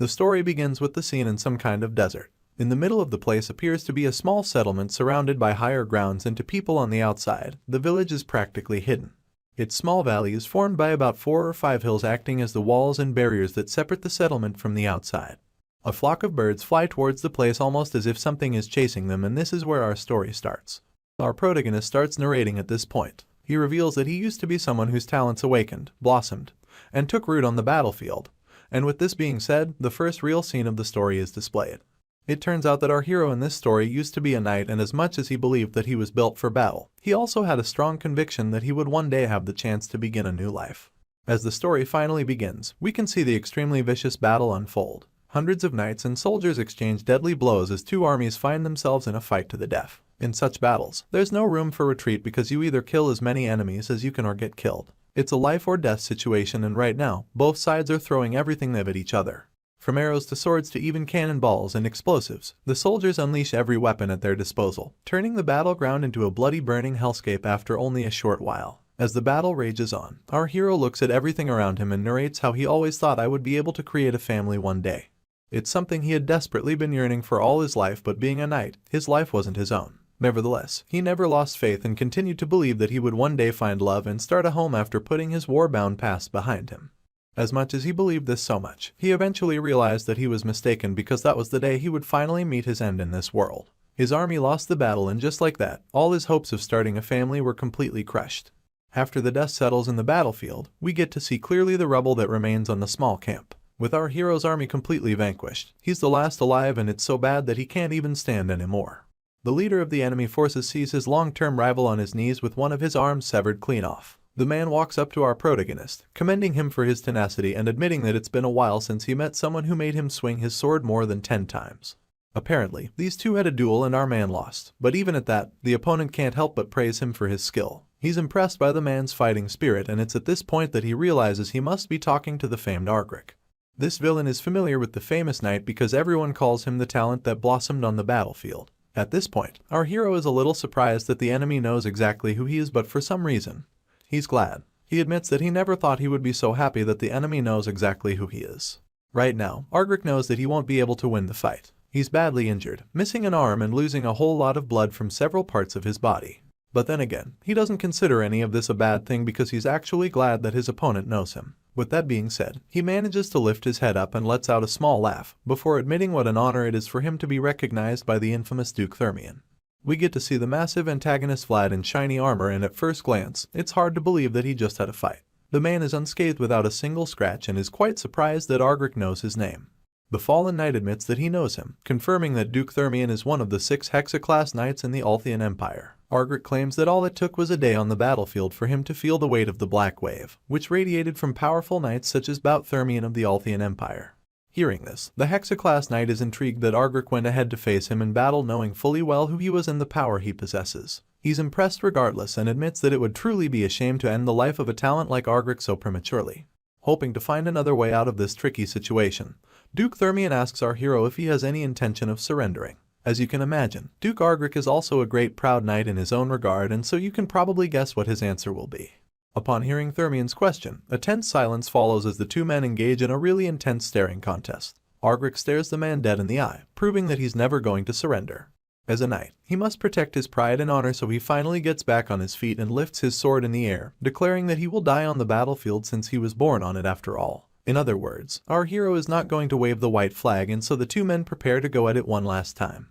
The story begins with the scene in some kind of desert. In the middle of the place appears to be a small settlement surrounded by higher grounds, and to people on the outside, the village is practically hidden. Its small valley is formed by about 4 or 5 hills acting as the walls and barriers that separate the settlement from the outside. A flock of birds fly towards the place almost as if something is chasing them, and this is where our story starts. Our protagonist starts narrating at this point. He reveals that he used to be someone whose talents awakened, blossomed, and took root on the battlefield. And with this being said, the first real scene of the story is displayed. It turns out that our hero in this story used to be a knight, and as much as he believed that he was built for battle, he also had a strong conviction that he would one day have the chance to begin a new life. As the story finally begins, we can see the extremely vicious battle unfold. Hundreds of knights and soldiers exchange deadly blows as two armies find themselves in a fight to the death. In such battles, there's no room for retreat because you either kill as many enemies as you can or get killed. It's a life or death situation, and right now, both sides are throwing everything they've at each other. From arrows to swords to even cannonballs and explosives, the soldiers unleash every weapon at their disposal, turning the battleground into a bloody burning hellscape after only a short while. As the battle rages on, our hero looks at everything around him and narrates how he always thought I would be able to create a family one day. It's something he had desperately been yearning for all his life, but being a knight, his life wasn't his own. Nevertheless, he never lost faith and continued to believe that he would one day find love and start a home after putting his war-bound past behind him. As much as he believed this so much, he eventually realized that he was mistaken, because that was the day he would finally meet his end in this world. His army lost the battle, and just like that, all his hopes of starting a family were completely crushed. After the dust settles in the battlefield, we get to see clearly the rubble that remains on the small camp. With our hero's army completely vanquished, he's the last alive, and it's so bad that he can't even stand anymore. The leader of the enemy forces sees his long-term rival on his knees with one of his arms severed clean off. The man walks up to our protagonist, commending him for his tenacity and admitting that it's been a while since he met someone who made him swing his sword more than 10 times. Apparently, these two had a duel and our man lost, but even at that, the opponent can't help but praise him for his skill. He's impressed by the man's fighting spirit, and it's at this point that he realizes he must be talking to the famed Argric. This villain is familiar with the famous knight because everyone calls him the talent that blossomed on the battlefield. At this point, our hero is a little surprised that the enemy knows exactly who he is, but for some reason, he's glad. He admits that he never thought he would be so happy that the enemy knows exactly who he is. Right now, Argric knows that he won't be able to win the fight. He's badly injured, missing an arm and losing a whole lot of blood from several parts of his body. But then again, he doesn't consider any of this a bad thing because he's actually glad that his opponent knows him. With that being said, he manages to lift his head up and lets out a small laugh, before admitting what an honor it is for him to be recognized by the infamous Duke Thermion. We get to see the massive antagonist Vlad in shiny armor, and at first glance, it's hard to believe that he just had a fight. The man is unscathed without a single scratch and is quite surprised that Argric knows his name. The fallen knight admits that he knows him, confirming that Duke Thermion is one of the 6 Hexa-class knights in the Althian Empire. Argric claims that all it took was a day on the battlefield for him to feel the weight of the Black Wave, which radiated from powerful knights such as Bout Thermion of the Althian Empire. Hearing this, the Hexa-class knight is intrigued that Argric went ahead to face him in battle, knowing fully well who he was and the power he possesses. He's impressed regardless and admits that it would truly be a shame to end the life of a talent like Argric so prematurely. Hoping to find another way out of this tricky situation, Duke Thermion asks our hero if he has any intention of surrendering. As you can imagine, Duke Argric is also a great proud knight in his own regard, and so you can probably guess what his answer will be. Upon hearing Thermion's question, a tense silence follows as the two men engage in a really intense staring contest. Argric stares the man dead in the eye, proving that he's never going to surrender. As a knight, he must protect his pride and honor, so he finally gets back on his feet and lifts his sword in the air, declaring that he will die on the battlefield since he was born on it after all. In other words, our hero is not going to wave the white flag, and so the two men prepare to go at it one last time.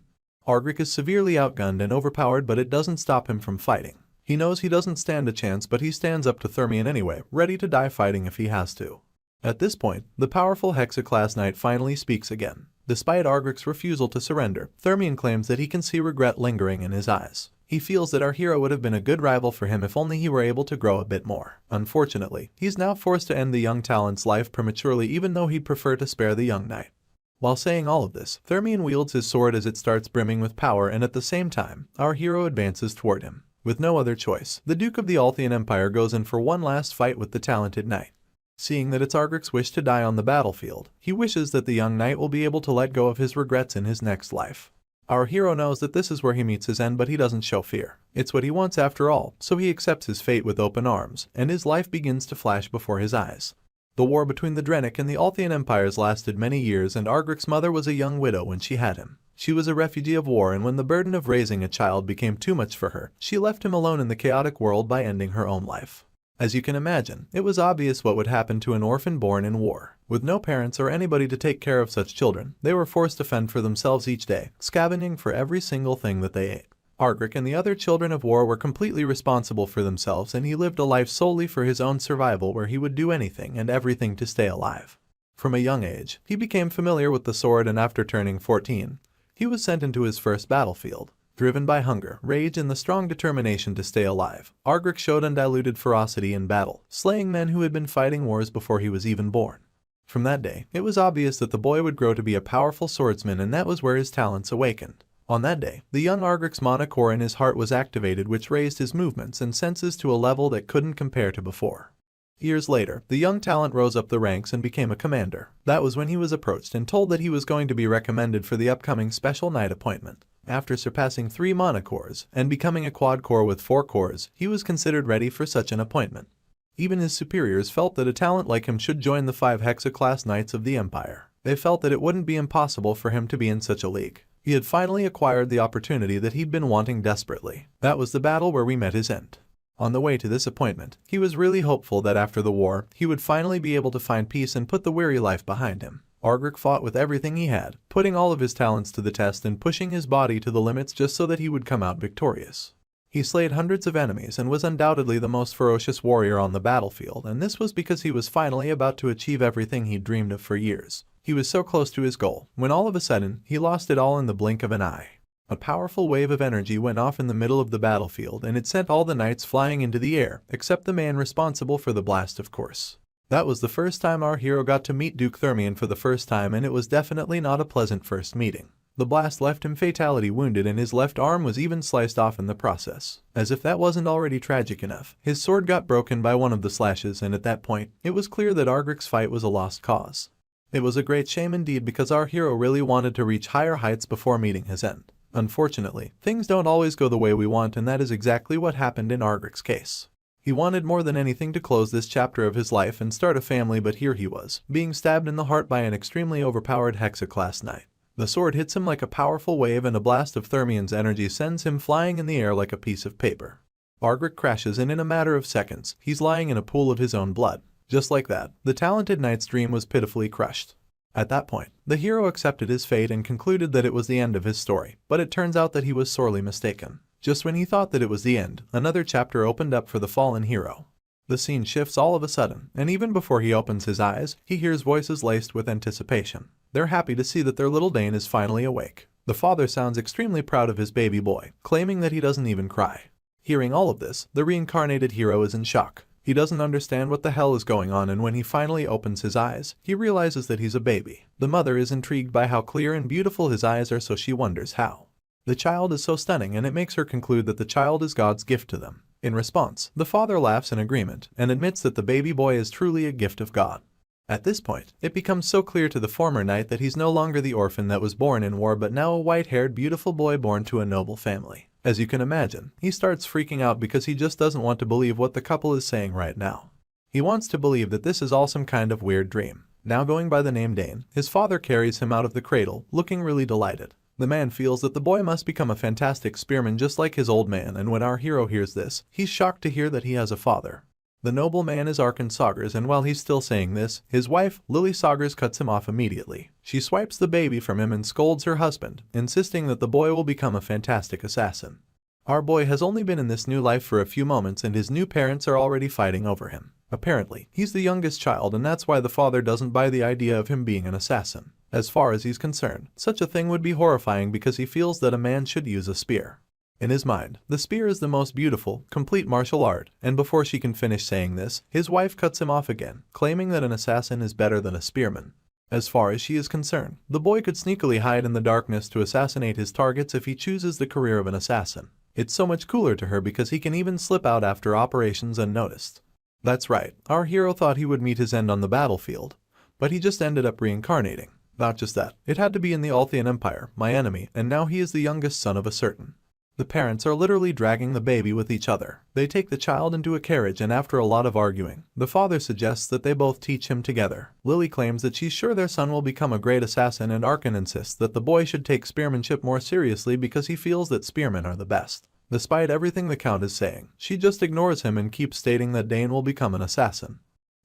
Argric is severely outgunned and overpowered, but it doesn't stop him from fighting. He knows he doesn't stand a chance, but he stands up to Thermion anyway, ready to die fighting if he has to. At this point, the powerful Hexa-class knight finally speaks again. Despite Argric's refusal to surrender, Thermion claims that he can see regret lingering in his eyes. He feels that our hero would have been a good rival for him if only he were able to grow a bit more. Unfortunately, he's now forced to end the young talent's life prematurely, even though he'd prefer to spare the young knight. While saying all of this, Thermion wields his sword as it starts brimming with power, and at the same time, our hero advances toward him. With no other choice, the Duke of the Althian Empire goes in for one last fight with the talented knight. Seeing that it's Argric's wish to die on the battlefield, he wishes that the young knight will be able to let go of his regrets in his next life. Our hero knows that this is where he meets his end, but he doesn't show fear. It's what he wants after all, so he accepts his fate with open arms, and his life begins to flash before his eyes. The war between the Drenic and the Althian empires lasted many years, and Argric's mother was a young widow when she had him. She was a refugee of war, and when the burden of raising a child became too much for her, she left him alone in the chaotic world by ending her own life. As you can imagine, it was obvious what would happen to an orphan born in war. With no parents or anybody to take care of such children, they were forced to fend for themselves each day, scavenging for every single thing that they ate. Argric and the other children of war were completely responsible for themselves, and he lived a life solely for his own survival, where he would do anything and everything to stay alive. From a young age, he became familiar with the sword, and after turning 14, he was sent into his first battlefield. Driven by hunger, rage, and the strong determination to stay alive, Argric showed undiluted ferocity in battle, slaying men who had been fighting wars before he was even born. From that day, it was obvious that the boy would grow to be a powerful swordsman, and that was where his talents awakened. On that day, the young Argric's mana core in his heart was activated, which raised his movements and senses to a level that couldn't compare to before. Years later, the young talent rose up the ranks and became a commander. That was when he was approached and told that he was going to be recommended for the upcoming special knight appointment. After surpassing 3 mana cores and becoming a quad core with 4 cores, he was considered ready for such an appointment. Even his superiors felt that a talent like him should join the 5 Hexa-class Knights of the Empire. They felt that it wouldn't be impossible for him to be in such a league. He had finally acquired the opportunity that he'd been wanting desperately. That was the battle where we met his end. On the way to this appointment, he was really hopeful that after the war, he would finally be able to find peace and put the weary life behind him. Argric fought with everything he had, putting all of his talents to the test and pushing his body to the limits just so that he would come out victorious. He slayed hundreds of enemies and was undoubtedly the most ferocious warrior on the battlefield, and this was because he was finally about to achieve everything he'd dreamed of for years. He was so close to his goal, when all of a sudden, he lost it all in the blink of an eye. A powerful wave of energy went off in the middle of the battlefield, and it sent all the knights flying into the air, except the man responsible for the blast, of course. That was the first time our hero got to meet Duke Thermion for the first time, and it was definitely not a pleasant first meeting. The blast left him fatality wounded, and his left arm was even sliced off in the process. As if that wasn't already tragic enough, his sword got broken by one of the slashes, and at that point, it was clear that Argric's fight was a lost cause. It was a great shame indeed, because our hero really wanted to reach higher heights before meeting his end. Unfortunately, things don't always go the way we want, and that is exactly what happened in Argric's case. He wanted more than anything to close this chapter of his life and start a family, but here he was, being stabbed in the heart by an extremely overpowered Hexa-class knight. The sword hits him like a powerful wave, and a blast of Thermion's energy sends him flying in the air like a piece of paper. Argric crashes, and in a matter of seconds, he's lying in a pool of his own blood. Just like that, the talented knight's dream was pitifully crushed. At that point, the hero accepted his fate and concluded that it was the end of his story, but it turns out that he was sorely mistaken. Just when he thought that it was the end, another chapter opened up for the fallen hero. The scene shifts all of a sudden, and even before he opens his eyes, he hears voices laced with anticipation. They're happy to see that their little Dane is finally awake. The father sounds extremely proud of his baby boy, claiming that he doesn't even cry. Hearing all of this, the reincarnated hero is in shock. He doesn't understand what the hell is going on, and when he finally opens his eyes, he realizes that he's a baby. The mother is intrigued by how clear and beautiful his eyes are, so she wonders how. The child is so stunning, and it makes her conclude that the child is God's gift to them. In response, the father laughs in agreement and admits that the baby boy is truly a gift of God. At this point, it becomes so clear to the former knight that he's no longer the orphan that was born in war, but now a white-haired beautiful boy born to a noble family. As you can imagine, he starts freaking out because he just doesn't want to believe what the couple is saying right now. He wants to believe that this is all some kind of weird dream. Now going by the name Dane, his father carries him out of the cradle, looking really delighted. The man feels that the boy must become a fantastic spearman just like his old man, and when our hero hears this, he's shocked to hear that he has a father. The noble man is Arkan Saugers, and while he's still saying this, his wife, Lily Saugers, cuts him off immediately. She swipes the baby from him and scolds her husband, insisting that the boy will become a fantastic assassin. Our boy has only been in this new life for a few moments, and his new parents are already fighting over him. Apparently, he's the youngest child, and that's why the father doesn't buy the idea of him being an assassin. As far as he's concerned, such a thing would be horrifying because he feels that a man should use a spear. In his mind, the spear is the most beautiful, complete martial art, and before she can finish saying this, his wife cuts him off again, claiming that an assassin is better than a spearman. As far as she is concerned, the boy could sneakily hide in the darkness to assassinate his targets if he chooses the career of an assassin. It's so much cooler to her because he can even slip out after operations unnoticed. That's right, our hero thought he would meet his end on the battlefield, but he just ended up reincarnating. Not just that, it had to be in the Althian Empire, my enemy, and now he is the youngest son of a certain The parents are literally dragging the baby with each other. They take the child into a carriage and after a lot of arguing, the father suggests that they both teach him together. Lily claims that she's sure their son will become a great assassin and Arkan insists that the boy should take spearmanship more seriously because he feels that spearmen are the best. Despite everything the Count is saying, she just ignores him and keeps stating that Dane will become an assassin.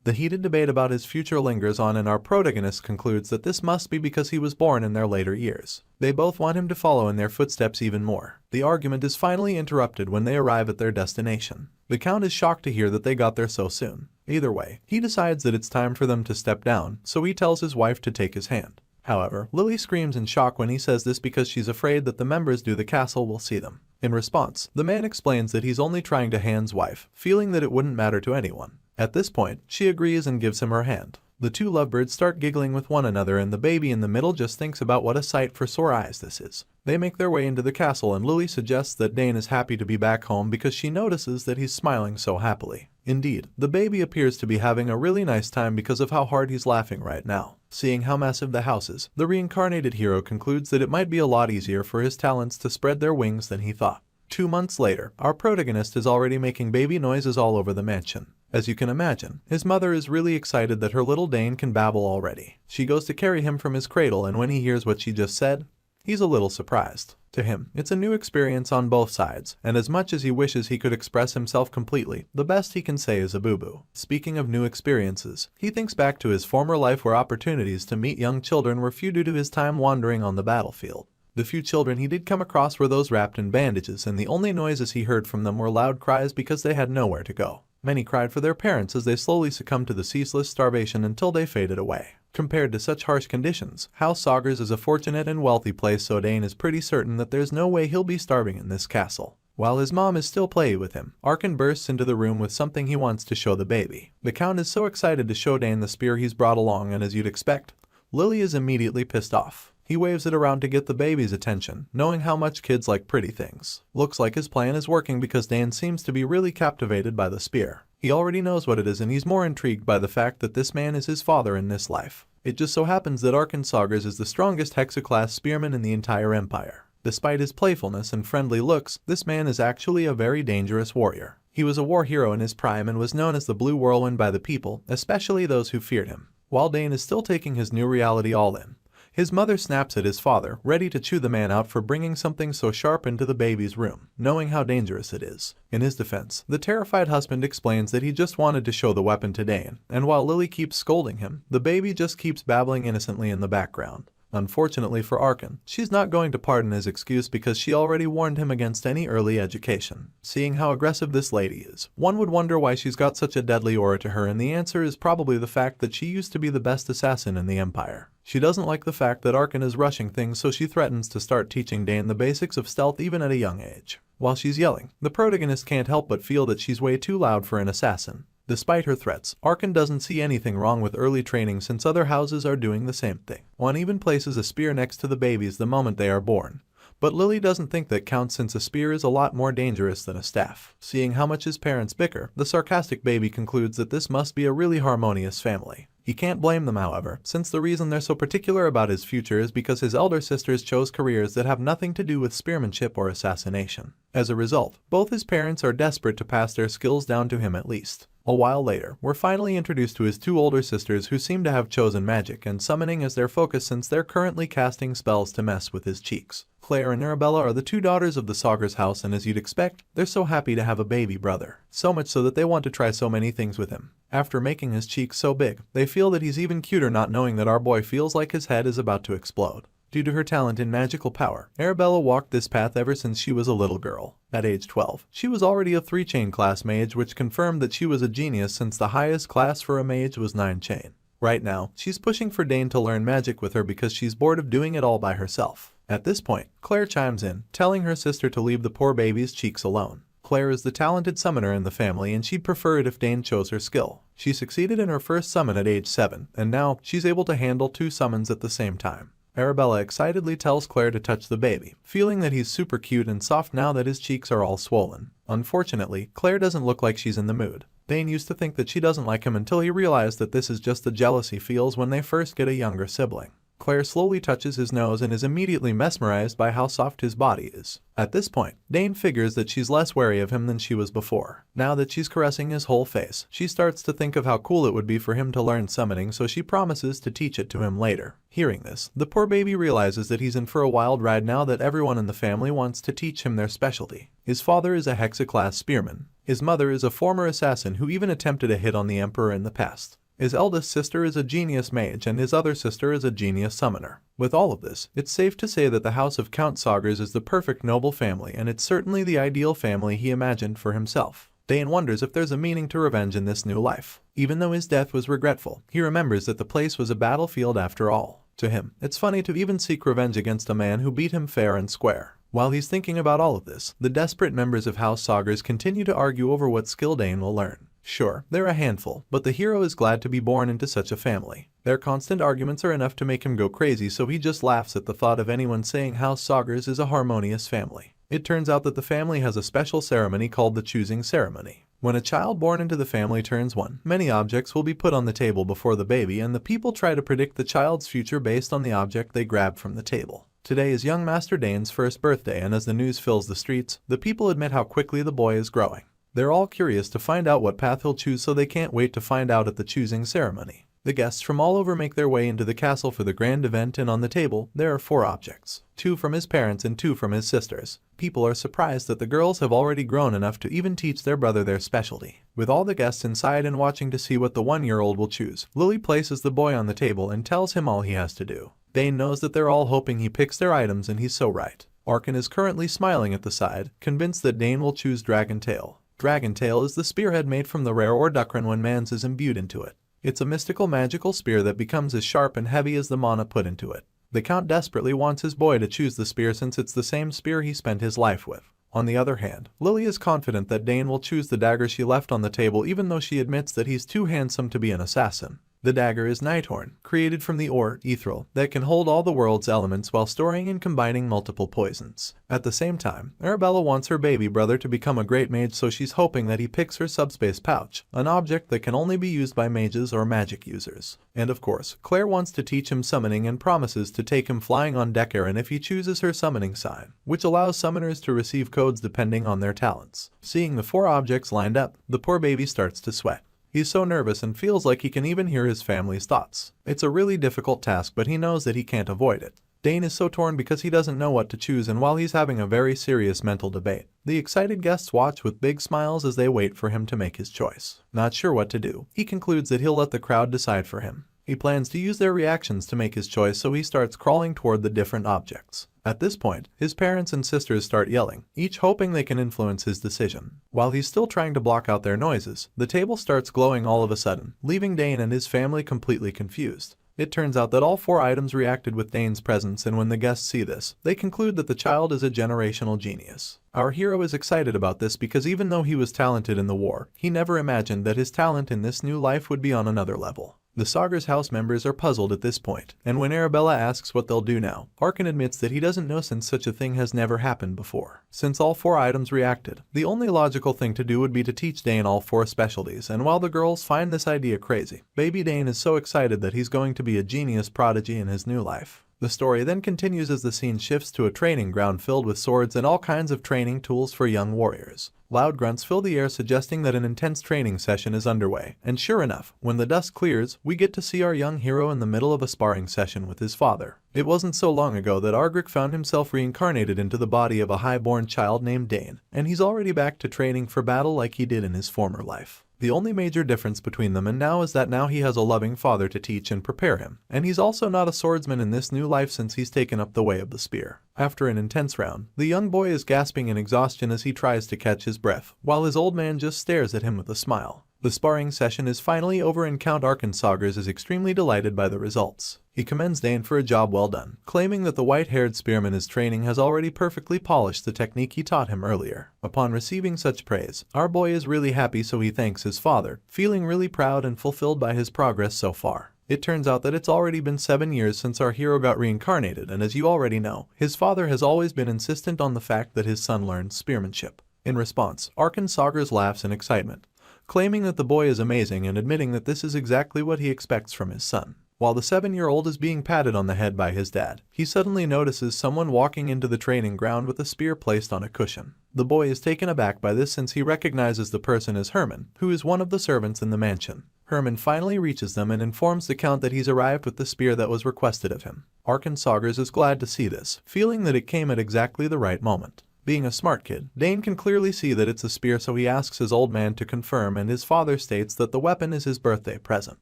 The heated debate about his future lingers on and our protagonist concludes that this must be because he was born in their later years. They both want him to follow in their footsteps even more. The argument is finally interrupted when they arrive at their destination. The Count is shocked to hear that they got there so soon. Either way, he decides that it's time for them to step down, so he tells his wife to take his hand. However, Lily screams in shock when he says this because she's afraid that the members of the castle will see them. In response, the man explains that he's only trying to hand his wife, feeling that it wouldn't matter to anyone. At this point, she agrees and gives him her hand. The two lovebirds start giggling with one another and the baby in the middle just thinks about what a sight for sore eyes this is. They make their way into the castle and Lily suggests that Dane is happy to be back home because she notices that he's smiling so happily. Indeed, the baby appears to be having a really nice time because of how hard he's laughing right now. Seeing how massive the house is, the reincarnated hero concludes that it might be a lot easier for his talents to spread their wings than he thought. 2 months later, our protagonist is already making baby noises all over the mansion. As you can imagine, his mother is really excited that her little Dane can babble already. She goes to carry him from his cradle and when he hears what she just said, he's a little surprised. To him, it's a new experience on both sides, and as much as he wishes he could express himself completely, the best he can say is a boo-boo. Speaking of new experiences, he thinks back to his former life where opportunities to meet young children were few due to his time wandering on the battlefield. The few children he did come across were those wrapped in bandages and the only noises he heard from them were loud cries because they had nowhere to go. Many cried for their parents as they slowly succumbed to the ceaseless starvation until they faded away. Compared to such harsh conditions, House Saugers is a fortunate and wealthy place so Dane is pretty certain that there's no way he'll be starving in this castle. While his mom is still playing with him, Arkan bursts into the room with something he wants to show the baby. The Count is so excited to show Dane the spear he's brought along and as you'd expect, Lily is immediately pissed off. He waves it around to get the baby's attention, knowing how much kids like pretty things. Looks like his plan is working because Dane seems to be really captivated by the spear. He already knows what it is and he's more intrigued by the fact that this man is his father in this life. It just so happens that Arkan Saugers is the strongest Hexa-class spearman in the entire empire. Despite his playfulness and friendly looks, this man is actually a very dangerous warrior. He was a war hero in his prime and was known as the Blue Whirlwind by the people, especially those who feared him. While Dane is still taking his new reality all in, his mother snaps at his father, ready to chew the man out for bringing something so sharp into the baby's room, knowing how dangerous it is. In his defense, the terrified husband explains that he just wanted to show the weapon to Dane, and while Lily keeps scolding him, the baby just keeps babbling innocently in the background. Unfortunately for Arkan, she's not going to pardon his excuse because she already warned him against any early education. Seeing how aggressive this lady is, one would wonder why she's got such a deadly aura to her and the answer is probably the fact that she used to be the best assassin in the empire. She doesn't like the fact that Arkan is rushing things so she threatens to start teaching Dane the basics of stealth even at a young age. While she's yelling, the protagonist can't help but feel that she's way too loud for an assassin. Despite her threats, Arkan doesn't see anything wrong with early training since other houses are doing the same thing. One even places a spear next to the babies the moment they are born. But Lily doesn't think that counts since a spear is a lot more dangerous than a staff. Seeing how much his parents bicker, the sarcastic baby concludes that this must be a really harmonious family. He can't blame them however, since the reason they're so particular about his future is because his elder sisters chose careers that have nothing to do with spearmanship or assassination. As a result, both his parents are desperate to pass their skills down to him at least. A while later, we're finally introduced to his two older sisters who seem to have chosen magic and summoning as their focus since they're currently casting spells to mess with his cheeks. Claire and Arabella are the two daughters of the Saugers house and as you'd expect, they're so happy to have a baby brother. So much so that they want to try so many things with him. After making his cheeks so big, they feel that he's even cuter not knowing that our boy feels like his head is about to explode. Due to her talent in magical power, Arabella walked this path ever since she was a little girl. At age 12, she was already a 3-chain class mage which confirmed that she was a genius since the highest class for a mage was 9-chain. Right now, she's pushing for Dane to learn magic with her because she's bored of doing it all by herself. At this point, Claire chimes in, telling her sister to leave the poor baby's cheeks alone. Claire is the talented summoner in the family and she'd prefer it if Dane chose her skill. She succeeded in her first summon at age 7, and now she's able to handle 2 summons at the same time. Arabella excitedly tells Claire to touch the baby, feeling that he's super cute and soft now that his cheeks are all swollen. Unfortunately, Claire doesn't look like she's in the mood. Dane used to think that she doesn't like him until he realized that this is just the jealousy he feels when they first get a younger sibling. Claire slowly touches his nose and is immediately mesmerized by how soft his body is. At this point, Dane figures that she's less wary of him than she was before. Now that she's caressing his whole face, she starts to think of how cool it would be for him to learn summoning, so she promises to teach it to him later. Hearing this, the poor baby realizes that he's in for a wild ride now that everyone in the family wants to teach him their specialty. His father is a Hexa-class spearman. His mother is a former assassin who even attempted a hit on the Emperor in the past. His eldest sister is a genius mage and his other sister is a genius summoner. With all of this, it's safe to say that the house of Count Sagers is the perfect noble family, and it's certainly the ideal family he imagined for himself. Dane wonders if there's a meaning to revenge in this new life. Even though his death was regretful, he remembers that the place was a battlefield after all. To him, it's funny to even seek revenge against a man who beat him fair and square. While he's thinking about all of this, the desperate members of House Sagers continue to argue over what skill Dane will learn. Sure, they're a handful, but the hero is glad to be born into such a family. Their constant arguments are enough to make him go crazy, so he just laughs at the thought of anyone saying House Sagers is a harmonious family. It turns out that the family has a special ceremony called the choosing ceremony. When a child born into the family turns 1, many objects will be put on the table before the baby, and the people try to predict the child's future based on the object they grab from the table. Today is young Master Dane's first birthday, and as the news fills the streets, the people admit how quickly the boy is growing. They're all curious to find out what path he'll choose, so they can't wait to find out at the choosing ceremony. The guests from all over make their way into the castle for the grand event, and on the table, there are 4 objects. 2 from his parents and 2 from his sisters. People are surprised that the girls have already grown enough to even teach their brother their specialty. With all the guests inside and watching to see what the 1-year-old will choose, Lily places the boy on the table and tells him all he has to do. Dane knows that they're all hoping he picks their items, and he's so right. Arkan is currently smiling at the side, convinced that Dane will choose Dragon Tail. Dragon Tail is the spearhead made from the rare Ordukran when Mans is imbued into it. It's a mystical magical spear that becomes as sharp and heavy as the mana put into it. The Count desperately wants his boy to choose the spear since it's the same spear he spent his life with. On the other hand, Lily is confident that Dane will choose the dagger she left on the table, even though she admits that he's too handsome to be an assassin. The dagger is Nighthorn, created from the ore, Ethereal, that can hold all the world's elements while storing and combining multiple poisons. At the same time, Arabella wants her baby brother to become a great mage, so she's hoping that he picks her subspace pouch, an object that can only be used by mages or magic users. And of course, Claire wants to teach him summoning and promises to take him flying on Decarin if he chooses her summoning sign, which allows summoners to receive codes depending on their talents. Seeing the 4 objects lined up, the poor baby starts to sweat. He's so nervous and feels like he can even hear his family's thoughts. It's a really difficult task, but he knows that he can't avoid it. Dane is so torn because he doesn't know what to choose, and while he's having a very serious mental debate, the excited guests watch with big smiles as they wait for him to make his choice. Not sure what to do, he concludes that he'll let the crowd decide for him. He plans to use their reactions to make his choice, so he starts crawling toward the different objects. At this point, his parents and sisters start yelling, each hoping they can influence his decision. While he's still trying to block out their noises, the table starts glowing all of a sudden, leaving Dane and his family completely confused. It turns out that all 4 items reacted with Dane's presence, and when the guests see this, they conclude that the child is a generational genius. Our hero is excited about this because even though he was talented in the war, he never imagined that his talent in this new life would be on another level. The Sagers house members are puzzled at this point, and when Arabella asks what they'll do now, Arkan admits that he doesn't know since such a thing has never happened before. Since all 4 items reacted, the only logical thing to do would be to teach Dane all 4 specialties, and while the girls find this idea crazy, baby Dane is so excited that he's going to be a genius prodigy in his new life. The story then continues as the scene shifts to a training ground filled with swords and all kinds of training tools for young warriors. Loud grunts fill the air, suggesting that an intense training session is underway, and sure enough, when the dust clears, we get to see our young hero in the middle of a sparring session with his father. It wasn't so long ago that Argrick found himself reincarnated into the body of a high-born child named Dane, and he's already back to training for battle like he did in his former life. The only major difference between them and now is that now he has a loving father to teach and prepare him, and he's also not a swordsman in this new life since he's taken up the way of the spear. After an intense round, the young boy is gasping in exhaustion as he tries to catch his breath, while his old man just stares at him with a smile. The sparring session is finally over and Count Arkan Sagers is extremely delighted by the results. He commends Dane for a job well done, claiming that the white-haired spearman his training has already perfectly polished the technique he taught him earlier. Upon receiving such praise, our boy is really happy, so he thanks his father, feeling really proud and fulfilled by his progress so far. It turns out that it's already been 7 years since our hero got reincarnated, and as you already know, his father has always been insistent on the fact that his son learned spearmanship. In response, Arkan Sagers laughs in excitement, claiming that the boy is amazing and admitting that this is exactly what he expects from his son. While the 7-year-old is being patted on the head by his dad, he suddenly notices someone walking into the training ground with a spear placed on a cushion. The boy is taken aback by this since he recognizes the person as Herman, who is one of the servants in the mansion. Herman finally reaches them and informs the Count that he's arrived with the spear that was requested of him. Sagers is glad to see this, feeling that it came at exactly the right moment. Being a smart kid, Dane can clearly see that it's a spear, so he asks his old man to confirm, and his father states that the weapon is his birthday present.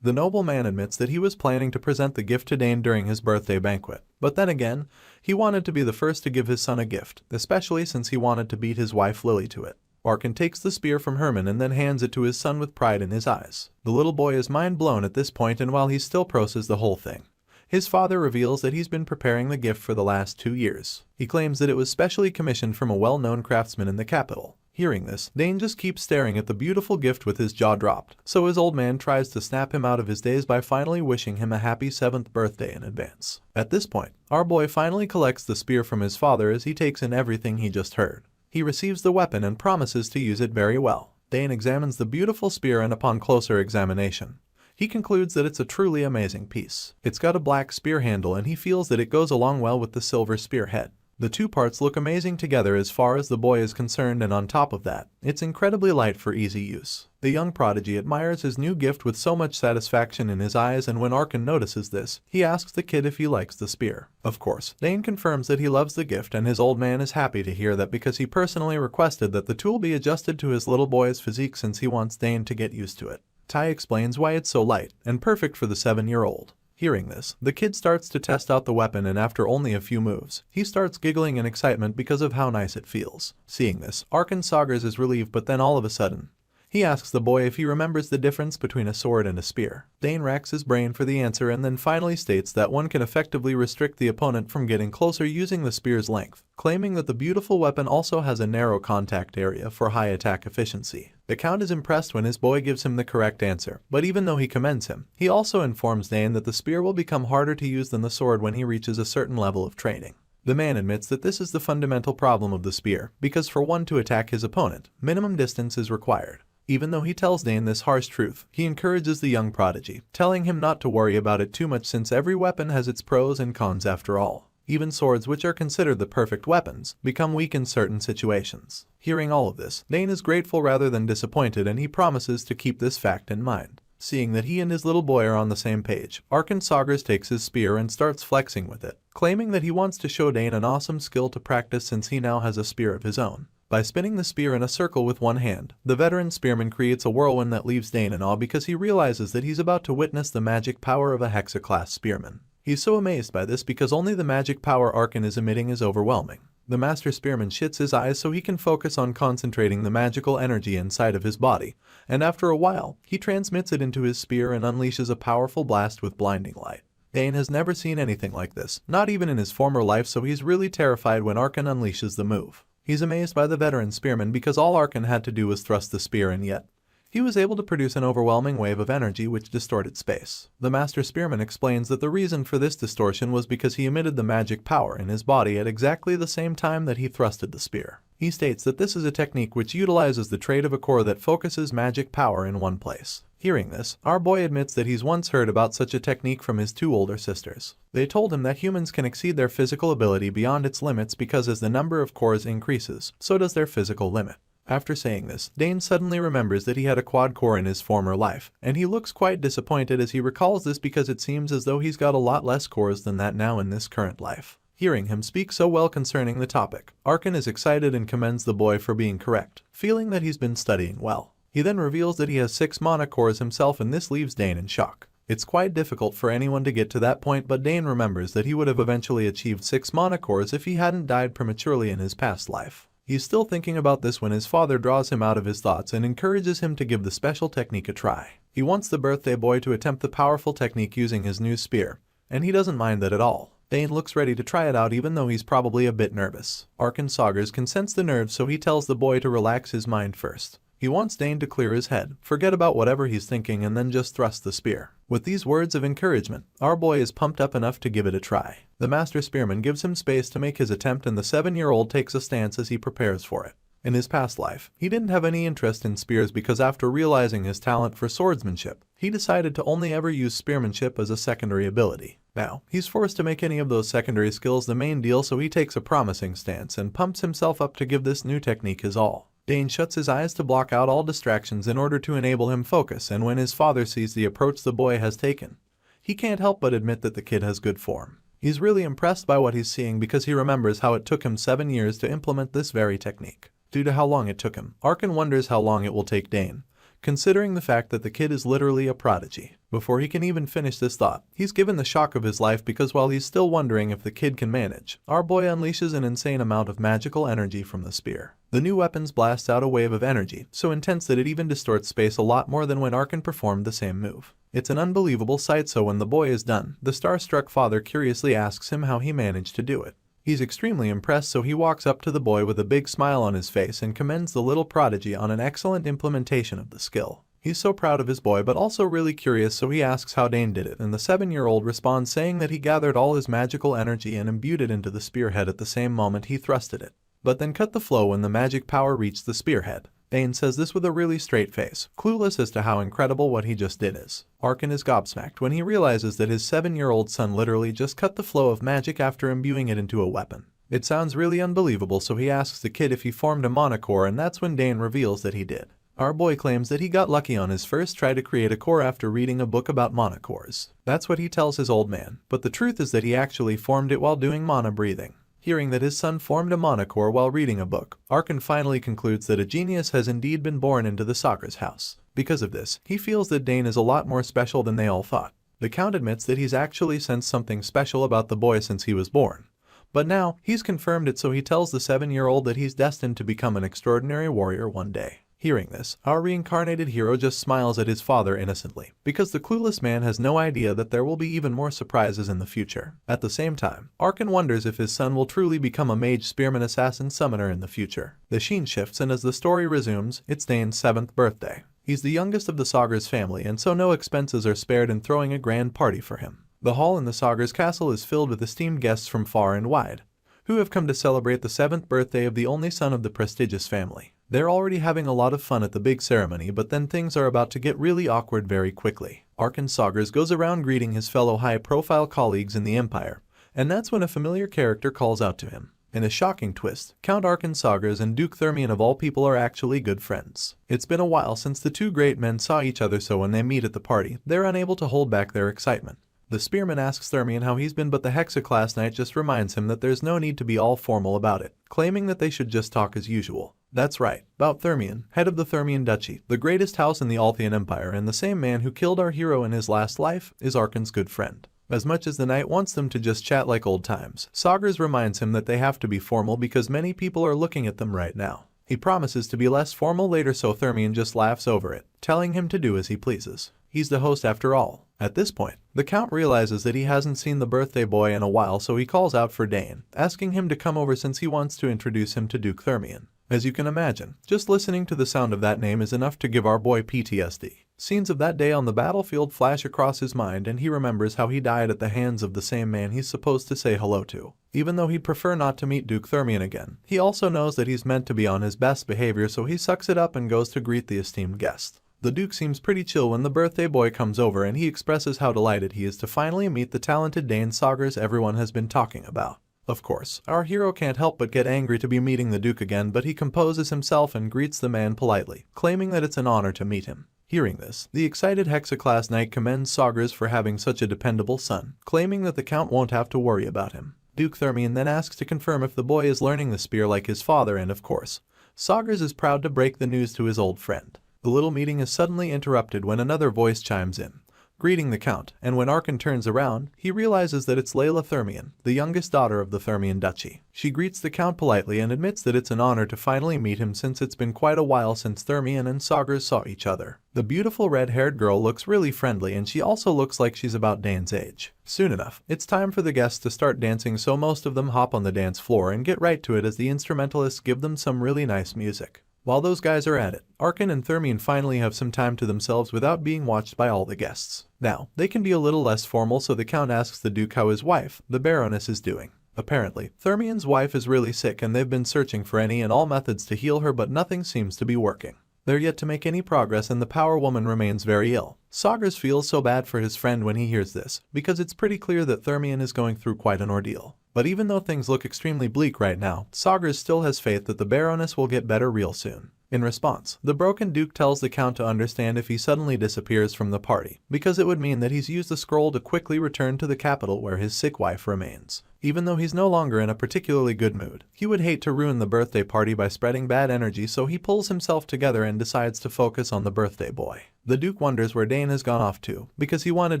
The nobleman admits that he was planning to present the gift to Dane during his birthday banquet, but then again, he wanted to be the first to give his son a gift, especially since he wanted to beat his wife Lily to it. Arkin takes the spear from Herman and then hands it to his son with pride in his eyes. The little boy is mind blown at this point, and while he still processes the whole thing, his father reveals that he's been preparing the gift for the last 2 years. He claims that it was specially commissioned from a well-known craftsman in the capital. Hearing this, Dane just keeps staring at the beautiful gift with his jaw dropped, so his old man tries to snap him out of his daze by finally wishing him a happy 7th birthday in advance. At this point, our boy finally collects the spear from his father as he takes in everything he just heard. He receives the weapon and promises to use it very well. Dane examines the beautiful spear, and upon closer examination, he concludes that it's a truly amazing piece. It's got a black spear handle, and he feels that it goes along well with the silver spearhead. The two parts look amazing together as far as the boy is concerned, and on top of that, it's incredibly light for easy use. The young prodigy admires his new gift with so much satisfaction in his eyes, and when Arkin notices this, he asks the kid if he likes the spear. Of course, Dane confirms that he loves the gift, and his old man is happy to hear that because he personally requested that the tool be adjusted to his little boy's physique since he wants Dane to get used to it. Tai explains why it's so light and perfect for the 7-year-old. Hearing this, the kid starts to test out the weapon, and after only a few moves, he starts giggling in excitement because of how nice it feels. Seeing this, Arkin Sagers is relieved, but then all of a sudden, he asks the boy if he remembers the difference between a sword and a spear. Dane racks his brain for the answer and then finally states that one can effectively restrict the opponent from getting closer using the spear's length, claiming that the beautiful weapon also has a narrow contact area for high attack efficiency. The Count is impressed when his boy gives him the correct answer, but even though he commends him, he also informs Dane that the spear will become harder to use than the sword when he reaches a certain level of training. The man admits that this is the fundamental problem of the spear, because for one to attack his opponent, minimum distance is required. Even though he tells Dane this harsh truth, he encourages the young prodigy, telling him not to worry about it too much since every weapon has its pros and cons after all. Even swords, which are considered the perfect weapons, become weak in certain situations. Hearing all of this, Dane is grateful rather than disappointed, and he promises to keep this fact in mind. Seeing that he and his little boy are on the same page, Arkin Sagers takes his spear and starts flexing with it, claiming that he wants to show Dane an awesome skill to practice since he now has a spear of his own. By spinning the spear in a circle with one hand, the veteran spearman creates a whirlwind that leaves Dane in awe because he realizes that he's about to witness the magic power of a Hexa-class spearman. He's so amazed by this because only the magic power Arkin is emitting is overwhelming. The master spearman shits his eyes so he can focus on concentrating the magical energy inside of his body, and after a while, he transmits it into his spear and unleashes a powerful blast with blinding light. Dane has never seen anything like this, not even in his former life, so he's really terrified when Arkin unleashes the move. He's amazed by the veteran spearman because all Arkin had to do was thrust the spear in, yet he was able to produce an overwhelming wave of energy which distorted space. The master spearman explains that the reason for this distortion was because he emitted the magic power in his body at exactly the same time that he thrusted the spear. He states that this is a technique which utilizes the trait of a core that focuses magic power in one place. Hearing this, our boy admits that he's once heard about such a technique from his 2 older sisters. They told him that humans can exceed their physical ability beyond its limits because as the number of cores increases, so does their physical limit. After saying this, Dane suddenly remembers that he had a quad core in his former life, and he looks quite disappointed as he recalls this because it seems as though he's got a lot less cores than that now in this current life. Hearing him speak so well concerning the topic, Arkin is excited and commends the boy for being correct, feeling that he's been studying well. He then reveals that he has 6 mana cores himself, and this leaves Dane in shock. It's quite difficult for anyone to get to that point, but Dane remembers that he would have eventually achieved 6 mana cores if he hadn't died prematurely in his past life. He's still thinking about this when his father draws him out of his thoughts and encourages him to give the special technique a try. He wants the birthday boy to attempt the powerful technique using his new spear, and he doesn't mind that at all. Dane looks ready to try it out even though he's probably a bit nervous. Arkin Sagers can sense the nerves, so he tells the boy to relax his mind first. He wants Dane to clear his head, forget about whatever he's thinking, and then just thrust the spear. With these words of encouragement, our boy is pumped up enough to give it a try. The master spearman gives him space to make his attempt, and the 7-year-old takes a stance as he prepares for it. In his past life, he didn't have any interest in spears because after realizing his talent for swordsmanship, he decided to only ever use spearmanship as a secondary ability. Now, he's forced to make any of those secondary skills the main deal, so he takes a promising stance and pumps himself up to give this new technique his all. Dane shuts his eyes to block out all distractions in order to enable him focus, and when his father sees the approach the boy has taken, he can't help but admit that the kid has good form. He's really impressed by what he's seeing because he remembers how it took him 7 years to implement this very technique. Due to how long it took him, Arkin wonders how long it will take Dane, considering the fact that the kid is literally a prodigy. Before he can even finish this thought, he's given the shock of his life because while he's still wondering if the kid can manage, our boy unleashes an insane amount of magical energy from the spear. The new weapons blast out a wave of energy, so intense that it even distorts space a lot more than when Arkin performed the same move. It's an unbelievable sight, so when the boy is done, the starstruck father curiously asks him how he managed to do it. He's extremely impressed, so he walks up to the boy with a big smile on his face and commends the little prodigy on an excellent implementation of the skill. He's so proud of his boy but also really curious, so he asks how Dane did it, and the 7-year-old responds saying that he gathered all his magical energy and imbued it into the spearhead at the same moment he thrusted it, but then cut the flow when the magic power reached the spearhead. Dane says this with a really straight face, clueless as to how incredible what he just did is. Arkin is gobsmacked when he realizes that his 7-year-old son literally just cut the flow of magic after imbuing it into a weapon. It sounds really unbelievable, so he asks the kid if he formed a mana core, and that's when Dane reveals that he did. Our boy claims that he got lucky on his first try to create a core after reading a book about mana cores. That's what he tells his old man, but the truth is that he actually formed it while doing mana breathing. Hearing that his son formed a mana core while reading a book, Arkin finally concludes that a genius has indeed been born into the Sager's house. Because of this, he feels that Dane is a lot more special than they all thought. The Count admits that he's actually sensed something special about the boy since he was born. But now, he's confirmed it, so he tells the 7-year-old that he's destined to become an extraordinary warrior one day. Hearing this, our reincarnated hero just smiles at his father innocently, because the clueless man has no idea that there will be even more surprises in the future. At the same time, Arkin wonders if his son will truly become a mage spearman assassin summoner in the future. The sheen shifts, and as the story resumes, it's Dane's 7th birthday. He's the youngest of the Sager's family, and so no expenses are spared in throwing a grand party for him. The hall in the Sager's castle is filled with esteemed guests from far and wide, who have come to celebrate the 7th birthday of the only son of the prestigious family. They're already having a lot of fun at the big ceremony, but then things are about to get really awkward very quickly. Arkin Sagers goes around greeting his fellow high-profile colleagues in the Empire, and that's when a familiar character calls out to him. In a shocking twist, Count Arkin Sagers and Duke Thermion of all people are actually good friends. It's been a while since the two great men saw each other, so when they meet at the party, they're unable to hold back their excitement. The spearman asks Thermion how he's been, but the Hexaclass Knight just reminds him that there's no need to be all formal about it, claiming that they should just talk as usual. That's right, about Thermion, head of the Thermion Duchy, the greatest house in the Althian Empire, and the same man who killed our hero in his last life, is Arkin's good friend. As much as the knight wants them to just chat like old times, Sagers reminds him that they have to be formal because many people are looking at them right now. He promises to be less formal later, so Thermion just laughs over it, telling him to do as he pleases. He's the host after all. At this point, the Count realizes that he hasn't seen the birthday boy in a while, so he calls out for Dane, asking him to come over since he wants to introduce him to Duke Thermion. As you can imagine, just listening to the sound of that name is enough to give our boy PTSD. Scenes of that day on the battlefield flash across his mind, and he remembers how he died at the hands of the same man he's supposed to say hello to. Even though he'd prefer not to meet Duke Thermion again, he also knows that he's meant to be on his best behavior, so he sucks it up and goes to greet the esteemed guest. The Duke seems pretty chill when the birthday boy comes over, and he expresses how delighted he is to finally meet the talented Dane Sagers everyone has been talking about. Of course, our hero can't help but get angry to be meeting the Duke again, but he composes himself and greets the man politely, claiming that it's an honor to meet him. Hearing this, the excited Hexaclass Knight commends Sagers for having such a dependable son, claiming that the Count won't have to worry about him. Duke Thermion then asks to confirm if the boy is learning the spear like his father, and of course, Sagers is proud to break the news to his old friend. The little meeting is suddenly interrupted when another voice chimes in, greeting the Count, and when Arkin turns around, he realizes that it's Layla Thermion, the youngest daughter of the Thermion Duchy. She greets the Count politely and admits that it's an honor to finally meet him since it's been quite a while since Thermion and Sagers saw each other. The beautiful red-haired girl looks really friendly, and she also looks like she's about Dane's age. Soon enough, it's time for the guests to start dancing, so most of them hop on the dance floor and get right to it as the instrumentalists give them some really nice music. While those guys are at it, Arkin and Thermion finally have some time to themselves without being watched by all the guests. Now, they can be a little less formal, so the Count asks the Duke how his wife, the Baroness, is doing. Apparently, Thermian's wife is really sick and they've been searching for any and all methods to heal her, but nothing seems to be working. They're yet to make any progress and the power woman remains very ill. Sagres feels so bad for his friend when he hears this, because it's pretty clear that Thermian is going through quite an ordeal. But even though things look extremely bleak right now, Sagres still has faith that the Baroness will get better real soon. In response, the broken Duke tells the Count to understand if he suddenly disappears from the party, because it would mean that he's used the scroll to quickly return to the capital where his sick wife remains. Even though he's no longer in a particularly good mood, he would hate to ruin the birthday party by spreading bad energy, so he pulls himself together and decides to focus on the birthday boy. The Duke wonders where Dane has gone off to, because he wanted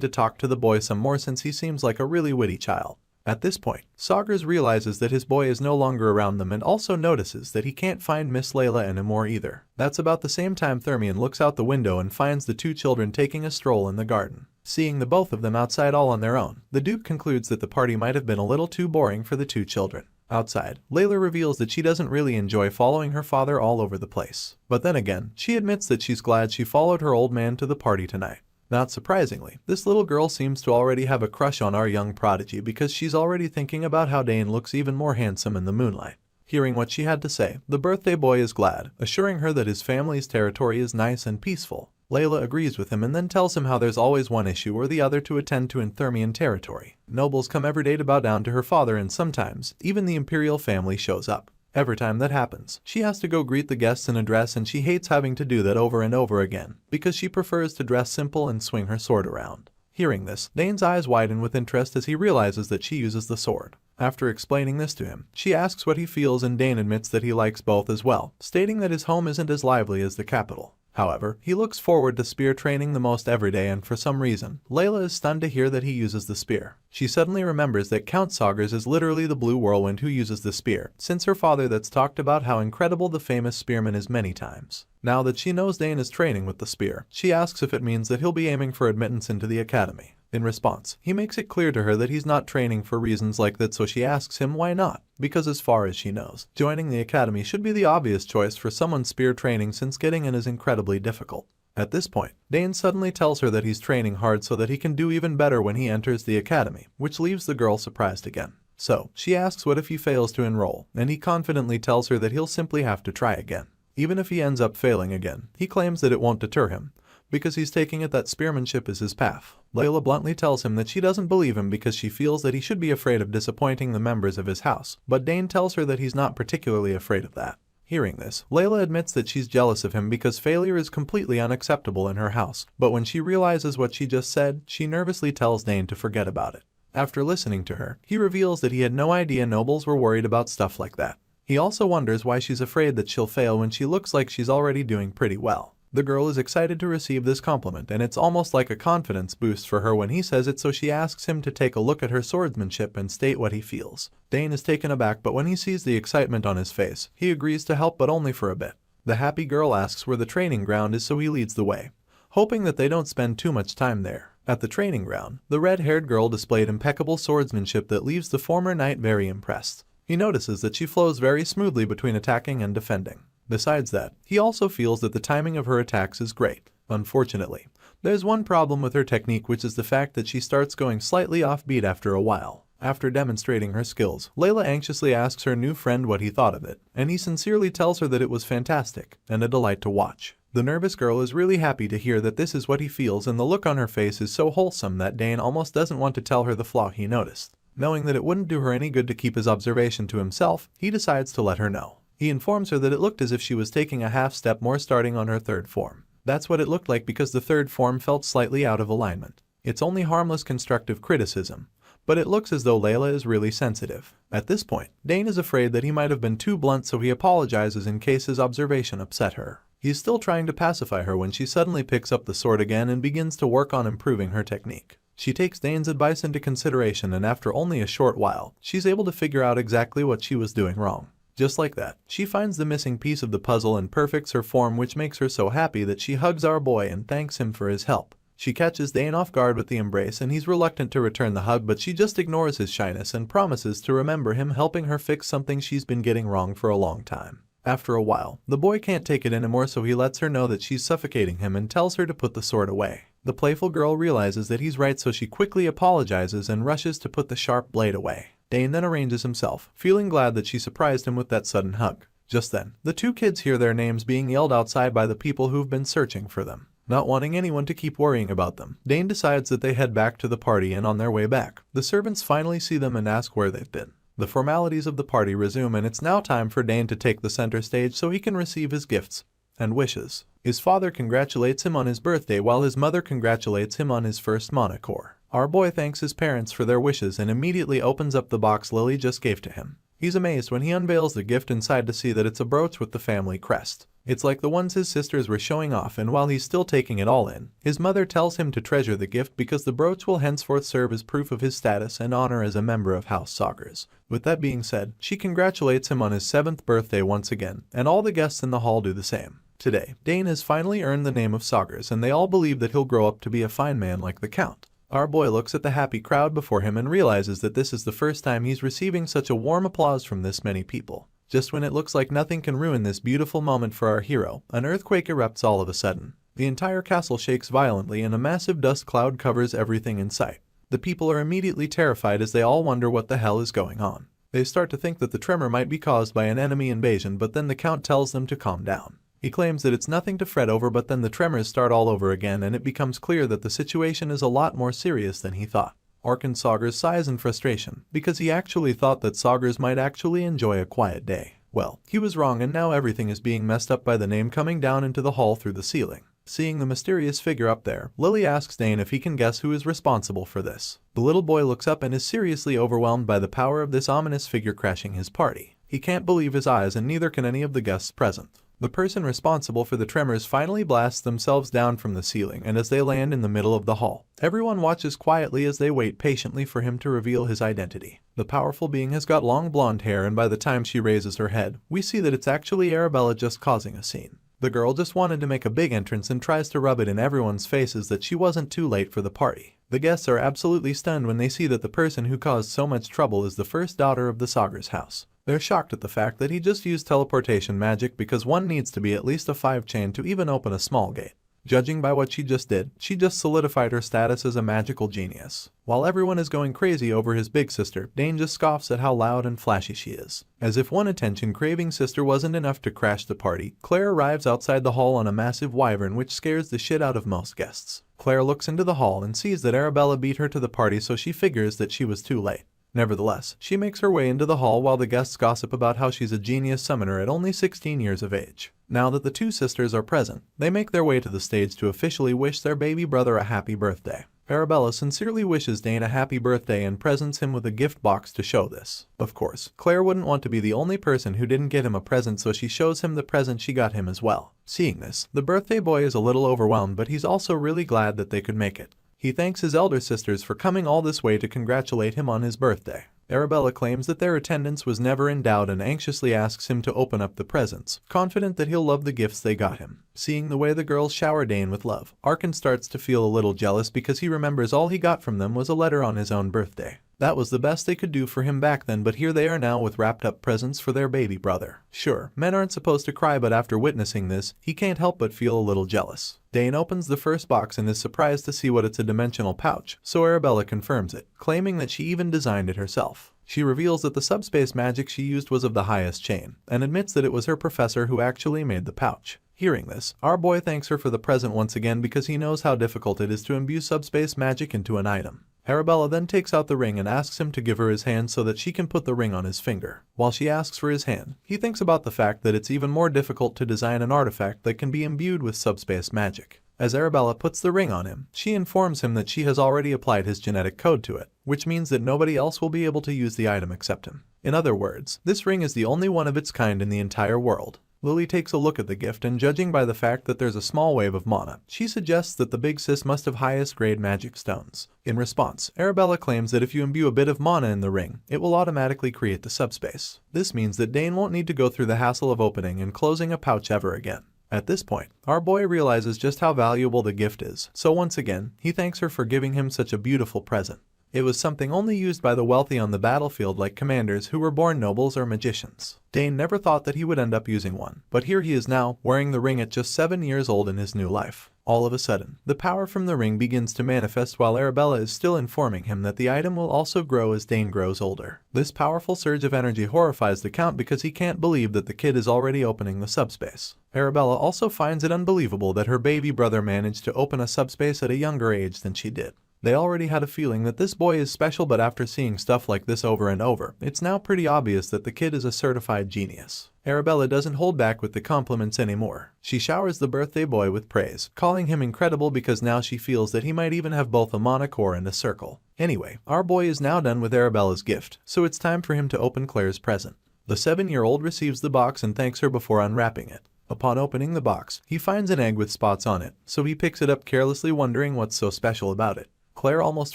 to talk to the boy some more since he seems like a really witty child. At this point, Sagres realizes that his boy is no longer around them and also notices that he can't find Miss Layla anymore either. That's about the same time Thermian looks out the window and finds the two children taking a stroll in the garden. Seeing the both of them outside all on their own, the Duke concludes that the party might have been a little too boring for the two children. Outside, Layla reveals that she doesn't really enjoy following her father all over the place. But then again, she admits that she's glad she followed her old man to the party tonight. Not surprisingly, this little girl seems to already have a crush on our young prodigy because she's already thinking about how Dane looks even more handsome in the moonlight. Hearing what she had to say, the birthday boy is glad, assuring her that his family's territory is nice and peaceful. Layla agrees with him and then tells him how there's always one issue or the other to attend to in Thermian territory. Nobles come every day to bow down to her father, and sometimes, even the imperial family shows up. Every time that happens, she has to go greet the guests in a dress, and she hates having to do that over and over again, because she prefers to dress simple and swing her sword around. Hearing this, Dane's eyes widen with interest as he realizes that she uses the sword. After explaining this to him, she asks what he feels, and Dane admits that he likes both as well, stating that his home isn't as lively as the capital. However, he looks forward to spear training the most every day, and for some reason, Layla is stunned to hear that he uses the spear. She suddenly remembers that Count Sagres is literally the blue whirlwind who uses the spear, since her father that's talked about how incredible the famous spearman is many times. Now that she knows Dane is training with the spear, she asks if it means that he'll be aiming for admittance into the academy. In response, he makes it clear to her that he's not training for reasons like that, so she asks him why not, because as far as she knows, joining the academy should be the obvious choice for someone spear training since getting in is incredibly difficult. At this point, Dane suddenly tells her that he's training hard so that he can do even better when he enters the academy, which leaves the girl surprised again. So, she asks what if he fails to enroll, and he confidently tells her that he'll simply have to try again. Even if he ends up failing again, he claims that it won't deter him, because he's taking it that spearmanship is his path. Layla bluntly tells him that she doesn't believe him because she feels that he should be afraid of disappointing the members of his house, but Dane tells her that he's not particularly afraid of that. Hearing this, Layla admits that she's jealous of him because failure is completely unacceptable in her house, but when she realizes what she just said, she nervously tells Dane to forget about it. After listening to her, he reveals that he had no idea nobles were worried about stuff like that. He also wonders why she's afraid that she'll fail when she looks like she's already doing pretty well. The girl is excited to receive this compliment, and it's almost like a confidence boost for her when he says it, so she asks him to take a look at her swordsmanship and state what he feels. Dane is taken aback, but when he sees the excitement on his face, he agrees to help, but only for a bit. The happy girl asks where the training ground is, so he leads the way, hoping that they don't spend too much time there. At the training ground, the red-haired girl displayed impeccable swordsmanship that leaves the former knight very impressed. He notices that she flows very smoothly between attacking and defending. Besides that, he also feels that the timing of her attacks is great. Unfortunately, there's one problem with her technique, which is the fact that she starts going slightly offbeat after a while. After demonstrating her skills, Layla anxiously asks her new friend what he thought of it, and he sincerely tells her that it was fantastic and a delight to watch. The nervous girl is really happy to hear that this is what he feels, and the look on her face is so wholesome that Dane almost doesn't want to tell her the flaw he noticed. Knowing that it wouldn't do her any good to keep his observation to himself, he decides to let her know. He informs her that it looked as if she was taking a half step more starting on her third form. That's what it looked like because the third form felt slightly out of alignment. It's only harmless constructive criticism, but it looks as though Layla is really sensitive. At this point, Dane is afraid that he might have been too blunt, so he apologizes in case his observation upset her. He's still trying to pacify her when she suddenly picks up the sword again and begins to work on improving her technique. She takes Dane's advice into consideration, and after only a short while, she's able to figure out exactly what she was doing wrong. Just like that, she finds the missing piece of the puzzle and perfects her form, which makes her so happy that she hugs our boy and thanks him for his help. She catches Dane off guard with the embrace, and he's reluctant to return the hug, but she just ignores his shyness and promises to remember him, helping her fix something she's been getting wrong for a long time. After a while, the boy can't take it anymore, so he lets her know that she's suffocating him and tells her to put the sword away. The playful girl realizes that he's right, so she quickly apologizes and rushes to put the sharp blade away. Dane then arranges himself, feeling glad that she surprised him with that sudden hug. Just then, the two kids hear their names being yelled outside by the people who've been searching for them. Not wanting anyone to keep worrying about them, Dane decides that they head back to the party, and on their way back, the servants finally see them and ask where they've been. The formalities of the party resume, and it's now time for Dane to take the center stage so he can receive his gifts and wishes. His father congratulates him on his birthday while his mother congratulates him on his first Monocore. Our boy thanks his parents for their wishes and immediately opens up the box Lily just gave to him. He's amazed when he unveils the gift inside to see that it's a brooch with the family crest. It's like the ones his sisters were showing off, and while he's still taking it all in, his mother tells him to treasure the gift because the brooch will henceforth serve as proof of his status and honor as a member of House Saugers. With that being said, she congratulates him on his 7th birthday once again, and all the guests in the hall do the same. Today, Dane has finally earned the name of Saugers, and they all believe that he'll grow up to be a fine man like the Count. Our boy looks at the happy crowd before him and realizes that this is the first time he's receiving such a warm applause from this many people. Just when it looks like nothing can ruin this beautiful moment for our hero, an earthquake erupts all of a sudden. The entire castle shakes violently and a massive dust cloud covers everything in sight. The people are immediately terrified as they all wonder what the hell is going on. They start to think that the tremor might be caused by an enemy invasion, but then the Count tells them to calm down. He claims that it's nothing to fret over, but then the tremors start all over again and it becomes clear that the situation is a lot more serious than he thought. Orkan Saugers sighs in frustration, because he actually thought that Saugers might actually enjoy a quiet day. Well, he was wrong, and now everything is being messed up by the name coming down into the hall through the ceiling. Seeing the mysterious figure up there, Lily asks Dane if he can guess who is responsible for this. The little boy looks up and is seriously overwhelmed by the power of this ominous figure crashing his party. He can't believe his eyes, and neither can any of the guests present. The person responsible for the tremors finally blasts themselves down from the ceiling, and as they land in the middle of the hall, everyone watches quietly as they wait patiently for him to reveal his identity. The powerful being has got long blonde hair, and by the time she raises her head, we see that it's actually Arabella just causing a scene. The girl just wanted to make a big entrance and tries to rub it in everyone's faces that she wasn't too late for the party. The guests are absolutely stunned when they see that the person who caused so much trouble is the first daughter of the Saugers house. They're shocked at the fact that he just used teleportation magic, because one needs to be at least a 5-chain to even open a small gate. Judging by what she just did, she just solidified her status as a magical genius. While everyone is going crazy over his big sister, Dane just scoffs at how loud and flashy she is. As if one attention-craving sister wasn't enough to crash the party, Claire arrives outside the hall on a massive wyvern, which scares the shit out of most guests. Claire looks into the hall and sees that Arabella beat her to the party, so she figures that she was too late. Nevertheless, she makes her way into the hall while the guests gossip about how she's a genius summoner at only 16 years of age. Now that the two sisters are present, they make their way to the stage to officially wish their baby brother a happy birthday. Arabella sincerely wishes Dane a happy birthday and presents him with a gift box to show this. Of course, Claire wouldn't want to be the only person who didn't get him a present, so she shows him the present she got him as well. Seeing this, the birthday boy is a little overwhelmed, but he's also really glad that they could make it. He thanks his elder sisters for coming all this way to congratulate him on his birthday. Arabella claims that their attendance was never in doubt and anxiously asks him to open up the presents, confident that he'll love the gifts they got him. Seeing the way the girls shower Dane with love, Orkan starts to feel a little jealous because he remembers all he got from them was a letter on his own birthday. That was the best they could do for him back then, but here they are now with wrapped up presents for their baby brother. Sure, men aren't supposed to cry, but after witnessing this, he can't help but feel a little jealous. Dane opens the first box and is surprised to see what it's a dimensional pouch, so Arabella confirms it, claiming that she even designed it herself. She reveals that the subspace magic she used was of the highest chain, and admits that it was her professor who actually made the pouch. Hearing this, our boy thanks her for the present once again because he knows how difficult it is to imbue subspace magic into an item. Arabella then takes out the ring and asks him to give her his hand so that she can put the ring on his finger. While she asks for his hand, he thinks about the fact that it's even more difficult to design an artifact that can be imbued with subspace magic. As Arabella puts the ring on him, she informs him that she has already applied his genetic code to it, which means that nobody else will be able to use the item except him. In other words, this ring is the only one of its kind in the entire world. Lily takes a look at the gift, and judging by the fact that there's a small wave of mana, she suggests that the big sis must have highest grade magic stones. In response, Arabella claims that if you imbue a bit of mana in the ring, it will automatically create the subspace. This means that Dane won't need to go through the hassle of opening and closing a pouch ever again. At this point, our boy realizes just how valuable the gift is, so once again, he thanks her for giving him such a beautiful present. It was something only used by the wealthy on the battlefield like commanders who were born nobles or magicians. Dane never thought that he would end up using one, but here he is now, wearing the ring at just 7 years old in his new life. All of a sudden, the power from the ring begins to manifest while Arabella is still informing him that the item will also grow as Dane grows older. This powerful surge of energy horrifies the Count because he can't believe that the kid is already opening the subspace. Arabella also finds it unbelievable that her baby brother managed to open a subspace at a younger age than she did. They already had a feeling that this boy is special, but after seeing stuff like this over and over, it's now pretty obvious that the kid is a certified genius. Arabella doesn't hold back with the compliments anymore. She showers the birthday boy with praise, calling him incredible because now she feels that he might even have both a monocore and a circle. Anyway, our boy is now done with Arabella's gift, so it's time for him to open Claire's present. The 7-year-old receives the box and thanks her before unwrapping it. Upon opening the box, he finds an egg with spots on it, so he picks it up carelessly, wondering what's so special about it. Claire almost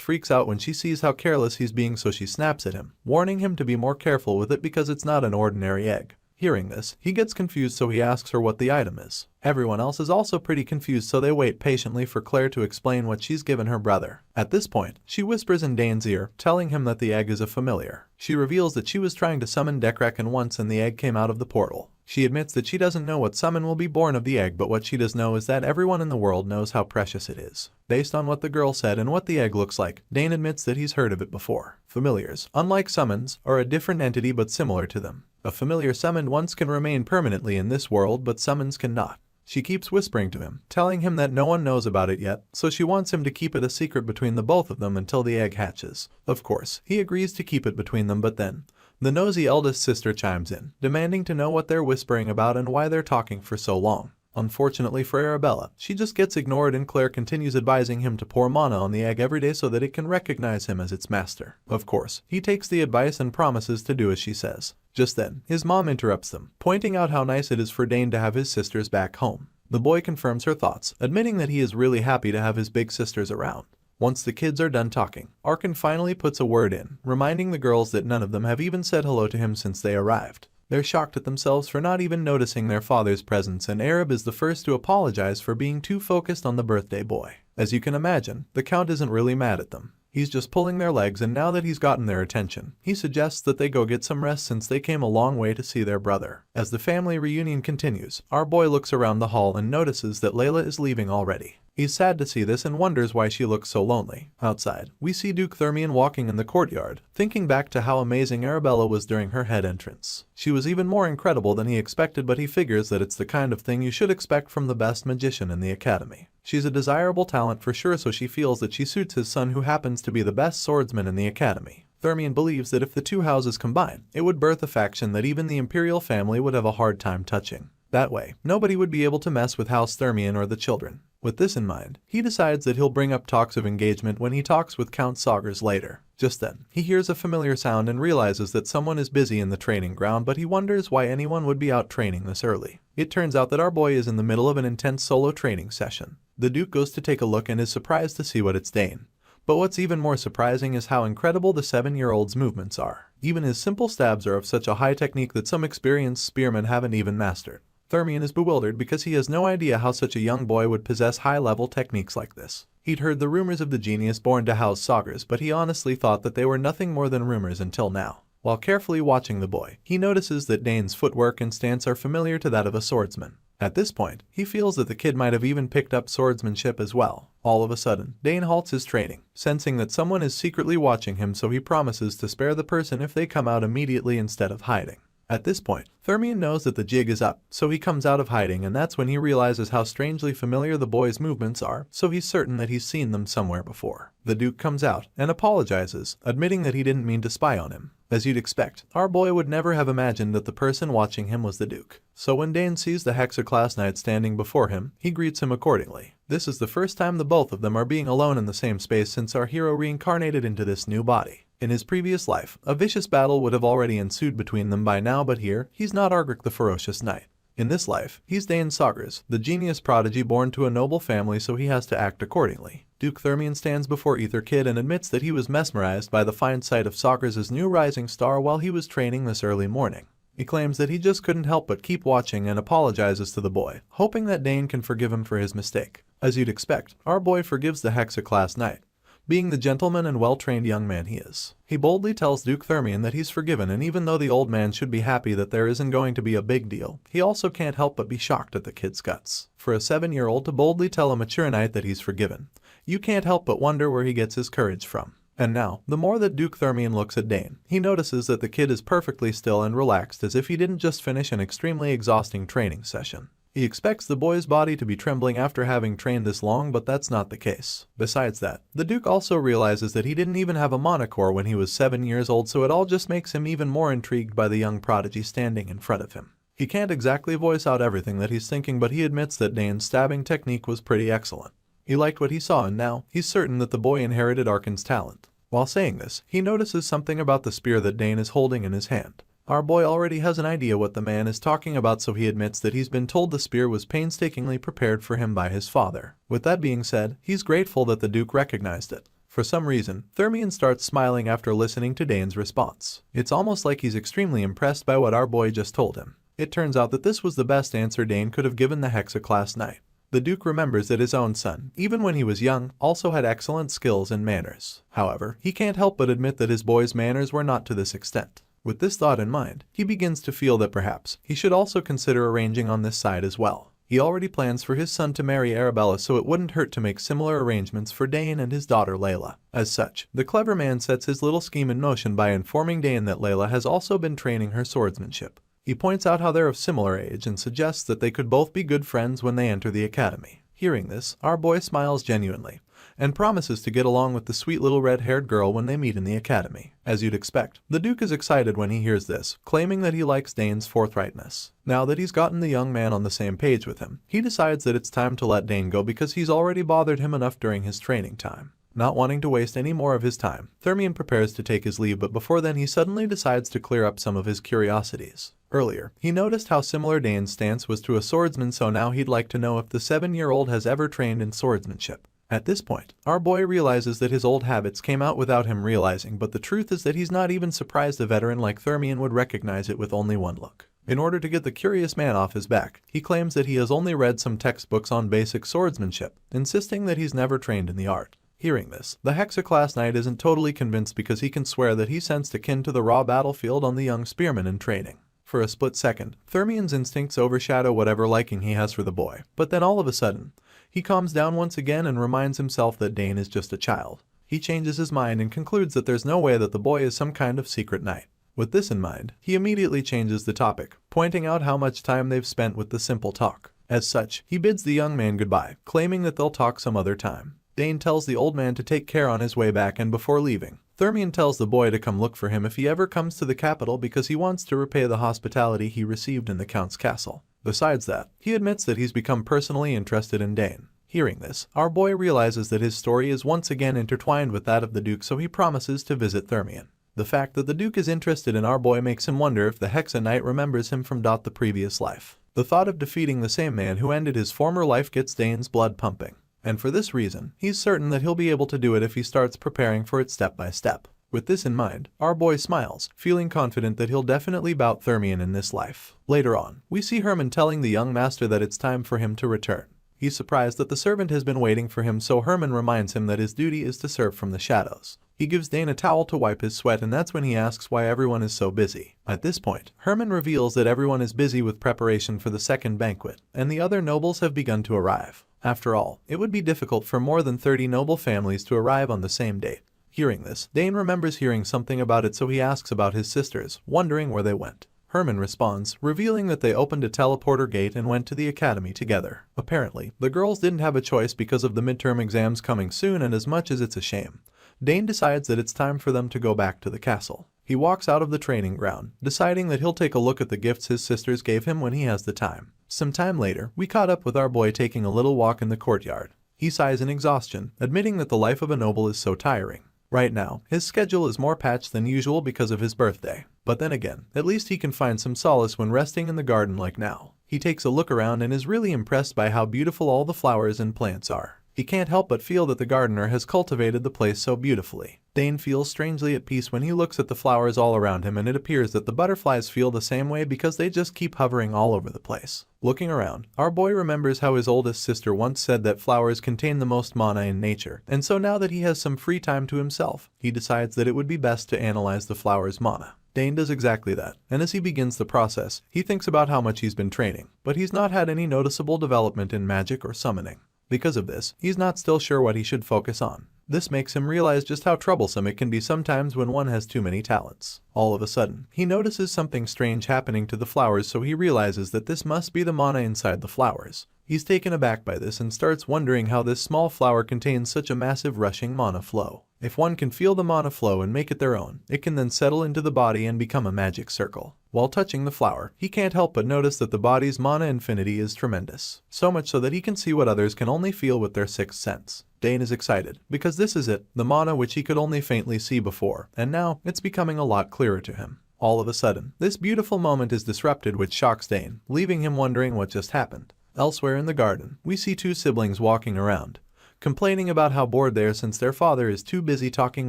freaks out when she sees how careless he's being, so she snaps at him, warning him to be more careful with it because it's not an ordinary egg. Hearing this, he gets confused, so he asks her what the item is. Everyone else is also pretty confused, so they wait patiently for Claire to explain what she's given her brother. At this point, she whispers in Dane's ear, telling him that the egg is a familiar. She reveals that she was trying to summon Dekraken once and the egg came out of the portal. She admits that she doesn't know what summon will be born of the egg, but what she does know is that everyone in the world knows how precious it is. Based on what the girl said and what the egg looks like, Dane admits that he's heard of it before. Familiars, unlike summons, are a different entity but similar to them. A familiar summoned once can remain permanently in this world, but summons cannot. She keeps whispering to him, telling him that no one knows about it yet, so she wants him to keep it a secret between the both of them until the egg hatches. Of course, he agrees to keep it between them, but then the nosy eldest sister chimes in, demanding to know what they're whispering about and why they're talking for so long. Unfortunately for Arabella, she just gets ignored and Claire continues advising him to pour mana on the egg every day so that it can recognize him as its master. Of course, he takes the advice and promises to do as she says. Just then, his mom interrupts them, pointing out how nice it is for Dane to have his sisters back home. The boy confirms her thoughts, admitting that he is really happy to have his big sisters around. Once the kids are done talking, Arkan finally puts a word in, reminding the girls that none of them have even said hello to him since they arrived. They're shocked at themselves for not even noticing their father's presence, and Arab is the first to apologize for being too focused on the birthday boy. As you can imagine, the Count isn't really mad at them. He's just pulling their legs, and now that he's gotten their attention, he suggests that they go get some rest since they came a long way to see their brother. As the family reunion continues, our boy looks around the hall and notices that Layla is leaving already. He's sad to see this and wonders why she looks so lonely. Outside, we see Duke Thermion walking in the courtyard, thinking back to how amazing Arabella was during her head entrance. She was even more incredible than he expected, but he figures that it's the kind of thing you should expect from the best magician in the academy. She's a desirable talent for sure, so she feels that she suits his son, who happens to be the best swordsman in the academy. Thermion believes that if the two houses combine, it would birth a faction that even the imperial family would have a hard time touching. That way, nobody would be able to mess with House Thermion or the children. With this in mind, he decides that he'll bring up talks of engagement when he talks with Count Sagres later. Just then, he hears a familiar sound and realizes that someone is busy in the training ground, but he wonders why anyone would be out training this early. It turns out that our boy is in the middle of an intense solo training session. The Duke goes to take a look and is surprised to see what it's Dane. But what's even more surprising is how incredible the 7-year-old's movements are. Even his simple stabs are of such a high technique that some experienced spearmen haven't even mastered. Thermion is bewildered because he has no idea how such a young boy would possess high-level techniques like this. He'd heard the rumors of the genius born to House Sagres, but he honestly thought that they were nothing more than rumors until now. While carefully watching the boy, he notices that Dane's footwork and stance are familiar to that of a swordsman. At this point, he feels that the kid might have even picked up swordsmanship as well. All of a sudden, Dane halts his training, sensing that someone is secretly watching him, so he promises to spare the person if they come out immediately instead of hiding. At this point, Thermion knows that the jig is up, so he comes out of hiding, and that's when he realizes how strangely familiar the boy's movements are, so he's certain that he's seen them somewhere before. The Duke comes out and apologizes, admitting that he didn't mean to spy on him. As you'd expect, our boy would never have imagined that the person watching him was the Duke. So when Dane sees the Hexa-class knight standing before him, he greets him accordingly. This is the first time the both of them are being alone in the same space since our hero reincarnated into this new body. In his previous life, a vicious battle would have already ensued between them by now, but here, he's not Argric the ferocious knight. In this life, he's Dane Sagres, the genius prodigy born to a noble family, so he has to act accordingly. Duke Thermion stands before Ether Kid and admits that he was mesmerized by the fine sight of Sagres' new rising star while he was training this early morning. He claims that he just couldn't help but keep watching and apologizes to the boy, hoping that Dane can forgive him for his mistake. As you'd expect, our boy forgives the Hexa-class knight. Being the gentleman and well-trained young man he is, he boldly tells Duke Thermion that he's forgiven, and even though the old man should be happy that there isn't going to be a big deal, he also can't help but be shocked at the kid's guts. For a 7-year-old to boldly tell a mature knight that he's forgiven, you can't help but wonder where he gets his courage from. And now, the more that Duke Thermion looks at Dane, he notices that the kid is perfectly still and relaxed, as if he didn't just finish an extremely exhausting training session. He expects the boy's body to be trembling after having trained this long, but that's not the case. Besides that, the Duke also realizes that he didn't even have a monocore when he was 7 years old, so it all just makes him even more intrigued by the young prodigy standing in front of him. He can't exactly voice out everything that he's thinking, but he admits that Dane's stabbing technique was pretty excellent. He liked what he saw, and now he's certain that the boy inherited Arkan's talent. While saying this, he notices something about the spear that Dane is holding in his hand. Our boy already has an idea what the man is talking about, so he admits that he's been told the spear was painstakingly prepared for him by his father. With that being said, he's grateful that the Duke recognized it. For some reason, Thermion starts smiling after listening to Dane's response. It's almost like he's extremely impressed by what our boy just told him. It turns out that this was the best answer Dane could have given the Hexa-class knight. The Duke remembers that his own son, even when he was young, also had excellent skills and manners. However, he can't help but admit that his boy's manners were not to this extent. With this thought in mind, he begins to feel that perhaps he should also consider arranging on this side as well. He already plans for his son to marry Arabella, so it wouldn't hurt to make similar arrangements for Dane and his daughter Layla. As such, the clever man sets his little scheme in motion by informing Dane that Layla has also been training her swordsmanship. He points out how they're of similar age and suggests that they could both be good friends when they enter the academy. Hearing this, our boy smiles genuinely and promises to get along with the sweet little red-haired girl when they meet in the academy. As you'd expect, the Duke is excited when he hears this, claiming that he likes Dane's forthrightness. Now that he's gotten the young man on the same page with him, he decides that it's time to let Dane go because he's already bothered him enough during his training time. Not wanting to waste any more of his time, Thermion prepares to take his leave, but before then he suddenly decides to clear up some of his curiosities. Earlier, he noticed how similar Dane's stance was to a swordsman, so now he'd like to know if the 7-year-old has ever trained in swordsmanship. At this point, our boy realizes that his old habits came out without him realizing, but the truth is that he's not even surprised a veteran like Thermion would recognize it with only one look. In order to get the curious man off his back, he claims that he has only read some textbooks on basic swordsmanship, insisting that he's never trained in the art. Hearing this, the Hexa-class knight isn't totally convinced because he can swear that he sensed akin to the raw battlefield on the young spearman in training. For a split second, Thermion's instincts overshadow whatever liking he has for the boy, but then all of a sudden, he calms down once again and reminds himself that Dane is just a child. He changes his mind and concludes that there's no way that the boy is some kind of secret knight. With this in mind, he immediately changes the topic, pointing out how much time they've spent with the simple talk. As such, he bids the young man goodbye, claiming that they'll talk some other time. Dane tells the old man to take care on his way back, and before leaving, Thermion tells the boy to come look for him if he ever comes to the capital because he wants to repay the hospitality he received in the Count's castle. Besides that, he admits that he's become personally interested in Dane. Hearing this, our boy realizes that his story is once again intertwined with that of the Duke, so he promises to visit Thermion. The fact that the Duke is interested in our boy makes him wonder if the Hexa Knight remembers him from the previous life. The thought of defeating the same man who ended his former life gets Dane's blood pumping. And for this reason, he's certain that he'll be able to do it if he starts preparing for it step by step. With this in mind, our boy smiles, feeling confident that he'll definitely bout Thermion in this life. Later on, we see Herman telling the young master that it's time for him to return. He's surprised that the servant has been waiting for him, so Herman reminds him that his duty is to serve from the shadows. He gives Dane a towel to wipe his sweat, and that's when he asks why everyone is so busy. At this point, Herman reveals that everyone is busy with preparation for the second banquet, and the other nobles have begun to arrive. After all, it would be difficult for more than 30 noble families to arrive on the same date. Hearing this, Dane remembers hearing something about it, so he asks about his sisters, wondering where they went. Herman responds, revealing that they opened a teleporter gate and went to the academy together. Apparently, the girls didn't have a choice because of the midterm exams coming soon, and as much as it's a shame, Dane decides that it's time for them to go back to the castle. He walks out of the training ground, deciding that he'll take a look at the gifts his sisters gave him when he has the time. Some time later, we caught up with our boy taking a little walk in the courtyard. He sighs in exhaustion, admitting that the life of a noble is so tiring. Right now, his schedule is more patched than usual because of his birthday. But then again, at least he can find some solace when resting in the garden like now. He takes a look around and is really impressed by how beautiful all the flowers and plants are. He can't help but feel that the gardener has cultivated the place so beautifully. Dane feels strangely at peace when he looks at the flowers all around him, and it appears that the butterflies feel the same way because they just keep hovering all over the place. Looking around, our boy remembers how his oldest sister once said that flowers contain the most mana in nature, and so now that he has some free time to himself, he decides that it would be best to analyze the flower's mana. Dane does exactly that, and as he begins the process, he thinks about how much he's been training, but he's not had any noticeable development in magic or summoning. Because of this, he's not still sure what he should focus on. This makes him realize just how troublesome it can be sometimes when one has too many talents. All of a sudden, he notices something strange happening to the flowers, so he realizes that this must be the mana inside the flowers. He's taken aback by this and starts wondering how this small flower contains such a massive rushing mana flow. If one can feel the mana flow and make it their own, it can then settle into the body and become a magic circle. While touching the flower, he can't help but notice that the body's mana infinity is tremendous, so much so that he can see what others can only feel with their sixth sense. Dane is excited, because this is it, the mana which he could only faintly see before, and now it's becoming a lot clearer to him. All of a sudden, this beautiful moment is disrupted, which shocks Dane, leaving him wondering what just happened. Elsewhere in the garden, we see two siblings walking around, complaining about how bored they are since their father is too busy talking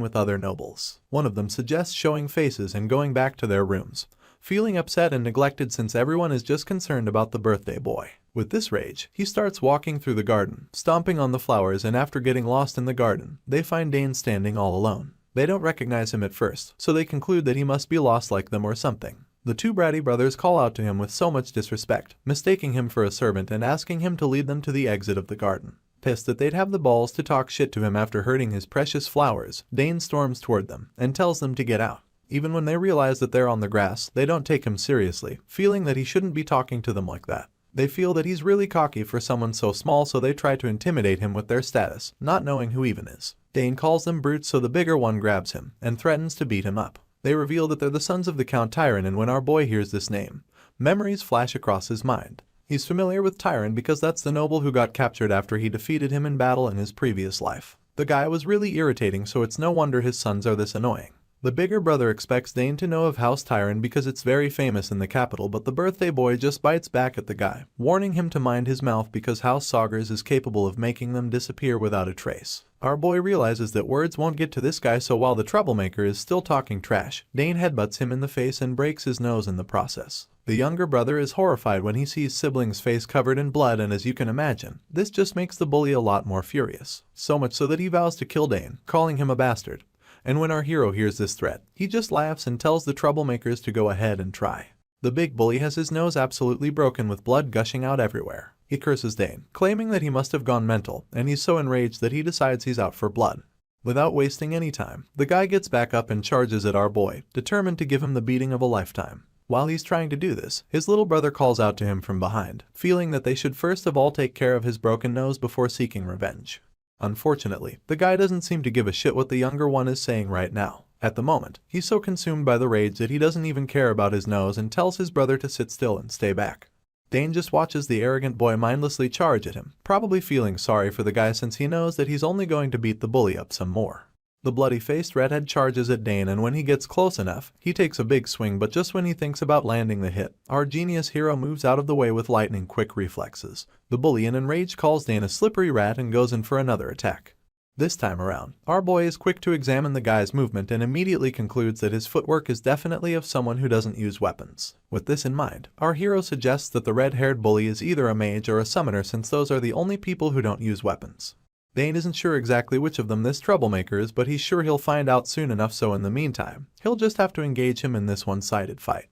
with other nobles. One of them suggests showing faces and going back to their rooms, feeling upset and neglected since everyone is just concerned about the birthday boy. With this rage, he starts walking through the garden, stomping on the flowers, and after getting lost in the garden, they find Dane standing all alone. They don't recognize him at first, so they conclude that he must be lost like them or something. The two bratty brothers call out to him with so much disrespect, mistaking him for a servant and asking him to lead them to the exit of the garden. Pissed that they'd have the balls to talk shit to him after hurting his precious flowers, Dane storms toward them and tells them to get out. Even when they realize that they're on the grass, they don't take him seriously, feeling that he shouldn't be talking to them like that. They feel that he's really cocky for someone so small, so they try to intimidate him with their status, not knowing who even is. Dane calls them brutes, so the bigger one grabs him and threatens to beat him up. They reveal that they're the sons of the Count Tyron, and when our boy hears this name, memories flash across his mind. He's familiar with Tyron because that's the noble who got captured after he defeated him in battle in his previous life. The guy was really irritating, so it's no wonder his sons are this annoying. The bigger brother expects Dane to know of House Tyron because it's very famous in the capital, but the birthday boy just bites back at the guy, warning him to mind his mouth because House Saugers is capable of making them disappear without a trace. Our boy realizes that words won't get to this guy, so while the troublemaker is still talking trash, Dane headbutts him in the face and breaks his nose in the process. The younger brother is horrified when he sees sibling's face covered in blood, and as you can imagine, this just makes the bully a lot more furious. So much so that he vows to kill Dane, calling him a bastard. And when our hero hears this threat, he just laughs and tells the troublemakers to go ahead and try. The big bully has his nose absolutely broken with blood gushing out everywhere. He curses Dane, claiming that he must have gone mental, and he's so enraged that he decides he's out for blood. Without wasting any time, the guy gets back up and charges at our boy, determined to give him the beating of a lifetime. While he's trying to do this, his little brother calls out to him from behind, feeling that they should first of all take care of his broken nose before seeking revenge. Unfortunately, the guy doesn't seem to give a shit what the younger one is saying right now. At the moment, he's so consumed by the rage that he doesn't even care about his nose and tells his brother to sit still and stay back. Dane just watches the arrogant boy mindlessly charge at him, probably feeling sorry for the guy since he knows that he's only going to beat the bully up some more. The bloody-faced redhead charges at Dane, and when he gets close enough, he takes a big swing, but just when he thinks about landing the hit, our genius hero moves out of the way with lightning-quick reflexes. The bully, in enraged, calls Dane a slippery rat and goes in for another attack. This time around, our boy is quick to examine the guy's movement and immediately concludes that his footwork is definitely of someone who doesn't use weapons. With this in mind, our hero suggests that the red-haired bully is either a mage or a summoner, since those are the only people who don't use weapons. Dane isn't sure exactly which of them this troublemaker is, but he's sure he'll find out soon enough, so in the meantime, he'll just have to engage him in this one-sided fight.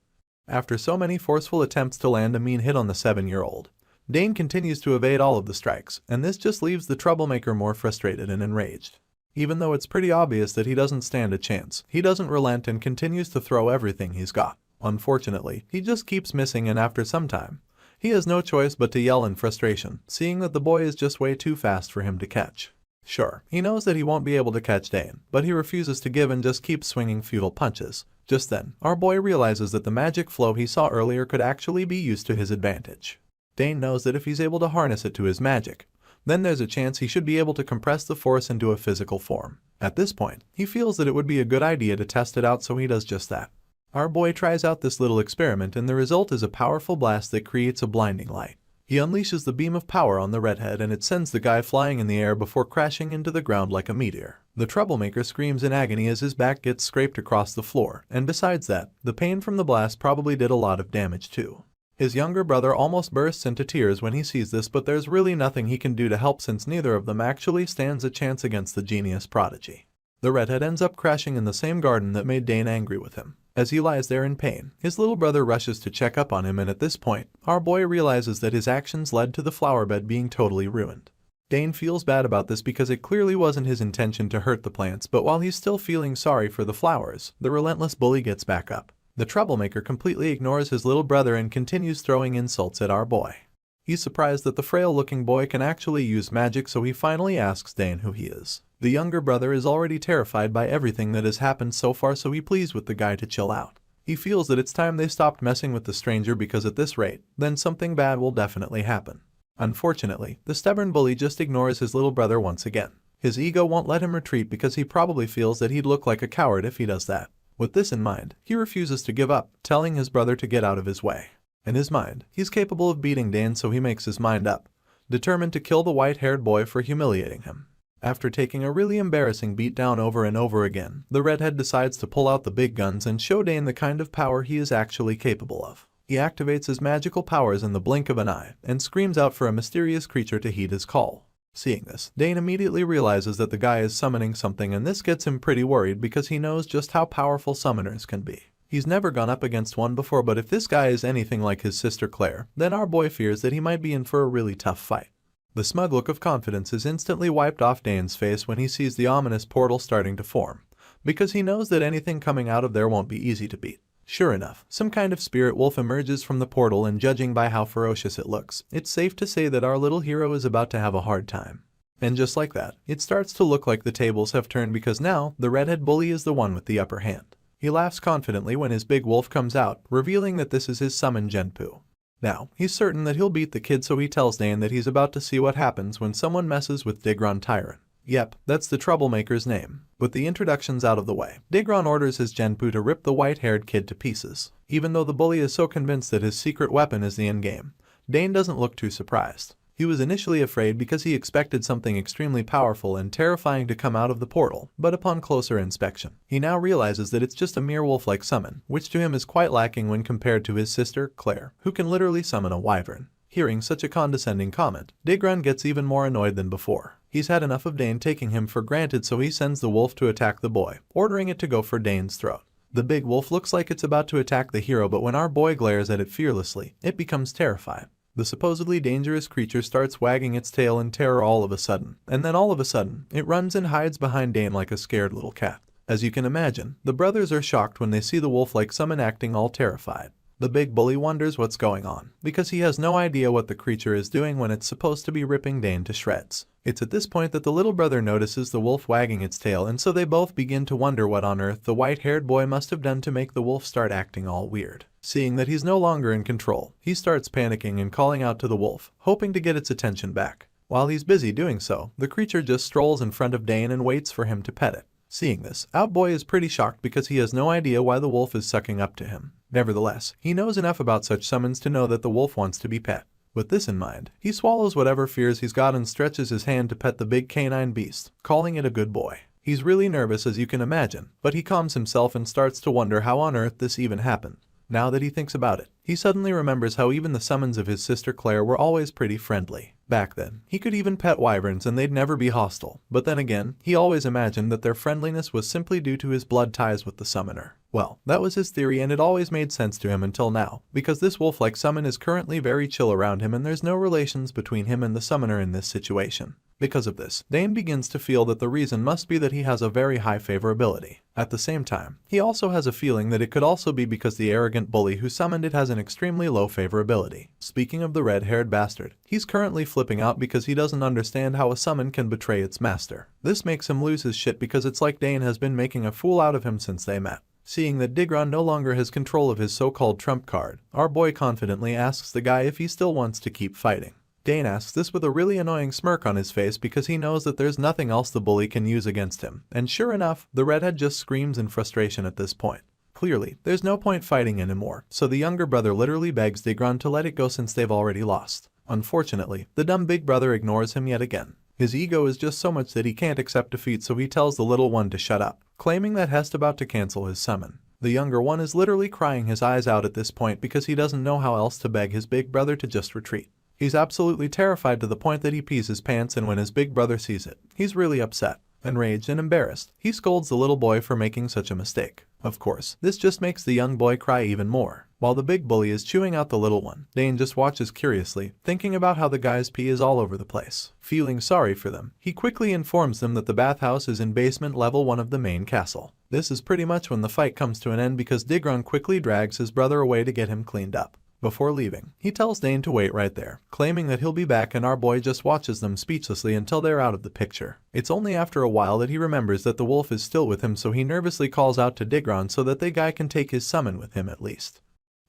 After so many forceful attempts to land a mean hit on the 7-year-old, Dane continues to evade all of the strikes, and this just leaves the troublemaker more frustrated and enraged. Even though it's pretty obvious that he doesn't stand a chance, he doesn't relent and continues to throw everything he's got. Unfortunately, he just keeps missing, and after some time, he has no choice but to yell in frustration, seeing that the boy is just way too fast for him to catch. Sure, he knows that he won't be able to catch Dane, but he refuses to give and just keeps swinging futile punches. Just then, our boy realizes that the magic flow he saw earlier could actually be used to his advantage. Dane knows that if he's able to harness it to his magic, then there's a chance he should be able to compress the force into a physical form. At this point, he feels that it would be a good idea to test it out, so he does just that. Our boy tries out this little experiment, and the result is a powerful blast that creates a blinding light. He unleashes the beam of power on the redhead and it sends the guy flying in the air before crashing into the ground like a meteor. The troublemaker screams in agony as his back gets scraped across the floor, and besides that, the pain from the blast probably did a lot of damage too. His younger brother almost bursts into tears when he sees this, but there's really nothing he can do to help since neither of them actually stands a chance against the genius prodigy. The redhead ends up crashing in the same garden that made Dane angry with him. As he lies there in pain, his little brother rushes to check up on him, and at this point, our boy realizes that his actions led to the flower bed being totally ruined. Dane feels bad about this because it clearly wasn't his intention to hurt the plants, but while he's still feeling sorry for the flowers, the relentless bully gets back up. The troublemaker completely ignores his little brother and continues throwing insults at our boy. He's surprised that the frail-looking boy can actually use magic, so he finally asks Dane who he is. The younger brother is already terrified by everything that has happened so far, so he pleads with the guy to chill out. He feels that it's time they stopped messing with the stranger because at this rate, then something bad will definitely happen. Unfortunately, the stubborn bully just ignores his little brother once again. His ego won't let him retreat because he probably feels that he'd look like a coward if he does that. With this in mind, he refuses to give up, telling his brother to get out of his way. In his mind, he's capable of beating Dane, so he makes his mind up, determined to kill the white-haired boy for humiliating him. After taking a really embarrassing beatdown over and over again, the redhead decides to pull out the big guns and show Dane the kind of power he is actually capable of. He activates his magical powers in the blink of an eye and screams out for a mysterious creature to heed his call. Seeing this, Dane immediately realizes that the guy is summoning something, and this gets him pretty worried because he knows just how powerful summoners can be. He's never gone up against one before, but if this guy is anything like his sister Claire, then our boy fears that he might be in for a really tough fight. The smug look of confidence is instantly wiped off Dane's face when he sees the ominous portal starting to form, because he knows that anything coming out of there won't be easy to beat. Sure enough, some kind of spirit wolf emerges from the portal, and judging by how ferocious it looks, it's safe to say that our little hero is about to have a hard time. And just like that, it starts to look like the tables have turned, because now the redhead bully is the one with the upper hand. He laughs confidently when his big wolf comes out, revealing that this is his summon Genpu. Now, he's certain that he'll beat the kid, so he tells Dane that he's about to see what happens when someone messes with Digron Tyrant. Yep, that's the troublemaker's name. With the introductions out of the way, Digron orders his Genpu to rip the white-haired kid to pieces. Even though the bully is so convinced that his secret weapon is the endgame, Dane doesn't look too surprised. He was initially afraid because he expected something extremely powerful and terrifying to come out of the portal, but upon closer inspection, he now realizes that it's just a mere wolf-like summon, which to him is quite lacking when compared to his sister, Claire, who can literally summon a wyvern. Hearing such a condescending comment, Digron gets even more annoyed than before. He's had enough of Dane taking him for granted, so he sends the wolf to attack the boy, ordering it to go for Dane's throat. The big wolf looks like it's about to attack the hero, but when our boy glares at it fearlessly, it becomes terrified. The supposedly dangerous creature starts wagging its tail in terror all of a sudden, and then all of a sudden, it runs and hides behind Dane like a scared little cat. As you can imagine, the brothers are shocked when they see the wolf-like summon acting all terrified. The big bully wonders what's going on, because he has no idea what the creature is doing when it's supposed to be ripping Dane to shreds. It's at this point that the little brother notices the wolf wagging its tail, and so they both begin to wonder what on earth the white-haired boy must have done to make the wolf start acting all weird. Seeing that he's no longer in control, he starts panicking and calling out to the wolf, hoping to get its attention back. While he's busy doing so, the creature just strolls in front of Dane and waits for him to pet it. Seeing this, Outboy is pretty shocked because he has no idea why the wolf is sucking up to him. Nevertheless, he knows enough about such summons to know that the wolf wants to be pet. With this in mind, he swallows whatever fears he's got and stretches his hand to pet the big canine beast, calling it a good boy. He's really nervous, as you can imagine, but he calms himself and starts to wonder how on earth this even happened. Now that he thinks about it, he suddenly remembers how even the summons of his sister Claire were always pretty friendly. Back then, he could even pet wyverns and they'd never be hostile, but then again, he always imagined that their friendliness was simply due to his blood ties with the summoner. Well, that was his theory, and it always made sense to him until now, because this wolf-like summon is currently very chill around him and there's no relations between him and the summoner in this situation. Because of this, Dane begins to feel that the reason must be that he has a very high favorability. At the same time, he also has a feeling that it could also be because the arrogant bully who summoned it has an extremely low favorability. Speaking of the red-haired bastard, he's currently flipping out because he doesn't understand how a summon can betray its master. This makes him lose his shit because it's like Dane has been making a fool out of him since they met. Seeing that Digron no longer has control of his so-called trump card, our boy confidently asks the guy if he still wants to keep fighting. Dane asks this with a really annoying smirk on his face because he knows that there's nothing else the bully can use against him, and sure enough, the redhead just screams in frustration at this point. Clearly, there's no point fighting anymore, so the younger brother literally begs Digron to let it go since they've already lost. Unfortunately, the dumb big brother ignores him yet again. His ego is just so much that he can't accept defeat, so he tells the little one to shut up, claiming that Hest about to cancel his summon. The younger one is literally crying his eyes out at this point because he doesn't know how else to beg his big brother to just retreat. He's absolutely terrified to the point that he pees his pants, and when his big brother sees it, he's really upset. Enraged and embarrassed, he scolds the little boy for making such a mistake. Of course, this just makes the young boy cry even more. While the big bully is chewing out the little one, Dane just watches curiously, thinking about how the guy's pee is all over the place. Feeling sorry for them, he quickly informs them that the bathhouse is in basement level 1 of the main castle. This is pretty much when the fight comes to an end because Digron quickly drags his brother away to get him cleaned up. Before leaving, he tells Dane to wait right there, claiming that he'll be back, and our boy just watches them speechlessly until they're out of the picture. It's only after a while that he remembers that the wolf is still with him, so he nervously calls out to Digron so that the guy can take his summon with him at least.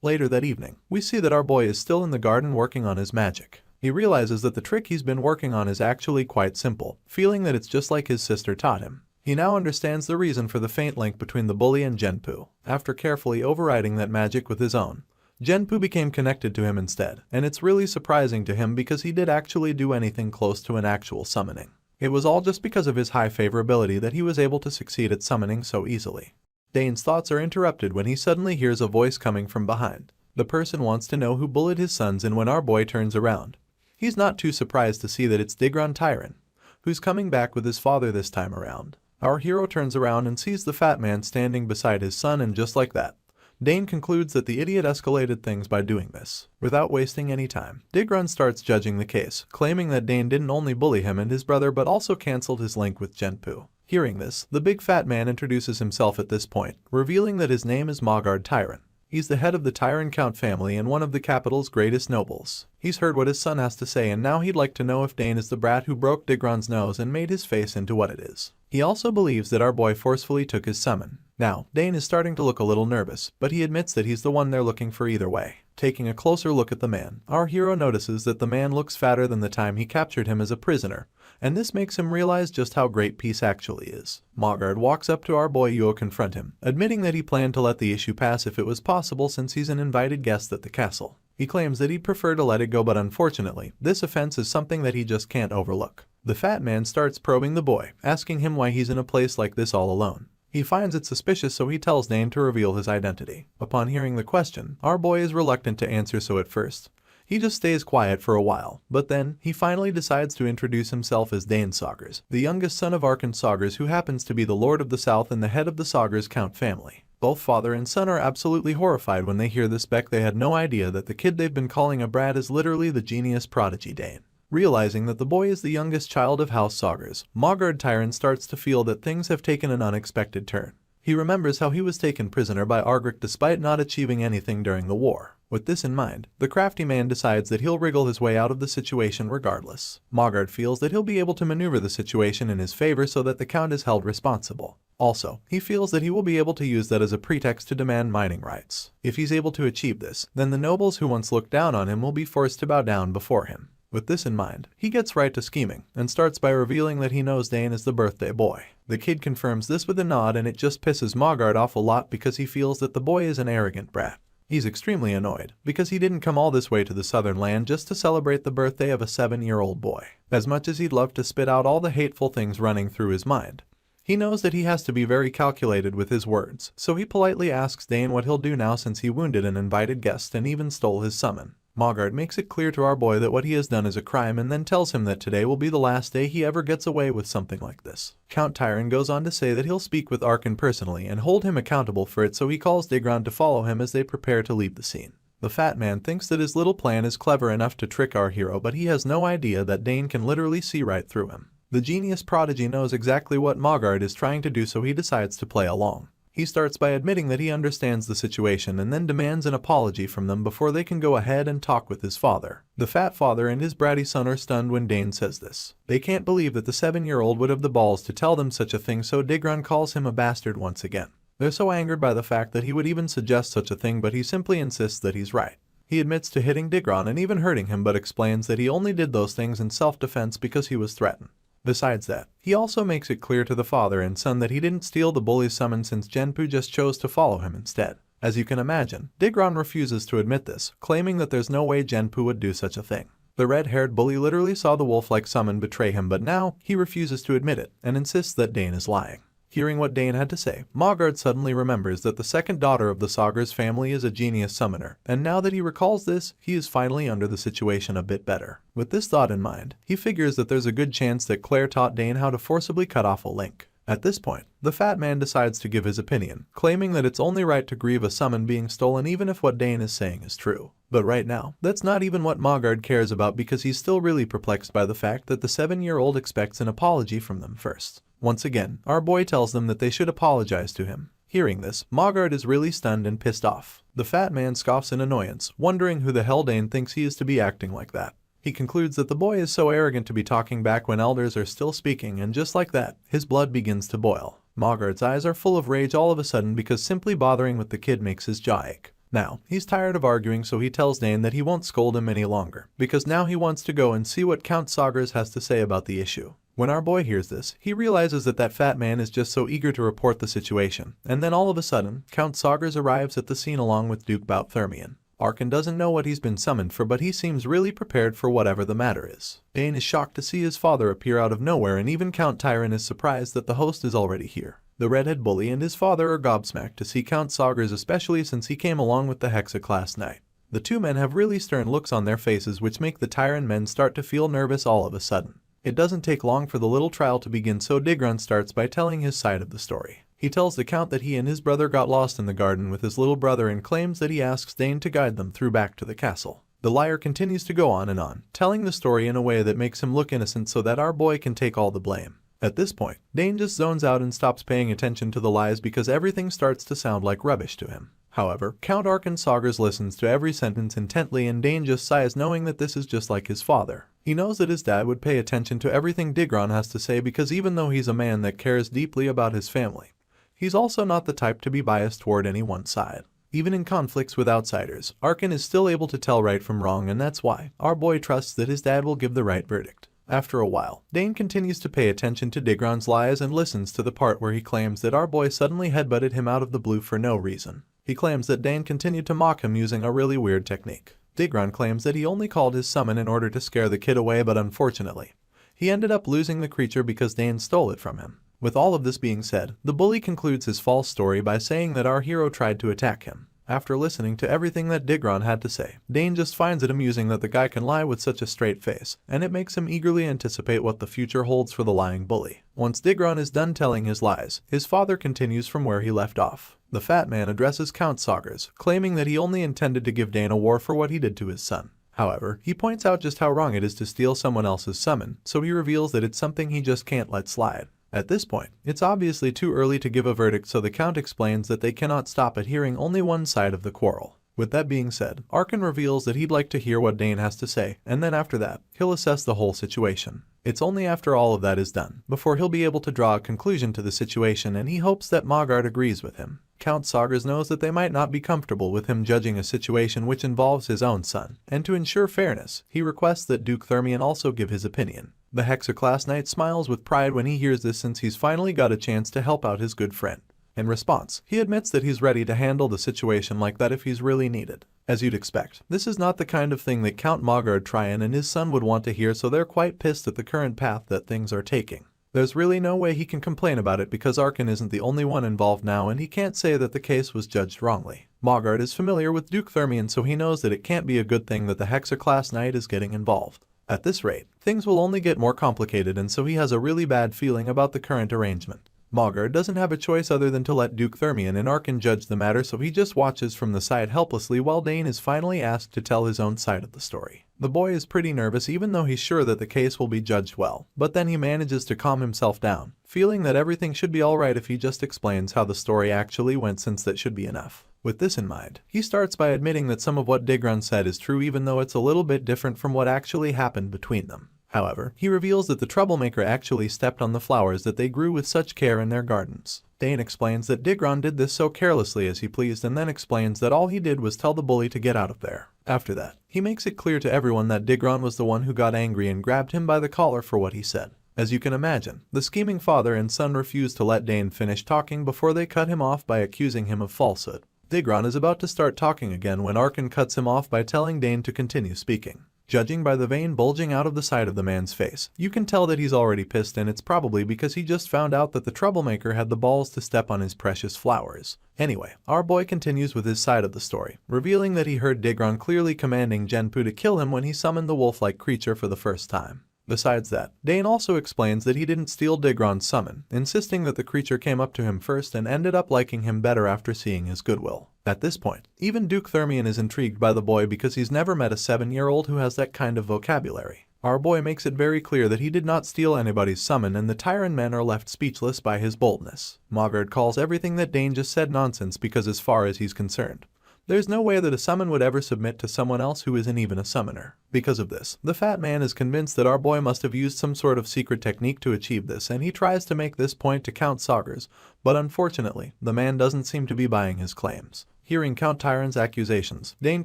Later that evening, we see that our boy is still in the garden working on his magic. He realizes that the trick he's been working on is actually quite simple, feeling that it's just like his sister taught him. He now understands the reason for the faint link between the bully and Genpu. After carefully overriding that magic with his own, Genpu became connected to him instead, and it's really surprising to him because he did actually do anything close to an actual summoning. It was all just because of his high favorability that he was able to succeed at summoning so easily. Dane's thoughts are interrupted when he suddenly hears a voice coming from behind. The person wants to know who bullied his sons, and when our boy turns around, he's not too surprised to see that it's Digron Tyron, who's coming back with his father this time around. Our hero turns around and sees the fat man standing beside his son, and just like that, Dane concludes that the idiot escalated things by doing this. Without wasting any time, Digron starts judging the case, claiming that Dane didn't only bully him and his brother but also cancelled his link with Genpu. Hearing this, the big fat man introduces himself at this point, revealing that his name is Mogard Tyron. He's the head of the Tyron Count family and one of the capital's greatest nobles. He's heard what his son has to say, and now he'd like to know if Dane is the brat who broke Digron's nose and made his face into what it is. He also believes that our boy forcefully took his summon. Now, Dane is starting to look a little nervous, but he admits that he's the one they're looking for either way. Taking a closer look at the man, our hero notices that the man looks fatter than the time he captured him as a prisoner, and this makes him realize just how great peace actually is. Mogard walks up to our boy Yuo to confront him, admitting that he planned to let the issue pass if it was possible since he's an invited guest at the castle. He claims that he'd prefer to let it go, but unfortunately, this offense is something that he just can't overlook. The fat man starts probing the boy, asking him why he's in a place like this all alone. He finds it suspicious, so he tells Dane to reveal his identity. Upon hearing the question, our boy is reluctant to answer, so at first, he just stays quiet for a while, but then, he finally decides to introduce himself as Dane Saugers, the youngest son of Archon Saugers, who happens to be the Lord of the South and the head of the Saugers Count family. Both father and son are absolutely horrified when they hear this. They had no idea that the kid they've been calling a brat is literally the genius prodigy Dane. Realizing that the boy is the youngest child of House Saugers, Mogard Tyron starts to feel that things have taken an unexpected turn. He remembers how he was taken prisoner by Argric despite not achieving anything during the war. With this in mind, the crafty man decides that he'll wriggle his way out of the situation regardless. Mogard feels that he'll be able to maneuver the situation in his favor so that the Count is held responsible. Also, he feels that he will be able to use that as a pretext to demand mining rights. If he's able to achieve this, then the nobles who once looked down on him will be forced to bow down before him. With this in mind, he gets right to scheming, and starts by revealing that he knows Dane is the birthday boy. The kid confirms this with a nod, and it just pisses Mogard off a lot because he feels that the boy is an arrogant brat. He's extremely annoyed, because he didn't come all this way to the southern land just to celebrate the birthday of a 7-year-old boy. As much as he'd love to spit out all the hateful things running through his mind, he knows that he has to be very calculated with his words, so he politely asks Dane what he'll do now since he wounded an invited guest and even stole his summon. Mogard makes it clear to our boy that what he has done is a crime, and then tells him that today will be the last day he ever gets away with something like this. Count Tyron goes on to say that he'll speak with Archon personally and hold him accountable for it, so he calls Digron to follow him as they prepare to leave the scene. The fat man thinks that his little plan is clever enough to trick our hero, but he has no idea that Dane can literally see right through him. The genius prodigy knows exactly what Mogard is trying to do, so he decides to play along. He starts by admitting that he understands the situation and then demands an apology from them before they can go ahead and talk with his father. The fat father and his bratty son are stunned when Dane says this. They can't believe that the 7-year-old would have the balls to tell them such a thing, so Digron calls him a bastard once again. They're so angered by the fact that he would even suggest such a thing, but he simply insists that he's right. He admits to hitting Digron and even hurting him, but explains that he only did those things in self-defense because he was threatened. Besides that, he also makes it clear to the father and son that he didn't steal the bully's summon since Genpu just chose to follow him instead. As you can imagine, Digron refuses to admit this, claiming that there's no way Genpu would do such a thing. The red-haired bully literally saw the wolf-like summon betray him, but now he refuses to admit it and insists that Dane is lying. Hearing what Dane had to say, Mogard suddenly remembers that the second daughter of the Sagar's family is a genius summoner, and now that he recalls this, he is finally under the situation a bit better. With this thought in mind, he figures that there's a good chance that Claire taught Dane how to forcibly cut off a link. At this point, the fat man decides to give his opinion, claiming that it's only right to grieve a summon being stolen even if what Dane is saying is true. But right now, that's not even what Mogard cares about because he's still really perplexed by the fact that the 7-year-old expects an apology from them first. Once again, our boy tells them that they should apologize to him. Hearing this, Mogard is really stunned and pissed off. The fat man scoffs in annoyance, wondering who the hell Dane thinks he is to be acting like that. He concludes that the boy is so arrogant to be talking back when elders are still speaking, and just like that, his blood begins to boil. Mogard's eyes are full of rage all of a sudden because simply bothering with the kid makes his jaw ache. Now, he's tired of arguing, so he tells Dane that he won't scold him any longer, because now he wants to go and see what Count Sagers has to say about the issue. When our boy hears this, he realizes that fat man is just so eager to report the situation, and then all of a sudden, Count Sagers arrives at the scene along with Duke Bout-Thermian. Arkan doesn't know what he's been summoned for, but he seems really prepared for whatever the matter is. Dane is shocked to see his father appear out of nowhere, and even Count Tyron is surprised that the host is already here. The redhead bully and his father are gobsmacked to see Count Sagers, especially since he came along with the Hexa class knight. The two men have really stern looks on their faces, which make the Tyron men start to feel nervous all of a sudden. It doesn't take long for the little trial to begin, so Digron starts by telling his side of the story. He tells the Count that he and his brother got lost in the garden with his little brother and claims that he asks Dane to guide them through back to the castle. The liar continues to go on, telling the story in a way that makes him look innocent so that our boy can take all the blame. At this point, Dane just zones out and stops paying attention to the lies because everything starts to sound like rubbish to him. However, Count Arkan Sagers listens to every sentence intently, and Dane just sighs, knowing that this is just like his father. He knows that his dad would pay attention to everything Digron has to say because even though he's a man that cares deeply about his family, he's also not the type to be biased toward any one side. Even in conflicts with outsiders, Arkan is still able to tell right from wrong, and that's why our boy trusts that his dad will give the right verdict. After a while, Dane continues to pay attention to Digron's lies and listens to the part where he claims that our boy suddenly headbutted him out of the blue for no reason. He claims that Dane continued to mock him using a really weird technique. Digron claims that he only called his summon in order to scare the kid away, but unfortunately, he ended up losing the creature because Dane stole it from him. With all of this being said, the bully concludes his false story by saying that our hero tried to attack him. After listening to everything that Digron had to say, Dane just finds it amusing that the guy can lie with such a straight face, and it makes him eagerly anticipate what the future holds for the lying bully. Once Digron is done telling his lies, his father continues from where he left off. The fat man addresses Count Sagers, claiming that he only intended to give Dane a war for what he did to his son. However, he points out just how wrong it is to steal someone else's summon, so he reveals that it's something he just can't let slide. At this point, it's obviously too early to give a verdict, so the Count explains that they cannot stop at hearing only one side of the quarrel. With that being said, Arkan reveals that he'd like to hear what Dane has to say, and then after that, he'll assess the whole situation. It's only after all of that is done before he'll be able to draw a conclusion to the situation, and he hopes that Mogard agrees with him. Count Sagers knows that they might not be comfortable with him judging a situation which involves his own son, and to ensure fairness, he requests that Duke Thermian also give his opinion. The Hexa class knight smiles with pride when he hears this, since he's finally got a chance to help out his good friend. In response, he admits that he's ready to handle the situation like that if he's really needed. As you'd expect, this is not the kind of thing that Count Mogard Tryon and his son would want to hear, so they're quite pissed at the current path that things are taking. There's really no way he can complain about it because Arkan isn't the only one involved now, and he can't say that the case was judged wrongly. Mogard is familiar with Duke Thermian, so he knows that it can't be a good thing that the Hexa class knight is getting involved. At this rate, things will only get more complicated, and so he has a really bad feeling about the current arrangement. Mogard doesn't have a choice other than to let Duke Thermian and Arkan judge the matter, so he just watches from the side helplessly while Dane is finally asked to tell his own side of the story. The boy is pretty nervous, even though he's sure that the case will be judged well, but then he manages to calm himself down, feeling that everything should be alright if he just explains how the story actually went, since that should be enough. With this in mind, he starts by admitting that some of what Digron said is true, even though it's a little bit different from what actually happened between them. However, he reveals that the troublemaker actually stepped on the flowers that they grew with such care in their gardens. Dane explains that Digron did this so carelessly as he pleased, and then explains that all he did was tell the bully to get out of there. After that, he makes it clear to everyone that Digron was the one who got angry and grabbed him by the collar for what he said. As you can imagine, the scheming father and son refuse to let Dane finish talking before they cut him off by accusing him of falsehood. Digron is about to start talking again when Arkan cuts him off by telling Dane to continue speaking. Judging by the vein bulging out of the side of the man's face, you can tell that he's already pissed, and it's probably because he just found out that the troublemaker had the balls to step on his precious flowers. Anyway, our boy continues with his side of the story, revealing that he heard Digron clearly commanding Genpu to kill him when he summoned the wolf-like creature for the first time. Besides that, Dane also explains that he didn't steal Digron's summon, insisting that the creature came up to him first and ended up liking him better after seeing his goodwill. At this point, even Duke Thermion is intrigued by the boy because he's never met a 7-year-old who has that kind of vocabulary. Our boy makes it very clear that he did not steal anybody's summon, and the Tyrant men are left speechless by his boldness. Mogard calls everything that Dane just said nonsense because as far as he's concerned, there's no way that a summon would ever submit to someone else who isn't even a summoner. Because of this, the fat man is convinced that our boy must have used some sort of secret technique to achieve this, and he tries to make this point to Count Saugers, but unfortunately, the man doesn't seem to be buying his claims. Hearing Count Tyrant's accusations, Dane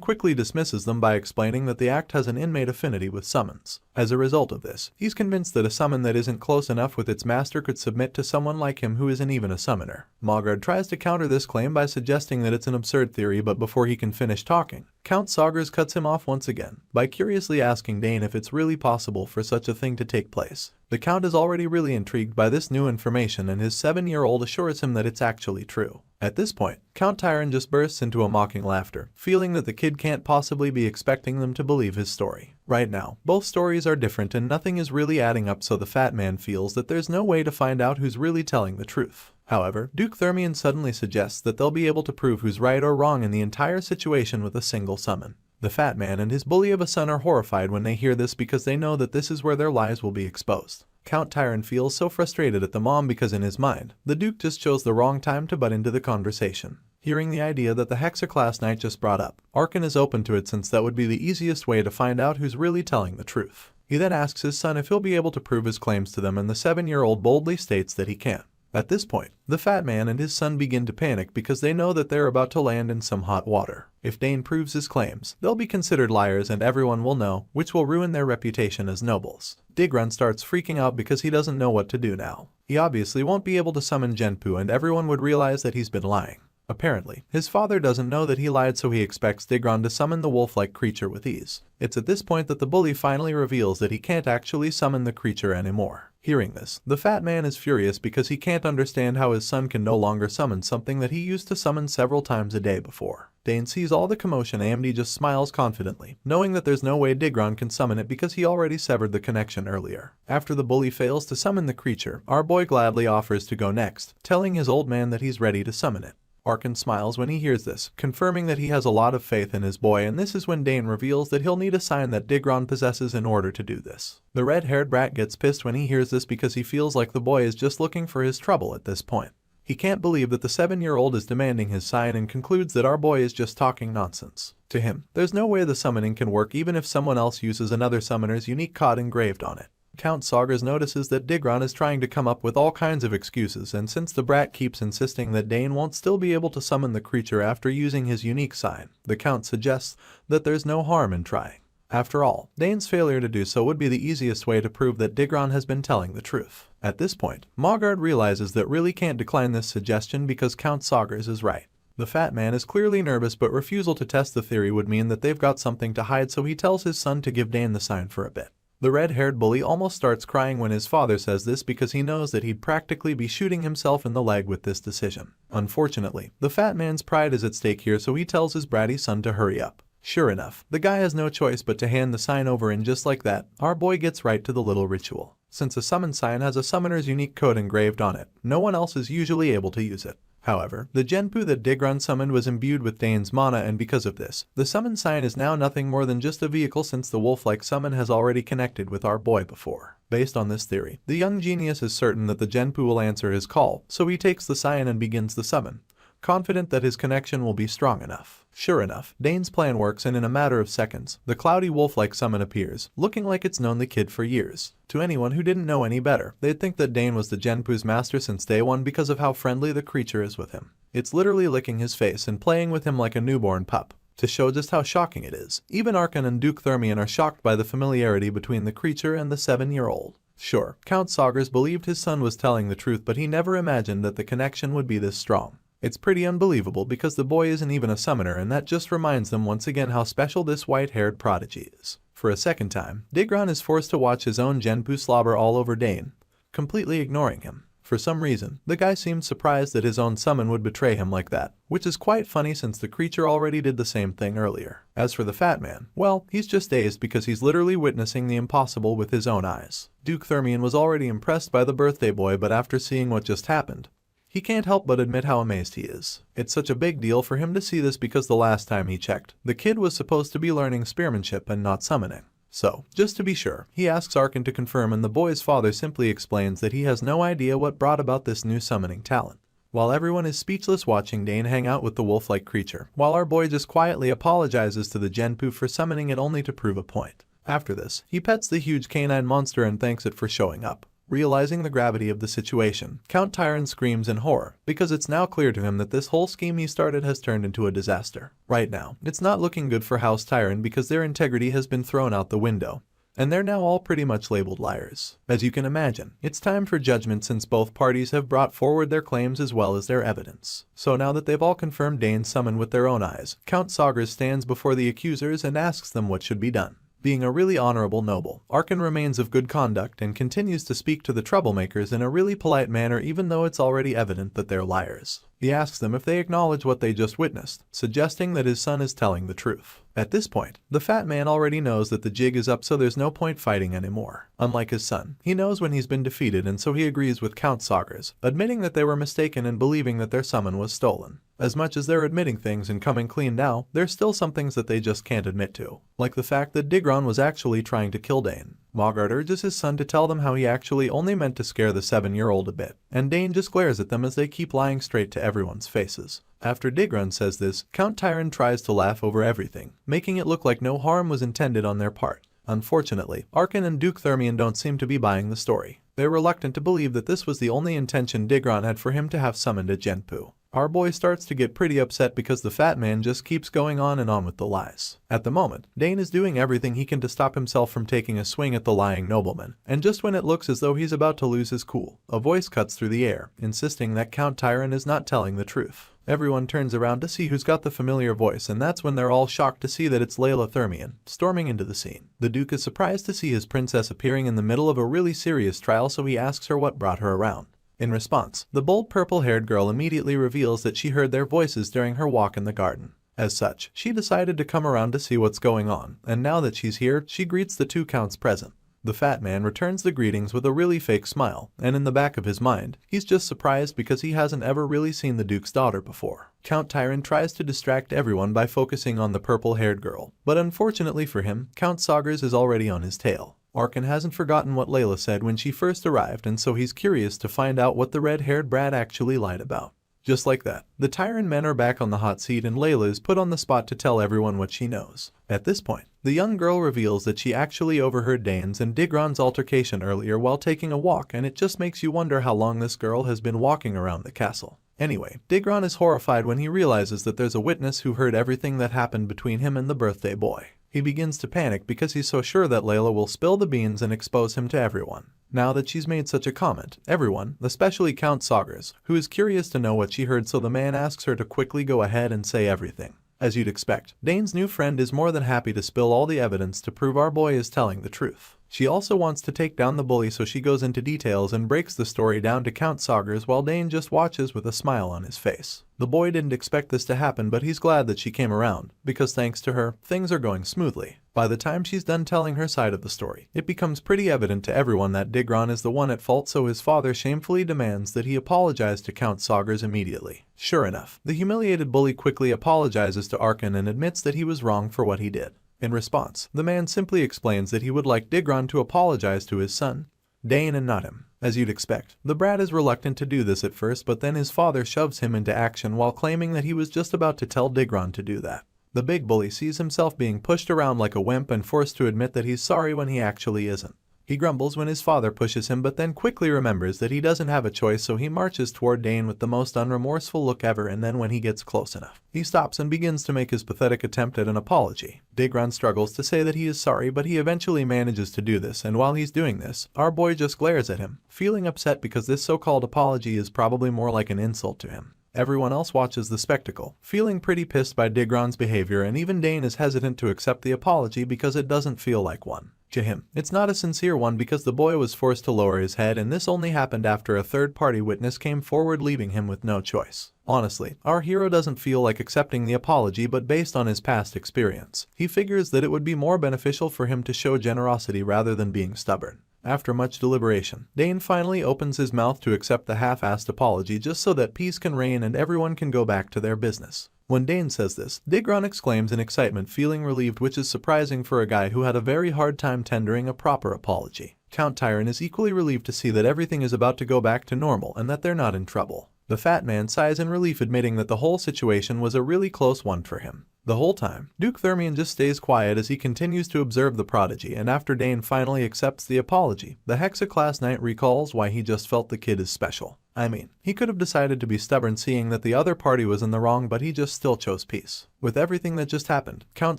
quickly dismisses them by explaining that the act has an innate affinity with summons. As a result of this, he's convinced that a summon that isn't close enough with its master could submit to someone like him who isn't even a summoner. Mogard tries to counter this claim by suggesting that it's an absurd theory, but before he can finish talking, Count Saugers cuts him off once again by curiously asking Dane if it's really possible for such a thing to take place. The Count is already really intrigued by this new information, and his 7-year-old assures him that it's actually true. At this point, Count Tyrant just bursts into a mocking laughter, feeling that the kid can't possibly be expecting them to believe his story. Right now, both stories are different and nothing is really adding up, so the fat man feels that there's no way to find out who's really telling the truth. However, Duke Thermion suddenly suggests that they'll be able to prove who's right or wrong in the entire situation with a single summon. The fat man and his bully of a son are horrified when they hear this because they know that this is where their lies will be exposed. Count Tyrant feels so frustrated at the mom because in his mind, the Duke just chose the wrong time to butt into the conversation. Hearing the idea that the Hexaclass Knight just brought up, Arkan is open to it since that would be the easiest way to find out who's really telling the truth. He then asks his son if he'll be able to prove his claims to them, and the 7-year-old boldly states that he can. At this point, the fat man and his son begin to panic because they know that they're about to land in some hot water. If Dane proves his claims, they'll be considered liars and everyone will know, which will ruin their reputation as nobles. Digron starts freaking out because he doesn't know what to do now. He obviously won't be able to summon Genpu, and everyone would realize that he's been lying. Apparently, his father doesn't know that he lied, so he expects Digron to summon the wolf-like creature with ease. It's at this point that the bully finally reveals that he can't actually summon the creature anymore. Hearing this, the fat man is furious because he can't understand how his son can no longer summon something that he used to summon several times a day before. Dane sees all the commotion and just smiles confidently, knowing that there's no way Digron can summon it because he already severed the connection earlier. After the bully fails to summon the creature, our boy gladly offers to go next, telling his old man that he's ready to summon it. Arkan smiles when he hears this, confirming that he has a lot of faith in his boy, and this is when Dane reveals that he'll need a sign that Digron possesses in order to do this. The red-haired brat gets pissed when he hears this because he feels like the boy is just looking for his trouble at this point. He can't believe that the 7-year-old is demanding his sign and concludes that our boy is just talking nonsense. To him, there's no way the summoning can work even if someone else uses another summoner's unique code engraved on it. Count Saugers notices that Digron is trying to come up with all kinds of excuses, and since the brat keeps insisting that Dane won't still be able to summon the creature after using his unique sign, the Count suggests that there's no harm in trying. After all, Dane's failure to do so would be the easiest way to prove that Digron has been telling the truth. At this point, Mogard realizes that really can't decline this suggestion because Count Saugers is right. The fat man is clearly nervous, but refusal to test the theory would mean that they've got something to hide, so he tells his son to give Dane the sign for a bit. The red-haired bully almost starts crying when his father says this because he knows that he'd practically be shooting himself in the leg with this decision. Unfortunately, the fat man's pride is at stake here, so he tells his bratty son to hurry up. Sure enough, the guy has no choice but to hand the sign over, and just like that, our boy gets right to the little ritual. Since a summon sign has a summoner's unique code engraved on it, no one else is usually able to use it. However, the Genpu that Digron summoned was imbued with Dane's mana, and because of this, the summon sign is now nothing more than just a vehicle since the wolf-like summon has already connected with our boy before. Based on this theory, the young genius is certain that the Genpu will answer his call, so he takes the sign and begins the summon, confident that his connection will be strong enough. Sure enough, Dane's plan works, and in a matter of seconds, the cloudy wolf-like summon appears, looking like it's known the kid for years. To anyone who didn't know any better, they'd think that Dane was the Genpu's master since day one because of how friendly the creature is with him. It's literally licking his face and playing with him like a newborn pup. To show just how shocking it is, even Arkan and Duke Thermion are shocked by the familiarity between the creature and the 7-year-old. Sure, Count Saugers believed his son was telling the truth, but he never imagined that the connection would be this strong. It's pretty unbelievable because the boy isn't even a summoner, and that just reminds them once again how special this white-haired prodigy is. For a second time, Digron is forced to watch his own Genpu slobber all over Dane, completely ignoring him. For some reason, the guy seems surprised that his own summon would betray him like that, which is quite funny since the creature already did the same thing earlier. As for the fat man, well, he's just dazed because he's literally witnessing the impossible with his own eyes. Duke Thermion was already impressed by the birthday boy, but after seeing what just happened, he can't help but admit how amazed he is. It's such a big deal for him to see this because the last time he checked, the kid was supposed to be learning spearmanship and not summoning. So, just to be sure, he asks Arkan to confirm, and the boy's father simply explains that he has no idea what brought about this new summoning talent. While everyone is speechless watching Dane hang out with the wolf-like creature, while our boy just quietly apologizes to the Genpu for summoning it only to prove a point. After this, he pets the huge canine monster and thanks it for showing up. Realizing the gravity of the situation, Count Tyron screams in horror, because it's now clear to him that this whole scheme he started has turned into a disaster. Right now, it's not looking good for House Tyron because their integrity has been thrown out the window, and they're now all pretty much labeled liars. As you can imagine, it's time for judgment since both parties have brought forward their claims as well as their evidence. So now that they've all confirmed Dane's summon with their own eyes, Count Sagres stands before the accusers and asks them what should be done. Being a really honorable noble, Arkan remains of good conduct and continues to speak to the troublemakers in a really polite manner even though it's already evident that they're liars. He asks them if they acknowledge what they just witnessed, suggesting that his son is telling the truth. At this point, the fat man already knows that the jig is up, so there's no point fighting anymore. Unlike his son, he knows when he's been defeated, and so he agrees with Count Sagres, admitting that they were mistaken and believing that their summon was stolen. As much as they're admitting things and coming clean now, there's still some things that they just can't admit to, like the fact that Digron was actually trying to kill Dane. Mogart urges his son to tell them how he actually only meant to scare the 7-year-old a bit, and Dane just glares at them as they keep lying straight to everyone's faces. After Digron says this, Count Tyron tries to laugh over everything, making it look like no harm was intended on their part. Unfortunately, Arkan and Duke Thermion don't seem to be buying the story. They're reluctant to believe that this was the only intention Digron had for him to have summoned a Genpu. Our boy starts to get pretty upset because the fat man just keeps going on and on with the lies. At the moment, Dane is doing everything he can to stop himself from taking a swing at the lying nobleman, and just when it looks as though he's about to lose his cool, a voice cuts through the air, insisting that Count Tyron is not telling the truth. Everyone turns around to see who's got the familiar voice, and that's when they're all shocked to see that it's Layla Thermion, storming into the scene. The Duke is surprised to see his princess appearing in the middle of a really serious trial, so he asks her what brought her around. In response, the bold purple-haired girl immediately reveals that she heard their voices during her walk in the garden. As such, she decided to come around to see what's going on, and now that she's here, she greets the two counts present. The fat man returns the greetings with a really fake smile, and in the back of his mind, he's just surprised because he hasn't ever really seen the Duke's daughter before. Count Tyron tries to distract everyone by focusing on the purple-haired girl, but unfortunately for him, Count Sagres is already on his tail. Arkan hasn't forgotten what Layla said when she first arrived, and so he's curious to find out what the red-haired brat actually lied about. Just like that, the Tyron men are back on the hot seat and Layla is put on the spot to tell everyone what she knows. At this point, the young girl reveals that she actually overheard Dane's and Digron's altercation earlier while taking a walk, and it just makes you wonder how long this girl has been walking around the castle. Anyway, Digron is horrified when he realizes that there's a witness who heard everything that happened between him and the birthday boy. He begins to panic because he's so sure that Layla will spill the beans and expose him to everyone. Now that she's made such a comment, everyone, especially Count Sagres, who is curious to know what she heard, so the man asks her to quickly go ahead and say everything. As you'd expect, Dane's new friend is more than happy to spill all the evidence to prove our boy is telling the truth. She also wants to take down the bully, so she goes into details and breaks the story down to Count Sagres while Dane just watches with a smile on his face. The boy didn't expect this to happen, but he's glad that she came around, because thanks to her, things are going smoothly. By the time she's done telling her side of the story, it becomes pretty evident to everyone that Digron is the one at fault, so his father shamefully demands that he apologize to Count Sagres immediately. Sure enough, the humiliated bully quickly apologizes to Arkan and admits that he was wrong for what he did. In response, the man simply explains that he would like Digron to apologize to his son, Dane, and not him. As you'd expect, the brat is reluctant to do this at first, but then his father shoves him into action while claiming that he was just about to tell Digron to do that. The big bully sees himself being pushed around like a wimp and forced to admit that he's sorry when he actually isn't. He grumbles when his father pushes him, but then quickly remembers that he doesn't have a choice, so he marches toward Dane with the most unremorseful look ever, and then when he gets close enough, he stops and begins to make his pathetic attempt at an apology. Digron struggles to say that he is sorry, but he eventually manages to do this, and while he's doing this, our boy just glares at him, feeling upset because this so-called apology is probably more like an insult to him. Everyone else watches the spectacle, feeling pretty pissed by Digron's behavior, and even Dane is hesitant to accept the apology because it doesn't feel like one. To him, it's not a sincere one because the boy was forced to lower his head, and this only happened after a third-party witness came forward, leaving him with no choice. Honestly, our hero doesn't feel like accepting the apology, but based on his past experience, he figures that it would be more beneficial for him to show generosity rather than being stubborn. After much deliberation, Dane finally opens his mouth to accept the half-assed apology just so that peace can reign and everyone can go back to their business. When Dane says this, Digron exclaims in excitement, feeling relieved, which is surprising for a guy who had a very hard time tendering a proper apology. Count Tyron is equally relieved to see that everything is about to go back to normal and that they're not in trouble. The fat man sighs in relief, admitting that the whole situation was a really close one for him. The whole time, Duke Thermion just stays quiet as he continues to observe the prodigy, and after Dane finally accepts the apology, the Hexa-class knight recalls why he just felt the kid is special. I mean, he could have decided to be stubborn seeing that the other party was in the wrong, but he just still chose peace. With everything that just happened, Count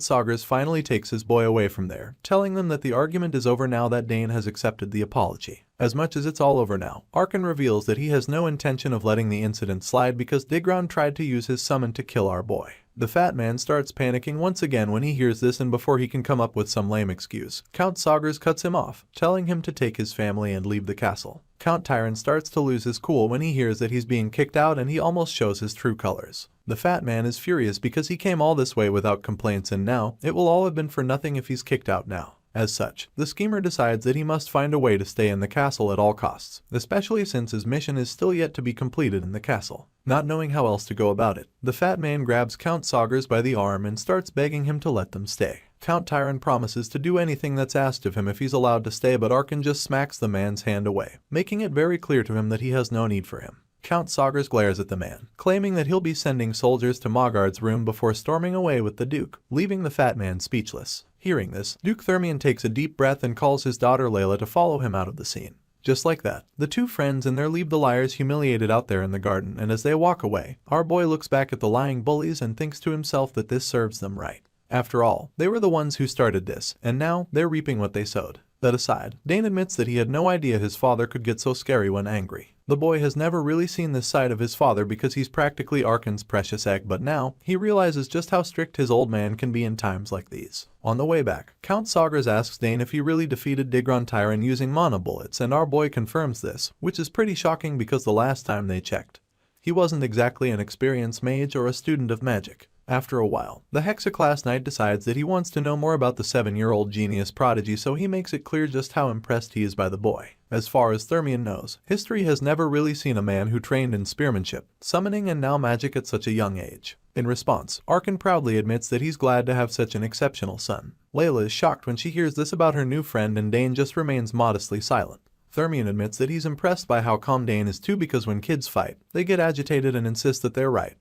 Sagres finally takes his boy away from there, telling them that the argument is over now that Dane has accepted the apology. As much as it's all over now, Arkan reveals that he has no intention of letting the incident slide because Digron tried to use his summon to kill our boy. The fat man starts panicking once again when he hears this, and before he can come up with some lame excuse, Count Sagres cuts him off, telling him to take his family and leave the castle. Count Tyron starts to lose his cool when he hears that he's being kicked out, and he almost shows his true colors. The fat man is furious because he came all this way without complaints, and now it will all have been for nothing if he's kicked out now. As such, the schemer decides that he must find a way to stay in the castle at all costs, especially since his mission is still yet to be completed in the castle. Not knowing how else to go about it, the fat man grabs Count Sagres by the arm and starts begging him to let them stay. Count Tyron promises to do anything that's asked of him if he's allowed to stay, but Arkan just smacks the man's hand away, making it very clear to him that he has no need for him. Count Sagres glares at the man, claiming that he'll be sending soldiers to Mogard's room before storming away with the Duke, leaving the fat man speechless. Hearing this, Duke Thermion takes a deep breath and calls his daughter Layla to follow him out of the scene. Just like that, the two friends and their leave the liars humiliated out there in the garden, and as they walk away, our boy looks back at the lying bullies and thinks to himself that this serves them right. After all, they were the ones who started this, and now they're reaping what they sowed. That aside, Dane admits that he had no idea his father could get so scary when angry. The boy has never really seen this side of his father because he's practically Arkan's precious egg, but now he realizes just how strict his old man can be in times like these. On the way back, Count Sagres asks Dane if he really defeated Digron Tyron using mana bullets, and our boy confirms this, which is pretty shocking because the last time they checked, he wasn't exactly an experienced mage or a student of magic. After a while, the Hexa-class knight decides that he wants to know more about the 7-year-old genius prodigy, so he makes it clear just how impressed he is by the boy. As far as Thermion knows, history has never really seen a man who trained in spearmanship, summoning, and now magic at such a young age. In response, Arkan proudly admits that he's glad to have such an exceptional son. Layla is shocked when she hears this about her new friend, and Dane just remains modestly silent. Thermion admits that he's impressed by how calm Dane is too, because when kids fight, they get agitated and insist that they're right.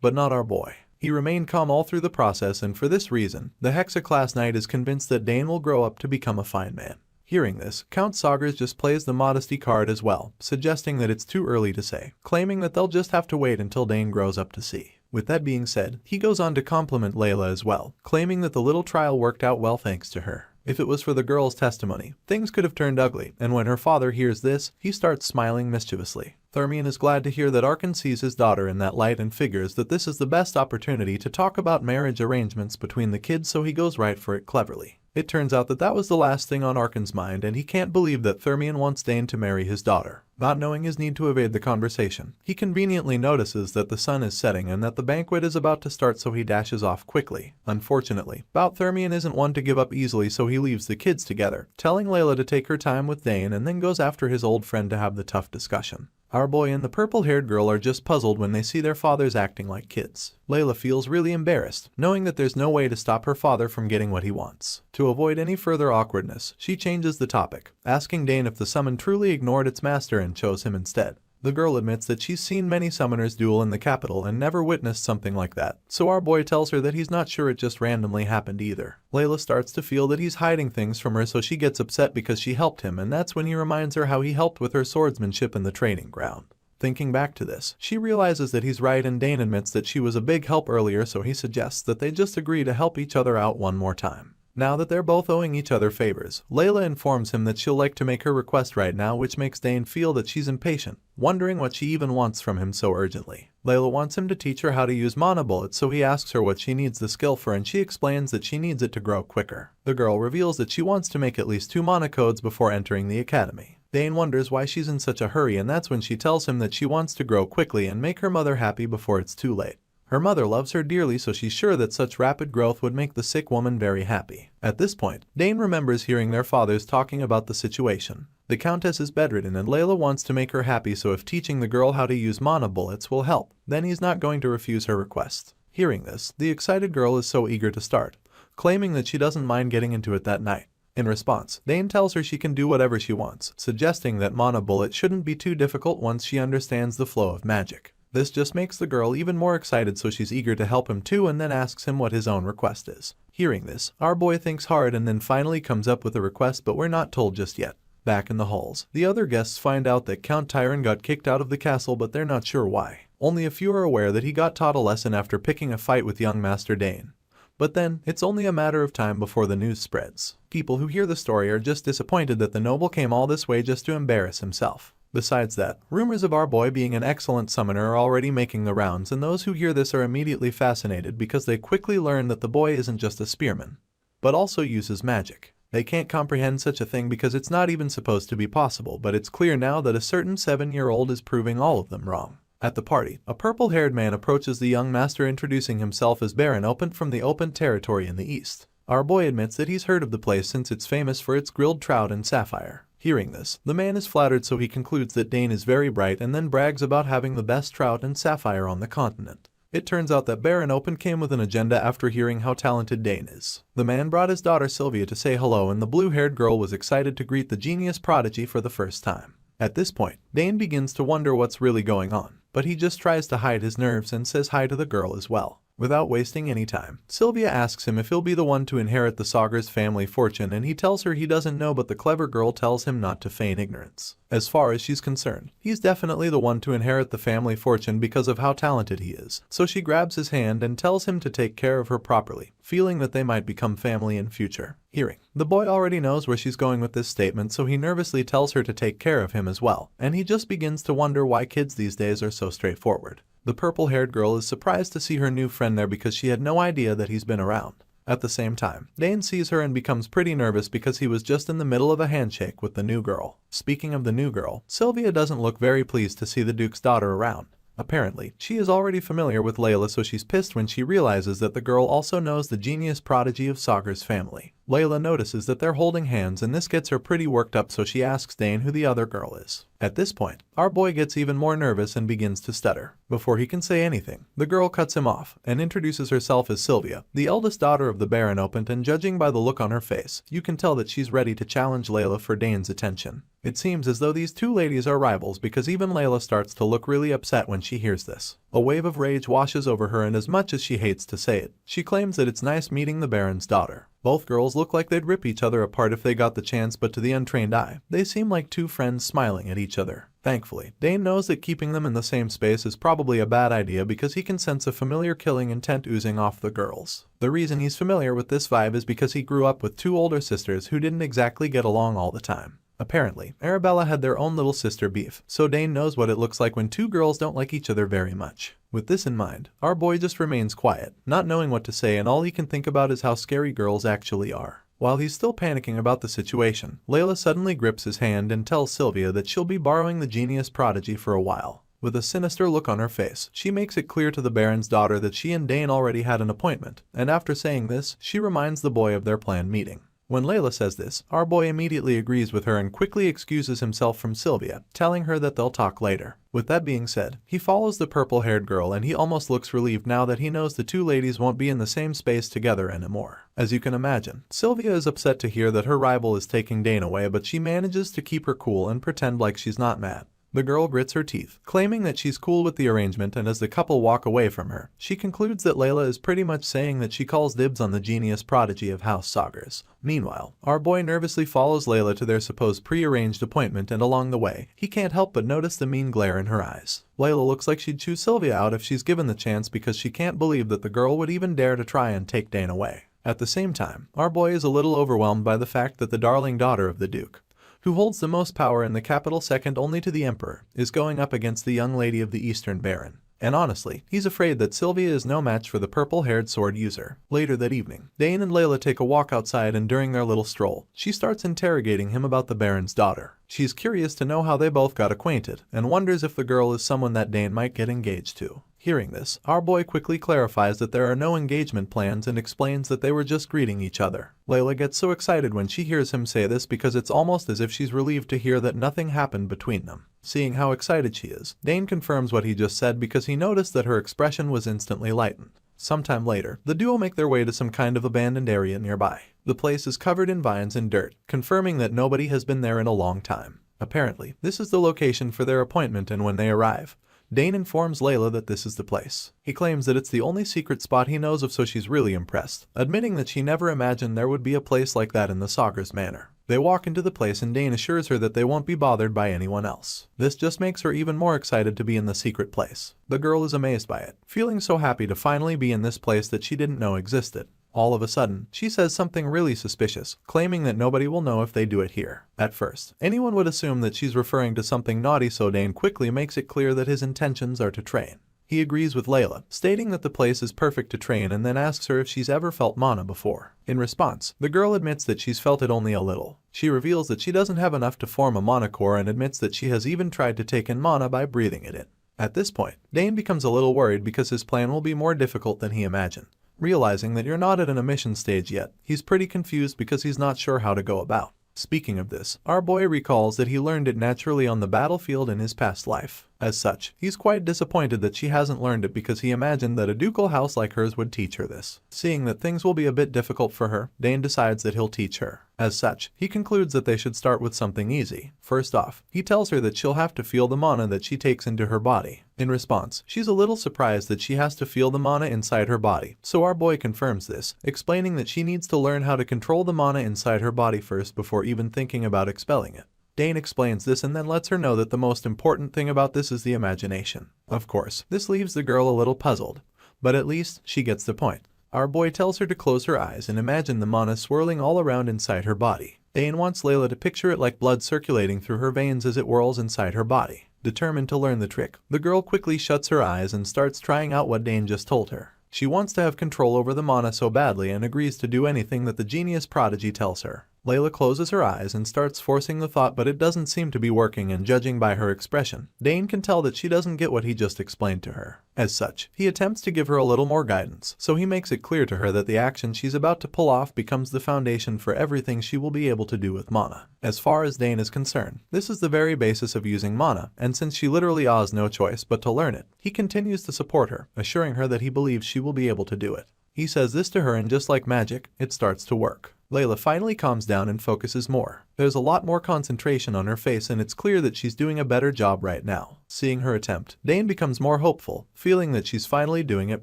But not our boy. He remained calm all through the process, and for this reason, the Hexa-class knight is convinced that Dane will grow up to become a fine man. Hearing this, Count Sagres just plays the modesty card as well, suggesting that it's too early to say, claiming that they'll just have to wait until Dane grows up to see. With that being said, he goes on to compliment Layla as well, claiming that the little trial worked out well thanks to her. If it was for the girl's testimony, things could have turned ugly, and when her father hears this, he starts smiling mischievously. Thermion is glad to hear that Arkan sees his daughter in that light and figures that this is the best opportunity to talk about marriage arrangements between the kids, so he goes right for it cleverly. It turns out that that was the last thing on Arkan's mind, and he can't believe that Thermion wants Dane to marry his daughter. Not knowing his need to evade the conversation, he conveniently notices that the sun is setting and that the banquet is about to start, so he dashes off quickly. Unfortunately, Thermion isn't one to give up easily, so he leaves the kids together, telling Layla to take her time with Dane, and then goes after his old friend to have the tough discussion. Our boy and the purple-haired girl are just puzzled when they see their fathers acting like kids. Layla feels really embarrassed, knowing that there's no way to stop her father from getting what he wants. To avoid any further awkwardness, she changes the topic, asking Dane if the summon truly ignored its master and chose him instead. The girl admits that she's seen many summoners duel in the capital and never witnessed something like that, so our boy tells her that he's not sure it just randomly happened either. Layla starts to feel that he's hiding things from her, so she gets upset because she helped him, and that's when he reminds her how he helped with her swordsmanship in the training ground. Thinking back to this, she realizes that he's right, and Dane admits that she was a big help earlier, so he suggests that they just agree to help each other out one more time. Now that they're both owing each other favors, Layla informs him that she'll like to make her request right now, which makes Dane feel that she's impatient, wondering what she even wants from him so urgently. Layla wants him to teach her how to use mana bullets, so he asks her what she needs the skill for, and she explains that she needs it to grow quicker. The girl reveals that she wants to make at least 2 mana codes before entering the academy. Dane wonders why she's in such a hurry, and that's when she tells him that she wants to grow quickly and make her mother happy before it's too late. Her mother loves her dearly, so she's sure that such rapid growth would make the sick woman very happy. At this point, Dane remembers hearing their fathers talking about the situation. The Countess is bedridden and Layla wants to make her happy, so if teaching the girl how to use mana bullets will help, then he's not going to refuse her request. Hearing this, the excited girl is so eager to start, claiming that she doesn't mind getting into it that night. In response, Dane tells her she can do whatever she wants, suggesting that mana bullet shouldn't be too difficult once she understands the flow of magic. This just makes the girl even more excited, so she's eager to help him too, and then asks him what his own request is. Hearing this, our boy thinks hard and then finally comes up with a request, but we're not told just yet. Back in the halls, the other guests find out that Count Tyron got kicked out of the castle, but they're not sure why. Only a few are aware that he got taught a lesson after picking a fight with young Master Dane. But then, it's only a matter of time before the news spreads. People who hear the story are just disappointed that the noble came all this way just to embarrass himself. Besides that, rumors of our boy being an excellent summoner are already making the rounds, and those who hear this are immediately fascinated because they quickly learn that the boy isn't just a spearman, but also uses magic. They can't comprehend such a thing because it's not even supposed to be possible, but it's clear now that a certain 7-year-old is proving all of them wrong. At the party, a purple-haired man approaches the young master, introducing himself as Baron Opent from the Opent territory in the east. Our boy admits that he's heard of the place since it's famous for its grilled trout and sapphire. Hearing this, the man is flattered, so he concludes that Dane is very bright and then brags about having the best trout and sapphire on the continent. It turns out that Baron Opent came with an agenda after hearing how talented Dane is. The man brought his daughter Sylvia to say hello, and the blue-haired girl was excited to greet the genius prodigy for the first time. At this point, Dane begins to wonder what's really going on, but he just tries to hide his nerves and says hi to the girl as well. Without wasting any time, Sylvia asks him if he'll be the one to inherit the Sagar's family fortune, and he tells her he doesn't know, but the clever girl tells him not to feign ignorance. As far as she's concerned, he's definitely the one to inherit the family fortune because of how talented he is, so she grabs his hand and tells him to take care of her properly, feeling that they might become family in future. Hearing, the boy already knows where she's going with this statement, so he nervously tells her to take care of him as well, and he just begins to wonder why kids these days are so straightforward. The purple-haired girl is surprised to see her new friend there because she had no idea that he's been around. At the same time, Dane sees her and becomes pretty nervous because he was just in the middle of a handshake with the new girl. Speaking of the new girl, Sylvia doesn't look very pleased to see the Duke's daughter around. Apparently, she is already familiar with Layla, so she's pissed when she realizes that the girl also knows the genius prodigy of Sagar's family. Layla notices that they're holding hands, and this gets her pretty worked up, so she asks Dane who the other girl is. At this point, our boy gets even more nervous and begins to stutter. Before he can say anything, the girl cuts him off and introduces herself as Sylvia, the eldest daughter of the Baron Opent, and judging by the look on her face, you can tell that she's ready to challenge Layla for Dane's attention. It seems as though these two ladies are rivals because even Layla starts to look really upset when she hears this. A wave of rage washes over her, and as much as she hates to say it, she claims that it's nice meeting the Baron's daughter. Both girls look like they'd rip each other apart if they got the chance, but to the untrained eye, they seem like two friends smiling at each other. Thankfully, Dane knows that keeping them in the same space is probably a bad idea because he can sense a familiar killing intent oozing off the girls. The reason he's familiar with this vibe is because he grew up with two older sisters who didn't exactly get along all the time. Apparently, Arabella had their own little sister beef, so Dane knows what it looks like when two girls don't like each other very much. With this in mind, our boy just remains quiet, not knowing what to say, and all he can think about is how scary girls actually are. While he's still panicking about the situation, Layla suddenly grips his hand and tells Sylvia that she'll be borrowing the genius prodigy for a while. With a sinister look on her face, she makes it clear to the Baron's daughter that she and Dane already had an appointment, and after saying this, she reminds the boy of their planned meeting. When Layla says this, our boy immediately agrees with her and quickly excuses himself from Sylvia, telling her that they'll talk later. With that being said, he follows the purple-haired girl, and he almost looks relieved now that he knows the two ladies won't be in the same space together anymore. As you can imagine, Sylvia is upset to hear that her rival is taking Dane away, but she manages to keep her cool and pretend like she's not mad. The girl grits her teeth, claiming that she's cool with the arrangement, and as the couple walk away from her, she concludes that Layla is pretty much saying that she calls dibs on the genius prodigy of House Sagars. Meanwhile, our boy nervously follows Layla to their supposed pre-arranged appointment, and along the way, he can't help but notice the mean glare in her eyes. Layla looks like she'd choose Sylvia out if she's given the chance because she can't believe that the girl would even dare to try and take Dane away. At the same time, our boy is a little overwhelmed by the fact that the darling daughter of the Duke, who holds the most power in the capital second only to the Emperor, is going up against the young lady of the Eastern Baron. And honestly, he's afraid that Sylvia is no match for the purple-haired sword user. Later that evening, Dane and Layla take a walk outside, and during their little stroll, she starts interrogating him about the Baron's daughter. She's curious to know how they both got acquainted, and wonders if the girl is someone that Dane might get engaged to. Hearing this, our boy quickly clarifies that there are no engagement plans and explains that they were just greeting each other. Layla gets so excited when she hears him say this because it's almost as if she's relieved to hear that nothing happened between them. Seeing how excited she is, Dane confirms what he just said because he noticed that her expression was instantly lightened. Sometime later, the duo make their way to some kind of abandoned area nearby. The place is covered in vines and dirt, confirming that nobody has been there in a long time. Apparently, this is the location for their appointment, and when they arrive, Dane informs Layla that this is the place. He claims that it's the only secret spot he knows of, so she's really impressed, admitting that she never imagined there would be a place like that in the Sagar's manor. They walk into the place and Dane assures her that they won't be bothered by anyone else. This just makes her even more excited to be in the secret place. The girl is amazed by it, feeling so happy to finally be in this place that she didn't know existed. All of a sudden, she says something really suspicious, claiming that nobody will know if they do it here. At first, anyone would assume that she's referring to something naughty, so Dane quickly makes it clear that his intentions are to train. He agrees with Layla, stating that the place is perfect to train, and then asks her if she's ever felt mana before. In response, the girl admits that she's felt it only a little. She reveals that she doesn't have enough to form a mana core and admits that she has even tried to take in mana by breathing it in. At this point, Dane becomes a little worried because his plan will be more difficult than he imagined. Realizing that you're not at an emission stage yet, he's pretty confused because he's not sure how to go about. Speaking of this, our boy recalls that he learned it naturally on the battlefield in his past life. As such, he's quite disappointed that she hasn't learned it because he imagined that a ducal house like hers would teach her this. Seeing that things will be a bit difficult for her, Dane decides that he'll teach her. As such, he concludes that they should start with something easy. First off, he tells her that she'll have to feel the mana that she takes into her body. In response, she's a little surprised that she has to feel the mana inside her body, so our boy confirms this, explaining that she needs to learn how to control the mana inside her body first before even thinking about expelling it. Dane explains this and then lets her know that the most important thing about this is the imagination. Of course, this leaves the girl a little puzzled, but at least she gets the point. Our boy tells her to close her eyes and imagine the mana swirling all around inside her body. Dane wants Layla to picture it like blood circulating through her veins as it whirls inside her body. Determined to learn the trick, the girl quickly shuts her eyes and starts trying out what Dane just told her. She wants to have control over the mana so badly and agrees to do anything that the genius prodigy tells her. Layla closes her eyes and starts forcing the thought, but it doesn't seem to be working, and judging by her expression, Dane can tell that she doesn't get what he just explained to her. As such, he attempts to give her a little more guidance, so he makes it clear to her that the action she's about to pull off becomes the foundation for everything she will be able to do with mana. As far as Dane is concerned, this is the very basis of using mana, and since she literally has no choice but to learn it, he continues to support her, assuring her that he believes she will be able to do it. He says this to her, and just like magic, it starts to work. Layla finally calms down and focuses more. There's a lot more concentration on her face, and it's clear that she's doing a better job right now. Seeing her attempt, Dane becomes more hopeful, feeling that she's finally doing it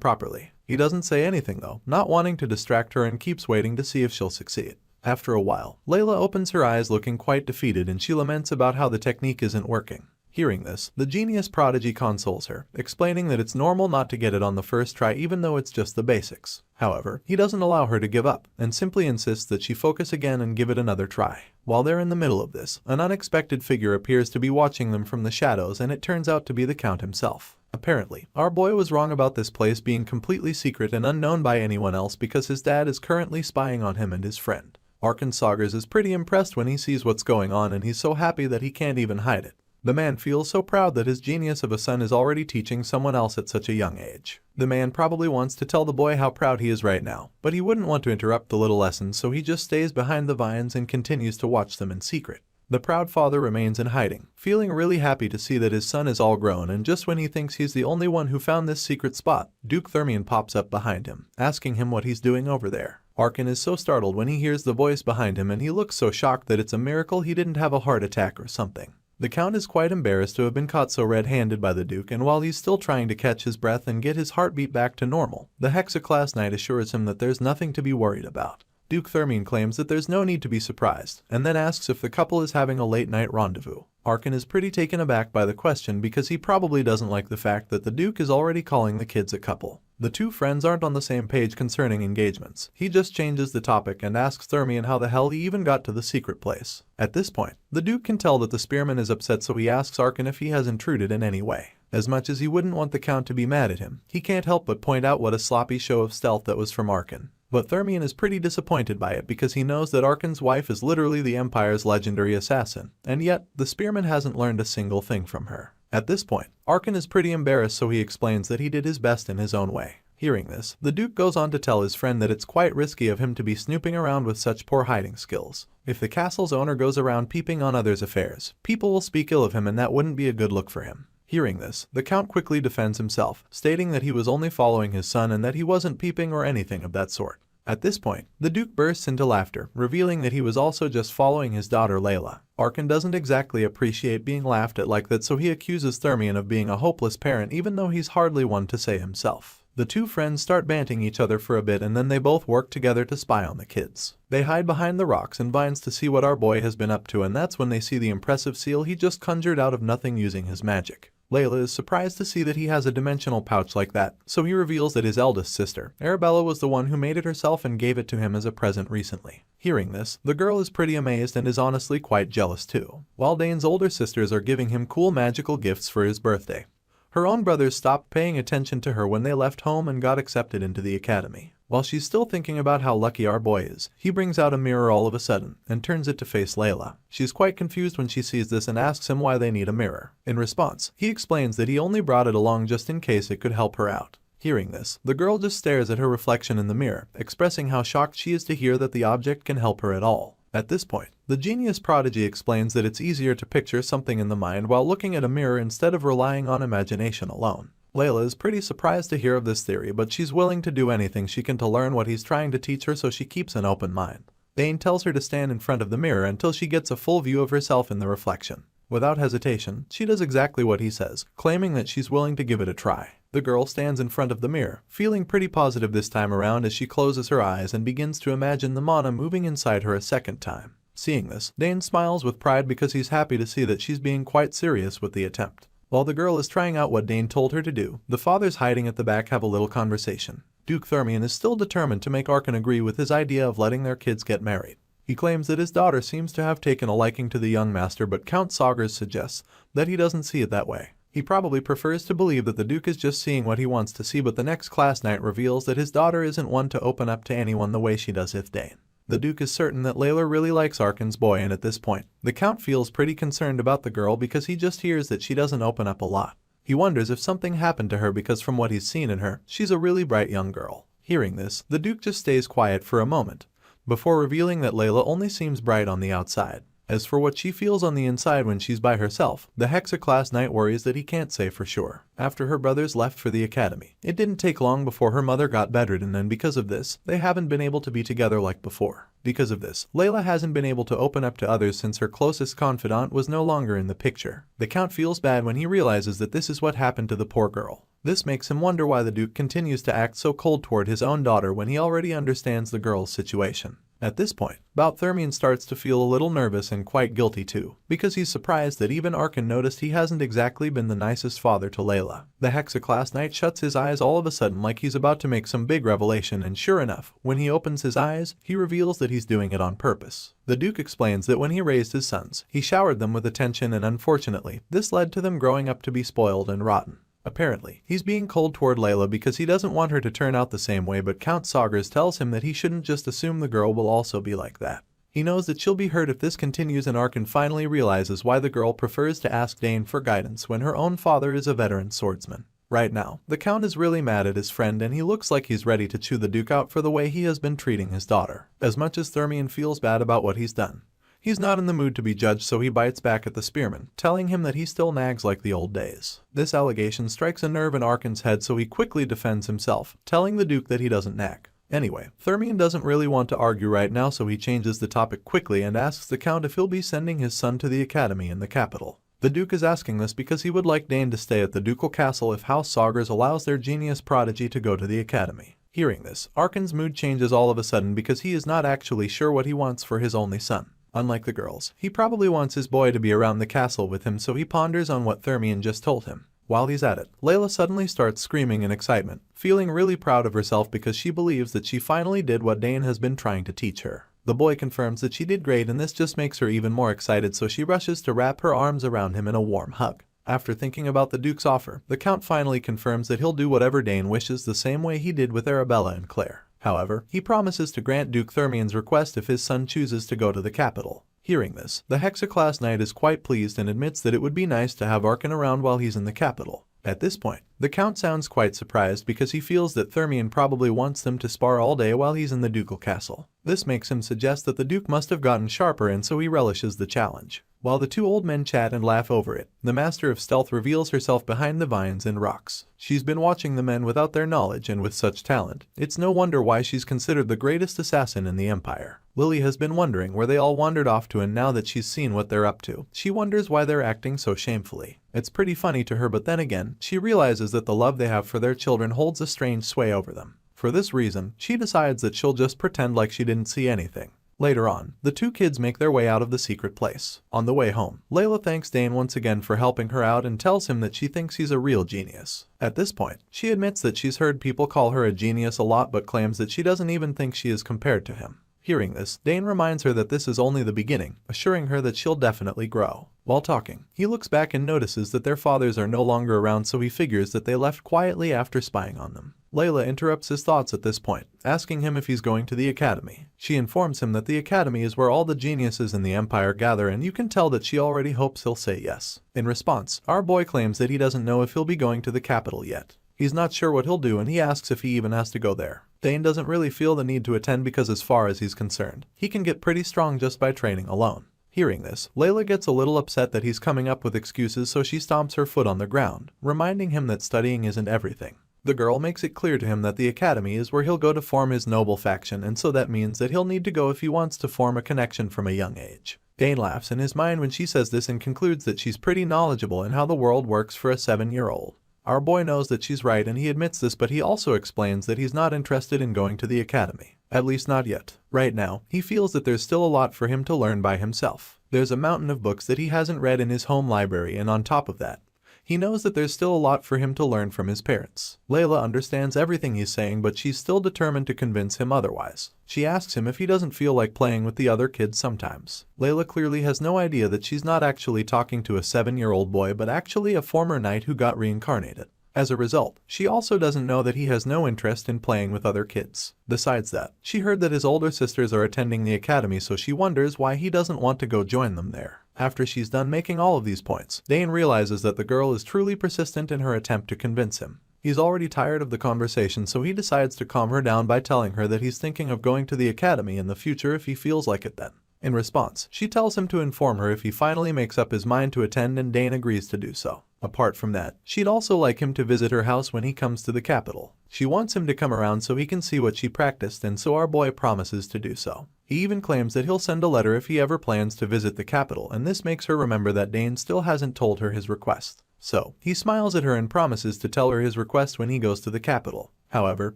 properly. He doesn't say anything though, not wanting to distract her, and keeps waiting to see if she'll succeed. After a while, Layla opens her eyes looking quite defeated, and she laments about how the technique isn't working. Hearing this, the genius prodigy consoles her, explaining that it's normal not to get it on the first try even though it's just the basics. However, he doesn't allow her to give up, and simply insists that she focus again and give it another try. While they're in the middle of this, an unexpected figure appears to be watching them from the shadows, and it turns out to be the Count himself. Apparently, our boy was wrong about this place being completely secret and unknown by anyone else because his dad is currently spying on him and his friend. Sagars is pretty impressed when he sees what's going on, and he's so happy that he can't even hide it. The man feels so proud that his genius of a son is already teaching someone else at such a young age. The man probably wants to tell the boy how proud he is right now, but he wouldn't want to interrupt the little lesson, so he just stays behind the vines and continues to watch them in secret. The proud father remains in hiding, feeling really happy to see that his son is all grown, and just when he thinks he's the only one who found this secret spot, Duke Thermion pops up behind him, asking him what he's doing over there. Arkin is so startled when he hears the voice behind him, and he looks so shocked that it's a miracle he didn't have a heart attack or something. The Count is quite embarrassed to have been caught so red-handed by the Duke, and while he's still trying to catch his breath and get his heartbeat back to normal, the Hexaclass Knight assures him that there's nothing to be worried about. Duke Thermion claims that there's no need to be surprised, and then asks if the couple is having a late-night rendezvous. Arkin is pretty taken aback by the question because he probably doesn't like the fact that the Duke is already calling the kids a couple. The two friends aren't on the same page concerning engagements. He just changes the topic and asks Thermion how the hell he even got to the secret place. At this point, the Duke can tell that the spearman is upset, so he asks Arkan if he has intruded in any way. As much as he wouldn't want the Count to be mad at him, he can't help but point out what a sloppy show of stealth that was from Arkan. But Thermion is pretty disappointed by it because he knows that Arkan's wife is literally the Empire's legendary assassin, and yet the spearman hasn't learned a single thing from her. At this point, Arkan is pretty embarrassed, so he explains that he did his best in his own way. Hearing this, the Duke goes on to tell his friend that it's quite risky of him to be snooping around with such poor hiding skills. If the castle's owner goes around peeping on others' affairs, people will speak ill of him, and that wouldn't be a good look for him. Hearing this, the Count quickly defends himself, stating that he was only following his son and that he wasn't peeping or anything of that sort. At this point, the Duke bursts into laughter, revealing that he was also just following his daughter Layla. Arkan doesn't exactly appreciate being laughed at like that, so he accuses Thermion of being a hopeless parent, even though he's hardly one to say himself. The two friends start banting each other for a bit, and then they both work together to spy on the kids. They hide behind the rocks and vines to see what our boy has been up to, and that's when they see the impressive seal he just conjured out of nothing using his magic. Layla is surprised to see that he has a dimensional pouch like that, so he reveals that his eldest sister, Arabella, was the one who made it herself and gave it to him as a present recently. Hearing this, the girl is pretty amazed and is honestly quite jealous too, while Dane's older sisters are giving him cool magical gifts for his birthday. Her own brothers stopped paying attention to her when they left home and got accepted into the academy. While she's still thinking about how lucky our boy is, he brings out a mirror all of a sudden and turns it to face Layla. She's quite confused when she sees this and asks him why they need a mirror. In response, he explains that he only brought it along just in case it could help her out. Hearing this, the girl just stares at her reflection in the mirror, expressing how shocked she is to hear that the object can help her at all. At this point, the genius Prodigy explains that it's easier to picture something in the mind while looking at a mirror instead of relying on imagination alone. Layla is pretty surprised to hear of this theory, but she's willing to do anything she can to learn what he's trying to teach her, so she keeps an open mind. Dane tells her to stand in front of the mirror until she gets a full view of herself in the reflection. Without hesitation, she does exactly what he says, claiming that she's willing to give it a try. The girl stands in front of the mirror, feeling pretty positive this time around as she closes her eyes and begins to imagine the mana moving inside her a second time. Seeing this, Dane smiles with pride because he's happy to see that she's being quite serious with the attempt. While the girl is trying out what Dane told her to do, the fathers hiding at the back have a little conversation. Duke Thermion is still determined to make Arkan agree with his idea of letting their kids get married. He claims that his daughter seems to have taken a liking to the young master, but Count Sagres suggests that he doesn't see it that way. He probably prefers to believe that the Duke is just seeing what he wants to see, but the next class night reveals that his daughter isn't one to open up to anyone the way she does with Dane. The Duke is certain that Layla really likes Arkan's boy, and at this point, the Count feels pretty concerned about the girl because he just hears that she doesn't open up a lot. He wonders if something happened to her because from what he's seen in her, she's a really bright young girl. Hearing this, the Duke just stays quiet for a moment, before revealing that Layla only seems bright on the outside. As for what she feels on the inside when she's by herself, the Hexa-class knight worries that he can't say for sure. After her brothers left for the academy, it didn't take long before her mother got bedridden, and because of this, they haven't been able to be together like before. Because of this, Layla hasn't been able to open up to others since her closest confidant was no longer in the picture. The Count feels bad when he realizes that this is what happened to the poor girl. This makes him wonder why the Duke continues to act so cold toward his own daughter when he already understands the girl's situation. At this point, Thermion starts to feel a little nervous and quite guilty too, because he's surprised that even Arkan noticed he hasn't exactly been the nicest father to Layla. The Hexa-class knight shuts his eyes all of a sudden like he's about to make some big revelation, and sure enough, when he opens his eyes, he reveals that he's doing it on purpose. The Duke explains that when he raised his sons, he showered them with attention, and unfortunately, this led to them growing up to be spoiled and rotten. Apparently, he's being cold toward Layla because he doesn't want her to turn out the same way, but Count Sagres tells him that he shouldn't just assume the girl will also be like that. He knows that she'll be hurt if this continues, and Arkan finally realizes why the girl prefers to ask Dane for guidance when her own father is a veteran swordsman. Right now, the Count is really mad at his friend, and he looks like he's ready to chew the Duke out for the way he has been treating his daughter. As much as Thermion feels bad about what he's done, he's not in the mood to be judged, so he bites back at the spearman, telling him that he still nags like the old days. This allegation strikes a nerve in Arkan's head, so he quickly defends himself, telling the Duke that he doesn't nag. Anyway, Thermion doesn't really want to argue right now, so he changes the topic quickly and asks the Count if he'll be sending his son to the academy in the capital. The Duke is asking this because he would like Dane to stay at the ducal castle if House Sagres allows their genius prodigy to go to the academy. Hearing this, Arkan's mood changes all of a sudden because he is not actually sure what he wants for his only son. Unlike the girls, he probably wants his boy to be around the castle with him, so he ponders on what Thermion just told him. While he's at it, Layla suddenly starts screaming in excitement, feeling really proud of herself because she believes that she finally did what Dane has been trying to teach her. The boy confirms that she did great, and this just makes her even more excited, so she rushes to wrap her arms around him in a warm hug. After thinking about the Duke's offer, the Count finally confirms that he'll do whatever Dane wishes, the same way he did with Arabella and Claire. However, he promises to grant Duke Thermian's request if his son chooses to go to the capital. Hearing this, the Hexaclass Knight is quite pleased and admits that it would be nice to have Arkan around while he's in the capital. At this point, the Count sounds quite surprised because he feels that Thermian probably wants them to spar all day while he's in the ducal castle. This makes him suggest that the Duke must have gotten sharper, and so he relishes the challenge. While the two old men chat and laugh over it, the Master of Stealth reveals herself behind the vines and rocks. She's been watching the men without their knowledge, and with such talent, it's no wonder why she's considered the greatest assassin in the Empire. Lily has been wondering where they all wandered off to, and now that she's seen what they're up to, she wonders why they're acting so shamefully. It's pretty funny to her, but then again, she realizes that the love they have for their children holds a strange sway over them. For this reason, she decides that she'll just pretend like she didn't see anything. Later on, the two kids make their way out of the secret place. On the way home, Layla thanks Dane once again for helping her out and tells him that she thinks he's a real genius. At this point, she admits that she's heard people call her a genius a lot, but claims that she doesn't even think she is compared to him. Hearing this, Dane reminds her that this is only the beginning, assuring her that she'll definitely grow. While talking, he looks back and notices that their fathers are no longer around, so he figures that they left quietly after spying on them. Layla interrupts his thoughts at this point, asking him if he's going to the academy. She informs him that the academy is where all the geniuses in the Empire gather, and you can tell that she already hopes he'll say yes. In response, our boy claims that he doesn't know if he'll be going to the capital yet. He's not sure what he'll do, and he asks if he even has to go there. Dane doesn't really feel the need to attend because as far as he's concerned, he can get pretty strong just by training alone. Hearing this, Layla gets a little upset that he's coming up with excuses, so she stomps her foot on the ground, reminding him that studying isn't everything. The girl makes it clear to him that the academy is where he'll go to form his noble faction, and so that means that he'll need to go if he wants to form a connection from a young age. Dane laughs in his mind when she says this and concludes that she's pretty knowledgeable in how the world works for a 7-year-old. Our boy knows that she's right, and he admits this, but he also explains that he's not interested in going to the academy. At least not yet. Right now, he feels that there's still a lot for him to learn by himself. There's a mountain of books that he hasn't read in his home library, and on top of that, he knows that there's still a lot for him to learn from his parents. Layla understands everything he's saying, but she's still determined to convince him otherwise. She asks him if he doesn't feel like playing with the other kids sometimes. Layla clearly has no idea that she's not actually talking to a 7-year-old boy, but actually a former knight who got reincarnated. As a result, she also doesn't know that he has no interest in playing with other kids. Besides that, she heard that his older sisters are attending the academy, so she wonders why he doesn't want to go join them there. After she's done making all of these points, Dane realizes that the girl is truly persistent in her attempt to convince him. He's already tired of the conversation, so he decides to calm her down by telling her that he's thinking of going to the academy in the future if he feels like it then. In response, she tells him to inform her if he finally makes up his mind to attend, and Dane agrees to do so. Apart from that, she'd also like him to visit her house when he comes to the capital. She wants him to come around so he can see what she practiced, and so our boy promises to do so. He even claims that he'll send a letter if he ever plans to visit the capital, and this makes her remember that Dane still hasn't told her his request. So, he smiles at her and promises to tell her his request when he goes to the capital. However,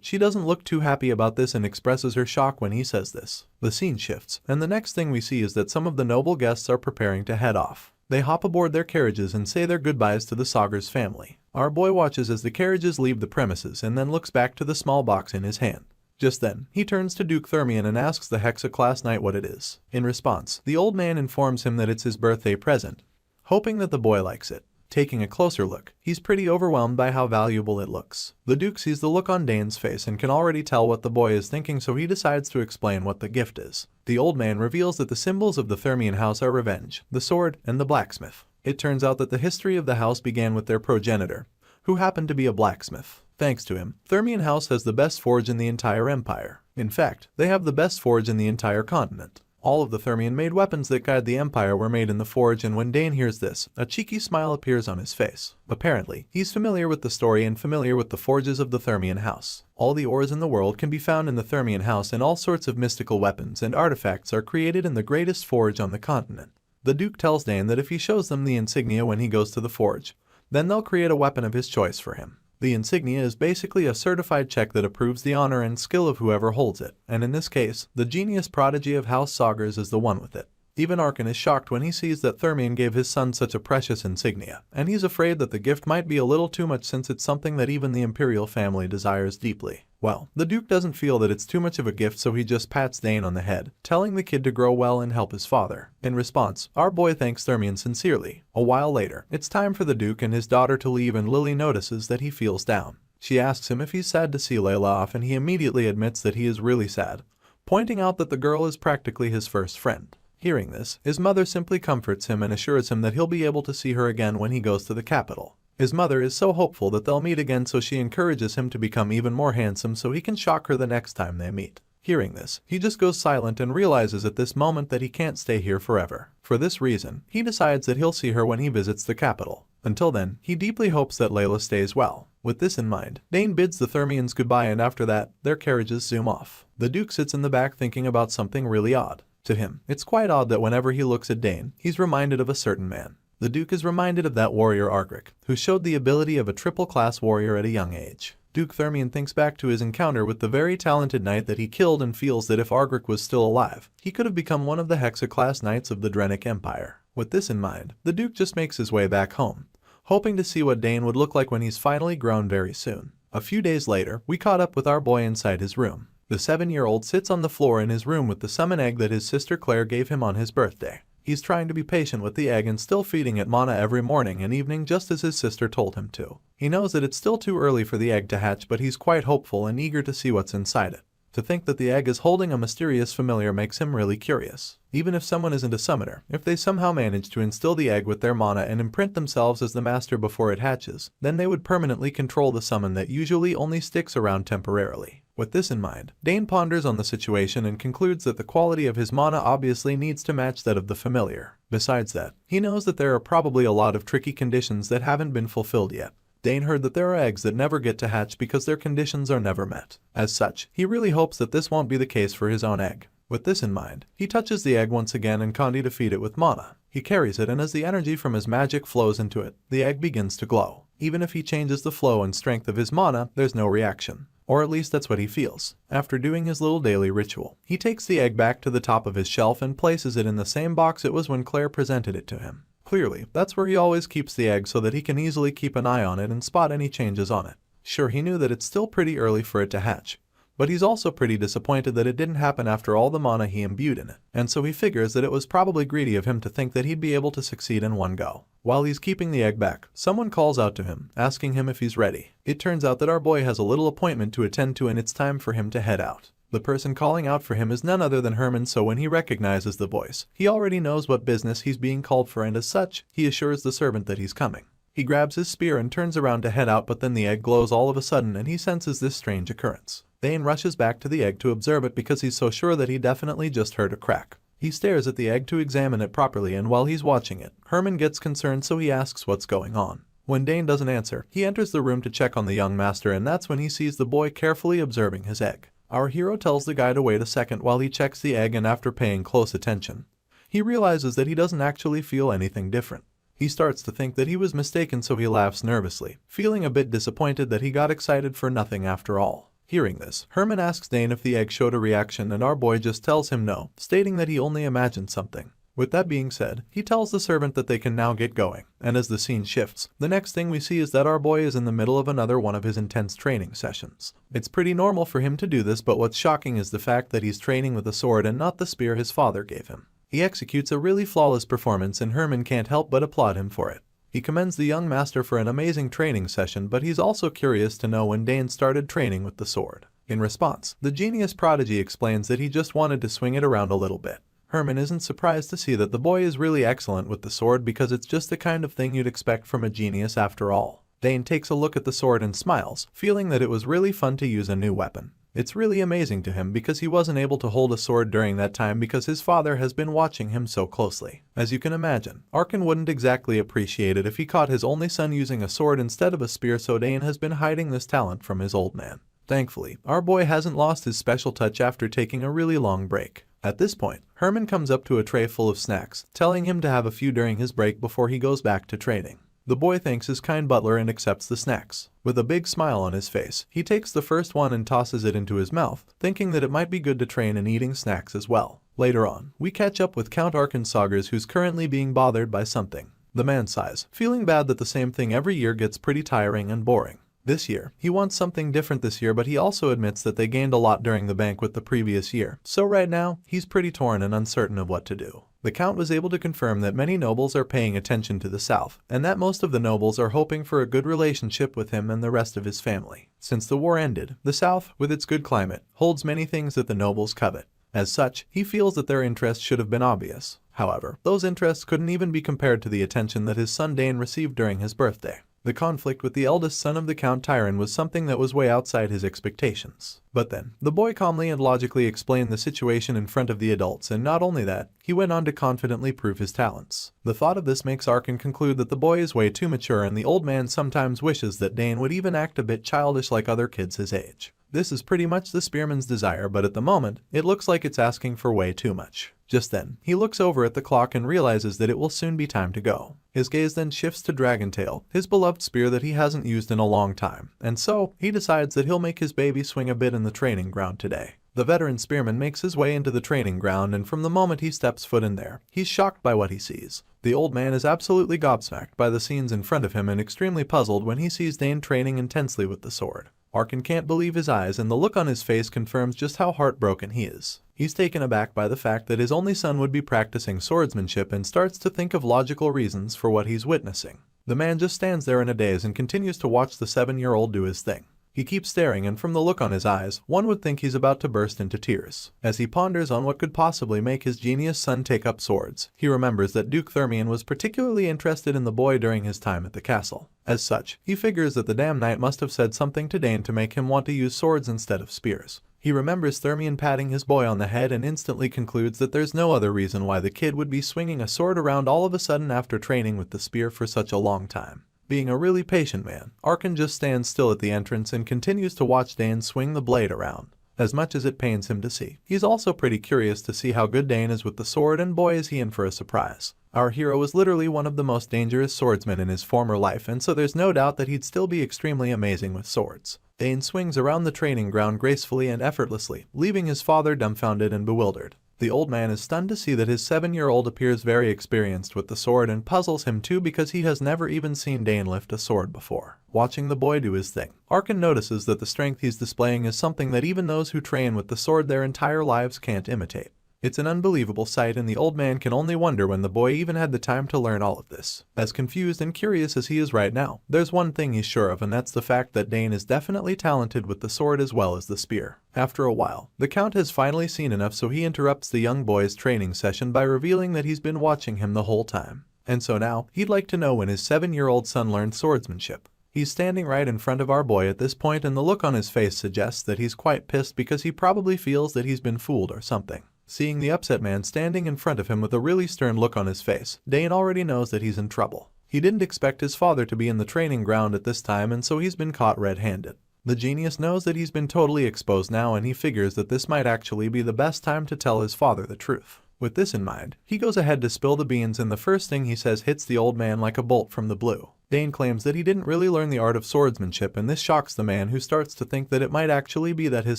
she doesn't look too happy about this and expresses her shock when he says this. The scene shifts, and the next thing we see is that some of the noble guests are preparing to head off. They hop aboard their carriages and say their goodbyes to the Sagar's family. Our boy watches as the carriages leave the premises and then looks back to the small box in his hand. Just then, he turns to Duke Thermian and asks the Hexaclass Knight what it is. In response, the old man informs him that it's his birthday present, hoping that the boy likes it. Taking a closer look, he's pretty overwhelmed by how valuable it looks. The Duke sees the look on Dane's face and can already tell what the boy is thinking, so he decides to explain what the gift is. The old man reveals that the symbols of the Thermian house are revenge, the sword, and the blacksmith. It turns out that the history of the house began with their progenitor, who happened to be a blacksmith. Thanks to him, Thermian house has the best forge in the entire empire. In fact, they have the best forge in the entire continent. All of the Thermian-made weapons that guide the Empire were made in the forge, and when Dane hears this, a cheeky smile appears on his face. Apparently, he's familiar with the story and familiar with the forges of the Thermian house. All the ores in the world can be found in the Thermian house, and all sorts of mystical weapons and artifacts are created in the greatest forge on the continent. The Duke tells Dane that if he shows them the insignia when he goes to the forge, then they'll create a weapon of his choice for him. The insignia is basically a certified check that approves the honor and skill of whoever holds it, and in this case, the genius prodigy of House Sagars is the one with it. Even Arkin is shocked when he sees that Thermion gave his son such a precious insignia, and he's afraid that the gift might be a little too much since it's something that even the imperial family desires deeply. Well, the Duke doesn't feel that it's too much of a gift, so he just pats Dane on the head, telling the kid to grow well and help his father. In response, our boy thanks Thermion sincerely. A while later, it's time for the Duke and his daughter to leave, and Lily notices that he feels down. She asks him if he's sad to see Layla off, and he immediately admits that he is really sad, pointing out that the girl is practically his first friend. Hearing this, his mother simply comforts him and assures him that he'll be able to see her again when he goes to the capital. His mother is so hopeful that they'll meet again, so she encourages him to become even more handsome so he can shock her the next time they meet. Hearing this, he just goes silent and realizes at this moment that he can't stay here forever. For this reason, he decides that he'll see her when he visits the capital. Until then, he deeply hopes that Layla stays well. With this in mind, Dane bids the Thermians goodbye, and after that, their carriages zoom off. The Duke sits in the back thinking about something really odd. To him, it's quite odd that whenever he looks at Dane, he's reminded of a certain man. The Duke is reminded of that warrior Argric, who showed the ability of a triple-class warrior at a young age. Duke Thermion thinks back to his encounter with the very talented knight that he killed and feels that if Argric was still alive, he could have become one of the Hexa-class knights of the Drenic Empire. With this in mind, the Duke just makes his way back home, hoping to see what Dane would look like when he's finally grown very soon. A few days later, we caught up with our boy inside his room. The 7-year-old sits on the floor in his room with the summon egg that his sister Claire gave him on his birthday. He's trying to be patient with the egg and still feeding it mana every morning and evening, just as his sister told him to. He knows that it's still too early for the egg to hatch, but he's quite hopeful and eager to see what's inside it. To think that the egg is holding a mysterious familiar makes him really curious. Even if someone isn't a summoner, if they somehow manage to instill the egg with their mana and imprint themselves as the master before it hatches, then they would permanently control the summon that usually only sticks around temporarily. With this in mind, Dane ponders on the situation and concludes that the quality of his mana obviously needs to match that of the familiar. Besides that, he knows that there are probably a lot of tricky conditions that haven't been fulfilled yet. Dane heard that there are eggs that never get to hatch because their conditions are never met. As such, he really hopes that this won't be the case for his own egg. With this in mind, he touches the egg once again and Condi to feed it with mana. He carries it, and as the energy from his magic flows into it, the egg begins to glow. Even if he changes the flow and strength of his mana, there's no reaction. Or at least that's what he feels. After doing his little daily ritual, he takes the egg back to the top of his shelf and places it in the same box it was when Claire presented it to him. Clearly, that's where he always keeps the egg so that he can easily keep an eye on it and spot any changes on it. Sure, he knew that it's still pretty early for it to hatch, but he's also pretty disappointed that it didn't happen after all the mana he imbued in it, and so he figures that it was probably greedy of him to think that he'd be able to succeed in one go. While he's keeping the egg back, someone calls out to him, asking him if he's ready. It turns out that our boy has a little appointment to attend to and it's time for him to head out. The person calling out for him is none other than Herman, so when he recognizes the voice, he already knows what business he's being called for, and as such, he assures the servant that he's coming. He grabs his spear and turns around to head out, but then the egg glows all of a sudden and he senses this strange occurrence. Dane rushes back to the egg to observe it because he's so sure that he definitely just heard a crack. He stares at the egg to examine it properly, and while he's watching it, Herman gets concerned, so he asks what's going on. When Dane doesn't answer, he enters the room to check on the young master, and that's when he sees the boy carefully observing his egg. Our hero tells the guy to wait a second while he checks the egg, and after paying close attention, he realizes that he doesn't actually feel anything different. He starts to think that he was mistaken, so he laughs nervously, feeling a bit disappointed that he got excited for nothing after all. Hearing this, Herman asks Dane if the egg showed a reaction, and our boy just tells him no, stating that he only imagined something. With that being said, he tells the servant that they can now get going, and as the scene shifts, the next thing we see is that our boy is in the middle of another one of his intense training sessions. It's pretty normal for him to do this, but what's shocking is the fact that he's training with a sword and not the spear his father gave him. He executes a really flawless performance, and Herman can't help but applaud him for it. He commends the young master for an amazing training session, but he's also curious to know when Dane started training with the sword. In response, the genius prodigy explains that he just wanted to swing it around a little bit. Herman isn't surprised to see that the boy is really excellent with the sword because it's just the kind of thing you'd expect from a genius after all. Dane takes a look at the sword and smiles, feeling that it was really fun to use a new weapon. It's really amazing to him because he wasn't able to hold a sword during that time because his father has been watching him so closely. As you can imagine, Arkin wouldn't exactly appreciate it if he caught his only son using a sword instead of a spear, so Dane has been hiding this talent from his old man. Thankfully, our boy hasn't lost his special touch after taking a really long break. At this point, Herman comes up to a tray full of snacks, telling him to have a few during his break before he goes back to training. The boy thanks his kind butler and accepts the snacks. With a big smile on his face, he takes the first one and tosses it into his mouth, thinking that it might be good to train in eating snacks as well. Later on, we catch up with Count Arkensagers, who's currently being bothered by something. The man sighs, feeling bad that the same thing every year gets pretty tiring and boring. This year, he wants something different this year, but he also admits that they gained a lot during the banquet the previous year, so right now, he's pretty torn and uncertain of what to do. The Count was able to confirm that many nobles are paying attention to the south, and that most of the nobles are hoping for a good relationship with him and the rest of his family. Since the war ended, the south, with its good climate, holds many things that the nobles covet. As such, he feels that their interests should have been obvious. However, those interests couldn't even be compared to the attention that his son Dane received during his birthday. The conflict with the eldest son of the Count Tyron was something that was way outside his expectations. But then, the boy calmly and logically explained the situation in front of the adults, and not only that, he went on to confidently prove his talents. The thought of this makes Arkan conclude that the boy is way too mature, and the old man sometimes wishes that Dane would even act a bit childish like other kids his age. This is pretty much the spearman's desire, but at the moment, it looks like it's asking for way too much. Just then, he looks over at the clock and realizes that it will soon be time to go. His gaze then shifts to Dragontail, his beloved spear that he hasn't used in a long time, and so, he decides that he'll make his baby swing a bit in the training ground today. The veteran spearman makes his way into the training ground, and from the moment he steps foot in there, he's shocked by what he sees. The old man is absolutely gobsmacked by the scenes in front of him and extremely puzzled when he sees Dane training intensely with the sword. Arkan can't believe his eyes, and the look on his face confirms just how heartbroken he is. He's taken aback by the fact that his only son would be practicing swordsmanship and starts to think of logical reasons for what he's witnessing. The man just stands there in a daze and continues to watch the 7-year-old do his thing. He keeps staring, and from the look on his eyes, one would think he's about to burst into tears. As he ponders on what could possibly make his genius son take up swords, he remembers that Duke Thermion was particularly interested in the boy during his time at the castle. As such, he figures that the damn knight must have said something to Dane to make him want to use swords instead of spears. He remembers Thermion patting his boy on the head and instantly concludes that there's no other reason why the kid would be swinging a sword around all of a sudden after training with the spear for such a long time. Being a really patient man, Arkan just stands still at the entrance and continues to watch Dane swing the blade around. As much as it pains him to see, he's also pretty curious to see how good Dane is with the sword, and boy is he in for a surprise. Our hero was literally one of the most dangerous swordsmen in his former life, and so there's no doubt that he'd still be extremely amazing with swords. Dane swings around the training ground gracefully and effortlessly, leaving his father dumbfounded and bewildered. The old man is stunned to see that his 7-year-old appears very experienced with the sword, and puzzles him too because he has never even seen Dane lift a sword before. Watching the boy do his thing, Arkan notices that the strength he's displaying is something that even those who train with the sword their entire lives can't imitate. It's an unbelievable sight, and the old man can only wonder when the boy even had the time to learn all of this. As confused and curious as he is right now, there's one thing he's sure of, and that's the fact that Dane is definitely talented with the sword as well as the spear. After a while, the Count has finally seen enough, so he interrupts the young boy's training session by revealing that he's been watching him the whole time. And so now, he'd like to know when his 7-year-old son learned swordsmanship. He's standing right in front of our boy at this point, and the look on his face suggests that he's quite pissed because he probably feels that he's been fooled or something. Seeing the upset man standing in front of him with a really stern look on his face, Dane already knows that he's in trouble. He didn't expect his father to be in the training ground at this time, and so he's been caught red-handed. The genius knows that he's been totally exposed now, and he figures that this might actually be the best time to tell his father the truth. With this in mind, he goes ahead to spill the beans, and the first thing he says hits the old man like a bolt from the blue. Dane claims that he didn't really learn the art of swordsmanship, and this shocks the man, who starts to think that it might actually be that his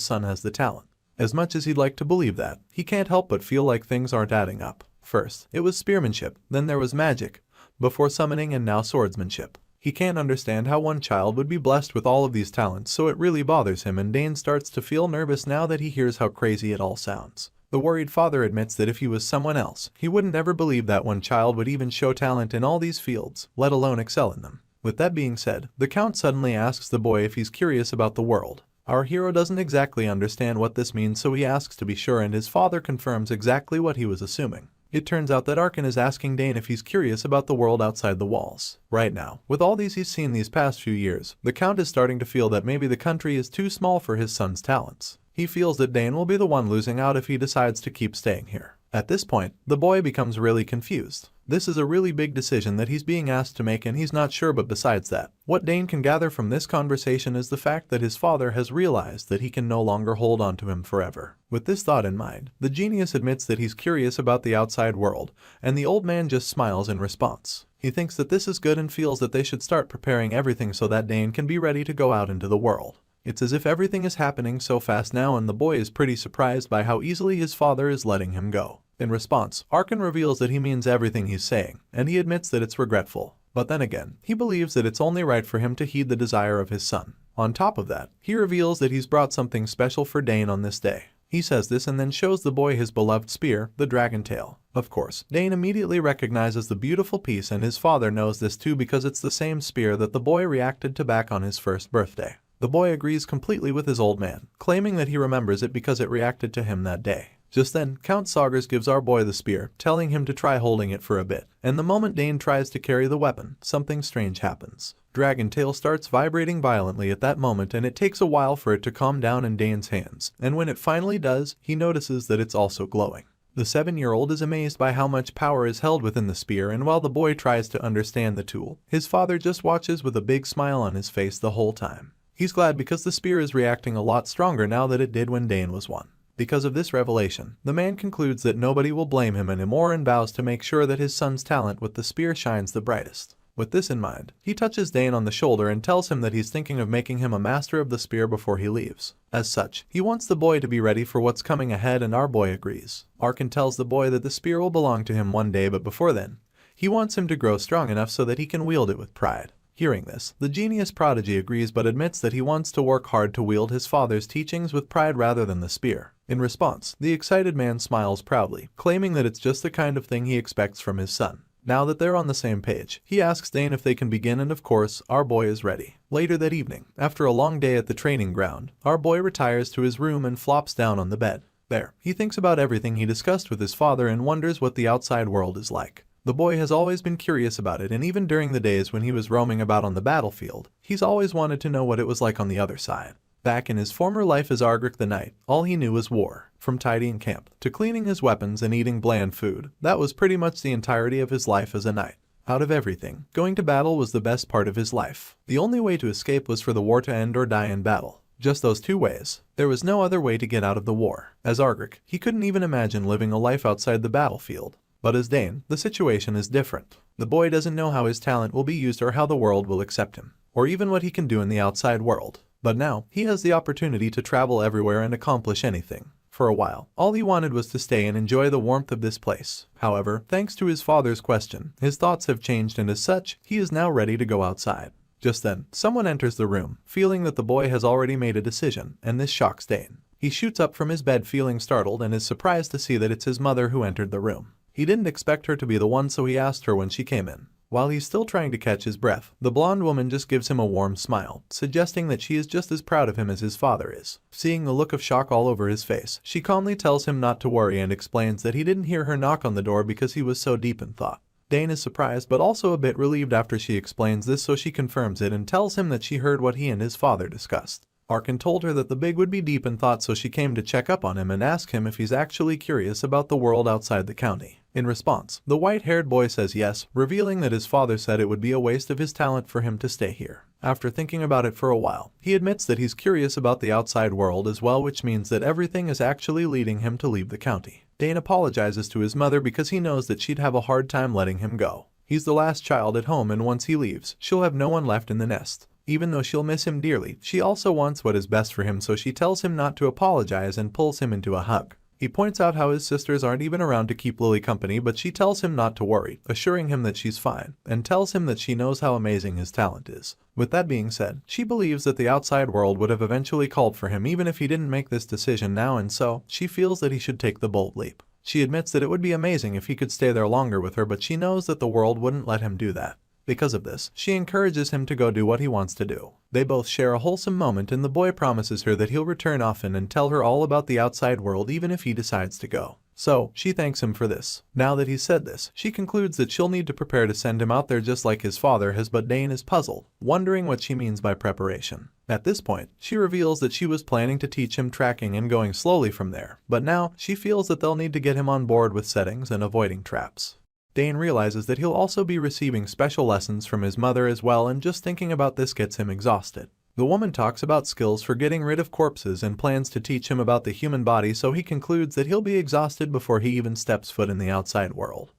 son has the talent. As much as he'd like to believe that, he can't help but feel like things aren't adding up. First, it was spearmanship, then there was magic, before summoning, and now swordsmanship. He can't understand how one child would be blessed with all of these talents, so it really bothers him, and Dane starts to feel nervous now that he hears how crazy it all sounds. The worried father admits that if he was someone else, he wouldn't ever believe that one child would even show talent in all these fields, let alone excel in them. With that being said, the Count suddenly asks the boy if he's curious about the world. Our hero doesn't exactly understand what this means, so he asks to be sure, and his father confirms exactly what he was assuming. It turns out that Arkan is asking Dane if he's curious about the world outside the walls. Right now, with all these he's seen these past few years, the Count is starting to feel that maybe the country is too small for his son's talents. He feels that Dane will be the one losing out if he decides to keep staying here. At this point, the boy becomes really confused. This is a really big decision that he's being asked to make, and he's not sure, but besides that, what Dane can gather from this conversation is the fact that his father has realized that he can no longer hold on to him forever. With this thought in mind, the genius admits that he's curious about the outside world, and the old man just smiles in response. He thinks that this is good and feels that they should start preparing everything so that Dane can be ready to go out into the world. It's as if everything is happening so fast now, and the boy is pretty surprised by how easily his father is letting him go. In response, Arkin reveals that he means everything he's saying, and he admits that it's regretful. But then again, he believes that it's only right for him to heed the desire of his son. On top of that, he reveals that he's brought something special for Dane on this day. He says this and then shows the boy his beloved spear, the dragon tail. Of course, Dane immediately recognizes the beautiful piece, and his father knows this too because it's the same spear that the boy reacted to back on his first birthday. The boy agrees completely with his old man, claiming that he remembers it because it reacted to him that day. Just then, Count Saugers gives our boy the spear, telling him to try holding it for a bit. And the moment Dane tries to carry the weapon, something strange happens. Dragon Tail starts vibrating violently at that moment, and it takes a while for it to calm down in Dane's hands. And when it finally does, he notices that it's also glowing. The 7-year-old is amazed by how much power is held within the spear, and while the boy tries to understand the tool, his father just watches with a big smile on his face the whole time. He's glad because the spear is reacting a lot stronger now than it did when Dane was 1. Because of this revelation, the man concludes that nobody will blame him anymore and vows to make sure that his son's talent with the spear shines the brightest. With this in mind, he touches Dane on the shoulder and tells him that he's thinking of making him a master of the spear before he leaves. As such, he wants the boy to be ready for what's coming ahead, and our boy agrees. Arkin tells the boy that the spear will belong to him one day, but before then, he wants him to grow strong enough so that he can wield it with pride. Hearing this, the genius prodigy agrees but admits that he wants to work hard to wield his father's teachings with pride rather than the spear. In response, the excited man smiles proudly, claiming that it's just the kind of thing he expects from his son. Now that they're on the same page, he asks Dane if they can begin, and of course, our boy is ready. Later that evening, after a long day at the training ground, our boy retires to his room and flops down on the bed. There, he thinks about everything he discussed with his father and wonders what the outside world is like. The boy has always been curious about it, and even during the days when he was roaming about on the battlefield, he's always wanted to know what it was like on the other side. Back in his former life as Ardric the Knight, all he knew was war. From tidying camp, to cleaning his weapons and eating bland food, that was pretty much the entirety of his life as a knight. Out of everything, going to battle was the best part of his life. The only way to escape was for the war to end or die in battle. Just those two ways. There was no other way to get out of the war. As Ardric, he couldn't even imagine living a life outside the battlefield. But as Dane, the situation is different. The boy doesn't know how his talent will be used or how the world will accept him, or even what he can do in the outside world. But now, he has the opportunity to travel everywhere and accomplish anything. For a while, all he wanted was to stay and enjoy the warmth of this place. However, thanks to his father's question, his thoughts have changed, and as such, he is now ready to go outside. Just then, someone enters the room, feeling that the boy has already made a decision, and this shocks Dane. He shoots up from his bed feeling startled and is surprised to see that it's his mother who entered the room. He didn't expect her to be the one, so he asked her when she came in. While he's still trying to catch his breath, the blonde woman just gives him a warm smile, suggesting that she is just as proud of him as his father is. Seeing the look of shock all over his face, she calmly tells him not to worry and explains that he didn't hear her knock on the door because he was so deep in thought. Dane is surprised but also a bit relieved after she explains this, so she confirms it and tells him that she heard what he and his father discussed. Arkin told her that the big would be deep in thought, so she came to check up on him and ask him if he's actually curious about the world outside the county. In response, the white-haired boy says yes, revealing that his father said it would be a waste of his talent for him to stay here. After thinking about it for a while, he admits that he's curious about the outside world as well, which means that everything is actually leading him to leave the county. Dane apologizes to his mother because he knows that she'd have a hard time letting him go. He's the last child at home, and once he leaves, she'll have no one left in the nest. Even though she'll miss him dearly, she also wants what is best for him, so she tells him not to apologize and pulls him into a hug. He points out how his sisters aren't even around to keep Lily company, but she tells him not to worry, assuring him that she's fine, and tells him that she knows how amazing his talent is. With that being said, she believes that the outside world would have eventually called for him even if he didn't make this decision now, and so, she feels that he should take the bold leap. She admits that it would be amazing if he could stay there longer with her, but she knows that the world wouldn't let him do that. Because of this, she encourages him to go do what he wants to do. They both share a wholesome moment, and the boy promises her that he'll return often and tell her all about the outside world even if he decides to go. So, she thanks him for this. Now that he's said this, she concludes that she'll need to prepare to send him out there just like his father has, but Dane is puzzled, wondering what she means by preparation. At this point, she reveals that she was planning to teach him tracking and going slowly from there, but now she feels that they'll need to get him on board with settings and avoiding traps. Dane realizes that he'll also be receiving special lessons from his mother as well, and just thinking about this gets him exhausted. The woman talks about skills for getting rid of corpses and plans to teach him about the human body, so he concludes that he'll be exhausted before he even steps foot in the outside world.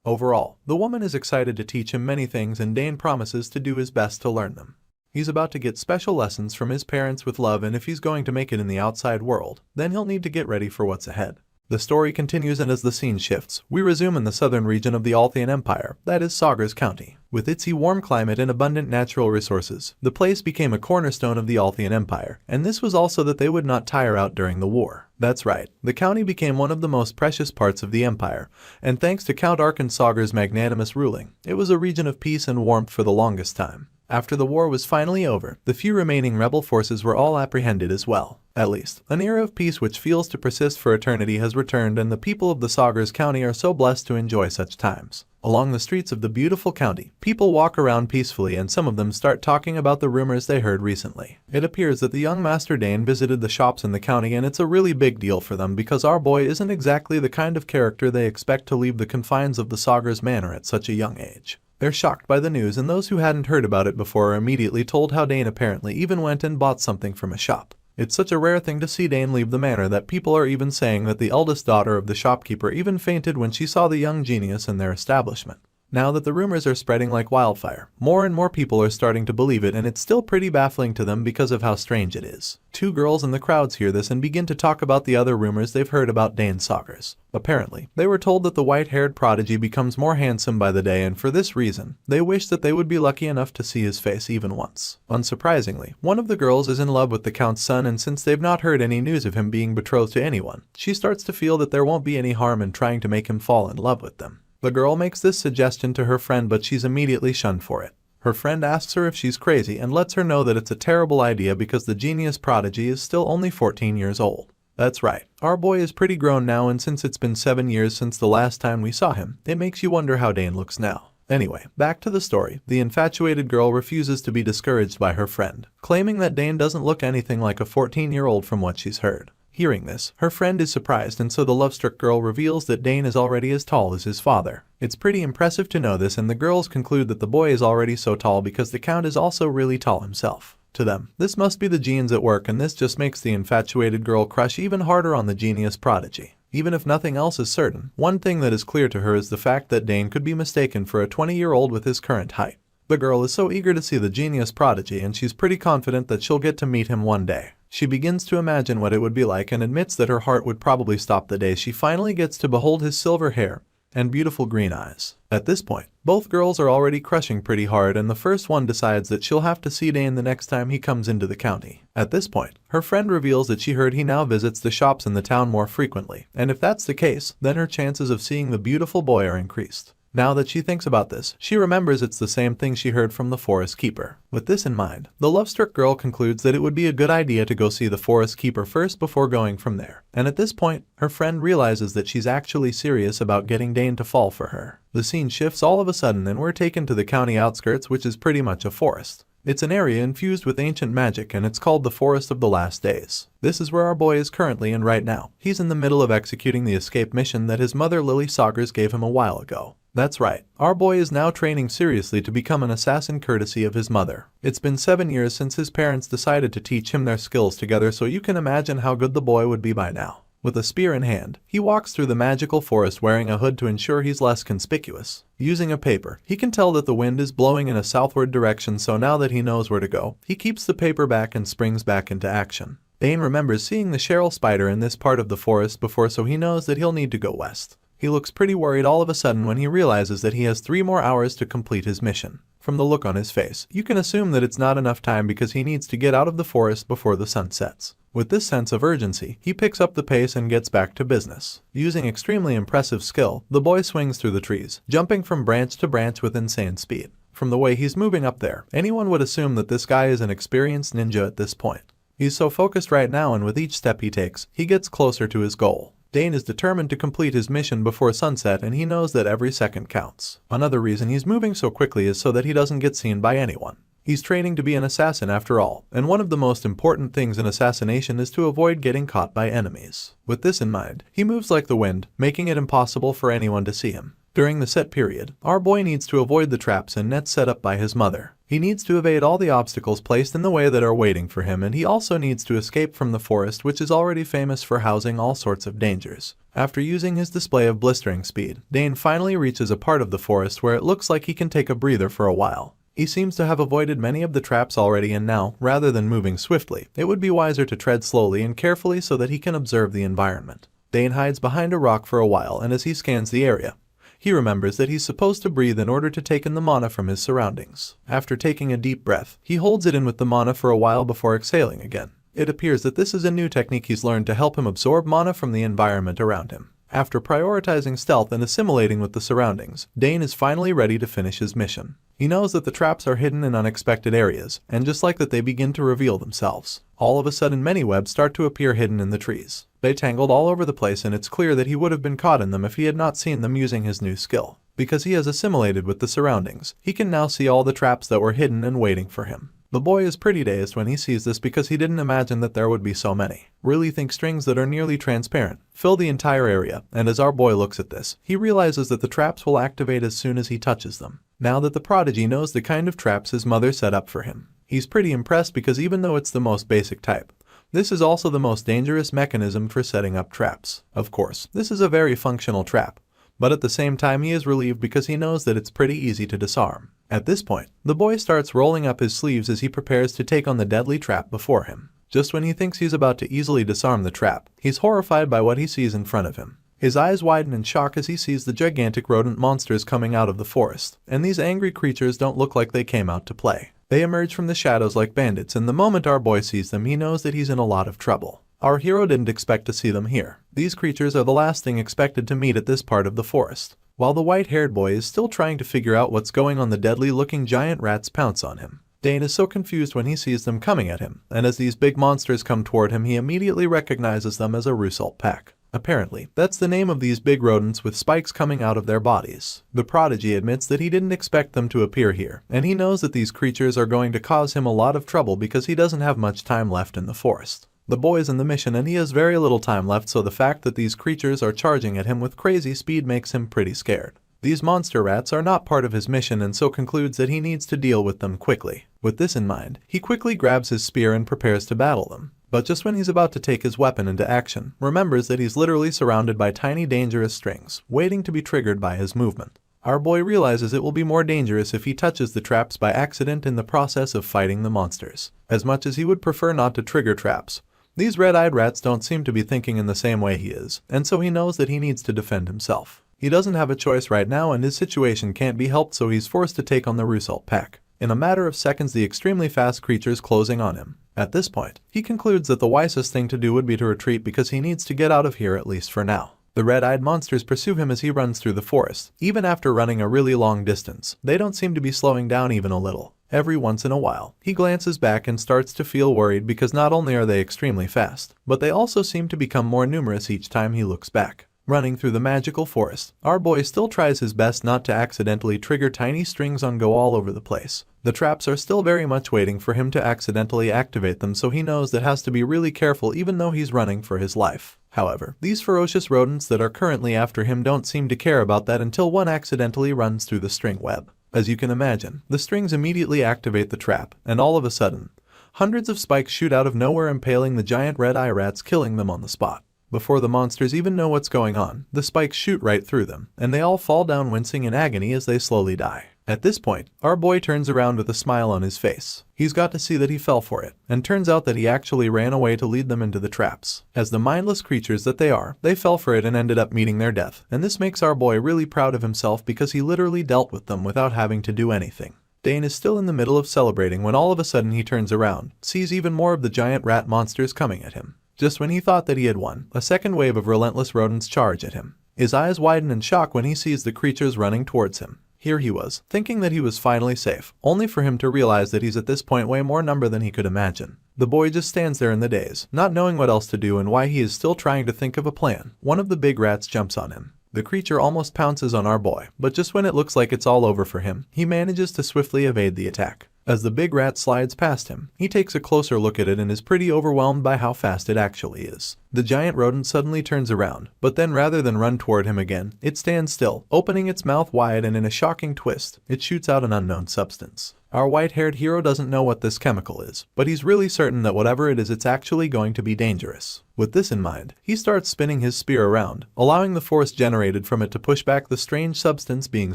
Overall, the woman is excited to teach him many things and Dane promises to do his best to learn them. He's about to get special lessons from his parents with love, and if he's going to make it in the outside world, then he'll need to get ready for what's ahead. The story continues, and as the scene shifts, we resume in the southern region of the Althian Empire, that is Sagres County. With its warm climate and abundant natural resources, the place became a cornerstone of the Althian Empire, and this was also that they would not tire out during the war. That's right, the county became one of the most precious parts of the empire, and thanks to Count Arkensagre's magnanimous ruling, it was a region of peace and warmth for the longest time. After the war was finally over, the few remaining rebel forces were all apprehended as well. At least, an era of peace which feels to persist for eternity has returned, and the people of the Sagres County are so blessed to enjoy such times. Along the streets of the beautiful county, people walk around peacefully, and some of them start talking about the rumors they heard recently. It appears that the young Master Dane visited the shops in the county, and it's a really big deal for them because our boy isn't exactly the kind of character they expect to leave the confines of the Sagres Manor at such a young age. They're shocked by the news, and those who hadn't heard about it before are immediately told how Dane apparently even went and bought something from a shop. It's such a rare thing to see Dane leave the manor that people are even saying that the eldest daughter of the shopkeeper even fainted when she saw the young genius in their establishment. Now that the rumors are spreading like wildfire, more and more people are starting to believe it, and it's still pretty baffling to them because of how strange it is. Two girls in the crowds hear this and begin to talk about the other rumors they've heard about Dane Sagres. Apparently, they were told that the white-haired prodigy becomes more handsome by the day, and for this reason, they wish that they would be lucky enough to see his face even once. Unsurprisingly, one of the girls is in love with the Count's son, and since they've not heard any news of him being betrothed to anyone, she starts to feel that there won't be any harm in trying to make him fall in love with them. The girl makes this suggestion to her friend, but she's immediately shunned for it. Her friend asks her if she's crazy and lets her know that it's a terrible idea because the genius prodigy is still only 14 years old. That's right, our boy is pretty grown now, and since it's been 7 years since the last time we saw him, it makes you wonder how Dane looks now. Anyway, back to the story. The infatuated girl refuses to be discouraged by her friend, claiming that Dane doesn't look anything like a 14-year-old from what she's heard. Hearing this, her friend is surprised, and so the love-struck girl reveals that Dane is already as tall as his father. It's pretty impressive to know this, and the girls conclude that the boy is already so tall because the Count is also really tall himself. To them, this must be the genes at work, and this just makes the infatuated girl crush even harder on the genius prodigy. Even if nothing else is certain, one thing that is clear to her is the fact that Dane could be mistaken for a 20-year-old with his current height. The girl is so eager to see the genius prodigy, and she's pretty confident that she'll get to meet him one day. She begins to imagine what it would be like and admits that her heart would probably stop the day she finally gets to behold his silver hair and beautiful green eyes. At this point, both girls are already crushing pretty hard, and the first one decides that she'll have to see Dane the next time he comes into the county. At this point, her friend reveals that she heard he now visits the shops in the town more frequently, and if that's the case, then her chances of seeing the beautiful boy are increased. Now that she thinks about this, she remembers it's the same thing she heard from the forest keeper. With this in mind, the love-struck girl concludes that it would be a good idea to go see the forest keeper first before going from there. And at this point, her friend realizes that she's actually serious about getting Dane to fall for her. The scene shifts all of a sudden, and we're taken to the county outskirts, which is pretty much a forest. It's an area infused with ancient magic, and it's called the Forest of the Last Days. This is where our boy is currently in right now. He's in the middle of executing the escape mission that his mother Lily Sagres gave him a while ago. That's right, our boy is now training seriously to become an assassin courtesy of his mother. It's been 7 years since his parents decided to teach him their skills together, so you can imagine how good the boy would be by now. With a spear in hand, he walks through the magical forest wearing a hood to ensure he's less conspicuous. Using a paper, he can tell that the wind is blowing in a southward direction, so now that he knows where to go, he keeps the paper back and springs back into action. Dane remembers seeing the Cheryl spider in this part of the forest before, so he knows that he'll need to go west. He looks pretty worried all of a sudden when he realizes that he has 3 more hours to complete his mission. From the look on his face, you can assume that it's not enough time because he needs to get out of the forest before the sun sets. With this sense of urgency, he picks up the pace and gets back to business. Using extremely impressive skill, the boy swings through the trees, jumping from branch to branch with insane speed. From the way he's moving up there, anyone would assume that this guy is an experienced ninja at this point. He's so focused right now, and with each step he takes, he gets closer to his goal. Dane is determined to complete his mission before sunset, and he knows that every second counts. Another reason he's moving so quickly is so that he doesn't get seen by anyone. He's training to be an assassin after all, and one of the most important things in assassination is to avoid getting caught by enemies. With this in mind, he moves like the wind, making it impossible for anyone to see him. During the set period, our boy needs to avoid the traps and nets set up by his mother. He needs to evade all the obstacles placed in the way that are waiting for him, and he also needs to escape from the forest, which is already famous for housing all sorts of dangers. After using his display of blistering speed, Dane finally reaches a part of the forest where it looks like he can take a breather for a while. He seems to have avoided many of the traps already, and now, rather than moving swiftly, it would be wiser to tread slowly and carefully so that he can observe the environment. Dane hides behind a rock for a while, and as he scans the area, he remembers that he's supposed to breathe in order to take in the mana from his surroundings. After taking a deep breath, he holds it in with the mana for a while before exhaling again. It appears that this is a new technique he's learned to help him absorb mana from the environment around him. After prioritizing stealth and assimilating with the surroundings, Dane is finally ready to finish his mission. He knows that the traps are hidden in unexpected areas, and just like that they begin to reveal themselves. All of a sudden many webs start to appear hidden in the trees. They tangled all over the place, and it's clear that he would have been caught in them if he had not seen them using his new skill. Because he has assimilated with the surroundings, he can now see all the traps that were hidden and waiting for him. The boy is pretty dazed when he sees this because he didn't imagine that there would be so many. Really think strings that are nearly transparent fill the entire area, and as our boy looks at this, he realizes that the traps will activate as soon as he touches them. Now that the prodigy knows the kind of traps his mother set up for him, he's pretty impressed because even though it's the most basic type, this is also the most dangerous mechanism for setting up traps. Of course, this is a very functional trap, but at the same time he is relieved because he knows that it's pretty easy to disarm. At this point, the boy starts rolling up his sleeves as he prepares to take on the deadly trap before him. Just when he thinks he's about to easily disarm the trap, he's horrified by what he sees in front of him. His eyes widen in shock as he sees the gigantic rodent monsters coming out of the forest, and these angry creatures don't look like they came out to play. They emerge from the shadows like bandits, and the moment our boy sees them, he knows that he's in a lot of trouble. Our hero didn't expect to see them here. These creatures are the last thing expected to meet at this part of the forest. While the white-haired boy is still trying to figure out what's going on, the deadly-looking giant rats pounce on him. Dane is so confused when he sees them coming at him, and as these big monsters come toward him, he immediately recognizes them as a Rusult pack. Apparently, that's the name of these big rodents with spikes coming out of their bodies. The prodigy admits that he didn't expect them to appear here, and he knows that these creatures are going to cause him a lot of trouble because he doesn't have much time left in the forest. The boy is in the mission and he has very little time left, so the fact that these creatures are charging at him with crazy speed makes him pretty scared. These monster rats are not part of his mission, and so concludes that he needs to deal with them quickly. With this in mind, he quickly grabs his spear and prepares to battle them. But just when he's about to take his weapon into action, remembers that he's literally surrounded by tiny dangerous strings, waiting to be triggered by his movement. Our boy realizes it will be more dangerous if he touches the traps by accident in the process of fighting the monsters. As much as he would prefer not to trigger traps, these red-eyed rats don't seem to be thinking in the same way he is, and so he knows that he needs to defend himself. He doesn't have a choice right now, and his situation can't be helped, so he's forced to take on the Rusult pack. In a matter of seconds, the extremely fast creatures closing on him. At this point, he concludes that the wisest thing to do would be to retreat because he needs to get out of here, at least for now. The red-eyed monsters pursue him as he runs through the forest. Even after running a really long distance, they don't seem to be slowing down even a little. Every once in a while, he glances back and starts to feel worried because not only are they extremely fast, but they also seem to become more numerous each time he looks back. Running through the magical forest, our boy still tries his best not to accidentally trigger tiny strings on go all over the place. The traps are still very much waiting for him to accidentally activate them, so he knows that has to be really careful even though he's running for his life. However, these ferocious rodents that are currently after him don't seem to care about that until one accidentally runs through the string web. As you can imagine, the strings immediately activate the trap, and all of a sudden, hundreds of spikes shoot out of nowhere, impaling the giant red-eye rats, killing them on the spot. Before the monsters even know what's going on, the spikes shoot right through them, and they all fall down wincing in agony as they slowly die. At this point, our boy turns around with a smile on his face. He's got to see that he fell for it, and turns out that he actually ran away to lead them into the traps. As the mindless creatures that they are, they fell for it and ended up meeting their death, and this makes our boy really proud of himself because he literally dealt with them without having to do anything. Dane is still in the middle of celebrating when all of a sudden he turns around, sees even more of the giant rat monsters coming at him. Just when he thought that he had won, a second wave of relentless rodents charge at him. His eyes widen in shock when he sees the creatures running towards him. Here he was, thinking that he was finally safe, only for him to realize that he's at this point way more number than he could imagine. The boy just stands there in the daze, not knowing what else to do and why he is still trying to think of a plan. One of the big rats jumps on him. The creature almost pounces on our boy, but just when it looks like it's all over for him, he manages to swiftly evade the attack. As the big rat slides past him, he takes a closer look at it and is pretty overwhelmed by how fast it actually is. The giant rodent suddenly turns around, but then rather than run toward him again, it stands still, opening its mouth wide, and in a shocking twist, it shoots out an unknown substance. Our white-haired hero doesn't know what this chemical is, but he's really certain that whatever it is, it's actually going to be dangerous. With this in mind, he starts spinning his spear around, allowing the force generated from it to push back the strange substance being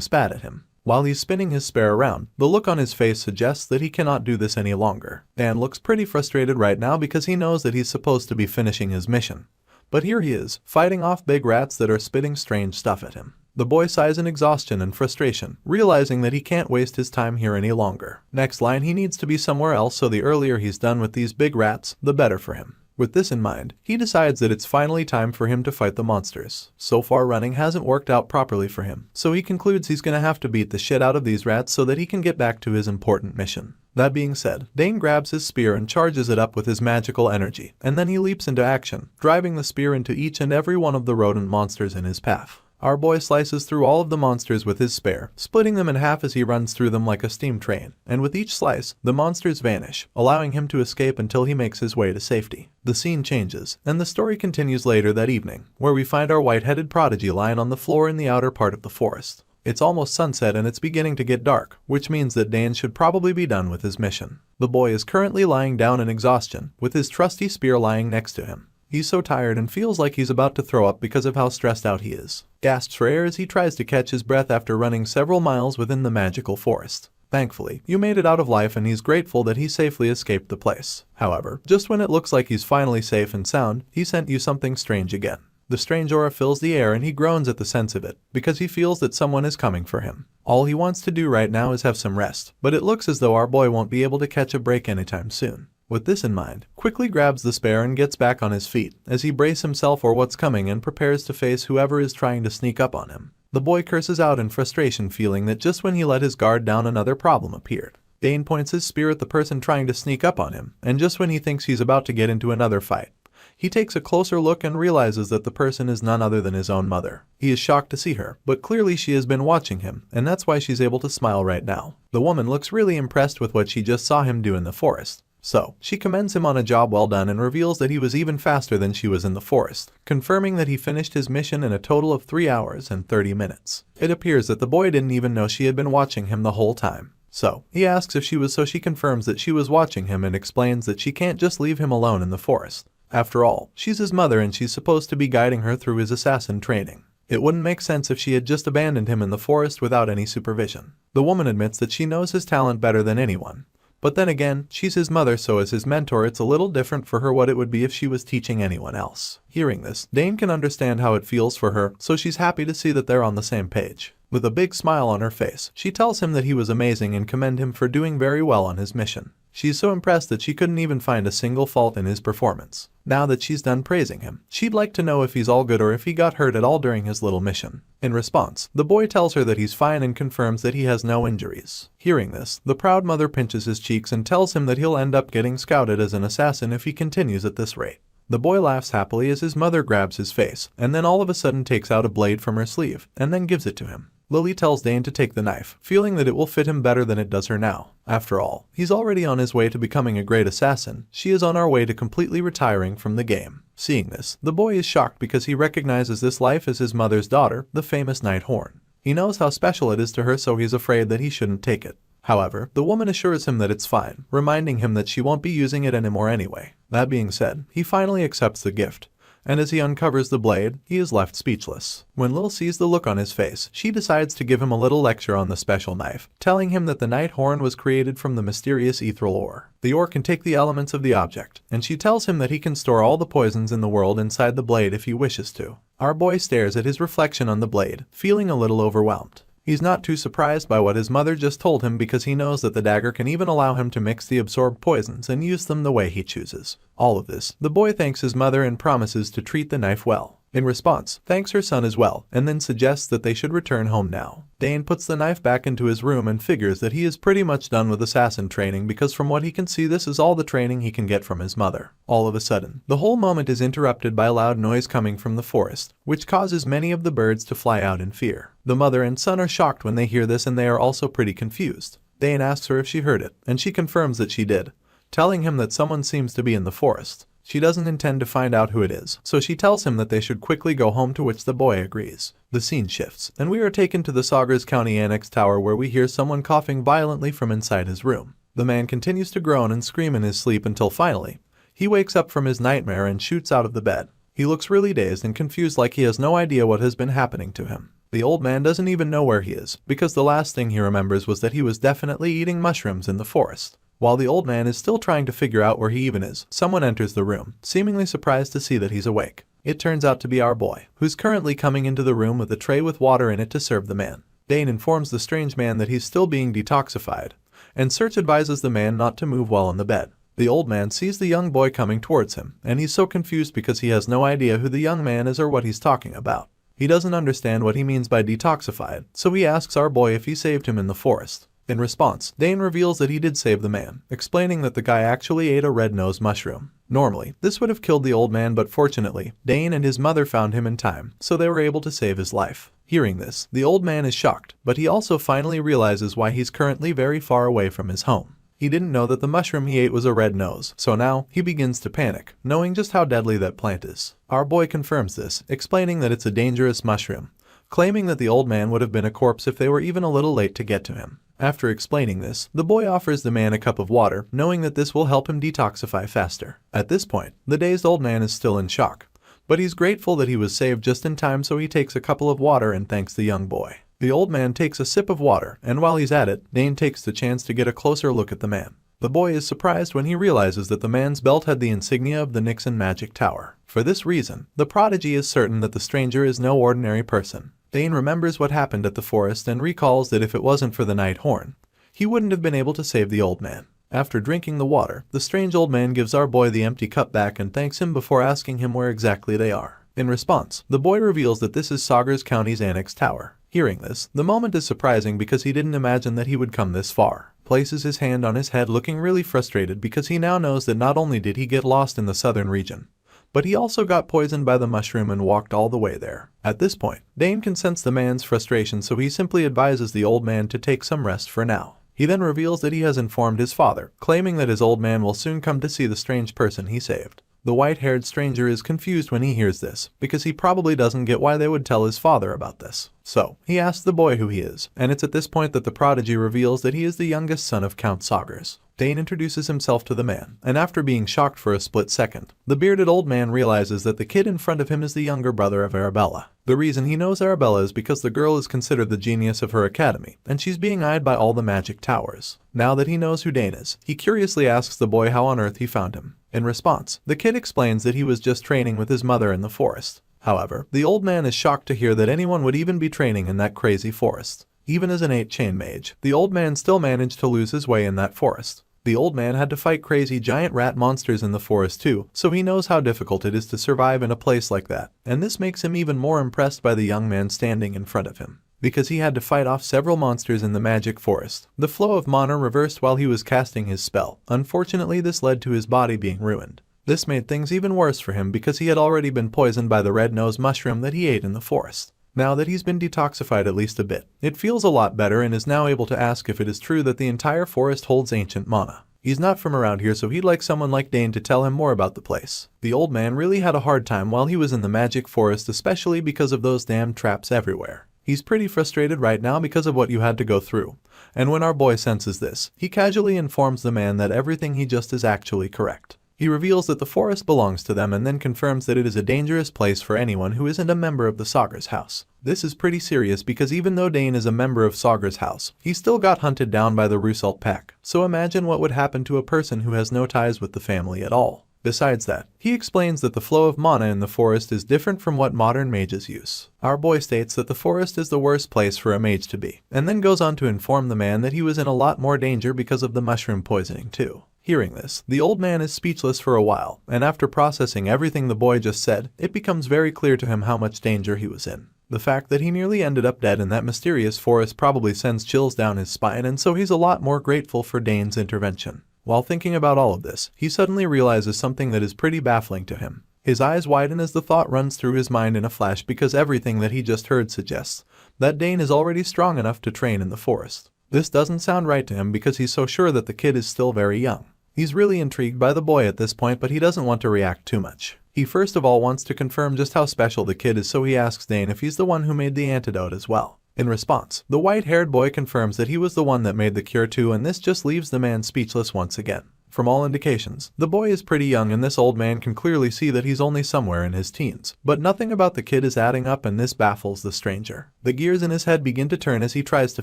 spat at him. While he's spinning his spear around, the look on his face suggests that he cannot do this any longer. Dan looks pretty frustrated right now because he knows that he's supposed to be finishing his mission. But here he is, fighting off big rats that are spitting strange stuff at him. The boy sighs in exhaustion and frustration, realizing that he can't waste his time here any longer. Next line, he needs to be somewhere else, so the earlier he's done with these big rats, the better for him. With this in mind, he decides that it's finally time for him to fight the monsters. So far, running hasn't worked out properly for him, so he concludes he's gonna have to beat the shit out of these rats so that he can get back to his important mission. That being said, Dane grabs his spear and charges it up with his magical energy, and then he leaps into action, driving the spear into each and every one of the rodent monsters in his path. Our boy slices through all of the monsters with his spear, splitting them in half as he runs through them like a steam train, and with each slice, the monsters vanish, allowing him to escape until he makes his way to safety. The scene changes, and the story continues later that evening, where we find our white-headed prodigy lying on the floor in the outer part of the forest. It's almost sunset and it's beginning to get dark, which means that Dan should probably be done with his mission. The boy is currently lying down in exhaustion, with his trusty spear lying next to him. He's so tired and feels like he's about to throw up because of how stressed out he is. Gasps for air as he tries to catch his breath after running several miles within the magical forest. Thankfully, you made it out of life, and he's grateful that he safely escaped the place. However, just when it looks like he's finally safe and sound, he sent you something strange again. The strange aura fills the air and he groans at the sense of it, because he feels that someone is coming for him. All he wants to do right now is have some rest, but it looks as though our boy won't be able to catch a break anytime soon. With this in mind, quickly grabs the spear and gets back on his feet, as he braces himself for what's coming and prepares to face whoever is trying to sneak up on him. The boy curses out in frustration, feeling that just when he let his guard down, another problem appeared. Dane points his spear at the person trying to sneak up on him, and just when he thinks he's about to get into another fight, he takes a closer look and realizes that the person is none other than his own mother. He is shocked to see her, but clearly she has been watching him, and that's why she's able to smile right now. The woman looks really impressed with what she just saw him do in the forest. So, she commends him on a job well done and reveals that he was even faster than she was in the forest, confirming that he finished his mission in a total of 3 hours and 30 minutes. It appears that the boy didn't even know she had been watching him the whole time. So, he asks if she was, so she confirms that she was watching him and explains that she can't just leave him alone in the forest. After all, she's his mother and she's supposed to be guiding her through his assassin training. It wouldn't make sense if she had just abandoned him in the forest without any supervision. The woman admits that she knows his talent better than anyone. But then again, she's his mother, so as his mentor it's a little different for her what it would be if she was teaching anyone else. Hearing this, Dane can understand how it feels for her, so she's happy to see that they're on the same page. With a big smile on her face, she tells him that he was amazing and commend him for doing very well on his mission. She's so impressed that she couldn't even find a single fault in his performance. Now that she's done praising him, she'd like to know if he's all good or if he got hurt at all during his little mission. In response, the boy tells her that he's fine and confirms that he has no injuries. Hearing this, the proud mother pinches his cheeks and tells him that he'll end up getting scouted as an assassin if he continues at this rate. The boy laughs happily as his mother grabs his face, and then all of a sudden takes out a blade from her sleeve, and then gives it to him. Lily tells Dane to take the knife, feeling that it will fit him better than it does her now. After all, he's already on his way to becoming a great assassin. She is on our way to completely retiring from the game. Seeing this, the boy is shocked because he recognizes this life as his mother's daughter, the famous Night Horn. He knows how special it is to her, so he's afraid that he shouldn't take it. However, the woman assures him that it's fine, reminding him that she won't be using it anymore anyway. That being said, he finally accepts the gift. And as he uncovers the blade, he is left speechless. When Lil sees the look on his face, she decides to give him a little lecture on the special knife, telling him that the Night Horn was created from the mysterious ethereal ore. The ore can take the elements of the object, and she tells him that he can store all the poisons in the world inside the blade if he wishes to. Our boy stares at his reflection on the blade, feeling a little overwhelmed. He's not too surprised by what his mother just told him because he knows that the dagger can even allow him to mix the absorbed poisons and use them the way he chooses. All of this, the boy thanks his mother and promises to treat the knife well. In response, thanks her son as well, and then suggests that they should return home now. Dane puts the knife back into his room and figures that he is pretty much done with assassin training because from what he can see this is all the training he can get from his mother. All of a sudden, the whole moment is interrupted by a loud noise coming from the forest, which causes many of the birds to fly out in fear. The mother and son are shocked when they hear this and they are also pretty confused. Dane asks her if she heard it, and she confirms that she did, telling him that someone seems to be in the forest. She doesn't intend to find out who it is, so she tells him that they should quickly go home, to which the boy agrees. The scene shifts, and we are taken to the Saugers County Annex Tower, where we hear someone coughing violently from inside his room. The man continues to groan and scream in his sleep until finally, he wakes up from his nightmare and shoots out of the bed. He looks really dazed and confused, like he has no idea what has been happening to him. The old man doesn't even know where he is, because the last thing he remembers was that he was definitely eating mushrooms in the forest. While the old man is still trying to figure out where he even is, someone enters the room, seemingly surprised to see that he's awake. It turns out to be our boy, who's currently coming into the room with a tray with water in it to serve the man. Dane informs the strange man that he's still being detoxified, and Search advises the man not to move while in the bed. The old man sees the young boy coming towards him, and he's so confused because he has no idea who the young man is or what he's talking about. He doesn't understand what he means by detoxified, so he asks our boy if he saved him in the forest. In response, Dane reveals that he did save the man, explaining that the guy actually ate a red-nosed mushroom. Normally, this would have killed the old man, but fortunately, Dane and his mother found him in time, so they were able to save his life. Hearing this, the old man is shocked, but he also finally realizes why he's currently very far away from his home. He didn't know that the mushroom he ate was a red nose, so now he begins to panic, knowing just how deadly that plant is. Our boy confirms this, explaining that it's a dangerous mushroom, claiming that the old man would have been a corpse if they were even a little late to get to him. After explaining this, the boy offers the man a cup of water, knowing that this will help him detoxify faster. At this point, the dazed old man is still in shock, but he's grateful that he was saved just in time, so he takes a cup of water and thanks the young boy. The old man takes a sip of water, and while he's at it, Dane takes the chance to get a closer look at the man. The boy is surprised when he realizes that the man's belt had the insignia of the Nixon Magic Tower. For this reason, the prodigy is certain that the stranger is no ordinary person. Dane remembers what happened at the forest and recalls that if it wasn't for the night horn, he wouldn't have been able to save the old man. After drinking the water, the strange old man gives our boy the empty cup back and thanks him before asking him where exactly they are. In response, the boy reveals that this is Saugers County's Annex Tower. Hearing this, the moment is surprising because he didn't imagine that he would come this far. Places his hand on his head, looking really frustrated because he now knows that not only did he get lost in the southern region, but he also got poisoned by the mushroom and walked all the way there. At this point, Dane can sense the man's frustration, so he simply advises the old man to take some rest for now. He then reveals that he has informed his father, claiming that his old man will soon come to see the strange person he saved. The white-haired stranger is confused when he hears this, because he probably doesn't get why they would tell his father about this. So, he asks the boy who he is, and it's at this point that the prodigy reveals that he is the youngest son of Count Saugers. Dane introduces himself to the man, and after being shocked for a split second, the bearded old man realizes that the kid in front of him is the younger brother of Arabella. The reason he knows Arabella is because the girl is considered the genius of her academy, and she's being eyed by all the magic towers. Now that he knows who Dane is, he curiously asks the boy how on earth he found him. In response, the kid explains that he was just training with his mother in the forest. However, the old man is shocked to hear that anyone would even be training in that crazy forest. Even as an 8-chain mage, the old man still managed to lose his way in that forest. The old man had to fight crazy giant rat monsters in the forest too, so he knows how difficult it is to survive in a place like that, and this makes him even more impressed by the young man standing in front of him. Because he had to fight off several monsters in the magic forest, the flow of mana reversed while he was casting his spell. Unfortunately, this led to his body being ruined. This made things even worse for him because he had already been poisoned by the red-nosed mushroom that he ate in the forest. Now that he's been detoxified at least a bit, it feels a lot better and is now able to ask if it is true that the entire forest holds ancient mana. He's not from around here, so he'd like someone like Dane to tell him more about the place. The old man really had a hard time while he was in the magic forest, especially because of those damn traps everywhere. He's pretty frustrated right now because of what you had to go through, and when our boy senses this, he casually informs the man that everything he just is actually correct. He reveals that the forest belongs to them and then confirms that it is a dangerous place for anyone who isn't a member of the Saugers house. This is pretty serious because even though Dane is a member of Saugers house, he still got hunted down by the Rusult pack, so imagine what would happen to a person who has no ties with the family at all. Besides that, he explains that the flow of mana in the forest is different from what modern mages use. Our boy states that the forest is the worst place for a mage to be, and then goes on to inform the man that he was in a lot more danger because of the mushroom poisoning too. Hearing this, the old man is speechless for a while, and after processing everything the boy just said, it becomes very clear to him how much danger he was in. The fact that he nearly ended up dead in that mysterious forest probably sends chills down his spine, and so he's a lot more grateful for Dane's intervention. While thinking about all of this, he suddenly realizes something that is pretty baffling to him. His eyes widen as the thought runs through his mind in a flash because everything that he just heard suggests that Dane is already strong enough to train in the forest. This doesn't sound right to him because he's so sure that the kid is still very young. He's really intrigued by the boy at this point, but he doesn't want to react too much. He first of all wants to confirm just how special the kid is, so he asks Dane if he's the one who made the antidote as well. In response, the white-haired boy confirms that he was the one that made the cure too, and this just leaves the man speechless once again. From all indications, the boy is pretty young and this old man can clearly see that he's only somewhere in his teens. But nothing about the kid is adding up, and this baffles the stranger. The gears in his head begin to turn as he tries to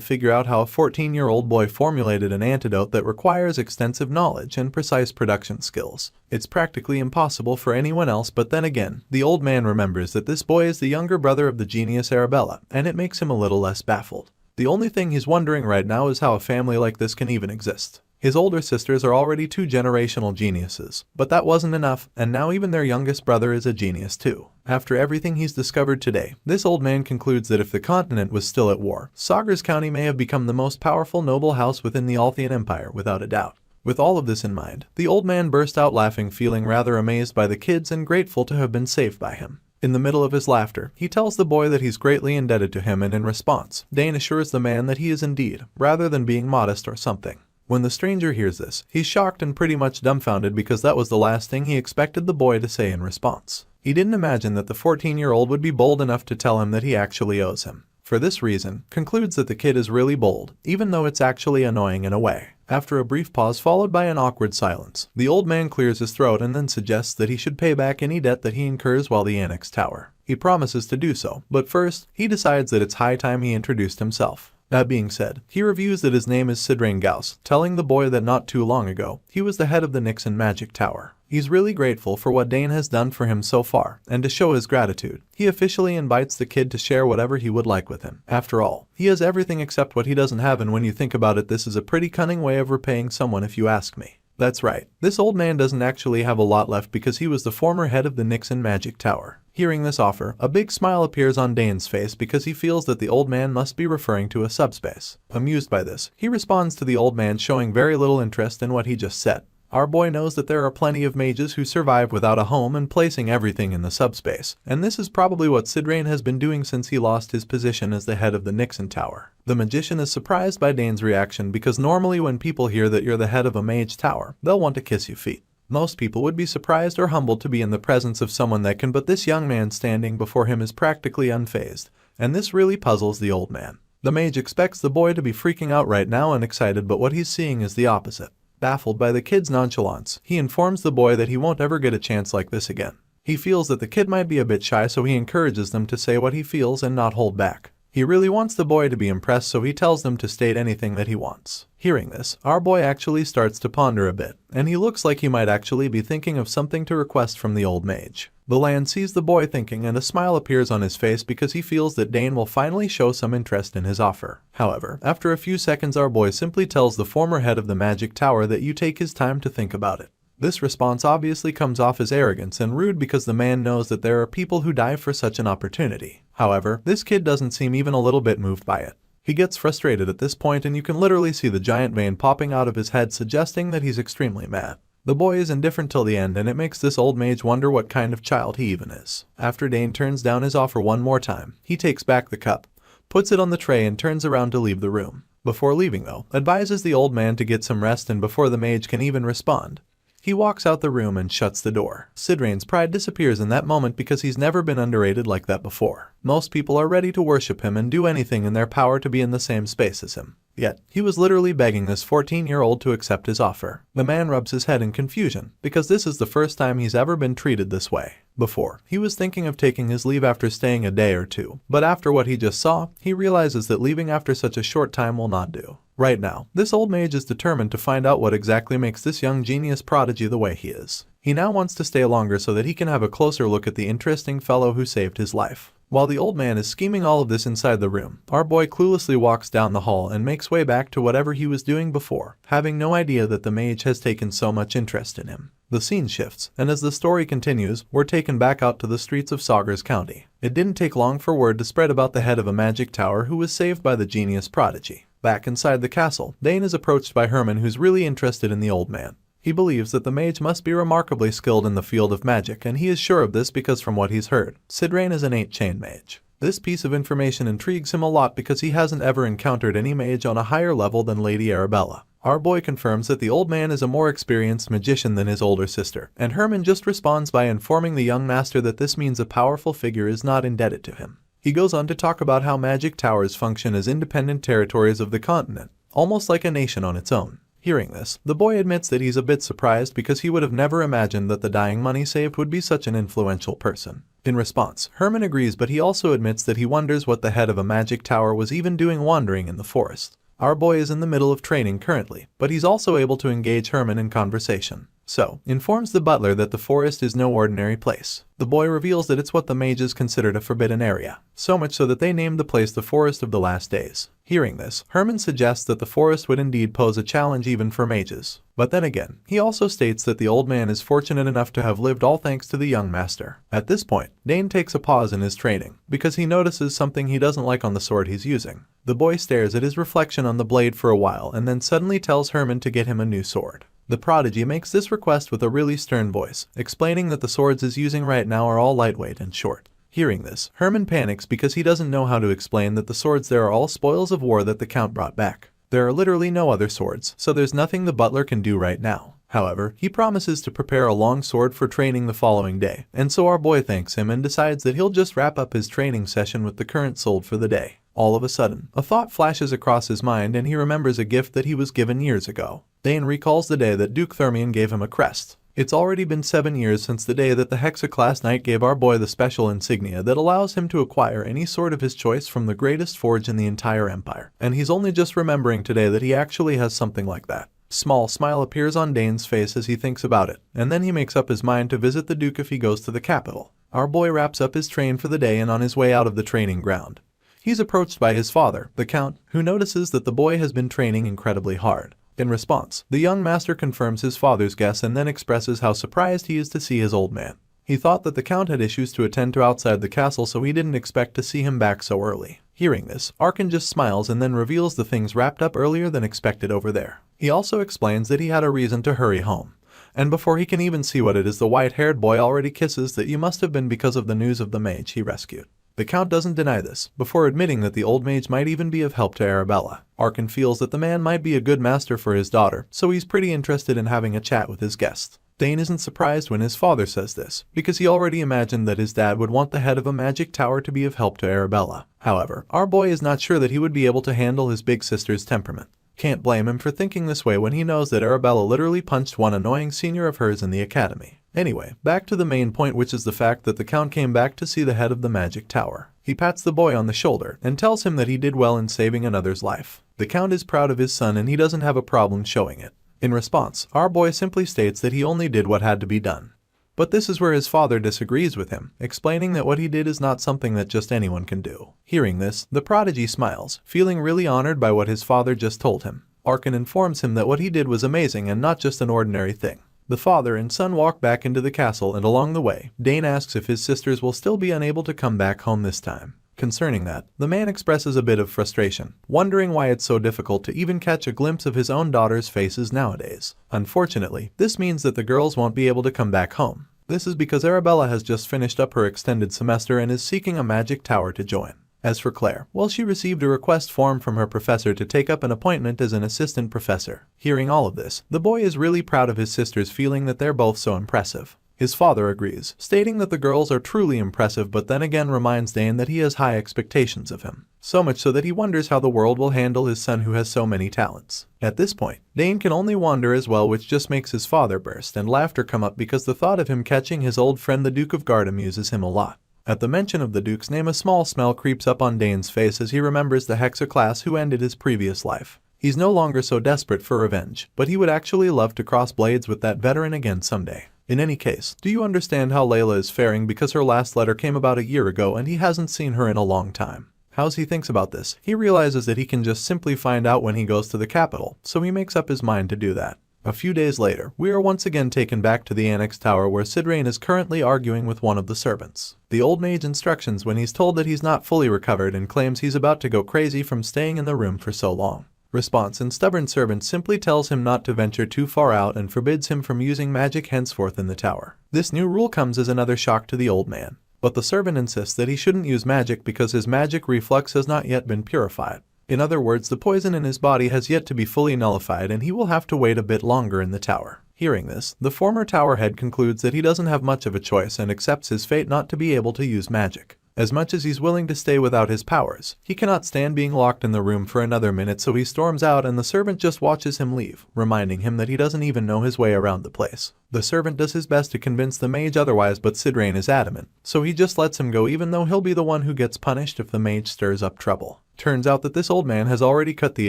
figure out how a 14-year-old boy formulated an antidote that requires extensive knowledge and precise production skills. It's practically impossible for anyone else, but then again, the old man remembers that this boy is the younger brother of the genius Arabella, and it makes him a little less baffled. The only thing he's wondering right now is how a family like this can even exist. His older sisters are already 2 generational geniuses, but that wasn't enough, and now even their youngest brother is a genius too. After everything he's discovered today, this old man concludes that if the continent was still at war, Sagar's County may have become the most powerful noble house within the Althian Empire without a doubt. With all of this in mind, the old man burst out laughing, feeling rather amazed by the kids and grateful to have been saved by him. In the middle of his laughter, he tells the boy that he's greatly indebted to him, and in response, Dane assures the man that he is indeed, rather than being modest or something. When the stranger hears this, he's shocked and pretty much dumbfounded because that was the last thing he expected the boy to say in response. He didn't imagine that the 14-year-old would be bold enough to tell him that he actually owes him. For this reason, concludes that the kid is really bold, even though it's actually annoying in a way. After a brief pause followed by an awkward silence, the old man clears his throat and then suggests that he should pay back any debt that he incurs while the Annex Tower. He promises to do so, but first, he decides that it's high time he introduced himself. That being said, he reviews that his name is Sidrain Gauss, telling the boy that not too long ago, he was the head of the Nixon Magic Tower. He's really grateful for what Dane has done for him so far, and to show his gratitude, he officially invites the kid to share whatever he would like with him. After all, he has everything except what he doesn't have, and when you think about it, this is a pretty cunning way of repaying someone if you ask me. That's right, this old man doesn't actually have a lot left because he was the former head of the Nixon Magic Tower. Hearing this offer, a big smile appears on Dane's face because he feels that the old man must be referring to a subspace. Amused by this, he responds to the old man showing very little interest in what he just said. Our boy knows that there are plenty of mages who survive without a home and placing everything in the subspace, and this is probably what Sidrain has been doing since he lost his position as the head of the Nixon Tower. The magician is surprised by Dane's reaction because normally when people hear that you're the head of a mage tower, they'll want to kiss your feet. Most people would be surprised or humbled to be in the presence of someone that can, but this young man standing before him is practically unfazed, and this really puzzles the old man. The mage expects the boy to be freaking out right now and excited, but what he's seeing is the opposite. Baffled by the kid's nonchalance, he informs the boy that he won't ever get a chance like this again. He feels that the kid might be a bit shy, so he encourages them to say what he feels and not hold back. He really wants the boy to be impressed, so he tells them to state anything that he wants. Hearing this, our boy actually starts to ponder a bit, and he looks like he might actually be thinking of something to request from the old mage. The land sees the boy thinking, and a smile appears on his face because he feels that Dane will finally show some interest in his offer. However, after a few seconds, our boy simply tells the former head of the magic tower that you take his time to think about it. This response obviously comes off as arrogance and rude because the man knows that there are people who die for such an opportunity. However, this kid doesn't seem even a little bit moved by it. He gets frustrated at this point, and you can literally see the giant vein popping out of his head, suggesting that he's extremely mad. The boy is indifferent till the end, and it makes this old mage wonder what kind of child he even is. After Dane turns down his offer one more time, he takes back the cup, puts it on the tray, and turns around to leave the room. Before leaving though, advises the old man to get some rest, and before the mage can even respond, he walks out the room and shuts the door. Sidrain's pride disappears in that moment because he's never been underrated like that before. Most people are ready to worship him and do anything in their power to be in the same space as him. Yet, he was literally begging this 14-year-old to accept his offer. The man rubs his head in confusion, because this is the first time he's ever been treated this way. Before, he was thinking of taking his leave after staying a day or two, but after what he just saw, he realizes that leaving after such a short time will not do. Right now, this old mage is determined to find out what exactly makes this young genius prodigy the way he is. He now wants to stay longer so that he can have a closer look at the interesting fellow who saved his life. While the old man is scheming all of this inside the room, our boy cluelessly walks down the hall and makes way back to whatever he was doing before, having no idea that the mage has taken so much interest in him. The scene shifts, and as the story continues, we're taken back out to the streets of Sagar's County. It didn't take long for word to spread about the head of a magic tower who was saved by the genius prodigy. Back inside the castle, Dane is approached by Herman, who's really interested in the old man. He believes that the mage must be remarkably skilled in the field of magic, and he is sure of this because from what he's heard, Sidrain is an 8-chain mage. This piece of information intrigues him a lot because he hasn't ever encountered any mage on a higher level than Lady Arabella. Our boy confirms that the old man is a more experienced magician than his older sister, and Herman just responds by informing the young master that this means a powerful figure is not indebted to him. He goes on to talk about how magic towers function as independent territories of the continent, almost like a nation on its own. Hearing this, the boy admits that he's a bit surprised because he would have never imagined that the dying money saved would be such an influential person. In response, Herman agrees, but he also admits that he wonders what the head of a magic tower was even doing wandering in the forest. Our boy is in the middle of training currently, but he's also able to engage Herman in conversation. So, informs the butler that the forest is no ordinary place. The boy reveals that it's what the mages considered a forbidden area, so much so that they named the place the Forest of the Last Days. Hearing this, Herman suggests that the forest would indeed pose a challenge even for mages. But then again, he also states that the old man is fortunate enough to have lived all thanks to the young master. At this point, Dane takes a pause in his training, because he notices something he doesn't like on the sword he's using. The boy stares at his reflection on the blade for a while and then suddenly tells Herman to get him a new sword. The prodigy makes this request with a really stern voice, explaining that the swords he's using right now are all lightweight and short. Hearing this, Herman panics because he doesn't know how to explain that the swords there are all spoils of war that the Count brought back. There are literally no other swords, so there's nothing the butler can do right now. However, he promises to prepare a long sword for training the following day, and so our boy thanks him and decides that he'll just wrap up his training session with the current sword for the day. All of a sudden, a thought flashes across his mind and he remembers a gift that he was given years ago. Dane recalls the day that Duke Thermion gave him a crest. It's already been 7 years since the day that the Hexa-class knight gave our boy the special insignia that allows him to acquire any sword of his choice from the greatest forge in the entire empire, and he's only just remembering today that he actually has something like that. Small smile appears on Dane's face as he thinks about it, and then he makes up his mind to visit the Duke if he goes to the capital. Our boy wraps up his train for the day and on his way out of the training ground, he's approached by his father, the Count, who notices that the boy has been training incredibly hard. In response, the young master confirms his father's guess and then expresses how surprised he is to see his old man. He thought that the Count had issues to attend to outside the castle, so he didn't expect to see him back so early. Hearing this, Arkan just smiles and then reveals the things wrapped up earlier than expected over there. He also explains that he had a reason to hurry home. And before he can even see what it is, the white-haired boy already kisses that you must have been because of the news of the mage he rescued. The Count doesn't deny this, before admitting that the old mage might even be of help to Arabella. Arkan feels that the man might be a good master for his daughter, so he's pretty interested in having a chat with his guest. Dane isn't surprised when his father says this, because he already imagined that his dad would want the head of a magic tower to be of help to Arabella. However, our boy is not sure that he would be able to handle his big sister's temperament. Can't blame him for thinking this way when he knows that Arabella literally punched one annoying senior of hers in the academy. Anyway, back to the main point, which is the fact that the Count came back to see the head of the magic tower. He pats the boy on the shoulder and tells him that he did well in saving another's life. The Count is proud of his son and he doesn't have a problem showing it. In response, our boy simply states that he only did what had to be done. But this is where his father disagrees with him, explaining that what he did is not something that just anyone can do. Hearing this, the prodigy smiles, feeling really honored by what his father just told him. Arkan informs him that what he did was amazing and not just an ordinary thing. The father and son walk back into the castle, and along the way, Dane asks if his sisters will still be unable to come back home this time. Concerning that, the man expresses a bit of frustration, wondering why it's so difficult to even catch a glimpse of his own daughter's faces nowadays. Unfortunately, this means that the girls won't be able to come back home. This is because Arabella has just finished up her extended semester and is seeking a magic tower to join. As for Claire, well, she received a request form from her professor to take up an appointment as an assistant professor. Hearing all of this, the boy is really proud of his sisters, feeling that they're both so impressive. His father agrees, stating that the girls are truly impressive, but then again reminds Dane that he has high expectations of him. So much so that he wonders how the world will handle his son who has so many talents. At this point, Dane can only wonder as well, which just makes his father burst and laughter come up because the thought of him catching his old friend the Duke of Guard amuses him a lot. At the mention of the Duke's name, a small smile creeps up on Dane's face as he remembers the Hexa class who ended his previous life. He's no longer so desperate for revenge, but he would actually love to cross blades with that veteran again someday. In any case, do you understand how Layla is faring, because her last letter came about a year ago and he hasn't seen her in a long time? As he thinks about this, he realizes that he can just simply find out when he goes to the capital, so he makes up his mind to do that. A few days later, we are once again taken back to the Annex Tower where Sidrain is currently arguing with one of the servants. The old mage instructions when he's told that he's not fully recovered and claims he's about to go crazy from staying in the room for so long. Response, and stubborn servant simply tells him not to venture too far out and forbids him from using magic henceforth in the tower. This new rule comes as another shock to the old man. but the servant insists that he shouldn't use magic because his magic reflex has not yet been purified. In other words, the poison in his body has yet to be fully nullified and he will have to wait a bit longer in the tower. Hearing this, the former tower head concludes that he doesn't have much of a choice and accepts his fate not to be able to use magic. As much as he's willing to stay without his powers, he cannot stand being locked in the room for another minute, so he storms out and the servant just watches him leave, reminding him that he doesn't even know his way around the place. The servant does his best to convince the mage otherwise, but Sidrain is adamant, so he just lets him go even though he'll be the one who gets punished if the mage stirs up trouble. Turns out that this old man has already cut the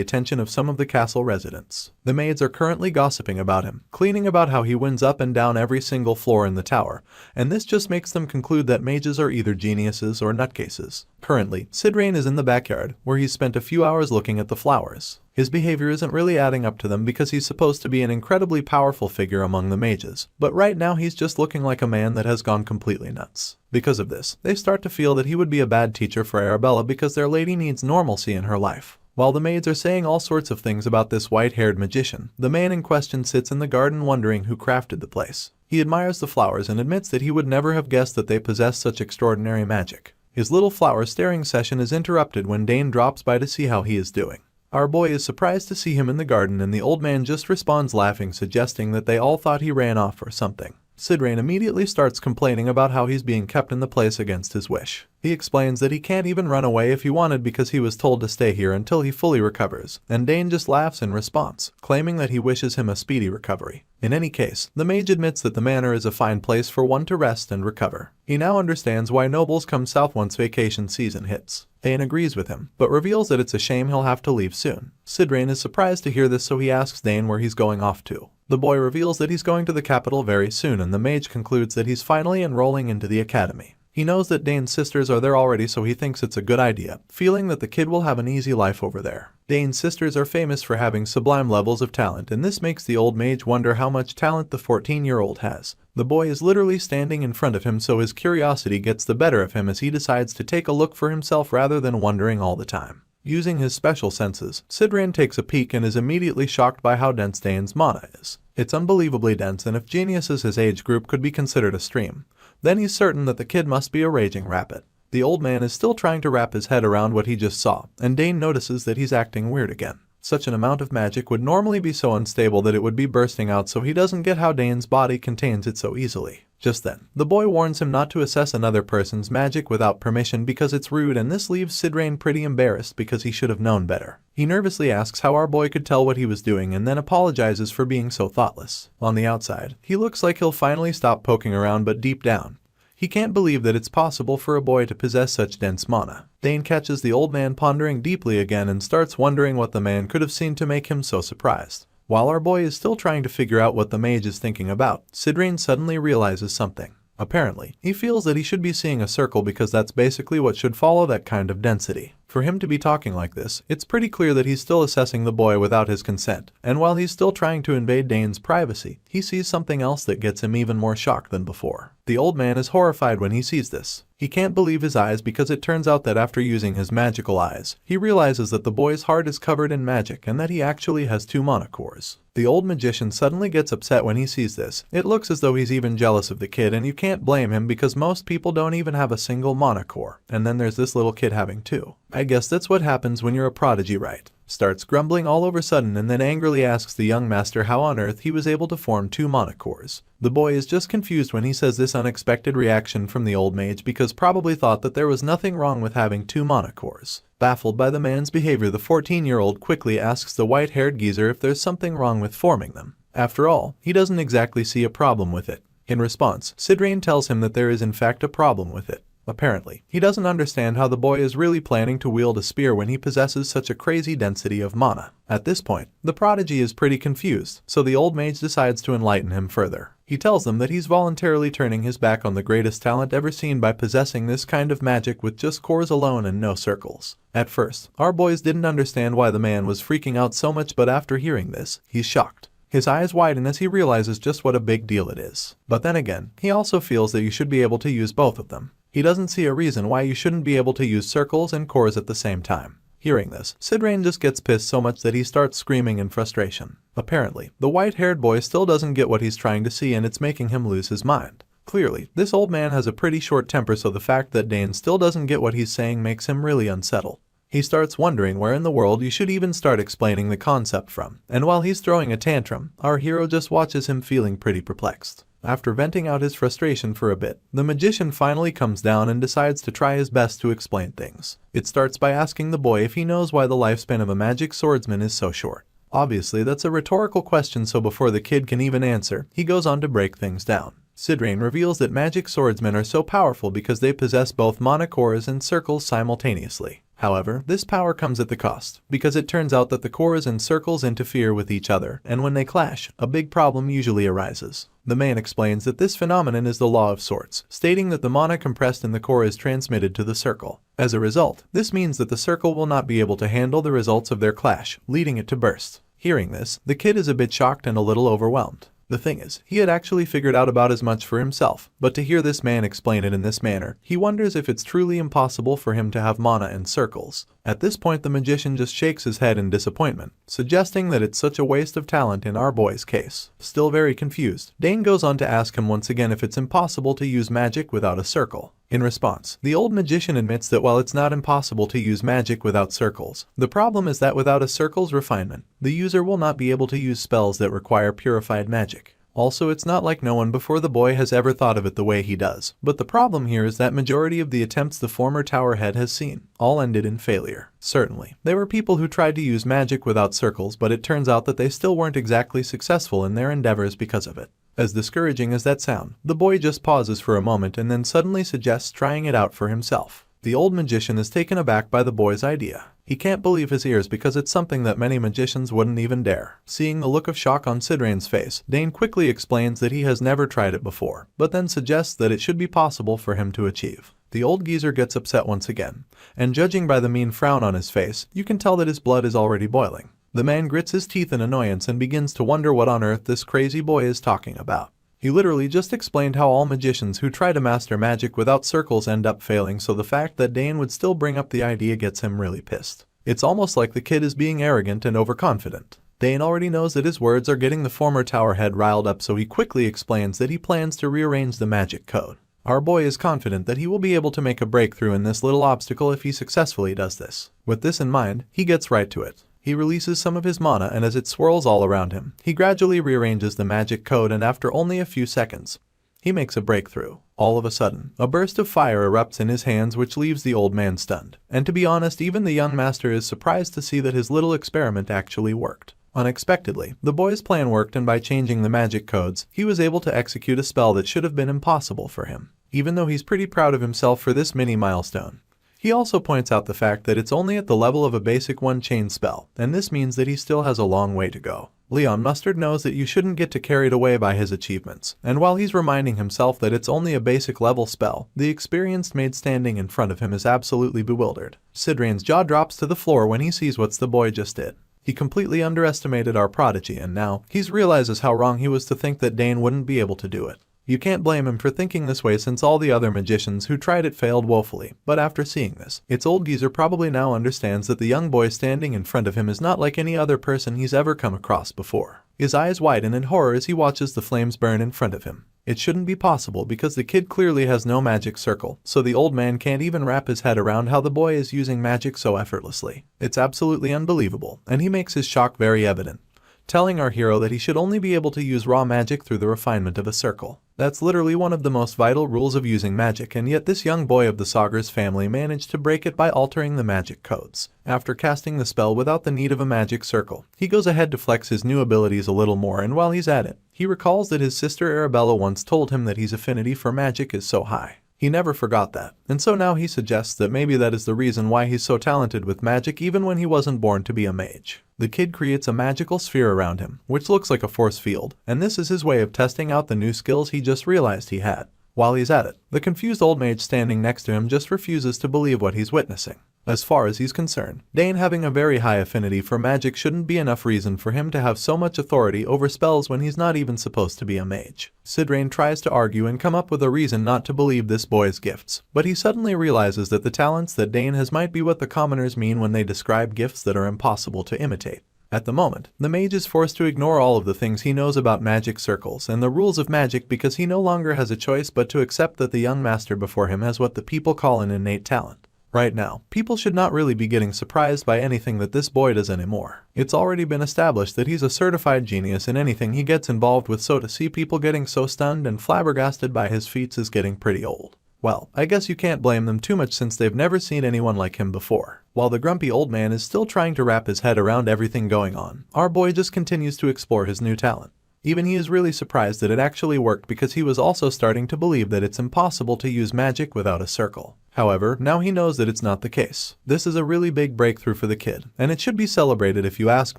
attention of some of the castle residents. The maids are currently gossiping about him, cleaning about how he wins up and down every single floor in the tower, and this just makes them conclude that mages are either geniuses or nutcases. Currently, Sidrain is in the backyard, where he's spent a few hours looking at the flowers. His behavior isn't really adding up to them because he's supposed to be an incredibly powerful figure among the mages, but right now he's just looking like a man that has gone completely nuts. Because of this, they start to feel that he would be a bad teacher for Arabella because their lady needs normalcy in her life. While the maids are saying all sorts of things about this white-haired magician, the man in question sits in the garden wondering who crafted the place. He admires the flowers and admits that he would never have guessed that they possess such extraordinary magic. His little flower staring session is interrupted when Dane drops by to see how he is doing. Our boy is surprised to see him in the garden and the old man just responds laughing, suggesting that they all thought he ran off or something. Sidrain immediately starts complaining about how he's being kept in the place against his wish. He explains that he can't even run away if he wanted because he was told to stay here until he fully recovers, and Dane just laughs in response, claiming that he wishes him a speedy recovery. In any case, the mage admits that the manor is a fine place for one to rest and recover. He now understands why nobles come south once vacation season hits. Dane agrees with him, but reveals that it's a shame he'll have to leave soon. Sidrain is surprised to hear this, so he asks Dane where he's going off to. The boy reveals that he's going to the capital very soon, and the mage concludes that he's finally enrolling into the academy. He knows that Dane's sisters are there already, so he thinks it's a good idea, feeling that the kid will have an easy life over there. Dane's sisters are famous for having sublime levels of talent, and this makes the old mage wonder how much talent the 14-year-old has. The boy is literally standing in front of him, so his curiosity gets the better of him as he decides to take a look for himself rather than wondering all the time. Using his special senses, Sidrain takes a peek and is immediately shocked by how dense Dane's mana is. It's unbelievably dense, and if geniuses his age group could be considered a stream, then he's certain that the kid must be a raging rapid. The old man is still trying to wrap his head around what he just saw, and Dane notices that he's acting weird again. Such an amount of magic would normally be so unstable that it would be bursting out, so he doesn't get how Dane's body contains it so easily. Just then, the boy warns him not to assess another person's magic without permission because it's rude, and this leaves Sidrain pretty embarrassed because he should have known better. He nervously asks how our boy could tell what he was doing and then apologizes for being so thoughtless. On the outside, he looks like he'll finally stop poking around, but deep down, he can't believe that it's possible for a boy to possess such dense mana. Dane catches the old man pondering deeply again and starts wondering what the man could have seen to make him so surprised. While our boy is still trying to figure out what the mage is thinking about, Sidrain suddenly realizes something. Apparently, he feels that he should be seeing a circle because that's basically what should follow that kind of density. For him to be talking like this, it's pretty clear that he's still assessing the boy without his consent, and while he's still trying to invade Dane's privacy, he sees something else that gets him even more shocked than before. The old man is horrified when he sees this. He can't believe his eyes because it turns out that after using his magical eyes, he realizes that the boy's heart is covered in magic and that he actually has 2 mana cores. The old magician suddenly gets upset when he sees this. It looks as though he's even jealous of the kid, and you can't blame him because most people don't even have a single mana core, and then there's this little kid having 2. I guess that's what happens when you're a prodigy, right? Starts grumbling all of a sudden and then angrily asks the young master how on earth he was able to form 2 mana cores. The boy is just confused when he says this unexpected reaction from the old mage because probably thought that there was nothing wrong with having 2 mana cores. Baffled by the man's behavior, the 14-year-old quickly asks the white-haired geezer if there's something wrong with forming them. After all, he doesn't exactly see a problem with it. In response, Sidrain tells him that there is in fact a problem with it. Apparently, he doesn't understand how the boy is really planning to wield a spear when he possesses such a crazy density of mana. At this point, the prodigy is pretty confused, so the old mage decides to enlighten him further. He tells them that he's voluntarily turning his back on the greatest talent ever seen by possessing this kind of magic with just cores alone and no circles. At first, our boys didn't understand why the man was freaking out so much, but after hearing this, he's shocked. His eyes widen as he realizes just what a big deal it is. But then again, he also feels that you should be able to use both of them. He doesn't see a reason why you shouldn't be able to use circles and cores at the same time. Hearing this, Sidrain just gets pissed so much that he starts screaming in frustration. Apparently, the white-haired boy still doesn't get what he's trying to see, and it's making him lose his mind. Clearly, this old man has a pretty short temper, so the fact that Dane still doesn't get what he's saying makes him really unsettled. He starts wondering where in the world you should even start explaining the concept from, and while he's throwing a tantrum, our hero just watches him feeling pretty perplexed. After venting out his frustration for a bit, the magician finally comes down and decides to try his best to explain things. It starts by asking the boy if he knows why the lifespan of a magic swordsman is so short. Obviously, that's a rhetorical question, so before the kid can even answer, he goes on to break things down. Sidrain reveals that magic swordsmen are so powerful because they possess both mana cores and circles simultaneously. However, this power comes at the cost, because it turns out that the cores and circles interfere with each other, and when they clash, a big problem usually arises. The man explains that this phenomenon is the law of sorts, stating that the mana compressed in the core is transmitted to the circle. As a result, this means that the circle will not be able to handle the results of their clash, leading it to burst. Hearing this, the kid is a bit shocked and a little overwhelmed. The thing is, he had actually figured out about as much for himself, but to hear this man explain it in this manner, he wonders if it's truly impossible for him to have mana and circles. At this point, the magician just shakes his head in disappointment, suggesting that it's such a waste of talent in our boy's case. Still very confused, Dane goes on to ask him once again if it's impossible to use magic without a circle. In response, the old magician admits that while it's not impossible to use magic without circles, the problem is that without a circle's refinement, the user will not be able to use spells that require purified magic. Also, it's not like no one before the boy has ever thought of it the way he does, but the problem here is that majority of the attempts the former tower head has seen all ended in failure. Certainly, there were people who tried to use magic without circles, but it turns out that they still weren't exactly successful in their endeavors because of it. As discouraging as that sounds, the boy just pauses for a moment and then suddenly suggests trying it out for himself. The old magician is taken aback by the boy's idea. He can't believe his ears because it's something that many magicians wouldn't even dare. Seeing the look of shock on Sidrain's face, Dane quickly explains that he has never tried it before, but then suggests that it should be possible for him to achieve. The old geezer gets upset once again, and judging by the mean frown on his face, you can tell that his blood is already boiling. The man grits his teeth in annoyance and begins to wonder what on earth this crazy boy is talking about. He literally just explained how all magicians who try to master magic without circles end up failing, so the fact that Dane would still bring up the idea gets him really pissed. It's almost like the kid is being arrogant and overconfident. Dane already knows that his words are getting the former tower head riled up, so he quickly explains that he plans to rearrange the magic code. Our boy is confident that he will be able to make a breakthrough in this little obstacle if he successfully does this. With this in mind, he gets right to it. He releases some of his mana, and as it swirls all around him, he gradually rearranges the magic code, and after only a few seconds, he makes a breakthrough. All of a sudden, a burst of fire erupts in his hands which leaves the old man stunned. And to be honest, even the young master is surprised to see that his little experiment actually worked. Unexpectedly, the boy's plan worked, and by changing the magic codes, he was able to execute a spell that should have been impossible for him. Even though he's pretty proud of himself for this mini milestone, he also points out the fact that it's only at the level of a basic one-chain spell, and this means that he still has a long way to go. Leon Mustard knows that you shouldn't get too carried away by his achievements, and while he's reminding himself that it's only a basic level spell, the experienced maid standing in front of him is absolutely bewildered. Sidrain's jaw drops to the floor when he sees what the boy just did. He completely underestimated our prodigy, and now he realizes how wrong he was to think that Dane wouldn't be able to do it. You can't blame him for thinking this way since all the other magicians who tried it failed woefully, but after seeing this, its old geezer probably now understands that the young boy standing in front of him is not like any other person he's ever come across before. His eyes widen in horror as he watches the flames burn in front of him. It shouldn't be possible because the kid clearly has no magic circle, so the old man can't even wrap his head around how the boy is using magic so effortlessly. It's absolutely unbelievable, and he makes his shock very evident, telling our hero that he should only be able to use raw magic through the refinement of a circle. That's literally one of the most vital rules of using magic, and yet this young boy of the Sagar's family managed to break it by altering the magic codes. After casting the spell without the need of a magic circle, he goes ahead to flex his new abilities a little more, and while he's at it, he recalls that his sister Arabella once told him that his affinity for magic is so high. He never forgot that, and so now he suggests that maybe that is the reason why he's so talented with magic even when he wasn't born to be a mage. The kid creates a magical sphere around him, which looks like a force field, and this is his way of testing out the new skills he just realized he had. While he's at it, the confused old mage standing next to him just refuses to believe what he's witnessing. As far as he's concerned, Dane having a very high affinity for magic shouldn't be enough reason for him to have so much authority over spells when he's not even supposed to be a mage. Sidrain tries to argue and come up with a reason not to believe this boy's gifts, but he suddenly realizes that the talents that Dane has might be what the commoners mean when they describe gifts that are impossible to imitate. At the moment, the mage is forced to ignore all of the things he knows about magic circles and the rules of magic because he no longer has a choice but to accept that the young master before him has what the people call an innate talent. Right now, people should not really be getting surprised by anything that this boy does anymore. It's already been established that he's a certified genius in anything he gets involved with, so to see people getting so stunned and flabbergasted by his feats is getting pretty old. Well, I guess you can't blame them too much since they've never seen anyone like him before. While the grumpy old man is still trying to wrap his head around everything going on, our boy just continues to explore his new talent. Even he is really surprised that it actually worked because he was also starting to believe that it's impossible to use magic without a circle. However, now he knows that it's not the case. This is a really big breakthrough for the kid, and it should be celebrated if you ask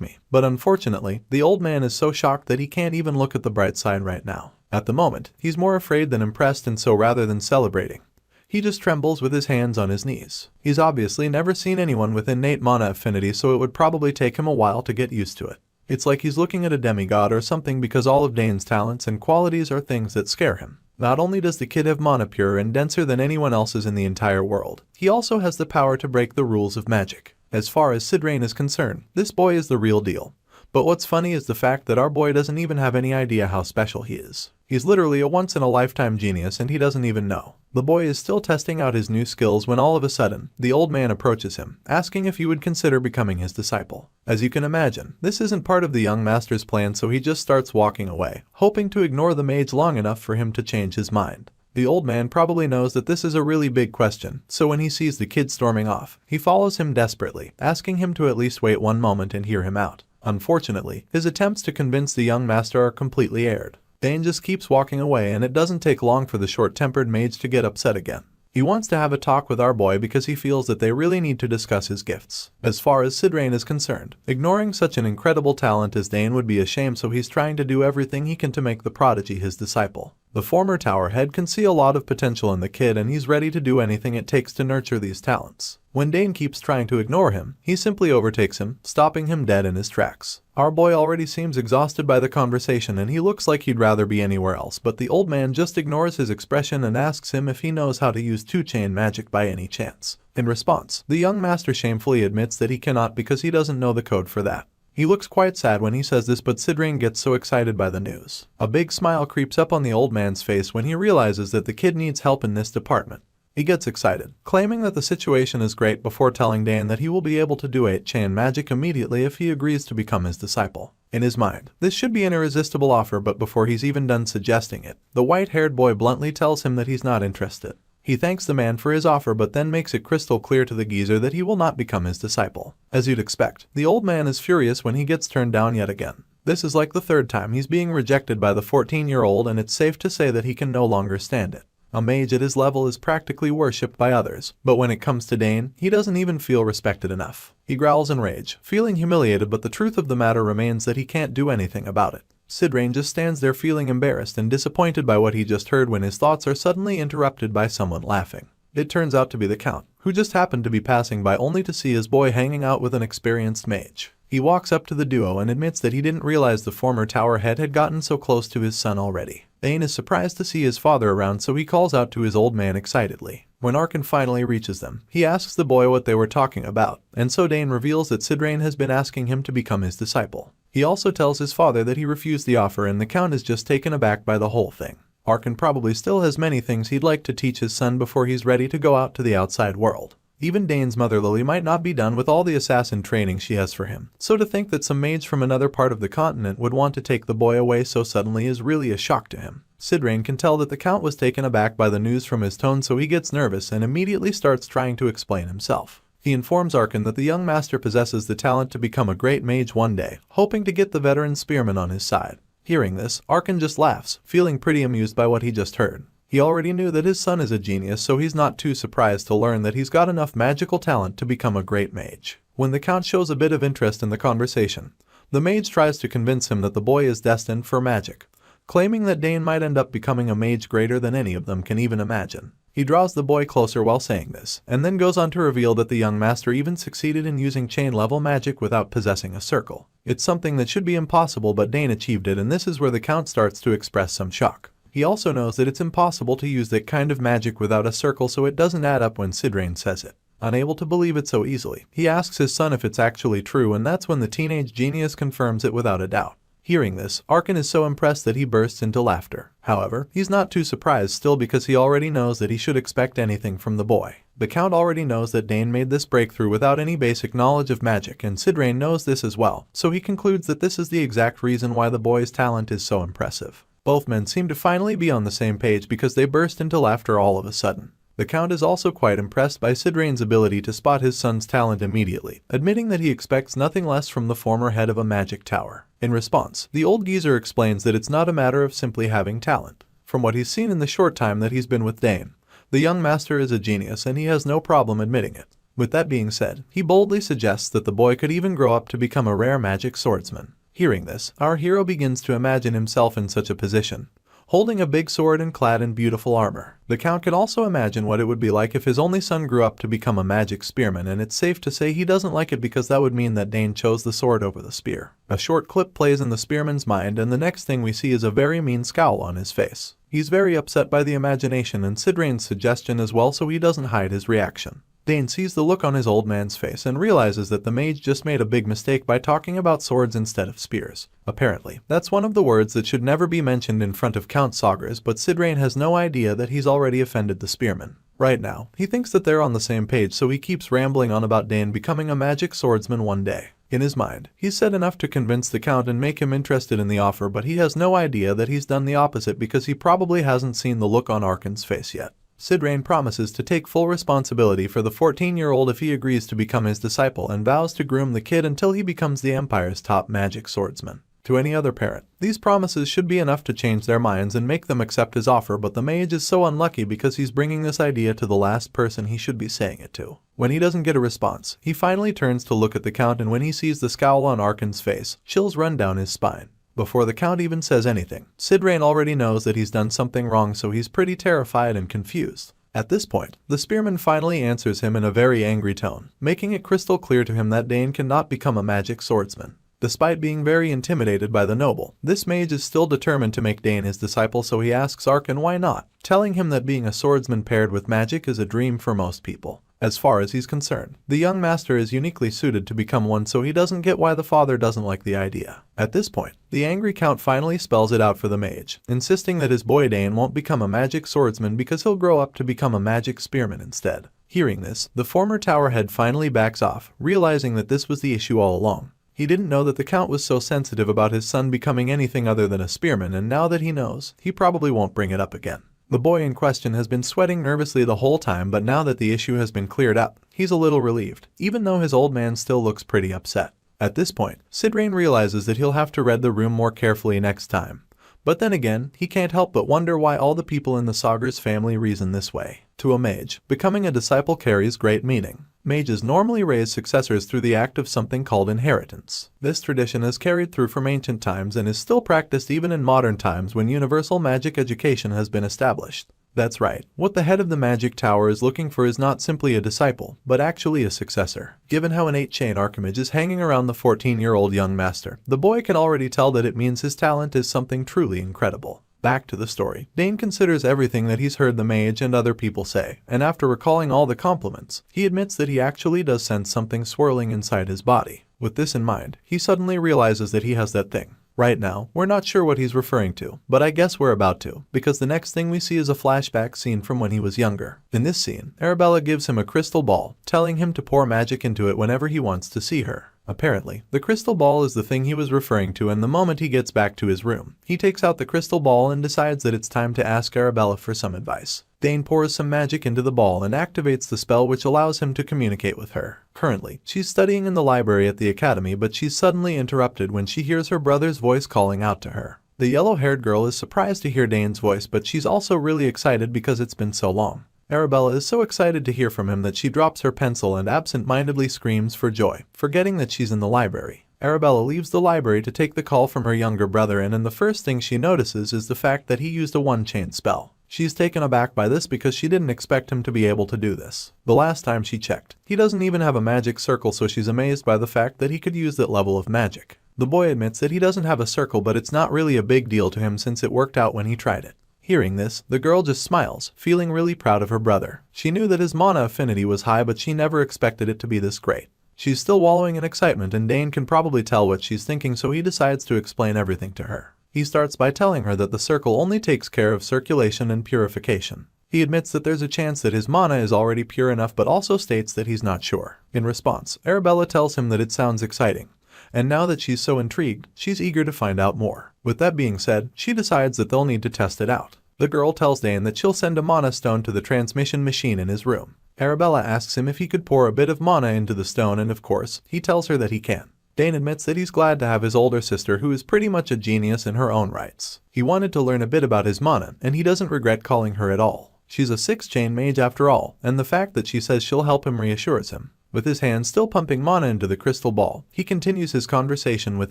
me. But unfortunately, the old man is so shocked that he can't even look at the bright side right now. At the moment, he's more afraid than impressed, and so rather than celebrating, he just trembles with his hands on his knees. He's obviously never seen anyone with innate mana affinity, so it would probably take him a while to get used to it. It's like he's looking at a demigod or something because all of Dane's talents and qualities are things that scare him. Not only does the kid have mana purer and denser than anyone else's in the entire world, he also has the power to break the rules of magic. As far as Sidrain is concerned, this boy is the real deal. But what's funny is the fact that our boy doesn't even have any idea how special he is. He's literally a once-in-a-lifetime genius and he doesn't even know. The boy is still testing out his new skills when all of a sudden, the old man approaches him, asking if he would consider becoming his disciple. As you can imagine, this isn't part of the young master's plan, so he just starts walking away, hoping to ignore the mage long enough for him to change his mind. The old man probably knows that this is a really big question, so when he sees the kid storming off, he follows him desperately, asking him to at least wait one moment and hear him out. Unfortunately, his attempts to convince the young master are completely aired. Dane just keeps walking away, and it doesn't take long for the short-tempered mage to get upset again. He wants to have a talk with our boy because he feels that they really need to discuss his gifts. As far as Sidrain is concerned, ignoring such an incredible talent as Dane would be a shame, so he's trying to do everything he can to make the prodigy his disciple. The former tower head can see a lot of potential in the kid, and he's ready to do anything it takes to nurture these talents. When Dane keeps trying to ignore him, he simply overtakes him, stopping him dead in his tracks. Our boy already seems exhausted by the conversation and he looks like he'd rather be anywhere else, but the old man just ignores his expression and asks him if he knows how to use two-chain magic by any chance. In response, the young master shamefully admits that he cannot because he doesn't know the code for that. He looks quite sad when he says this, but Sidrain gets so excited by the news. A big smile creeps up on the old man's face when he realizes that the kid needs help in this department. He gets excited, claiming that the situation is great before telling Dane that he will be able to do 8-chain magic immediately if he agrees to become his disciple. In his mind, this should be an irresistible offer, but before he's even done suggesting it, the white-haired boy bluntly tells him that he's not interested. He thanks the man for his offer but then makes it crystal clear to the geezer that he will not become his disciple. As you'd expect, the old man is furious when he gets turned down yet again. This is like the third time he's being rejected by the 14-year-old, and it's safe to say that he can no longer stand it. A mage at his level is practically worshipped by others, but when it comes to Dane, he doesn't even feel respected enough. He growls in rage, feeling humiliated, but the truth of the matter remains that he can't do anything about it. Sidrain just stands there feeling embarrassed and disappointed by what he just heard when his thoughts are suddenly interrupted by someone laughing. It turns out to be the Count, who just happened to be passing by only to see his boy hanging out with an experienced mage. He walks up to the duo and admits that he didn't realize the former tower head had gotten so close to his son already. Dane is surprised to see his father around, so he calls out to his old man excitedly. When Arkan finally reaches them, he asks the boy what they were talking about, and so Dane reveals that Sidrain has been asking him to become his disciple. He also tells his father that he refused the offer, and the Count is just taken aback by the whole thing. Arkan probably still has many things he'd like to teach his son before he's ready to go out to the outside world. Even Dane's mother Lily might not be done with all the assassin training she has for him, so to think that some mage from another part of the continent would want to take the boy away so suddenly is really a shock to him. Sidrain can tell that the Count was taken aback by the news from his tone, so he gets nervous and immediately starts trying to explain himself. He informs Arkan that the young master possesses the talent to become a great mage one day, hoping to get the veteran spearman on his side. Hearing this, Arkan just laughs, feeling pretty amused by what he just heard. He already knew that his son is a genius, so he's not too surprised to learn that he's got enough magical talent to become a great mage. When the Count shows a bit of interest in the conversation, the mage tries to convince him that the boy is destined for magic, claiming that Dane might end up becoming a mage greater than any of them can even imagine. He draws the boy closer while saying this, and then goes on to reveal that the young master even succeeded in using chain-level magic without possessing a circle. It's something that should be impossible, but Dane achieved it, and this is where the Count starts to express some shock. He also knows that it's impossible to use that kind of magic without a circle, so it doesn't add up when Sidrain says it. Unable to believe it so easily, he asks his son if it's actually true, and that's when the teenage genius confirms it without a doubt. Hearing this, Arkin is so impressed that he bursts into laughter. However, he's not too surprised still because he already knows that he should expect anything from the boy. The Count already knows that Dane made this breakthrough without any basic knowledge of magic, and Sidrain knows this as well, so he concludes that this is the exact reason why the boy's talent is so impressive. Both men seem to finally be on the same page because they burst into laughter all of a sudden. The Count is also quite impressed by Sidrain's ability to spot his son's talent immediately, admitting that he expects nothing less from the former head of a magic tower. In response, the old geezer explains that it's not a matter of simply having talent. From what he's seen in the short time that he's been with Dane, the young master is a genius and he has no problem admitting it. With that being said, he boldly suggests that the boy could even grow up to become a rare magic swordsman. Hearing this, our hero begins to imagine himself in such a position, holding a big sword and clad in beautiful armor. The Count could also imagine what it would be like if his only son grew up to become a magic spearman, and it's safe to say he doesn't like it because that would mean that Dane chose the sword over the spear. A short clip plays in the spearman's mind, and the next thing we see is a very mean scowl on his face. He's very upset by the imagination and Sidrain's suggestion as well, so he doesn't hide his reaction. Dane sees the look on his old man's face and realizes that the mage just made a big mistake by talking about swords instead of spears. Apparently, that's one of the words that should never be mentioned in front of Count Sagres, but Sidrain has no idea that he's already offended the spearman. Right now, he thinks that they're on the same page, so he keeps rambling on about Dane becoming a magic swordsman one day. In his mind, he's said enough to convince the Count and make him interested in the offer, but he has no idea that he's done the opposite because he probably hasn't seen the look on Arkin's face yet. Sidrain promises to take full responsibility for the 14-year-old if he agrees to become his disciple and vows to groom the kid until he becomes the Empire's top magic swordsman. To any other parent, these promises should be enough to change their minds and make them accept his offer, but the mage is so unlucky because he's bringing this idea to the last person he should be saying it to. When he doesn't get a response, he finally turns to look at the Count, and when he sees the scowl on Arkin's face, chills run down his spine. Before the Count even says anything, Sidrain already knows that he's done something wrong, so he's pretty terrified and confused. At this point, the spearman finally answers him in a very angry tone, making it crystal clear to him that Dane cannot become a magic swordsman. Despite being very intimidated by the noble, this mage is still determined to make Dane his disciple, so he asks Arkin why not, telling him that being a swordsman paired with magic is a dream for most people. As far as he's concerned, the young master is uniquely suited to become one, so he doesn't get why the father doesn't like the idea. At this point, the angry Count finally spells it out for the mage, insisting that his boy Dane won't become a magic swordsman because he'll grow up to become a magic spearman instead. Hearing this, the former tower head finally backs off, realizing that this was the issue all along. He didn't know that the Count was so sensitive about his son becoming anything other than a spearman, and now that he knows, he probably won't bring it up again. The boy in question has been sweating nervously the whole time, but now that the issue has been cleared up, he's a little relieved, even though his old man still looks pretty upset. At this point, Sidrain realizes that he'll have to read the room more carefully next time. But then again, he can't help but wonder why all the people in the Sagres family reason this way. To a mage, becoming a disciple carries great meaning. Mages normally raise successors through the act of something called inheritance. This tradition is carried through from ancient times and is still practiced even in modern times when universal magic education has been established. That's right, what the head of the magic tower is looking for is not simply a disciple, but actually a successor. Given how an 8-chain archimage is hanging around the 14-year-old young master, the boy can already tell that it means his talent is something truly incredible. Back to the story. Dane considers everything that he's heard the mage and other people say, and after recalling all the compliments, he admits that he actually does sense something swirling inside his body. With this in mind, he suddenly realizes that he has that thing. Right now, we're not sure what he's referring to, but I guess we're about to, because the next thing we see is a flashback scene from when he was younger. In this scene, Arabella gives him a crystal ball, telling him to pour magic into it whenever he wants to see her. Apparently, the crystal ball is the thing he was referring to, and the moment he gets back to his room, he takes out the crystal ball and decides that it's time to ask Arabella for some advice. Dane pours some magic into the ball and activates the spell, which allows him to communicate with her. Currently, she's studying in the library at the academy, but she's suddenly interrupted when she hears her brother's voice calling out to her. The yellow-haired girl is surprised to hear Dane's voice, but she's also really excited because it's been so long. Arabella is so excited to hear from him that she drops her pencil and absent-mindedly screams for joy, forgetting that she's in the library. Arabella leaves the library to take the call from her younger brother, and the first thing she notices is the fact that he used a one-chain spell. She's taken aback by this because she didn't expect him to be able to do this. The last time she checked, he doesn't even have a magic circle, so she's amazed by the fact that he could use that level of magic. The boy admits that he doesn't have a circle, but it's not really a big deal to him since it worked out when he tried it. Hearing this, the girl just smiles, feeling really proud of her brother. She knew that his mana affinity was high, but she never expected it to be this great. She's still wallowing in excitement, and Dane can probably tell what she's thinking, so he decides to explain everything to her. He starts by telling her that the circle only takes care of circulation and purification. He admits that there's a chance that his mana is already pure enough, but also states that he's not sure. In response, Arabella tells him that it sounds exciting, and now that she's so intrigued, she's eager to find out more. With that being said, she decides that they'll need to test it out. The girl tells Dane that she'll send a mana stone to the transmission machine in his room. Arabella asks him if he could pour a bit of mana into the stone, and of course, he tells her that he can. Dane admits that he's glad to have his older sister, who is pretty much a genius in her own rights. He wanted to learn a bit about his mana, and he doesn't regret calling her at all. She's a 6-chain mage after all, and the fact that she says she'll help him reassures him. With his hand still pumping mana into the crystal ball, he continues his conversation with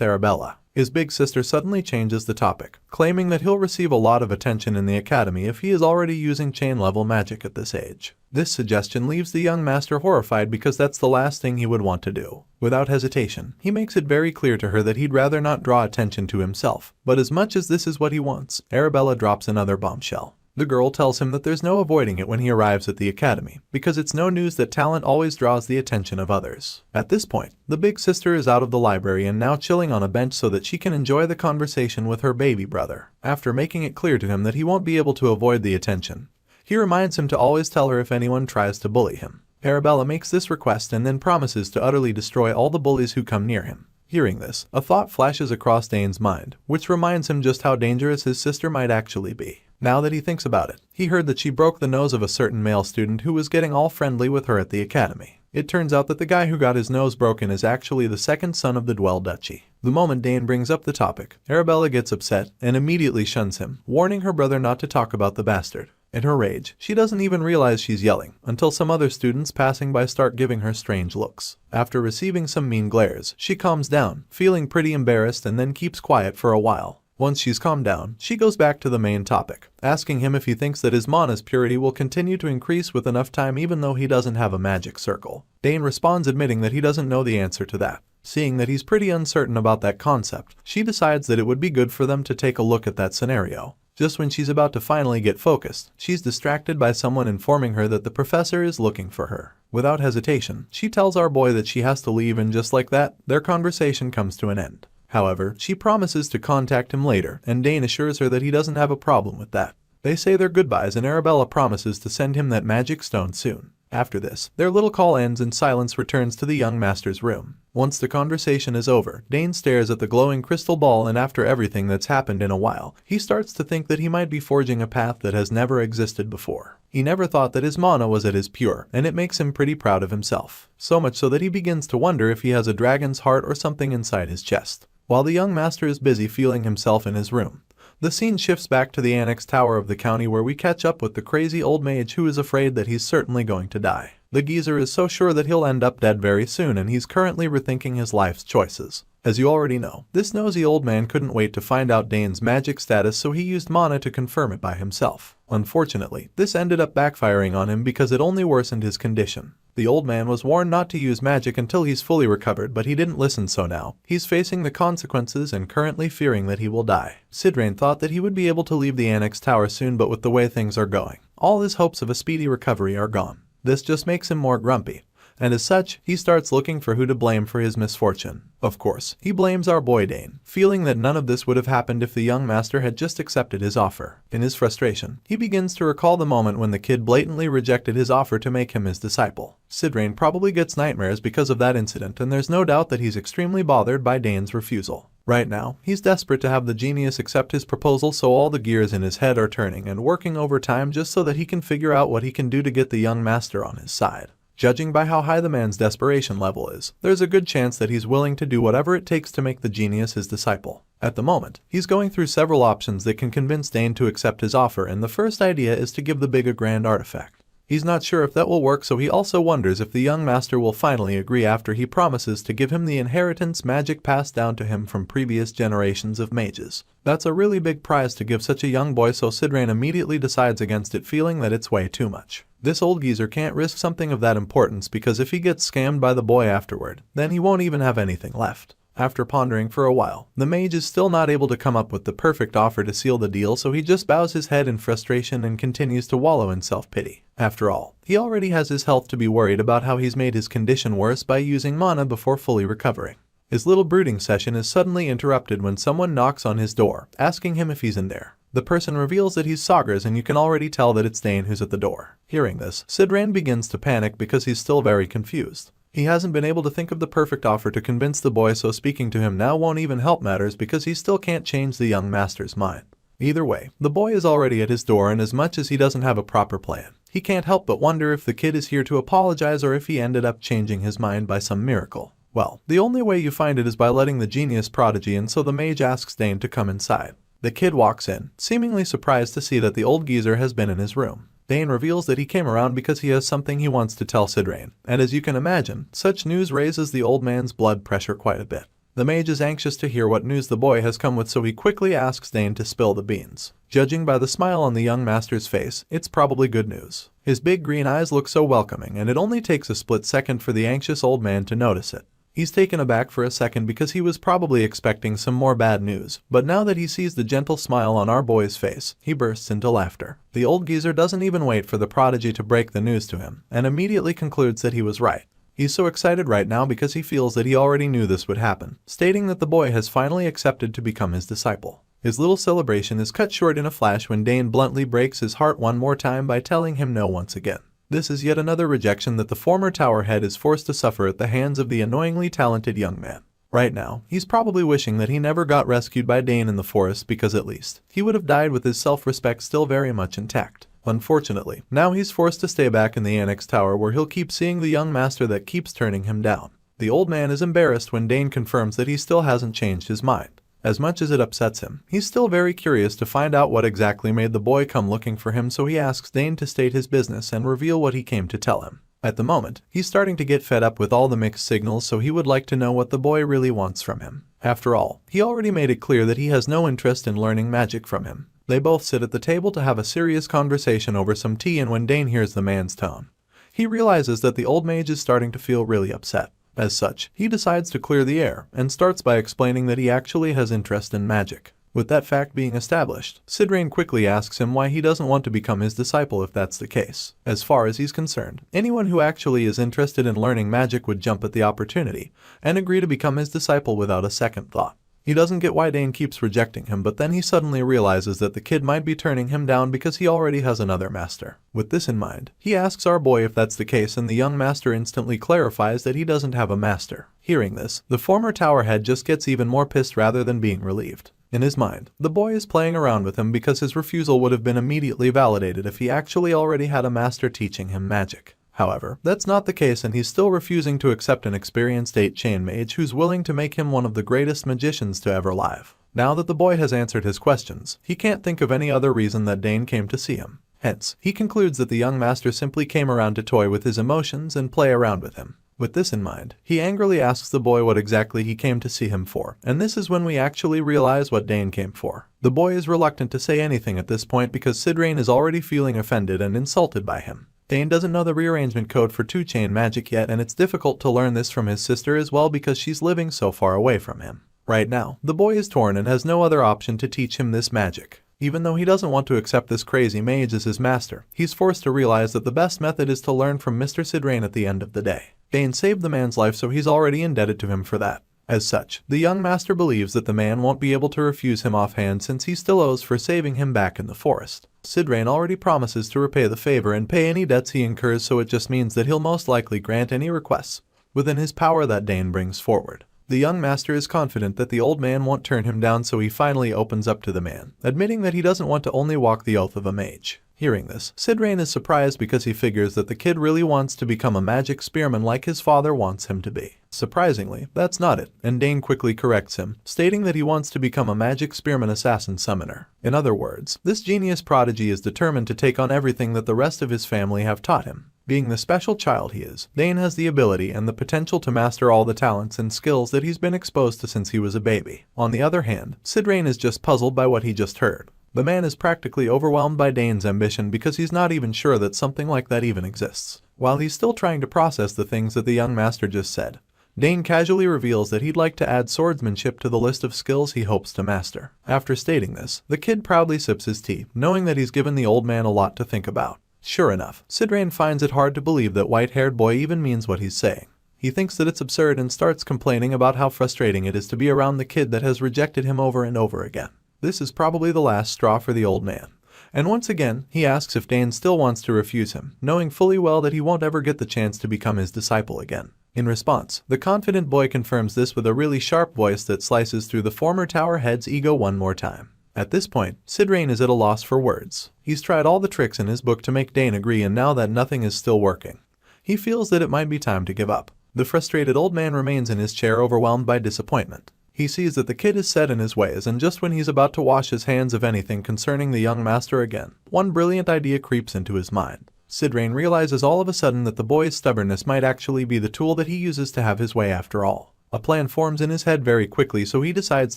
Arabella. His big sister suddenly changes the topic, claiming that he'll receive a lot of attention in the academy if he is already using chain-level magic at this age. This suggestion leaves the young master horrified, because that's the last thing he would want to do. Without hesitation, he makes it very clear to her that he'd rather not draw attention to himself, but as much as this is what he wants, Arabella drops another bombshell. The girl tells him that there's no avoiding it when he arrives at the academy, because it's no news that talent always draws the attention of others. At this point, the big sister is out of the library and now chilling on a bench so that she can enjoy the conversation with her baby brother. After making it clear to him that he won't be able to avoid the attention, he reminds him to always tell her if anyone tries to bully him. Arabella makes this request and then promises to utterly destroy all the bullies who come near him. Hearing this, a thought flashes across Dane's mind, which reminds him just how dangerous his sister might actually be. Now that he thinks about it, he heard that she broke the nose of a certain male student who was getting all friendly with her at the academy. It turns out that the guy who got his nose broken is actually the second son of the Dwell Duchy. The moment Dane brings up the topic, Arabella gets upset and immediately shuns him, warning her brother not to talk about the bastard. In her rage, she doesn't even realize she's yelling, until some other students passing by start giving her strange looks. After receiving some mean glares, she calms down, feeling pretty embarrassed, and then keeps quiet for a while. Once she's calmed down, she goes back to the main topic, asking him if he thinks that his mana's purity will continue to increase with enough time even though he doesn't have a magic circle. Dane responds admitting that he doesn't know the answer to that. Seeing that he's pretty uncertain about that concept, she decides that it would be good for them to take a look at that scenario. Just when she's about to finally get focused, she's distracted by someone informing her that the professor is looking for her. Without hesitation, she tells our boy that she has to leave, and just like that, their conversation comes to an end. However, she promises to contact him later, and Dane assures her that he doesn't have a problem with that. They say their goodbyes, and Arabella promises to send him that magic stone soon. After this, their little call ends and silence returns to the young master's room. Once the conversation is over, Dane stares at the glowing crystal ball, and after everything that's happened in a while, he starts to think that he might be forging a path that has never existed before. He never thought that his mana was at his pure, and it makes him pretty proud of himself. So much so that he begins to wonder if he has a dragon's heart or something inside his chest. While the young master is busy feeling himself in his room, the scene shifts back to the annex tower of the county, where we catch up with the crazy old mage who is afraid that he's certainly going to die. The geezer is so sure that he'll end up dead very soon, and he's currently rethinking his life's choices. As you already know, this nosy old man couldn't wait to find out Dane's magic status, so he used mana to confirm it by himself. Unfortunately, this ended up backfiring on him because it only worsened his condition. The old man was warned not to use magic until he's fully recovered, but he didn't listen, so now he's facing the consequences and currently fearing that he will die. Sidrain thought that he would be able to leave the annex tower soon, but with the way things are going, all his hopes of a speedy recovery are gone. This just makes him more grumpy, and as such, he starts looking for who to blame for his misfortune. Of course, he blames our boy Dane, feeling that none of this would have happened if the young master had just accepted his offer. In his frustration, he begins to recall the moment when the kid blatantly rejected his offer to make him his disciple. Sidrain probably gets nightmares because of that incident, and there's no doubt that he's extremely bothered by Dane's refusal. Right now, he's desperate to have the genius accept his proposal, so all the gears in his head are turning and working overtime just so that he can figure out what he can do to get the young master on his side. Judging by how high the man's desperation level is, there's a good chance that he's willing to do whatever it takes to make the genius his disciple. At the moment, he's going through several options that can convince Dane to accept his offer, and the first idea is to give the big a grand artifact. He's not sure if that will work, so he also wonders if the young master will finally agree after he promises to give him the inheritance magic passed down to him from previous generations of mages. That's a really big prize to give such a young boy, so Sidrain immediately decides against it, feeling that it's way too much. This old geezer can't risk something of that importance, because if he gets scammed by the boy afterward, then he won't even have anything left. After pondering for a while, the mage is still not able to come up with the perfect offer to seal the deal, so he just bows his head in frustration and continues to wallow in self-pity. After all, he already has his health to be worried about how he's made his condition worse by using mana before fully recovering. His little brooding session is suddenly interrupted when someone knocks on his door, asking him if he's in there. The person reveals that he's Sagar's, and you can already tell that it's Dane who's at the door. Hearing this, Sidrain begins to panic because he's still very confused. He hasn't been able to think of the perfect offer to convince the boy, so speaking to him now won't even help matters because he still can't change the young master's mind. Either way, the boy is already at his door, and as much as he doesn't have a proper plan, he can't help but wonder if the kid is here to apologize or if he ended up changing his mind by some miracle. Well, the only way you find it is by letting the genius prodigy in, so the mage asks Dane to come inside. The kid walks in, seemingly surprised to see that the old geezer has been in his room. Dane reveals that he came around because he has something he wants to tell Sidrain, and as you can imagine, such news raises the old man's blood pressure quite a bit. The mage is anxious to hear what news the boy has come with, so he quickly asks Dane to spill the beans. Judging by the smile on the young master's face, it's probably good news. His big green eyes look so welcoming, and it only takes a split second for the anxious old man to notice it. He's taken aback for a second because he was probably expecting some more bad news, but now that he sees the gentle smile on our boy's face, he bursts into laughter. The old geezer doesn't even wait for the prodigy to break the news to him, and immediately concludes that he was right. He's so excited right now because he feels that he already knew this would happen, stating that the boy has finally accepted to become his disciple. His little celebration is cut short in a flash when Dane bluntly breaks his heart one more time by telling him no once again. This is yet another rejection that the former tower head is forced to suffer at the hands of the annoyingly talented young man. Right now, he's probably wishing that he never got rescued by Dane in the forest, because at least he would have died with his self-respect still very much intact. Unfortunately, now he's forced to stay back in the Annex Tower, where he'll keep seeing the young master that keeps turning him down. The old man is embarrassed when Dane confirms that he still hasn't changed his mind. As much as it upsets him, he's still very curious to find out what exactly made the boy come looking for him, so he asks Dane to state his business and reveal what he came to tell him. At the moment, he's starting to get fed up with all the mixed signals, so he would like to know what the boy really wants from him. After all, he already made it clear that he has no interest in learning magic from him. They both sit at the table to have a serious conversation over some tea, and when Dane hears the man's tone, he realizes that the old mage is starting to feel really upset. As such, he decides to clear the air, and starts by explaining that he actually has interest in magic. With that fact being established, Sidrain quickly asks him why he doesn't want to become his disciple if that's the case. As far as he's concerned, anyone who actually is interested in learning magic would jump at the opportunity, and agree to become his disciple without a second thought. He doesn't get why Dane keeps rejecting him, but then he suddenly realizes that the kid might be turning him down because he already has another master. With this in mind, he asks our boy if that's the case, and the young master instantly clarifies that he doesn't have a master. Hearing this, the former tower head just gets even more pissed rather than being relieved. In his mind, the boy is playing around with him because his refusal would have been immediately validated if he actually already had a master teaching him magic. However, that's not the case, and he's still refusing to accept an experienced 8-chain mage who's willing to make him one of the greatest magicians to ever live. Now that the boy has answered his questions, he can't think of any other reason that Dane came to see him. Hence, he concludes that the young master simply came around to toy with his emotions and play around with him. With this in mind, he angrily asks the boy what exactly he came to see him for, and this is when we actually realize what Dane came for. The boy is reluctant to say anything at this point because Sidrain is already feeling offended and insulted by him. Dane doesn't know the rearrangement code for 2-chain magic yet, and it's difficult to learn this from his sister as well because she's living so far away from him. Right now, the boy is torn and has no other option to teach him this magic. Even though he doesn't want to accept this crazy mage as his master, he's forced to realize that the best method is to learn from Mr. Sidrain at the end of the day. Dane saved the man's life, so he's already indebted to him for that. As such, the young master believes that the man won't be able to refuse him offhand since he still owes for saving him back in the forest. Sidrain already promises to repay the favor and pay any debts he incurs, so it just means that he'll most likely grant any requests within his power that Dane brings forward. The young master is confident that the old man won't turn him down, so he finally opens up to the man, admitting that he doesn't want to only walk the oath of a mage. Hearing this, Sidrain is surprised because he figures that the kid really wants to become a magic spearman like his father wants him to be. Surprisingly, that's not it, and Dane quickly corrects him, stating that he wants to become a magic spearman assassin summoner. In other words, this genius prodigy is determined to take on everything that the rest of his family have taught him. Being the special child he is, Dane has the ability and the potential to master all the talents and skills that he's been exposed to since he was a baby. On the other hand, Sidrain is just puzzled by what he just heard. The man is practically overwhelmed by Dane's ambition because he's not even sure that something like that even exists. While he's still trying to process the things that the young master just said, Dane casually reveals that he'd like to add swordsmanship to the list of skills he hopes to master. After stating this, the kid proudly sips his tea, knowing that he's given the old man a lot to think about. Sure enough, Sidrain finds it hard to believe that white-haired boy even means what he's saying. He thinks that it's absurd and starts complaining about how frustrating it is to be around the kid that has rejected him over and over again. This is probably the last straw for the old man. And once again, he asks if Dane still wants to refuse him, knowing fully well that he won't ever get the chance to become his disciple again. In response, the confident boy confirms this with a really sharp voice that slices through the former tower head's ego one more time. At this point, Sidrain is at a loss for words. He's tried all the tricks in his book to make Dane agree, and now that nothing is still working, he feels that it might be time to give up. The frustrated old man remains in his chair, overwhelmed by disappointment. He sees that the kid is set in his ways, and just when he's about to wash his hands of anything concerning the young master again, one brilliant idea creeps into his mind. Sidrain realizes all of a sudden that the boy's stubbornness might actually be the tool that he uses to have his way after all. A plan forms in his head very quickly, so he decides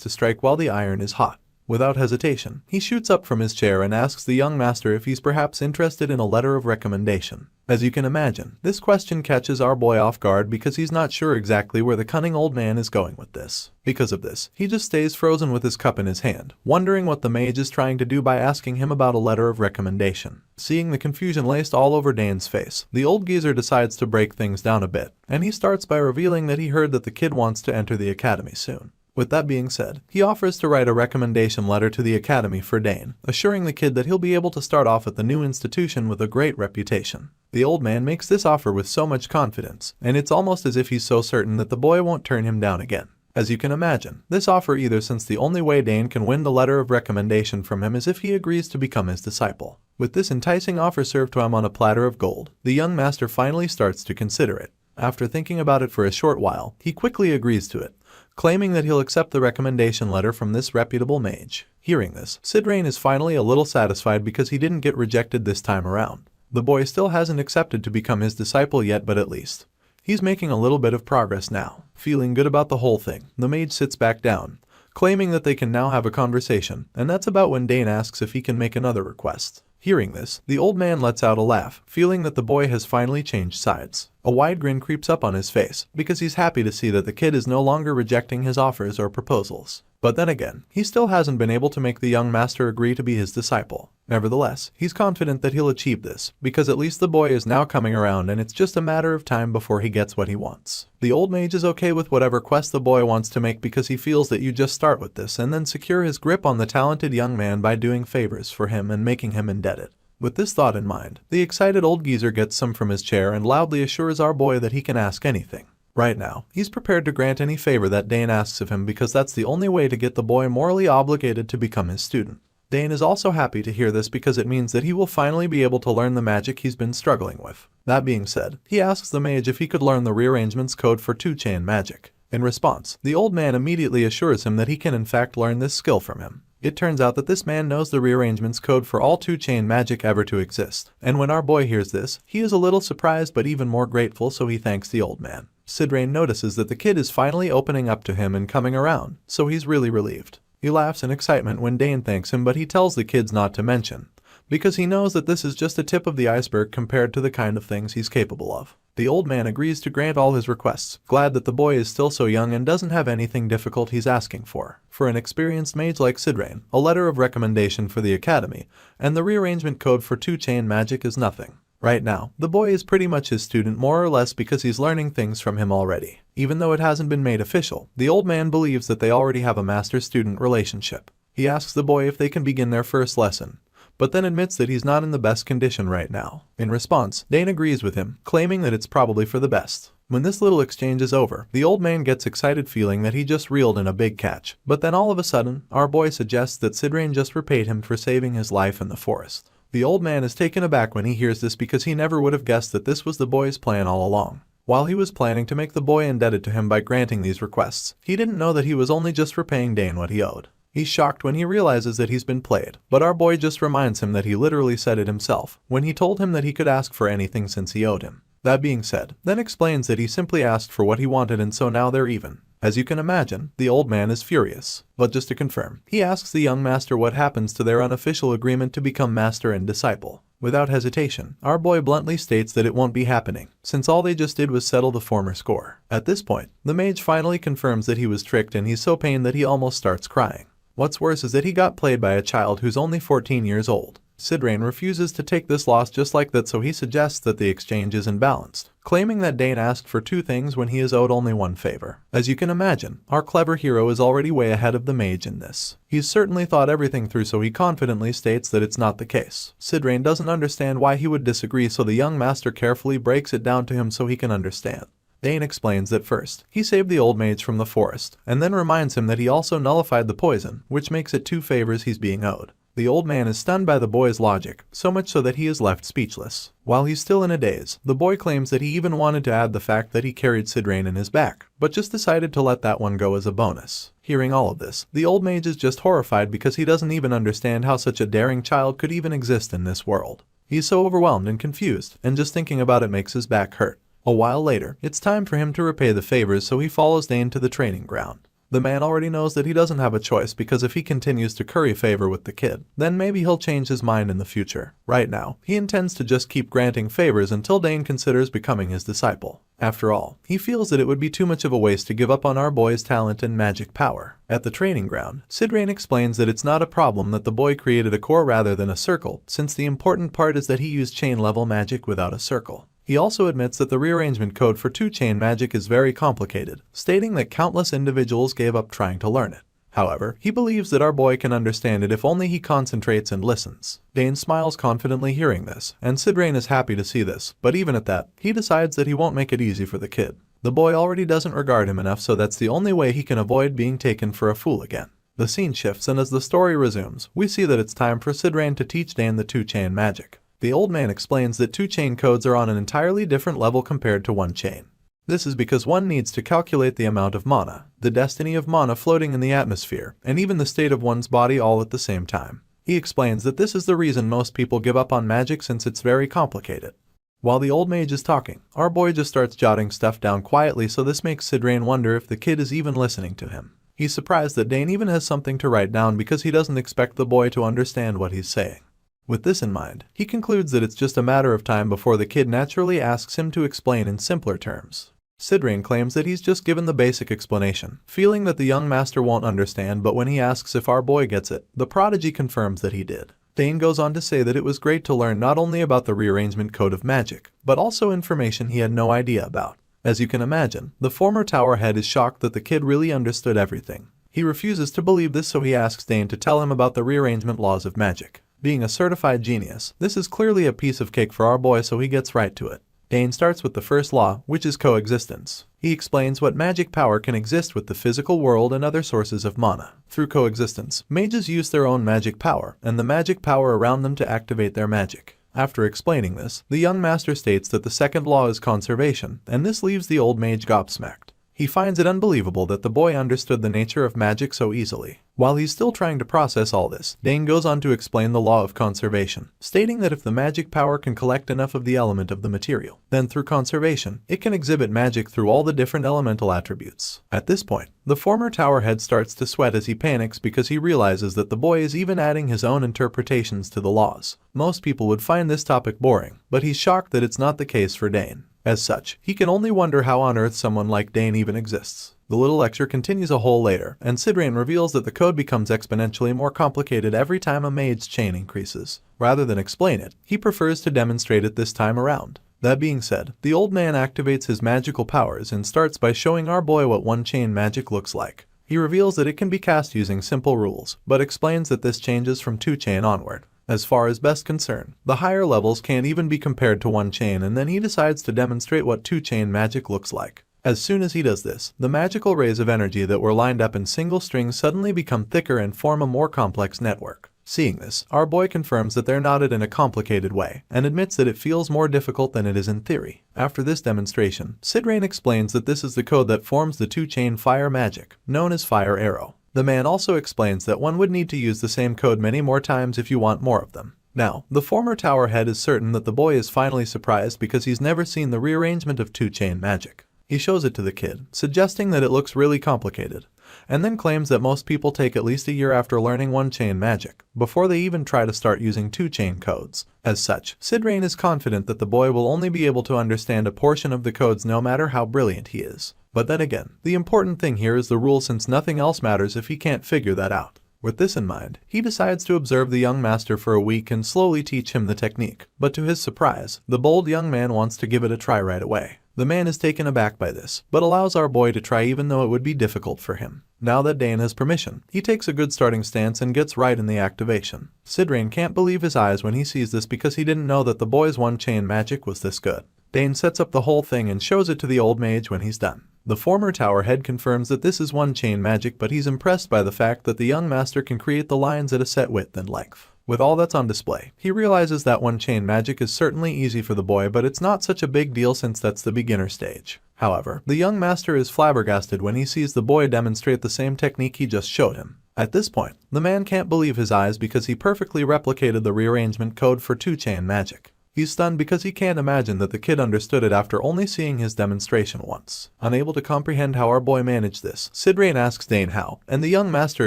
to strike while the iron is hot. Without hesitation, he shoots up from his chair and asks the young master if he's perhaps interested in a letter of recommendation. As you can imagine, this question catches our boy off guard because he's not sure exactly where the cunning old man is going with this. Because of this, he just stays frozen with his cup in his hand, wondering what the mage is trying to do by asking him about a letter of recommendation. Seeing the confusion laced all over Dane's face, the old geezer decides to break things down a bit, and he starts by revealing that he heard that the kid wants to enter the academy soon. With that being said, he offers to write a recommendation letter to the academy for Dane, assuring the kid that he'll be able to start off at the new institution with a great reputation. The old man makes this offer with so much confidence, and it's almost as if he's so certain that the boy won't turn him down again. As you can imagine, this offer either, since the only way Dane can win the letter of recommendation from him is if he agrees to become his disciple. With this enticing offer served to him on a platter of gold, the young master finally starts to consider it. After thinking about it for a short while, he quickly agrees to it, claiming that he'll accept the recommendation letter from this reputable mage. Hearing this, Sidrain is finally a little satisfied because he didn't get rejected this time around. The boy still hasn't accepted to become his disciple yet, but at least he's making a little bit of progress now. Feeling good about the whole thing, the mage sits back down, claiming that they can now have a conversation, and that's about when Dane asks if he can make another request. Hearing this, the old man lets out a laugh, feeling that the boy has finally changed sides. A wide grin creeps up on his face, because he's happy to see that the kid is no longer rejecting his offers or proposals. But then again, he still hasn't been able to make the young master agree to be his disciple. Nevertheless, he's confident that he'll achieve this, because at least the boy is now coming around, and it's just a matter of time before he gets what he wants. The old mage is okay with whatever quest the boy wants to make, because he feels that you just start with this and then secure his grip on the talented young man by doing favors for him and making him indebted. With this thought in mind, the excited old geezer gets some from his chair and loudly assures our boy that he can ask anything. Right now, he's prepared to grant any favor that Dane asks of him, because that's the only way to get the boy morally obligated to become his student. Dane is also happy to hear this because it means that he will finally be able to learn the magic he's been struggling with. That being said, he asks the mage if he could learn the rearrangements code for two-chain magic. In response, the old man immediately assures him that he can in fact learn this skill from him. It turns out that this man knows the rearrangements code for all two-chain magic ever to exist, and when our boy hears this, he is a little surprised but even more grateful, so he thanks the old man. Sidrain notices that the kid is finally opening up to him and coming around, so he's really relieved. He laughs in excitement when Dane thanks him, but he tells the kids not to mention, because he knows that this is just a tip of the iceberg compared to the kind of things he's capable of. The old man agrees to grant all his requests, glad that the boy is still so young and doesn't have anything difficult he's asking for. For an experienced mage like Sidrain, a letter of recommendation for the academy and the rearrangement code for two-chain magic is nothing. Right now, the boy is pretty much his student, more or less, because he's learning things from him already. Even though it hasn't been made official, the old man believes that they already have a master-student relationship. He asks the boy if they can begin their first lesson, but then admits that he's not in the best condition right now. In response, Dane agrees with him, claiming that it's probably for the best. When this little exchange is over, the old man gets excited, feeling that he just reeled in a big catch. But then all of a sudden, our boy suggests that Sidrain just repaid him for saving his life in the forest. The old man is taken aback when he hears this, because he never would have guessed that this was the boy's plan all along. While he was planning to make the boy indebted to him by granting these requests, he didn't know that he was only just repaying Dane what he owed. He's shocked when he realizes that he's been played, but our boy just reminds him that he literally said it himself when he told him that he could ask for anything since he owed him. That being said, then explains that he simply asked for what he wanted, and so now they're even. As you can imagine, the old man is furious. But just to confirm, he asks the young master what happens to their unofficial agreement to become master and disciple. Without hesitation, our boy bluntly states that it won't be happening, since all they just did was settle the former score. At this point, the mage finally confirms that he was tricked and he's so pained that he almost starts crying. What's worse is that he got played by a child who's only 14 years old. Sidrain refuses to take this loss just like that, so he suggests that the exchange is imbalanced, claiming that Dane asked for 2 things when he is owed only 1 favor. As you can imagine, our clever hero is already way ahead of the mage in this. He's certainly thought everything through, so he confidently states that it's not the case. Sidrain doesn't understand why he would disagree, so the young master carefully breaks it down to him so he can understand. Dane explains that first, he saved the old mage from the forest, and then reminds him that he also nullified the poison, which makes it 2 favors he's being owed. The old man is stunned by the boy's logic, so much so that he is left speechless. While he's still in a daze, the boy claims that he even wanted to add the fact that he carried Sidrain in his back, but just decided to let that one go as a bonus. Hearing all of this, the old mage is just horrified because he doesn't even understand how such a daring child could even exist in this world. He's so overwhelmed and confused, and just thinking about it makes his back hurt. A while later, it's time for him to repay the favors, so he follows Dane to the training ground. The man already knows that he doesn't have a choice, because if he continues to curry favor with the kid, then maybe he'll change his mind in the future. Right now, he intends to just keep granting favors until Dane considers becoming his disciple. After all, he feels that it would be too much of a waste to give up on our boy's talent and magic power. At the training ground, Sidrain explains that it's not a problem that the boy created a core rather than a circle, since the important part is that he used chain-level magic without a circle. He also admits that the rearrangement code for 2-chain magic is very complicated, stating that countless individuals gave up trying to learn it. However, he believes that our boy can understand it if only he concentrates and listens. Dane smiles confidently hearing this, and Sidrain is happy to see this, but even at that, he decides that he won't make it easy for the kid. The boy already doesn't regard him enough, so that's the only way he can avoid being taken for a fool again. The scene shifts, and as the story resumes, we see that it's time for Sidrain to teach Dane the 2-chain magic. The old man explains that 2-chain codes are on an entirely different level compared to 1-chain. This is because one needs to calculate the amount of mana, the destiny of mana floating in the atmosphere, and even the state of one's body all at the same time. He explains that this is the reason most people give up on magic, since it's very complicated. While the old mage is talking, our boy just starts jotting stuff down quietly, so this makes Sidrain wonder if the kid is even listening to him. He's surprised that Dane even has something to write down, because he doesn't expect the boy to understand what he's saying. With this in mind, he concludes that it's just a matter of time before the kid naturally asks him to explain in simpler terms. Sidrain claims that he's just given the basic explanation, feeling that the young master won't understand, but when he asks if our boy gets it, the prodigy confirms that he did. Dane goes on to say that it was great to learn not only about the rearrangement code of magic, but also information he had no idea about. As you can imagine, the former tower head is shocked that the kid really understood everything. He refuses to believe this, so he asks Dane to tell him about the rearrangement laws of magic. Being a certified genius, this is clearly a piece of cake for our boy, so he gets right to it. Dane starts with the first law, which is coexistence. He explains what magic power can exist with the physical world and other sources of mana. Through coexistence, mages use their own magic power, and the magic power around them to activate their magic. After explaining this, the young master states that the second law is conservation, and this leaves the old mage gobsmacked. He finds it unbelievable that the boy understood the nature of magic so easily. While he's still trying to process all this, Dane goes on to explain the law of conservation, stating that if the magic power can collect enough of the element of the material, then through conservation, it can exhibit magic through all the different elemental attributes. At this point, the former tower head starts to sweat as he panics because he realizes that the boy is even adding his own interpretations to the laws. Most people would find this topic boring, but he's shocked that it's not the case for Dane. As such, he can only wonder how on earth someone like Dane even exists. The little lecture continues a whole later, and Sidrain reveals that the code becomes exponentially more complicated every time a mage's chain increases. Rather than explain it, he prefers to demonstrate it this time around. That being said, the old man activates his magical powers and starts by showing our boy what 1-chain magic looks like. He reveals that it can be cast using simple rules, but explains that this changes from 2-chain onward. As far as best concern, the higher levels can't even be compared to 1-chain, and then he decides to demonstrate what 2-chain magic looks like. As soon as he does this, the magical rays of energy that were lined up in single strings suddenly become thicker and form a more complex network. Seeing this, our boy confirms that they're knotted in a complicated way, and admits that it feels more difficult than it is in theory. After this demonstration, Sidrain explains that this is the code that forms the 2-chain fire magic, known as Fire Arrow. The man also explains that one would need to use the same code many more times if you want more of them. Now, the former tower head is certain that the boy is finally surprised because he's never seen the rearrangement of 2-chain magic. He shows it to the kid, suggesting that it looks really complicated. and then claims that most people take at least a year after learning one-chain magic, before they even try to start using two-chain codes. As such, Sidrain is confident that the boy will only be able to understand a portion of the codes no matter how brilliant he is. But then again, the important thing here is the rule, since nothing else matters if he can't figure that out. With this in mind, he decides to observe the young master for a week and slowly teach him the technique. But to his surprise, the bold young man wants to give it a try right away. The man is taken aback by this, but allows our boy to try even though it would be difficult for him. Now that Dane has permission, he takes a good starting stance and gets right in the activation. Sidrain can't believe his eyes when he sees this because he didn't know that the boy's one-chain magic was this good. Dane sets up the whole thing and shows it to the old mage when he's done. The former tower head confirms that this is one-chain magic, but he's impressed by the fact that the young master can create the lines at a set width and length. With all that's on display, he realizes that one-chain magic is certainly easy for the boy, but it's not such a big deal since that's the beginner stage. However, the young master is flabbergasted when he sees the boy demonstrate the same technique he just showed him. At this point, the man can't believe his eyes because he perfectly replicated the rearrangement code for two-chain magic. He's stunned because he can't imagine that the kid understood it after only seeing his demonstration once. Unable to comprehend how our boy managed this, Sidrain asks Dane how, and the young master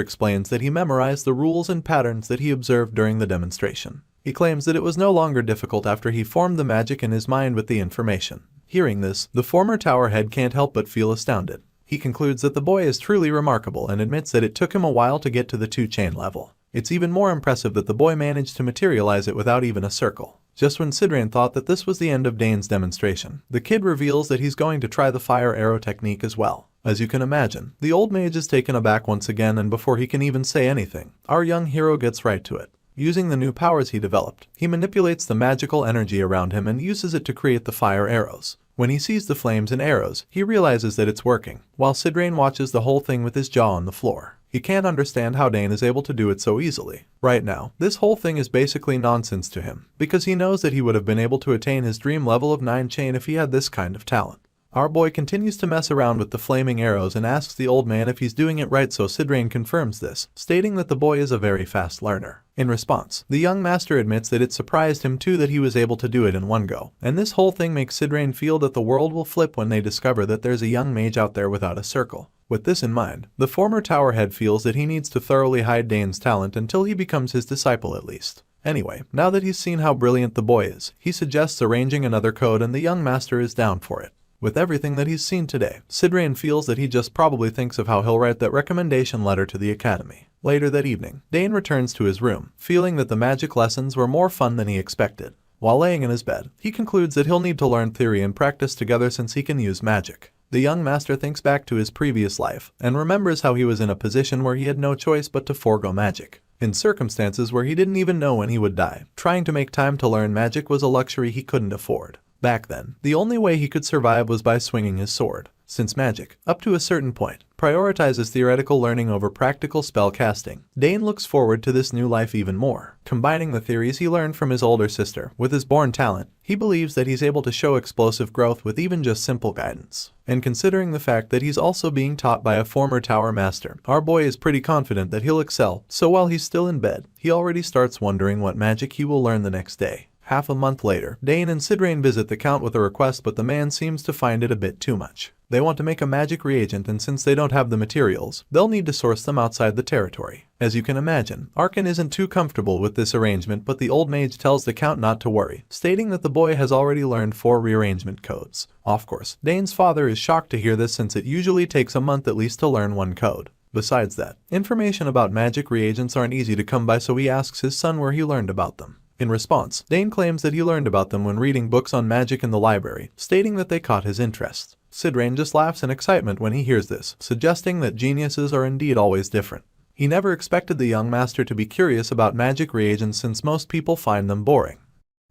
explains that he memorized the rules and patterns that he observed during the demonstration. He claims that it was no longer difficult after he formed the magic in his mind with the information. Hearing this, the former tower head can't help but feel astounded. He concludes that the boy is truly remarkable and admits that it took him a while to get to the two-chain level. It's even more impressive that the boy managed to materialize it without even a circle. Just when Sidrain thought that this was the end of Dane's demonstration, the kid reveals that he's going to try the fire arrow technique as well. As you can imagine, the old mage is taken aback once again, and before he can even say anything, our young hero gets right to it. Using the new powers he developed, he manipulates the magical energy around him and uses it to create the fire arrows. When he sees the flames and arrows, he realizes that it's working, while Sidrain watches the whole thing with his jaw on the floor. He can't understand how Dane is able to do it so easily. Right now, this whole thing is basically nonsense to him, because he knows that he would have been able to attain his dream level of 9-chain if he had this kind of talent. Our boy continues to mess around with the flaming arrows and asks the old man if he's doing it right, so Sidrain confirms this, stating that the boy is a very fast learner. In response, the young master admits that it surprised him too that he was able to do it in one go, and this whole thing makes Sidrain feel that the world will flip when they discover that there's a young mage out there without a circle. With this in mind, the former tower head feels that he needs to thoroughly hide Dane's talent until he becomes his disciple at least. Anyway, now that he's seen how brilliant the boy is, he suggests arranging another code, and the young master is down for it. With everything that he's seen today, Sidrain feels that he just probably thinks of how he'll write that recommendation letter to the academy. Later that evening, Dane returns to his room, feeling that the magic lessons were more fun than he expected. While laying in his bed, he concludes that he'll need to learn theory and practice together since he can use magic. The young master thinks back to his previous life and remembers how he was in a position where he had no choice but to forego magic. In circumstances where he didn't even know when he would die, trying to make time to learn magic was a luxury he couldn't afford. Back then, the only way he could survive was by swinging his sword, since magic, up to a certain point, prioritizes theoretical learning over practical spell casting. Dane looks forward to this new life even more. Combining the theories he learned from his older sister with his born talent, he believes that he's able to show explosive growth with even just simple guidance. And considering the fact that he's also being taught by a former tower master, our boy is pretty confident that he'll excel, so while he's still in bed, he already starts wondering what magic he will learn the next day. Half a month later, Dane and Sidrain visit the Count with a request, but the man seems to find it a bit too much. They want to make a magic reagent, and since they don't have the materials, they'll need to source them outside the territory. As you can imagine, Arkan isn't too comfortable with this arrangement, but the old mage tells the Count not to worry, stating that the boy has already learned 4 rearrangement codes. Of course, Dane's father is shocked to hear this since it usually takes a month at least to learn 1 code. Besides that, information about magic reagents aren't easy to come by, so he asks his son where he learned about them. In response, Dane claims that he learned about them when reading books on magic in the library, stating that they caught his interest. Sidrain just laughs in excitement when he hears this, suggesting that geniuses are indeed always different. He never expected the young master to be curious about magic reagents since most people find them boring.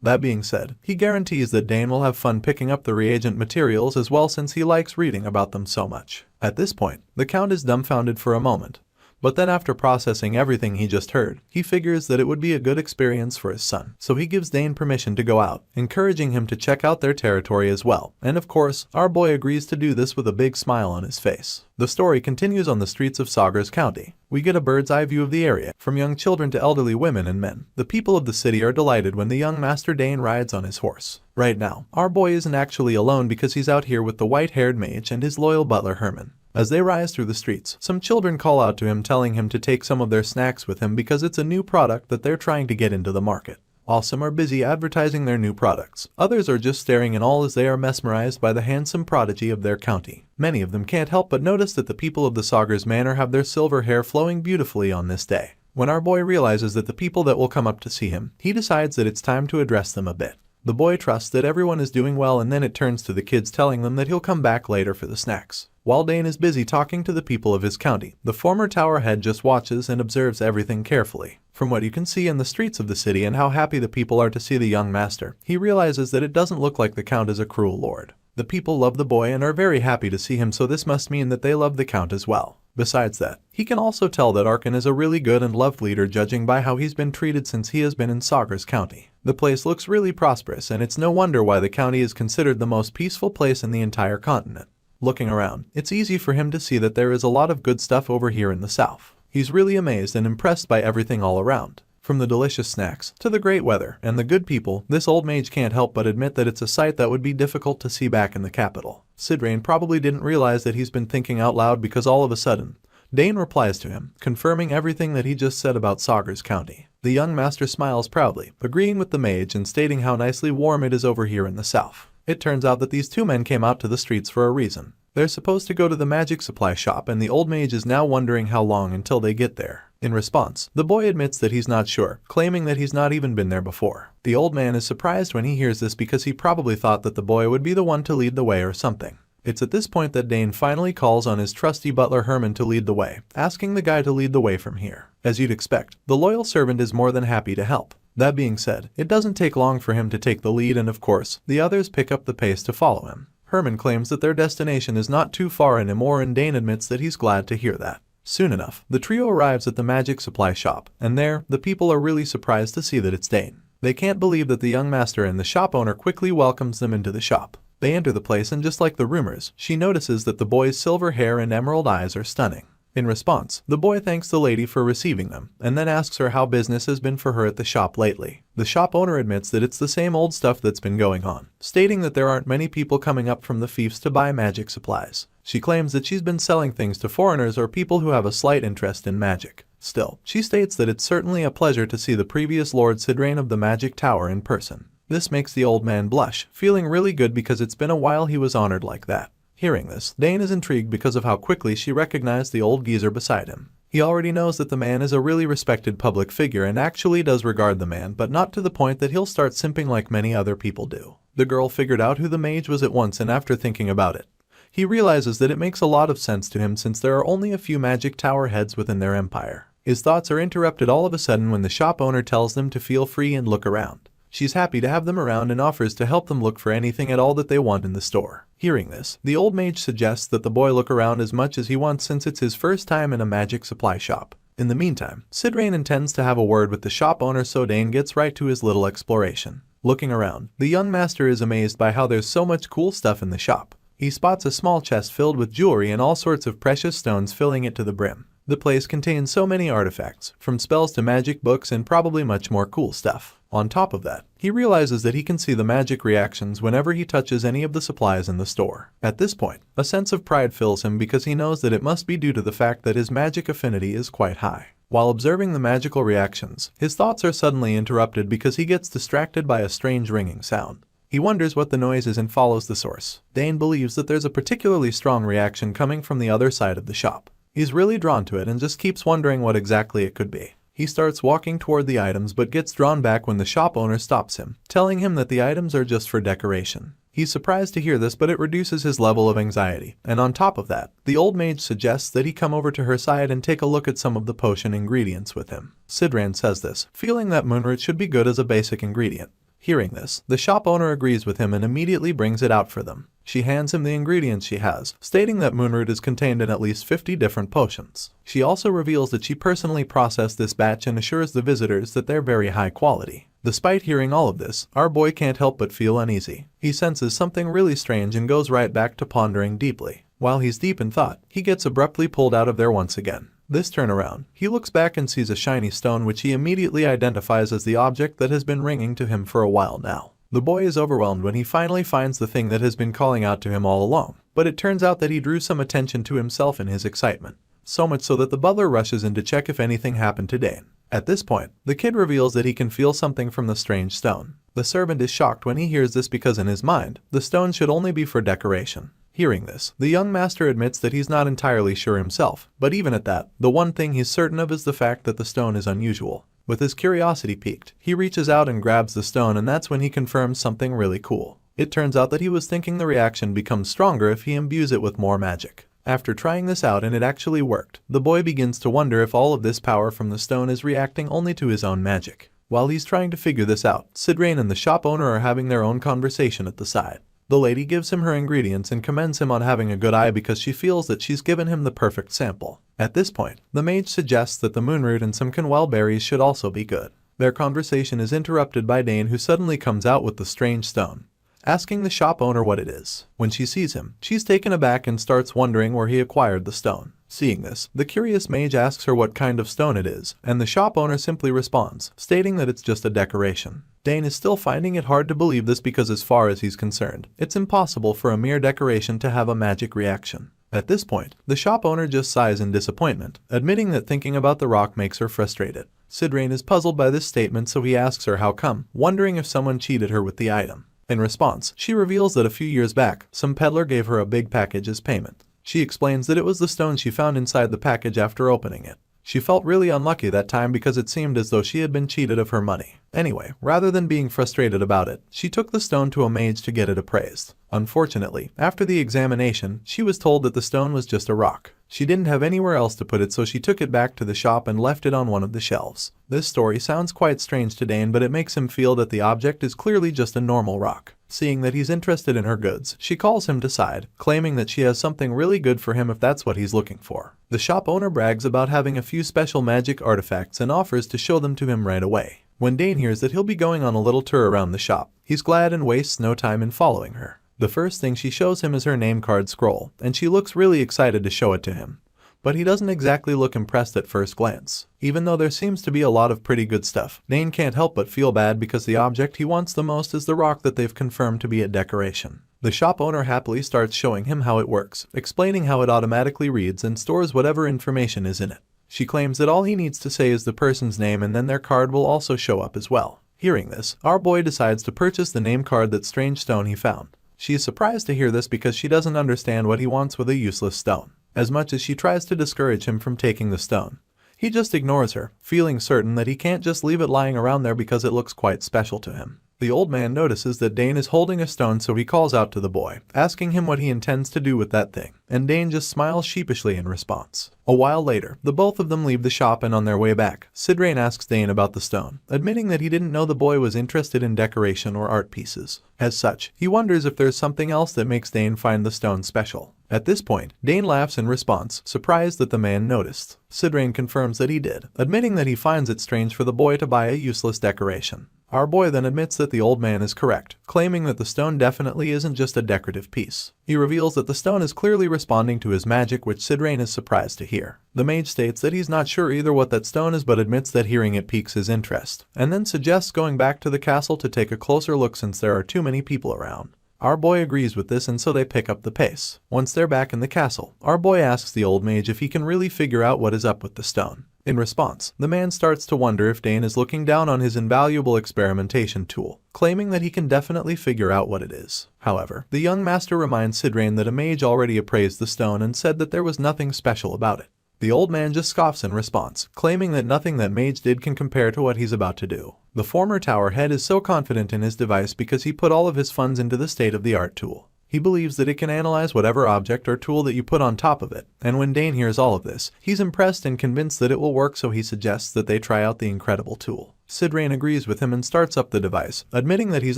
That being said, he guarantees that Dane will have fun picking up the reagent materials as well since he likes reading about them so much. At this point, the Count is dumbfounded for a moment. But then after processing everything he just heard, he figures that it would be a good experience for his son. So he gives Dane permission to go out, encouraging him to check out their territory as well. And of course, our boy agrees to do this with a big smile on his face. The story continues on the streets of Sagres County. We get a bird's eye view of the area, from young children to elderly women and men. The people of the city are delighted when the young Master Dane rides on his horse. Right now, our boy isn't actually alone because he's out here with the white-haired mage and his loyal butler Herman. As they rise through the streets, some children call out to him telling him to take some of their snacks with him because it's a new product that they're trying to get into the market. While some are busy advertising their new products, others are just staring in awe as they are mesmerized by the handsome prodigy of their county. Many of them can't help but notice that the people of the Sagar's manor have their silver hair flowing beautifully on this day. When our boy realizes that the people that will come up to see him, he decides that it's time to address them a bit. The boy trusts that everyone is doing well, and then it turns to the kids telling them that he'll come back later for the snacks. While Dane is busy talking to the people of his county, the former tower head just watches and observes everything carefully. From what you can see in the streets of the city and how happy the people are to see the young master, he realizes that it doesn't look like the count is a cruel lord. The people love the boy and are very happy to see him, so this must mean that they love the count as well. Besides that, he can also tell that Arkan is a really good and loved leader, judging by how he's been treated since he has been in Sagar's county. The place looks really prosperous, and it's no wonder why the county is considered the most peaceful place in the entire continent. Looking around, it's easy for him to see that there is a lot of good stuff over here in the south. He's really amazed and impressed by everything all around. From the delicious snacks, to the great weather, and the good people, this old mage can't help but admit that it's a sight that would be difficult to see back in the capital. Sidrain probably didn't realize that he's been thinking out loud, because all of a sudden, Dane replies to him, confirming everything that he just said about Sagar's county. The young master smiles proudly, agreeing with the mage and stating how nicely warm it is over here in the south. It turns out that these two men came out to the streets for a reason. They're supposed to go to the magic supply shop, and the old mage is now wondering how long until they get there. In response, the boy admits that he's not sure, claiming that he's not even been there before. The old man is surprised when he hears this, because he probably thought that the boy would be the one to lead the way or something. It's at this point that Dane finally calls on his trusty butler Herman to lead the way, asking the guy to lead the way from here. As you'd expect, the loyal servant is more than happy to help. That being said, it doesn't take long for him to take the lead, and of course, the others pick up the pace to follow him. Herman claims that their destination is not too far anymore, and Dane admits that he's glad to hear that. Soon enough, the trio arrives at the magic supply shop, and there, the people are really surprised to see that it's Dane. They can't believe that the young master and the shop owner quickly welcomes them into the shop. They enter the place, and just like the rumors, she notices that the boy's silver hair and emerald eyes are stunning. In response, the boy thanks the lady for receiving them, and then asks her how business has been for her at the shop lately. The shop owner admits that it's the same old stuff that's been going on, stating that there aren't many people coming up from the fiefs to buy magic supplies. She claims that she's been selling things to foreigners or people who have a slight interest in magic. Still, she states that it's certainly a pleasure to see the previous Lord Sidrain of the Magic Tower in person. This makes the old man blush, feeling really good because it's been a while he was honored like that. Hearing this, Dane is intrigued because of how quickly she recognized the old geezer beside him. He already knows that the man is a really respected public figure and actually does regard the man, but not to the point that he'll start simping like many other people do. The girl figured out who the mage was at once, and after thinking about it, he realizes that it makes a lot of sense to him since there are only a few magic tower heads within their empire. His thoughts are interrupted all of a sudden when the shop owner tells them to feel free and look around. She's happy to have them around and offers to help them look for anything at all that they want in the store. Hearing this, the old mage suggests that the boy look around as much as he wants since it's his first time in a magic supply shop. In the meantime, Sidrain intends to have a word with the shop owner, so Dane gets right to his little exploration. Looking around, the young master is amazed by how there's so much cool stuff in the shop. He spots a small chest filled with jewelry and all sorts of precious stones filling it to the brim. The place contains so many artifacts, from spells to magic books and probably much more cool stuff. On top of that, he realizes that he can see the magic reactions whenever he touches any of the supplies in the store. At this point, a sense of pride fills him because he knows that it must be due to the fact that his magic affinity is quite high. While observing the magical reactions, his thoughts are suddenly interrupted because he gets distracted by a strange ringing sound. He wonders what the noise is and follows the source. Dane believes that there's a particularly strong reaction coming from the other side of the shop. He's really drawn to it and just keeps wondering what exactly it could be. He starts walking toward the items but gets drawn back when the shop owner stops him, telling him that the items are just for decoration. He's surprised to hear this, but it reduces his level of anxiety, and on top of that, the old mage suggests that he come over to her side and take a look at some of the potion ingredients with him. Sidrain says this, feeling that moonroot should be good as a basic ingredient. Hearing this, the shop owner agrees with him and immediately brings it out for them. She hands him the ingredients she has, stating that moonroot is contained in at least 50 different potions. She also reveals that she personally processed this batch and assures the visitors that they're very high quality. Despite hearing all of this, our boy can't help but feel uneasy. He senses something really strange and goes right back to pondering deeply. While he's deep in thought, he gets abruptly pulled out of there once again. This turnaround, he looks back and sees a shiny stone which he immediately identifies as the object that has been ringing to him for a while now. The boy is overwhelmed when he finally finds the thing that has been calling out to him all along, but it turns out that he drew some attention to himself in his excitement. So much so that the butler rushes in to check if anything happened to Dane. At this point, the kid reveals that he can feel something from the strange stone. The servant is shocked when he hears this because in his mind, the stone should only be for decoration. Hearing this, the young master admits that he's not entirely sure himself, but even at that, the one thing he's certain of is the fact that the stone is unusual. With his curiosity piqued, he reaches out and grabs the stone, and that's when he confirms something really cool. It turns out that he was thinking the reaction becomes stronger if he imbues it with more magic. After trying this out and it actually worked, the boy begins to wonder if all of this power from the stone is reacting only to his own magic. While he's trying to figure this out, Sidrain and the shop owner are having their own conversation at the side. The lady gives him her ingredients and commends him on having a good eye because she feels that she's given him the perfect sample. At this point, the mage suggests that the moonroot and some canwell berries should also be good. Their conversation is interrupted by Dane, who suddenly comes out with the strange stone, asking the shop owner what it is. When she sees him, she's taken aback and starts wondering where he acquired the stone. Seeing this, the curious mage asks her what kind of stone it is, and the shop owner simply responds, stating that it's just a decoration. Dane is still finding it hard to believe this because as far as he's concerned, it's impossible for a mere decoration to have a magic reaction. At this point, the shop owner just sighs in disappointment, admitting that thinking about the rock makes her frustrated. Sidrain is puzzled by this statement, so he asks her how come, wondering if someone cheated her with the item. In response, she reveals that a few years back, some peddler gave her a big package as payment. She explains that it was the stone she found inside the package after opening it. She felt really unlucky that time because it seemed as though she had been cheated of her money. Anyway, rather than being frustrated about it, she took the stone to a mage to get it appraised. Unfortunately, after the examination, she was told that the stone was just a rock. She didn't have anywhere else to put it, so she took it back to the shop and left it on one of the shelves. This story sounds quite strange to Dane, but it makes him feel that the object is clearly just a normal rock. Seeing that he's interested in her goods, she calls him to side, claiming that she has something really good for him if that's what he's looking for. The shop owner brags about having a few special magic artifacts and offers to show them to him right away. When Dane hears that he'll be going on a little tour around the shop, he's glad and wastes no time in following her. The first thing she shows him is her name card scroll, and she looks really excited to show it to him. But he doesn't exactly look impressed at first glance. Even though there seems to be a lot of pretty good stuff, Dane can't help but feel bad because the object he wants the most is the rock that they've confirmed to be a decoration. The shop owner happily starts showing him how it works, explaining how it automatically reads and stores whatever information is in it. She claims that all he needs to say is the person's name and then their card will also show up as well. Hearing this, our boy decides to purchase the name card, that strange stone he found. She is surprised to hear this because she doesn't understand what he wants with a useless stone. As much as she tries to discourage him from taking the stone, he just ignores her, feeling certain that he can't just leave it lying around there because it looks quite special to him. The old man notices that Dane is holding a stone, so he calls out to the boy, asking him what he intends to do with that thing, and Dane just smiles sheepishly in response. A while later, the both of them leave the shop, and on their way back, Sidrain asks Dane about the stone, admitting that he didn't know the boy was interested in decoration or art pieces. As such, he wonders if there's something else that makes Dane find the stone special. At this point, Dane laughs in response, surprised that the man noticed. Sidrain confirms that he did, admitting that he finds it strange for the boy to buy a useless decoration. Our boy then admits that the old man is correct, claiming that the stone definitely isn't just a decorative piece. He reveals that the stone is clearly responding to his magic, which Sidrain is surprised to hear. The mage states that he's not sure either what that stone is, but admits that hearing it piques his interest, and then suggests going back to the castle to take a closer look since there are too many people around. Our boy agrees with this, and so they pick up the pace. Once they're back in the castle, our boy asks the old mage if he can really figure out what is up with the stone. In response, the man starts to wonder if Dane is looking down on his invaluable experimentation tool, claiming that he can definitely figure out what it is. However, the young master reminds Sidrain that a mage already appraised the stone and said that there was nothing special about it. The old man just scoffs in response, claiming that nothing that mage did can compare to what he's about to do. The former tower head is so confident in his device because he put all of his funds into the state-of-the-art tool. He believes that it can analyze whatever object or tool that you put on top of it, and when Dane hears all of this, he's impressed and convinced that it will work, so he suggests that they try out the incredible tool. Sidrain agrees with him and starts up the device, admitting that he's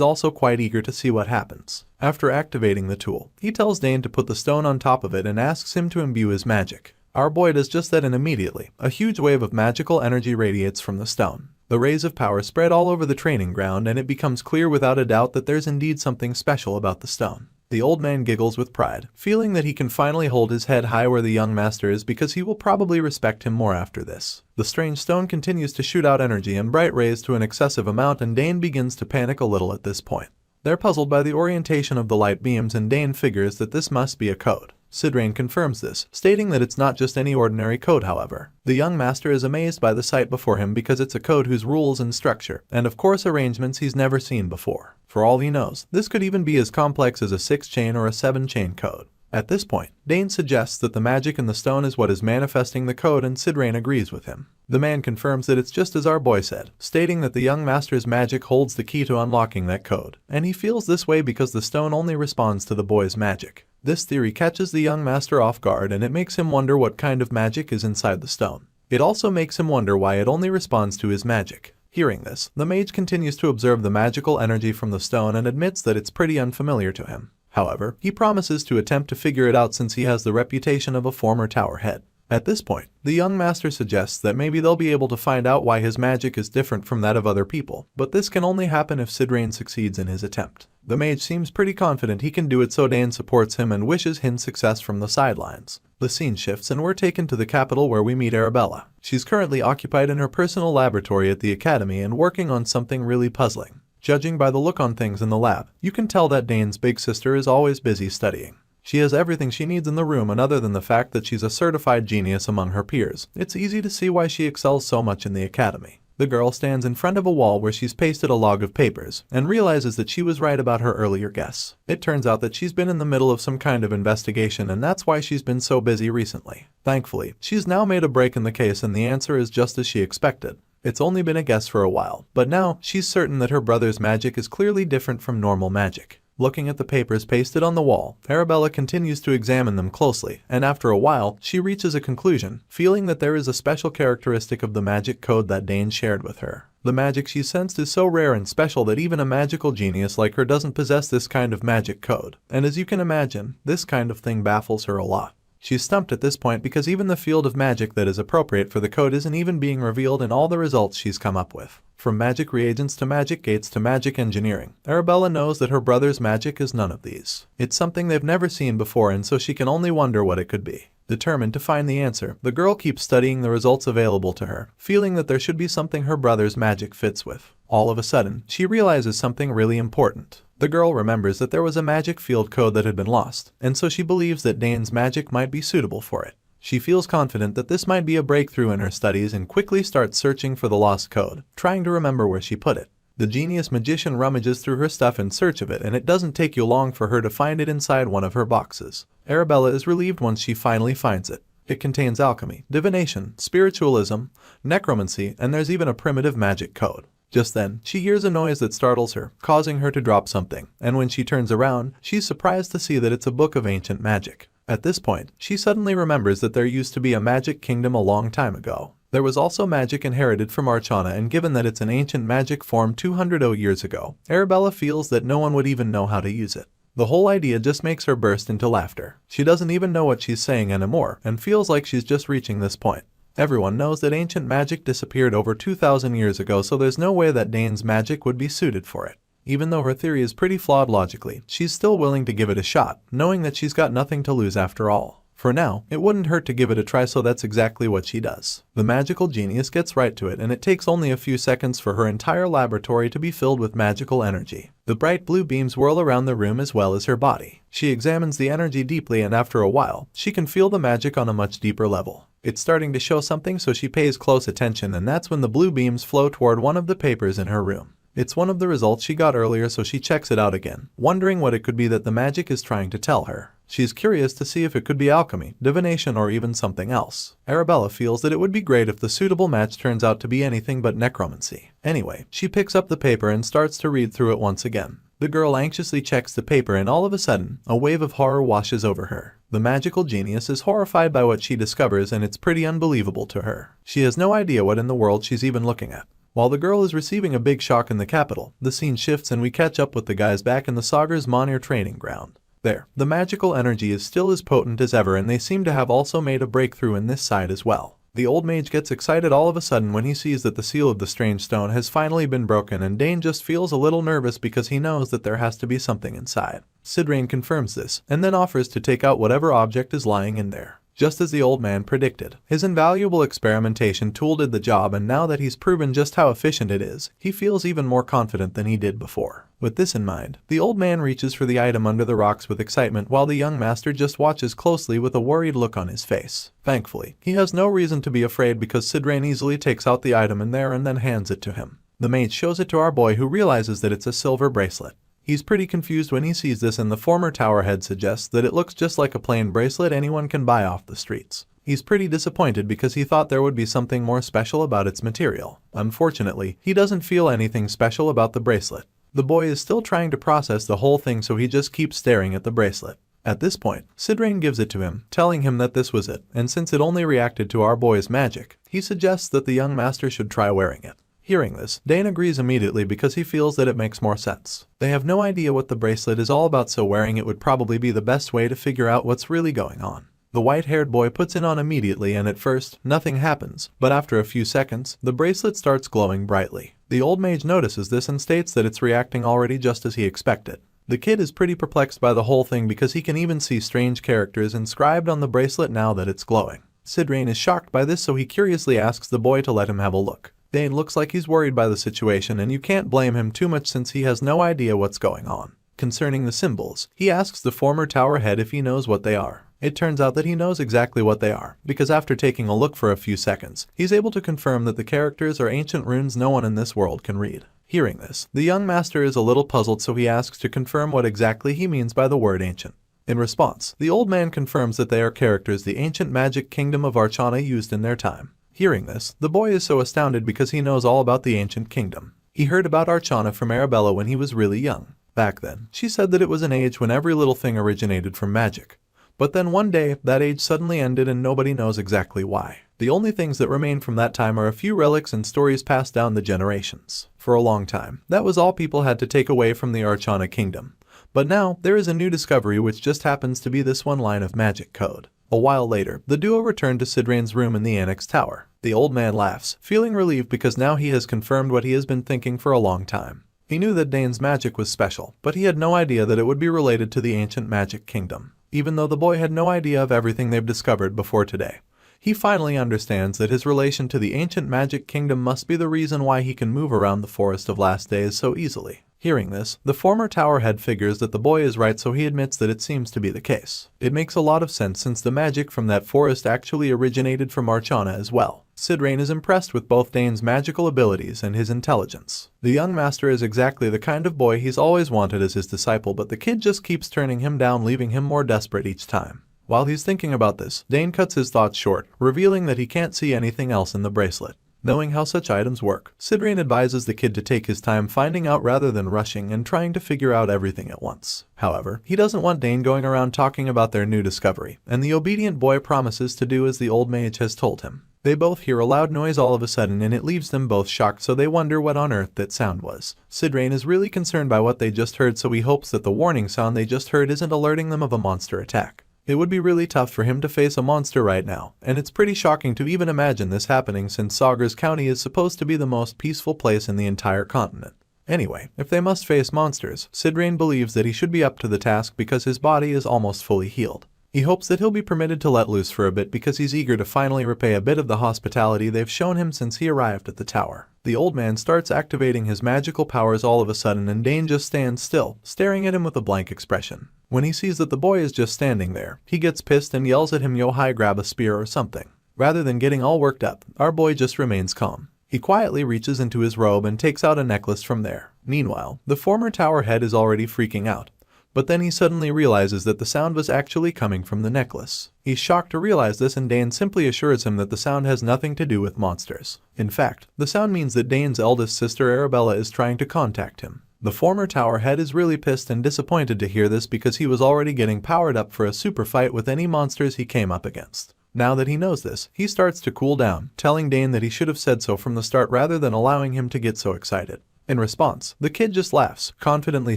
also quite eager to see what happens. After activating the tool, he tells Dane to put the stone on top of it and asks him to imbue his magic. Our boy does just that, and immediately, a huge wave of magical energy radiates from the stone. The rays of power spread all over the training ground, and it becomes clear without a doubt that there's indeed something special about the stone. The old man giggles with pride, feeling that he can finally hold his head high where the young master is because he will probably respect him more after this. The strange stone continues to shoot out energy and bright rays to an excessive amount, and Dane begins to panic a little at this point. They're puzzled by the orientation of the light beams and Dane figures that this must be a code. Sidrain confirms this, stating that it's not just any ordinary code however. The young master is amazed by the sight before him because it's a code whose rules and structure, and of course arrangements he's never seen before. For all he knows, this could even be as complex as a 6-chain or a 7-chain code. At this point, Dane suggests that the magic in the stone is what is manifesting the code and Sidrain agrees with him. The man confirms that it's just as our boy said, stating that the young master's magic holds the key to unlocking that code, and he feels this way because the stone only responds to the boy's magic. This theory catches the young master off guard and it makes him wonder what kind of magic is inside the stone. It also makes him wonder why it only responds to his magic. Hearing this, the mage continues to observe the magical energy from the stone and admits that it's pretty unfamiliar to him. However, he promises to attempt to figure it out since he has the reputation of a former tower head. At this point, the young master suggests that maybe they'll be able to find out why his magic is different from that of other people, but this can only happen if Sidrain succeeds in his attempt. The mage seems pretty confident he can do it, so Dane supports him and wishes him success from the sidelines. The scene shifts and we're taken to the capital where we meet Arabella. She's currently occupied in her personal laboratory at the academy and working on something really puzzling. Judging by the look on things in the lab, you can tell that Dane's big sister is always busy studying. She has everything she needs in the room, and other than the fact that she's a certified genius among her peers, it's easy to see why she excels so much in the academy. The girl stands in front of a wall where she's pasted a log of papers, and realizes that she was right about her earlier guess. It turns out that she's been in the middle of some kind of investigation, and that's why she's been so busy recently. Thankfully, she's now made a break in the case and the answer is just as she expected. It's only been a guess for a while, but now she's certain that her brother's magic is clearly different from normal magic. Looking at the papers pasted on the wall, Arabella continues to examine them closely, and after a while, she reaches a conclusion, feeling that there is a special characteristic of the magic code that Dane shared with her. The magic she sensed is so rare and special that even a magical genius like her doesn't possess this kind of magic code, and as you can imagine, this kind of thing baffles her a lot. She's stumped at this point because even the field of magic that is appropriate for the code isn't even being revealed in all the results she's come up with. From magic reagents to magic gates to magic engineering, Arabella knows that her brother's magic is none of these. It's something they've never seen before, and so she can only wonder what it could be. Determined to find the answer, the girl keeps studying the results available to her, feeling that there should be something her brother's magic fits with. All of a sudden, she realizes something really important. The girl remembers that there was a magic field code that had been lost, and so she believes that Dane's magic might be suitable for it. She feels confident that this might be a breakthrough in her studies and quickly starts searching for the lost code, trying to remember where she put it. The genius magician rummages through her stuff in search of it, and it doesn't take you long for her to find it inside one of her boxes. Arabella is relieved once she finally finds it. It contains alchemy, divination, spiritualism, necromancy, and there's even a primitive magic code. Just then, she hears a noise that startles her, causing her to drop something, and when she turns around, she's surprised to see that it's a book of ancient magic. At this point, she suddenly remembers that there used to be a magic kingdom a long time ago. There was also magic inherited from Archana, and given that it's an ancient magic formed 200 years ago, Arabella feels that no one would even know how to use it. The whole idea just makes her burst into laughter. She doesn't even know what she's saying anymore, and feels like she's just reaching this point. Everyone knows that ancient magic disappeared over 2,000 years ago, so there's no way that Dane's magic would be suited for it. Even though her theory is pretty flawed logically, she's still willing to give it a shot, knowing that she's got nothing to lose after all. For now, it wouldn't hurt to give it a try, so that's exactly what she does. The magical genius gets right to it, and it takes only a few seconds for her entire laboratory to be filled with magical energy. The bright blue beams whirl around the room as well as her body. She examines the energy deeply, and after a while, she can feel the magic on a much deeper level. It's starting to show something, so she pays close attention, and that's when the blue beams flow toward one of the papers in her room. It's one of the results she got earlier, so she checks it out again, wondering what it could be that the magic is trying to tell her. She's curious to see if it could be alchemy, divination, or even something else. Arabella feels that it would be great if the suitable match turns out to be anything but necromancy. Anyway, she picks up the paper and starts to read through it once again. The girl anxiously checks the paper, and all of a sudden, a wave of horror washes over her. The magical genius is horrified by what she discovers, and it's pretty unbelievable to her. She has no idea what in the world she's even looking at. While the girl is receiving a big shock in the capital, the scene shifts and we catch up with the guys back in the Sagar's Manhwa training ground. There, the magical energy is still as potent as ever, and they seem to have also made a breakthrough in this side as well. The old mage gets excited all of a sudden when he sees that the seal of the strange stone has finally been broken, and Dane just feels a little nervous because he knows that there has to be something inside. Sidrain confirms this, and then offers to take out whatever object is lying in there. just as the old man predicted. His invaluable experimentation tool did the job, and now that he's proven just how efficient it is, he feels even more confident than he did before. With this in mind, the old man reaches for the item under the rocks with excitement while the young master just watches closely with a worried look on his face. Thankfully, he has no reason to be afraid because Sidrain easily takes out the item in there and then hands it to him. The mage shows it to our boy, who realizes that it's a silver bracelet. He's pretty confused when he sees this, and the former tower head suggests that it looks just like a plain bracelet anyone can buy off the streets. He's pretty disappointed because he thought there would be something more special about its material. Unfortunately, he doesn't feel anything special about the bracelet. The boy is still trying to process the whole thing, so he just keeps staring at the bracelet. At this point, Sidrain gives it to him, telling him that this was it, and since it only reacted to our boy's magic, he suggests that the young master should try wearing it. Hearing this, Dane agrees immediately because he feels that it makes more sense. They have no idea what the bracelet is all about, so wearing it would probably be the best way to figure out what's really going on. The white-haired boy puts it on immediately, and at first, nothing happens, but after a few seconds, the bracelet starts glowing brightly. The old mage notices this and states that it's reacting already just as he expected. The kid is pretty perplexed by the whole thing because he can even see strange characters inscribed on the bracelet now that it's glowing. Sidrain is shocked by this, so he curiously asks the boy to let him have a look. Dane looks like he's worried by the situation, and you can't blame him too much since he has no idea what's going on. Concerning the symbols, he asks the former tower head if he knows what they are. It turns out that he knows exactly what they are, because after taking a look for a few seconds, he's able to confirm that the characters are ancient runes no one in this world can read. Hearing this, the young master is a little puzzled, so he asks to confirm what exactly he means by the word ancient. In response, the old man confirms that they are characters the ancient magic kingdom of Archana used in their time. Hearing this, the boy is so astounded because he knows all about the ancient kingdom. He heard about Archana from Arabella when he was really young. Back then, she said that it was an age when every little thing originated from magic. But then one day, that age suddenly ended and nobody knows exactly why. The only things that remain from that time are a few relics and stories passed down the generations. For a long time, that was all people had to take away from the Archana kingdom. But now, there is a new discovery, which just happens to be this one line of magic code. A while later, the duo returned to Sidrain's room in the annex tower. The old man laughs, feeling relieved because now he has confirmed what he has been thinking for a long time. He knew that Dane's magic was special, but he had no idea that it would be related to the ancient magic kingdom. Even though the boy had no idea of everything they've discovered before today, he finally understands that his relation to the ancient magic kingdom must be the reason why he can move around the Forest of Last Days so easily. Hearing this, the former tower head figures that the boy is right, so he admits that it seems to be the case. It makes a lot of sense since the magic from that forest actually originated from Archana as well. Sidrain is impressed with both Dane's magical abilities and his intelligence. The young master is exactly the kind of boy he's always wanted as his disciple, but the kid just keeps turning him down, leaving him more desperate each time. While he's thinking about this, Dane cuts his thoughts short, revealing that he can't see anything else in the bracelet. Knowing how such items work, Sidrain advises the kid to take his time finding out rather than rushing and trying to figure out everything at once. However, he doesn't want Dane going around talking about their new discovery, and the obedient boy promises to do as the old mage has told him. They both hear a loud noise all of a sudden, and it leaves them both shocked, so they wonder what on earth that sound was. Sidrain is really concerned by what they just heard, so he hopes that the warning sound they just heard isn't alerting them of a monster attack. It would be really tough for him to face a monster right now, and it's pretty shocking to even imagine this happening since Sagar's County is supposed to be the most peaceful place in the entire continent. Anyway, if they must face monsters, Sidrain believes that he should be up to the task because his body is almost fully healed. He hopes that he'll be permitted to let loose for a bit because he's eager to finally repay a bit of the hospitality they've shown him since he arrived at the tower. The old man starts activating his magical powers all of a sudden, and Dane just stands still, staring at him with a blank expression. When he sees that the boy is just standing there, he gets pissed and yells at him, "Yo, hi, grab a spear or something." Rather than getting all worked up, our boy just remains calm. He quietly reaches into his robe and takes out a necklace from there. Meanwhile, the former tower head is already freaking out. But then he suddenly realizes that the sound was actually coming from the necklace. He's shocked to realize this, and Dane simply assures him that the sound has nothing to do with monsters. In fact, the sound means that Dane's eldest sister Arabella is trying to contact him. The former tower head is really pissed and disappointed to hear this because he was already getting powered up for a super fight with any monsters he came up against. Now that he knows this, he starts to cool down, telling Dane that he should have said so from the start rather than allowing him to get so excited. In response, the kid just laughs, confidently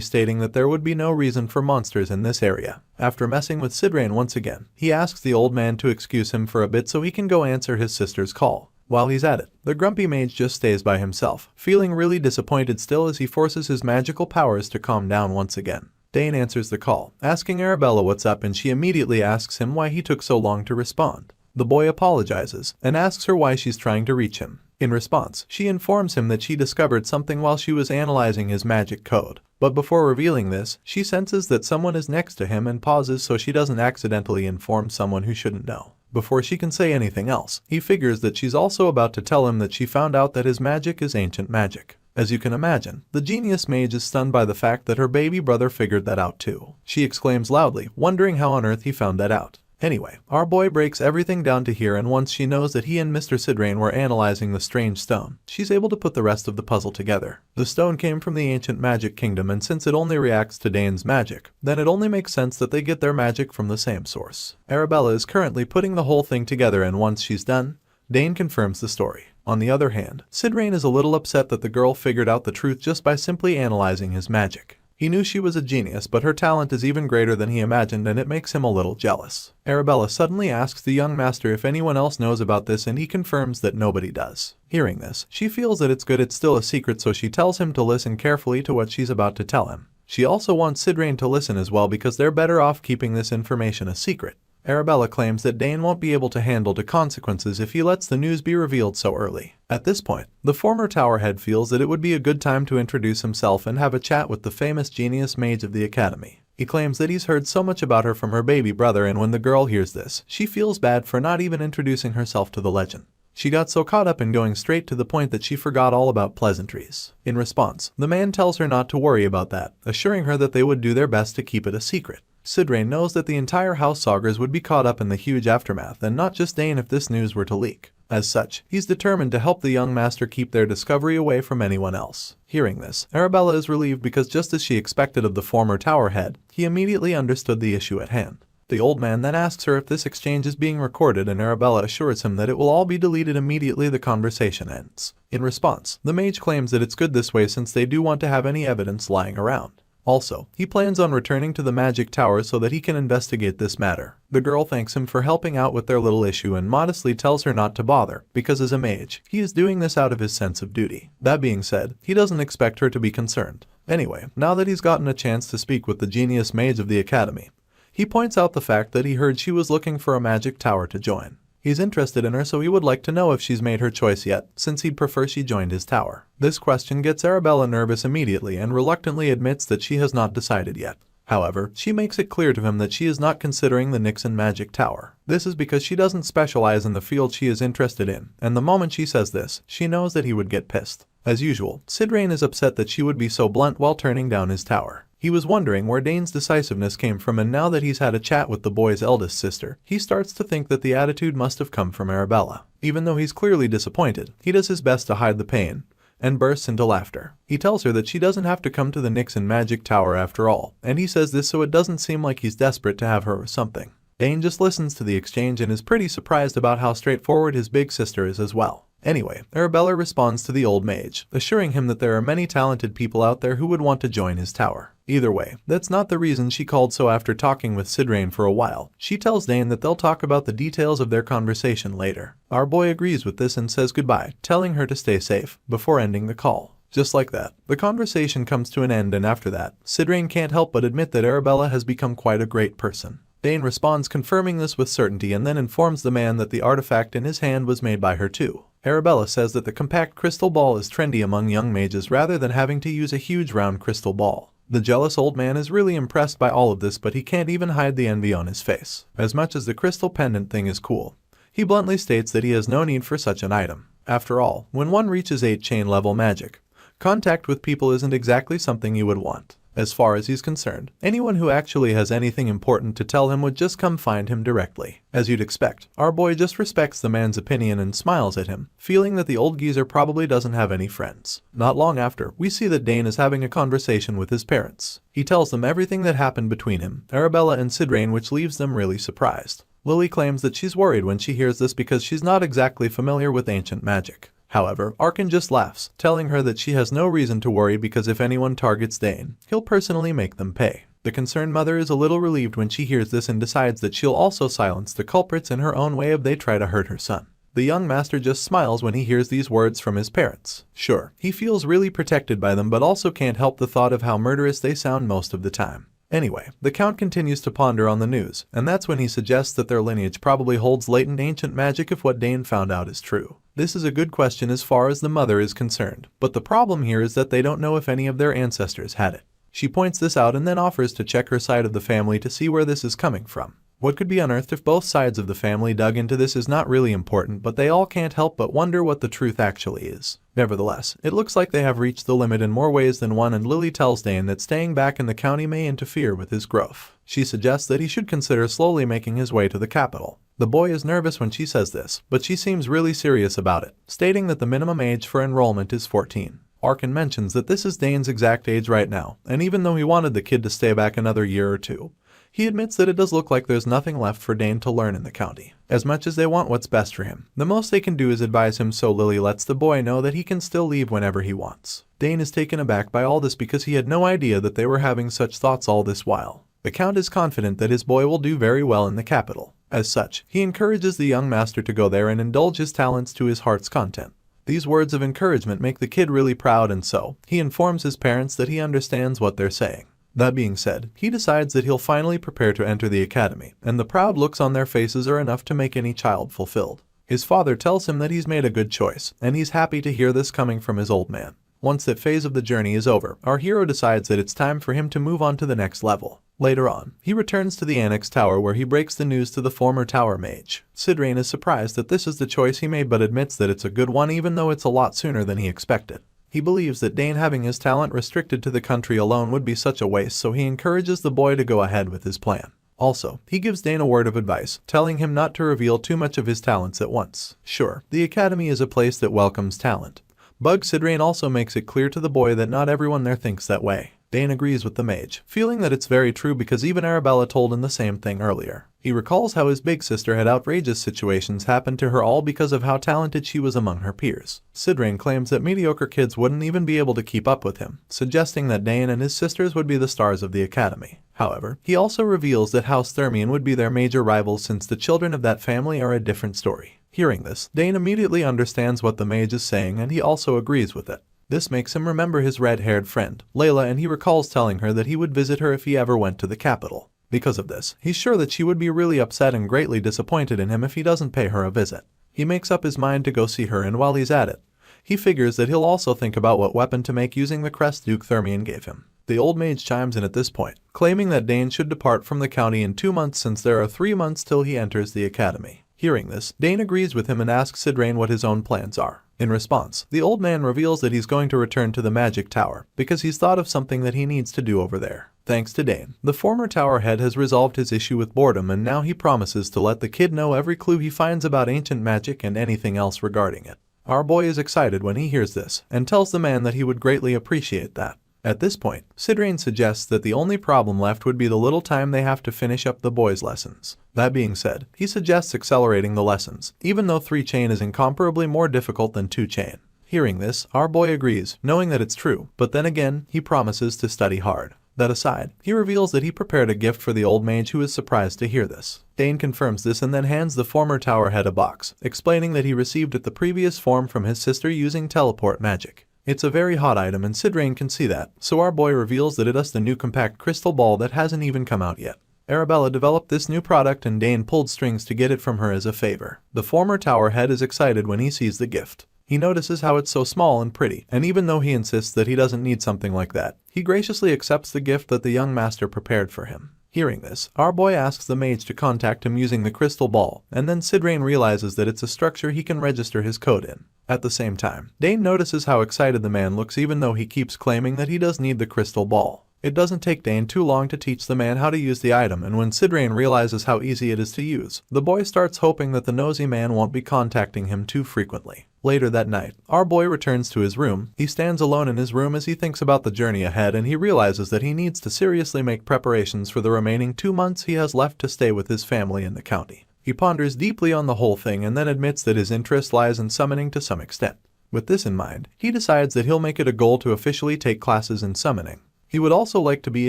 stating that there would be no reason for monsters in this area. After messing with Sidrain once again, he asks the old man to excuse him for a bit so he can go answer his sister's call. While he's at it, the grumpy mage just stays by himself, feeling really disappointed still as he forces his magical powers to calm down once again. Dane answers the call, asking Arabella what's up, and she immediately asks him why he took so long to respond. The boy apologizes and asks her why she's trying to reach him. In response, she informs him that she discovered something while she was analyzing his magic code. But before revealing this, she senses that someone is next to him and pauses so she doesn't accidentally inform someone who shouldn't know. Before she can say anything else, he figures that she's also about to tell him that she found out that his magic is ancient magic. As you can imagine, the genius mage is stunned by the fact that her baby brother figured that out too. She exclaims loudly, wondering how on earth he found that out. Anyway, our boy breaks everything down to here, and once she knows that he and Mr. Sidrain were analyzing the strange stone, she's able to put the rest of the puzzle together. The stone came from the ancient magic kingdom, and since it only reacts to Dane's magic, then it only makes sense that they get their magic from the same source. Arabella is currently putting the whole thing together, and once she's done, Dane confirms the story. On the other hand, Sidrain is a little upset that the girl figured out the truth just by simply analyzing his magic. He knew she was a genius, but her talent is even greater than he imagined, and it makes him a little jealous. Arabella suddenly asks the young master if anyone else knows about this, and he confirms that nobody does. Hearing this, she feels that it's good it's still a secret, so she tells him to listen carefully to what she's about to tell him. She also wants Sidrain to listen as well because they're better off keeping this information a secret. Arabella claims that Dane won't be able to handle the consequences if he lets the news be revealed so early. At this point, the former tower head feels that it would be a good time to introduce himself and have a chat with the famous genius mage of the academy. He claims that he's heard so much about her from her baby brother, and when the girl hears this, she feels bad for not even introducing herself to the legend. She got so caught up in going straight to the point that she forgot all about pleasantries. In response, the man tells her not to worry about that, assuring her that they would do their best to keep it a secret. Sidrain knows that the entire House Saugers would be caught up in the huge aftermath, and not just Dane if this news were to leak. As such, he's determined to help the young master keep their discovery away from anyone else. Hearing this, Arabella is relieved because just as she expected of the former tower head, he immediately understood the issue at hand. The old man then asks her if this exchange is being recorded, and Arabella assures him that it will all be deleted immediately the conversation ends. In response, the mage claims that it's good this way since they do want to have any evidence lying around. Also, he plans on returning to the magic tower so that he can investigate this matter. The girl thanks him for helping out with their little issue and modestly tells her not to bother, because as a mage, he is doing this out of his sense of duty. That being said, he doesn't expect her to be concerned. Anyway, now that he's gotten a chance to speak with the genius mage of the academy, he points out the fact that he heard she was looking for a magic tower to join. He's interested in her, so he would like to know if she's made her choice yet, since he'd prefer she joined his tower. This question gets Arabella nervous immediately and reluctantly admits that she has not decided yet. However, she makes it clear to him that she is not considering the Nixon Magic Tower. This is because she doesn't specialize in the field she is interested in, and the moment she says this, she knows that he would get pissed. As usual, Sidrain is upset that she would be so blunt while turning down his tower. He was wondering where Dane's decisiveness came from, and now that he's had a chat with the boy's eldest sister, he starts to think that the attitude must have come from Arabella. Even though he's clearly disappointed, he does his best to hide the pain, and bursts into laughter. He tells her that she doesn't have to come to the Nixon Magic Tower after all, and he says this so it doesn't seem like he's desperate to have her or something. Dane just listens to the exchange and is pretty surprised about how straightforward his big sister is as well. Anyway, Arabella responds to the old mage, assuring him that there are many talented people out there who would want to join his tower. Either way, that's not the reason she called, so after talking with Sidrain for a while, she tells Dane that they'll talk about the details of their conversation later. Our boy agrees with this and says goodbye, telling her to stay safe, before ending the call. Just like that, the conversation comes to an end, and after that, Sidrain can't help but admit that Arabella has become quite a great person. Dane responds, confirming this with certainty, and then informs the man that the artifact in his hand was made by her too. Arabella says that the compact crystal ball is trendy among young mages rather than having to use a huge round crystal ball. The jealous old man is really impressed by all of this, but he can't even hide the envy on his face. As much as the crystal pendant thing is cool, he bluntly states that he has no need for such an item. After all, when one reaches 8-chain level magic, contact with people isn't exactly something you would want. As far as he's concerned, anyone who actually has anything important to tell him would just come find him directly. As you'd expect, our boy just respects the man's opinion and smiles at him, feeling that the old geezer probably doesn't have any friends. Not long after, we see that Dane is having a conversation with his parents. He tells them everything that happened between him, Arabella and Sidrain, which leaves them really surprised. Lily claims that she's worried when she hears this because she's not exactly familiar with ancient magic. However, Arkan just laughs, telling her that she has no reason to worry because if anyone targets Dane, he'll personally make them pay. The concerned mother is a little relieved when she hears this and decides that she'll also silence the culprits in her own way if they try to hurt her son. The young master just smiles when he hears these words from his parents. Sure, he feels really protected by them, but also can't help the thought of how murderous they sound most of the time. Anyway, the Count continues to ponder on the news, and that's when he suggests that their lineage probably holds latent ancient magic if what Dane found out is true. This is a good question as far as the mother is concerned, but the problem here is that they don't know if any of their ancestors had it. She points this out and then offers to check her side of the family to see where this is coming from. What could be unearthed if both sides of the family dug into this is not really important, but they all can't help but wonder what the truth actually is. Nevertheless, it looks like they have reached the limit in more ways than one, and Lily tells Dane that staying back in the county may interfere with his growth. She suggests that he should consider slowly making his way to the capital. The boy is nervous when she says this, but she seems really serious about it, stating that the minimum age for enrollment is 14. Arkin mentions that this is Dane's exact age right now, and even though he wanted the kid to stay back another year or two, he admits that it does look like there's nothing left for Dane to learn in the county. As much as they want what's best for him, the most they can do is advise him, so Lily lets the boy know that he can still leave whenever he wants. Dane is taken aback by all this because he had no idea that they were having such thoughts all this while. The Count is confident that his boy will do very well in the capital. As such, he encourages the young master to go there and indulge his talents to his heart's content. These words of encouragement make the kid really proud, and so he informs his parents that he understands what they're saying. That being said, he decides that he'll finally prepare to enter the academy, and the proud looks on their faces are enough to make any child fulfilled. His father tells him that he's made a good choice, and he's happy to hear this coming from his old man. Once that phase of the journey is over, our hero decides that it's time for him to move on to the next level. Later on, he returns to the Annex Tower where he breaks the news to the former Tower Mage. Sidrain is surprised that this is the choice he made, but admits that it's a good one even though it's a lot sooner than he expected. He believes that Dane having his talent restricted to the country alone would be such a waste, so he encourages the boy to go ahead with his plan. Also, he gives Dane a word of advice, telling him not to reveal too much of his talents at once. Sure, the academy is a place that welcomes talent. Bug Sidrain also makes it clear to the boy that not everyone there thinks that way. Dane agrees with the mage, feeling that it's very true because even Arabella told him the same thing earlier. He recalls how his big sister had outrageous situations happen to her all because of how talented she was among her peers. Sidrain claims that mediocre kids wouldn't even be able to keep up with him, suggesting that Dane and his sisters would be the stars of the academy. However, he also reveals that House Thermion would be their major rivals since the children of that family are a different story. Hearing this, Dane immediately understands what the mage is saying, and he also agrees with it. This makes him remember his red-haired friend, Layla, and he recalls telling her that he would visit her if he ever went to the capital. Because of this, he's sure that she would be really upset and greatly disappointed in him if he doesn't pay her a visit. He makes up his mind to go see her, and while he's at it, he figures that he'll also think about what weapon to make using the crest Duke Thermion gave him. The old mage chimes in at this point, claiming that Dane should depart from the county in 2 months since there are 3 months till he enters the academy. Hearing this, Dane agrees with him and asks Sidrain what his own plans are. In response, the old man reveals that he's going to return to the magic tower because he's thought of something that he needs to do over there. Thanks to Dane, the former tower head has resolved his issue with boredom, and now he promises to let the kid know every clue he finds about ancient magic and anything else regarding it. Our boy is excited when he hears this and tells the man that he would greatly appreciate that. At this point, Sidrain suggests that the only problem left would be the little time they have to finish up the boys' lessons. That being said, he suggests accelerating the lessons, even though 3-chain is incomparably more difficult than 2-chain. Hearing this, our boy agrees, knowing that it's true, but then again, he promises to study hard. That aside, he reveals that he prepared a gift for the old mage, who is surprised to hear this. Dane confirms this and then hands the former tower head a box, explaining that he received it the previous form from his sister using teleport magic. It's a very hot item and Sidrain can see that, so our boy reveals that it is the new compact crystal ball that hasn't even come out yet. Arabella developed this new product and Dane pulled strings to get it from her as a favor. The former tower head is excited when he sees the gift. He notices how it's so small and pretty, and even though he insists that he doesn't need something like that, he graciously accepts the gift that the young master prepared for him. Hearing this, our boy asks the mage to contact him using the crystal ball, and then Sidrain realizes that it's a structure he can register his code in. At the same time, Dane notices how excited the man looks even though he keeps claiming that he does need the crystal ball. It doesn't take Dane too long to teach the man how to use the item, and when Sidrain realizes how easy it is to use, the boy starts hoping that the nosy man won't be contacting him too frequently. Later that night, our boy returns to his room. He stands alone in his room as he thinks about the journey ahead, and he realizes that he needs to seriously make preparations for the remaining 2 months he has left to stay with his family in the county. He ponders deeply on the whole thing and then admits that his interest lies in summoning to some extent. With this in mind, he decides that he'll make it a goal to officially take classes in summoning. He would also like to be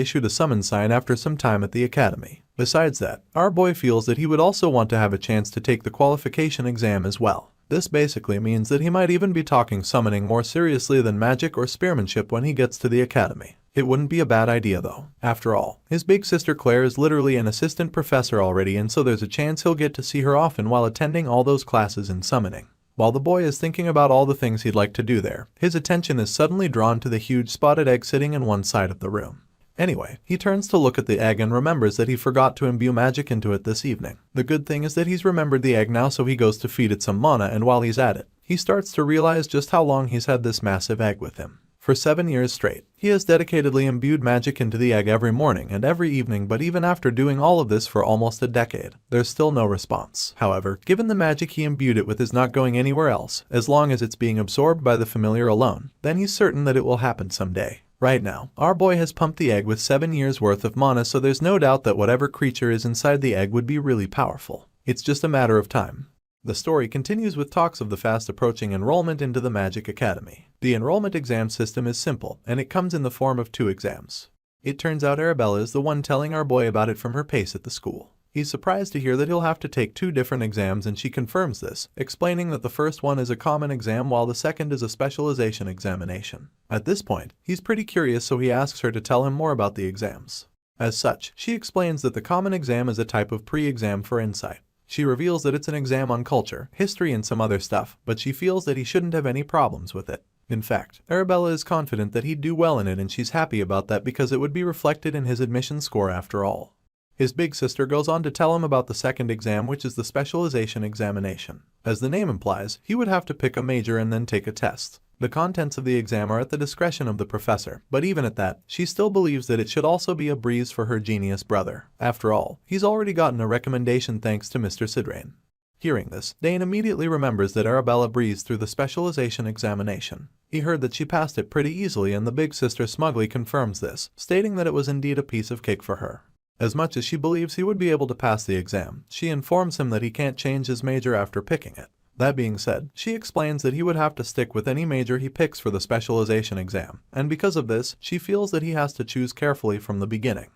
issued a summon sign after some time at the academy. Besides that, our boy feels that he would also want to have a chance to take the qualification exam as well. This basically means that he might even be talking summoning more seriously than magic or spearmanship when he gets to the academy. It wouldn't be a bad idea though. After all, his big sister Claire is literally an assistant professor already, and so there's a chance he'll get to see her often while attending all those classes in summoning. While the boy is thinking about all the things he'd like to do there, his attention is suddenly drawn to the huge spotted egg sitting in one side of the room. Anyway, he turns to look at the egg and remembers that he forgot to imbue magic into it this evening. The good thing is that he's remembered the egg now, so he goes to feed it some mana, and while he's at it, he starts to realize just how long he's had this massive egg with him. For 7 years straight, he has dedicatedly imbued magic into the egg every morning and every evening, but even after doing all of this for almost a decade, there's still no response. However, given the magic he imbued it with is not going anywhere else, as long as it's being absorbed by the familiar alone, then he's certain that it will happen someday. Right now, our boy has pumped the egg with 7 years worth of mana, so there's no doubt that whatever creature is inside the egg would be really powerful. It's just a matter of time. The story continues with talks of the fast approaching enrollment into the Magic Academy. The enrollment exam system is simple, and it comes in the form of 2 exams. It turns out Arabella is the one telling our boy about it from her pace at the school. He's surprised to hear that he'll have to take 2 different exams, and she confirms this, explaining that the first one is a common exam while the second is a specialization examination. At this point, he's pretty curious, so he asks her to tell him more about the exams. As such, she explains that the common exam is a type of pre-exam for insight. She reveals that it's an exam on culture, history, and some other stuff, but she feels that he shouldn't have any problems with it. In fact, Arabella is confident that he'd do well in it, and she's happy about that because it would be reflected in his admission score after all. His big sister goes on to tell him about the second exam, which is the specialization examination. As the name implies, he would have to pick a major and then take a test. The contents of the exam are at the discretion of the professor, but even at that, she still believes that it should also be a breeze for her genius brother. After all, he's already gotten a recommendation thanks to Mr. Sidrain. Hearing this, Dane immediately remembers that Arabella breezed through the specialization examination. He heard that she passed it pretty easily, and the big sister smugly confirms this, stating that it was indeed a piece of cake for her. As much as she believes he would be able to pass the exam, she informs him that he can't change his major after picking it. That being said, she explains that he would have to stick with any major he picks for the specialization exam, and because of this, she feels that he has to choose carefully from the beginning.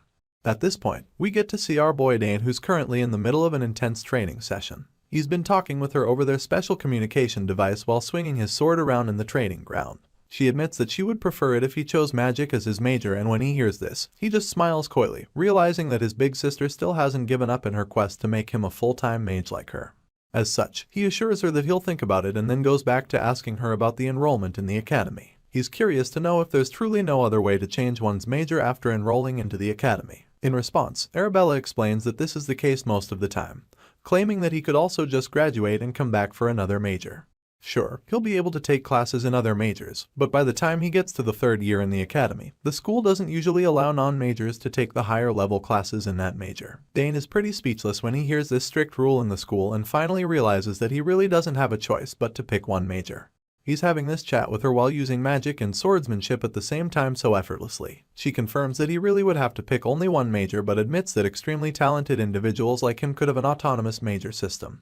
At this point, we get to see our boy Dane, who's currently in the middle of an intense training session. He's been talking with her over their special communication device while swinging his sword around in the training ground. She admits that she would prefer it if he chose magic as his major, and when he hears this, he just smiles coyly, realizing that his big sister still hasn't given up in her quest to make him a full-time mage like her. As such, he assures her that he'll think about it and then goes back to asking her about the enrollment in the academy. He's curious to know if there's truly no other way to change one's major after enrolling into the academy. In response, Arabella explains that this is the case most of the time, claiming that he could also just graduate and come back for another major. Sure, he'll be able to take classes in other majors, but by the time he gets to the 3rd year in the academy, the school doesn't usually allow non-majors to take the higher level classes in that major. Dane is pretty speechless when he hears this strict rule in the school and finally realizes that he really doesn't have a choice but to pick one major. He's having this chat with her while using magic and swordsmanship at the same time so effortlessly. She confirms that he really would have to pick only one major, but admits that extremely talented individuals like him could have an autonomous major system.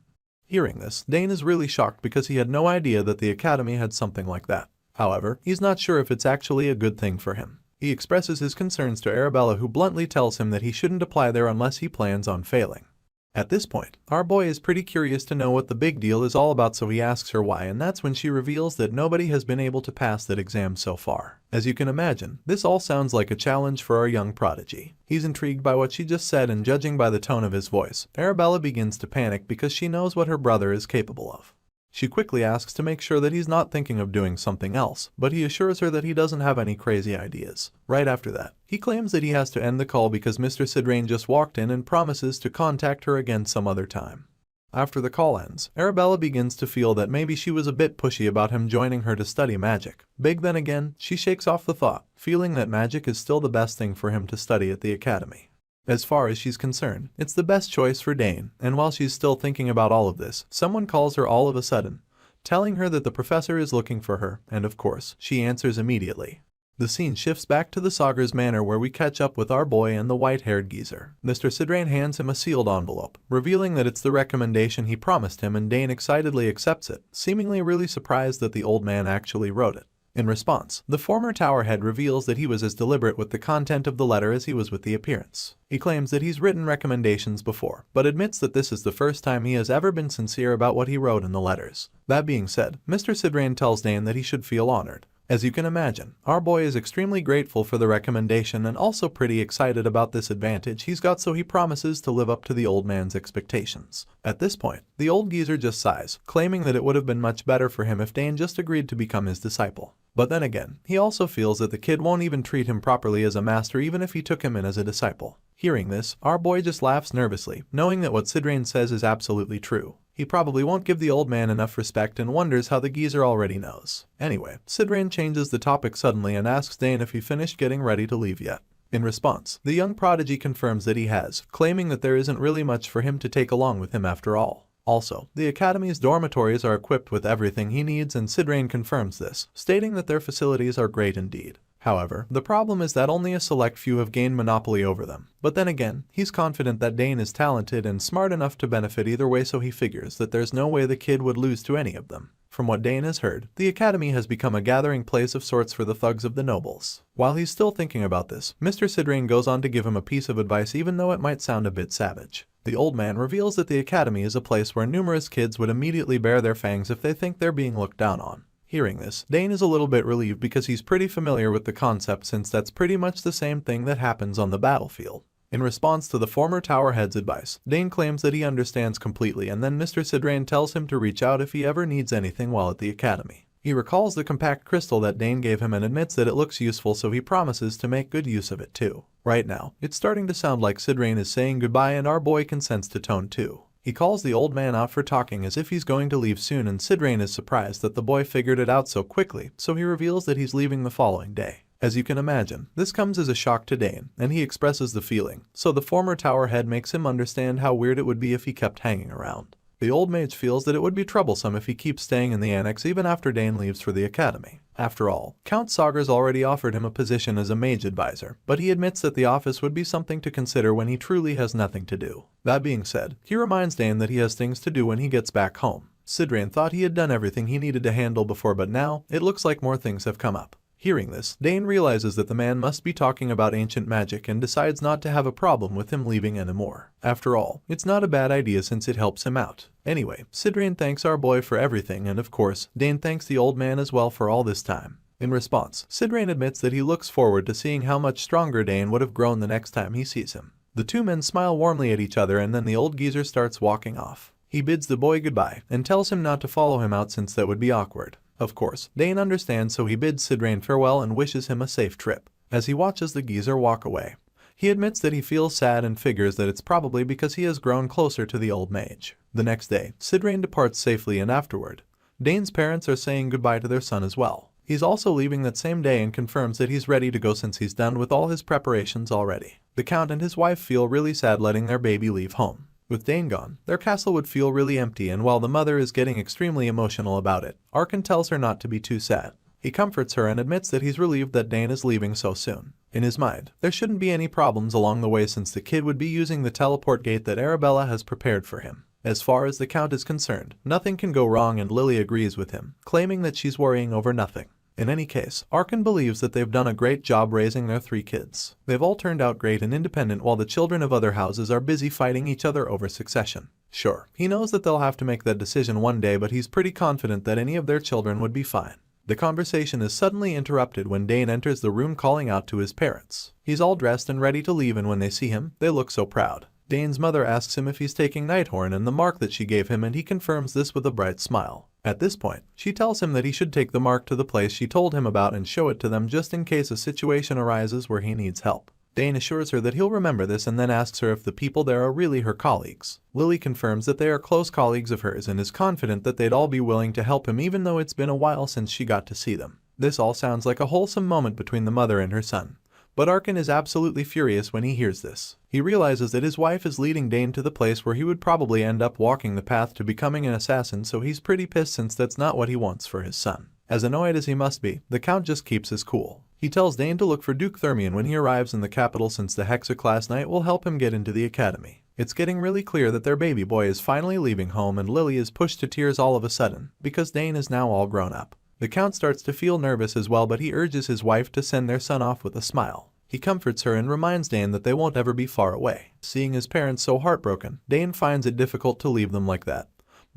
Hearing this, Dane is really shocked because he had no idea that the academy had something like that. However, he's not sure if it's actually a good thing for him. He expresses his concerns to Arabella, who bluntly tells him that he shouldn't apply there unless he plans on failing. At this point, our boy is pretty curious to know what the big deal is all about, so he asks her why, and that's when she reveals that nobody has been able to pass that exam so far. As you can imagine, this all sounds like a challenge for our young prodigy. He's intrigued by what she just said, and judging by the tone of his voice, Arabella begins to panic because she knows what her brother is capable of. She quickly asks to make sure that he's not thinking of doing something else, but he assures her that he doesn't have any crazy ideas. Right after that, he claims that he has to end the call because Mr. Sidrain just walked in and promises to contact her again some other time. After the call ends, Arabella begins to feel that maybe she was a bit pushy about him joining her to study magic. Then again, she shakes off the thought, feeling that magic is still the best thing for him to study at the academy. As far as she's concerned, it's the best choice for Dane, and while she's still thinking about all of this, someone calls her all of a sudden, telling her that the professor is looking for her, and of course, she answers immediately. The scene shifts back to the Sagar's manor, where we catch up with our boy and the white-haired geezer. Mr. Sidrain hands him a sealed envelope, revealing that it's the recommendation he promised him, and Dane excitedly accepts it, seemingly really surprised that the old man actually wrote it. In response, the former towerhead reveals that he was as deliberate with the content of the letter as he was with the appearance. He claims that he's written recommendations before, but admits that this is the first time he has ever been sincere about what he wrote in the letters. That being said, Mr. Sidrain tells Dane that he should feel honored. As you can imagine, our boy is extremely grateful for the recommendation and also pretty excited about this advantage he's got, so he promises to live up to the old man's expectations. At this point, the old geezer just sighs, claiming that it would have been much better for him if Dane just agreed to become his disciple. But then again, he also feels that the kid won't even treat him properly as a master even if he took him in as a disciple. Hearing this, our boy just laughs nervously, knowing that what Sidrain says is absolutely true. He probably won't give the old man enough respect and wonders how the geezer already knows. Anyway, Sidrain changes the topic suddenly and asks Dane if he finished getting ready to leave yet. In response, the young prodigy confirms that he has, claiming that there isn't really much for him to take along with him after all. Also, the Academy's dormitories are equipped with everything he needs, and Sidrain confirms this, stating that their facilities are great indeed. However, the problem is that only a select few have gained monopoly over them. But then again, he's confident that Dane is talented and smart enough to benefit either way, so he figures that there's no way the kid would lose to any of them. From what Dane has heard, the Academy has become a gathering place of sorts for the thugs of the nobles. While he's still thinking about this, Mr. Sidrain goes on to give him a piece of advice, even though it might sound a bit savage. The old man reveals that the Academy is a place where numerous kids would immediately bare their fangs if they think they're being looked down on. Hearing this, Dane is a little bit relieved because he's pretty familiar with the concept, since that's pretty much the same thing that happens on the battlefield. In response to the former tower head's advice, Dane claims that he understands completely, and then Mr. Sidrain tells him to reach out if he ever needs anything while at the Academy. He recalls the compact crystal that Dane gave him and admits that it looks useful, so he promises to make good use of it too. Right now, it's starting to sound like Sidrain is saying goodbye, and our boy consents to tone too. He calls the old man out for talking as if he's going to leave soon, and Sidrain is surprised that the boy figured it out so quickly, so he reveals that he's leaving the following day. As you can imagine, this comes as a shock to Dane, and he expresses the feeling, so the former tower head makes him understand how weird it would be if he kept hanging around. The old mage feels that it would be troublesome if he keeps staying in the annex even after Dane leaves for the Academy. After all, Count Sagar's already offered him a position as a mage advisor, but he admits that the office would be something to consider when he truly has nothing to do. That being said, he reminds Dane that he has things to do when he gets back home. Sidrain thought he had done everything he needed to handle before, but now, it looks like more things have come up. Hearing this, Dane realizes that the man must be talking about ancient magic and decides not to have a problem with him leaving anymore. After all, it's not a bad idea since it helps him out. Anyway, Sidrain thanks our boy for everything, and of course, Dane thanks the old man as well for all this time. In response, Sidrain admits that he looks forward to seeing how much stronger Dane would have grown the next time he sees him. The two men smile warmly at each other, and then the old geezer starts walking off. He bids the boy goodbye and tells him not to follow him out since that would be awkward. Of course, Dane understands, so he bids Sidrain farewell and wishes him a safe trip. As he watches the geezer walk away, he admits that he feels sad and figures that it's probably because he has grown closer to the old mage. The next day, Sidrain departs safely, and afterward, Dane's parents are saying goodbye to their son as well. He's also leaving that same day and confirms that he's ready to go since he's done with all his preparations already. The Count and his wife feel really sad letting their baby leave home. With Dane gone, their castle would feel really empty, and while the mother is getting extremely emotional about it, Arkan tells her not to be too sad. He comforts her and admits that he's relieved that Dane is leaving so soon. In his mind, there shouldn't be any problems along the way since the kid would be using the teleport gate that Arabella has prepared for him. As far as the Count is concerned, nothing can go wrong, and Lily agrees with him, claiming that she's worrying over nothing. In any case, Arkan believes that they've done a great job raising their 3 kids. They've all turned out great and independent, while the children of other houses are busy fighting each other over succession. Sure, he knows that they'll have to make that decision one day, but he's pretty confident that any of their children would be fine. The conversation is suddenly interrupted when Dane enters the room calling out to his parents. He's all dressed and ready to leave, and when they see him, they look so proud. Dane's mother asks him if he's taking Nighthorn and the mark that she gave him, and he confirms this with a bright smile. At this point, she tells him that he should take the mark to the place she told him about and show it to them just in case a situation arises where he needs help. Dane assures her that he'll remember this and then asks her if the people there are really her colleagues. Lily confirms that they are close colleagues of hers and is confident that they'd all be willing to help him even though it's been a while since she got to see them. This all sounds like a wholesome moment between the mother and her son. But Arkan is absolutely furious when he hears this. He realizes that his wife is leading Dane to the place where he would probably end up walking the path to becoming an assassin, so he's pretty pissed since that's not what he wants for his son. As annoyed as he must be, the Count just keeps his cool. He tells Dane to look for Duke Thermion when he arrives in the capital since the Hexa-class knight will help him get into the academy. It's getting really clear that their baby boy is finally leaving home, and Lily is pushed to tears all of a sudden, because Dane is now all grown up. The Count starts to feel nervous as well, but he urges his wife to send their son off with a smile. He comforts her and reminds Dane that they won't ever be far away. Seeing his parents so heartbroken, Dane finds it difficult to leave them like that.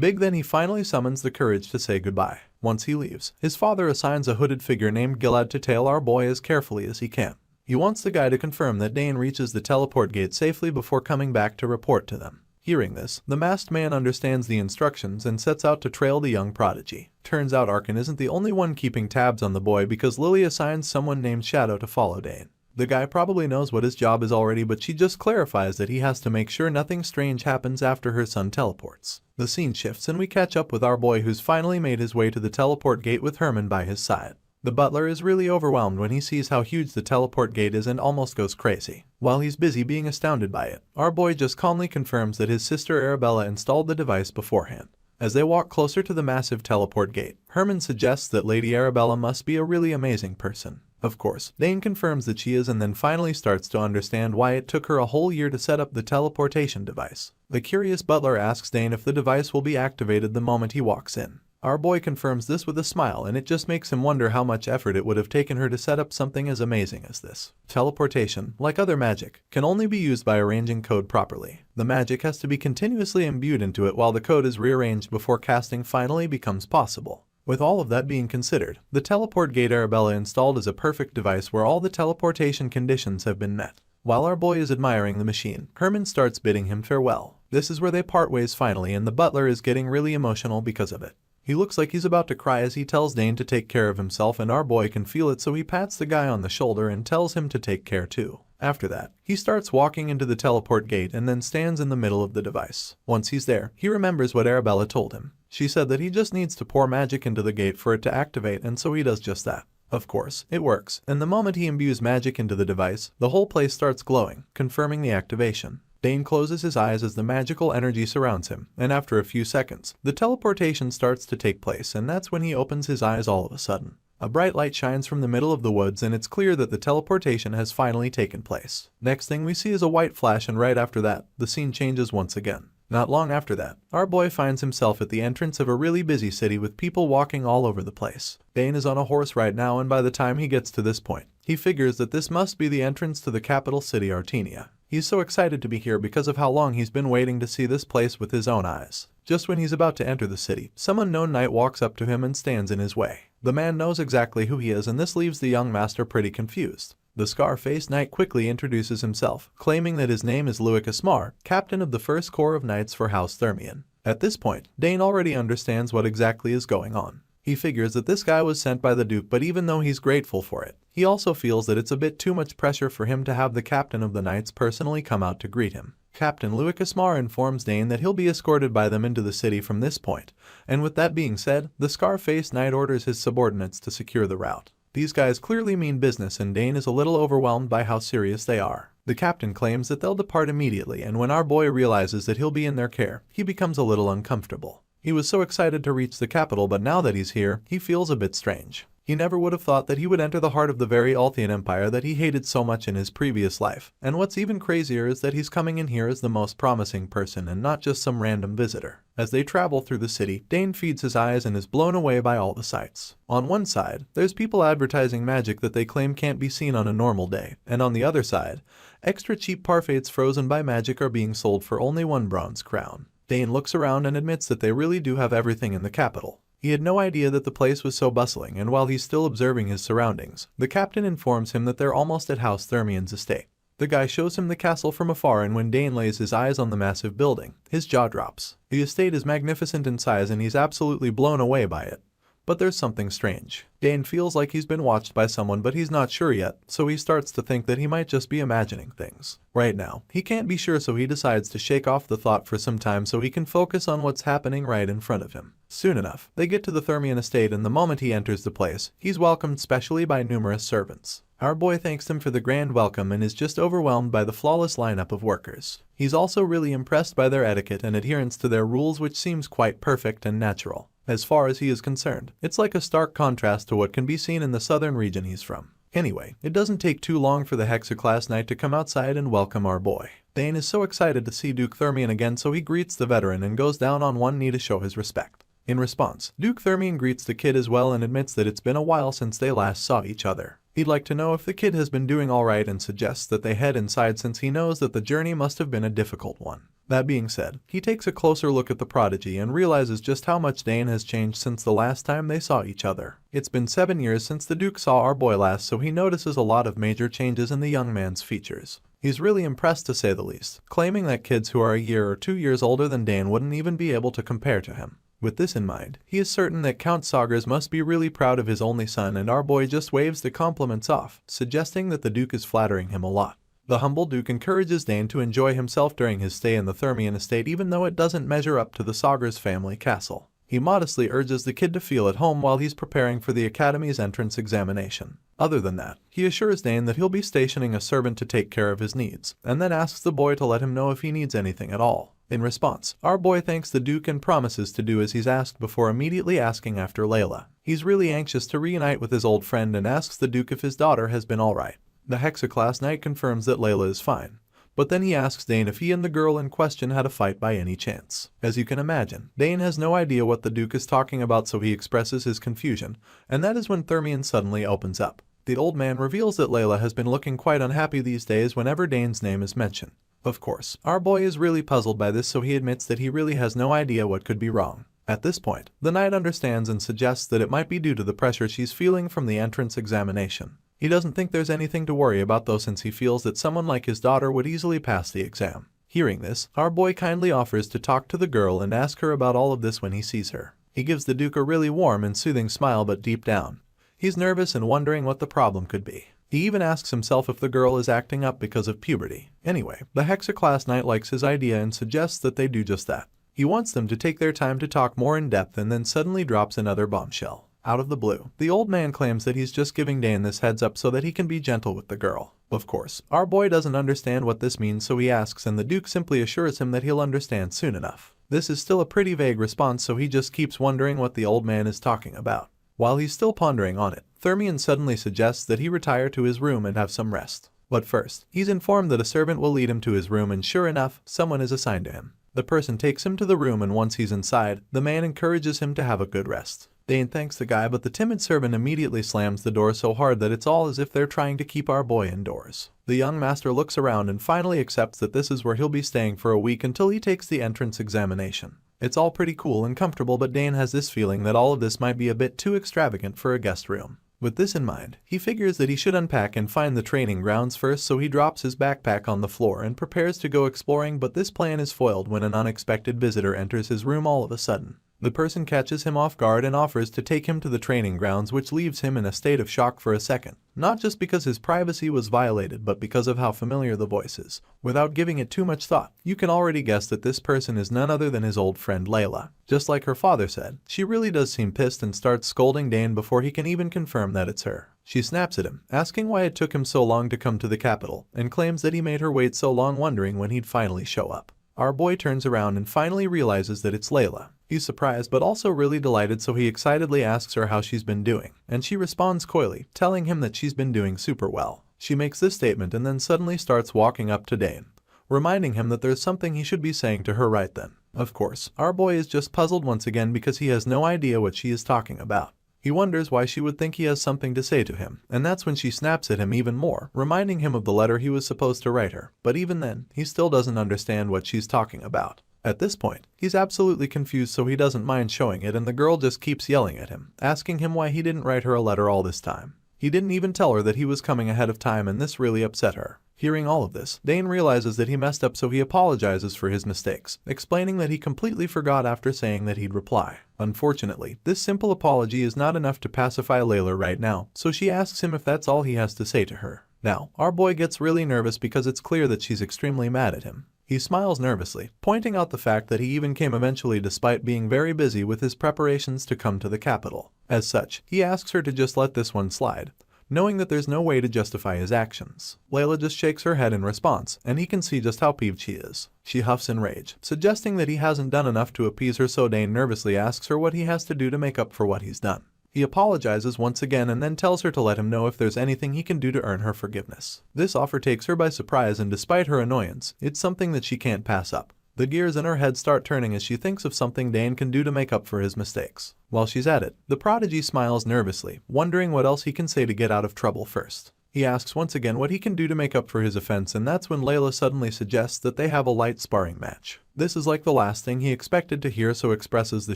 Big then he finally summons the courage to say goodbye. Once he leaves, his father assigns a hooded figure named Gilad to tail our boy as carefully as he can. He wants the guy to confirm that Dane reaches the teleport gate safely before coming back to report to them. Hearing this, the masked man understands the instructions and sets out to trail the young prodigy. Turns out Arkin isn't the only one keeping tabs on the boy because Lily assigns someone named Shadow to follow Dane. The guy probably knows what his job is already, but she just clarifies that he has to make sure nothing strange happens after her son teleports. The scene shifts and we catch up with our boy who's finally made his way to the teleport gate with Herman by his side. The butler is really overwhelmed when he sees how huge the teleport gate is and almost goes crazy. While he's busy being astounded by it, our boy just calmly confirms that his sister Arabella installed the device beforehand. As they walk closer to the massive teleport gate, Herman suggests that Lady Arabella must be a really amazing person. Of course, Dane confirms that she is and then finally starts to understand why it took her a whole year to set up the teleportation device. The curious butler asks Dane if the device will be activated the moment he walks in. Our boy confirms this with a smile, and it just makes him wonder how much effort it would have taken her to set up something as amazing as this. Teleportation, like other magic, can only be used by arranging code properly. The magic has to be continuously imbued into it while the code is rearranged before casting finally becomes possible. With all of that being considered, the teleport gate Arabella installed is a perfect device where all the teleportation conditions have been met. While our boy is admiring the machine, Herman starts bidding him farewell. This is where they part ways finally, and the butler is getting really emotional because of it. He looks like he's about to cry as he tells Dane to take care of himself, and our boy can feel it, so he pats the guy on the shoulder and tells him to take care too. After that, he starts walking into the teleport gate and then stands in the middle of the device. Once he's there, he remembers what Arabella told him. She said that he just needs to pour magic into the gate for it to activate, and so he does just that. Of course, it works, and the moment he imbues magic into the device, the whole place starts glowing, confirming the activation. Dane closes his eyes as the magical energy surrounds him, and after a few seconds, the teleportation starts to take place, and that's when he opens his eyes all of a sudden. A bright light shines from the middle of the woods, and it's clear that the teleportation has finally taken place. Next thing we see is a white flash, and right after that, the scene changes once again. Not long after that, our boy finds himself at the entrance of a really busy city with people walking all over the place. Dane is on a horse right now, and by the time he gets to this point, he figures that this must be the entrance to the capital city Artenia. He's so excited to be here because of how long he's been waiting to see this place with his own eyes. Just when he's about to enter the city, some unknown knight walks up to him and stands in his way. The man knows exactly who he is, and this leaves the young master pretty confused. The scar-faced knight quickly introduces himself, claiming that his name is Luik Asmar, captain of the first corps of knights for House Thermion. At this point, Dane already understands what exactly is going on. He figures that this guy was sent by the Duke, but even though he's grateful for it, he also feels that it's a bit too much pressure for him to have the captain of the knights personally come out to greet him. Captain Luik Asmar informs Dane that he'll be escorted by them into the city from this point, and with that being said, the scar-faced knight orders his subordinates to secure the route. These guys clearly mean business, and Dane is a little overwhelmed by how serious they are. The captain claims that they'll depart immediately, and when our boy realizes that he'll be in their care, he becomes a little uncomfortable. He was so excited to reach the capital, but now that he's here, he feels a bit strange. He never would have thought that he would enter the heart of the very Althian Empire that he hated so much in his previous life. And what's even crazier is that he's coming in here as the most promising person and not just some random visitor. As they travel through the city, Dane feeds his eyes and is blown away by all the sights. On one side, there's people advertising magic that they claim can't be seen on a normal day. And on the other side, extra cheap parfaits frozen by magic are being sold for only 1 bronze crown. Dane looks around and admits that they really do have everything in the capital. He had no idea that the place was so bustling, and while he's still observing his surroundings, the captain informs him that they're almost at House Thermion's estate. The guy shows him the castle from afar, and when Dane lays his eyes on the massive building, his jaw drops. The estate is magnificent in size and he's absolutely blown away by it. But there's something strange. Dane feels like he's been watched by someone, but he's not sure yet, so he starts to think that he might just be imagining things. Right now, he can't be sure, so he decides to shake off the thought for some time so he can focus on what's happening right in front of him. Soon enough, they get to the Thermion estate, and the moment he enters the place, he's welcomed specially by numerous servants. Our boy thanks them for the grand welcome and is just overwhelmed by the flawless lineup of workers. He's also really impressed by their etiquette and adherence to their rules, which seems quite perfect and natural. As far as he is concerned, it's like a stark contrast to what can be seen in the southern region he's from. Anyway, it doesn't take too long for the Hexer-class knight to come outside and welcome our boy. Dane is so excited to see Duke Thermion again, so he greets the veteran and goes down on one knee to show his respect. In response, Duke Thermion greets the kid as well and admits that it's been a while since they last saw each other. He'd like to know if the kid has been doing alright and suggests that they head inside since he knows that the journey must have been a difficult one. That being said, he takes a closer look at the prodigy and realizes just how much Dane has changed since the last time they saw each other. It's been 7 years since the Duke saw our boy last, so he notices a lot of major changes in the young man's features. He's really impressed to say the least, claiming that kids who are a year or 2 years older than Dane wouldn't even be able to compare to him. With this in mind, he is certain that Count Sagres must be really proud of his only son, and our boy just waves the compliments off, suggesting that the Duke is flattering him a lot. The humble Duke encourages Dane to enjoy himself during his stay in the Thermian estate, even though it doesn't measure up to the Sagres family castle. He modestly urges the kid to feel at home while he's preparing for the academy's entrance examination. Other than that, he assures Dane that he'll be stationing a servant to take care of his needs, and then asks the boy to let him know if he needs anything at all. In response, our boy thanks the Duke and promises to do as he's asked before immediately asking after Layla. He's really anxious to reunite with his old friend and asks the Duke if his daughter has been alright. The Hexaclass Knight confirms that Layla is fine, but then he asks Dane if he and the girl in question had a fight by any chance. As you can imagine, Dane has no idea what the Duke is talking about, so he expresses his confusion, and that is when Thermian suddenly opens up. The old man reveals that Layla has been looking quite unhappy these days whenever Dane's name is mentioned. Of course, our boy is really puzzled by this, so he admits that he really has no idea what could be wrong. At this point, the knight understands and suggests that it might be due to the pressure she's feeling from the entrance examination. He doesn't think there's anything to worry about though, since he feels that someone like his daughter would easily pass the exam. Hearing this, our boy kindly offers to talk to the girl and ask her about all of this when he sees her. He gives the Duke a really warm and soothing smile, but deep down, he's nervous and wondering what the problem could be. He even asks himself if the girl is acting up because of puberty. Anyway, the Hexaclass Knight likes his idea and suggests that they do just that. He wants them to take their time to talk more in depth, and then suddenly drops another bombshell. Out of the blue, the old man claims that he's just giving Dane this heads up so that he can be gentle with the girl. Of course, our boy doesn't understand what this means, so he asks, and the Duke simply assures him that he'll understand soon enough. This is still a pretty vague response, so he just keeps wondering what the old man is talking about. While he's still pondering on it, Thermian suddenly suggests that he retire to his room and have some rest. But first, he's informed that a servant will lead him to his room, and sure enough, someone is assigned to him. The person takes him to the room, and once he's inside, the man encourages him to have a good rest. Dane thanks the guy, but the timid servant immediately slams the door so hard that it's all as if they're trying to keep our boy indoors. The young master looks around and finally accepts that this is where he'll be staying for a week until he takes the entrance examination. It's all pretty cool and comfortable, but Dane has this feeling that all of this might be a bit too extravagant for a guest room. With this in mind, he figures that he should unpack and find the training grounds first, so he drops his backpack on the floor and prepares to go exploring, but this plan is foiled when an unexpected visitor enters his room all of a sudden. The person catches him off guard and offers to take him to the training grounds, which leaves him in a state of shock for a second. Not just because his privacy was violated, but because of how familiar the voice is. Without giving it too much thought, you can already guess that this person is none other than his old friend Layla. Just like her father said, she really does seem pissed and starts scolding Dane before he can even confirm that it's her. She snaps at him, asking why it took him so long to come to the capital, and claims that he made her wait so long, wondering when he'd finally show up. Our boy turns around and finally realizes that it's Layla. He's surprised but also really delighted, so he excitedly asks her how she's been doing, and she responds coyly, telling him that she's been doing super well. She makes this statement and then suddenly starts walking up to Dane, reminding him that there's something he should be saying to her right then. Of course, our boy is just puzzled once again because he has no idea what she is talking about. He wonders why she would think he has something to say to him, and that's when she snaps at him even more, reminding him of the letter he was supposed to write her. But even then, he still doesn't understand what she's talking about. At this point, he's absolutely confused, so he doesn't mind showing it, and the girl just keeps yelling at him, asking him why he didn't write her a letter all this time. He didn't even tell her that he was coming ahead of time, and this really upset her. Hearing all of this, Dane realizes that he messed up, so he apologizes for his mistakes, explaining that he completely forgot after saying that he'd reply. Unfortunately, this simple apology is not enough to pacify Layla right now, so she asks him if that's all he has to say to her. Now, our boy gets really nervous because it's clear that she's extremely mad at him. He smiles nervously, pointing out the fact that he even came eventually despite being very busy with his preparations to come to the capital. As such, he asks her to just let this one slide, knowing that there's no way to justify his actions. Layla just shakes her head in response, and he can see just how peeved she is. She huffs in rage, suggesting that he hasn't done enough to appease her, so Dane nervously asks her what he has to do to make up for what he's done. He apologizes once again and then tells her to let him know if there's anything he can do to earn her forgiveness. This offer takes her by surprise, and despite her annoyance, it's something that she can't pass up. The gears in her head start turning as she thinks of something Dane can do to make up for his mistakes. While she's at it, the prodigy smiles nervously, wondering what else he can say to get out of trouble first. He asks once again what he can do to make up for his offense, and that's when Layla suddenly suggests that they have a light sparring match. This is like the last thing he expected to hear, so expresses the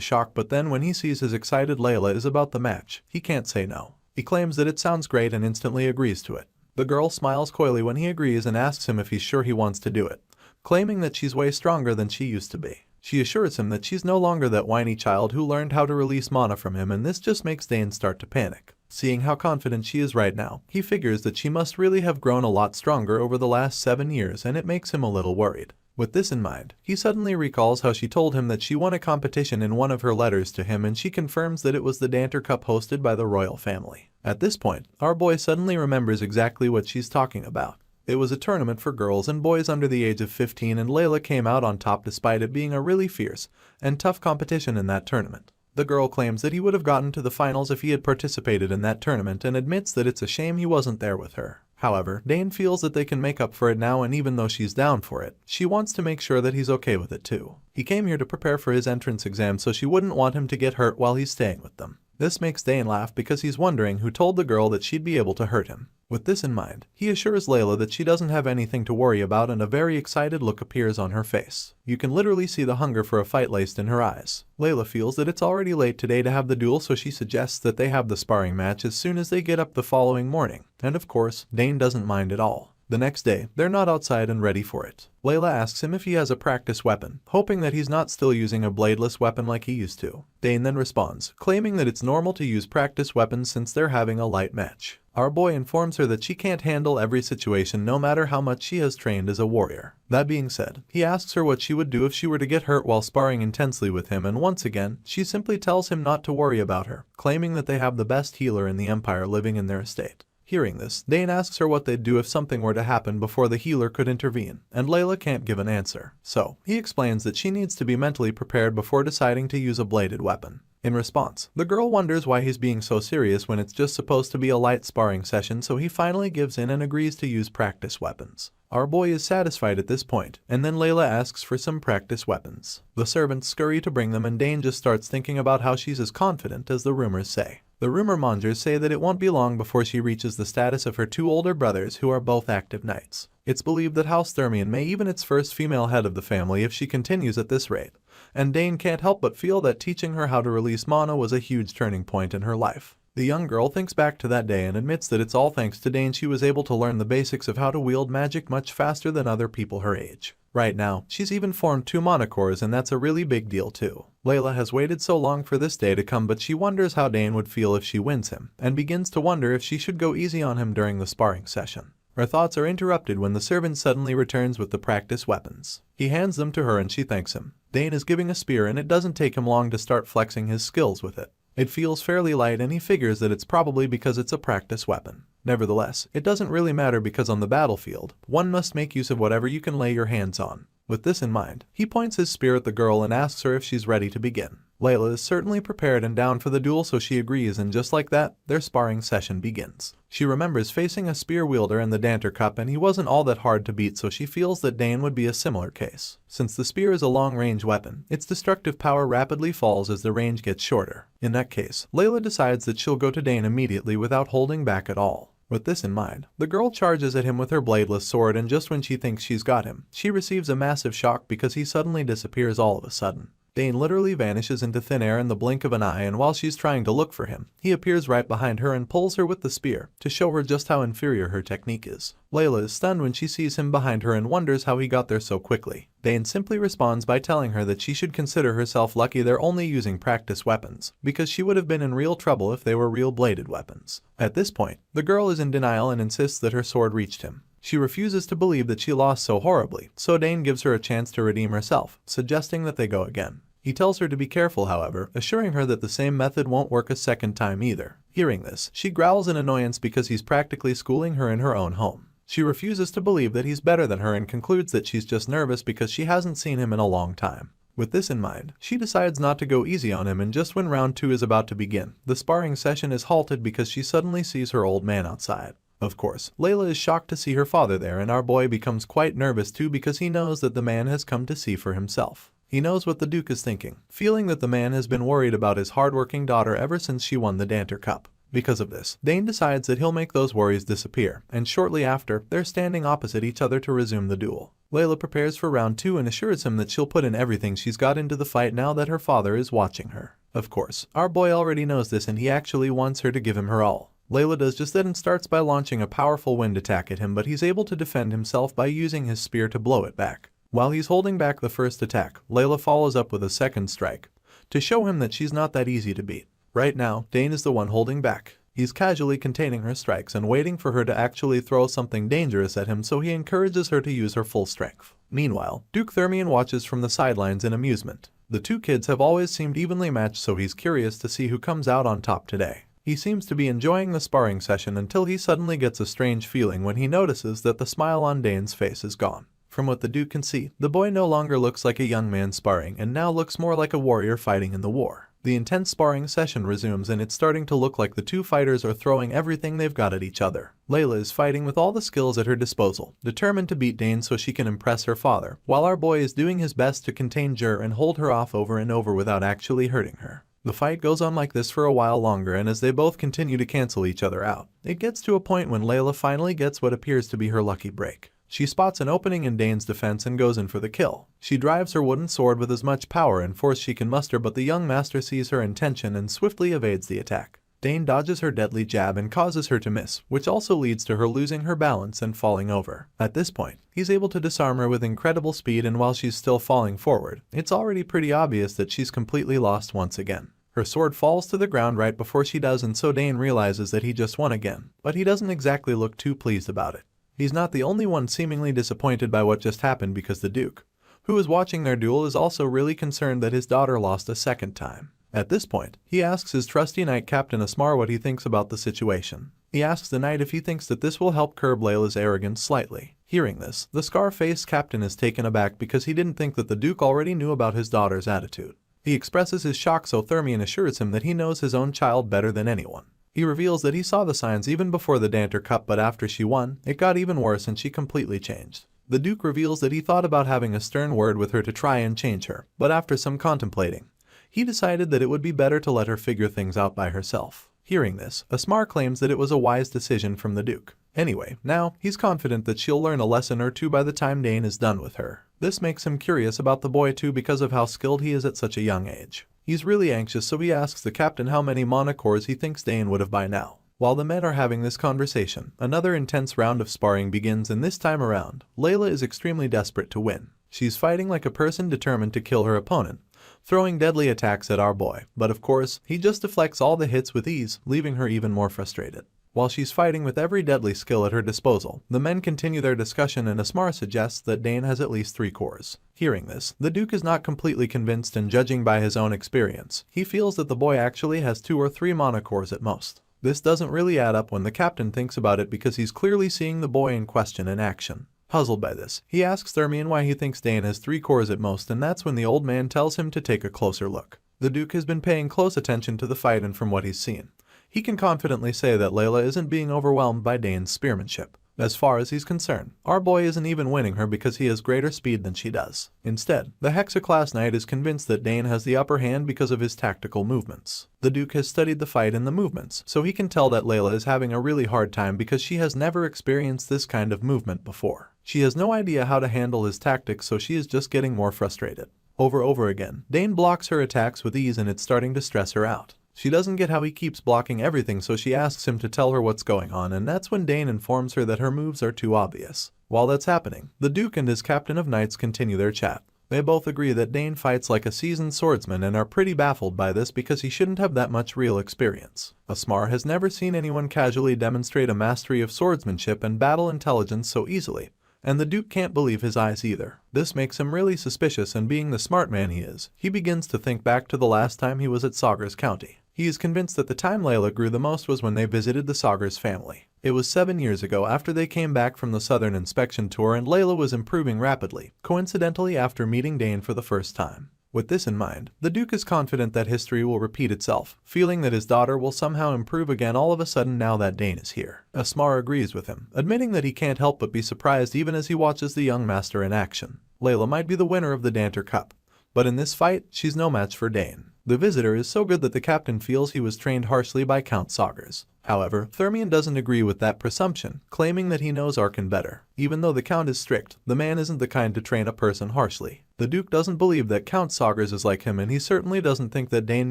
shock, but then when he sees his excited Layla is about the match, he can't say no. He claims that it sounds great and instantly agrees to it. The girl smiles coyly when he agrees and asks him if he's sure he wants to do it, claiming that she's way stronger than she used to be. She assures him that she's no longer that whiny child who learned how to release mana from him, and this just makes Dane start to panic. Seeing how confident she is right now, he figures that she must really have grown a lot stronger over the last 7 years, and it makes him a little worried. With this in mind, he suddenly recalls how she told him that she won a competition in one of her letters to him, and she confirms that it was the Danter Cup hosted by the royal family. At this point, our boy suddenly remembers exactly what she's talking about. It was a tournament for girls and boys under the age of 15, and Layla came out on top despite it being a really fierce and tough competition in that tournament. The girl claims that he would have gotten to the finals if he had participated in that tournament and admits that it's a shame he wasn't there with her. However, Dane feels that they can make up for it now, and even though she's down for it, she wants to make sure that he's okay with it too. He came here to prepare for his entrance exam, so she wouldn't want him to get hurt while he's staying with them. This makes Dane laugh because he's wondering who told the girl that she'd be able to hurt him. With this in mind, he assures Layla that she doesn't have anything to worry about, and a very excited look appears on her face. You can literally see the hunger for a fight laced in her eyes. Layla feels that it's already late today to have the duel, so she suggests that they have the sparring match as soon as they get up the following morning. And of course, Dane doesn't mind at all. The next day, they're not outside and ready for it. Layla asks him if he has a practice weapon, hoping that he's not still using a bladeless weapon like he used to. Dane then responds, claiming that it's normal to use practice weapons since they're having a light match. Our boy informs her that she can't handle every situation no matter how much she has trained as a warrior. That being said, he asks her what she would do if she were to get hurt while sparring intensely with him, and once again, she simply tells him not to worry about her, claiming that they have the best healer in the Empire living in their estate. Hearing this, Dane asks her what they'd do if something were to happen before the healer could intervene, and Layla can't give an answer. So, he explains that she needs to be mentally prepared before deciding to use a bladed weapon. In response, the girl wonders why he's being so serious when it's just supposed to be a light sparring session, so he finally gives in and agrees to use practice weapons. Our boy is satisfied at this point, and then Layla asks for some practice weapons. The servants scurry to bring them, and Dane just starts thinking about how she's as confident as the rumors say. The rumor mongers say that it won't be long before she reaches the status of her 2 older brothers who are both active knights. It's believed that House Thermion may even its first female head of the family if she continues at this rate, and Dane can't help but feel that teaching her how to release mana was a huge turning point in her life. The young girl thinks back to that day and admits that it's all thanks to Dane she was able to learn the basics of how to wield magic much faster than other people her age. Right now, she's even formed 2 mana cores, and that's a really big deal too. Layla has waited so long for this day to come, but she wonders how Dane would feel if she wins him, and begins to wonder if she should go easy on him during the sparring session. Her thoughts are interrupted when the servant suddenly returns with the practice weapons. He hands them to her and she thanks him. Dane is giving a spear, and it doesn't take him long to start flexing his skills with it. It feels fairly light, and he figures that it's probably because it's a practice weapon. Nevertheless, it doesn't really matter because on the battlefield, one must make use of whatever you can lay your hands on. With this in mind, he points his spear at the girl and asks her if she's ready to begin. Layla is certainly prepared and down for the duel, so she agrees, and just like that, their sparring session begins. She remembers facing a spear wielder in the Danter Cup, and he wasn't all that hard to beat, so she feels that Dane would be a similar case. Since the spear is a long-range weapon, its destructive power rapidly falls as the range gets shorter. In that case, Layla decides that she'll go to Dane immediately without holding back at all. With this in mind, the girl charges at him with her bladeless sword, and just when she thinks she's got him, she receives a massive shock because he suddenly disappears all of a sudden. Dane literally vanishes into thin air in the blink of an eye, and while she's trying to look for him, he appears right behind her and pulls her with the spear to show her just how inferior her technique is. Layla is stunned when she sees him behind her and wonders how he got there so quickly. Dane simply responds by telling her that she should consider herself lucky they're only using practice weapons, because she would have been in real trouble if they were real bladed weapons. At this point, the girl is in denial and insists that her sword reached him. She refuses to believe that she lost so horribly, so Dane gives her a chance to redeem herself, suggesting that they go again. He tells her to be careful, however, assuring her that the same method won't work a second time either. Hearing this, she growls in annoyance because he's practically schooling her in her own home. She refuses to believe that he's better than her and concludes that she's just nervous because she hasn't seen him in a long time. With this in mind, she decides not to go easy on him, and just when round 2 is about to begin, the sparring session is halted because she suddenly sees her old man outside. Of course, Layla is shocked to see her father there, and our boy becomes quite nervous too because he knows that the man has come to see for himself. He knows what the Duke is thinking, feeling that the man has been worried about his hardworking daughter ever since she won the Danter Cup. Because of this, Dane decides that he'll make those worries disappear, and shortly after, they're standing opposite each other to resume the duel. Layla prepares for round 2 and assures him that she'll put in everything she's got into the fight now that her father is watching her. Of course, our boy already knows this and he actually wants her to give him her all. Layla does just that and starts by launching a powerful wind attack at him, but he's able to defend himself by using his spear to blow it back. While he's holding back the first attack, Layla follows up with a second strike to show him that she's not that easy to beat. Right now, Dane is the one holding back. He's casually containing her strikes and waiting for her to actually throw something dangerous at him, so he encourages her to use her full strength. Meanwhile, Duke Thermion watches from the sidelines in amusement. The two kids have always seemed evenly matched, so he's curious to see who comes out on top today. He seems to be enjoying the sparring session until he suddenly gets a strange feeling when he notices that the smile on Dane's face is gone. From what the Duke can see, the boy no longer looks like a young man sparring and now looks more like a warrior fighting in the war. The intense sparring session resumes and it's starting to look like the two fighters are throwing everything they've got at each other. Layla is fighting with all the skills at her disposal, determined to beat Dane so she can impress her father, while our boy is doing his best to contain Jur and hold her off over and over without actually hurting her. The fight goes on like this for a while longer, and as they both continue to cancel each other out, it gets to a point when Layla finally gets what appears to be her lucky break. She spots an opening in Dane's defense and goes in for the kill. She drives her wooden sword with as much power and force she can muster, but the young master sees her intention and swiftly evades the attack. Dane dodges her deadly jab and causes her to miss, which also leads to her losing her balance and falling over. At this point, he's able to disarm her with incredible speed, and while she's still falling forward, it's already pretty obvious that she's completely lost once again. Her sword falls to the ground right before she does, and so Dane realizes that he just won again, but he doesn't exactly look too pleased about it. He's not the only one seemingly disappointed by what just happened, because the Duke, who is watching their duel, is also really concerned that his daughter lost a second time. At this point, he asks his trusty knight Captain Asmar what he thinks about the situation. He asks the knight if he thinks that this will help curb Layla's arrogance slightly. Hearing this, the scar-faced captain is taken aback because he didn't think that the Duke already knew about his daughter's attitude. He expresses his shock, so Thermion assures him that he knows his own child better than anyone. He reveals that he saw the signs even before the Danter Cup, but after she won, it got even worse and she completely changed. The Duke reveals that he thought about having a stern word with her to try and change her, but after some contemplating, he decided that it would be better to let her figure things out by herself. Hearing this, Asmar claims that it was a wise decision from the Duke. Anyway, now, he's confident that she'll learn a lesson or two by the time Dane is done with her. This makes him curious about the boy too, because of how skilled he is at such a young age. He's really anxious, so he asks the captain how many mana cores he thinks Dane would have by now. While the men are having this conversation, another intense round of sparring begins, and this time around, Layla is extremely desperate to win. She's fighting like a person determined to kill her opponent, throwing deadly attacks at our boy, but of course, he just deflects all the hits with ease, leaving her even more frustrated. While she's fighting with every deadly skill at her disposal, the men continue their discussion and Asmar suggests that Dane has at least 3 cores. Hearing this, the Duke is not completely convinced, and judging by his own experience, he feels that the boy actually has 2 or 3 mana cores at most. This doesn't really add up when the captain thinks about it, because he's clearly seeing the boy in question in action. Puzzled by this, he asks Thermion why he thinks Dane has 3 cores at most, and that's when the old man tells him to take a closer look. The Duke has been paying close attention to the fight, and from what he's seen, he can confidently say that Layla isn't being overwhelmed by Dane's spearmanship. As far as he's concerned, our boy isn't even winning her because he has greater speed than she does. Instead, the Hexa-class knight is convinced that Dane has the upper hand because of his tactical movements. The Duke has studied the fight and the movements, so he can tell that Layla is having a really hard time because she has never experienced this kind of movement before. She has no idea how to handle his tactics, so she is just getting more frustrated. Over again, Dane blocks her attacks with ease, and it's starting to stress her out. She doesn't get how he keeps blocking everything, so she asks him to tell her what's going on, and that's when Dane informs her that her moves are too obvious. While that's happening, the Duke and his captain of knights continue their chat. They both agree that Dane fights like a seasoned swordsman and are pretty baffled by this because he shouldn't have that much real experience. Asmar has never seen anyone casually demonstrate a mastery of swordsmanship and battle intelligence so easily, and the Duke can't believe his eyes either. This makes him really suspicious, and being the smart man he is, he begins to think back to the last time he was at Sagres County. He is convinced that the time Layla grew the most was when they visited the Sagres family. It was 7 years ago, after they came back from the Southern Inspection Tour, and Layla was improving rapidly, coincidentally after meeting Dane for the first time. With this in mind, the Duke is confident that history will repeat itself, feeling that his daughter will somehow improve again all of a sudden now that Dane is here. Asmar agrees with him, admitting that he can't help but be surprised even as he watches the young master in action. Layla might be the winner of the Danter Cup, but in this fight, she's no match for Dane. The visitor is so good that the captain feels he was trained harshly by Count Saugers. However, Thermion doesn't agree with that presumption, claiming that he knows Arkan better. Even though the Count is strict, the man isn't the kind to train a person harshly. The Duke doesn't believe that Count Saugers is like him, and he certainly doesn't think that Dane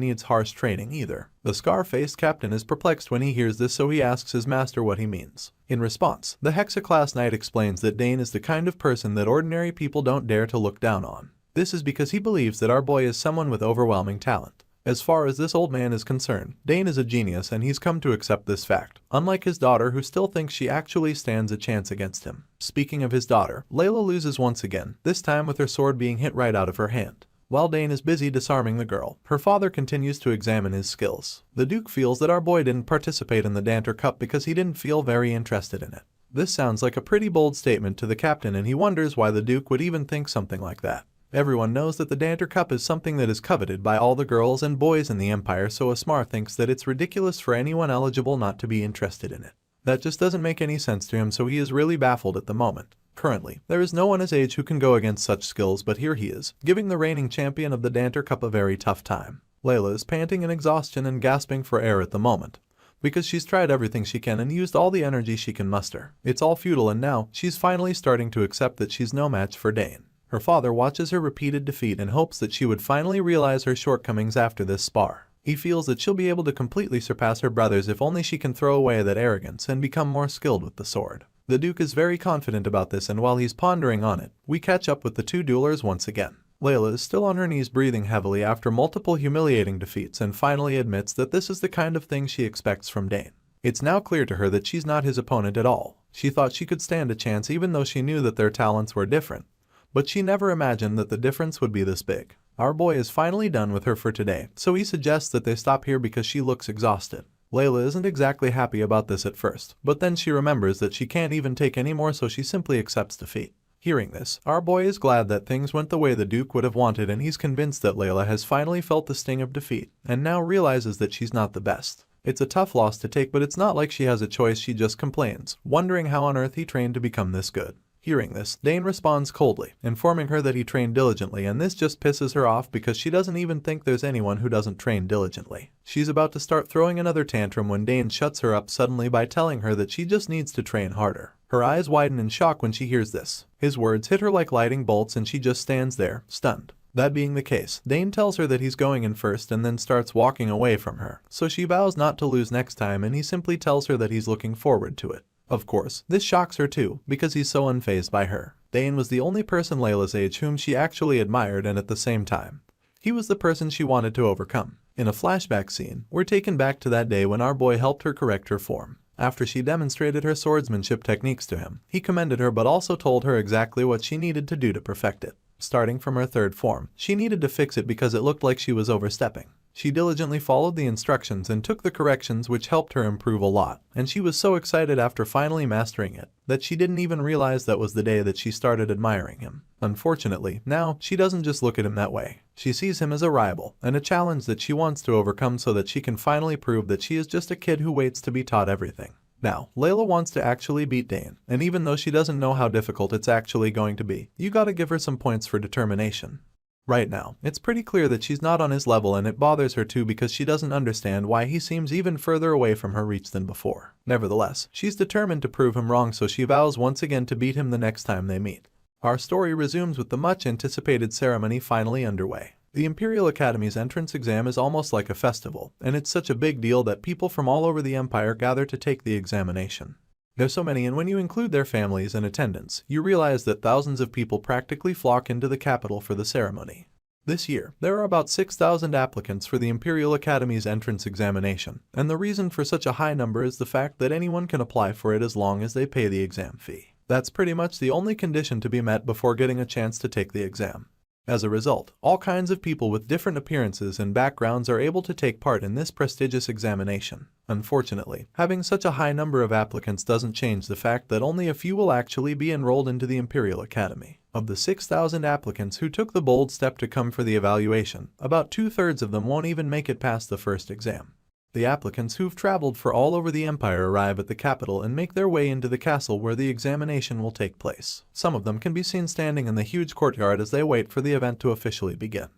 needs harsh training either. The scar-faced captain is perplexed when he hears this, so he asks his master what he means. In response, the Hexa-class knight explains that Dane is the kind of person that ordinary people don't dare to look down on. This is because he believes that our boy is someone with overwhelming talent. As far as this old man is concerned, Dane is a genius, and he's come to accept this fact, unlike his daughter, who still thinks she actually stands a chance against him. Speaking of his daughter, Layla loses once again, this time with her sword being hit right out of her hand. While Dane is busy disarming the girl, her father continues to examine his skills. The Duke feels that our boy didn't participate in the Danter Cup because he didn't feel very interested in it. This sounds like a pretty bold statement to the captain, and he wonders why the Duke would even think something like that. Everyone knows that the Danter Cup is something that is coveted by all the girls and boys in the Empire, so Asmar thinks that it's ridiculous for anyone eligible not to be interested in it. That just doesn't make any sense to him, so he is really baffled at the moment. Currently, there is no one his age who can go against such skills, but here he is, giving the reigning champion of the Danter Cup a very tough time. Layla is panting in exhaustion and gasping for air at the moment, because she's tried everything she can and used all the energy she can muster. It's all futile, and now she's finally starting to accept that she's no match for Dane. Her father watches her repeated defeat and hopes that she would finally realize her shortcomings after this spar. He feels that she'll be able to completely surpass her brothers if only she can throw away that arrogance and become more skilled with the sword. The Duke is very confident about this, and while he's pondering on it, we catch up with the two duelers once again. Layla is still on her knees, breathing heavily after multiple humiliating defeats, and finally admits that this is the kind of thing she expects from Dane. It's now clear to her that she's not his opponent at all. She thought she could stand a chance even though she knew that their talents were different, but she never imagined that the difference would be this big. Our boy is finally done with her for today, so he suggests that they stop here because she looks exhausted. Layla isn't exactly happy about this at first, but then she remembers that she can't even take any more, so she simply accepts defeat. Hearing this, our boy is glad that things went the way the Duke would have wanted, and he's convinced that Layla has finally felt the sting of defeat, and now realizes that she's not the best. It's a tough loss to take, but it's not like she has a choice. She just complains, wondering how on earth he trained to become this good. Hearing this, Dane responds coldly, informing her that he trained diligently, and this just pisses her off because she doesn't even think there's anyone who doesn't train diligently. She's about to start throwing another tantrum when Dane shuts her up suddenly by telling her that she just needs to train harder. Her eyes widen in shock when she hears this. His words hit her like lightning bolts, and she just stands there, stunned. That being the case, Dane tells her that he's going in first and then starts walking away from her, so she vows not to lose next time, and he simply tells her that he's looking forward to it. Of course, this shocks her too, because he's so unfazed by her. Dane was the only person Layla's age whom she actually admired, and at the same time, he was the person she wanted to overcome. In a flashback scene, we're taken back to that day when our boy helped her correct her form. After she demonstrated her swordsmanship techniques to him, he commended her but also told her exactly what she needed to do to perfect it. Starting from her third form, she needed to fix it because it looked like she was overstepping. She diligently followed the instructions and took the corrections, which helped her improve a lot, and she was so excited after finally mastering it that she didn't even realize that was the day that she started admiring him. Unfortunately, now she doesn't just look at him that way. She sees him as a rival and a challenge that she wants to overcome so that she can finally prove that she is just a kid who waits to be taught everything. Now, Layla wants to actually beat Dane, and even though she doesn't know how difficult it's actually going to be, you gotta give her some points for determination. Right now, it's pretty clear that she's not on his level, and it bothers her too because she doesn't understand why he seems even further away from her reach than before. Nevertheless, she's determined to prove him wrong, so she vows once again to beat him the next time they meet. Our story resumes with the much anticipated ceremony finally underway. The Imperial Academy's entrance exam is almost like a festival, and it's such a big deal that people from all over the Empire gather to take the examination. There's so many, and when you include their families and attendants, you realize that thousands of people practically flock into the capital for the ceremony. This year, there are about 6,000 applicants for the Imperial Academy's entrance examination, and the reason for such a high number is the fact that anyone can apply for it as long as they pay the exam fee. That's pretty much the only condition to be met before getting a chance to take the exam. As a result, all kinds of people with different appearances and backgrounds are able to take part in this prestigious examination. Unfortunately, having such a high number of applicants doesn't change the fact that only a few will actually be enrolled into the Imperial Academy. Of the 6,000 applicants who took the bold step to come for the evaluation, about 2/3 of them won't even make it past the first exam. The applicants who've traveled for all over the Empire arrive at the capital and make their way into the castle where the examination will take place. Some of them can be seen standing in the huge courtyard as they wait for the event to officially begin.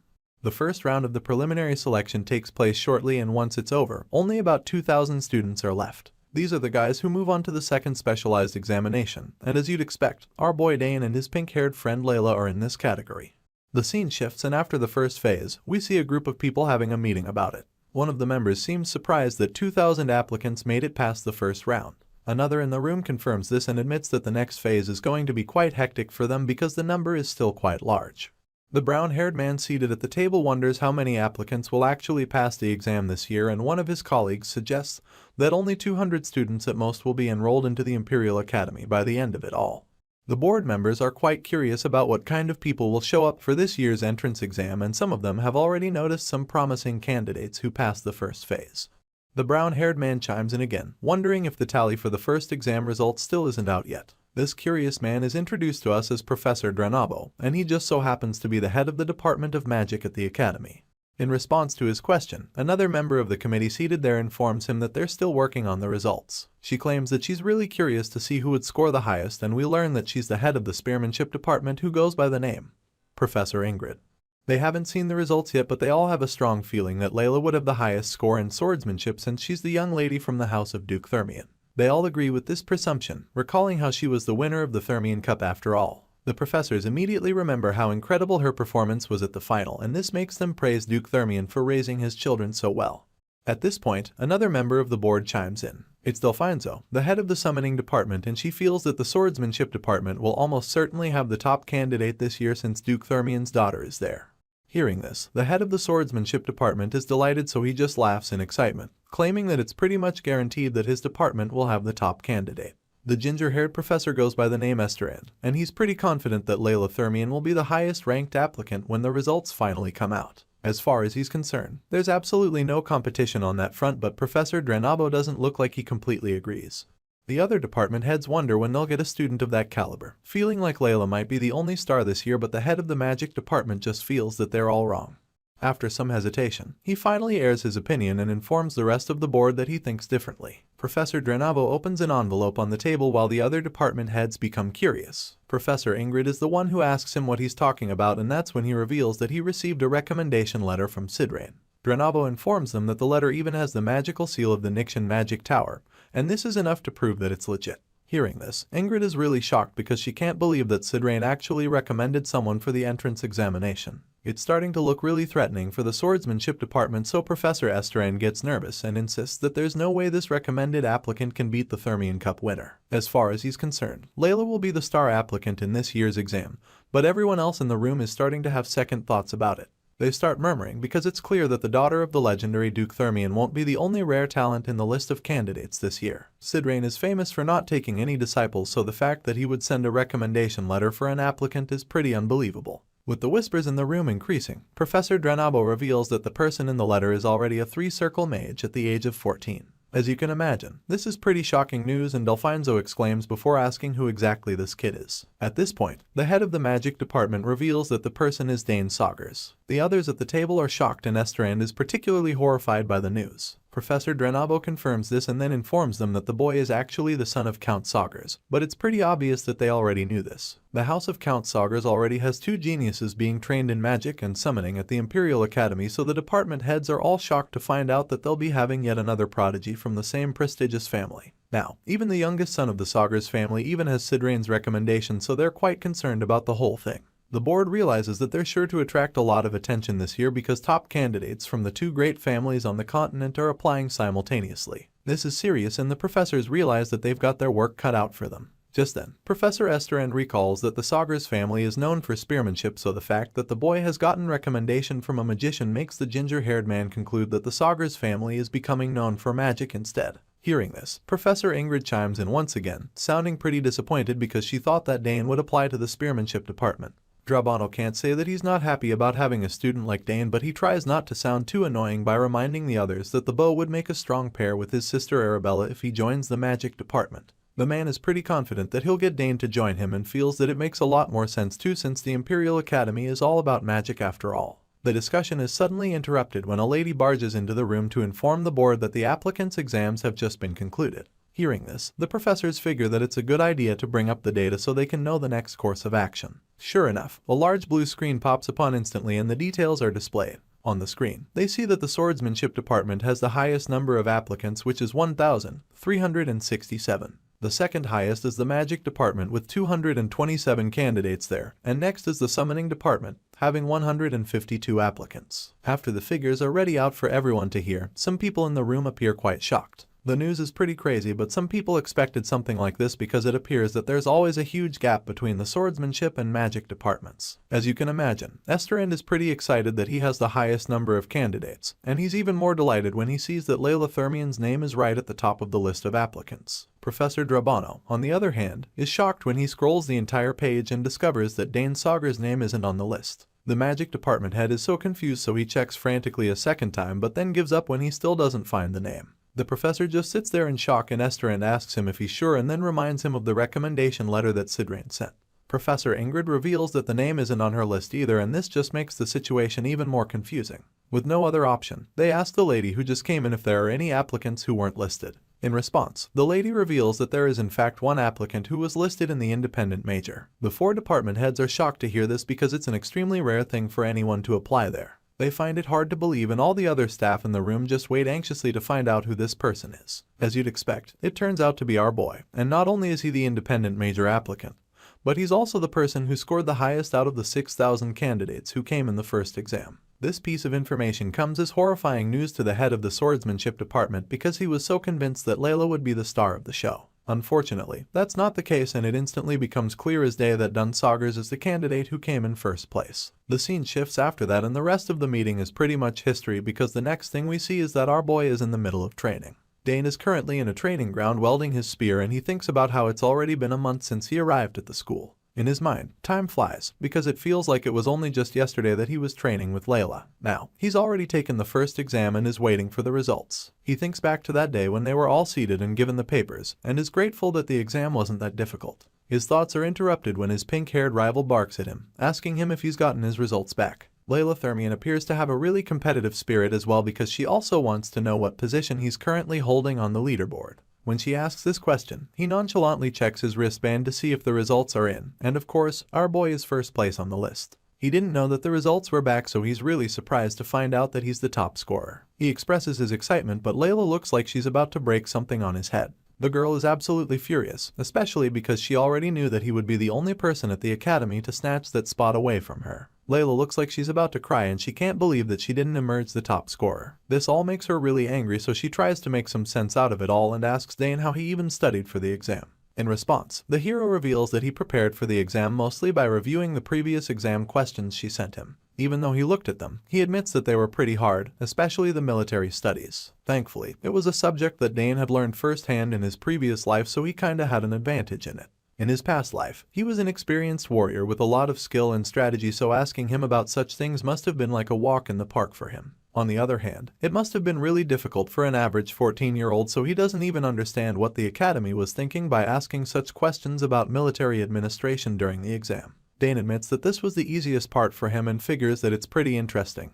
The first round of the preliminary selection takes place shortly, and once it's over, only about 2,000 students are left. These are the guys who move on to the second specialized examination, and as you'd expect, our boy Dane and his pink-haired friend Layla are in this category. The scene shifts, and after the first phase, we see a group of people having a meeting about it. One of the members seems surprised that 2,000 applicants made it past the first round. Another in the room confirms this and admits that the next phase is going to be quite hectic for them because the number is still quite large. The brown-haired man seated at the table wonders how many applicants will actually pass the exam this year, and one of his colleagues suggests that only 200 students at most will be enrolled into the Imperial Academy by the end of it all. The board members are quite curious about what kind of people will show up for this year's entrance exam, and some of them have already noticed some promising candidates who passed the first phase. The brown-haired man chimes in again, wondering if the tally for the first exam results still isn't out yet. This curious man is introduced to us as Professor Drenabo, and he just so happens to be the head of the Department of Magic at the Academy. In response to his question, another member of the committee seated there informs him that they're still working on the results. She claims that she's really curious to see who would score the highest, and we learn that she's the head of the Spearmanship Department, who goes by the name Professor Ingrid. They haven't seen the results yet, but they all have a strong feeling that Layla would have the highest score in swordsmanship since she's the young lady from the house of Duke Thermion. They all agree with this presumption, recalling how she was the winner of the Thermion Cup after all. The professors immediately remember how incredible her performance was at the final, and this makes them praise Duke Thermion for raising his children so well. At this point, another member of the board chimes in. It's Delfinzo, the head of the summoning department, and she feels that the swordsmanship department will almost certainly have the top candidate this year since Duke Thermion's daughter is there. Hearing this, the head of the swordsmanship department is delighted, so he just laughs in excitement, claiming that it's pretty much guaranteed that his department will have the top candidate. The ginger-haired professor goes by the name Esterand, and he's pretty confident that Layla Thermion will be the highest-ranked applicant when the results finally come out. As far as he's concerned, there's absolutely no competition on that front, but Professor Drenabo doesn't look like he completely agrees. The other department heads wonder when they'll get a student of that caliber, feeling like Layla might be the only star this year, but the head of the magic department just feels that they're all wrong. After some hesitation, he finally airs his opinion and informs the rest of the board that he thinks differently. Professor Drenabo opens an envelope on the table while the other department heads become curious. Professor Ingrid is the one who asks him what he's talking about, and that's when he reveals that he received a recommendation letter from Sidrain. Drenabo informs them that the letter even has the magical seal of the Nixian Magic Tower, and this is enough to prove that it's legit. Hearing this, Ingrid is really shocked because she can't believe that Sidrain actually recommended someone for the entrance examination. It's starting to look really threatening for the swordsmanship department, so Professor Esterand gets nervous and insists that there's no way this recommended applicant can beat the Thermion Cup winner. As far as he's concerned, Layla will be the star applicant in this year's exam, but everyone else in the room is starting to have second thoughts about it. They start murmuring because it's clear that the daughter of the legendary Duke Thermion won't be the only rare talent in the list of candidates this year. Sidrain is famous for not taking any disciples, so the fact that he would send a recommendation letter for an applicant is pretty unbelievable. With the whispers in the room increasing, Professor Drenabo reveals that the person in the letter is already a three-circle mage at the age of 14. As you can imagine, this is pretty shocking news, and Delfinzo exclaims before asking who exactly this kid is. At this point, the head of the magic department reveals that the person is Dane Saugers. The others at the table are shocked, and Esterand is particularly horrified by the news. Professor Drenabo confirms this and then informs them that the boy is actually the son of Count Saugers, but it's pretty obvious that they already knew this. The house of Count Saugers already has two geniuses being trained in magic and summoning at the Imperial Academy, so the department heads are all shocked to find out that they'll be having yet another prodigy from the same prestigious family. Now, even the youngest son of the Saugers family even has Sidrain's recommendation, so they're quite concerned about the whole thing. The board realizes that they're sure to attract a lot of attention this year because top candidates from the two great families on the continent are applying simultaneously. This is serious, and the professors realize that they've got their work cut out for them. Just then, Professor Esterand recalls that the Saugers family is known for spearmanship, so the fact that the boy has gotten recommendation from a magician makes the ginger-haired man conclude that the Saugers family is becoming known for magic instead. Hearing this, Professor Ingrid chimes in once again, sounding pretty disappointed because she thought that Dane would apply to the spearmanship department. Drabano can't say that he's not happy about having a student like Dane, but he tries not to sound too annoying by reminding the others that the beau would make a strong pair with his sister Arabella if he joins the magic department. The man is pretty confident that he'll get Dane to join him and feels that it makes a lot more sense too, since the Imperial Academy is all about magic after all. The discussion is suddenly interrupted when a lady barges into the room to inform the board that the applicants' exams have just been concluded. Hearing this, the professors figure that it's a good idea to bring up the data so they can know the next course of action. Sure enough, a large blue screen pops upon instantly and the details are displayed. On the screen, they see that the swordsmanship department has the highest number of applicants, which is 1,367. The second highest is the magic department with 227 candidates there, and next is the summoning department, having 152 applicants. After the figures are ready out for everyone to hear, some people in the room appear quite shocked. The news is pretty crazy, but some people expected something like this because it appears that there's always a huge gap between the swordsmanship and magic departments. As you can imagine, Esterand is pretty excited that he has the highest number of candidates, and he's even more delighted when he sees that Layla Thermian's name is right at the top of the list of applicants. Professor Drabano, on the other hand, is shocked when he scrolls the entire page and discovers that Dane Sagar's name isn't on the list. The magic department head is so confused, so he checks frantically a second time but then gives up when he still doesn't find the name. The professor just sits there in shock, and Esterand asks him if he's sure and then reminds him of the recommendation letter that Sidrain sent. Professor Ingrid reveals that the name isn't on her list either, and this just makes the situation even more confusing. With no other option, they ask the lady who just came in if there are any applicants who weren't listed. In response, the lady reveals that there is in fact one applicant who was listed in the independent major. The 4 department heads are shocked to hear this because it's an extremely rare thing for anyone to apply there. They find it hard to believe, and all the other staff in the room just wait anxiously to find out who this person is. As you'd expect, it turns out to be our boy, and not only is he the independent major applicant, but he's also the person who scored the highest out of the 6,000 candidates who came in the first exam. This piece of information comes as horrifying news to the head of the swordsmanship department because he was so convinced that Layla would be the star of the show. Unfortunately, that's not the case, and it instantly becomes clear as day that Dun Sagars is the candidate who came in first place. The scene shifts after that, and the rest of the meeting is pretty much history because the next thing we see is that our boy is in the middle of training. Dane is currently in a training ground welding his spear, and he thinks about how it's already been a month since he arrived at the school. In his mind, time flies, because it feels like it was only just yesterday that he was training with Layla. Now, he's already taken the first exam and is waiting for the results. He thinks back to that day when they were all seated and given the papers, and is grateful that the exam wasn't that difficult. His thoughts are interrupted when his pink-haired rival barks at him, asking him if he's gotten his results back. Layla Thermian appears to have a really competitive spirit as well because she also wants to know what position he's currently holding on the leaderboard. When she asks this question, he nonchalantly checks his wristband to see if the results are in, and of course, our boy is first place on the list. He didn't know that the results were back, so he's really surprised to find out that he's the top scorer. He expresses his excitement, but Layla looks like she's about to break something on his head. The girl is absolutely furious, especially because she already knew that he would be the only person at the academy to snatch that spot away from her. Layla looks like she's about to cry, and she can't believe that she didn't emerge the top scorer. This all makes her really angry, so she tries to make some sense out of it all and asks Dane how he even studied for the exam. In response, the hero reveals that he prepared for the exam mostly by reviewing the previous exam questions she sent him. Even though he looked at them, he admits that they were pretty hard, especially the military studies. Thankfully, it was a subject that Dane had learned firsthand in his previous life, so he kinda had an advantage in it. In his past life, he was an experienced warrior with a lot of skill and strategy, so asking him about such things must have been like a walk in the park for him. On the other hand, it must have been really difficult for an average 14-year-old, so he doesn't even understand what the academy was thinking by asking such questions about military administration during the exam. Dane admits that this was the easiest part for him and figures that it's pretty interesting.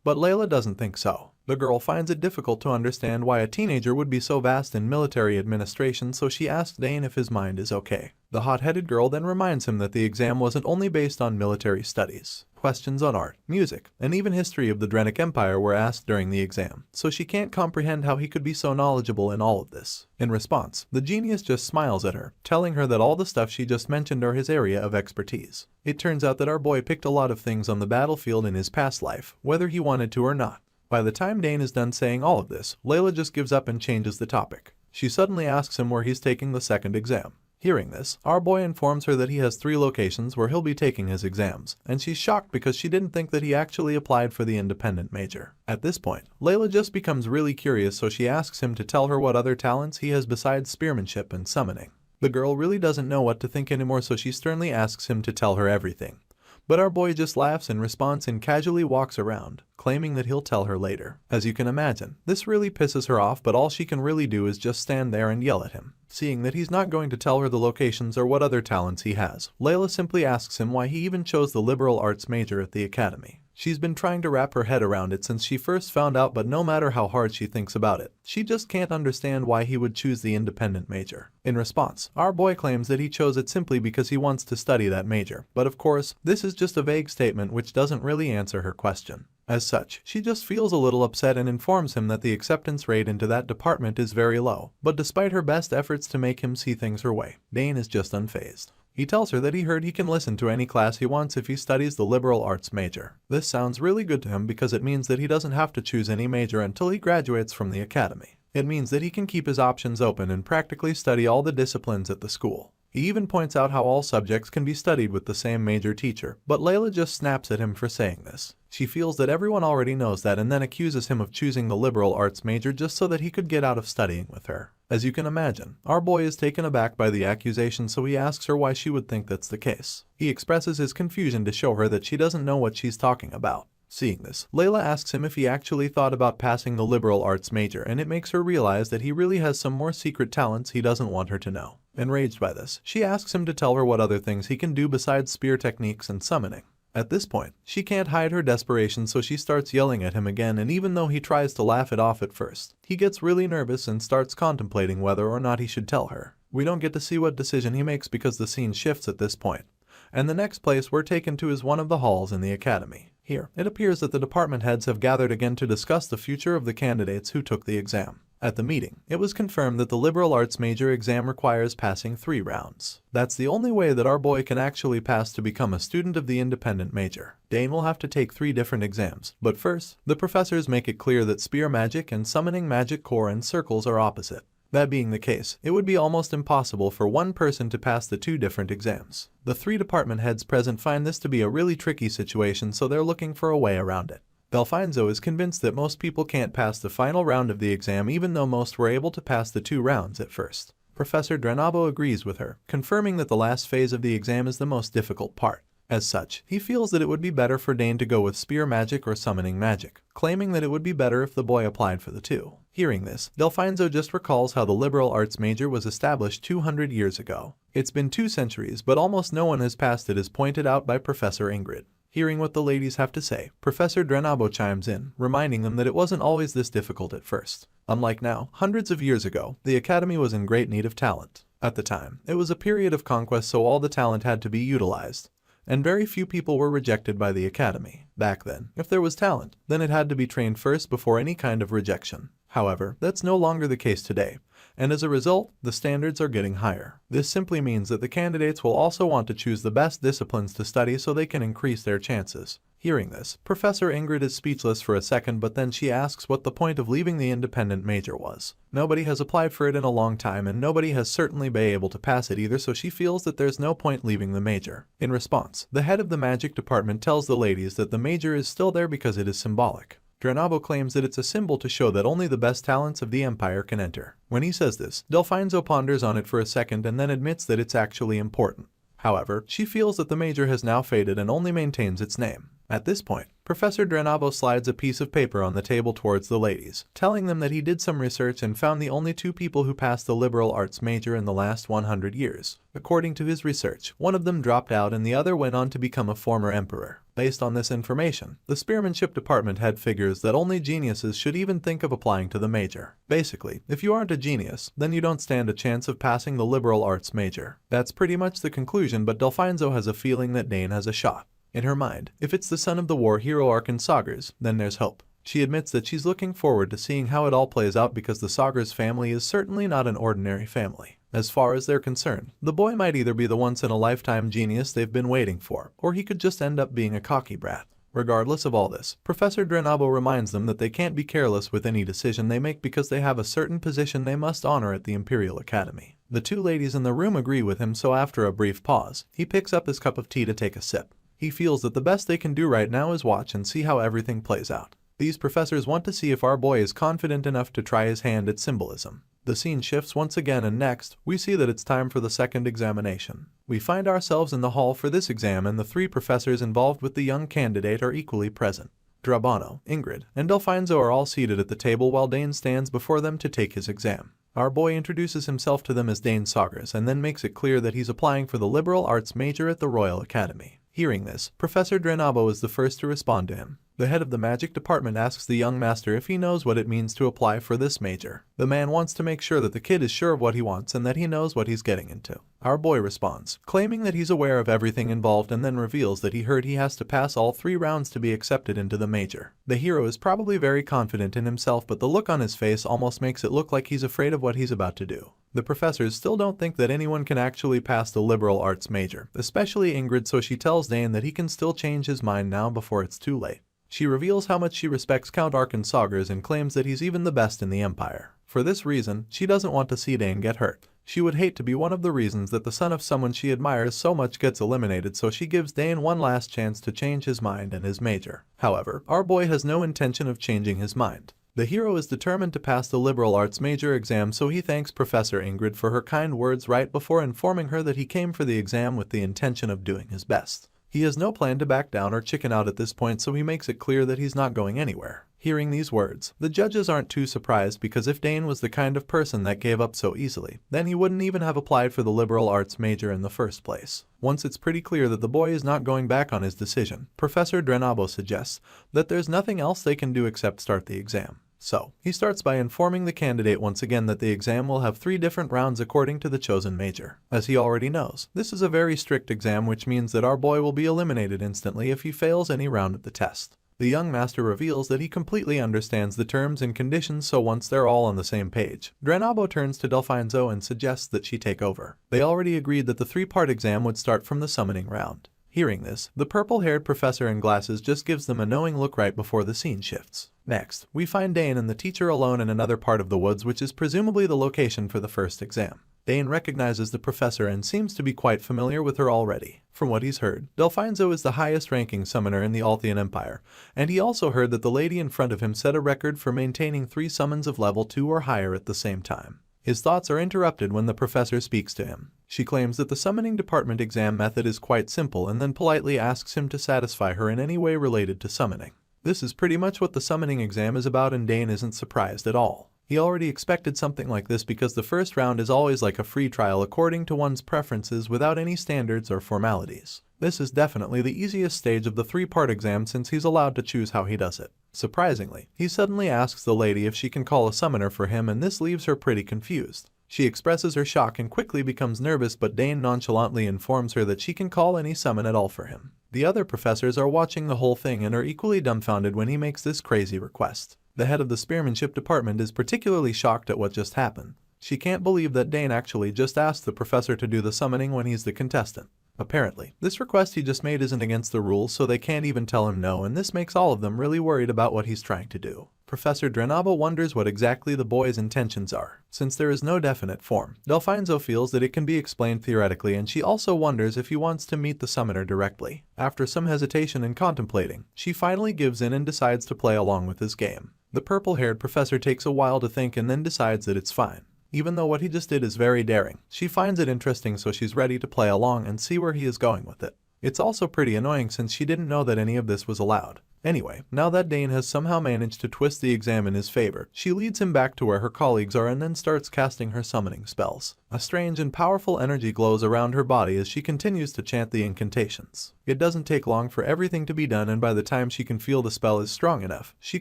But Layla doesn't think so. The girl finds it difficult to understand why a teenager would be so vast in military administration, so she asks Dane if his mind is okay. The hot-headed girl then reminds him that the exam wasn't only based on military studies. Questions on art, music, and even history of the Drenic Empire were asked during the exam, so she can't comprehend how he could be so knowledgeable in all of this. In response, the genius just smiles at her, telling her that all the stuff she just mentioned are his area of expertise. It turns out that our boy picked a lot of things on the battlefield in his past life, whether he wanted to or not. By the time Dane is done saying all of this, Layla just gives up and changes the topic. She suddenly asks him where he's taking the second exam. Hearing this, our boy informs her that he has 3 locations where he'll be taking his exams, and she's shocked because she didn't think that he actually applied for the independent major. At this point, Layla just becomes really curious, so she asks him to tell her what other talents he has besides spearmanship and summoning. The girl really doesn't know what to think anymore, so she sternly asks him to tell her everything. But our boy just laughs in response and casually walks around, claiming that he'll tell her later. As you can imagine, this really pisses her off, but all she can really do is just stand there and yell at him. Seeing that he's not going to tell her the locations or what other talents he has, Layla simply asks him why he even chose the liberal arts major at the academy. She's been trying to wrap her head around it since she first found out, but no matter how hard she thinks about it, she just can't understand why he would choose the independent major. In response, our boy claims that he chose it simply because he wants to study that major, but of course, this is just a vague statement which doesn't really answer her question. As such, she just feels a little upset and informs him that the acceptance rate into that department is very low, but despite her best efforts to make him see things her way, Dane is just unfazed. He tells her that he heard he can listen to any class he wants if he studies the liberal arts major. This sounds really good to him because it means that he doesn't have to choose any major until he graduates from the academy. It means that he can keep his options open and practically study all the disciplines at the school. He even points out how all subjects can be studied with the same major teacher, but Layla just snaps at him for saying this. She feels that everyone already knows that and then accuses him of choosing the liberal arts major just so that he could get out of studying with her. As you can imagine, our boy is taken aback by the accusation, so he asks her why she would think that's the case. He expresses his confusion to show her that she doesn't know what she's talking about. Seeing this, Layla asks him if he actually thought about passing the liberal arts major, and it makes her realize that he really has some more secret talents he doesn't want her to know. Enraged by this, she asks him to tell her what other things he can do besides spear techniques and summoning. At this point, she can't hide her desperation, so she starts yelling at him again, and even though he tries to laugh it off at first, he gets really nervous and starts contemplating whether or not he should tell her. We don't get to see what decision he makes because the scene shifts at this point, and the next place we're taken to is one of the halls in the academy. Here, it appears that the department heads have gathered again to discuss the future of the candidates who took the exam. At the meeting, it was confirmed that the liberal arts major exam requires passing 3 rounds. That's the only way that our boy can actually pass to become a student of the independent major. Dane will have to take 3 different exams, but first, the professors make it clear that spear magic and summoning magic core and circles are opposite. That being the case, it would be almost impossible for one person to pass the 2 different exams. The 3 department heads present find this to be a really tricky situation, so they're looking for a way around it. Delfinzo is convinced that most people can't pass the final round of the exam, even though most were able to pass the 2 rounds at first. Professor Drenabo agrees with her, confirming that the last phase of the exam is the most difficult part. As such, he feels that it would be better for Dane to go with spear magic or summoning magic, claiming that it would be better if the boy applied for the 2. Hearing this, Delfinzo just recalls how the liberal arts major was established 200 years ago. It's been 2 centuries, but almost no one has passed it, as pointed out by Professor Ingrid. Hearing what the ladies have to say, Professor Drenabo chimes in, reminding them that it wasn't always this difficult at first. Unlike now, hundreds of years ago, the academy was in great need of talent. At the time, it was a period of conquest, so all the talent had to be utilized, and very few people were rejected by the academy. Back then, if there was talent, then it had to be trained first before any kind of rejection. However, that's no longer the case today, and as a result, the standards are getting higher. This simply means that the candidates will also want to choose the best disciplines to study so they can increase their chances. Hearing this, Professor Ingrid is speechless for a second, but then she asks what the point of leaving the independent major was. Nobody has applied for it in a long time, and nobody has certainly been able to pass it either, so she feels that there's no point leaving the major. In response, the head of the magic department tells the ladies that the major is still there because it is symbolic. Drenabo claims that it's a symbol to show that only the best talents of the empire can enter. When he says this, Delfinzo ponders on it for a second and then admits that it's actually important. However, she feels that the major has now faded and only maintains its name. At this point, Professor Drenabo slides a piece of paper on the table towards the ladies, telling them that he did some research and found the only 2 people who passed the liberal arts major in the last 100 years. According to his research, one of them dropped out and the other went on to become a former emperor. Based on this information, the spearmanship department head figures that only geniuses should even think of applying to the major. Basically, if you aren't a genius, then you don't stand a chance of passing the liberal arts major. That's pretty much the conclusion, but Delfinzo has a feeling that Dane has a shot. In her mind, if it's the son of the war hero Arkan Sagars, then there's hope. She admits that she's looking forward to seeing how it all plays out because the Sagars family is certainly not an ordinary family. As far as they're concerned, the boy might either be the once-in-a-lifetime genius they've been waiting for, or he could just end up being a cocky brat. Regardless of all this, Professor Drenabo reminds them that they can't be careless with any decision they make because they have a certain position they must honor at the Imperial Academy. The 2 ladies in the room agree with him, so after a brief pause, he picks up his cup of tea to take a sip. He feels that the best they can do right now is watch and see how everything plays out. These professors want to see if our boy is confident enough to try his hand at symbolism. The scene shifts once again, and next, we see that it's time for the second examination. We find ourselves in the hall for this exam, and the 3 professors involved with the young candidate are equally present. Drabano, Ingrid, and Delfinzo are all seated at the table while Dane stands before them to take his exam. Our boy introduces himself to them as Dane Sagars and then makes it clear that he's applying for the liberal arts major at the Royal Academy. Hearing this, Professor Drenabo is the first to respond to him. The head of the magic department asks the young master if he knows what it means to apply for this major. The man wants to make sure that the kid is sure of what he wants and that he knows what he's getting into. Our boy responds, claiming that he's aware of everything involved, and then reveals that he heard he has to pass all 3 rounds to be accepted into the major. The hero is probably very confident in himself, but the look on his face almost makes it look like he's afraid of what he's about to do. The professors still don't think that anyone can actually pass the liberal arts major, especially Ingrid, so she tells Dane that he can still change his mind now before it's too late. She reveals how much she respects Count Arkensagers and claims that he's even the best in the Empire. For this reason, she doesn't want to see Dane get hurt. She would hate to be one of the reasons that the son of someone she admires so much gets eliminated, so she gives Dane one last chance to change his mind and his major. However, our boy has no intention of changing his mind. The hero is determined to pass the liberal arts major exam, so he thanks Professor Ingrid for her kind words right before informing her that he came for the exam with the intention of doing his best. He has no plan to back down or chicken out at this point, so he makes it clear that he's not going anywhere. Hearing these words, the judges aren't too surprised, because if Dane was the kind of person that gave up so easily, then he wouldn't even have applied for the liberal arts major in the first place. Once it's pretty clear that the boy is not going back on his decision, Professor Drenabo suggests that there's nothing else they can do except start the exam. So, he starts by informing the candidate once again that the exam will have 3 different rounds according to the chosen major. As he already knows, this is a very strict exam, which means that our boy will be eliminated instantly if he fails any round at the test. The young master reveals that he completely understands the terms and conditions, so once they're all on the same page, Drenabo turns to Delphinzo and suggests that she take over. They already agreed that the 3-part exam would start from the summoning round. Hearing this, the purple-haired professor in glasses just gives them a knowing look right before the scene shifts. Next, we find Dane and the teacher alone in another part of the woods, which is presumably the location for the first exam. Dane recognizes the professor and seems to be quite familiar with her already. From what he's heard, Delphinzo is the highest-ranking summoner in the Althian Empire, and he also heard that the lady in front of him set a record for maintaining 3 summons of level 2 or higher at the same time. His thoughts are interrupted when the professor speaks to him. She claims that the summoning department exam method is quite simple and then politely asks him to satisfy her in any way related to summoning. This is pretty much what the summoning exam is about, and Dane isn't surprised at all. He already expected something like this, because the first round is always like a free trial according to one's preferences without any standards or formalities. This is definitely the easiest stage of the 3-part exam, since he's allowed to choose how he does it. Surprisingly, he suddenly asks the lady if she can call a summoner for him, and this leaves her pretty confused. She expresses her shock and quickly becomes nervous, but Dane nonchalantly informs her that she can call any summon at all for him. The other professors are watching the whole thing and are equally dumbfounded when he makes this crazy request. The head of the spearmanship department is particularly shocked at what just happened. She can't believe that Dane actually just asked the professor to do the summoning when he's the contestant. Apparently, this request he just made isn't against the rules, so they can't even tell him no, and this makes all of them really worried about what he's trying to do. Professor Drenabo wonders what exactly the boy's intentions are. Since there is no definite form, Delphinzo feels that it can be explained theoretically, and she also wonders if he wants to meet the summoner directly. After some hesitation and contemplating, she finally gives in and decides to play along with his game. The purple-haired professor takes a while to think and then decides that it's fine. Even though what he just did is very daring, she finds it interesting, so she's ready to play along and see where he is going with it. It's also pretty annoying since she didn't know that any of this was allowed. Anyway, now that Dane has somehow managed to twist the exam in his favor, she leads him back to where her colleagues are and then starts casting her summoning spells. A strange and powerful energy glows around her body as she continues to chant the incantations. It doesn't take long for everything to be done, and by the time she can feel the spell is strong enough, she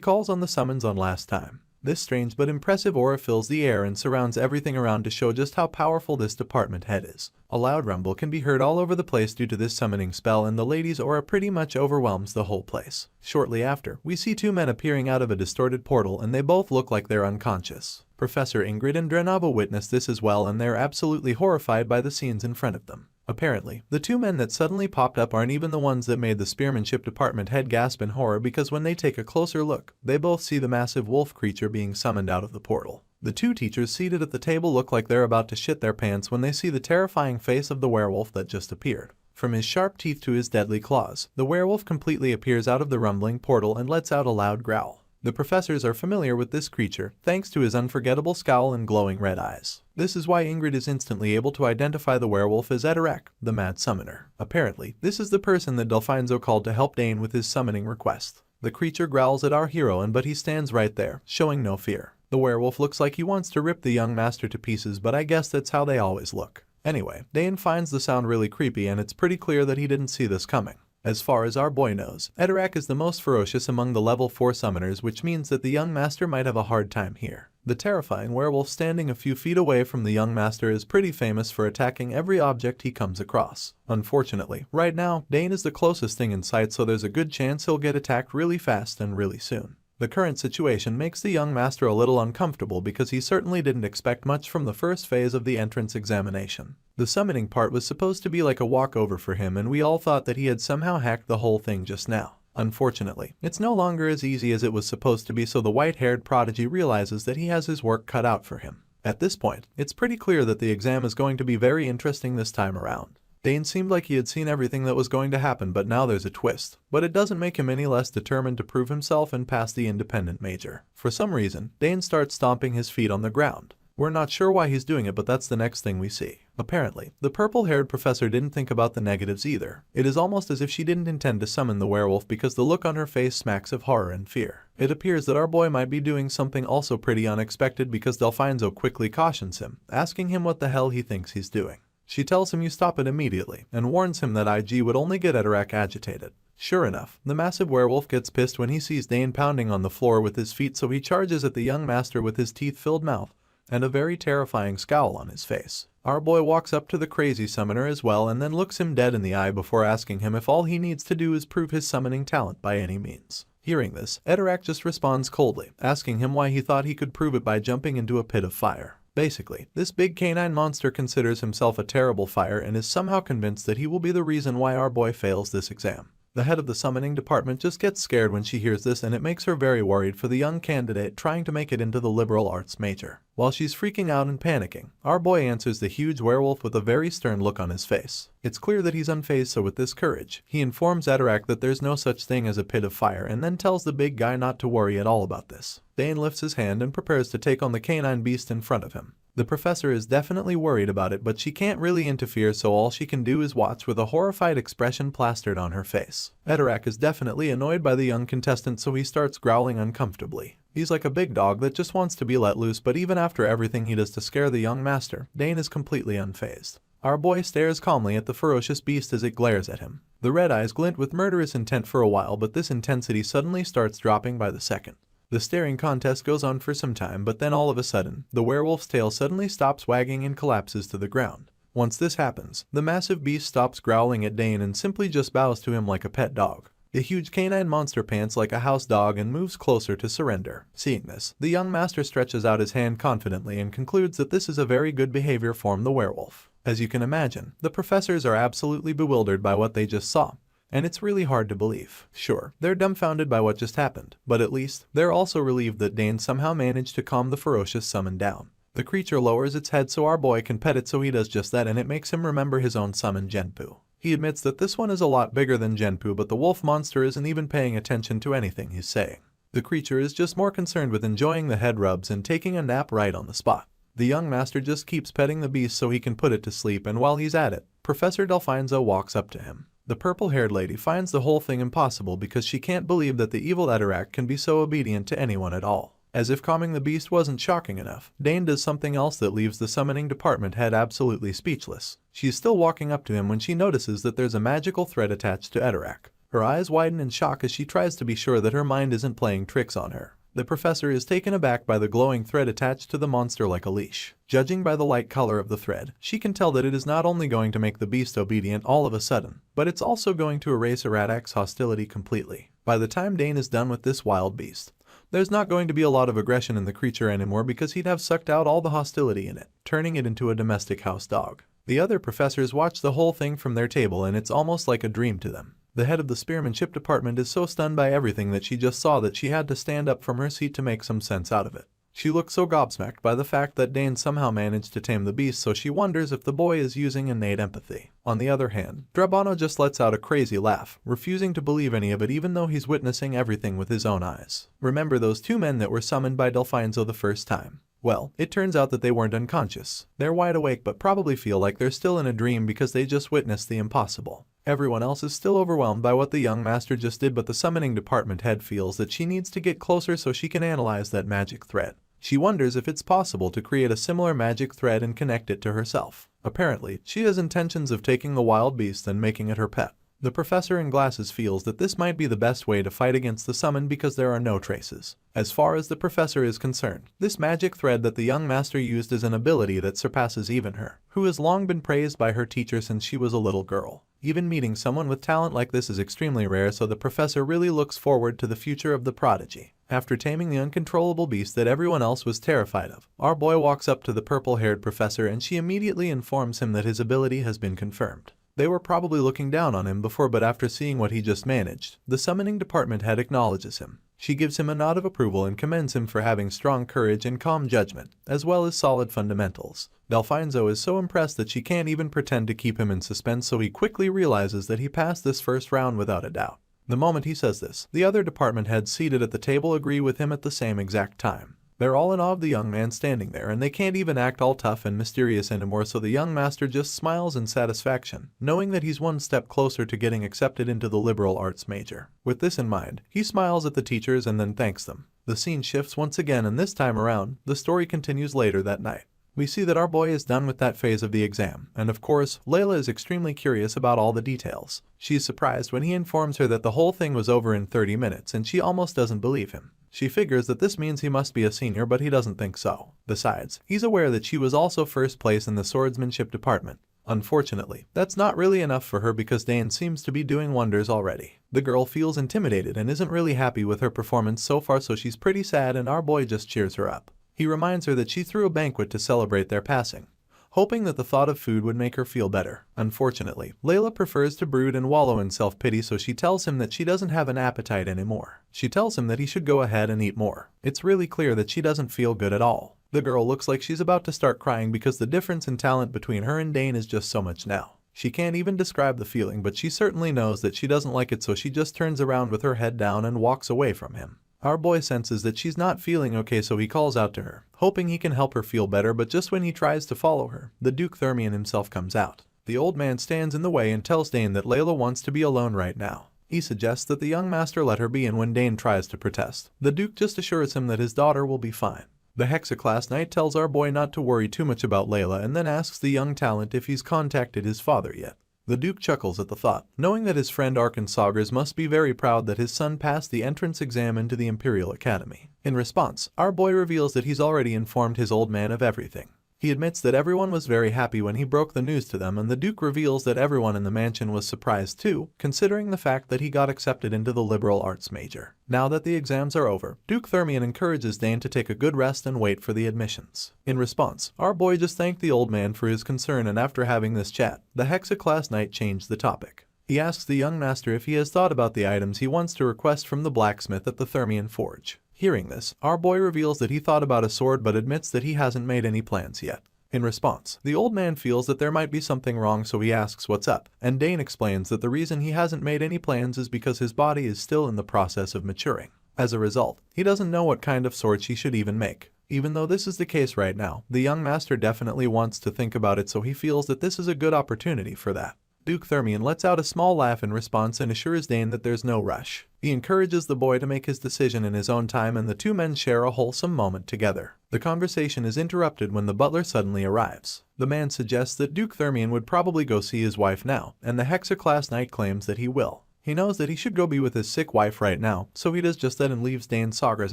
calls on the summons on last time. This strange but impressive aura fills the air and surrounds everything around to show just how powerful this department head is. A loud rumble can be heard all over the place due to this summoning spell, and the lady's aura pretty much overwhelms the whole place. Shortly after, we see 2 men appearing out of a distorted portal, and they both look like they're unconscious. Professor Ingrid and Drenabo witness this as well, and they're absolutely horrified by the scenes in front of them. Apparently, the 2 men that suddenly popped up aren't even the ones that made the spearmanship department head gasp in horror, because when they take a closer look, they both see the massive wolf creature being summoned out of the portal. The 2 teachers seated at the table look like they're about to shit their pants when they see the terrifying face of the werewolf that just appeared. From his sharp teeth to his deadly claws, the werewolf completely appears out of the rumbling portal and lets out a loud growl. The professors are familiar with this creature, thanks to his unforgettable scowl and glowing red eyes. This is why Ingrid is instantly able to identify the werewolf as Edirek, the Mad Summoner. Apparently, this is the person that Delphinzo called to help Dane with his summoning request. The creature growls at our hero, but he stands right there, showing no fear. The werewolf looks like he wants to rip the young master to pieces, but I guess that's how they always look. Anyway, Dane finds the sound really creepy, and it's pretty clear that he didn't see this coming. As far as our boy knows, Edorak is the most ferocious among the level 4 summoners, which means that the young master might have a hard time here. The terrifying werewolf standing a few feet away from the young master is pretty famous for attacking every object he comes across. Unfortunately, right now, Dane is the closest thing in sight, so there's a good chance he'll get attacked really fast and really soon. The current situation makes the young master a little uncomfortable because he certainly didn't expect much from the first phase of the entrance examination. The summoning part was supposed to be like a walkover for him, and we all thought that he had somehow hacked the whole thing just now. Unfortunately, it's no longer as easy as it was supposed to be, so the white-haired prodigy realizes that he has his work cut out for him. At this point, it's pretty clear that the exam is going to be very interesting this time around. Dane seemed like he had seen everything that was going to happen, but now there's a twist. But it doesn't make him any less determined to prove himself and pass the independent major. For some reason, Dane starts stomping his feet on the ground. We're not sure why he's doing it, but that's the next thing we see. Apparently, the purple-haired professor didn't think about the negatives either. It is almost as if she didn't intend to summon the werewolf because the look on her face smacks of horror and fear. It appears that our boy might be doing something also pretty unexpected because Delfinzo quickly cautions him, asking him what the hell he thinks he's doing. She tells him you stop it immediately, and warns him that IG would only get Edorak agitated. Sure enough, the massive werewolf gets pissed when he sees Dane pounding on the floor with his feet, so he charges at the young master with his teeth-filled mouth and a very terrifying scowl on his face. Our boy walks up to the crazy summoner as well and then looks him dead in the eye before asking him if all he needs to do is prove his summoning talent by any means. Hearing this, Edorak just responds coldly, asking him why he thought he could prove it by jumping into a pit of fire. Basically, this big canine monster considers himself a terrible fire and is somehow convinced that he will be the reason why our boy fails this exam. The head of the summoning department just gets scared when she hears this, and it makes her very worried for the young candidate trying to make it into the liberal arts major. While she's freaking out and panicking, our boy answers the huge werewolf with a very stern look on his face. It's clear that he's unfazed, so with this courage, he informs Edorak that there's no such thing as a pit of fire and then tells the big guy not to worry at all about this. Dane lifts his hand and prepares to take on the canine beast in front of him. The professor is definitely worried about it, but she can't really interfere, so all she can do is watch with a horrified expression plastered on her face. Edorak is definitely annoyed by the young contestant, so he starts growling uncomfortably. He's like a big dog that just wants to be let loose, but even after everything he does to scare the young master, Dane is completely unfazed. Our boy stares calmly at the ferocious beast as it glares at him. The red eyes glint with murderous intent for a while, but this intensity suddenly starts dropping by the second. The staring contest goes on for some time, but then all of a sudden, the werewolf's tail suddenly stops wagging and collapses to the ground. Once this happens, the massive beast stops growling at Dane and simply just bows to him like a pet dog. The huge canine monster pants like a house dog and moves closer to surrender. Seeing this, the young master stretches out his hand confidently and concludes that this is a very good behavior from the werewolf. As you can imagine, the professors are absolutely bewildered by what they just saw. And it's really hard to believe. Sure, they're dumbfounded by what just happened, but at least, they're also relieved that Dane somehow managed to calm the ferocious summon down. The creature lowers its head so our boy can pet it, so he does just that, and it makes him remember his own summon Genpu. He admits that this one is a lot bigger than Genpu, but the wolf monster isn't even paying attention to anything he's saying. The creature is just more concerned with enjoying the head rubs and taking a nap right on the spot. The young master just keeps petting the beast so he can put it to sleep, and while he's at it, Professor Delfinzo walks up to him. The purple-haired lady finds the whole thing impossible because she can't believe that the evil Edorak can be so obedient to anyone at all. As if calming the beast wasn't shocking enough, Dane does something else that leaves the summoning department head absolutely speechless. She's still walking up to him when she notices that there's a magical thread attached to Edorak. Her eyes widen in shock as she tries to be sure that her mind isn't playing tricks on her. The professor is taken aback by the glowing thread attached to the monster like a leash. Judging by the light color of the thread, she can tell that it is not only going to make the beast obedient all of a sudden, but it's also going to erase Eradak's hostility completely. By the time Dane is done with this wild beast, there's not going to be a lot of aggression in the creature anymore because he'd have sucked out all the hostility in it, turning it into a domestic house dog. The other professors watch the whole thing from their table, and it's almost like a dream to them. The head of the spearmanship department is so stunned by everything that she just saw that she had to stand up from her seat to make some sense out of it. She looks so gobsmacked by the fact that Dane somehow managed to tame the beast, so she wonders if the boy is using innate empathy. On the other hand, Drabano just lets out a crazy laugh, refusing to believe any of it even though he's witnessing everything with his own eyes. Remember those two men that were summoned by Delfinzo the first time? Well, it turns out that they weren't unconscious. They're wide awake but probably feel like they're still in a dream because they just witnessed the impossible. Everyone else is still overwhelmed by what the young master just did, but the summoning department head feels that she needs to get closer so she can analyze that magic thread. She wonders if it's possible to create a similar magic thread and connect it to herself. Apparently, she has intentions of taking the wild beast and making it her pet. The professor in glasses feels that this might be the best way to fight against the summon because there are no traces. As far as the professor is concerned, this magic thread that the young master used is an ability that surpasses even her, who has long been praised by her teacher since she was a little girl. Even meeting someone with talent like this is extremely rare, so the professor really looks forward to the future of the prodigy. After taming the uncontrollable beast that everyone else was terrified of, our boy walks up to the purple-haired professor and she immediately informs him that his ability has been confirmed. They were probably looking down on him before, but after seeing what he just managed, the summoning department head acknowledges him. She gives him a nod of approval and commends him for having strong courage and calm judgment, as well as solid fundamentals. Delfinzo is so impressed that she can't even pretend to keep him in suspense, so he quickly realizes that he passed this first round without a doubt. The moment he says this, the other department heads seated at the table agree with him at the same exact time. They're all in awe of the young man standing there, and they can't even act all tough and mysterious anymore, so the young master just smiles in satisfaction, knowing that he's one step closer to getting accepted into the liberal arts major. With this in mind, he smiles at the teachers and then thanks them. The scene shifts once again, and this time around, the story continues later that night. We see that our boy is done with that phase of the exam, and of course, Layla is extremely curious about all the details. She's surprised when he informs her that the whole thing was over in 30 minutes, and she almost doesn't believe him. She figures that this means he must be a senior, but he doesn't think so. Besides, he's aware that she was also first place in the swordsmanship department. Unfortunately, that's not really enough for her because Dane seems to be doing wonders already. The girl feels intimidated and isn't really happy with her performance so far, so she's pretty sad, and our boy just cheers her up. He reminds her that she threw a banquet to celebrate their passing, hoping that the thought of food would make her feel better. Unfortunately, Layla prefers to brood and wallow in self-pity, so she tells him that she doesn't have an appetite anymore. She tells him that he should go ahead and eat more. It's really clear that she doesn't feel good at all. The girl looks like she's about to start crying because the difference in talent between her and Dane is just so much now. She can't even describe the feeling, but she certainly knows that she doesn't like it, so she just turns around with her head down and walks away from him. Our boy senses that she's not feeling okay, so he calls out to her, hoping he can help her feel better, but just when he tries to follow her, the Duke Thermian himself comes out. The old man stands in the way and tells Dane that Layla wants to be alone right now. He suggests that the young master let her be, and when Dane tries to protest, the Duke just assures him that his daughter will be fine. The Hexaclass Knight tells our boy not to worry too much about Layla and then asks the young talent if he's contacted his father yet. The Duke chuckles at the thought, knowing that his friend Arkensagers must be very proud that his son passed the entrance exam into the Imperial Academy. In response, our boy reveals that he's already informed his old man of everything. He admits that everyone was very happy when he broke the news to them, and the Duke reveals that everyone in the mansion was surprised too, considering the fact that he got accepted into the liberal arts major. Now that the exams are over, Duke Thermian encourages Dane to take a good rest and wait for the admissions. In response, our boy just thanked the old man for his concern, and after having this chat, the Hexaclass Knight changed the topic. He asks the young master if he has thought about the items he wants to request from the blacksmith at the Thermian Forge. Hearing this, our boy reveals that he thought about a sword but admits that he hasn't made any plans yet. In response, the old man feels that there might be something wrong, so he asks what's up, and Dane explains that the reason he hasn't made any plans is because his body is still in the process of maturing. As a result, he doesn't know what kind of sword he should even make. Even though this is the case right now, the young master definitely wants to think about it, so he feels that this is a good opportunity for that. Duke Thermian lets out a small laugh in response and assures Dane that there's no rush. He encourages the boy to make his decision in his own time, and the two men share a wholesome moment together. The conversation is interrupted when the butler suddenly arrives. The man suggests that Duke Thermian would probably go see his wife now, and the Hexaclass Knight claims that he will. He knows that he should go be with his sick wife right now, so he does just that and leaves Dane Sagers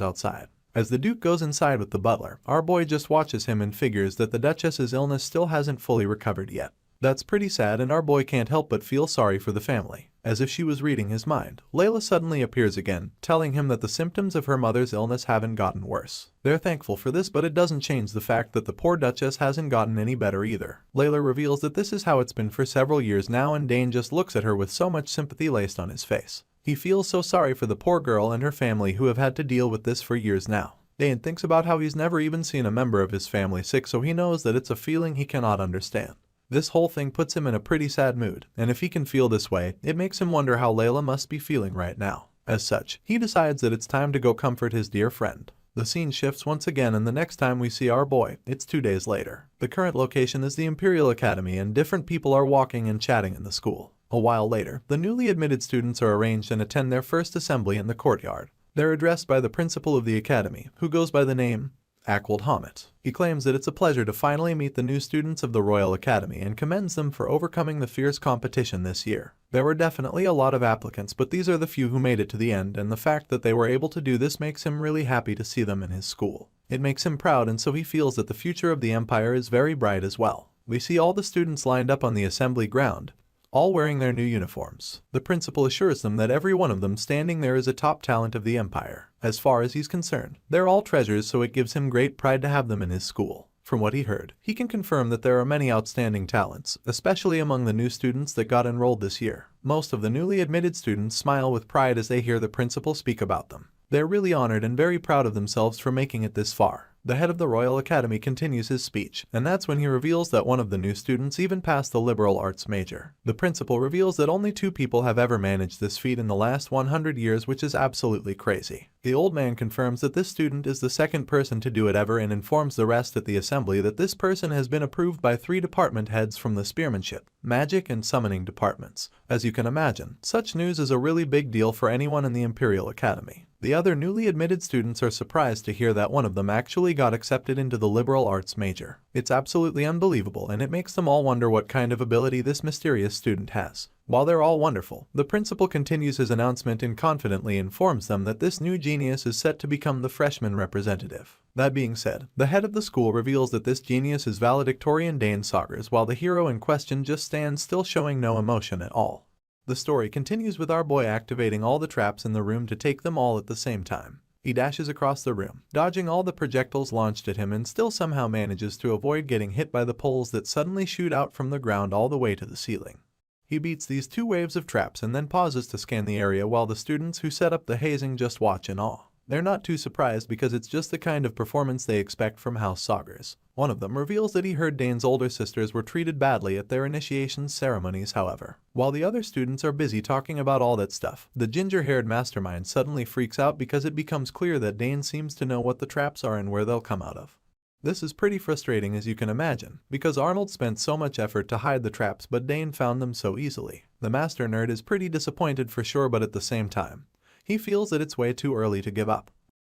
outside. As the Duke goes inside with the butler, our boy just watches him and figures that the Duchess's illness still hasn't fully recovered yet. That's pretty sad, and our boy can't help but feel sorry for the family. As if she was reading his mind, Layla suddenly appears again, telling him that the symptoms of her mother's illness haven't gotten worse. They're thankful for this, but it doesn't change the fact that the poor Duchess hasn't gotten any better either. Layla reveals that this is how it's been for several years now, and Dane just looks at her with so much sympathy laced on his face. He feels so sorry for the poor girl and her family who have had to deal with this for years now. Dane thinks about how he's never even seen a member of his family sick, so he knows that it's a feeling he cannot understand. This whole thing puts him in a pretty sad mood, and if he can feel this way, it makes him wonder how Layla must be feeling right now. As such, he decides that it's time to go comfort his dear friend. The scene shifts once again, and the next time we see our boy, it's 2 days later. The current location is the Imperial Academy, and different people are walking and chatting in the school. A while later, the newly admitted students are arranged and attend their first assembly in the courtyard. They're addressed by the principal of the academy, who goes by the name Aniclimax. He claims that it's a pleasure to finally meet the new students of the Royal Academy and commends them for overcoming the fierce competition this year. There were definitely a lot of applicants, but these are the few who made it to the end, and the fact that they were able to do this makes him really happy to see them in his school. It makes him proud, and so he feels that the future of the empire is very bright as well. We see all the students lined up on the assembly ground, all wearing their new uniforms. The principal assures them that every one of them standing there is a top talent of the empire. As far as he's concerned, they're all treasures, so it gives him great pride to have them in his school. From what he heard, he can confirm that there are many outstanding talents, especially among the new students that got enrolled this year. Most of the newly admitted students smile with pride as they hear the principal speak about them. They're really honored and very proud of themselves for making it this far. The head of the Royal Academy continues his speech, and that's when he reveals that one of the new students even passed the liberal arts major. The principal reveals that only 2 people have ever managed this feat in the last 100 years, which is absolutely crazy. The old man confirms that this student is the second person to do it ever and informs the rest at the assembly that this person has been approved by 3 department heads from the spearmanship, magic, and summoning departments. As you can imagine, such news is a really big deal for anyone in the Imperial Academy. The other newly admitted students are surprised to hear that one of them actually got accepted into the liberal arts major. It's absolutely unbelievable, and it makes them all wonder what kind of ability this mysterious student has. While they're all wonderful, the principal continues his announcement and confidently informs them that this new genius is set to become the freshman representative. That being said, the head of the school reveals that this genius is valedictorian Dane Saugers, while the hero in question just stands still, showing no emotion at all. The story continues with our boy activating all the traps in the room to take them all at the same time. He dashes across the room, dodging all the projectiles launched at him, and still somehow manages to avoid getting hit by the poles that suddenly shoot out from the ground all the way to the ceiling. He beats these 2 waves of traps and then pauses to scan the area while the students who set up the hazing just watch in awe. They're not too surprised because it's just the kind of performance they expect from House Saugers. One of them reveals that he heard Dane's older sisters were treated badly at their initiation ceremonies. However, while the other students are busy talking about all that stuff, the ginger-haired mastermind suddenly freaks out because it becomes clear that Dane seems to know what the traps are and where they'll come out of. This is pretty frustrating, as you can imagine, because Arnold spent so much effort to hide the traps, but Dane found them so easily. The master nerd is pretty disappointed for sure, but at the same time, he feels that it's way too early to give up.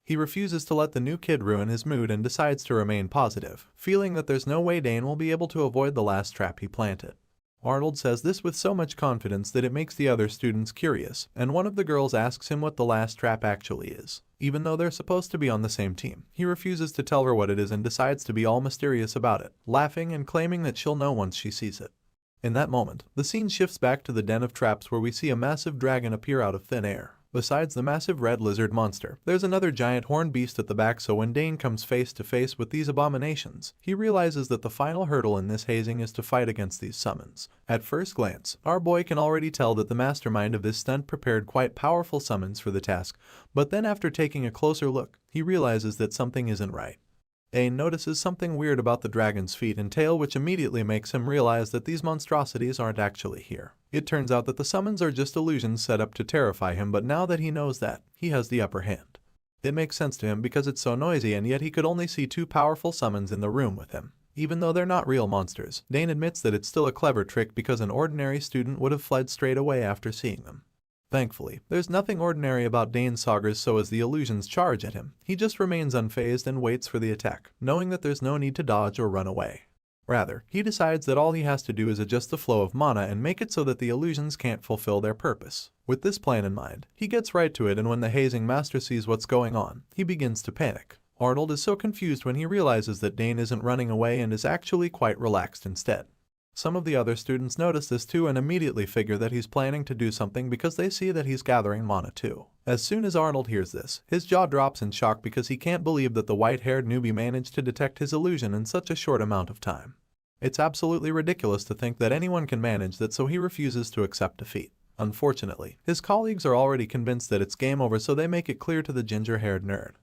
He refuses to let the new kid ruin his mood and decides to remain positive, feeling that there's no way Dane will be able to avoid the last trap he planted. Arnold says this with so much confidence that it makes the other students curious, and one of the girls asks him what the last trap actually is. Even though they're supposed to be on the same team, he refuses to tell her what it is and decides to be all mysterious about it, laughing and claiming that she'll know once she sees it. In that moment, the scene shifts back to the den of traps where we see a massive dragon appear out of thin air. Besides the massive red lizard monster, there's another giant horned beast at the back, so when Dane comes face to face with these abominations, he realizes that the final hurdle in this hazing is to fight against these summons. At first glance, our boy can already tell that the mastermind of this stunt prepared quite powerful summons for the task, but then after taking a closer look, he realizes that something isn't right. Dane notices something weird about the dragon's feet and tail, which immediately makes him realize that these monstrosities aren't actually here. It turns out that the summons are just illusions set up to terrify him, but now that he knows that, he has the upper hand. It makes sense to him because it's so noisy, and yet he could only see 2 powerful summons in the room with him. Even though they're not real monsters, Dane admits that it's still a clever trick because an ordinary student would have fled straight away after seeing them. Thankfully, there's nothing ordinary about Dane Saugers, so as the illusions charge at him, he just remains unfazed and waits for the attack, knowing that there's no need to dodge or run away. Rather, he decides that all he has to do is adjust the flow of mana and make it so that the illusions can't fulfill their purpose. With this plan in mind, he gets right to it, and when the hazing master sees what's going on, he begins to panic. Arnold is so confused when he realizes that Dane isn't running away and is actually quite relaxed instead. Some of the other students notice this too and immediately figure that he's planning to do something because they see that he's gathering mana too. As soon as Arnold hears this, his jaw drops in shock because he can't believe that the white-haired newbie managed to detect his illusion in such a short amount of time. It's absolutely ridiculous to think that anyone can manage that, so he refuses to accept defeat. Unfortunately, his colleagues are already convinced that it's game over, so they make it clear to the ginger-haired nerd.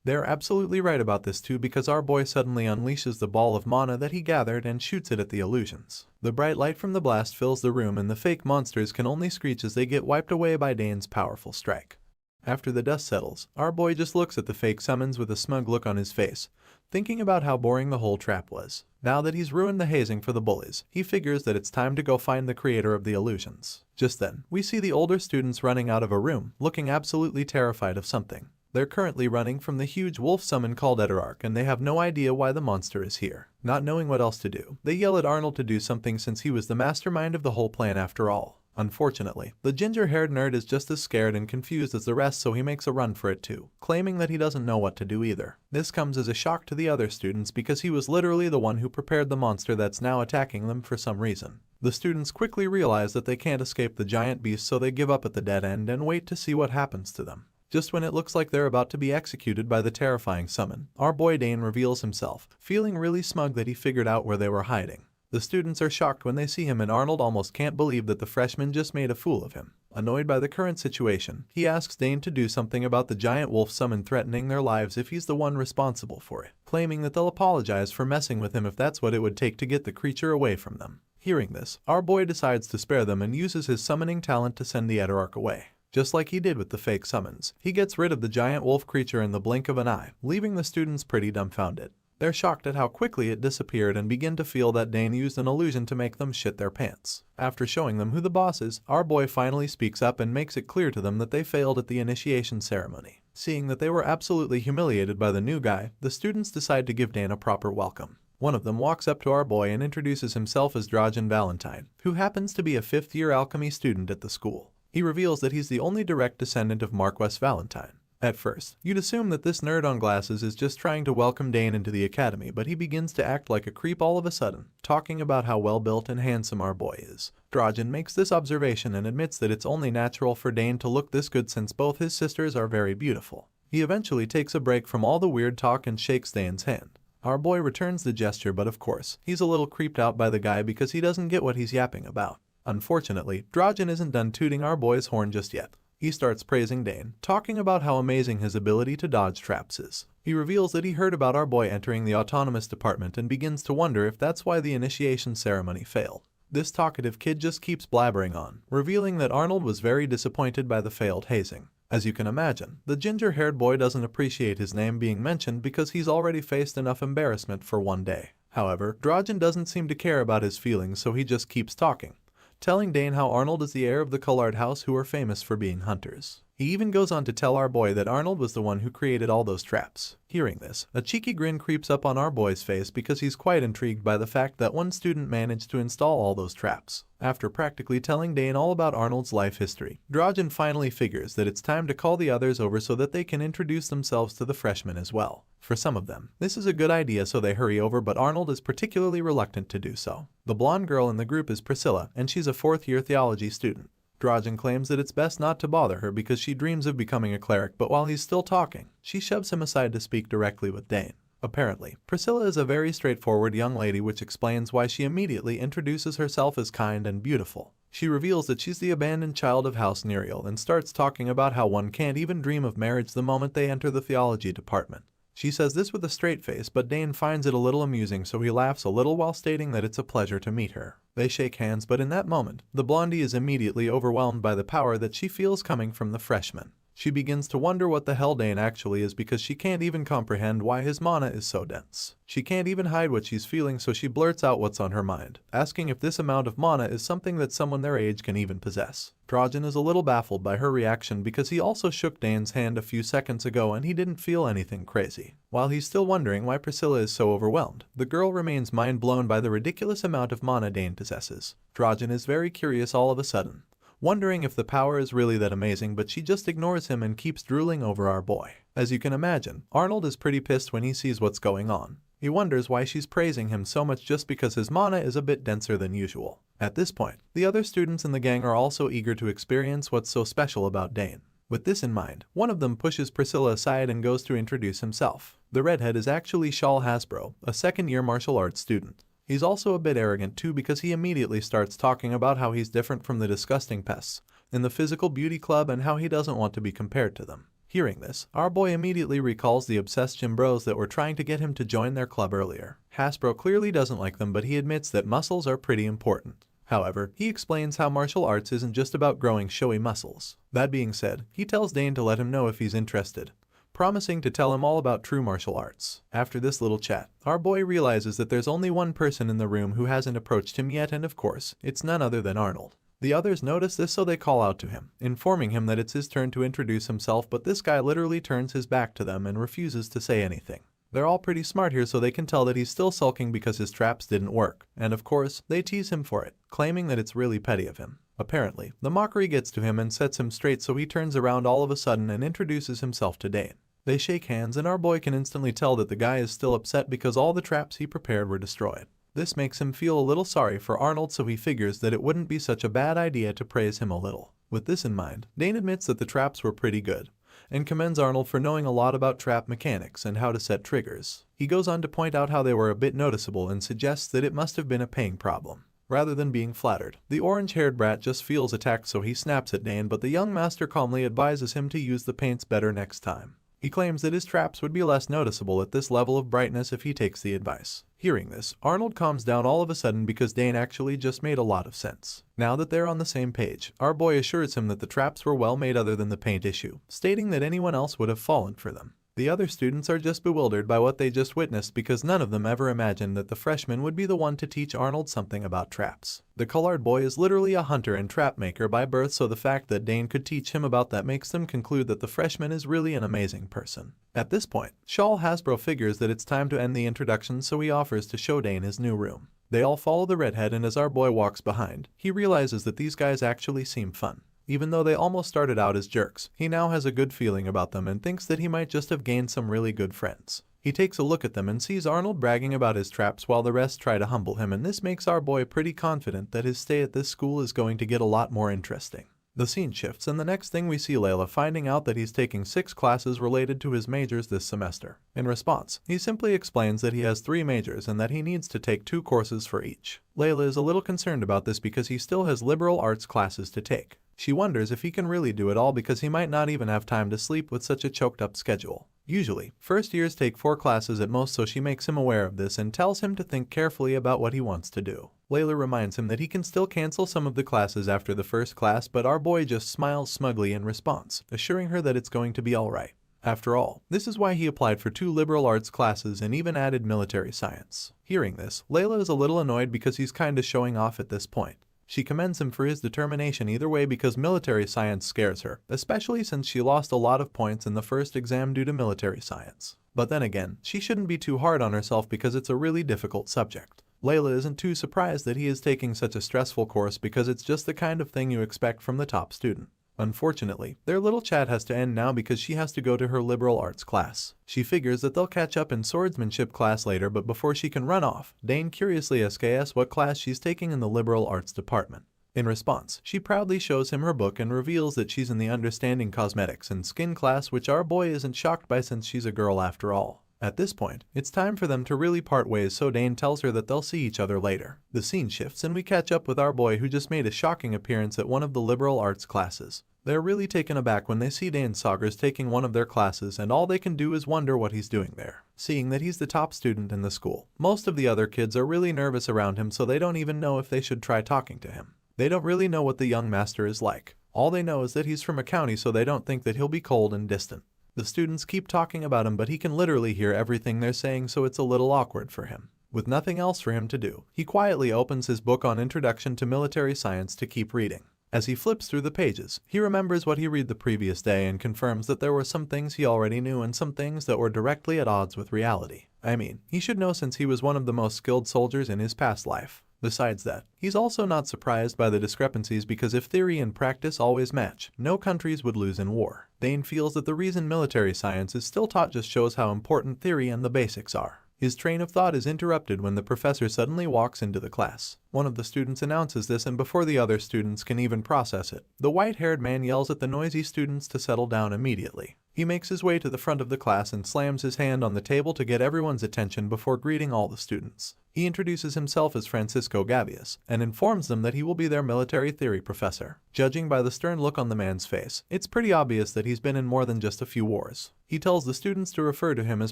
They're absolutely right about this too, because our boy suddenly unleashes the ball of mana that he gathered and shoots it at the illusions. The bright light from the blast fills the room, and the fake monsters can only screech as they get wiped away by Dane's powerful strike. After the dust settles, our boy just looks at the fake summons with a smug look on his face, thinking about how boring the whole trap was. Now that he's ruined the hazing for the bullies, he figures that it's time to go find the creator of the illusions. Just then, we see the older students running out of a room, looking absolutely terrified of something. They're currently running from the huge wolf summon called Eterarch, and they have no idea why the monster is here. Not knowing what else to do, they yell at Arnold to do something since he was the mastermind of the whole plan after all. Unfortunately, the ginger-haired nerd is just as scared and confused as the rest, so he makes a run for it too, claiming that he doesn't know what to do either. This comes as a shock to the other students because he was literally the one who prepared the monster that's now attacking them for some reason. The students quickly realize that they can't escape the giant beast, so they give up at the dead end and wait to see what happens to them. Just when it looks like they're about to be executed by the terrifying summon, our boy Dane reveals himself, feeling really smug that he figured out where they were hiding. The students are shocked when they see him, and Arnold almost can't believe that the freshman just made a fool of him. Annoyed by the current situation, he asks Dane to do something about the giant wolf summon threatening their lives if he's the one responsible for it, claiming that they'll apologize for messing with him if that's what it would take to get the creature away from them. Hearing this, our boy decides to spare them and uses his summoning talent to send the Eterarch away. Just like he did with the fake summons, he gets rid of the giant wolf creature in the blink of an eye, leaving the students pretty dumbfounded. They're shocked at how quickly it disappeared and begin to feel that Dane used an illusion to make them shit their pants. After showing them who the boss is, our boy finally speaks up and makes it clear to them that they failed at the initiation ceremony. Seeing that they were absolutely humiliated by the new guy, the students decide to give Dane a proper welcome. One of them walks up to our boy and introduces himself as Dragon Valentine, who happens to be a fifth-year alchemy student at the school. He reveals that he's the only direct descendant of Marquess Valentine. At first, you'd assume that this nerd on glasses is just trying to welcome Dane into the academy, but he begins to act like a creep all of a sudden, talking about how well-built and handsome our boy is. Dragon makes this observation and admits that it's only natural for Dane to look this good since both his sisters are very beautiful. He eventually takes a break from all the weird talk and shakes Dane's hand. Our boy returns the gesture, but of course, he's a little creeped out by the guy because he doesn't get what he's yapping about. Unfortunately, Dragon isn't done tooting our boy's horn just yet. He starts praising Dane, talking about how amazing his ability to dodge traps is. He reveals that he heard about our boy entering the autonomous department and begins to wonder if that's why the initiation ceremony failed. This talkative kid just keeps blabbering on, revealing that Arnold was very disappointed by the failed hazing. As you can imagine, the ginger-haired boy doesn't appreciate his name being mentioned because he's already faced enough embarrassment for one day. However, Dragon doesn't seem to care about his feelings, so he just keeps talking, telling Dane how Arnold is the heir of the Cullard house, who are famous for being hunters. He even goes on to tell our boy that Arnold was the one who created all those traps. Hearing this, a cheeky grin creeps up on our boy's face because he's quite intrigued by the fact that one student managed to install all those traps. After practically telling Dane all about Arnold's life history, Dragon finally figures that it's time to call the others over so that they can introduce themselves to the freshmen as well. For some of them, this is a good idea, so they hurry over, but Arnold is particularly reluctant to do so. The blonde girl in the group is Priscilla, and she's a fourth-year theology student. Dragon claims that it's best not to bother her because she dreams of becoming a cleric, but while he's still talking, she shoves him aside to speak directly with Dane. Apparently, Priscilla is a very straightforward young lady, which explains why she immediately introduces herself as kind and beautiful. She reveals that she's the abandoned child of House Neriel and starts talking about how one can't even dream of marriage the moment they enter the theology department. She says this with a straight face, but Dane finds it a little amusing, so he laughs a little while stating that it's a pleasure to meet her. They shake hands, but in that moment, the blondie is immediately overwhelmed by the power that she feels coming from the freshman. She begins to wonder what the hell Dane actually is because she can't even comprehend why his mana is so dense. She can't even hide what she's feeling, so she blurts out what's on her mind, asking if this amount of mana is something that someone their age can even possess. Dragon is a little baffled by her reaction because he also shook Dane's hand a few seconds ago and he didn't feel anything crazy. While he's still wondering why Priscilla is so overwhelmed, the girl remains mind blown by the ridiculous amount of mana Dane possesses. Dragon is very curious all of a sudden, wondering if the power is really that amazing, but she just ignores him and keeps drooling over our boy. As you can imagine, Arnold is pretty pissed when he sees what's going on. He wonders why she's praising him so much just because his mana is a bit denser than usual. At this point, the other students in the gang are also eager to experience what's so special about Dane. With this in mind, one of them pushes Priscilla aside and goes to introduce himself. The redhead is actually Shaul Hasbro, a second-year martial arts student. He's also a bit arrogant too because he immediately starts talking about how he's different from the disgusting pests in the physical beauty club and how he doesn't want to be compared to them. Hearing this, our boy immediately recalls the obsessed gym bros that were trying to get him to join their club earlier. Hasbro clearly doesn't like them, but he admits that muscles are pretty important. However, he explains how martial arts isn't just about growing showy muscles. That being said, he tells Dane to let him know if he's interested, promising to tell him all about true martial arts. After this little chat, our boy realizes that there's only one person in the room who hasn't approached him yet, and of course, it's none other than Arnold. The others notice this, so they call out to him, informing him that it's his turn to introduce himself, but this guy literally turns his back to them and refuses to say anything. They're all pretty smart here, so they can tell that he's still sulking because his traps didn't work, and of course, they tease him for it, claiming that it's really petty of him. Apparently, the mockery gets to him and sets him straight, so he turns around all of a sudden and introduces himself to Dane. They shake hands, and our boy can instantly tell that the guy is still upset because all the traps he prepared were destroyed. This makes him feel a little sorry for Arnold, so he figures that it wouldn't be such a bad idea to praise him a little. With this in mind, Dane admits that the traps were pretty good, and commends Arnold for knowing a lot about trap mechanics and how to set triggers. He goes on to point out how they were a bit noticeable and suggests that it must have been a paying problem. Rather than being flattered, the orange-haired brat just feels attacked, so he snaps at Dane, but the young master calmly advises him to use the paints better next time. He claims that his traps would be less noticeable at this level of brightness if he takes the advice. Hearing this, Arnold calms down all of a sudden because Dane actually just made a lot of sense. Now that they're on the same page, our boy assures him that the traps were well made other than the paint issue, stating that anyone else would have fallen for them. The other students are just bewildered by what they just witnessed because none of them ever imagined that the freshman would be the one to teach Arnold something about traps. The colored boy is literally a hunter and trap maker by birth, so the fact that Dane could teach him about that makes them conclude that the freshman is really an amazing person. At this point, Shawl Hasbro figures that it's time to end the introduction, so he offers to show Dane his new room. They all follow the redhead, and as our boy walks behind, he realizes that these guys actually seem fun. Even though they almost started out as jerks, he now has a good feeling about them and thinks that he might just have gained some really good friends. He takes a look at them and sees Arnold bragging about his traps while the rest try to humble him, and this makes our boy pretty confident that his stay at this school is going to get a lot more interesting. The scene shifts, and the next thing we see Layla finding out that he's taking 6 classes related to his majors this semester. In response, he simply explains that he has 3 majors and that he needs to take 2 courses for each. Layla is a little concerned about this because he still has liberal arts classes to take. She wonders if he can really do it all because he might not even have time to sleep with such a choked up schedule. Usually, first years take 4 classes at most, so she makes him aware of this and tells him to think carefully about what he wants to do. Layla reminds him that he can still cancel some of the classes after the first class, but our boy just smiles smugly in response, assuring her that it's going to be alright. After all, this is why he applied for 2 liberal arts classes and even added military science. Hearing this, Layla is a little annoyed because he's kinda showing off at this point. She commends him for his determination either way because military science scares her, especially since she lost a lot of points in the first exam due to military science. But then again, she shouldn't be too hard on herself because it's a really difficult subject. Layla isn't too surprised that he is taking such a stressful course because it's just the kind of thing you expect from the top student. Unfortunately, their little chat has to end now because she has to go to her liberal arts class. She figures that they'll catch up in swordsmanship class later, but before she can run off, Dane curiously asks what class she's taking in the liberal arts department. In response, she proudly shows him her book and reveals that she's in the understanding cosmetics and skin class, which our boy isn't shocked by since she's a girl after all. At this point, it's time for them to really part ways, so Dane tells her that they'll see each other later. The scene shifts and we catch up with our boy who just made a shocking appearance at one of the liberal arts classes. They're really taken aback when they see Dane Saugers taking one of their classes, and all they can do is wonder what he's doing there. Seeing that he's the top student in the school, most of the other kids are really nervous around him, so they don't even know if they should try talking to him. They don't really know what the young master is like. All they know is that he's from a county, so they don't think that he'll be cold and distant. The students keep talking about him, but he can literally hear everything they're saying, so it's a little awkward for him. With nothing else for him to do, he quietly opens his book on Introduction to Military Science to keep reading. As he flips through the pages, he remembers what he read the previous day and confirms that there were some things he already knew and some things that were directly at odds with reality. I mean, he should know since he was one of the most skilled soldiers in his past life. Besides that, he's also not surprised by the discrepancies because if theory and practice always match, no countries would lose in war. Dane feels that the reason military science is still taught just shows how important theory and the basics are. His train of thought is interrupted when the professor suddenly walks into the class. One of the students announces this, and before the other students can even process it, the white-haired man yells at the noisy students to settle down immediately. He makes his way to the front of the class and slams his hand on the table to get everyone's attention before greeting all the students. He introduces himself as Francisco Gavious and informs them that he will be their military theory professor. Judging by the stern look on the man's face, it's pretty obvious that he's been in more than just a few wars. He tells the students to refer to him as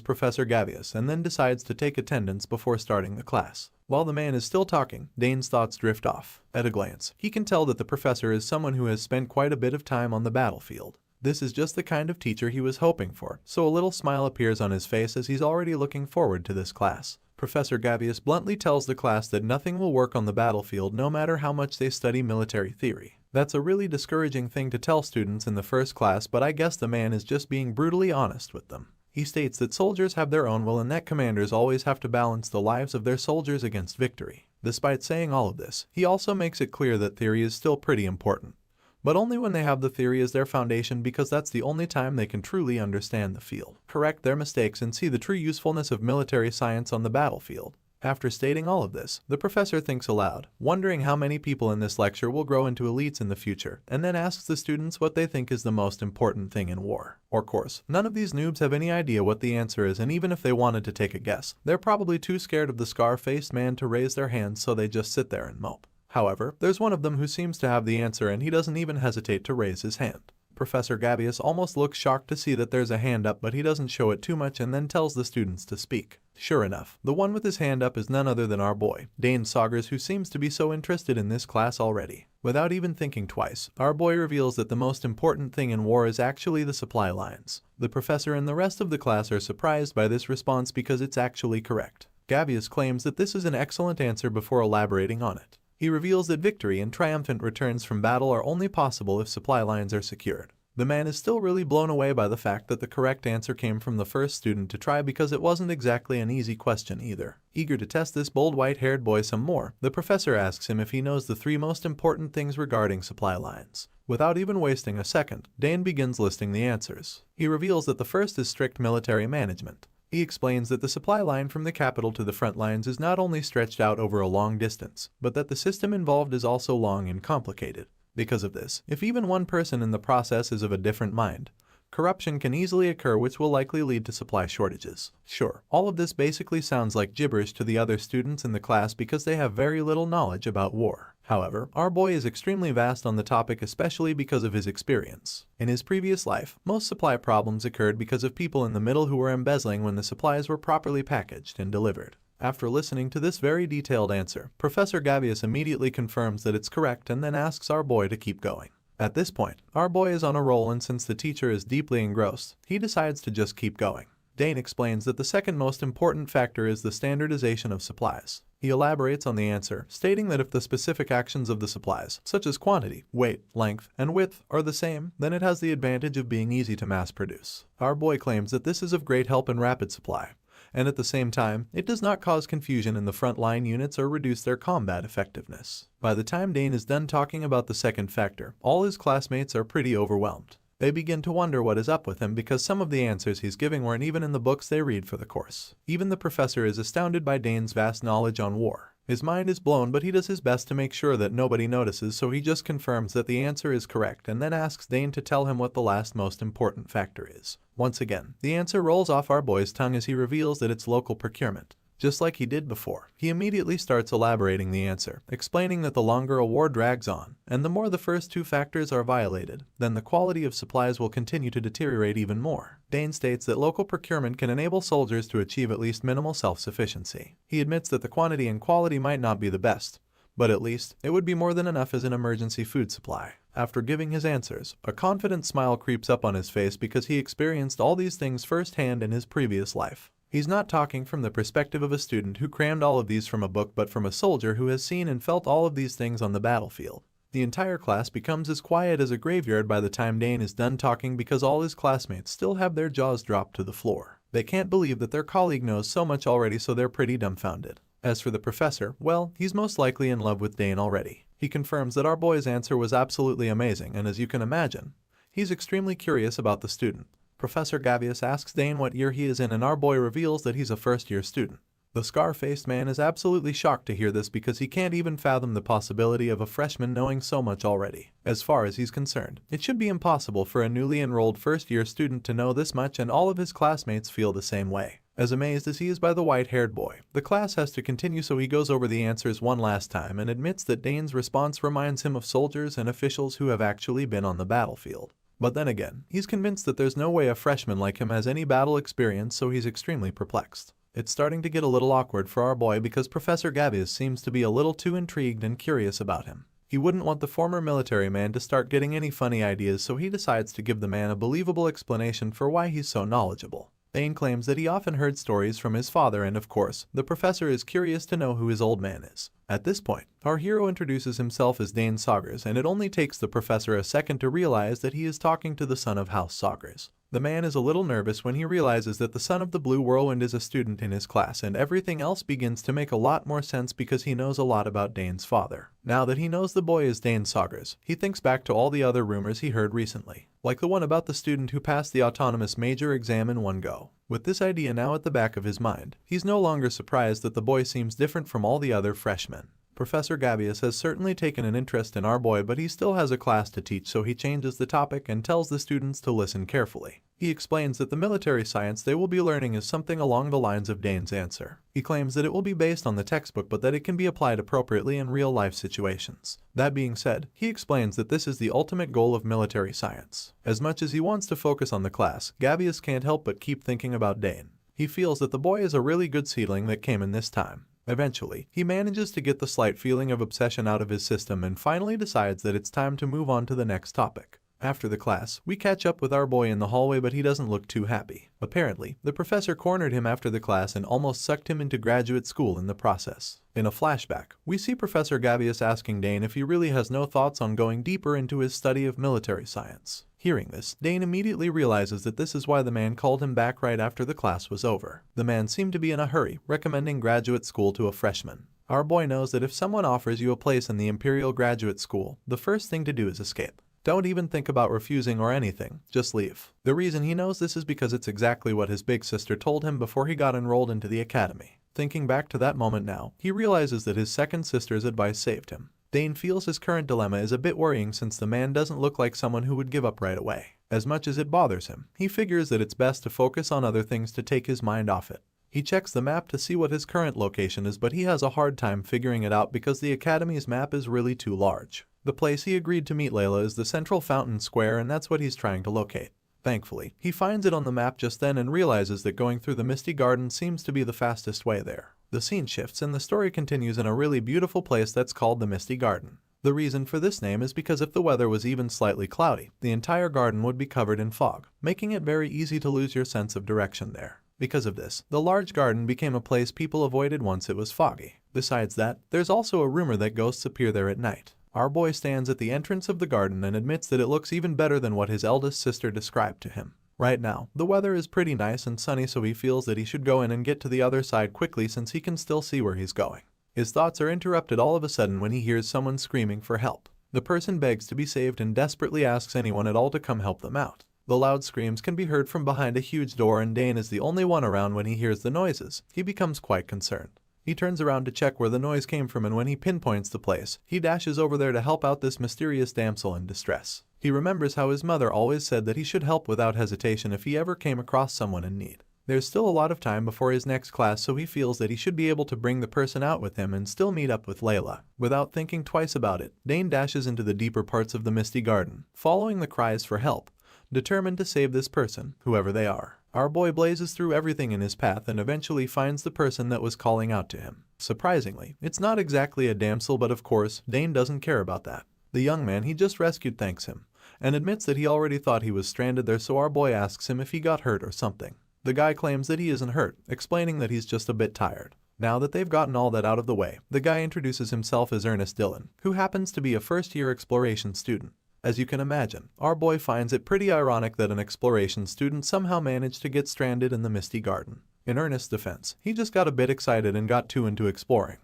Professor Gavious and then decides to take attendance before starting the class. While the man is still talking, Dane's thoughts drift off. At a glance, he can tell that the professor is someone who has spent quite a bit of time on the battlefield. This is just the kind of teacher he was hoping for, so a little smile appears on his face as he's already looking forward to this class. Professor Gavious bluntly tells the class that nothing will work on the battlefield no matter how much they study military theory. That's a really discouraging thing to tell students in the first class, but I guess the man is just being brutally honest with them. He states that soldiers have their own will and that commanders always have to balance the lives of their soldiers against victory. Despite saying all of this, he also makes it clear that theory is still pretty important, but only when they have the theory as their foundation, because that's the only time they can truly understand the field, correct their mistakes, and see the true usefulness of military science on the battlefield. After stating all of this, the professor thinks aloud, wondering how many people in this lecture will grow into elites in the future, and then asks the students what they think is the most important thing in war. Of course, none of these noobs have any idea what the answer is, and even if they wanted to take a guess, they're probably too scared of the scar-faced man to raise their hands, so they just sit there and mope. However, there's one of them who seems to have the answer, and he doesn't even hesitate to raise his hand. Professor Gavious almost looks shocked to see that there's a hand up, but he doesn't show it too much and then tells the students to speak. Sure enough, the one with his hand up is none other than our boy, Dane Saugers, who seems to be so interested in this class already. Without even thinking twice, our boy reveals that the most important thing in war is actually the supply lines. The professor and the rest of the class are surprised by this response because it's actually correct. Gavious claims that this is an excellent answer before elaborating on it. He reveals that victory and triumphant returns from battle are only possible if supply lines are secured. The man is still really blown away by the fact that the correct answer came from the first student to try, because it wasn't exactly an easy question either. Eager to test this bold white-haired boy some more, the professor asks him if he knows the 3 most important things regarding supply lines. Without even wasting a second, Dane begins listing the answers. He reveals that the first is strict military management. He explains that the supply line from the capital to the front lines is not only stretched out over a long distance, but that the system involved is also long and complicated. Because of this, if even one person in the process is of a different mind, corruption can easily occur, which will likely lead to supply shortages. Sure, all of this basically sounds like gibberish to the other students in the class because they have very little knowledge about war. However, our boy is extremely vast on the topic, especially because of his experience. In his previous life, most supply problems occurred because of people in the middle who were embezzling when the supplies were properly packaged and delivered. After listening to this very detailed answer, Professor Gavious immediately confirms that it's correct and then asks our boy to keep going. At this point, our boy is on a roll, and since the teacher is deeply engrossed, he decides to just keep going. Dane explains that the second most important factor is the standardization of supplies. He elaborates on the answer, stating that if the specific actions of the supplies, such as quantity, weight, length, and width, are the same, then it has the advantage of being easy to mass produce. Our boy claims that this is of great help in rapid supply, and at the same time, it does not cause confusion in the front-line units or reduce their combat effectiveness. By the time Dane is done talking about the second factor, all his classmates are pretty overwhelmed. They begin to wonder what is up with him, because some of the answers he's giving weren't even in the books they read for the course. Even the professor is astounded by Dane's vast knowledge on war. His mind is blown, but he does his best to make sure that nobody notices, so he just confirms that the answer is correct and then asks Dane to tell him what the last most important factor is. Once again, the answer rolls off our boy's tongue as he reveals that it's local procurement. Just like he did before, he immediately starts elaborating the answer, explaining that the longer a war drags on, and the more the first 2 factors are violated, then the quality of supplies will continue to deteriorate even more. Dane states that local procurement can enable soldiers to achieve at least minimal self-sufficiency. He admits that the quantity and quality might not be the best, but at least it would be more than enough as an emergency food supply. After giving his answers, a confident smile creeps up on his face because he experienced all these things firsthand in his previous life. He's not talking from the perspective of a student who crammed all of these from a book, but from a soldier who has seen and felt all of these things on the battlefield. The entire class becomes as quiet as a graveyard by the time Dane is done talking, because all his classmates still have their jaws dropped to the floor. They can't believe that their colleague knows so much already, so they're pretty dumbfounded. As for the professor, well, he's most likely in love with Dane already. He confirms that our boy's answer was absolutely amazing, and as you can imagine, he's extremely curious about the student. Professor Gavious asks Dane what year he is in, and our boy reveals that he's a first-year student. The scar-faced man is absolutely shocked to hear this because he can't even fathom the possibility of a freshman knowing so much already. As far as he's concerned, it should be impossible for a newly enrolled first-year student to know this much, and all of his classmates feel the same way. As amazed as he is by the white-haired boy, the class has to continue, so he goes over the answers one last time and admits that Dane's response reminds him of soldiers and officials who have actually been on the battlefield. But then again, he's convinced that there's no way a freshman like him has any battle experience, so he's extremely perplexed. It's starting to get a little awkward for our boy because Professor Gavious seems to be a little too intrigued and curious about him. He wouldn't want the former military man to start getting any funny ideas, so he decides to give the man a believable explanation for why he's so knowledgeable. Dane claims that he often heard stories from his father and of course, the professor is curious to know who his old man is. At this point, our hero introduces himself as Dane Saugers and it only takes the professor a second to realize that he is talking to the son of House Saugers. The man is a little nervous when he realizes that the son of the Blue Whirlwind is a student in his class and everything else begins to make a lot more sense because he knows a lot about Dane's father. Now that he knows the boy is Dane Saugers, he thinks back to all the other rumors he heard recently, like the one about the student who passed the autonomous major exam in one go. With this idea now at the back of his mind, he's no longer surprised that the boy seems different from all the other freshmen. Professor Gabius has certainly taken an interest in our boy, but he still has a class to teach, so he changes the topic and tells the students to listen carefully. He explains that the military science they will be learning is something along the lines of Dane's answer. He claims that it will be based on the textbook but that it can be applied appropriately in real-life situations. That being said, he explains that this is the ultimate goal of military science. As much as he wants to focus on the class, Gabius can't help but keep thinking about Dane. He feels that the boy is a really good seedling that came in this time. Eventually, he manages to get the slight feeling of obsession out of his system and finally decides that it's time to move on to the next topic. After the class, we catch up with our boy in the hallway but he doesn't look too happy. Apparently, the professor cornered him after the class and almost sucked him into graduate school in the process. In a flashback, we see Professor Gabius asking Dane if he really has no thoughts on going deeper into his study of military science. Hearing this, Dane immediately realizes that this is why the man called him back right after the class was over. The man seemed to be in a hurry, recommending graduate school to a freshman. Our boy knows that if someone offers you a place in the Imperial Graduate School, the first thing to do is escape. Don't even think about refusing or anything, just leave. The reason he knows this is because it's exactly what his big sister told him before he got enrolled into the academy. Thinking back to that moment now, he realizes that his second sister's advice saved him. Dane feels his current dilemma is a bit worrying since the man doesn't look like someone who would give up right away. As much as it bothers him, he figures that it's best to focus on other things to take his mind off it. He checks the map to see what his current location is, but he has a hard time figuring it out because the academy's map is really too large. The place he agreed to meet Layla is the central fountain square and that's what he's trying to locate. Thankfully, he finds it on the map just then and realizes that going through the Misty Garden seems to be the fastest way there. The scene shifts and the story continues in a really beautiful place that's called the Misty Garden. The reason for this name is because if the weather was even slightly cloudy, the entire garden would be covered in fog, making it very easy to lose your sense of direction there. Because of this, the large garden became a place people avoided once it was foggy. Besides that, there's also a rumor that ghosts appear there at night. Our boy stands at the entrance of the garden and admits that it looks even better than what his eldest sister described to him. Right now, the weather is pretty nice and sunny, so he feels that he should go in and get to the other side quickly since he can still see where he's going. His thoughts are interrupted all of a sudden when he hears someone screaming for help. The person begs to be saved and desperately asks anyone at all to come help them out. The loud screams can be heard from behind a huge door and Dane is the only one around when he hears the noises. He becomes quite concerned. He turns around to check where the noise came from and when he pinpoints the place, he dashes over there to help out this mysterious damsel in distress. He remembers how his mother always said that he should help without hesitation if he ever came across someone in need. There's still a lot of time before his next class, so he feels that he should be able to bring the person out with him and still meet up with Layla. Without thinking twice about it, Dane dashes into the deeper parts of the Misty Garden, following the cries for help, determined to save this person, whoever they are. Our boy blazes through everything in his path and eventually finds the person that was calling out to him. Surprisingly, it's not exactly a damsel, but of course, Dane doesn't care about that. The young man he just rescued thanks him, and admits that he already thought he was stranded there, so our boy asks him if he got hurt or something. The guy claims that he isn't hurt, explaining that he's just a bit tired. Now that they've gotten all that out of the way, the guy introduces himself as Ernest Dillon, who happens to be a first-year exploration student. As you can imagine, our boy finds it pretty ironic that an exploration student somehow managed to get stranded in the Misty Garden. In Ernest's defense, he just got a bit excited and got too into exploring.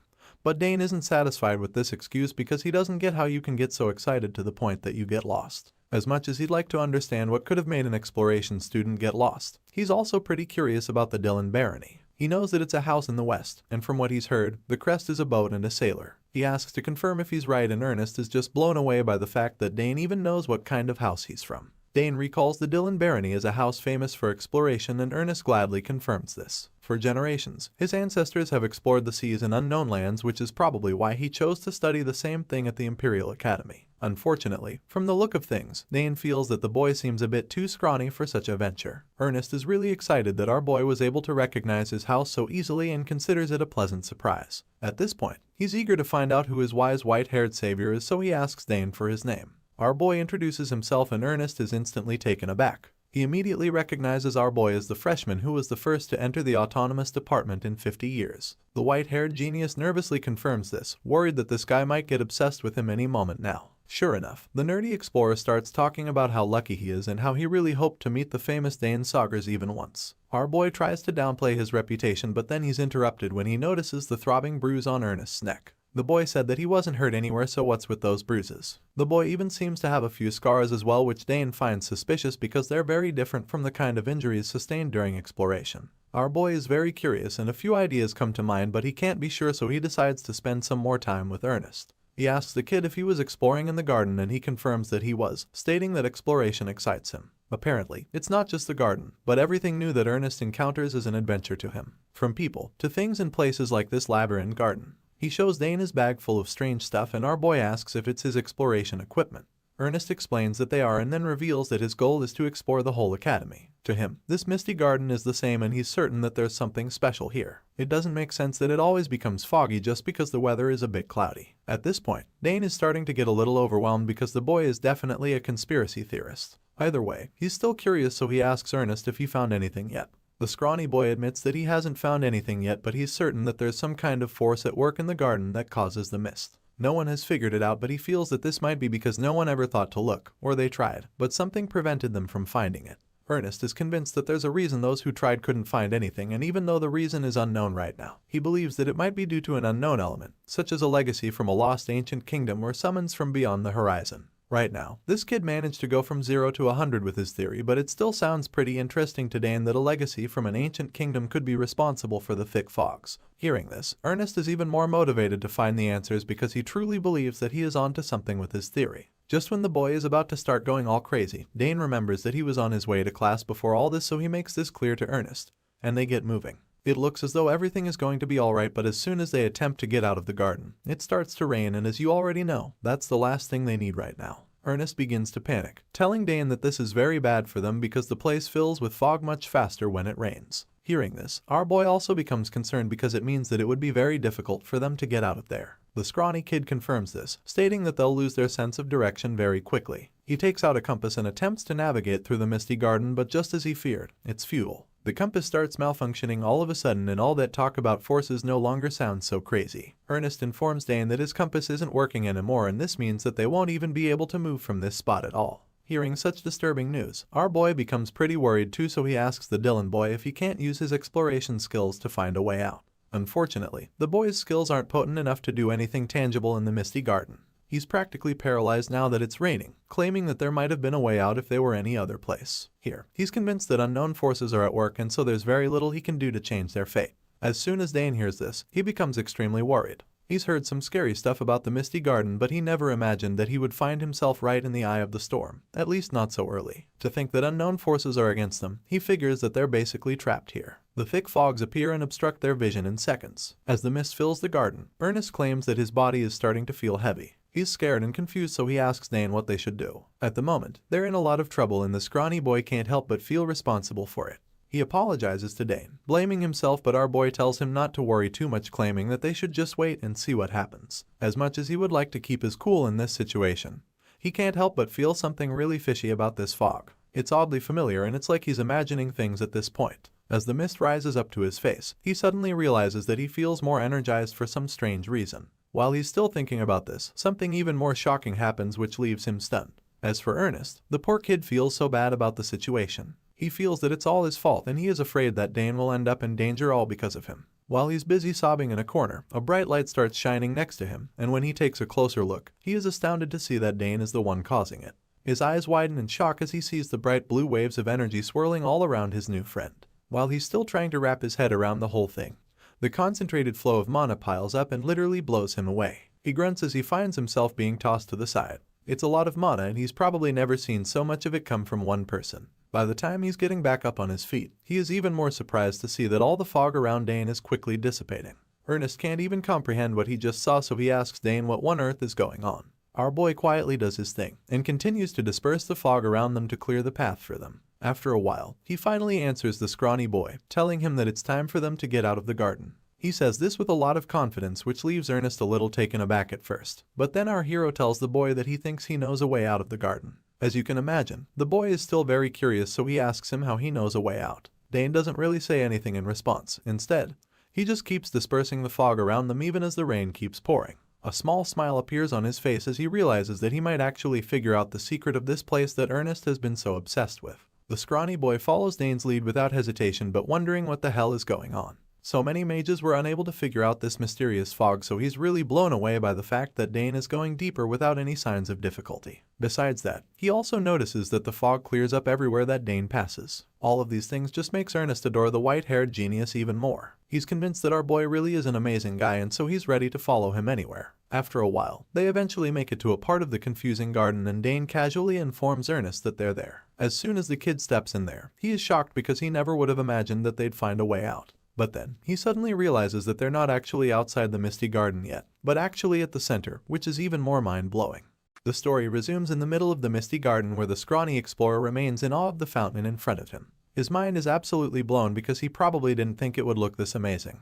But Dane isn't satisfied with this excuse because he doesn't get how you can get so excited to the point that you get lost. As much as he'd like to understand what could have made an exploration student get lost, he's also pretty curious about the Dillon barony. He knows that it's a house in the west, and from what he's heard, the crest is a boat and a sailor. He asks to confirm if he's right and Ernest is just blown away by the fact that Dane even knows what kind of house he's from. Dane recalls the Dillon barony as a house famous for exploration and Ernest gladly confirms this. For generations, his ancestors have explored the seas and unknown lands, which is probably why he chose to study the same thing at the Imperial Academy. Unfortunately, from the look of things, Dane feels that the boy seems a bit too scrawny for such a venture. Ernest is really excited that our boy was able to recognize his house so easily and considers it a pleasant surprise. At this point, he's eager to find out who his wise white-haired savior is, so he asks Dane for his name. Our boy introduces himself and Ernest is instantly taken aback. He immediately recognizes our boy as the freshman who was the first to enter the autonomous department in 50 years. The white-haired genius nervously confirms this, worried that this guy might get obsessed with him any moment now. Sure enough, the nerdy explorer starts talking about how lucky he is and how he really hoped to meet the famous Dane Saugers even once. Our boy tries to downplay his reputation, but then he's interrupted when he notices the throbbing bruise on Ernest's neck. The boy said that he wasn't hurt anywhere, so what's with those bruises? The boy even seems to have a few scars as well, which Dane finds suspicious because they're very different from the kind of injuries sustained during exploration. Our boy is very curious and a few ideas come to mind, but he can't be sure, so he decides to spend some more time with Ernest. He asks the kid if he was exploring in the garden and he confirms that he was, stating that exploration excites him. Apparently, it's not just the garden, but everything new that Ernest encounters is an adventure to him. From people to things in places like this labyrinth garden. He shows Dane his bag full of strange stuff and our boy asks if it's his exploration equipment. Ernest explains that they are and then reveals that his goal is to explore the whole academy. To him, this misty garden is the same and he's certain that there's something special here. It doesn't make sense that it always becomes foggy just because the weather is a bit cloudy. At this point, Dane is starting to get a little overwhelmed because the boy is definitely a conspiracy theorist. Either way, he's still curious, so he asks Ernest if he found anything yet. The scrawny boy admits that he hasn't found anything yet, but he's certain that there's some kind of force at work in the garden that causes the mist. No one has figured it out, but he feels that this might be because no one ever thought to look, or they tried, but something prevented them from finding it. Ernest is convinced that there's a reason those who tried couldn't find anything, and even though the reason is unknown right now, he believes that it might be due to an unknown element, such as a legacy from a lost ancient kingdom or summons from beyond the horizon. Right now, this kid managed to go from 0 to 100 with his theory, but it still sounds pretty interesting to Dane that a legacy from an ancient kingdom could be responsible for the thick fogs. Hearing this, Ernest is even more motivated to find the answers because he truly believes that he is onto something with his theory. Just when the boy is about to start going all crazy, Dane remembers that he was on his way to class before all this, so he makes this clear to Ernest, and they get moving. It looks as though everything is going to be alright, but as soon as they attempt to get out of the garden, it starts to rain, and as you already know, that's the last thing they need right now. Ernest begins to panic, telling Dane that this is very bad for them because the place fills with fog much faster when it rains. Hearing this, our boy also becomes concerned because it means that it would be very difficult for them to get out of there. The scrawny kid confirms this, stating that they'll lose their sense of direction very quickly. He takes out a compass and attempts to navigate through the misty garden, but just as he feared, it's futile. The compass starts malfunctioning all of a sudden, and all that talk about forces no longer sounds so crazy. Ernest informs Dane that his compass isn't working anymore, and this means that they won't even be able to move from this spot at all. Hearing such disturbing news, our boy becomes pretty worried too, so he asks the Dylan boy if he can't use his exploration skills to find a way out. Unfortunately, the boy's skills aren't potent enough to do anything tangible in the misty garden. He's practically paralyzed now that it's raining, claiming that there might have been a way out if they were any other place. Here, he's convinced that unknown forces are at work, and so there's very little he can do to change their fate. As soon as Dane hears this, he becomes extremely worried. He's heard some scary stuff about the misty garden, but he never imagined that he would find himself right in the eye of the storm, at least not so early. To think that unknown forces are against them, he figures that they're basically trapped here. The thick fogs appear and obstruct their vision in seconds. As the mist fills the garden, Ernest claims that his body is starting to feel heavy. He's scared and confused, so he asks Dane what they should do. At the moment, they're in a lot of trouble and the scrawny boy can't help but feel responsible for it. He apologizes to Dane, blaming himself, but our boy tells him not to worry too much, claiming that they should just wait and see what happens. As much as he would like to keep his cool in this situation, he can't help but feel something really fishy about this fog. It's oddly familiar, and it's like he's imagining things at this point. As the mist rises up to his face, he suddenly realizes that he feels more energized for some strange reason. While he's still thinking about this, something even more shocking happens which leaves him stunned. As for Ernest, the poor kid feels so bad about the situation. He feels that it's all his fault, and he is afraid that Dane will end up in danger all because of him. While he's busy sobbing in a corner, a bright light starts shining next to him, and when he takes a closer look, he is astounded to see that Dane is the one causing it. His eyes widen in shock as he sees the bright blue waves of energy swirling all around his new friend. While he's still trying to wrap his head around the whole thing, the concentrated flow of mana piles up and literally blows him away. He grunts as he finds himself being tossed to the side. It's a lot of mana, and he's probably never seen so much of it come from one person. By the time he's getting back up on his feet, he is even more surprised to see that all the fog around Dane is quickly dissipating. Ernest can't even comprehend what he just saw, so he asks Dane what on earth is going on. Our boy quietly does his thing, and continues to disperse the fog around them to clear the path for them. After a while, he finally answers the scrawny boy, telling him that it's time for them to get out of the garden. He says this with a lot of confidence, which leaves Ernest a little taken aback at first. But then our hero tells the boy that he thinks he knows a way out of the garden. As you can imagine, the boy is still very curious, so he asks him how he knows a way out. Dane doesn't really say anything in response. Instead, he just keeps dispersing the fog around them even as the rain keeps pouring. A small smile appears on his face as he realizes that he might actually figure out the secret of this place that Ernest has been so obsessed with. The scrawny boy follows Dane's lead without hesitation, but wondering what the hell is going on. So many mages were unable to figure out this mysterious fog, so he's really blown away by the fact that Dane is going deeper without any signs of difficulty. Besides that, he also notices that the fog clears up everywhere that Dane passes. All of these things just makes Ernest adore the white-haired genius even more. He's convinced that our boy really is an amazing guy, and so he's ready to follow him anywhere. After a while, they eventually make it to a part of the confusing garden, and Dane casually informs Ernest that they're there. As soon as the kid steps in there, he is shocked because he never would have imagined that they'd find a way out. But then, he suddenly realizes that they're not actually outside the misty garden yet, but actually at the center, which is even more mind-blowing. The story resumes in the middle of the misty garden where the scrawny explorer remains in awe of the fountain in front of him. His mind is absolutely blown because he probably didn't think it would look this amazing.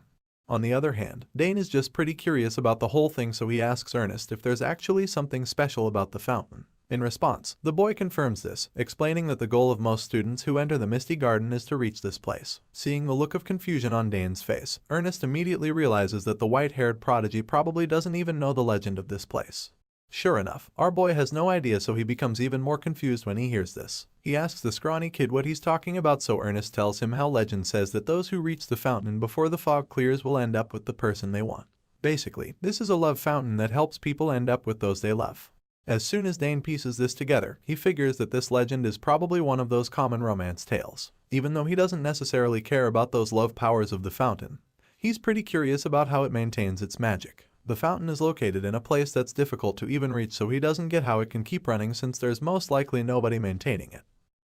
On the other hand, Dane is just pretty curious about the whole thing, so he asks Ernest if there's actually something special about the fountain. In response, the boy confirms this, explaining that the goal of most students who enter the misty garden is to reach this place. Seeing the look of confusion on Dane's face, Ernest immediately realizes that the white-haired prodigy probably doesn't even know the legend of this place. Sure enough, our boy has no idea, so he becomes even more confused when he hears this. He asks the scrawny kid what he's talking about, so Ernest tells him how legend says that those who reach the fountain before the fog clears will end up with the person they want. Basically, this is a love fountain that helps people end up with those they love. As soon as Dane pieces this together, he figures that this legend is probably one of those common romance tales. Even though he doesn't necessarily care about those love powers of the fountain, he's pretty curious about how it maintains its magic. The fountain is located in a place that's difficult to even reach, so he doesn't get how it can keep running since there's most likely nobody maintaining it.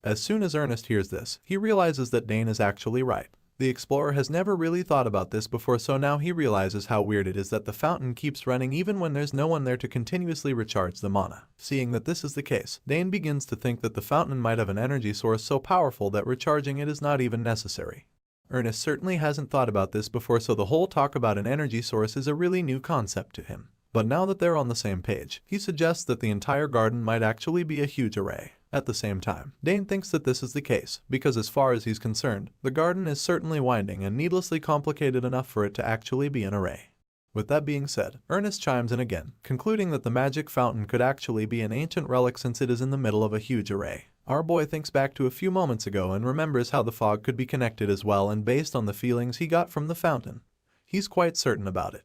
As soon as Ernest hears this, he realizes that Dane is actually right. The explorer has never really thought about this before, so now he realizes how weird it is that the fountain keeps running even when there's no one there to continuously recharge the mana. Seeing that this is the case, Dane begins to think that the fountain might have an energy source so powerful that recharging it is not even necessary. Ernest certainly hasn't thought about this before, so the whole talk about an energy source is a really new concept to him. But now that they're on the same page, he suggests that the entire garden might actually be a huge array. At the same time, Dane thinks that this is the case, because as far as he's concerned, the garden is certainly winding and needlessly complicated enough for it to actually be an array. With that being said, Ernest chimes in again, concluding that the magic fountain could actually be an ancient relic since it is in the middle of a huge array. Our boy thinks back to a few moments ago and remembers how the fog could be connected as well, and based on the feelings he got from the fountain, he's quite certain about it.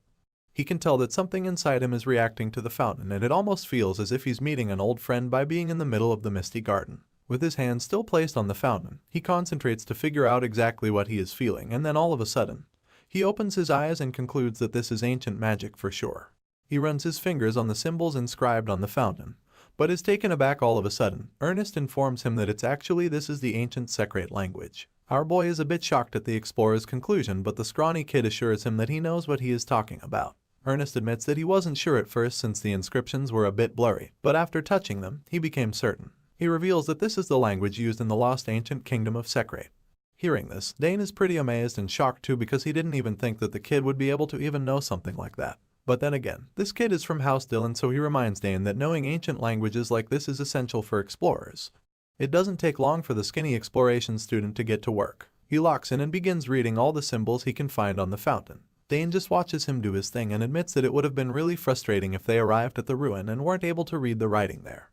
He can tell that something inside him is reacting to the fountain, and it almost feels as if he's meeting an old friend by being in the middle of the misty garden. With his hand still placed on the fountain, he concentrates to figure out exactly what he is feeling, and then all of a sudden, he opens his eyes and concludes that this is ancient magic for sure. He runs his fingers on the symbols inscribed on the fountain, but is taken aback all of a sudden. Ernest informs him that this is the ancient secret language. Our boy is a bit shocked at the explorer's conclusion, but the scrawny kid assures him that he knows what he is talking about. Ernest admits that he wasn't sure at first since the inscriptions were a bit blurry, but after touching them, he became certain. He reveals that this is the language used in the lost ancient kingdom of Secrate. Hearing this, Dane is pretty amazed and shocked too, because he didn't even think that the kid would be able to even know something like that. But then again, this kid is from House Dillon, so he reminds Dane that knowing ancient languages like this is essential for explorers. It doesn't take long for the skinny exploration student to get to work. He locks in and begins reading all the symbols he can find on the fountain. Dane just watches him do his thing and admits that it would have been really frustrating if they arrived at the ruin and weren't able to read the writing there.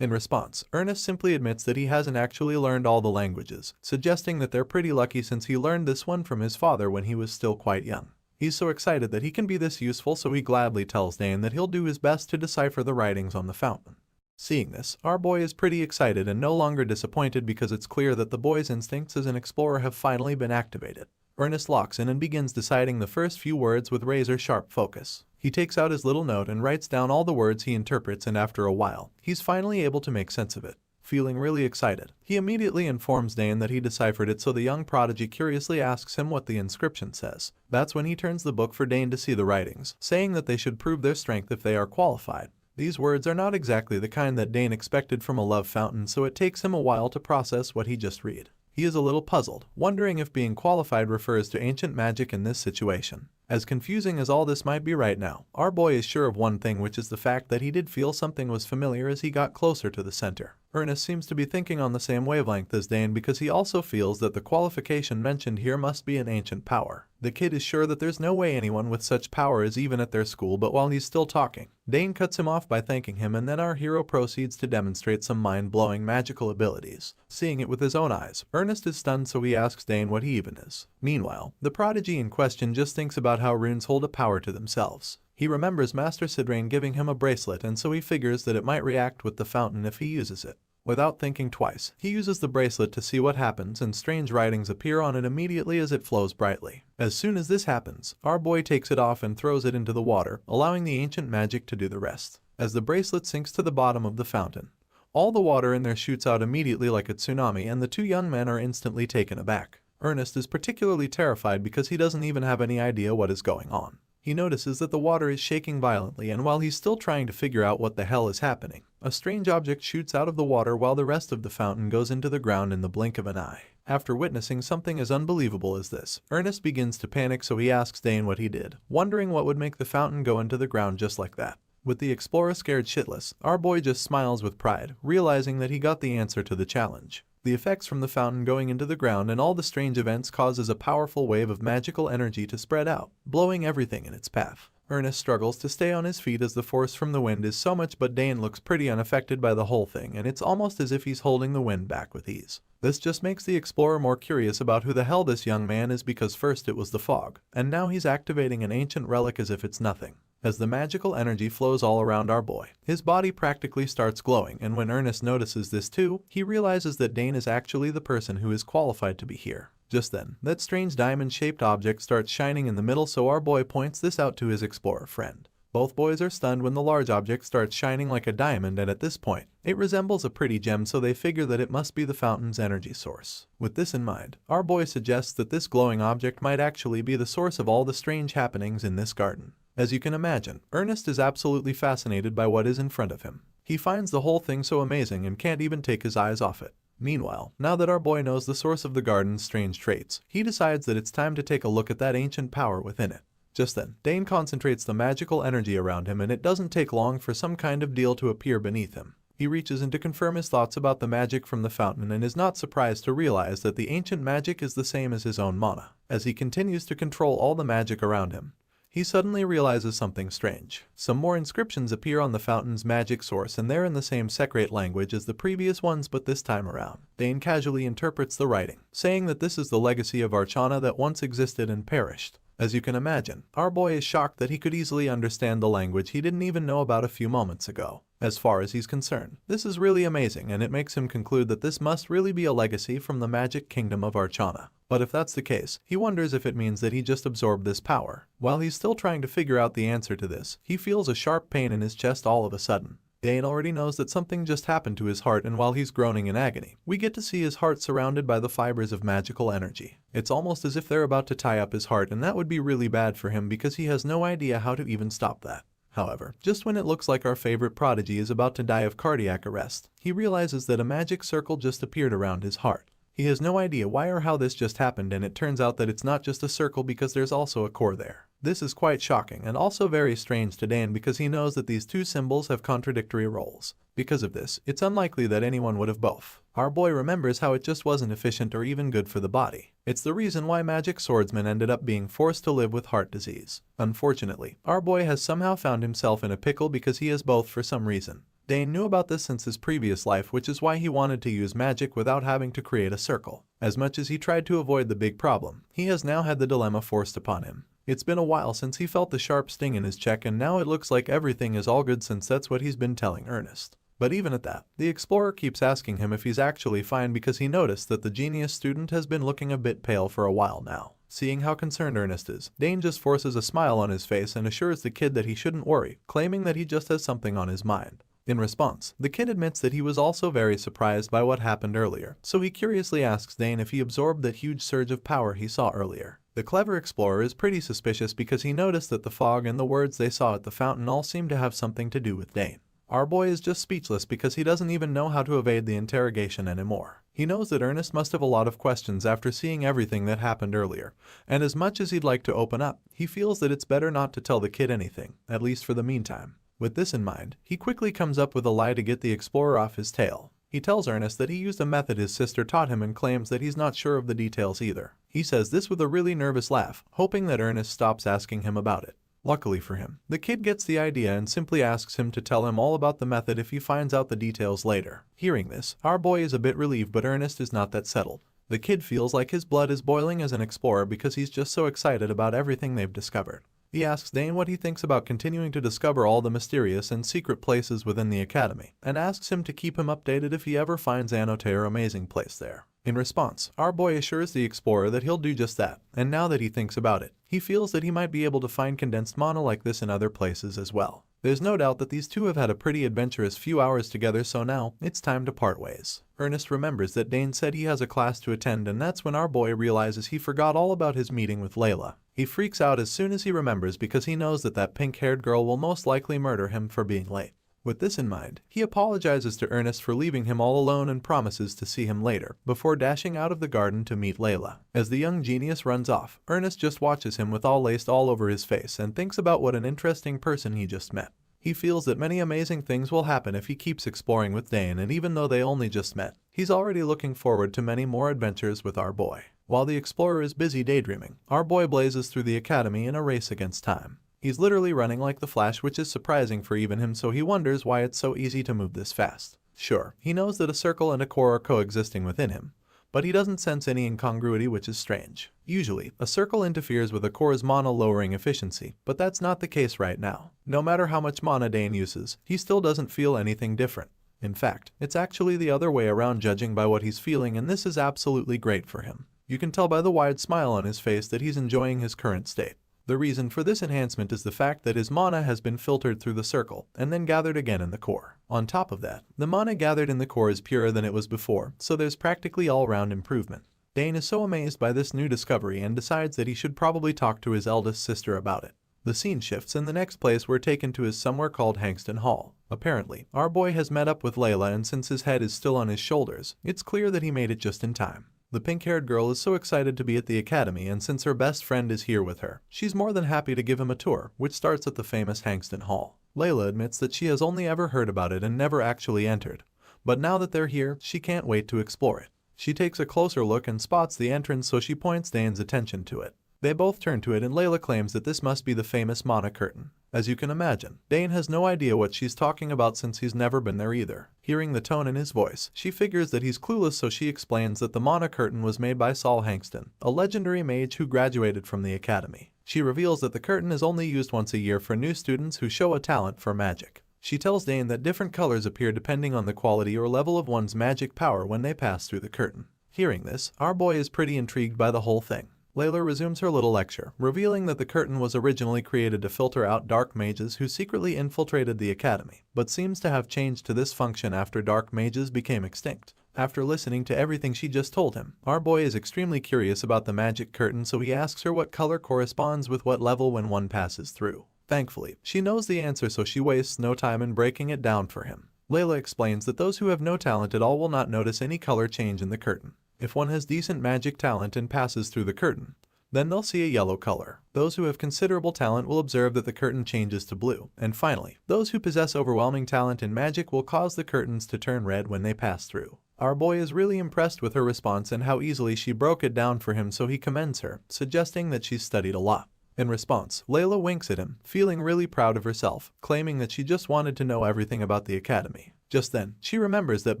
In response, Ernest simply admits that he hasn't actually learned all the languages, suggesting that they're pretty lucky since he learned this one from his father when he was still quite young. He's so excited that he can be this useful, so he gladly tells Dane that he'll do his best to decipher the writings on the fountain. Seeing this, our boy is pretty excited and no longer disappointed, because it's clear that the boy's instincts as an explorer have finally been activated. Ernest locks in and begins deciding the first few words with razor-sharp focus. He takes out his little note and writes down all the words he interprets, and after a while, he's finally able to make sense of it. Feeling really excited, he immediately informs Dane that he deciphered it, so the young prodigy curiously asks him what the inscription says. That's when he turns the book for Dane to see the writings, saying that they should prove their strength if they are qualified. These words are not exactly the kind that Dane expected from a love fountain, so it takes him a while to process what he just read. He is a little puzzled, wondering if being qualified refers to ancient magic in this situation. As confusing as all this might be right now, our boy is sure of one thing, which is the fact that he did feel something was familiar as he got closer to the center. Ernest seems to be thinking on the same wavelength as Dane because he also feels that the qualification mentioned here must be an ancient power. The kid is sure that there's no way anyone with such power is even at their school, but while he's still talking, Dane cuts him off by thanking him, and then our hero proceeds to demonstrate some mind-blowing magical abilities. Seeing it with his own eyes, Ernest is stunned, so he asks Dane what he even is. Meanwhile, the prodigy in question just thinks about how runes hold a power to themselves. He remembers Master Sidrain giving him a bracelet, and so he figures that it might react with the fountain if he uses it. Without thinking twice, he uses the bracelet to see what happens, and strange writings appear on it immediately as it flows brightly. As soon as this happens, our boy takes it off and throws it into the water, allowing the ancient magic to do the rest. As the bracelet sinks to the bottom of the fountain, all the water in there shoots out immediately like a tsunami, and the two young men are instantly taken aback. Ernest is particularly terrified because he doesn't even have any idea what is going on. He notices that the water is shaking violently, and while he's still trying to figure out what the hell is happening, a strange object shoots out of the water while the rest of the fountain goes into the ground in the blink of an eye. After witnessing something as unbelievable as this, Ernest begins to panic, so he asks Dane what he did, wondering what would make the fountain go into the ground just like that. With the explorer scared shitless, our boy just smiles with pride, realizing that he got the answer to the challenge. The effects from the fountain going into the ground and all the strange events causes a powerful wave of magical energy to spread out, blowing everything in its path. Ernest struggles to stay on his feet as the force from the wind is so much, but Dane looks pretty unaffected by the whole thing, and it's almost as if he's holding the wind back with ease. This just makes the explorer more curious about who the hell this young man is, because first it was the fog, and now he's activating an ancient relic as if it's nothing. As the magical energy flows all around our boy, his body practically starts glowing, and when Ernest notices this too, he realizes that Dane is actually the person who is qualified to be here. Just then, that strange diamond-shaped object starts shining in the middle, so our boy points this out to his explorer friend. Both boys are stunned when the large object starts shining like a diamond, and at this point, it resembles a pretty gem, so they figure that it must be the fountain's energy source. With this in mind, our boy suggests that this glowing object might actually be the source of all the strange happenings in this garden. As you can imagine, Ernest is absolutely fascinated by what is in front of him. He finds the whole thing so amazing and can't even take his eyes off it. Meanwhile, now that our boy knows the source of the garden's strange traits, he decides that it's time to take a look at that ancient power within it. Just then, Dane concentrates the magical energy around him, and it doesn't take long for some kind of deal to appear beneath him. He reaches in to confirm his thoughts about the magic from the fountain and is not surprised to realize that the ancient magic is the same as his own mana. As he continues to control all the magic around him, he suddenly realizes something strange. Some more inscriptions appear on the fountain's magic source, and they're in the same secret language as the previous ones, but this time around, Dane casually interprets the writing, saying that this is the legacy of Archana that once existed and perished. As you can imagine, our boy is shocked that he could easily understand the language he didn't even know about a few moments ago. As far as he's concerned, this is really amazing, and it makes him conclude that this must really be a legacy from the magic kingdom of Archana. But if that's the case, he wonders if it means that he just absorbed this power. While he's still trying to figure out the answer to this, he feels a sharp pain in his chest all of a sudden. Dane already knows that something just happened to his heart, and while he's groaning in agony, we get to see his heart surrounded by the fibers of magical energy. It's almost as if they're about to tie up his heart, and that would be really bad for him because he has no idea how to even stop that. However, just when it looks like our favorite prodigy is about to die of cardiac arrest, he realizes that a magic circle just appeared around his heart. He has no idea why or how this just happened, and it turns out that it's not just a circle because there's also a core there. This is quite shocking and also very strange to Dane because he knows that these two symbols have contradictory roles. Because of this, it's unlikely that anyone would have both. Our boy remembers how it just wasn't efficient or even good for the body. It's the reason why magic swordsmen ended up being forced to live with heart disease. Unfortunately, our boy has somehow found himself in a pickle because he has both for some reason. Dane knew about this since his previous life, which is why he wanted to use magic without having to create a circle. As much as he tried to avoid the big problem, he has now had the dilemma forced upon him. It's been a while since he felt the sharp sting in his cheek, and now it looks like everything is all good since that's what he's been telling Ernest. But even at that, the explorer keeps asking him if he's actually fine because he noticed that the genius student has been looking a bit pale for a while now. Seeing how concerned Ernest is, Dane just forces a smile on his face and assures the kid that he shouldn't worry, claiming that he just has something on his mind. In response, the kid admits that he was also very surprised by what happened earlier, so he curiously asks Dane if he absorbed that huge surge of power he saw earlier. The clever explorer is pretty suspicious because he noticed that the fog and the words they saw at the fountain all seem to have something to do with Dane. Our boy is just speechless because he doesn't even know how to evade the interrogation anymore. He knows that Ernest must have a lot of questions after seeing everything that happened earlier, and as much as he'd like to open up, he feels that it's better not to tell the kid anything, at least for the meantime. With this in mind, he quickly comes up with a lie to get the explorer off his tail. He tells Ernest that he used a method his sister taught him and claims that he's not sure of the details either. He says this with a really nervous laugh, hoping that Ernest stops asking him about it. Luckily for him, the kid gets the idea and simply asks him to tell him all about the method if he finds out the details later. Hearing this, our boy is a bit relieved, but Ernest is not that settled. The kid feels like his blood is boiling as an explorer because he's just so excited about everything they've discovered. He asks Dane what he thinks about continuing to discover all the mysterious and secret places within the academy, and asks him to keep him updated if he ever finds Anote or Amazing Place there. In response, our boy assures the explorer that he'll do just that, and now that he thinks about it, he feels that he might be able to find condensed mana like this in other places as well. There's no doubt that these two have had a pretty adventurous few hours together, so now it's time to part ways. Ernest remembers that Dane said he has a class to attend, and that's when our boy realizes he forgot all about his meeting with Layla. He freaks out as soon as he remembers because he knows that pink-haired girl will most likely murder him for being late. With this in mind, he apologizes to Ernest for leaving him all alone and promises to see him later, before dashing out of the garden to meet Layla. As the young genius runs off, Ernest just watches him with all laced all over his face and thinks about what an interesting person he just met. He feels that many amazing things will happen if he keeps exploring with Dane, and even though they only just met, he's already looking forward to many more adventures with our boy. While the explorer is busy daydreaming, our boy blazes through the academy in a race against time. He's literally running like the Flash, which is surprising for even him, so he wonders why it's so easy to move this fast. Sure, he knows that a circle and a core are coexisting within him, but he doesn't sense any incongruity, which is strange. Usually, a circle interferes with a core's mana lowering efficiency, but that's not the case right now. No matter how much mana Dane uses, he still doesn't feel anything different. In fact, it's actually the other way around judging by what he's feeling, and this is absolutely great for him. You can tell by the wide smile on his face that he's enjoying his current state. The reason for this enhancement is the fact that his mana has been filtered through the circle and then gathered again in the core. On top of that, the mana gathered in the core is purer than it was before, so there's practically all-round improvement. Dane is so amazed by this new discovery and decides that he should probably talk to his eldest sister about it. The scene shifts, and the next place we're taken to is somewhere called Hangston Hall. Apparently, our boy has met up with Layla, and since his head is still on his shoulders, it's clear that he made it just in time. The pink-haired girl is so excited to be at the academy, and since her best friend is here with her, she's more than happy to give him a tour, which starts at the famous Hangston Hall. Layla admits that she has only ever heard about it and never actually entered, but now that they're here, she can't wait to explore it. She takes a closer look and spots the entrance, so she points Dane's attention to it. They both turn to it, and Layla claims that this must be the famous mana curtain. As you can imagine, Dane has no idea what she's talking about since he's never been there either. Hearing the tone in his voice, she figures that he's clueless, so she explains that the mana curtain was made by Saul Hangston, a legendary mage who graduated from the academy. She reveals that the curtain is only used once a year for new students who show a talent for magic. She tells Dane that different colors appear depending on the quality or level of one's magic power when they pass through the curtain. Hearing this, our boy is pretty intrigued by the whole thing. Layla resumes her little lecture, revealing that the curtain was originally created to filter out dark mages who secretly infiltrated the academy, but seems to have changed to this function after dark mages became extinct. After listening to everything she just told him, our boy is extremely curious about the magic curtain, so he asks her what color corresponds with what level when one passes through. Thankfully, she knows the answer, so she wastes no time in breaking it down for him. Layla explains that those who have no talent at all will not notice any color change in the curtain. If one has decent magic talent and passes through the curtain, then they'll see a yellow color. Those who have considerable talent will observe that the curtain changes to blue. And finally, those who possess overwhelming talent in magic will cause the curtains to turn red when they pass through. Our boy is really impressed with her response and how easily she broke it down for him, so he commends her, suggesting that she's studied a lot. In response, Layla winks at him, feeling really proud of herself, claiming that she just wanted to know everything about the academy. Just then, she remembers that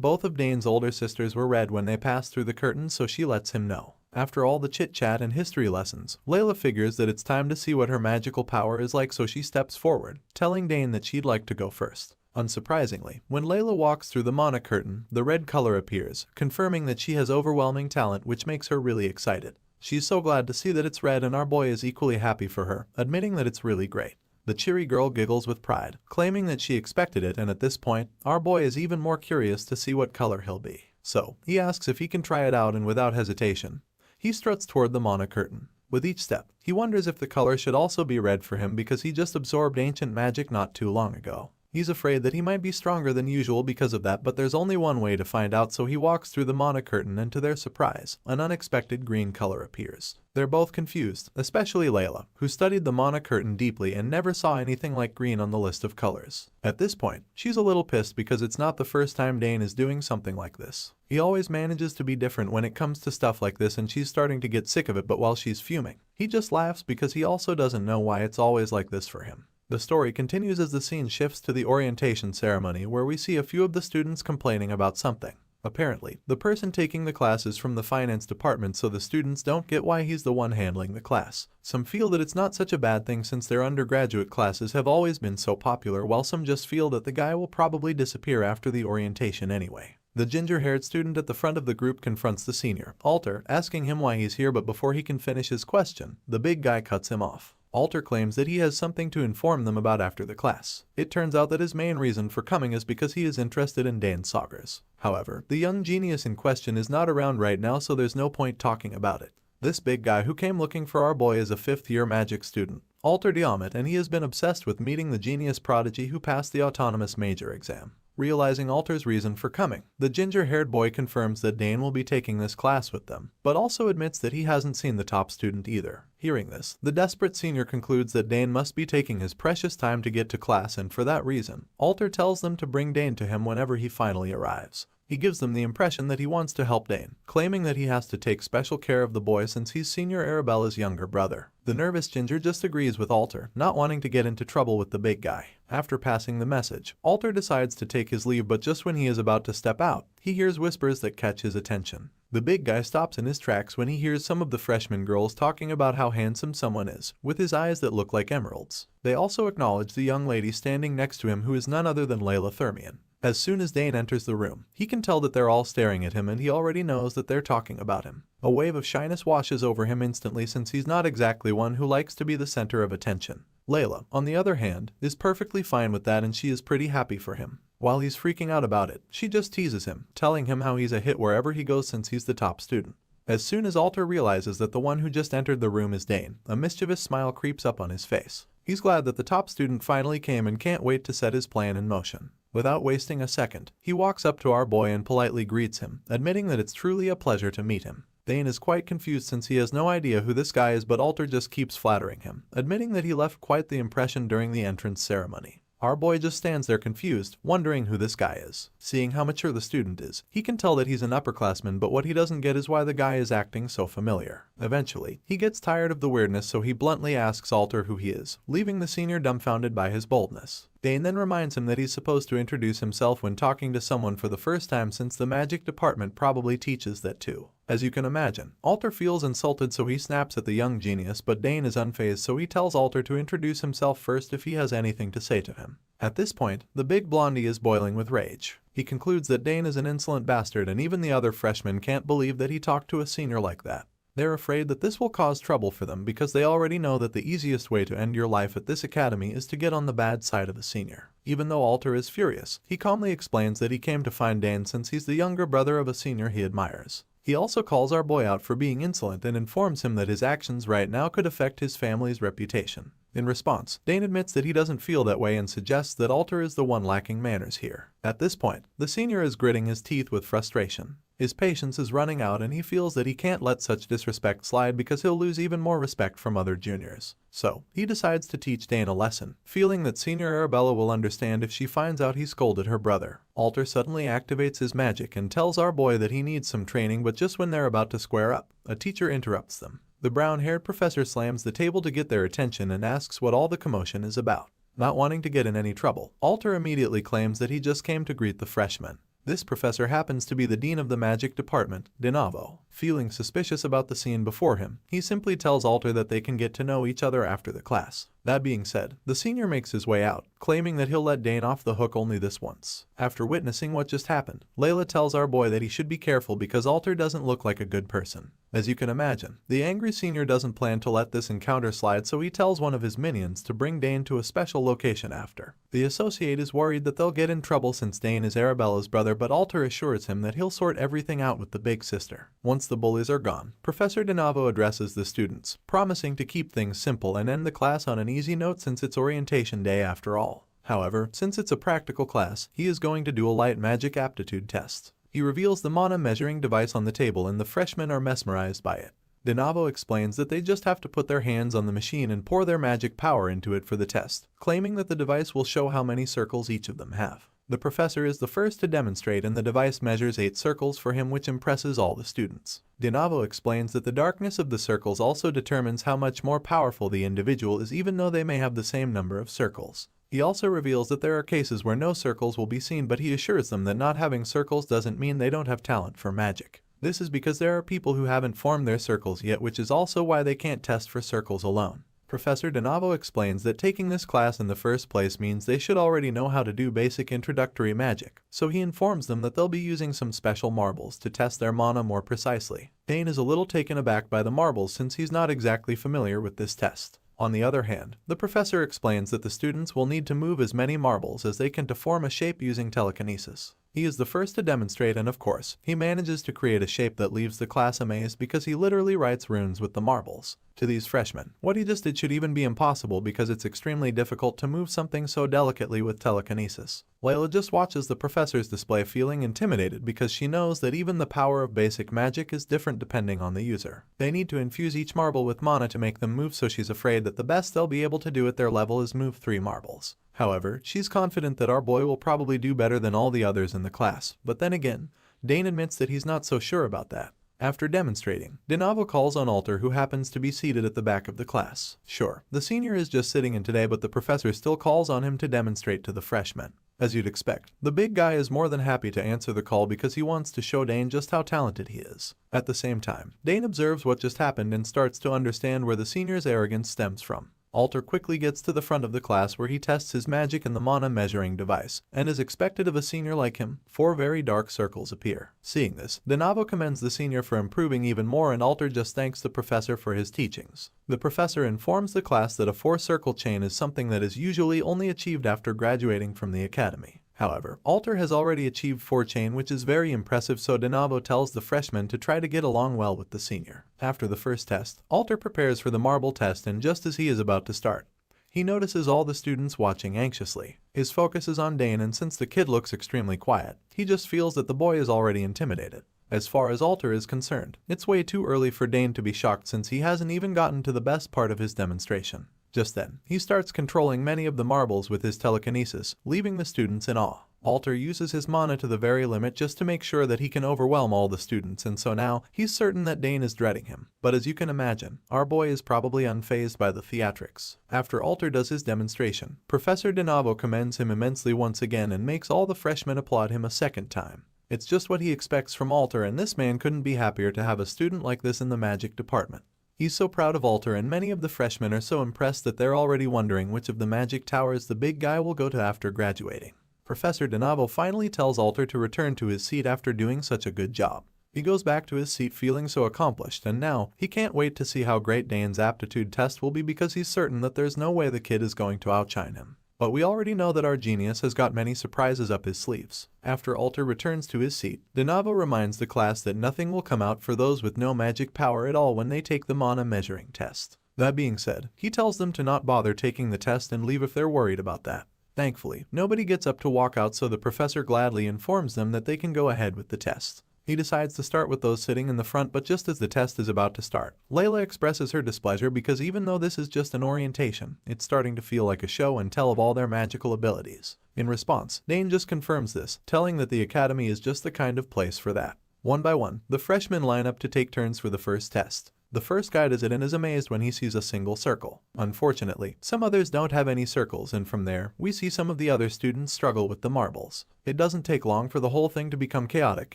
both of Dane's older sisters were red when they passed through the curtain, so she lets him know. After all the chit-chat and history lessons, Layla figures that it's time to see what her magical power is like, so she steps forward, telling Dane that she'd like to go first. Unsurprisingly, when Layla walks through the mana curtain, the red color appears, confirming that she has overwhelming talent, which makes her really excited. She's so glad to see that it's red, and our boy is equally happy for her, admitting that it's really great. The cheery girl giggles with pride, claiming that she expected it, and at this point, our boy is even more curious to see what color he'll be. So, he asks if he can try it out, and without hesitation, he struts toward the mana curtain. With each step, he wonders if the color should also be red for him because he just absorbed ancient magic not too long ago. He's afraid that he might be stronger than usual because of that, but there's only one way to find out, so he walks through the mana curtain and to their surprise, an unexpected green color appears. They're both confused, especially Layla, who studied the mana curtain deeply and never saw anything like green on the list of colors. At this point, she's a little pissed because it's not the first time Dane is doing something like this. He always manages to be different when it comes to stuff like this, and she's starting to get sick of it, but while she's fuming, he just laughs because he also doesn't know why it's always like this for him. The story continues as the scene shifts to the orientation ceremony, where we see a few of the students complaining about something. Apparently, the person taking the class is from the finance department, so the students don't get why he's the one handling the class. Some feel that it's not such a bad thing since their undergraduate classes have always been so popular, while some just feel that the guy will probably disappear after the orientation anyway. The ginger-haired student at the front of the group confronts the senior, Alter, asking him why he's here, but before he can finish his question, the big guy cuts him off. Alter claims that he has something to inform them about after the class. It turns out that his main reason for coming is because he is interested in Dane's sagas. However, the young genius in question is not around right now, so there's no point talking about it. This big guy who came looking for our boy is a 5th-year magic student, Alter Diamet, and he has been obsessed with meeting the genius prodigy who passed the autonomous major exam. Realizing Alter's reason for coming, the ginger-haired boy confirms that Dane will be taking this class with them, but also admits that he hasn't seen the top student either. Hearing this, the desperate senior concludes that Dane must be taking his precious time to get to class, and for that reason, Alter tells them to bring Dane to him whenever he finally arrives. He gives them the impression that he wants to help Dane, claiming that he has to take special care of the boy since he's Senior Arabella's younger brother. The nervous ginger just agrees with Alter, not wanting to get into trouble with the big guy. After passing the message, Alter decides to take his leave, but just when he is about to step out, he hears whispers that catch his attention. The big guy stops in his tracks when he hears some of the freshman girls talking about how handsome someone is, with his eyes that look like emeralds. They also acknowledge the young lady standing next to him, who is none other than Layla Thermian. As soon as Dane enters the room, he can tell that they're all staring at him, and he already knows that they're talking about him. A wave of shyness washes over him instantly, since he's not exactly one who likes to be the center of attention. Layla, on the other hand, is perfectly fine with that, and she is pretty happy for him. While he's freaking out about it, she just teases him, telling him how he's a hit wherever he goes since he's the top student. As soon as Alter realizes that the one who just entered the room is Dane, a mischievous smile creeps up on his face. He's glad that the top student finally came and can't wait to set his plan in motion. Without wasting a second, he walks up to our boy and politely greets him, admitting that it's truly a pleasure to meet him. Dane is quite confused since he has no idea who this guy is, but Alter just keeps flattering him, admitting that he left quite the impression during the entrance ceremony. Our boy just stands there confused, wondering who this guy is. Seeing how mature the student is, he can tell that he's an upperclassman, but what he doesn't get is why the guy is acting so familiar. Eventually, he gets tired of the weirdness, so he bluntly asks Alter who he is, leaving the senior dumbfounded by his boldness. Dane then reminds him that he's supposed to introduce himself when talking to someone for the first time, since the magic department probably teaches that too. As you can imagine, Alter feels insulted, so he snaps at the young genius, but Dane is unfazed, so he tells Alter to introduce himself first if he has anything to say to him. At this point, the big blondie is boiling with rage. He concludes that Dane is an insolent bastard, and even the other freshmen can't believe that he talked to a senior like that. They're afraid that this will cause trouble for them because they already know that the easiest way to end your life at this academy is to get on the bad side of a senior. Even though Alter is furious, he calmly explains that he came to find Dane since he's the younger brother of a senior he admires. He also calls our boy out for being insolent and informs him that his actions right now could affect his family's reputation. In response, Dane admits that he doesn't feel that way and suggests that Alter is the one lacking manners here. At this point, the senior is gritting his teeth with frustration. His patience is running out, and he feels that he can't let such disrespect slide because he'll lose even more respect from other juniors. So, he decides to teach Dane a lesson, feeling that Senior Arabella will understand if she finds out he scolded her brother. Alter suddenly activates his magic and tells our boy that he needs some training, but just when they're about to square up, a teacher interrupts them. The brown-haired professor slams the table to get their attention and asks what all the commotion is about. Not wanting to get in any trouble, Alter immediately claims that he just came to greet the freshmen. This professor happens to be the dean of the magic department, Dinavo. Feeling suspicious about the scene before him, he simply tells Alter that they can get to know each other after the class. That being said, the senior makes his way out, claiming that he'll let Dane off the hook only this once. After witnessing what just happened, Layla tells our boy that he should be careful because Alter doesn't look like a good person. As you can imagine, the angry senior doesn't plan to let this encounter slide, so he tells one of his minions to bring Dane to a special location after. The associate is worried that they'll get in trouble since Dane is Arabella's brother, but Alter assures him that he'll sort everything out with the big sister. Once the bullies are gone, Professor Dinavo addresses the students, promising to keep things simple and end the class on an easy note since it's orientation day after all. However, since it's a practical class, he is going to do a light magic aptitude test. He reveals the mana measuring device on the table and the freshmen are mesmerized by it. DeNavo explains that they just have to put their hands on the machine and pour their magic power into it for the test, claiming that the device will show how many circles each of them have. The professor is the first to demonstrate and the device measures 8 circles for him, which impresses all the students. DeNavo explains that the darkness of the circles also determines how much more powerful the individual is, even though they may have the same number of circles. He also reveals that there are cases where no circles will be seen, but he assures them that not having circles doesn't mean they don't have talent for magic. This is because there are people who haven't formed their circles yet, which is also why they can't test for circles alone. Professor DeNavo explains that taking this class in the first place means they should already know how to do basic introductory magic, so he informs them that they'll be using some special marbles to test their mana more precisely. Dane is a little taken aback by the marbles since he's not exactly familiar with this test. On the other hand, the professor explains that the students will need to move as many marbles as they can to form a shape using telekinesis. He is the first to demonstrate and of course, he manages to create a shape that leaves the class amazed because he literally writes runes with the marbles. To these freshmen, what he just did should even be impossible because it's extremely difficult to move something so delicately with telekinesis. Layla just watches the professor's display feeling intimidated because she knows that even the power of basic magic is different depending on the user. They need to infuse each marble with mana to make them move, so she's afraid that the best they'll be able to do at their level is move 3 marbles. However, she's confident that our boy will probably do better than all the others in the class, but then again, Dane admits that he's not so sure about that. After demonstrating, DeNavo calls on Alter, who happens to be seated at the back of the class. Sure, the senior is just sitting in today, but the professor still calls on him to demonstrate to the freshmen. As you'd expect, the big guy is more than happy to answer the call because he wants to show Dane just how talented he is. At the same time, Dane observes what just happened and starts to understand where the senior's arrogance stems from. Alter quickly gets to the front of the class where he tests his magic in the mana measuring device, and as expected of a senior like him, 4 very dark circles appear. Seeing this, DeNavo commends the senior for improving even more and Alter just thanks the professor for his teachings. The professor informs the class that a 4-circle chain is something that is usually only achieved after graduating from the academy. However, Alter has already achieved 4-chain, which is very impressive, so DeNavo tells the freshmen to try to get along well with the senior. After the first test, Alter prepares for the marble test, and just as he is about to start, he notices all the students watching anxiously. His focus is on Dane, and since the kid looks extremely quiet, he just feels that the boy is already intimidated. As far as Alter is concerned, it's way too early for Dane to be shocked since he hasn't even gotten to the best part of his demonstration. Just then, he starts controlling many of the marbles with his telekinesis, leaving the students in awe. Alter uses his mana to the very limit just to make sure that he can overwhelm all the students, and so now, he's certain that Dane is dreading him. But as you can imagine, our boy is probably unfazed by the theatrics. After Alter does his demonstration, Professor DeNavo commends him immensely once again and makes all the freshmen applaud him a second time. It's just what he expects from Alter, and this man couldn't be happier to have a student like this in the magic department. He's so proud of Alter, and many of the freshmen are so impressed that they're already wondering which of the magic towers the big guy will go to after graduating. Professor DeNavo finally tells Alter to return to his seat after doing such a good job. He goes back to his seat feeling so accomplished, and now he can't wait to see how great Dane's aptitude test will be because he's certain that there's no way the kid is going to outshine him. But we already know that our genius has got many surprises up his sleeves. After Alter returns to his seat, DeNavo reminds the class that nothing will come out for those with no magic power at all when they take the mana measuring test. That being said, he tells them to not bother taking the test and leave if they're worried about that. Thankfully, nobody gets up to walk out, so the professor gladly informs them that they can go ahead with the test. He decides to start with those sitting in the front, but just as the test is about to start, Layla expresses her displeasure because even though this is just an orientation, it's starting to feel like a show and tell of all their magical abilities. In response, Dane just confirms this, telling that the academy is just the kind of place for that. One by one, the freshmen line up to take turns for the first test. The first guy does it and is amazed when he sees a single circle. Unfortunately, some others don't have any circles, and from there, we see some of the other students struggle with the marbles. It doesn't take long for the whole thing to become chaotic,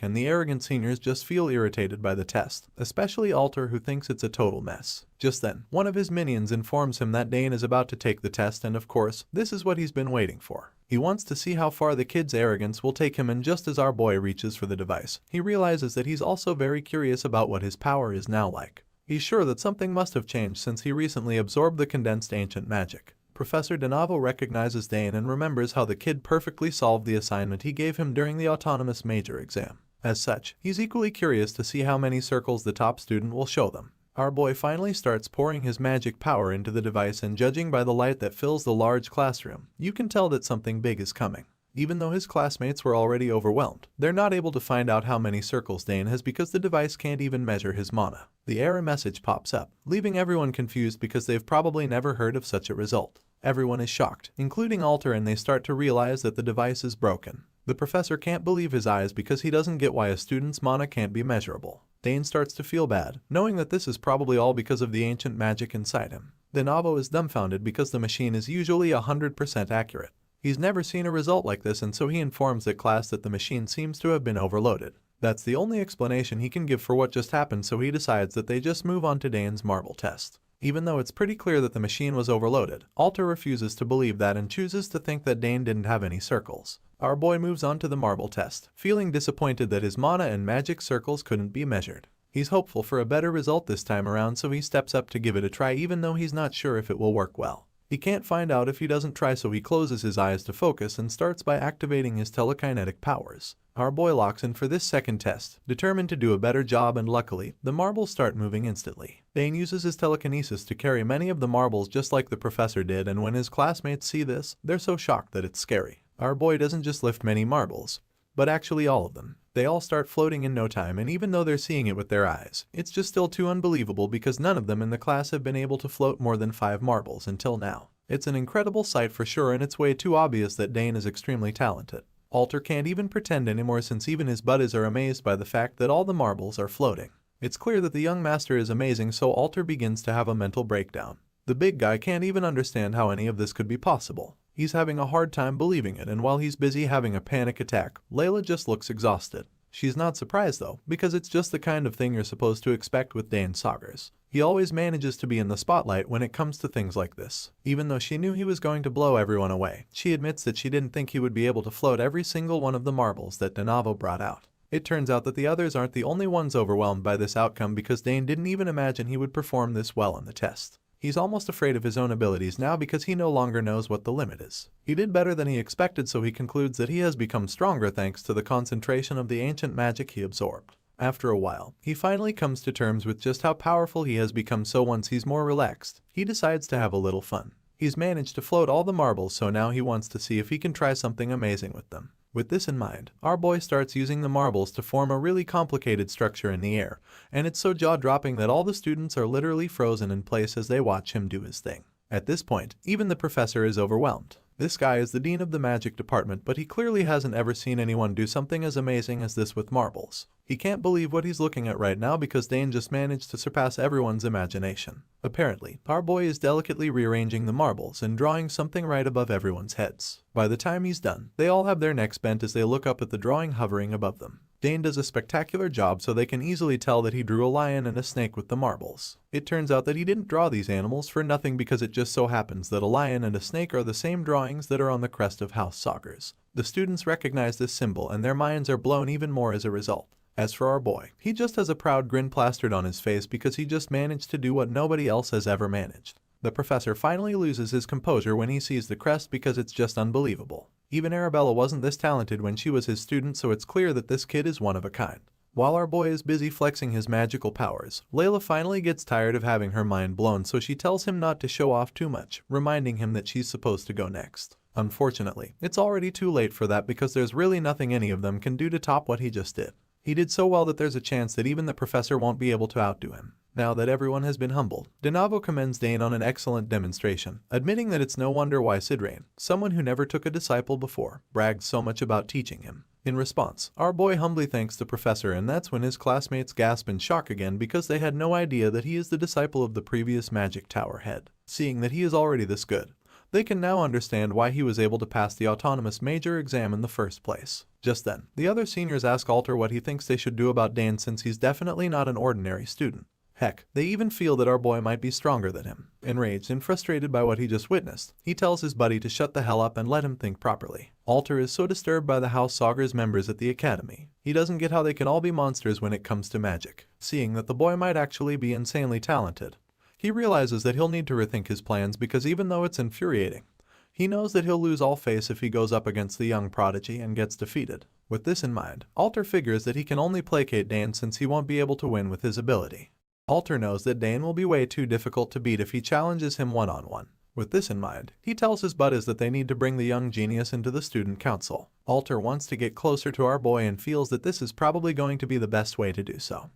and the arrogant seniors just feel irritated by the test, especially Alter, who thinks it's a total mess. Just then, one of his minions informs him that Dane is about to take the test, and of course, this is what he's been waiting for. He wants to see how far the kid's arrogance will take him, and just as our boy reaches for the device, he realizes that he's also very curious about what his power is now like. He's sure that something must have changed since he recently absorbed the condensed ancient magic. Professor DeNavo recognizes Dane and remembers how the kid perfectly solved the assignment he gave him during the autonomous major exam. As such, he's equally curious to see how many circles the top student will show them. Our boy finally starts pouring his magic power into the device, and judging by the light that fills the large classroom, you can tell that something big is coming. Even though his classmates were already overwhelmed, they're not able to find out how many circles Dane has because the device can't even measure his mana. The error message pops up, leaving everyone confused because they've probably never heard of such a result. Everyone is shocked, including Alter, and they start to realize that the device is broken. The professor can't believe his eyes because he doesn't get why a student's mana can't be measurable. Dane starts to feel bad, knowing that this is probably all because of the ancient magic inside him. Then Avo is dumbfounded because the machine is usually 100% accurate. He's never seen a result like this, and so he informs the class that the machine seems to have been overloaded. That's the only explanation he can give for what just happened, so he decides that they just move on to Dane's marble test. Even though it's pretty clear that the machine was overloaded, Alter refuses to believe that and chooses to think that Dane didn't have any circles. Our boy moves on to the marble test, feeling disappointed that his mana and magic circles couldn't be measured. He's hopeful for a better result this time around, so he steps up to give it a try, even though he's not sure if it will work well. He can't find out if he doesn't try, so he closes his eyes to focus and starts by activating his telekinetic powers. Our boy locks in for this second test, determined to do a better job, and luckily, the marbles start moving instantly. Dane uses his telekinesis to carry many of the marbles just like the professor did, and when his classmates see this, they're so shocked that it's scary. Our boy doesn't just lift many marbles, but actually all of them. They all start floating in no time, and even though they're seeing it with their eyes, it's just still too unbelievable because none of them in the class have been able to float more than 5 marbles until now. It's an incredible sight for sure, and it's way too obvious that Dane is extremely talented. Alter can't even pretend anymore, since even his buddies are amazed by the fact that all the marbles are floating. It's clear that the young master is amazing, so Alter begins to have a mental breakdown. The big guy can't even understand how any of this could be possible. He's having a hard time believing it, and while he's busy having a panic attack, Layla just looks exhausted. She's not surprised though, because it's just the kind of thing you're supposed to expect with Dane Saugers. He always manages to be in the spotlight when it comes to things like this. Even though she knew he was going to blow everyone away, she admits that she didn't think he would be able to float every single one of the marbles that Denavo brought out. It turns out that the others aren't the only ones overwhelmed by this outcome, because Dane didn't even imagine he would perform this well on the test. He's almost afraid of his own abilities now because he no longer knows what the limit is. He did better than he expected, so he concludes that he has become stronger thanks to the concentration of the ancient magic he absorbed. After a while, he finally comes to terms with just how powerful he has become, so once he's more relaxed, he decides to have a little fun. He's managed to float all the marbles, so now he wants to see if he can try something amazing with them. With this in mind, our boy starts using the marbles to form a really complicated structure in the air, and it's so jaw-dropping that all the students are literally frozen in place as they watch him do his thing. At this point, even the professor is overwhelmed. This guy is the dean of the magic department, but he clearly hasn't ever seen anyone do something as amazing as this with marbles. He can't believe what he's looking at right now because Dane just managed to surpass everyone's imagination. Apparently, our boy is delicately rearranging the marbles and drawing something right above everyone's heads. By the time he's done, they all have their necks bent as they look up at the drawing hovering above them. Dane does a spectacular job, so they can easily tell that he drew a lion and a snake with the marbles. It turns out that he didn't draw these animals for nothing, because it just so happens that a lion and a snake are the same drawings that are on the crest of House Saugers. The students recognize this symbol and their minds are blown even more as a result. As for our boy, he just has a proud grin plastered on his face because he just managed to do what nobody else has ever managed. The professor finally loses his composure when he sees the crest because it's just unbelievable. Even Arabella wasn't this talented when she was his student, so it's clear that this kid is one of a kind. While our boy is busy flexing his magical powers, Layla finally gets tired of having her mind blown, so she tells him not to show off too much, reminding him that she's supposed to go next. Unfortunately, it's already too late for that because there's really nothing any of them can do to top what he just did. He did so well that there's a chance that even the professor won't be able to outdo him. Now that everyone has been humbled, Denavo commends Dane on an excellent demonstration, admitting that it's no wonder why Sidrain, someone who never took a disciple before, bragged so much about teaching him. In response, our boy humbly thanks the professor, and that's when his classmates gasp in shock again because they had no idea that he is the disciple of the previous magic tower head. Seeing that he is already this good, they can now understand why he was able to pass the autonomous major exam in the first place. Just then, the other seniors ask Alter what he thinks they should do about Dane, since he's definitely not an ordinary student. Heck, they even feel that our boy might be stronger than him. Enraged and frustrated by what he just witnessed, he tells his buddy to shut the hell up and let him think properly. Alter is so disturbed by the House Saugers members at the academy. He doesn't get how they can all be monsters when it comes to magic. Seeing that the boy might actually be insanely talented, he realizes that he'll need to rethink his plans, because even though it's infuriating, he knows that he'll lose all face if he goes up against the young prodigy and gets defeated. With this in mind, Alter figures that he can only placate Dane since he won't be able to win with his ability. Alter knows that Dane will be way too difficult to beat if he challenges him one-on-one. With this in mind, he tells his buddies that they need to bring the young genius into the student council. Alter wants to get closer to our boy and feels that this is probably going to be the best way to do so.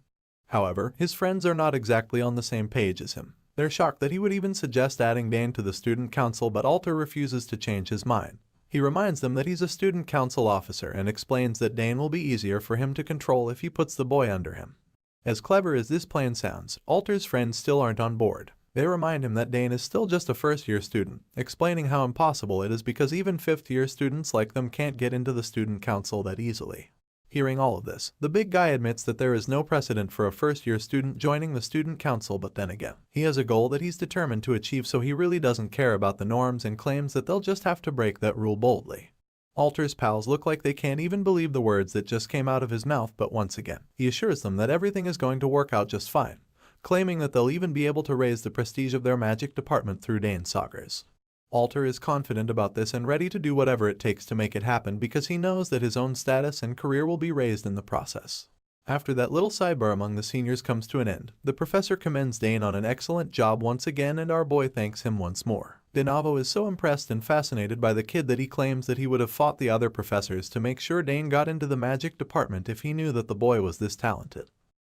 However, his friends are not exactly on the same page as him. They're shocked that he would even suggest adding Dane to the student council, but Alter refuses to change his mind. He reminds them that he's a student council officer and explains that Dane will be easier for him to control if he puts the boy under him. As clever as this plan sounds, Alter's friends still aren't on board. They remind him that Dane is still just a first-year student, explaining how impossible it is because even fifth-year students like them can't get into the student council that easily. Hearing all of this, the big guy admits that there is no precedent for a first-year student joining the student council, but then again, he has a goal that he's determined to achieve, so he really doesn't care about the norms and claims that they'll just have to break that rule boldly. Alter's pals look like they can't even believe the words that just came out of his mouth, but once again, he assures them that everything is going to work out just fine, claiming that they'll even be able to raise the prestige of their magic department through Dane's sagas. Alter is confident about this and ready to do whatever it takes to make it happen because he knows that his own status and career will be raised in the process. After that little sidebar among the seniors comes to an end, the professor commends Dane on an excellent job once again and our boy thanks him once more. Denavo is so impressed and fascinated by the kid that he claims that he would have fought the other professors to make sure Dane got into the magic department if he knew that the boy was this talented.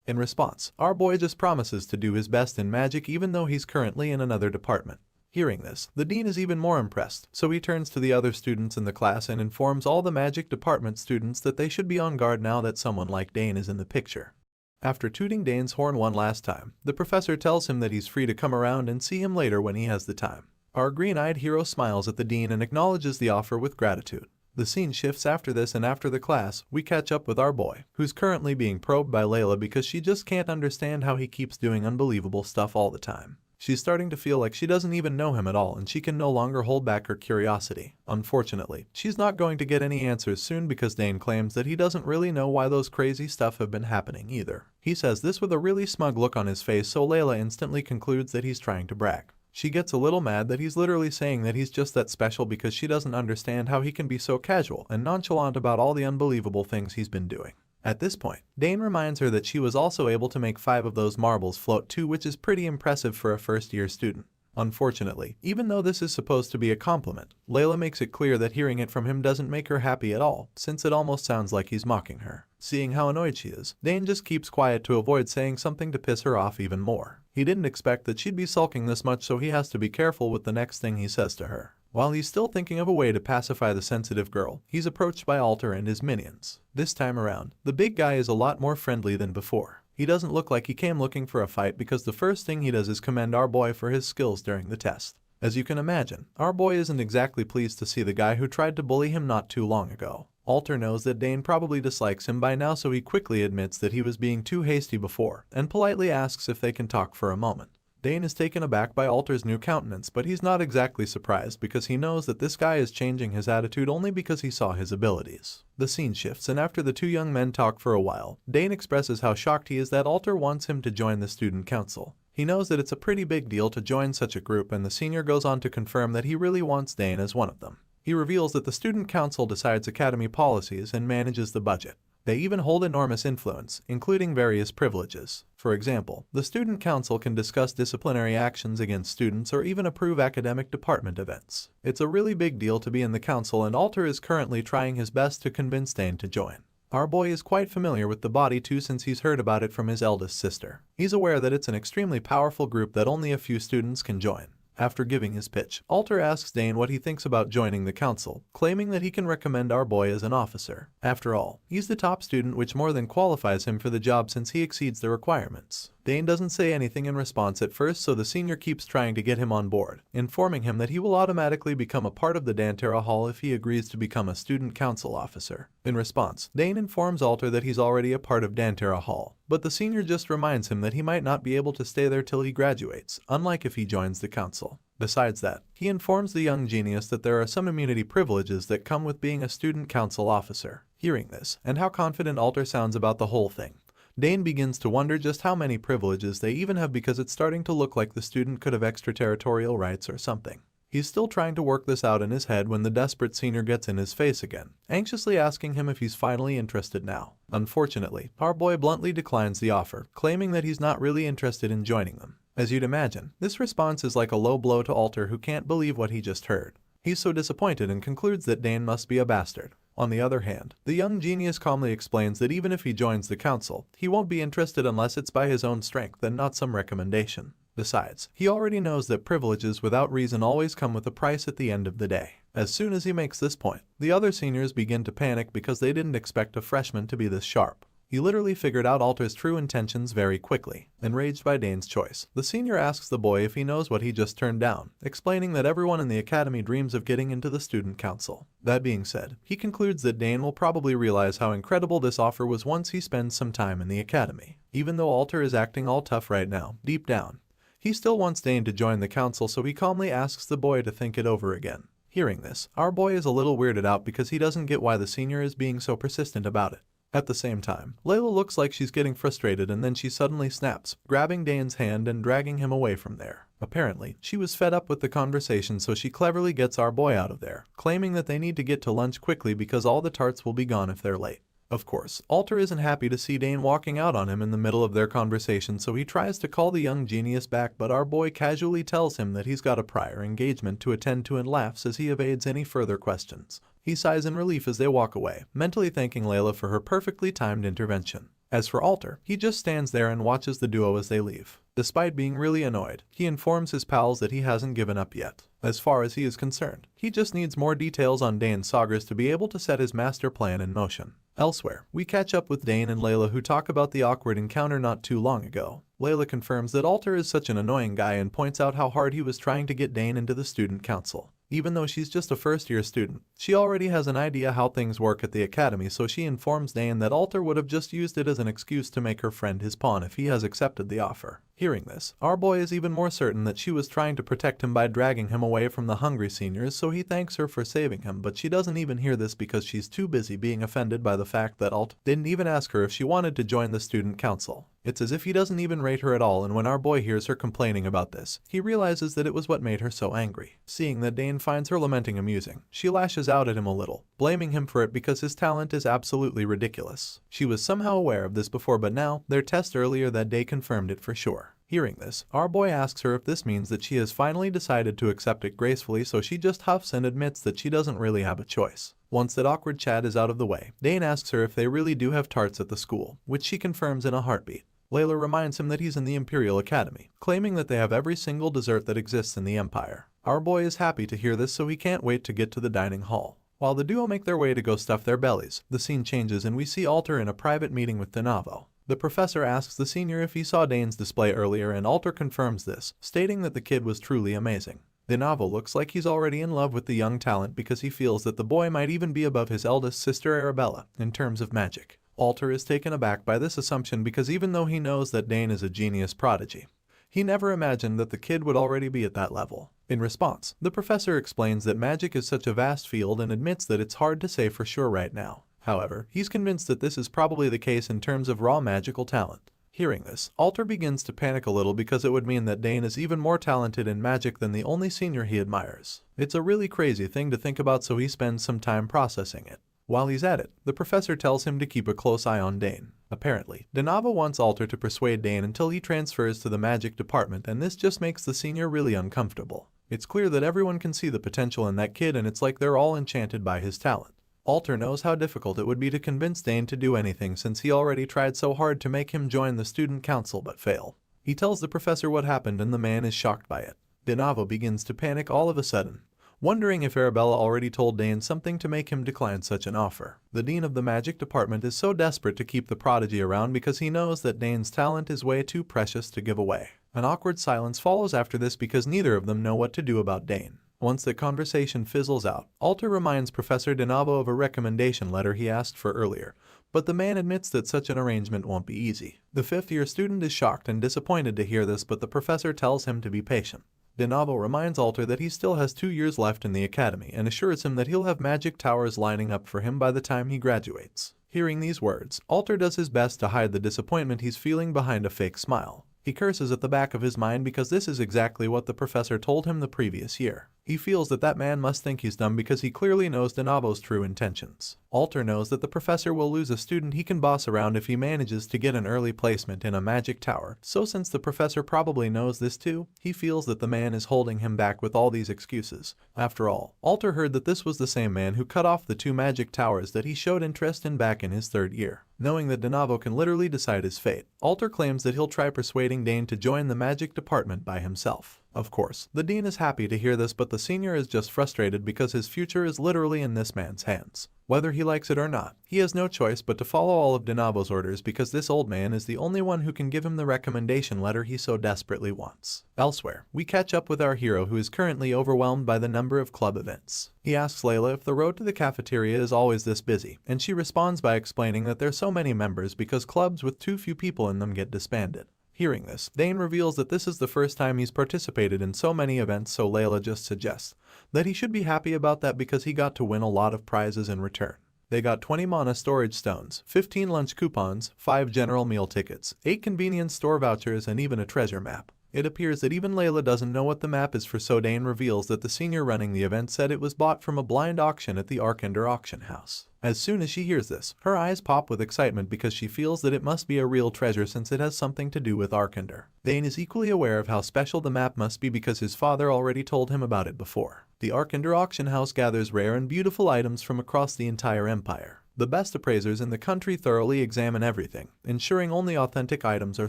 In response, our boy just promises to do his best in magic even though he's currently in another department. Hearing this, the dean is even more impressed, so he turns to the other students in the class and informs all the magic department students that they should be on guard now that someone like Dane is in the picture. After tooting Dane's horn one last time, the professor tells him that he's free to come around and see him later when he has the time. Our green-eyed hero smiles at the dean and acknowledges the offer with gratitude. The scene shifts after this, and after the class, we catch up with our boy, who's currently being probed by Layla because she just can't understand how he keeps doing unbelievable stuff all the time. She's starting to feel like she doesn't even know him at all and she can no longer hold back her curiosity. Unfortunately, she's not going to get any answers soon because Dane claims that he doesn't really know why those crazy stuff have been happening either. He says this with a really smug look on his face, so Layla instantly concludes that he's trying to brag. She gets a little mad that he's literally saying that he's just that special because she doesn't understand how he can be so casual and nonchalant about all the unbelievable things he's been doing. At this point, Dane reminds her that she was also able to make 5 of those marbles float too, which is pretty impressive for a first-year student. Unfortunately, even though this is supposed to be a compliment, Layla makes it clear that hearing it from him doesn't make her happy at all, since it almost sounds like he's mocking her. Seeing how annoyed she is, Dane just keeps quiet to avoid saying something to piss her off even more. He didn't expect that she'd be sulking this much, so he has to be careful with the next thing he says to her. While he's still thinking of a way to pacify the sensitive girl, he's approached by Alter and his minions. This time around, the big guy is a lot more friendly than before. He doesn't look like he came looking for a fight because the first thing he does is commend our boy for his skills during the test. As you can imagine, our boy isn't exactly pleased to see the guy who tried to bully him not too long ago. Alter knows that Dane probably dislikes him by now, so he quickly admits that he was being too hasty before and politely asks if they can talk for a moment. Dane is taken aback by Alter's new countenance, but he's not exactly surprised because he knows that this guy is changing his attitude only because he saw his abilities. The scene shifts, and after the two young men talk for a while, Dane expresses how shocked he is that Alter wants him to join the student council. He knows that it's a pretty big deal to join such a group, and the senior goes on to confirm that he really wants Dane as one of them. He reveals that the student council decides academy policies and manages the budget. They even hold enormous influence, including various privileges. For example, the student council can discuss disciplinary actions against students or even approve academic department events. It's a really big deal to be in the council, and Alter is currently trying his best to convince Dane to join. Our boy is quite familiar with the body too, since he's heard about it from his eldest sister. He's aware that it's an extremely powerful group that only a few students can join. After giving his pitch, Alter asks Dane what he thinks about joining the council, claiming that he can recommend our boy as an officer. After all, he's the top student, which more than qualifies him for the job since he exceeds the requirements. Dane doesn't say anything in response at first, so the senior keeps trying to get him on board, informing him that he will automatically become a part of the Dantera Hall if he agrees to become a student council officer. In response, Dane informs Alter that he's already a part of Dantera Hall, but the senior just reminds him that he might not be able to stay there till he graduates, unlike if he joins the council. Besides that, he informs the young genius that there are some immunity privileges that come with being a student council officer. Hearing this, and how confident Alter sounds about the whole thing, Dane begins to wonder just how many privileges they even have, because it's starting to look like the student could have extraterritorial rights or something. He's still trying to work this out in his head when the desperate senior gets in his face again, anxiously asking him if he's finally interested now. Unfortunately, our boy bluntly declines the offer, claiming that he's not really interested in joining them. As you'd imagine, this response is like a low blow to Alter, who can't believe what he just heard. He's so disappointed and concludes that Dane must be a bastard. On the other hand, the young genius calmly explains that even if he joins the council, he won't be interested unless it's by his own strength and not some recommendation. Besides, he already knows that privileges without reason always come with a price at the end of the day. As soon as he makes this point, the other seniors begin to panic because they didn't expect a freshman to be this sharp. He literally figured out Alter's true intentions very quickly. Enraged by Dane's choice, the senior asks the boy if he knows what he just turned down, explaining that everyone in the academy dreams of getting into the student council. That being said, he concludes that Dane will probably realize how incredible this offer was once he spends some time in the academy. Even though Alter is acting all tough right now, deep down, he still wants Dane to join the council, so he calmly asks the boy to think it over again. Hearing this, our boy is a little weirded out because he doesn't get why the senior is being so persistent about it. At the same time, Layla looks like she's getting frustrated, and then she suddenly snaps, grabbing Dane's hand and dragging him away from there. Apparently, she was fed up with the conversation, so she cleverly gets our boy out of there, claiming that they need to get to lunch quickly because all the tarts will be gone if they're late. Of course, Alter isn't happy to see Dane walking out on him in the middle of their conversation, so he tries to call the young genius back, but our boy casually tells him that he's got a prior engagement to attend to and laughs as he evades any further questions. He sighs in relief as they walk away, mentally thanking Layla for her perfectly timed intervention. As for Alter, he just stands there and watches the duo as they leave. Despite being really annoyed, he informs his pals that he hasn't given up yet. As far as he is concerned, he just needs more details on Dane's sagas to be able to set his master plan in motion. Elsewhere, we catch up with Dane and Layla, who talk about the awkward encounter not too long ago. Layla confirms that Alter is such an annoying guy and points out how hard he was trying to get Dane into the student council. Even though she's just a first-year student, she already has an idea how things work at the academy, so she informs Dane that Alter would have just used it as an excuse to make her friend his pawn if he has accepted the offer. Hearing this, our boy is even more certain that she was trying to protect him by dragging him away from the hungry seniors, so he thanks her for saving him, but she doesn't even hear this because she's too busy being offended by the fact that Alt didn't even ask her if she wanted to join the student council. It's as if he doesn't even rate her at all, and when our boy hears her complaining about this, he realizes that it was what made her so angry. Seeing that Dane finds her lamenting amusing, she lashes out at him a little, blaming him for it because his talent is absolutely ridiculous. She was somehow aware of this before, but now, their test earlier that day confirmed it for sure. Hearing this, our boy asks her if this means that she has finally decided to accept it gracefully, so she just huffs and admits that she doesn't really have a choice. Once that awkward chat is out of the way, Dane asks her if they really do have tarts at the school, which she confirms in a heartbeat. Layla reminds him that he's in the Imperial Academy, claiming that they have every single dessert that exists in the Empire. Our boy is happy to hear this, so he can't wait to get to the dining hall. While the duo make their way to go stuff their bellies, the scene changes and we see Alter in a private meeting with Denavo. The professor asks the senior if he saw Dane's display earlier, and Alter confirms this, stating that the kid was truly amazing. Denavo looks like he's already in love with the young talent because he feels that the boy might even be above his eldest sister Arabella in terms of magic. Alter is taken aback by this assumption because even though he knows that Dane is a genius prodigy, he never imagined that the kid would already be at that level. In response, the professor explains that magic is such a vast field and admits that it's hard to say for sure right now. However, he's convinced that this is probably the case in terms of raw magical talent. Hearing this, Alter begins to panic a little because it would mean that Dane is even more talented in magic than the only senior he admires. It's a really crazy thing to think about, so he spends some time processing it. While he's at it, the professor tells him to keep a close eye on Dane. Apparently, Denavo wants Alter to persuade Dane until he transfers to the magic department, and this just makes the senior really uncomfortable. It's clear that everyone can see the potential in that kid, and it's like they're all enchanted by his talent. Alter knows how difficult it would be to convince Dane to do anything since he already tried so hard to make him join the student council but fail. He tells the professor what happened and the man is shocked by it. Denavo begins to panic all of a sudden, wondering if Arabella already told Dane something to make him decline such an offer. The dean of the magic department is so desperate to keep the prodigy around because he knows that Dane's talent is way too precious to give away. An awkward silence follows after this because neither of them know what to do about Dane. Once the conversation fizzles out, Alter reminds Professor Denavo of a recommendation letter he asked for earlier, but the man admits that such an arrangement won't be easy. The fifth-year student is shocked and disappointed to hear this, but the professor tells him to be patient. Denavo reminds Alter that he still has 2 years left in the academy and assures him that he'll have magic towers lining up for him by the time he graduates. Hearing these words, Alter does his best to hide the disappointment he's feeling behind a fake smile. He curses at the back of his mind because this is exactly what the professor told him the previous year. He feels that that man must think he's dumb because he clearly knows Denavo's true intentions. Alter knows that the professor will lose a student he can boss around if he manages to get an early placement in a magic tower, so since the professor probably knows this too, he feels that the man is holding him back with all these excuses. After all, Alter heard that this was the same man who cut off the 2 magic towers that he showed interest in back in his 3rd year. Knowing that Denavo can literally decide his fate, Alter claims that he'll try persuading Dane to join the magic department by himself. Of course, the dean is happy to hear this, but the senior is just frustrated because his future is literally in this man's hands. Whether he likes it or not, he has no choice but to follow all of Denavo's orders because this old man is the only one who can give him the recommendation letter he so desperately wants. Elsewhere, we catch up with our hero who is currently overwhelmed by the number of club events. He asks Layla if the road to the cafeteria is always this busy, and she responds by explaining that there's so many members because clubs with too few people in them get disbanded. Hearing this, Dane reveals that this is the first time he's participated in so many events, so Layla just suggests that he should be happy about that because he got to win a lot of prizes in return. They got 20 mana storage stones, 15 lunch coupons, 5 general meal tickets, 8 convenience store vouchers, and even a treasure map. It appears that even Layla doesn't know what the map is for, so Dane reveals that the senior running the event said it was bought from a blind auction at the Arkender auction house. As soon as she hears this, her eyes pop with excitement because she feels that it must be a real treasure since it has something to do with Arkender. Dane is equally aware of how special the map must be because his father already told him about it before. The Arkender auction house gathers rare and beautiful items from across the entire empire. The best appraisers in the country thoroughly examine everything, ensuring only authentic items are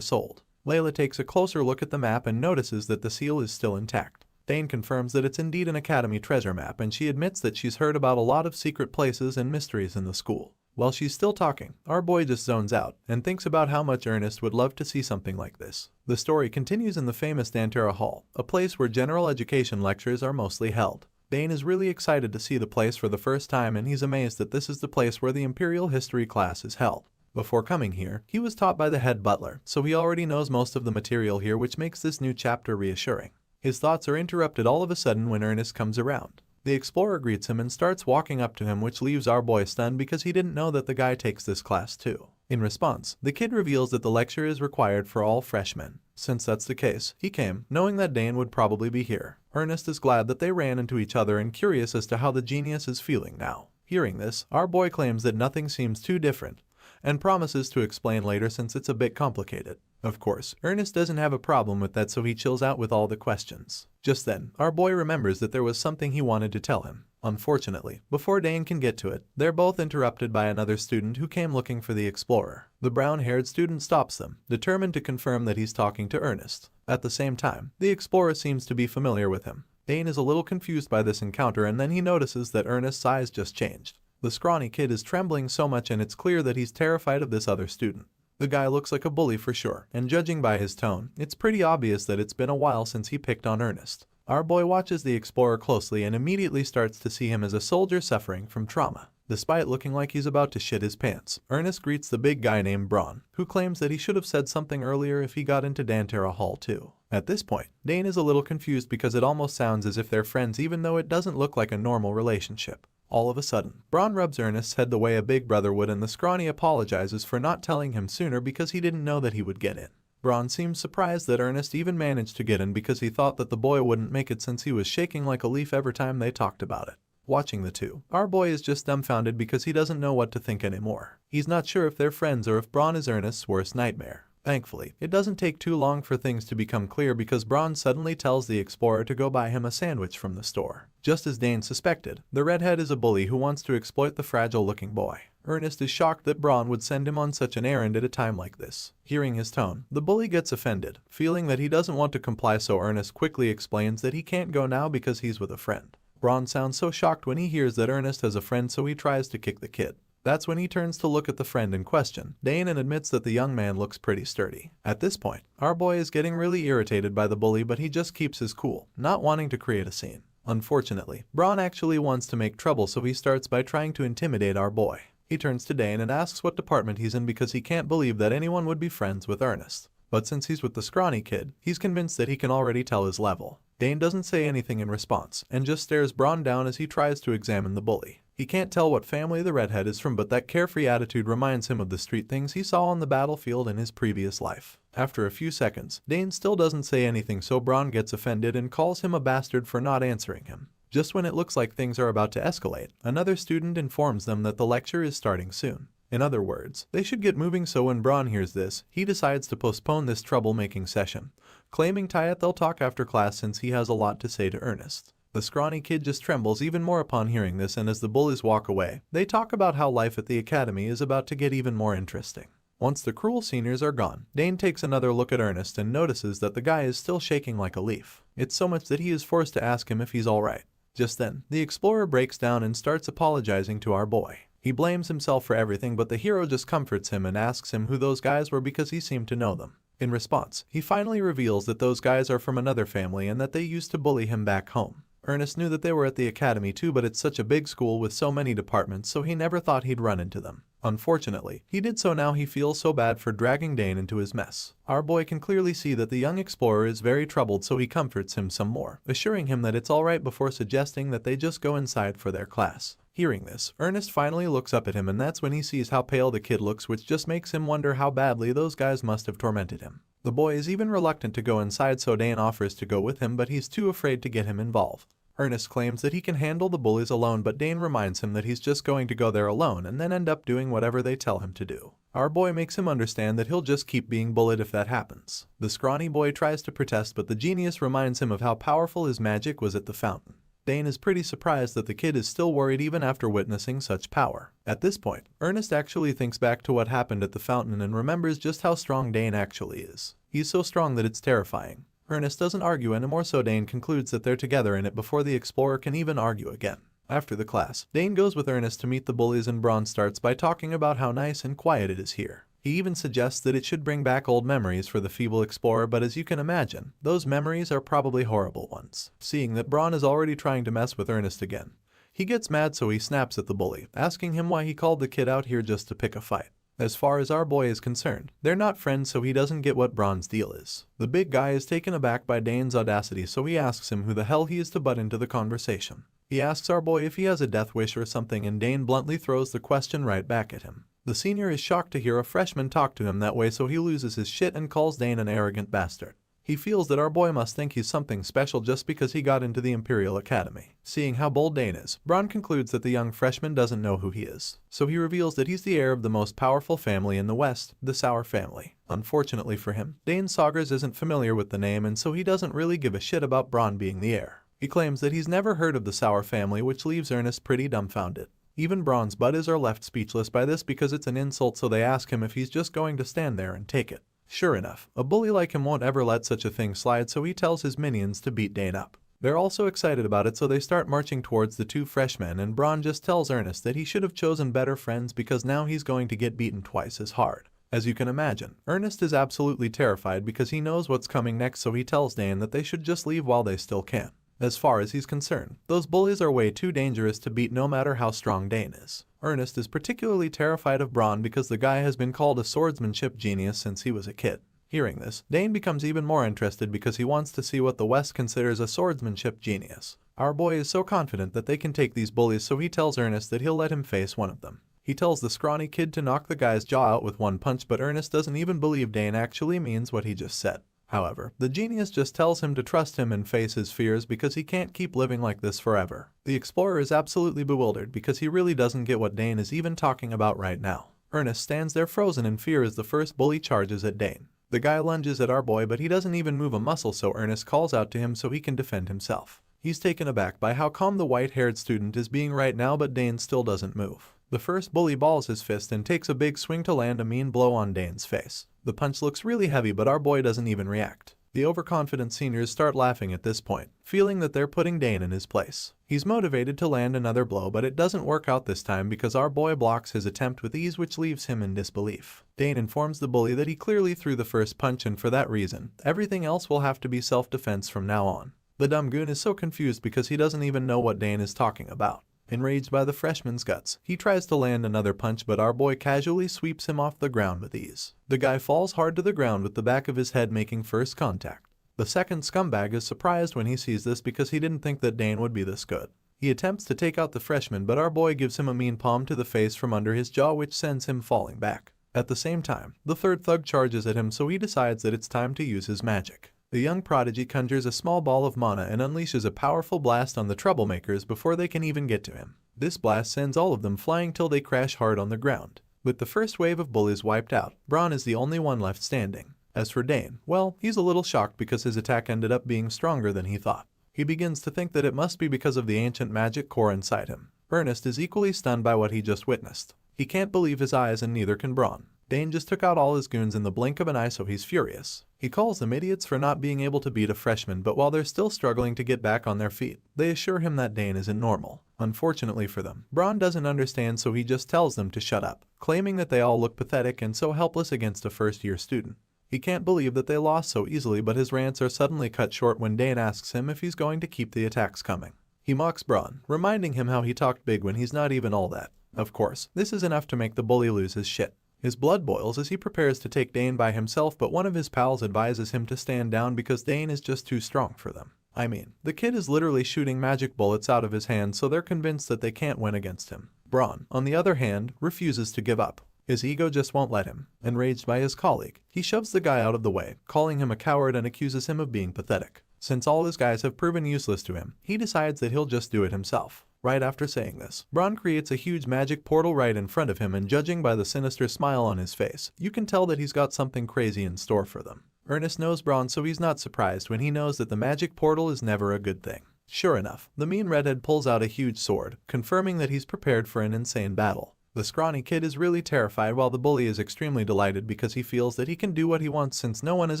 sold. Layla takes a closer look at the map and notices that the seal is still intact. Dane confirms that it's indeed an academy treasure map, and she admits that she's heard about a lot of secret places and mysteries in the school. While she's still talking, our boy just zones out and thinks about how much Ernest would love to see something like this. The story continues in the famous Dantera Hall, a place where general education lectures are mostly held. Dane is really excited to see the place for the first time, and he's amazed that this is the place where the Imperial History class is held. Before coming here, he was taught by the head butler, so he already knows most of the material here, which makes this new chapter reassuring. His thoughts are interrupted all of a sudden when Ernest comes around. The explorer greets him and starts walking up to him, which leaves our boy stunned because he didn't know that the guy takes this class too. In response, the kid reveals that the lecture is required for all freshmen. Since that's the case, he came, knowing that Dane would probably be here. Ernest is glad that they ran into each other and curious as to how the genius is feeling now. Hearing this, our boy claims that nothing seems too different, and promises to explain later since it's a bit complicated. Of course, Ernest doesn't have a problem with that, so he chills out with all the questions. Just then, our boy remembers that there was something he wanted to tell him. Unfortunately, before Dane can get to it, they're both interrupted by another student who came looking for the explorer. The brown-haired student stops them, determined to confirm that he's talking to Ernest. At the same time, the explorer seems to be familiar with him. Dane is a little confused by this encounter, and then he notices that Ernest's eyes just changed. The scrawny kid is trembling so much, and it's clear that he's terrified of this other student. The guy looks like a bully for sure, and judging by his tone, it's pretty obvious that it's been a while since he picked on Ernest. Our boy watches the explorer closely and immediately starts to see him as a soldier suffering from trauma. Despite looking like he's about to shit his pants, Ernest greets the big guy named Braun, who claims that he should have said something earlier if he got into Dantera Hall too. At this point, Dane is a little confused because it almost sounds as if they're friends even though it doesn't look like a normal relationship. All of a sudden, Braun rubs Ernest's head the way a big brother would, and the scrawny apologizes for not telling him sooner because he didn't know that he would get in. Braun seems surprised that Ernest even managed to get in because he thought that the boy wouldn't make it since he was shaking like a leaf every time they talked about it. Watching the two, our boy is just dumbfounded because he doesn't know what to think anymore. He's not sure if they're friends or if Braun is Ernest's worst nightmare. Thankfully, it doesn't take too long for things to become clear because Braun suddenly tells the explorer to go buy him a sandwich from the store. Just as Dane suspected, the redhead is a bully who wants to exploit the fragile-looking boy. Ernest is shocked that Braun would send him on such an errand at a time like this. Hearing his tone, the bully gets offended, feeling that he doesn't want to comply, so Ernest quickly explains that he can't go now because he's with a friend. Braun sounds so shocked when he hears that Ernest has a friend, so he tries to kick the kid. That's when he turns to look at the friend in question, Dane, and admits that the young man looks pretty sturdy. At this point, our boy is getting really irritated by the bully, but he just keeps his cool, not wanting to create a scene. Unfortunately, Braun actually wants to make trouble, so he starts by trying to intimidate our boy. He turns to Dane and asks what department he's in because he can't believe that anyone would be friends with Ernest. But since he's with the scrawny kid, he's convinced that he can already tell his level. Dane doesn't say anything in response, and just stares Braun down as he tries to examine the bully. He can't tell what family the redhead is from, but that carefree attitude reminds him of the street things he saw on the battlefield in his previous life. After a few seconds, Dane still doesn't say anything, so Braun gets offended and calls him a bastard for not answering him. Just when it looks like things are about to escalate, another student informs them that the lecture is starting soon. In other words, they should get moving, so when Braun hears this, he decides to postpone this troublemaking session, claiming that they'll talk after class since he has a lot to say to Ernest. The scrawny kid just trembles even more upon hearing this, and as the bullies walk away, they talk about how life at the academy is about to get even more interesting. Once the cruel seniors are gone, Dane takes another look at Ernest and notices that the guy is still shaking like a leaf. It's so much that he is forced to ask him if he's alright. Just then, the explorer breaks down and starts apologizing to our boy. He blames himself for everything, but the hero just comforts him and asks him who those guys were because he seemed to know them. In response, he finally reveals that those guys are from another family and that they used to bully him back home. Ernest knew that they were at the academy too, but it's such a big school with so many departments, so he never thought he'd run into them. Unfortunately, he did, so now he feels so bad for dragging Dane into his mess. Our boy can clearly see that the young explorer is very troubled, so he comforts him some more, assuring him that it's alright before suggesting that they just go inside for their class. Hearing this, Ernest finally looks up at him, and that's when he sees how pale the kid looks, which just makes him wonder how badly those guys must have tormented him. The boy is even reluctant to go inside, so Dane offers to go with him, but he's too afraid to get him involved. Ernest claims that he can handle the bullies alone, but Dane reminds him that he's just going to go there alone and then end up doing whatever they tell him to do. Our boy makes him understand that he'll just keep being bullied if that happens. The scrawny boy tries to protest, but the genius reminds him of how powerful his magic was at the fountain. Dane is pretty surprised that the kid is still worried even after witnessing such power. At this point, Ernest actually thinks back to what happened at the fountain and remembers just how strong Dane actually is. He's so strong that it's terrifying. Ernest doesn't argue anymore, so Dane concludes that they're together in it before the explorer can even argue again. After the class, Dane goes with Ernest to meet the bullies, and Braun starts by talking about how nice and quiet it is here. He even suggests that it should bring back old memories for the feeble explorer, but as you can imagine, those memories are probably horrible ones. Seeing that Braun is already trying to mess with Ernest again, he gets mad, so he snaps at the bully, asking him why he called the kid out here just to pick a fight. As far as our boy is concerned, they're not friends, so he doesn't get what Braun's deal is. The big guy is taken aback by Dane's audacity, so he asks him who the hell he is to butt into the conversation. He asks our boy if he has a death wish or something, and Dane bluntly throws the question right back at him. The senior is shocked to hear a freshman talk to him that way, so he loses his shit and calls Dane an arrogant bastard. He feels that our boy must think he's something special just because he got into the Imperial Academy. Seeing how bold Dane is, Braun concludes that the young freshman doesn't know who he is, so he reveals that he's the heir of the most powerful family in the West, the Sauer family. Unfortunately for him, Dane Saugers isn't familiar with the name, and so he doesn't really give a shit about Braun being the heir. He claims that he's never heard of the Sauer family, which leaves Ernest pretty dumbfounded. Even Braun's buddies are left speechless by this because it's an insult, so they ask him if he's just going to stand there and take it. Sure enough, a bully like him won't ever let such a thing slide, so he tells his minions to beat Dane up. They're also excited about it, so they start marching towards the two freshmen, and Braun just tells Ernest that he should have chosen better friends because now he's going to get beaten twice as hard. As you can imagine, Ernest is absolutely terrified because he knows what's coming next, so he tells Dane that they should just leave while they still can. As far as he's concerned, those bullies are way too dangerous to beat no matter how strong Dane is. Ernest is particularly terrified of Braun because the guy has been called a swordsmanship genius since he was a kid. Hearing this, Dane becomes even more interested because he wants to see what the West considers a swordsmanship genius. Our boy is so confident that they can take these bullies, so he tells Ernest that he'll let him face one of them. He tells the scrawny kid to knock the guy's jaw out with one punch, but Ernest doesn't even believe Dane actually means what he just said. However, the genius just tells him to trust him and face his fears because he can't keep living like this forever. The explorer is absolutely bewildered because he really doesn't get what Dane is even talking about right now. Ernest stands there frozen in fear as the first bully charges at Dane. The guy lunges at our boy, but he doesn't even move a muscle, so Ernest calls out to him so he can defend himself. He's taken aback by how calm the white-haired student is being right now, but Dane still doesn't move. The first bully balls his fist and takes a big swing to land a mean blow on Dane's face. The punch looks really heavy, but our boy doesn't even react. The overconfident seniors start laughing at this point, feeling that they're putting Dane in his place. He's motivated to land another blow, but it doesn't work out this time because our boy blocks his attempt with ease, which leaves him in disbelief. Dane informs the bully that he clearly threw the first punch, and for that reason, everything else will have to be self-defense from now on. The dumb goon is so confused because he doesn't even know what Dane is talking about. Enraged by the freshman's guts, he tries to land another punch, but our boy casually sweeps him off the ground with ease. The guy falls hard to the ground with the back of his head making first contact. The second scumbag is surprised when he sees this because he didn't think that Dane would be this good. He attempts to take out the freshman, but our boy gives him a mean palm to the face from under his jaw, which sends him falling back. At the same time, the third thug charges at him, so he decides that it's time to use his magic. The young prodigy conjures a small ball of mana and unleashes a powerful blast on the troublemakers before they can even get to him. This blast sends all of them flying till they crash hard on the ground. With the first wave of bullies wiped out, Braun is the only one left standing. As for Dane, well, he's a little shocked because his attack ended up being stronger than he thought. He begins to think that it must be because of the ancient magic core inside him. Ernest is equally stunned by what he just witnessed. He can't believe his eyes, and neither can Braun. Dane just took out all his goons in the blink of an eye, so he's furious. He calls them idiots for not being able to beat a freshman, but while they're still struggling to get back on their feet, they assure him that Dane isn't normal. Unfortunately for them, Braun doesn't understand, so he just tells them to shut up, claiming that they all look pathetic and so helpless against a first-year student. He can't believe that they lost so easily, but his rants are suddenly cut short when Dane asks him if he's going to keep the attacks coming. He mocks Braun, reminding him how he talked big when he's not even all that. Of course, this is enough to make the bully lose his shit. His blood boils as he prepares to take Dane by himself, but one of his pals advises him to stand down because Dane is just too strong for them. I mean, the kid is literally shooting magic bullets out of his hands, so they're convinced that they can't win against him. Braun, on the other hand, refuses to give up. His ego just won't let him. Enraged by his colleague, he shoves the guy out of the way, calling him a coward and accuses him of being pathetic. Since all his guys have proven useless to him, he decides that he'll just do it himself. Right after saying this, Braun creates a huge magic portal right in front of him, and judging by the sinister smile on his face, you can tell that he's got something crazy in store for them. Ernest knows Braun, so he's not surprised when he knows that the magic portal is never a good thing. Sure enough, the mean redhead pulls out a huge sword, confirming that he's prepared for an insane battle. The scrawny kid is really terrified, while the bully is extremely delighted because he feels that he can do what he wants since no one is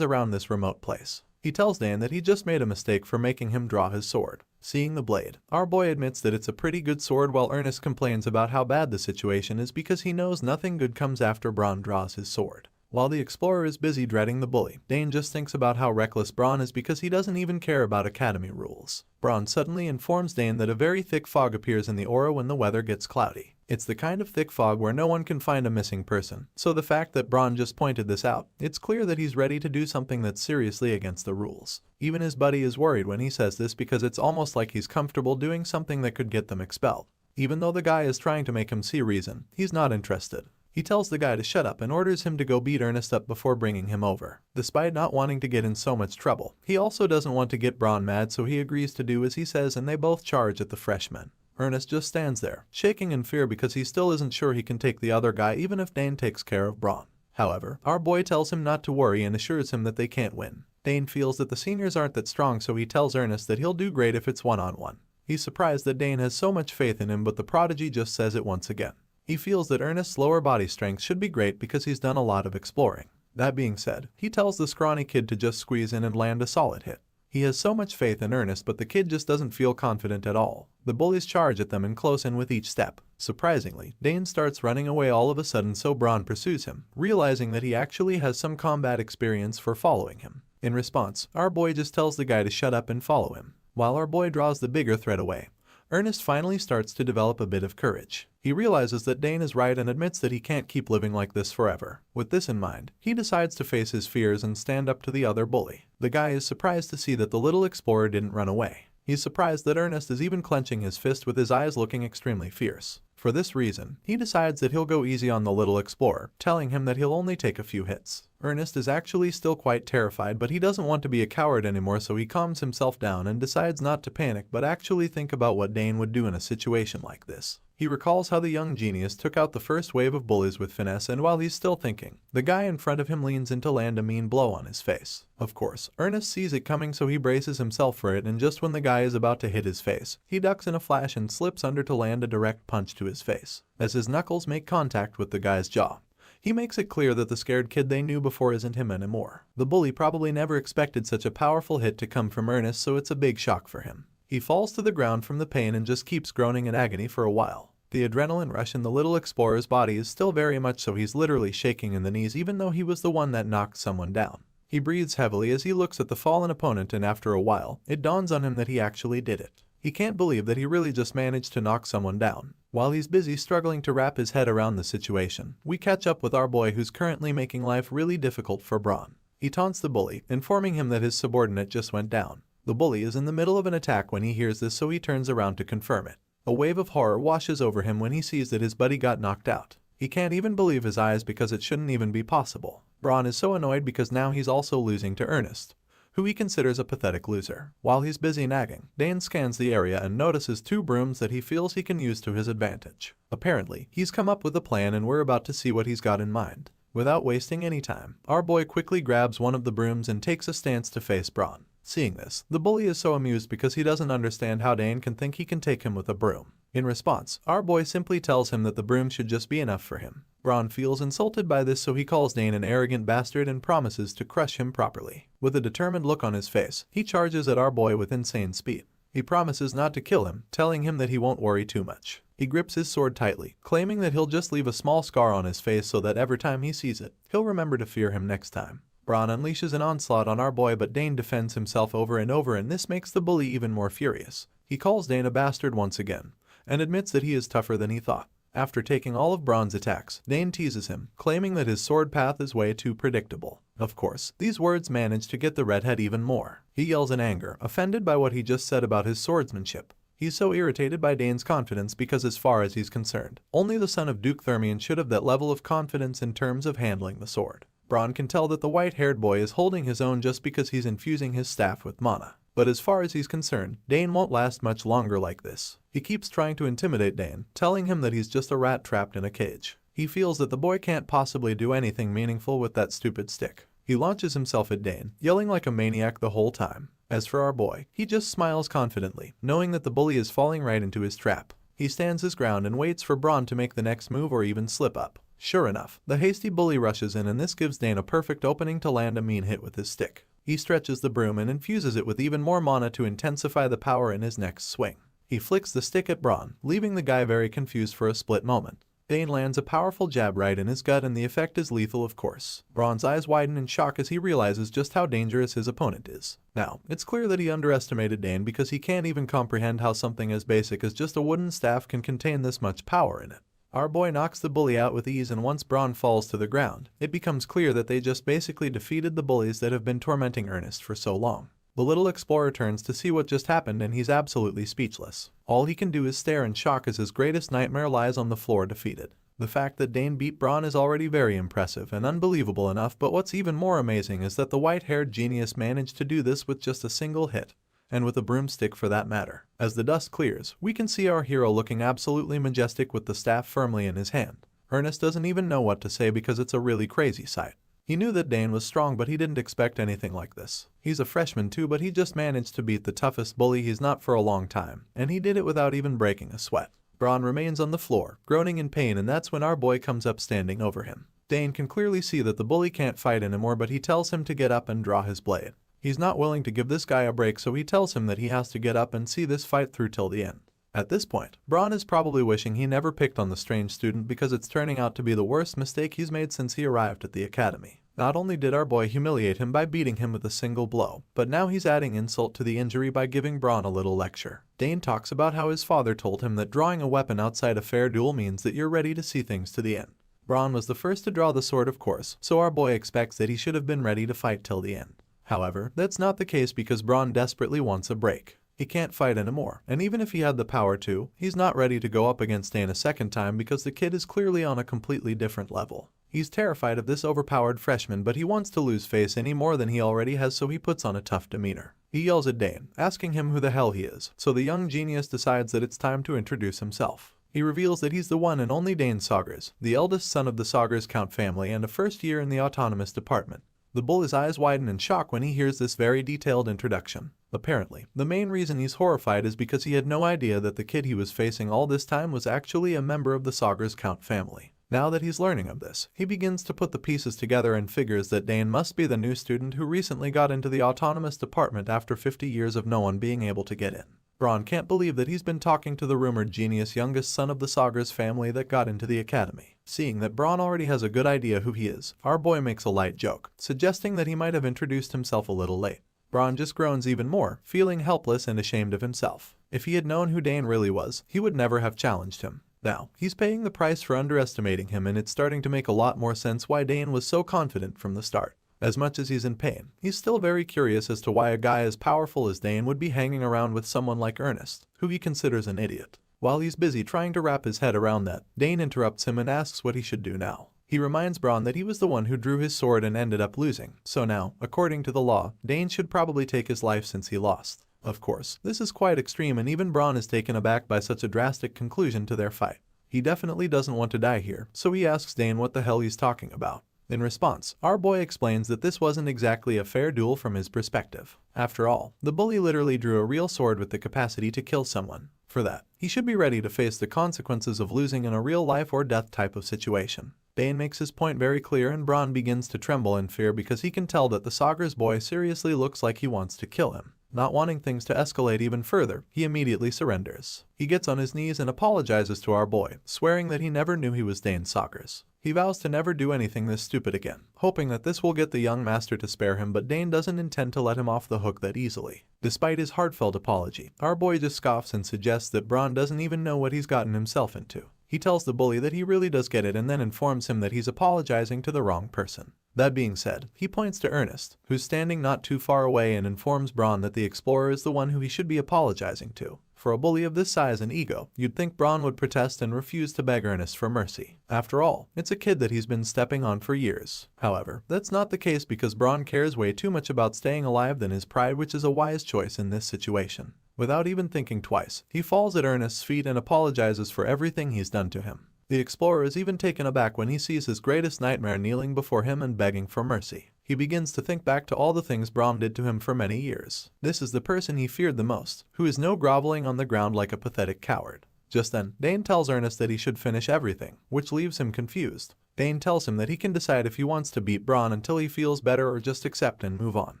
around this remote place. He tells Dane that he just made a mistake for making him draw his sword. Seeing the blade, our boy admits that it's a pretty good sword, while Ernest complains about how bad the situation is because he knows nothing good comes after Braun draws his sword. While the explorer is busy dreading the bully, Dane just thinks about how reckless Braun is because he doesn't even care about academy rules. Braun suddenly informs Dane that a very thick fog appears in the aura when the weather gets cloudy. It's the kind of thick fog where no one can find a missing person, so the fact that Braun just pointed this out, it's clear that he's ready to do something that's seriously against the rules. Even his buddy is worried when he says this because it's almost like he's comfortable doing something that could get them expelled. Even though the guy is trying to make him see reason, he's not interested. He tells the guy to shut up and orders him to go beat Ernest up before bringing him over. Despite not wanting to get in so much trouble, he also doesn't want to get Braun mad, so he agrees to do as he says, and they both charge at the freshman. Ernest just stands there, shaking in fear because he still isn't sure he can take the other guy even if Dane takes care of Braun. However, our boy tells him not to worry and assures him that they can't win. Dane feels that the seniors aren't that strong, so he tells Ernest that he'll do great if it's one-on-one. He's surprised that Dane has so much faith in him, but the prodigy just says it once again. He feels that Ernest's lower body strength should be great because he's done a lot of exploring. That being said, he tells the scrawny kid to just squeeze in and land a solid hit. He has so much faith in Ernest, but the kid just doesn't feel confident at all. The bullies charge at them and close in with each step. Surprisingly, Dane starts running away all of a sudden, so Braun pursues him, realizing that he actually has some combat experience for following him. In response, our boy just tells the guy to shut up and follow him. While our boy draws the bigger threat away, Ernest finally starts to develop a bit of courage. He realizes that Dane is right and admits that he can't keep living like this forever. With this in mind, he decides to face his fears and stand up to the other bully. The guy is surprised to see that the little explorer didn't run away. He's surprised that Ernest is even clenching his fist with his eyes looking extremely fierce. For this reason, he decides that he'll go easy on the little explorer, telling him that he'll only take a few hits. Ernest is actually still quite terrified, but he doesn't want to be a coward anymore, so he calms himself down and decides not to panic but actually think about what Dane would do in a situation like this. He recalls how the young genius took out the first wave of bullies with finesse, and while he's still thinking, the guy in front of him leans in to land a mean blow on his face. Of course, Ernest sees it coming, so he braces himself for it, and just when the guy is about to hit his face, he ducks in a flash and slips under to land a direct punch to his face. As his knuckles make contact with the guy's jaw, he makes it clear that the scared kid they knew before isn't him anymore. The bully probably never expected such a powerful hit to come from Ernest, so it's a big shock for him. He falls to the ground from the pain and just keeps groaning in agony for a while. The adrenaline rush in the little explorer's body is still very much so, he's literally shaking in the knees even though he was the one that knocked someone down. He breathes heavily as he looks at the fallen opponent, and after a while, it dawns on him that he actually did it. He can't believe that he really just managed to knock someone down. While he's busy struggling to wrap his head around the situation, we catch up with our boy, who's currently making life really difficult for Braun. He taunts the bully, informing him that his subordinate just went down. The bully is in the middle of an attack when he hears this, so he turns around to confirm it. A wave of horror washes over him when he sees that his buddy got knocked out. He can't even believe his eyes because it shouldn't even be possible. Braun is so annoyed because now he's also losing to Ernest, who he considers a pathetic loser. While he's busy nagging, Dane scans the area and notices 2 brooms that he feels he can use to his advantage. Apparently, he's come up with a plan and we're about to see what he's got in mind. Without wasting any time, our boy quickly grabs one of the brooms and takes a stance to face Braun. Seeing this, the bully is so amused because he doesn't understand how Dane can think he can take him with a broom. In response, our boy simply tells him that the broom should just be enough for him. Braun feels insulted by this, so he calls Dane an arrogant bastard and promises to crush him properly. With a determined look on his face, he charges at our boy with insane speed. He promises not to kill him, telling him that he won't worry too much. He grips his sword tightly, claiming that he'll just leave a small scar on his face so that every time he sees it, he'll remember to fear him next time. Braun unleashes an onslaught on our boy, but Dane defends himself over and over, and this makes the bully even more furious. He calls Dane a bastard once again, and admits that he is tougher than he thought. After taking all of Braun's attacks, Dane teases him, claiming that his sword path is way too predictable. Of course, these words manage to get the redhead even more. He yells in anger, offended by what he just said about his swordsmanship. He's so irritated by Dane's confidence because as far as he's concerned, only the son of Duke Thermion should have that level of confidence in terms of handling the sword. Braun can tell that the white-haired boy is holding his own just because he's infusing his staff with mana. But as far as he's concerned, Dane won't last much longer like this. He keeps trying to intimidate Dane, telling him that he's just a rat trapped in a cage. He feels that the boy can't possibly do anything meaningful with that stupid stick. He launches himself at Dane, yelling like a maniac the whole time. As for our boy, he just smiles confidently, knowing that the bully is falling right into his trap. He stands his ground and waits for Braun to make the next move or even slip up. Sure enough, the hasty bully rushes in, and this gives Dane a perfect opening to land a mean hit with his stick. He stretches the broom and infuses it with even more mana to intensify the power in his next swing. He flicks the stick at Braun, leaving the guy very confused for a split moment. Dane lands a powerful jab right in his gut, and the effect is lethal, of course. Braun's eyes widen in shock as he realizes just how dangerous his opponent is. Now, it's clear that he underestimated Dane because he can't even comprehend how something as basic as just a wooden staff can contain this much power in it. Our boy knocks the bully out with ease, and once Braun falls to the ground, it becomes clear that they just basically defeated the bullies that have been tormenting Ernest for so long. The little explorer turns to see what just happened, and he's absolutely speechless. All he can do is stare in shock as his greatest nightmare lies on the floor defeated. The fact that Dane beat Braun is already very impressive and unbelievable enough, but what's even more amazing is that the white-haired genius managed to do this with just a single hit. And with a broomstick for that matter. As the dust clears, we can see our hero looking absolutely majestic with the staff firmly in his hand. Ernest doesn't even know what to say because it's a really crazy sight. He knew that Dane was strong, but he didn't expect anything like this. He's a freshman too, but he just managed to beat the toughest bully he's not for a long time, and he did it without even breaking a sweat. Braun remains on the floor, groaning in pain, and that's when our boy comes up standing over him. Dane can clearly see that the bully can't fight anymore, but he tells him to get up and draw his blade. He's not willing to give this guy a break, so he tells him that he has to get up and see this fight through till the end. At this point, Braun is probably wishing he never picked on the strange student because it's turning out to be the worst mistake he's made since he arrived at the academy. Not only did our boy humiliate him by beating him with a single blow, but now he's adding insult to the injury by giving Braun a little lecture. Dane talks about how his father told him that drawing a weapon outside a fair duel means that you're ready to see things to the end. Braun was the first to draw the sword, of course, so our boy expects that he should have been ready to fight till the end. However, that's not the case because Braun desperately wants a break. He can't fight anymore, and even if he had the power to, he's not ready to go up against Dane a second time because the kid is clearly on a completely different level. He's terrified of this overpowered freshman, but he wants to lose face any more than he already has, so he puts on a tough demeanor. He yells at Dane, asking him who the hell he is, so the young genius decides that it's time to introduce himself. He reveals that he's the one and only Dane Saugers, the eldest son of the Saugers Count family and a first year in the autonomous department. The bull's eyes widen in shock when he hears this very detailed introduction. Apparently, the main reason he's horrified is because he had no idea that the kid he was facing all this time was actually a member of the Saugers Count family. Now that he's learning of this, he begins to put the pieces together and figures that Dane must be the new student who recently got into the autonomous department after 50 years of no one being able to get in. Braun can't believe that he's been talking to the rumored genius youngest son of the Saugers family that got into the academy. Seeing that Braun already has a good idea who he is, our boy makes a light joke, suggesting that he might have introduced himself a little late. Braun just groans even more, feeling helpless and ashamed of himself. If he had known who Dane really was, he would never have challenged him. Now, he's paying the price for underestimating him, and it's starting to make a lot more sense why Dane was so confident from the start. As much as he's in pain, he's still very curious as to why a guy as powerful as Dane would be hanging around with someone like Ernest, who he considers an idiot. While he's busy trying to wrap his head around that, Dane interrupts him and asks what he should do now. He reminds Braun that he was the one who drew his sword and ended up losing, so now, according to the law, Dane should probably take his life since he lost. Of course, this is quite extreme and even Braun is taken aback by such a drastic conclusion to their fight. He definitely doesn't want to die here, so he asks Dane what the hell he's talking about. In response, our boy explains that this wasn't exactly a fair duel from his perspective. After all, the bully literally drew a real sword with the capacity to kill someone. For that, he should be ready to face the consequences of losing in a real life or death type of situation. Dane makes his point very clear and Braun begins to tremble in fear because he can tell that the Sager's boy seriously looks like he wants to kill him. Not wanting things to escalate even further, he immediately surrenders. He gets on his knees and apologizes to our boy, swearing that he never knew he was Dane Sager's. He vows to never do anything this stupid again, hoping that this will get the young master to spare him, but Dane doesn't intend to let him off the hook that easily. Despite his heartfelt apology, our boy just scoffs and suggests that Braun doesn't even know what he's gotten himself into. He tells the bully that he really does get it and then informs him that he's apologizing to the wrong person. That being said, he points to Ernest, who's standing not too far away, and informs Braun that the explorer is the one who he should be apologizing to. For a bully of this size and ego, you'd think Braun would protest and refuse to beg Ernest for mercy. After all, it's a kid that he's been stepping on for years. However, that's not the case because Braun cares way too much about staying alive than his pride, which is a wise choice in this situation. Without even thinking twice, he falls at Ernest's feet and apologizes for everything he's done to him. The explorer is even taken aback when he sees his greatest nightmare kneeling before him and begging for mercy. He begins to think back to all the things Braun did to him for many years. This is the person he feared the most, who is now groveling on the ground like a pathetic coward. Just then, Dane tells Ernest that he should finish everything, which leaves him confused. Dane tells him that he can decide if he wants to beat Braun until he feels better or just accept and move on.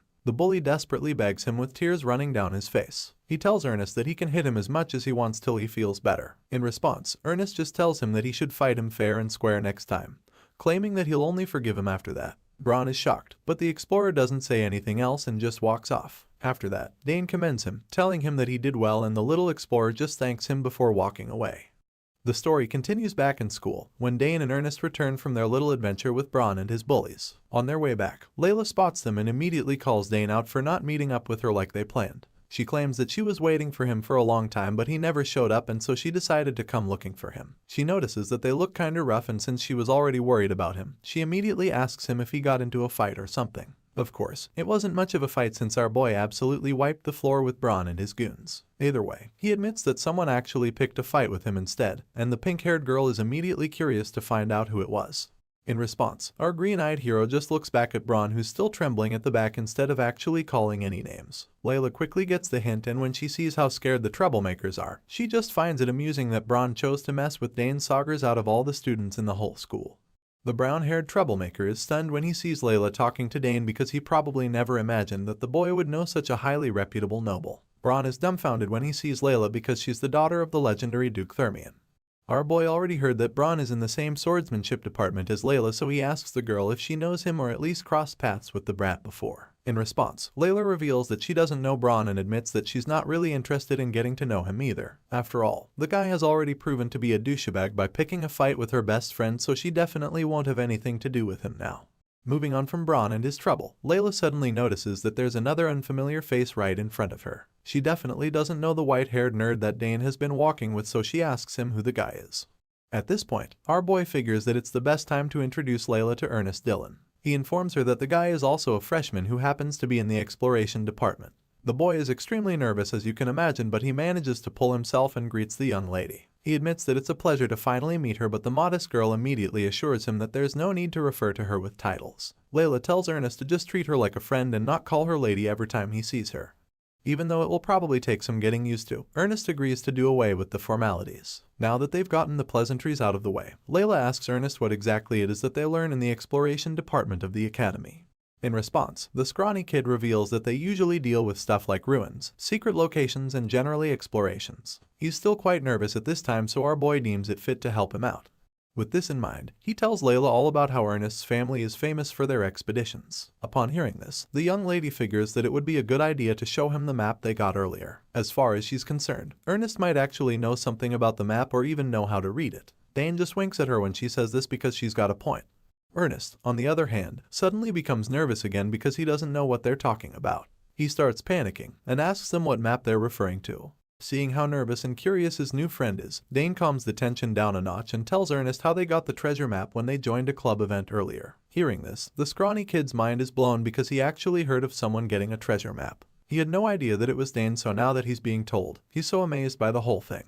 The bully desperately begs him with tears running down his face. He tells Ernest that he can hit him as much as he wants till he feels better. In response, Ernest just tells him that he should fight him fair and square next time, claiming that he'll only forgive him after that. Braun is shocked, but the explorer doesn't say anything else and just walks off. After that, Dane commends him, telling him that he did well, and the little explorer just thanks him before walking away. The story continues back in school, when Dane and Ernest return from their little adventure with Braun and his bullies. On their way back, Layla spots them and immediately calls Dane out for not meeting up with her like they planned. She claims that she was waiting for him for a long time, but he never showed up, and so she decided to come looking for him. She notices that they look kinda rough, and since she was already worried about him, she immediately asks him if he got into a fight or something. Of course, it wasn't much of a fight since our boy absolutely wiped the floor with Braun and his goons. Either way, he admits that someone actually picked a fight with him instead, and the pink-haired girl is immediately curious to find out who it was. In response, our green-eyed hero just looks back at Braun, who's still trembling at the back, instead of actually calling any names. Layla quickly gets the hint, and when she sees how scared the troublemakers are, she just finds it amusing that Braun chose to mess with Dane Sagers out of all the students in the whole school. The brown-haired troublemaker is stunned when he sees Layla talking to Dane because he probably never imagined that the boy would know such a highly reputable noble. Braun is dumbfounded when he sees Layla because she's the daughter of the legendary Duke Thermion. Our boy already heard that Braun is in the same swordsmanship department as Layla, so he asks the girl if she knows him or at least crossed paths with the brat before. In response, Layla reveals that she doesn't know Braun and admits that she's not really interested in getting to know him either. After all, the guy has already proven to be a douchebag by picking a fight with her best friend, so she definitely won't have anything to do with him now. Moving on from Braun and his trouble, Layla suddenly notices that there's another unfamiliar face right in front of her. She definitely doesn't know the white-haired nerd that Dane has been walking with, so she asks him who the guy is. At this point, our boy figures that it's the best time to introduce Layla to Ernest Dillon. He informs her that the guy is also a freshman who happens to be in the exploration department. The boy is extremely nervous, as you can imagine, but he manages to pull himself and greets the young lady. He admits that it's a pleasure to finally meet her, but the modest girl immediately assures him that there's no need to refer to her with titles. Layla tells Ernest to just treat her like a friend and not call her lady every time he sees her. Even though it will probably take some getting used to, Ernest agrees to do away with the formalities. Now that they've gotten the pleasantries out of the way, Layla asks Ernest what exactly it is that they learn in the exploration department of the academy. In response, the scrawny kid reveals that they usually deal with stuff like ruins, secret locations, and generally explorations. He's still quite nervous at this time, so our boy deems it fit to help him out. With this in mind, he tells Layla all about how Ernest's family is famous for their expeditions. Upon hearing this, the young lady figures that it would be a good idea to show him the map they got earlier. As far as she's concerned, Ernest might actually know something about the map or even know how to read it. Dane just winks at her when she says this because she's got a point. Ernest, on the other hand, suddenly becomes nervous again because he doesn't know what they're talking about. He starts panicking and asks them what map they're referring to. Seeing how nervous and curious his new friend is, Dane calms the tension down a notch and tells Ernest how they got the treasure map when they joined a club event earlier. Hearing this, the scrawny kid's mind is blown because he actually heard of someone getting a treasure map. He had no idea that it was Dane, so now that he's being told, he's so amazed by the whole thing.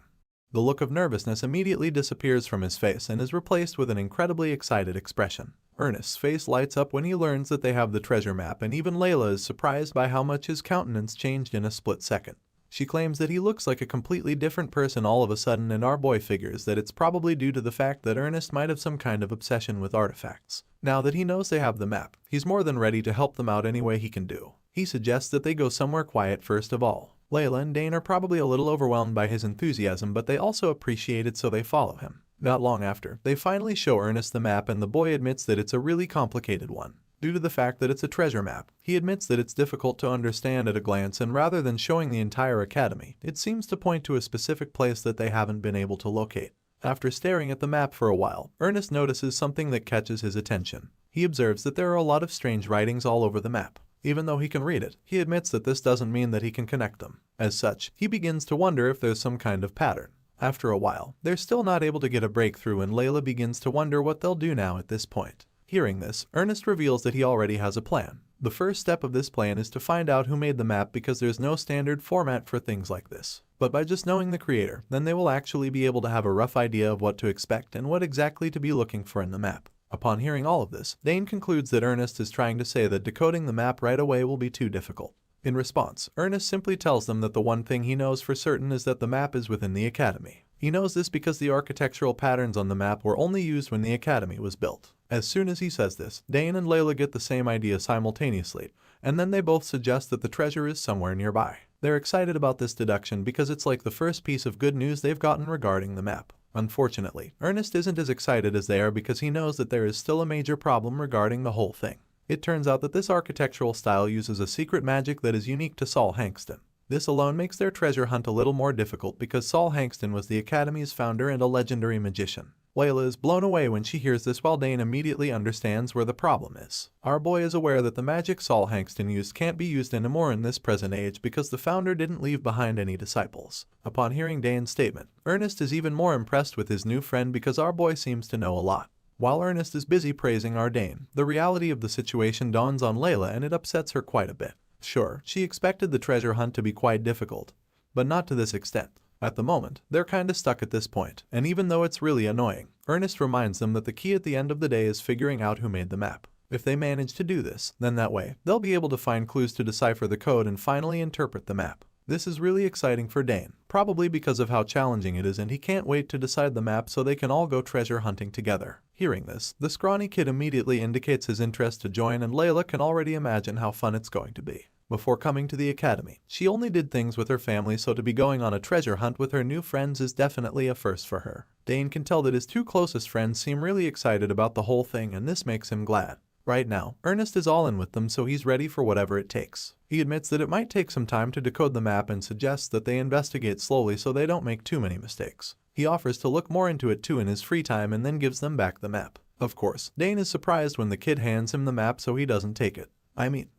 The look of nervousness immediately disappears from his face and is replaced with an incredibly excited expression. Ernest's face lights up when he learns that they have the treasure map, and even Layla is surprised by how much his countenance changed in a split second. She claims that he looks like a completely different person all of a sudden, and our boy figures that it's probably due to the fact that Ernest might have some kind of obsession with artifacts. Now that he knows they have the map, he's more than ready to help them out any way he can do. He suggests that they go somewhere quiet first of all. Layla and Dane are probably a little overwhelmed by his enthusiasm, but they also appreciate it, so they follow him. Not long after, they finally show Ernest the map, and the boy admits that it's a really complicated one. Due to the fact that it's a treasure map, he admits that it's difficult to understand at a glance, and rather than showing the entire academy, it seems to point to a specific place that they haven't been able to locate. After staring at the map for a while, Ernest notices something that catches his attention. He observes that there are a lot of strange writings all over the map. Even though he can read it, he admits that this doesn't mean that he can connect them. As such, he begins to wonder if there's some kind of pattern. After a while, they're still not able to get a breakthrough, and Layla begins to wonder what they'll do now at this point. Hearing this, Ernest reveals that he already has a plan. The first step of this plan is to find out who made the map, because there's no standard format for things like this. But by just knowing the creator, then they will actually be able to have a rough idea of what to expect and what exactly to be looking for in the map. Upon hearing all of this, Dane concludes that Ernest is trying to say that decoding the map right away will be too difficult. In response, Ernest simply tells them that the one thing he knows for certain is that the map is within the academy. He knows this because the architectural patterns on the map were only used when the academy was built. As soon as he says this, Dane and Layla get the same idea simultaneously, and then they both suggest that the treasure is somewhere nearby. They're excited about this deduction because it's like the first piece of good news they've gotten regarding the map. Unfortunately, Ernest isn't as excited as they are because he knows that there is still a major problem regarding the whole thing. It turns out that this architectural style uses a secret magic that is unique to Saul Hankston. This alone makes their treasure hunt a little more difficult because Saul Hankston was the Academy's founder and a legendary magician. Layla is blown away when she hears this, while Dane immediately understands where the problem is. Our boy is aware that the magic Saul Hankston used can't be used anymore in this present age because the founder didn't leave behind any disciples. Upon hearing Dane's statement, Ernest is even more impressed with his new friend because our boy seems to know a lot. While Ernest is busy praising our Dane, the reality of the situation dawns on Layla and it upsets her quite a bit. Sure, she expected the treasure hunt to be quite difficult, but not to this extent. At the moment, they're kinda stuck at this point, and even though it's really annoying, Ernest reminds them that the key at the end of the day is figuring out who made the map. If they manage to do this, then that way, they'll be able to find clues to decipher the code and finally interpret the map. This is really exciting for Dane, probably because of how challenging it is, and he can't wait to decide the map so they can all go treasure hunting together. Hearing this, the scrawny kid immediately indicates his interest to join, and Layla can already imagine how fun it's going to be. Before coming to the academy, she only did things with her family, so to be going on a treasure hunt with her new friends is definitely a first for her. Dane can tell that his two closest friends seem really excited about the whole thing, and this makes him glad. Right now, Ernest is all in with them, so he's ready for whatever it takes. He admits that it might take some time to decode the map and suggests that they investigate slowly so they don't make too many mistakes. He offers to look more into it too in his free time and then gives them back the map. Of course, Dane is surprised when the kid hands him the map, so he doesn't take it.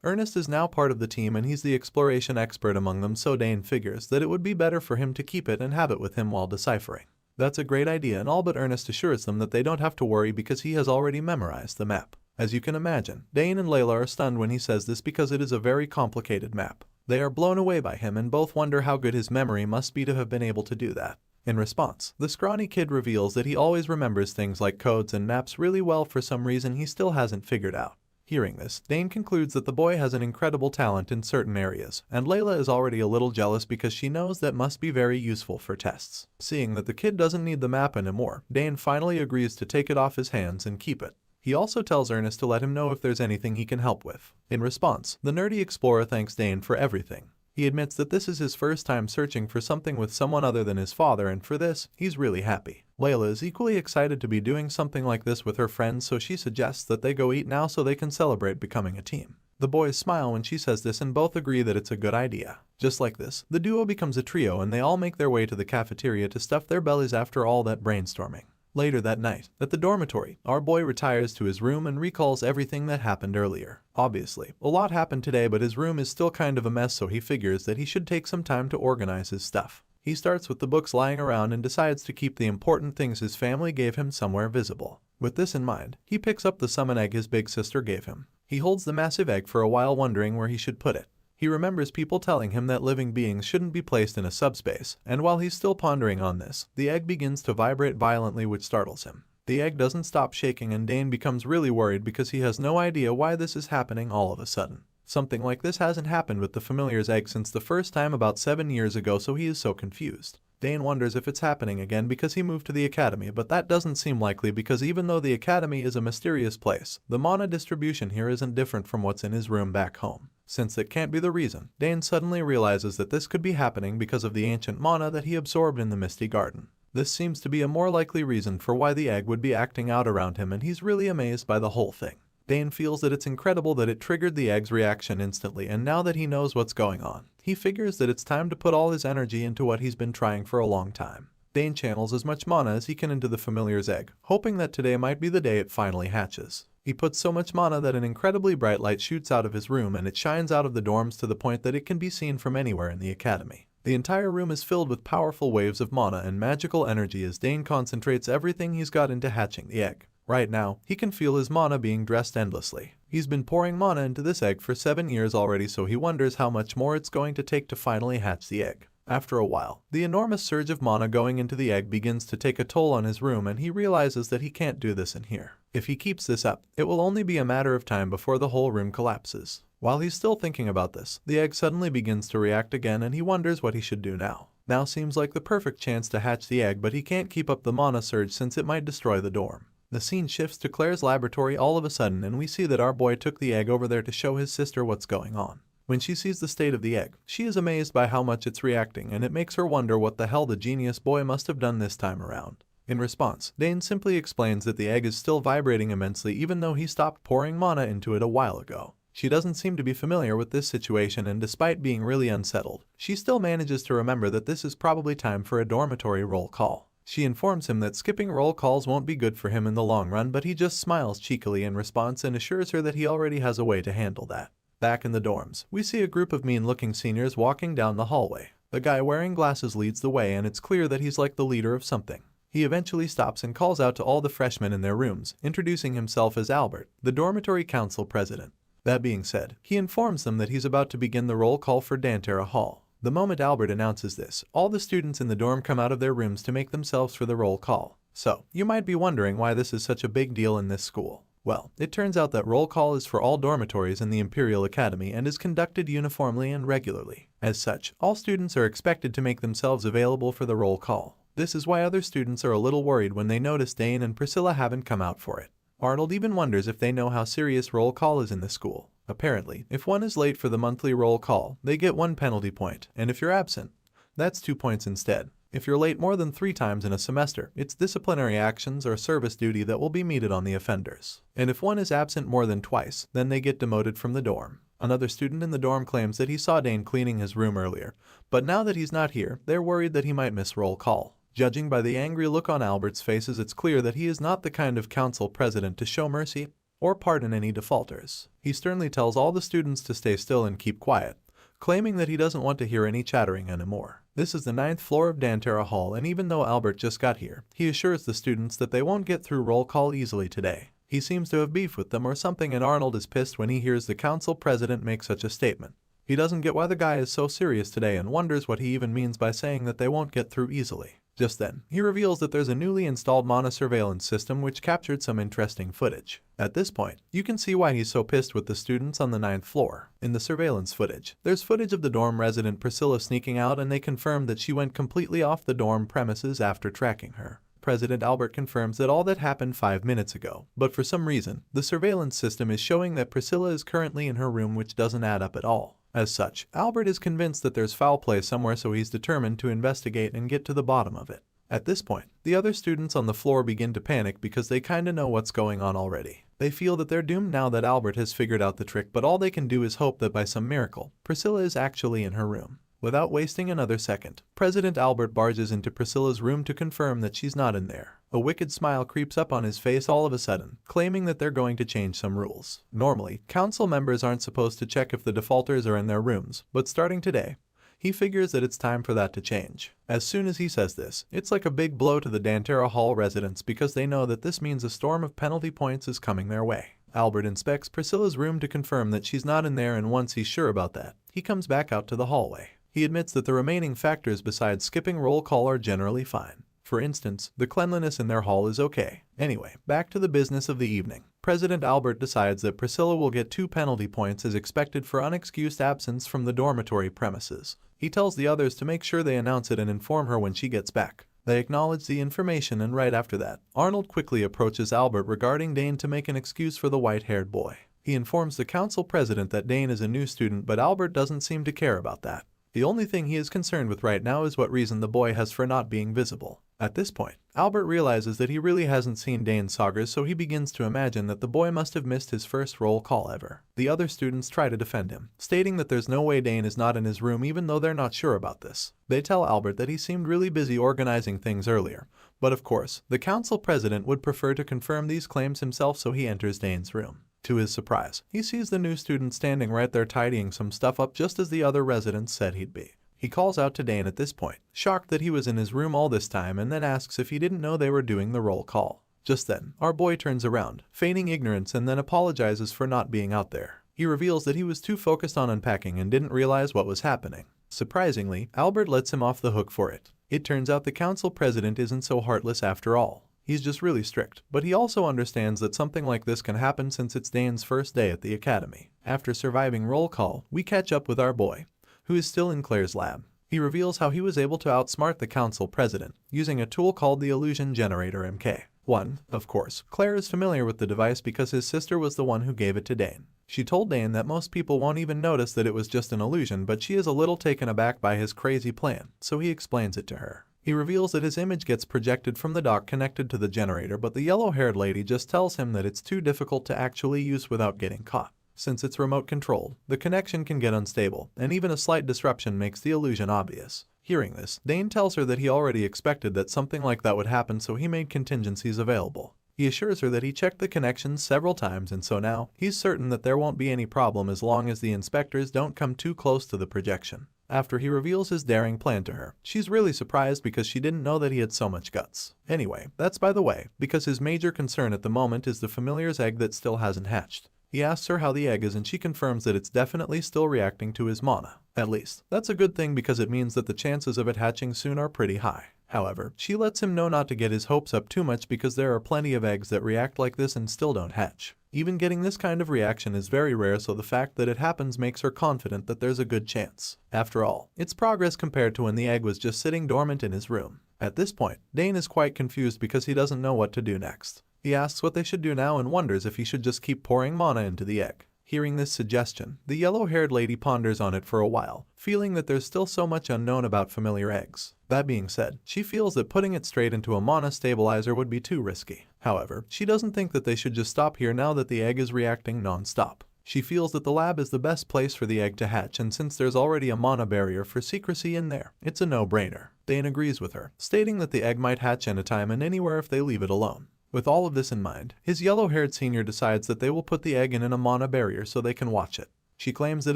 Ernest is now part of the team and he's the exploration expert among them, so Dane figures that it would be better for him to keep it and have it with him while deciphering. That's a great idea and all, but Ernest assures them that they don't have to worry because he has already memorized the map. As you can imagine, Dane and Layla are stunned when he says this because it is a very complicated map. They are blown away by him and both wonder how good his memory must be to have been able to do that. In response, the scrawny kid reveals that he always remembers things like codes and maps really well for some reason he still hasn't figured out. Hearing this, Dane concludes that the boy has an incredible talent in certain areas, and Layla is already a little jealous because she knows that must be very useful for tests. Seeing that the kid doesn't need the map anymore, Dane finally agrees to take it off his hands and keep it. He also tells Ernest to let him know if there's anything he can help with. In response, the nerdy explorer thanks Dane for everything. He admits that this is his first time searching for something with someone other than his father, and for this, he's really happy. Layla is equally excited to be doing something like this with her friends, so she suggests that they go eat now so they can celebrate becoming a team. The boys smile when she says this and both agree that it's a good idea. Just like this, the duo becomes a trio and they all make their way to the cafeteria to stuff their bellies after all that brainstorming. Later that night, at the dormitory, our boy retires to his room and recalls everything that happened earlier. Obviously, a lot happened today, but his room is still kind of a mess, so he figures that he should take some time to organize his stuff. He starts with the books lying around and decides to keep the important things his family gave him somewhere visible. With this in mind, he picks up the summon egg his big sister gave him. He holds the massive egg for a while, wondering where he should put it. He remembers people telling him that living beings shouldn't be placed in a subspace, and while he's still pondering on this, the egg begins to vibrate violently, which startles him. The egg doesn't stop shaking, and Dane becomes really worried because he has no idea why this is happening all of a sudden. Something like this hasn't happened with the familiar's egg since the first time about 7 years ago, so he is so confused. Dane wonders if it's happening again because he moved to the academy, but that doesn't seem likely because even though the academy is a mysterious place, the mana distribution here isn't different from what's in his room back home. Since that can't be the reason, Dane suddenly realizes that this could be happening because of the ancient mana that he absorbed in the Misty Garden. This seems to be a more likely reason for why the egg would be acting out around him, and he's really amazed by the whole thing. Dane feels that it's incredible that it triggered the egg's reaction instantly, and now that he knows what's going on, he figures that it's time to put all his energy into what he's been trying for a long time. Dane channels as much mana as he can into the familiar's egg, hoping that today might be the day it finally hatches. He puts so much mana that an incredibly bright light shoots out of his room, and it shines out of the dorms to the point that it can be seen from anywhere in the academy. The entire room is filled with powerful waves of mana and magical energy as Dane concentrates everything he's got into hatching the egg. Right now, he can feel his mana being dressed endlessly. He's been pouring mana into this egg for 7 years already, so he wonders how much more it's going to take to finally hatch the egg. After a while, the enormous surge of mana going into the egg begins to take a toll on his room, and he realizes that he can't do this in here. If he keeps this up, it will only be a matter of time before the whole room collapses. While he's still thinking about this, the egg suddenly begins to react again, and he wonders what he should do now. Now seems like the perfect chance to hatch the egg, but he can't keep up the mana surge since it might destroy the dorm. The scene shifts to Claire's laboratory all of a sudden, and we see that our boy took the egg over there to show his sister what's going on. When she sees the state of the egg, she is amazed by how much it's reacting, and it makes her wonder what the hell the genius boy must have done this time around. In response, Dane simply explains that the egg is still vibrating immensely even though he stopped pouring mana into it a while ago. She doesn't seem to be familiar with this situation, and despite being really unsettled, she still manages to remember that this is probably time for a dormitory roll call. She informs him that skipping roll calls won't be good for him in the long run, but he just smiles cheekily in response and assures her that he already has a way to handle that. Back in the dorms, we see a group of mean-looking seniors walking down the hallway. The guy wearing glasses leads the way, and it's clear that he's like the leader of something. He eventually stops and calls out to all the freshmen in their rooms, introducing himself as Albert, the dormitory council president. That being said, he informs them that he's about to begin the roll call for Dantera Hall. The moment Albert announces this, all the students in the dorm come out of their rooms to make themselves for the roll call. So, you might be wondering why this is such a big deal in this school. Well, it turns out that roll call is for all dormitories in the Imperial Academy and is conducted uniformly and regularly. As such, all students are expected to make themselves available for the roll call. This is why other students are a little worried when they notice Dane and Priscilla haven't come out for it. Arnold even wonders if they know how serious roll call is in the school. Apparently, if one is late for the monthly roll call, they get 1 penalty point, and if you're absent, that's 2 points instead. If you're late more than 3 times in a semester, it's disciplinary actions or service duty that will be meted on the offenders. And if one is absent more than twice, then they get demoted from the dorm. Another student in the dorm claims that he saw Dane cleaning his room earlier, but now that he's not here, they're worried that he might miss roll call. Judging by the angry look on Albert's faces, it's clear that he is not the kind of council president to show mercy or pardon any defaulters. He sternly tells all the students to stay still and keep quiet, claiming that he doesn't want to hear any chattering anymore. This is the 9th floor of Dantera Hall, and even though Albert just got here, he assures the students that they won't get through roll call easily today. He seems to have beef with them or something, and Arnold is pissed when he hears the council president make such a statement. He doesn't get why the guy is so serious today and wonders what he even means by saying that they won't get through easily. Just then, he reveals that there's a newly installed mana surveillance system which captured some interesting footage. At this point, you can see why he's so pissed with the students on the 9th floor. In the surveillance footage, there's footage of the dorm resident Priscilla sneaking out, and they confirm that she went completely off the dorm premises after tracking her. President Albert confirms that all that happened 5 minutes ago, but for some reason, the surveillance system is showing that Priscilla is currently in her room, which doesn't add up at all. As such, Albert is convinced that there's foul play somewhere, so he's determined to investigate and get to the bottom of it. At this point, the other students on the floor begin to panic because they kinda know what's going on already. They feel that they're doomed now that Albert has figured out the trick, but all they can do is hope that by some miracle, Priscilla is actually in her room. Without wasting another second, President Albert barges into Priscilla's room to confirm that she's not in there. A wicked smile creeps up on his face all of a sudden, claiming that they're going to change some rules. Normally, council members aren't supposed to check if the defaulters are in their rooms, but starting today, he figures that it's time for that to change. As soon as he says this, it's like a big blow to the Dantera Hall residents because they know that this means a storm of penalty points is coming their way. Albert inspects Priscilla's room to confirm that she's not in there, and once he's sure about that, he comes back out to the hallway. He admits that the remaining factors besides skipping roll call are generally fine. For instance, the cleanliness in their hall is okay. Anyway, back to the business of the evening. President Albert decides that Priscilla will get 2 penalty points as expected for unexcused absence from the dormitory premises. He tells the others to make sure they announce it and inform her when she gets back. They acknowledge the information, and right after that, Arnold quickly approaches Albert regarding Dane to make an excuse for the white-haired boy. He informs the council president that Dane is a new student, but Albert doesn't seem to care about that. The only thing he is concerned with right now is what reason the boy has for not being visible. At this point, Albert realizes that he really hasn't seen Dane's sagas, so he begins to imagine that the boy must have missed his first roll call ever. The other students try to defend him, stating that there's no way Dane is not in his room even though they're not sure about this. They tell Albert that he seemed really busy organizing things earlier, but of course, the council president would prefer to confirm these claims himself, so he enters Dane's room. To his surprise, he sees the new student standing right there tidying some stuff up just as the other residents said he'd be. He calls out to Dane at this point, shocked that he was in his room all this time, and then asks if he didn't know they were doing the roll call. Just then, our boy turns around, feigning ignorance, and then apologizes for not being out there. He reveals that he was too focused on unpacking and didn't realize what was happening. Surprisingly, Albert lets him off the hook for it. It turns out the council president isn't so heartless after all. He's just really strict, but he also understands that something like this can happen since it's Dane's first day at the academy. After surviving roll call, we catch up with our boy, who is still in Claire's lab. He reveals how he was able to outsmart the council president using a tool called the illusion generator MK1. Of course, Claire is familiar with the device because his sister was the one who gave it to Dane. She told Dane that most people won't even notice that it was just an illusion, but she is a little taken aback by his crazy plan, so he explains it to her. He reveals that his image gets projected from the dock connected to the generator, but the yellow-haired lady just tells him that it's too difficult to actually use without getting caught. Since it's remote controlled, the connection can get unstable, and even a slight disruption makes the illusion obvious. Hearing this, Dane tells her that he already expected that something like that would happen, so he made contingencies available. He assures her that he checked the connections several times, and so now, he's certain that there won't be any problem as long as the inspectors don't come too close to the projection. After he reveals his daring plan to her, she's really surprised because she didn't know that he had so much guts. Anyway, that's by the way, because his major concern at the moment is the familiar's egg that still hasn't hatched. He asks her how the egg is, and she confirms that it's definitely still reacting to his mana. At least, that's a good thing because it means that the chances of it hatching soon are pretty high. However, she lets him know not to get his hopes up too much because there are plenty of eggs that react like this and still don't hatch. Even getting this kind of reaction is very rare, so the fact that it happens makes her confident that there's a good chance. After all, it's progress compared to when the egg was just sitting dormant in his room. At this point, Dane is quite confused because he doesn't know what to do next. He asks what they should do now and wonders if he should just keep pouring mana into the egg. Hearing this suggestion, the yellow-haired lady ponders on it for a while, feeling that there's still so much unknown about familiar eggs. That being said, she feels that putting it straight into a mana stabilizer would be too risky. However, she doesn't think that they should just stop here now that the egg is reacting non-stop. She feels that the lab is the best place for the egg to hatch, and since there's already a mana barrier for secrecy in there, it's a no-brainer. Dane agrees with her, stating that the egg might hatch anytime and anywhere if they leave it alone. With all of this in mind, his yellow-haired senior decides that they will put the egg in a mana barrier so they can watch it. She claims that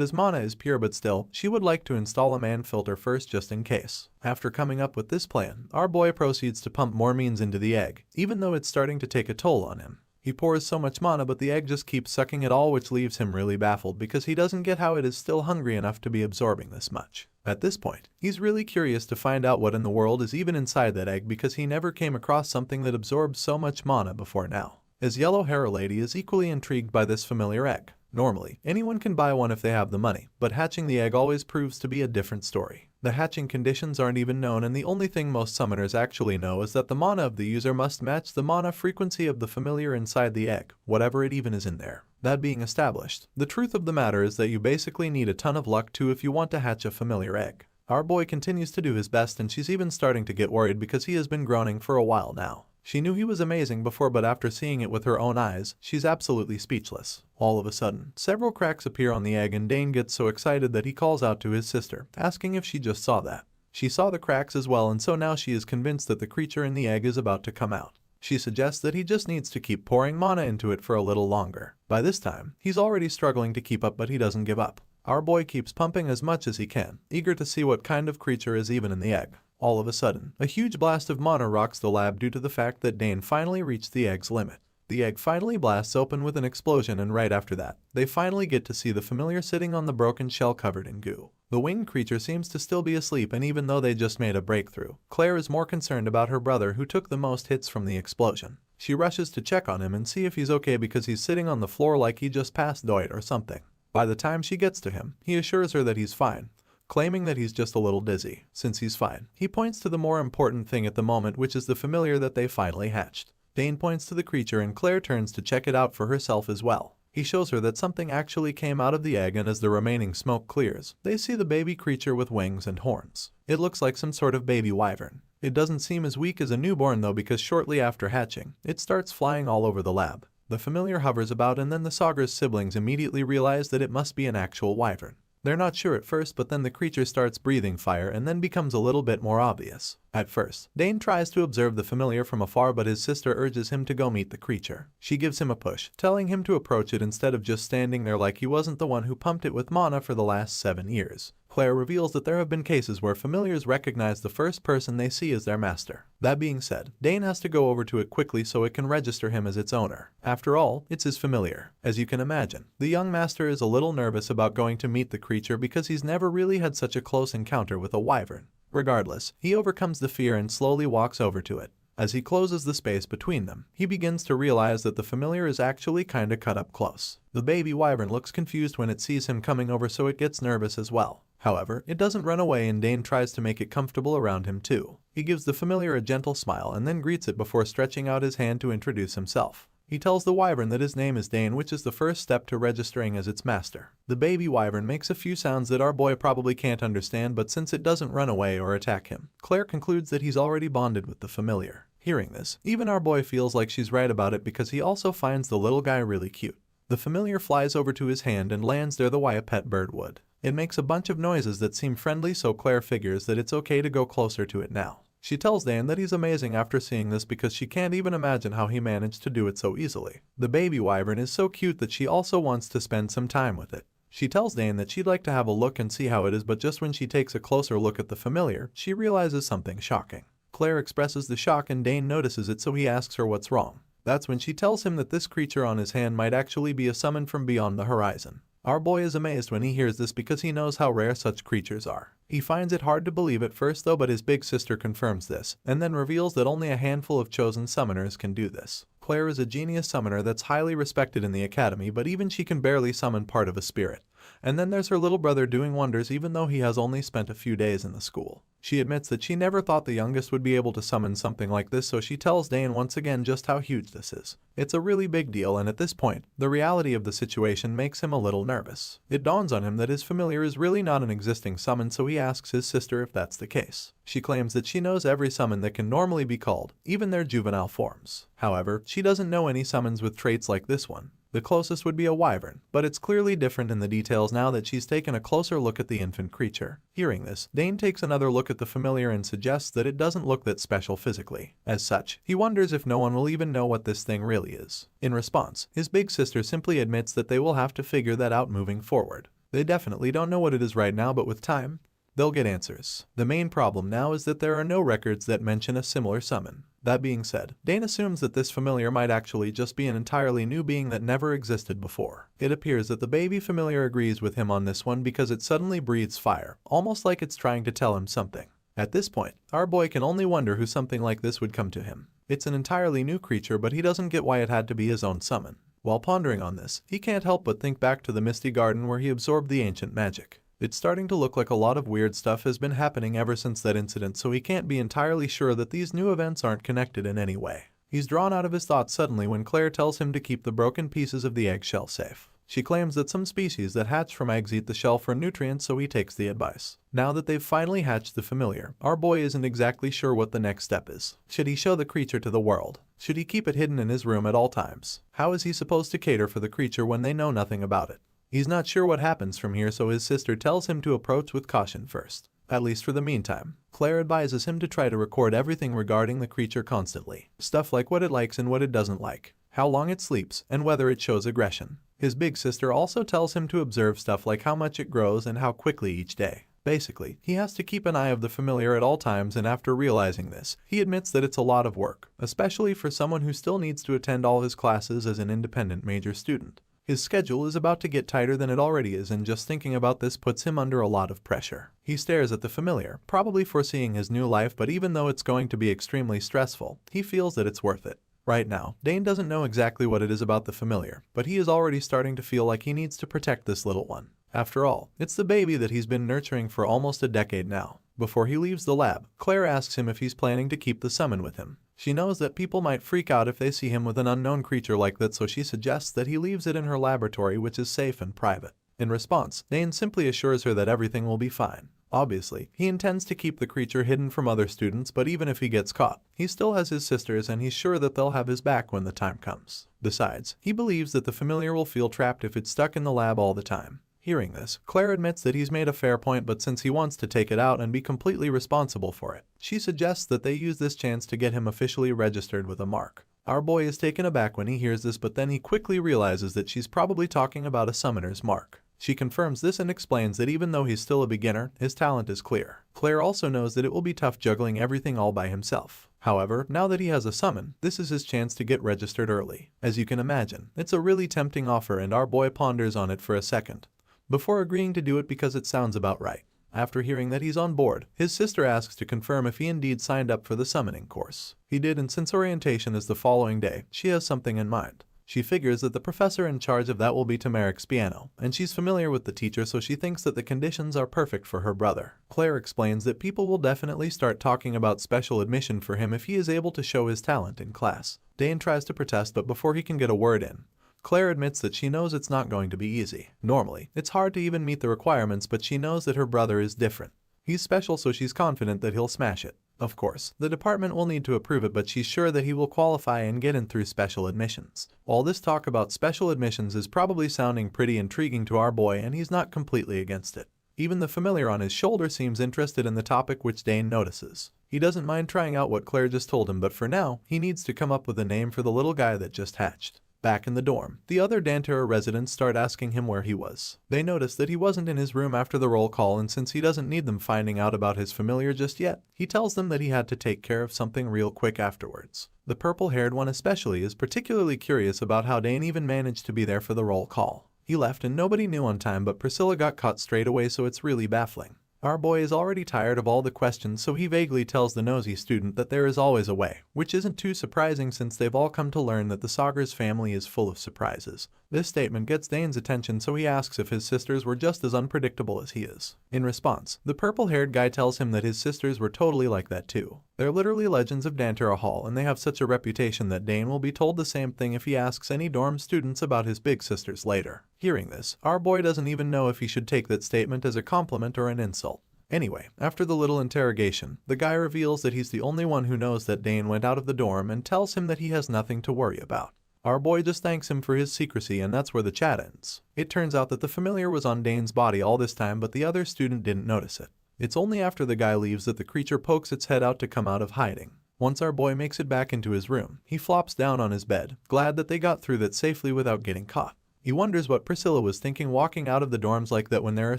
his mana is pure, but still, she would like to install a man filter first just in case. After coming up with this plan, our boy proceeds to pump more means into the egg, even though it's starting to take a toll on him. He pours so much mana, but the egg just keeps sucking it all, which leaves him really baffled because he doesn't get how it is still hungry enough to be absorbing this much. At this point, he's really curious to find out what in the world is even inside that egg because he never came across something that absorbs so much mana before now. His yellow hair lady is equally intrigued by this familiar egg. Normally, anyone can buy one if they have the money, but hatching the egg always proves to be a different story. The hatching conditions aren't even known, and the only thing most summoners actually know is that the mana of the user must match the mana frequency of the familiar inside the egg, whatever it even is in there. That being established, the truth of the matter is that you basically need a ton of luck too if you want to hatch a familiar egg. Our boy continues to do his best, and she's even starting to get worried because he has been groaning for a while now. She knew he was amazing before, but after seeing it with her own eyes, she's absolutely speechless. All of a sudden, several cracks appear on the egg, and Dane gets so excited that he calls out to his sister, asking if she just saw that. She saw the cracks as well, and so now she is convinced that the creature in the egg is about to come out. She suggests that he just needs to keep pouring mana into it for a little longer. By this time, he's already struggling to keep up, but he doesn't give up. Our boy keeps pumping as much as he can, eager to see what kind of creature is even in the egg. All of a sudden, a huge blast of mana rocks the lab due to the fact that Dane finally reached the egg's limit. The egg finally blasts open with an explosion, and right after that, they finally get to see the familiar sitting on the broken shell covered in goo. The winged creature seems to still be asleep, and even though they just made a breakthrough, Claire is more concerned about her brother who took the most hits from the explosion. She rushes to check on him and see if he's okay because he's sitting on the floor like he just passed Doit or something. By the time she gets to him, he assures her that he's fine, claiming that he's just a little dizzy. Since he's fine, he points to the more important thing at the moment, which is the familiar that they finally hatched. Dane points to the creature and Claire turns to check it out for herself as well. He shows her that something actually came out of the egg, and as the remaining smoke clears, they see the baby creature with wings and horns. It looks like some sort of baby wyvern. It doesn't seem as weak as a newborn though, because shortly after hatching, it starts flying all over the lab. The familiar hovers about, and then the Sagra's siblings immediately realize that it must be an actual wyvern. They're not sure at first, but then the creature starts breathing fire and then becomes a little bit more obvious. At first, Dane tries to observe the familiar from afar, but his sister urges him to go meet the creature. She gives him a push, telling him to approach it instead of just standing there like he wasn't the one who pumped it with mana for the last 7 years. Claire reveals that there have been cases where familiars recognize the first person they see as their master. That being said, Dane has to go over to it quickly so it can register him as its owner. After all, it's his familiar. As you can imagine, the young master is a little nervous about going to meet the creature because he's never really had such a close encounter with a wyvern. Regardless, he overcomes the fear and slowly walks over to it. As he closes the space between them, he begins to realize that the familiar is actually kinda cut up close. The baby wyvern looks confused when it sees him coming over, so it gets nervous as well. However, it doesn't run away, and Dane tries to make it comfortable around him too. He gives the familiar a gentle smile and then greets it before stretching out his hand to introduce himself. He tells the wyvern that his name is Dane, which is the first step to registering as its master. The baby wyvern makes a few sounds that our boy probably can't understand, but since it doesn't run away or attack him, Claire concludes that he's already bonded with the familiar. Hearing this, even our boy feels like she's right about it because he also finds the little guy really cute. The familiar flies over to his hand and lands there the way a pet bird would. It makes a bunch of noises that seem friendly, so Claire figures that it's okay to go closer to it now. She tells Dane that he's amazing after seeing this because she can't even imagine how he managed to do it so easily. The baby wyvern is so cute that she also wants to spend some time with it. She tells Dane that she'd like to have a look and see how it is, but just when she takes a closer look at the familiar, she realizes something shocking. Claire expresses the shock and Dane notices it, so he asks her what's wrong. That's when she tells him that this creature on his hand might actually be a summon from beyond the horizon. Our boy is amazed when he hears this because he knows how rare such creatures are. He finds it hard to believe at first though, but his big sister confirms this, and then reveals that only a handful of chosen summoners can do this. Claire is a genius summoner that's highly respected in the academy, but even she can barely summon part of a spirit. And then there's her little brother doing wonders even though he has only spent a few days in the school. She admits that she never thought the youngest would be able to summon something like this, so she tells Dane once again just how huge this is. It's a really big deal, and at this point, the reality of the situation makes him a little nervous. It dawns on him that his familiar is really not an existing summon, so he asks his sister if that's the case. She claims that she knows every summon that can normally be called, even their juvenile forms. However, she doesn't know any summons with traits like this one. The closest would be a wyvern, but it's clearly different in the details now that she's taken a closer look at the infant creature. Hearing this, Dane takes another look at the familiar and suggests that it doesn't look that special physically. As such, he wonders if no one will even know what this thing really is. In response, his big sister simply admits that they will have to figure that out moving forward. They definitely don't know what it is right now, but with time, they'll get answers. The main problem now is that there are no records that mention a similar summon. That being said, Dane assumes that this familiar might actually just be an entirely new being that never existed before. It appears that the baby familiar agrees with him on this one because it suddenly breathes fire, almost like it's trying to tell him something. At this point, our boy can only wonder who something like this would come to him. It's an entirely new creature, but he doesn't get why it had to be his own summon. While pondering on this, he can't help but think back to the Misty Garden where he absorbed the ancient magic. It's starting to look like a lot of weird stuff has been happening ever since that incident, so he can't be entirely sure that these new events aren't connected in any way. He's drawn out of his thoughts suddenly when Claire tells him to keep the broken pieces of the eggshell safe. She claims that some species that hatch from eggs eat the shell for nutrients, so he takes the advice. Now that they've finally hatched the familiar, our boy isn't exactly sure what the next step is. Should he show the creature to the world? Should he keep it hidden in his room at all times? How is he supposed to cater for the creature when they know nothing about it? He's not sure what happens from here, so his sister tells him to approach with caution first. at least for the meantime. Claire advises him to try to record everything regarding the creature constantly. Stuff like what it likes and what it doesn't like, how long it sleeps, and whether it shows aggression. His big sister also tells him to observe stuff like how much it grows and how quickly each day. Basically, he has to keep an eye of the familiar at all times, and after realizing this, he admits that it's a lot of work, especially for someone who still needs to attend all his classes as an independent major student. His schedule is about to get tighter than it already is, and just thinking about this puts him under a lot of pressure. He stares at the familiar, probably foreseeing his new life, but even though it's going to be extremely stressful, he feels that it's worth it. Right now, Dane doesn't know exactly what it is about the familiar, but he is already starting to feel like he needs to protect this little one. After all, it's the baby that he's been nurturing for almost a decade now. Before he leaves the lab, Claire asks him if he's planning to keep the summon with him. She knows that people might freak out if they see him with an unknown creature like that, so she suggests that he leaves it in her laboratory, which is safe and private. In response, Dane simply assures her that everything will be fine. Obviously, he intends to keep the creature hidden from other students, but even if he gets caught, he still has his sisters and he's sure that they'll have his back when the time comes. Besides, he believes that the familiar will feel trapped if it's stuck in the lab all the time. Hearing this, Claire admits that he's made a fair point, but since he wants to take it out and be completely responsible for it, she suggests that they use this chance to get him officially registered with a mark. Our boy is taken aback when he hears this, but then he quickly realizes that she's probably talking about a summoner's mark. She confirms this and explains that even though he's still a beginner, his talent is clear. Claire also knows that it will be tough juggling everything all by himself. However, now that he has a summon, this is his chance to get registered early. As you can imagine, it's a really tempting offer, and our boy ponders on it for a second before agreeing to do it because it sounds about right. After hearing that he's on board, his sister asks to confirm if he indeed signed up for the summoning course. He did, and since orientation is the following day, she has something in mind. She figures that the professor in charge of that will be Tamarik's piano, and she's familiar with the teacher, so she thinks that the conditions are perfect for her brother. Claire explains that people will definitely start talking about special admission for him if he is able to show his talent in class. Dane tries to protest, but before he can get a word in, Claire admits that she knows it's not going to be easy. Normally, it's hard to even meet the requirements, but she knows that her brother is different. He's special, so she's confident that he'll smash it. Of course, the department will need to approve it, but she's sure that he will qualify and get in through special admissions. All this talk about special admissions is probably sounding pretty intriguing to our boy, and he's not completely against it. Even the familiar on his shoulder seems interested in the topic, which Dane notices. He doesn't mind trying out what Claire just told him, but for now, he needs to come up with a name for the little guy that just hatched. Back in the dorm, the other Dantera residents start asking him where he was. They notice that he wasn't in his room after the roll call, and since he doesn't need them finding out about his familiar just yet, he tells them that he had to take care of something real quick afterwards. The purple-haired one especially is particularly curious about how Dane even managed to be there for the roll call. He left and nobody knew on time, but Priscilla got caught straight away, so it's really baffling. Our boy is already tired of all the questions, so he vaguely tells the nosy student that there is always a way, which isn't too surprising since they've all come to learn that the Sagar's family is full of surprises. This statement gets Dane's attention, so he asks if his sisters were just as unpredictable as he is. In response, the purple-haired guy tells him that his sisters were totally like that too. They're literally legends of Dantera Hall, and they have such a reputation that Dane will be told the same thing if he asks any dorm students about his big sisters later. Hearing this, our boy doesn't even know if he should take that statement as a compliment or an insult. Anyway, after the little interrogation, the guy reveals that he's the only one who knows that Dane went out of the dorm and tells him that he has nothing to worry about. Our boy just thanks him for his secrecy, and that's where the chat ends. It turns out that the familiar was on Dane's body all this time, but the other student didn't notice it. It's only after the guy leaves that the creature pokes its head out to come out of hiding. Once our boy makes it back into his room, he flops down on his bed, glad that they got through that safely without getting caught. He wonders what Priscilla was thinking walking out of the dorms like that when there are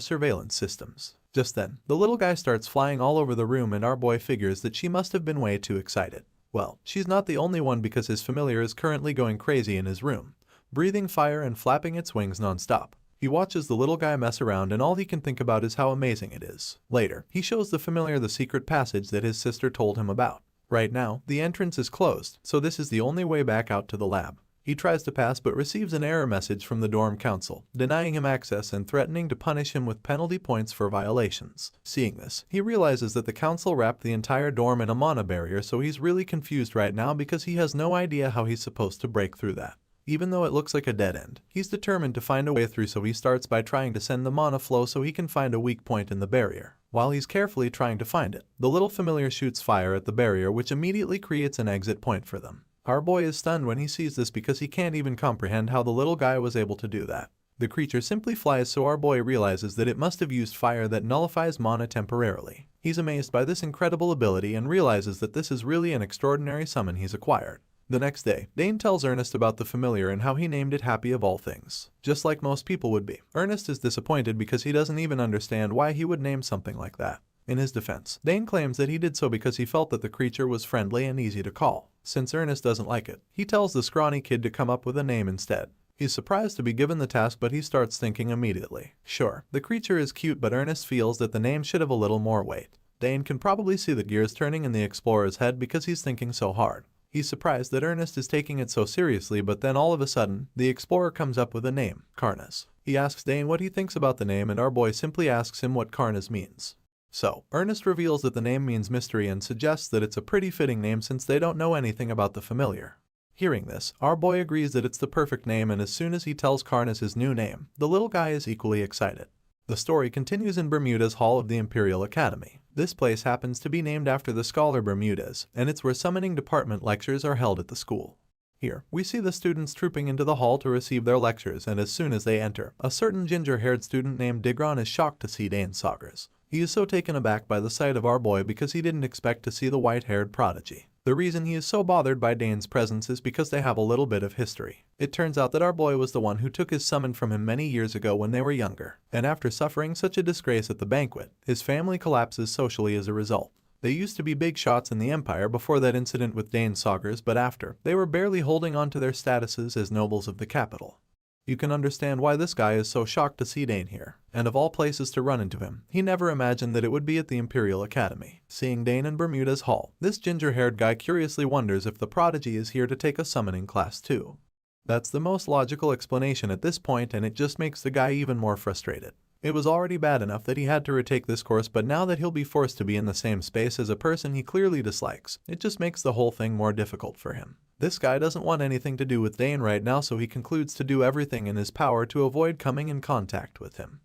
surveillance systems. Just then, the little guy starts flying all over the room, and our boy figures that she must have been way too excited. Well, she's not the only one, because his familiar is currently going crazy in his room, breathing fire and flapping its wings non-stop. He watches the little guy mess around, and all he can think about is how amazing it is. Later, he shows the familiar the secret passage that his sister told him about. Right now, the entrance is closed, so this is the only way back out to the lab. He tries to pass but receives an error message from the dorm council, denying him access and threatening to punish him with penalty points for violations. Seeing this, he realizes that the council wrapped the entire dorm in a mana barrier, so he's really confused right now because he has no idea how he's supposed to break through that. Even though it looks like a dead end, he's determined to find a way through, so he starts by trying to send the mana flow so he can find a weak point in the barrier. While he's carefully trying to find it, the little familiar shoots fire at the barrier, which immediately creates an exit point for them. Our boy is stunned when he sees this because he can't even comprehend how the little guy was able to do that. The creature simply flies, so our boy realizes that it must have used fire that nullifies mana temporarily. He's amazed by this incredible ability and realizes that this is really an extraordinary summon he's acquired. The next day, Dane tells Ernest about the familiar and how he named it Happy of all things. Just like most people would be, Ernest is disappointed because he doesn't even understand why he would name something like that. In his defense, Dane claims that he did so because he felt that the creature was friendly and easy to call. Since Ernest doesn't like it, he tells the scrawny kid to come up with a name instead. He's surprised to be given the task, but he starts thinking immediately. Sure, the creature is cute, but Ernest feels that the name should have a little more weight. Dane can probably see the gears turning in the explorer's head because he's thinking so hard. He's surprised that Ernest is taking it so seriously, but then all of a sudden, the explorer comes up with a name, Karnas. He asks Dane what he thinks about the name, and our boy simply asks him what Karnas means. So, Ernest reveals that the name means mystery and suggests that it's a pretty fitting name since they don't know anything about the familiar. Hearing this, our boy agrees that it's the perfect name, and as soon as he tells Karnas his new name, the little guy is equally excited. The story continues in Bermuda's Hall of the Imperial Academy. This place happens to be named after the scholar Bermudez, and it's where summoning department lectures are held at the school. Here, we see the students trooping into the hall to receive their lectures, and as soon as they enter, a certain ginger-haired student named Digron is shocked to see Dane Saugers. He is so taken aback by the sight of our boy because he didn't expect to see the white-haired prodigy. The reason he is so bothered by Dane's presence is because they have a little bit of history. It turns out that our boy was the one who took his summon from him many years ago when they were younger, and after suffering such a disgrace at the banquet, his family collapses socially as a result. They used to be big shots in the Empire before that incident with Dane Saugers, but after, they were barely holding on to their statuses as nobles of the capital. You can understand why this guy is so shocked to see Dane here, and of all places to run into him, he never imagined that it would be at the Imperial Academy. Seeing Dane in Bermuda's Hall, this ginger-haired guy curiously wonders if the prodigy is here to take a summoning class too. That's the most logical explanation at this point, and it just makes the guy even more frustrated. It was already bad enough that he had to retake this course, but now that he'll be forced to be in the same space as a person he clearly dislikes, it just makes the whole thing more difficult for him. This guy doesn't want anything to do with Dane right now, so he concludes to do everything in his power to avoid coming in contact with him.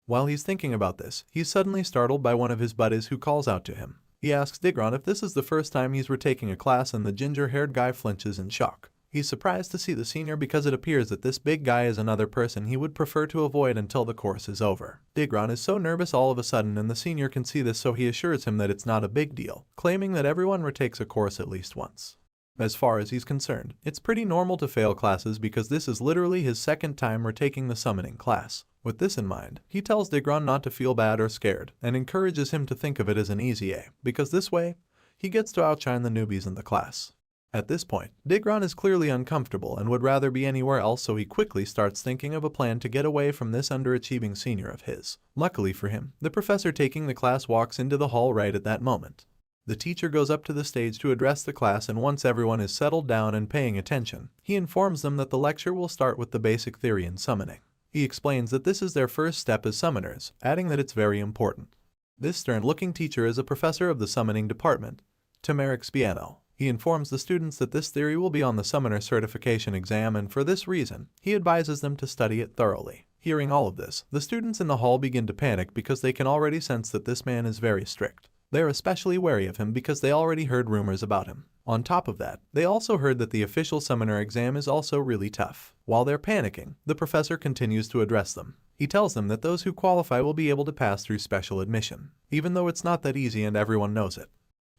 While he's thinking about this, he's suddenly startled by one of his buddies who calls out to him. He asks Digron if this is the first time he's retaking a class, and the ginger-haired guy flinches in shock. He's surprised to see the senior because it appears that this big guy is another person he would prefer to avoid until the course is over. Digron is so nervous all of a sudden, and the senior can see this, so he assures him that it's not a big deal, claiming that everyone retakes a course at least once. As far as he's concerned, it's pretty normal to fail classes because this is literally his second time retaking the summoning class. With this in mind, he tells Digron not to feel bad or scared, and encourages him to think of it as an easy A, because this way, he gets to outshine the newbies in the class. At this point, Digron is clearly uncomfortable and would rather be anywhere else, so he quickly starts thinking of a plan to get away from this underachieving senior of his. Luckily for him, the professor taking the class walks into the hall right at that moment. The teacher goes up to the stage to address the class, and once everyone is settled down and paying attention, he informs them that the lecture will start with the basic theory in summoning. He explains that this is their first step as summoners, adding that it's very important. This stern-looking teacher is a professor of the summoning department, Tamarix Piano. He informs the students that this theory will be on the summoner certification exam, and for this reason, he advises them to study it thoroughly. Hearing all of this, the students in the hall begin to panic because they can already sense that this man is very strict. They are especially wary of him because they already heard rumors about him. On top of that, they also heard that the official summoner exam is also really tough. While they're panicking, the professor continues to address them. He tells them that those who qualify will be able to pass through special admission, even though it's not that easy and everyone knows it.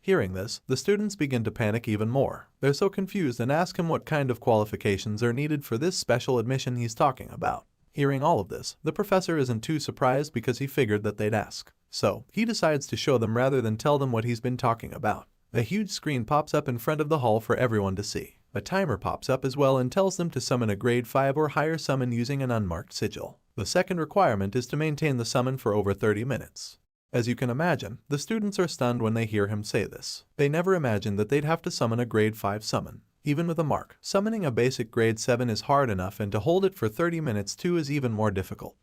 Hearing this, the students begin to panic even more. They're so confused and ask him what kind of qualifications are needed for this special admission he's talking about. Hearing all of this, the professor isn't too surprised because he figured that they'd ask. So, he decides to show them rather than tell them what he's been talking about. A huge screen pops up in front of the hall for everyone to see. A timer pops up as well and tells them to summon a grade 5 or higher summon using an unmarked sigil. The second requirement is to maintain the summon for over 30 minutes. As you can imagine, the students are stunned when they hear him say this. They never imagined that they'd have to summon a grade 5 summon. Even with a mark, summoning a basic grade 7 is hard enough, and to hold it for 30 minutes too is even more difficult.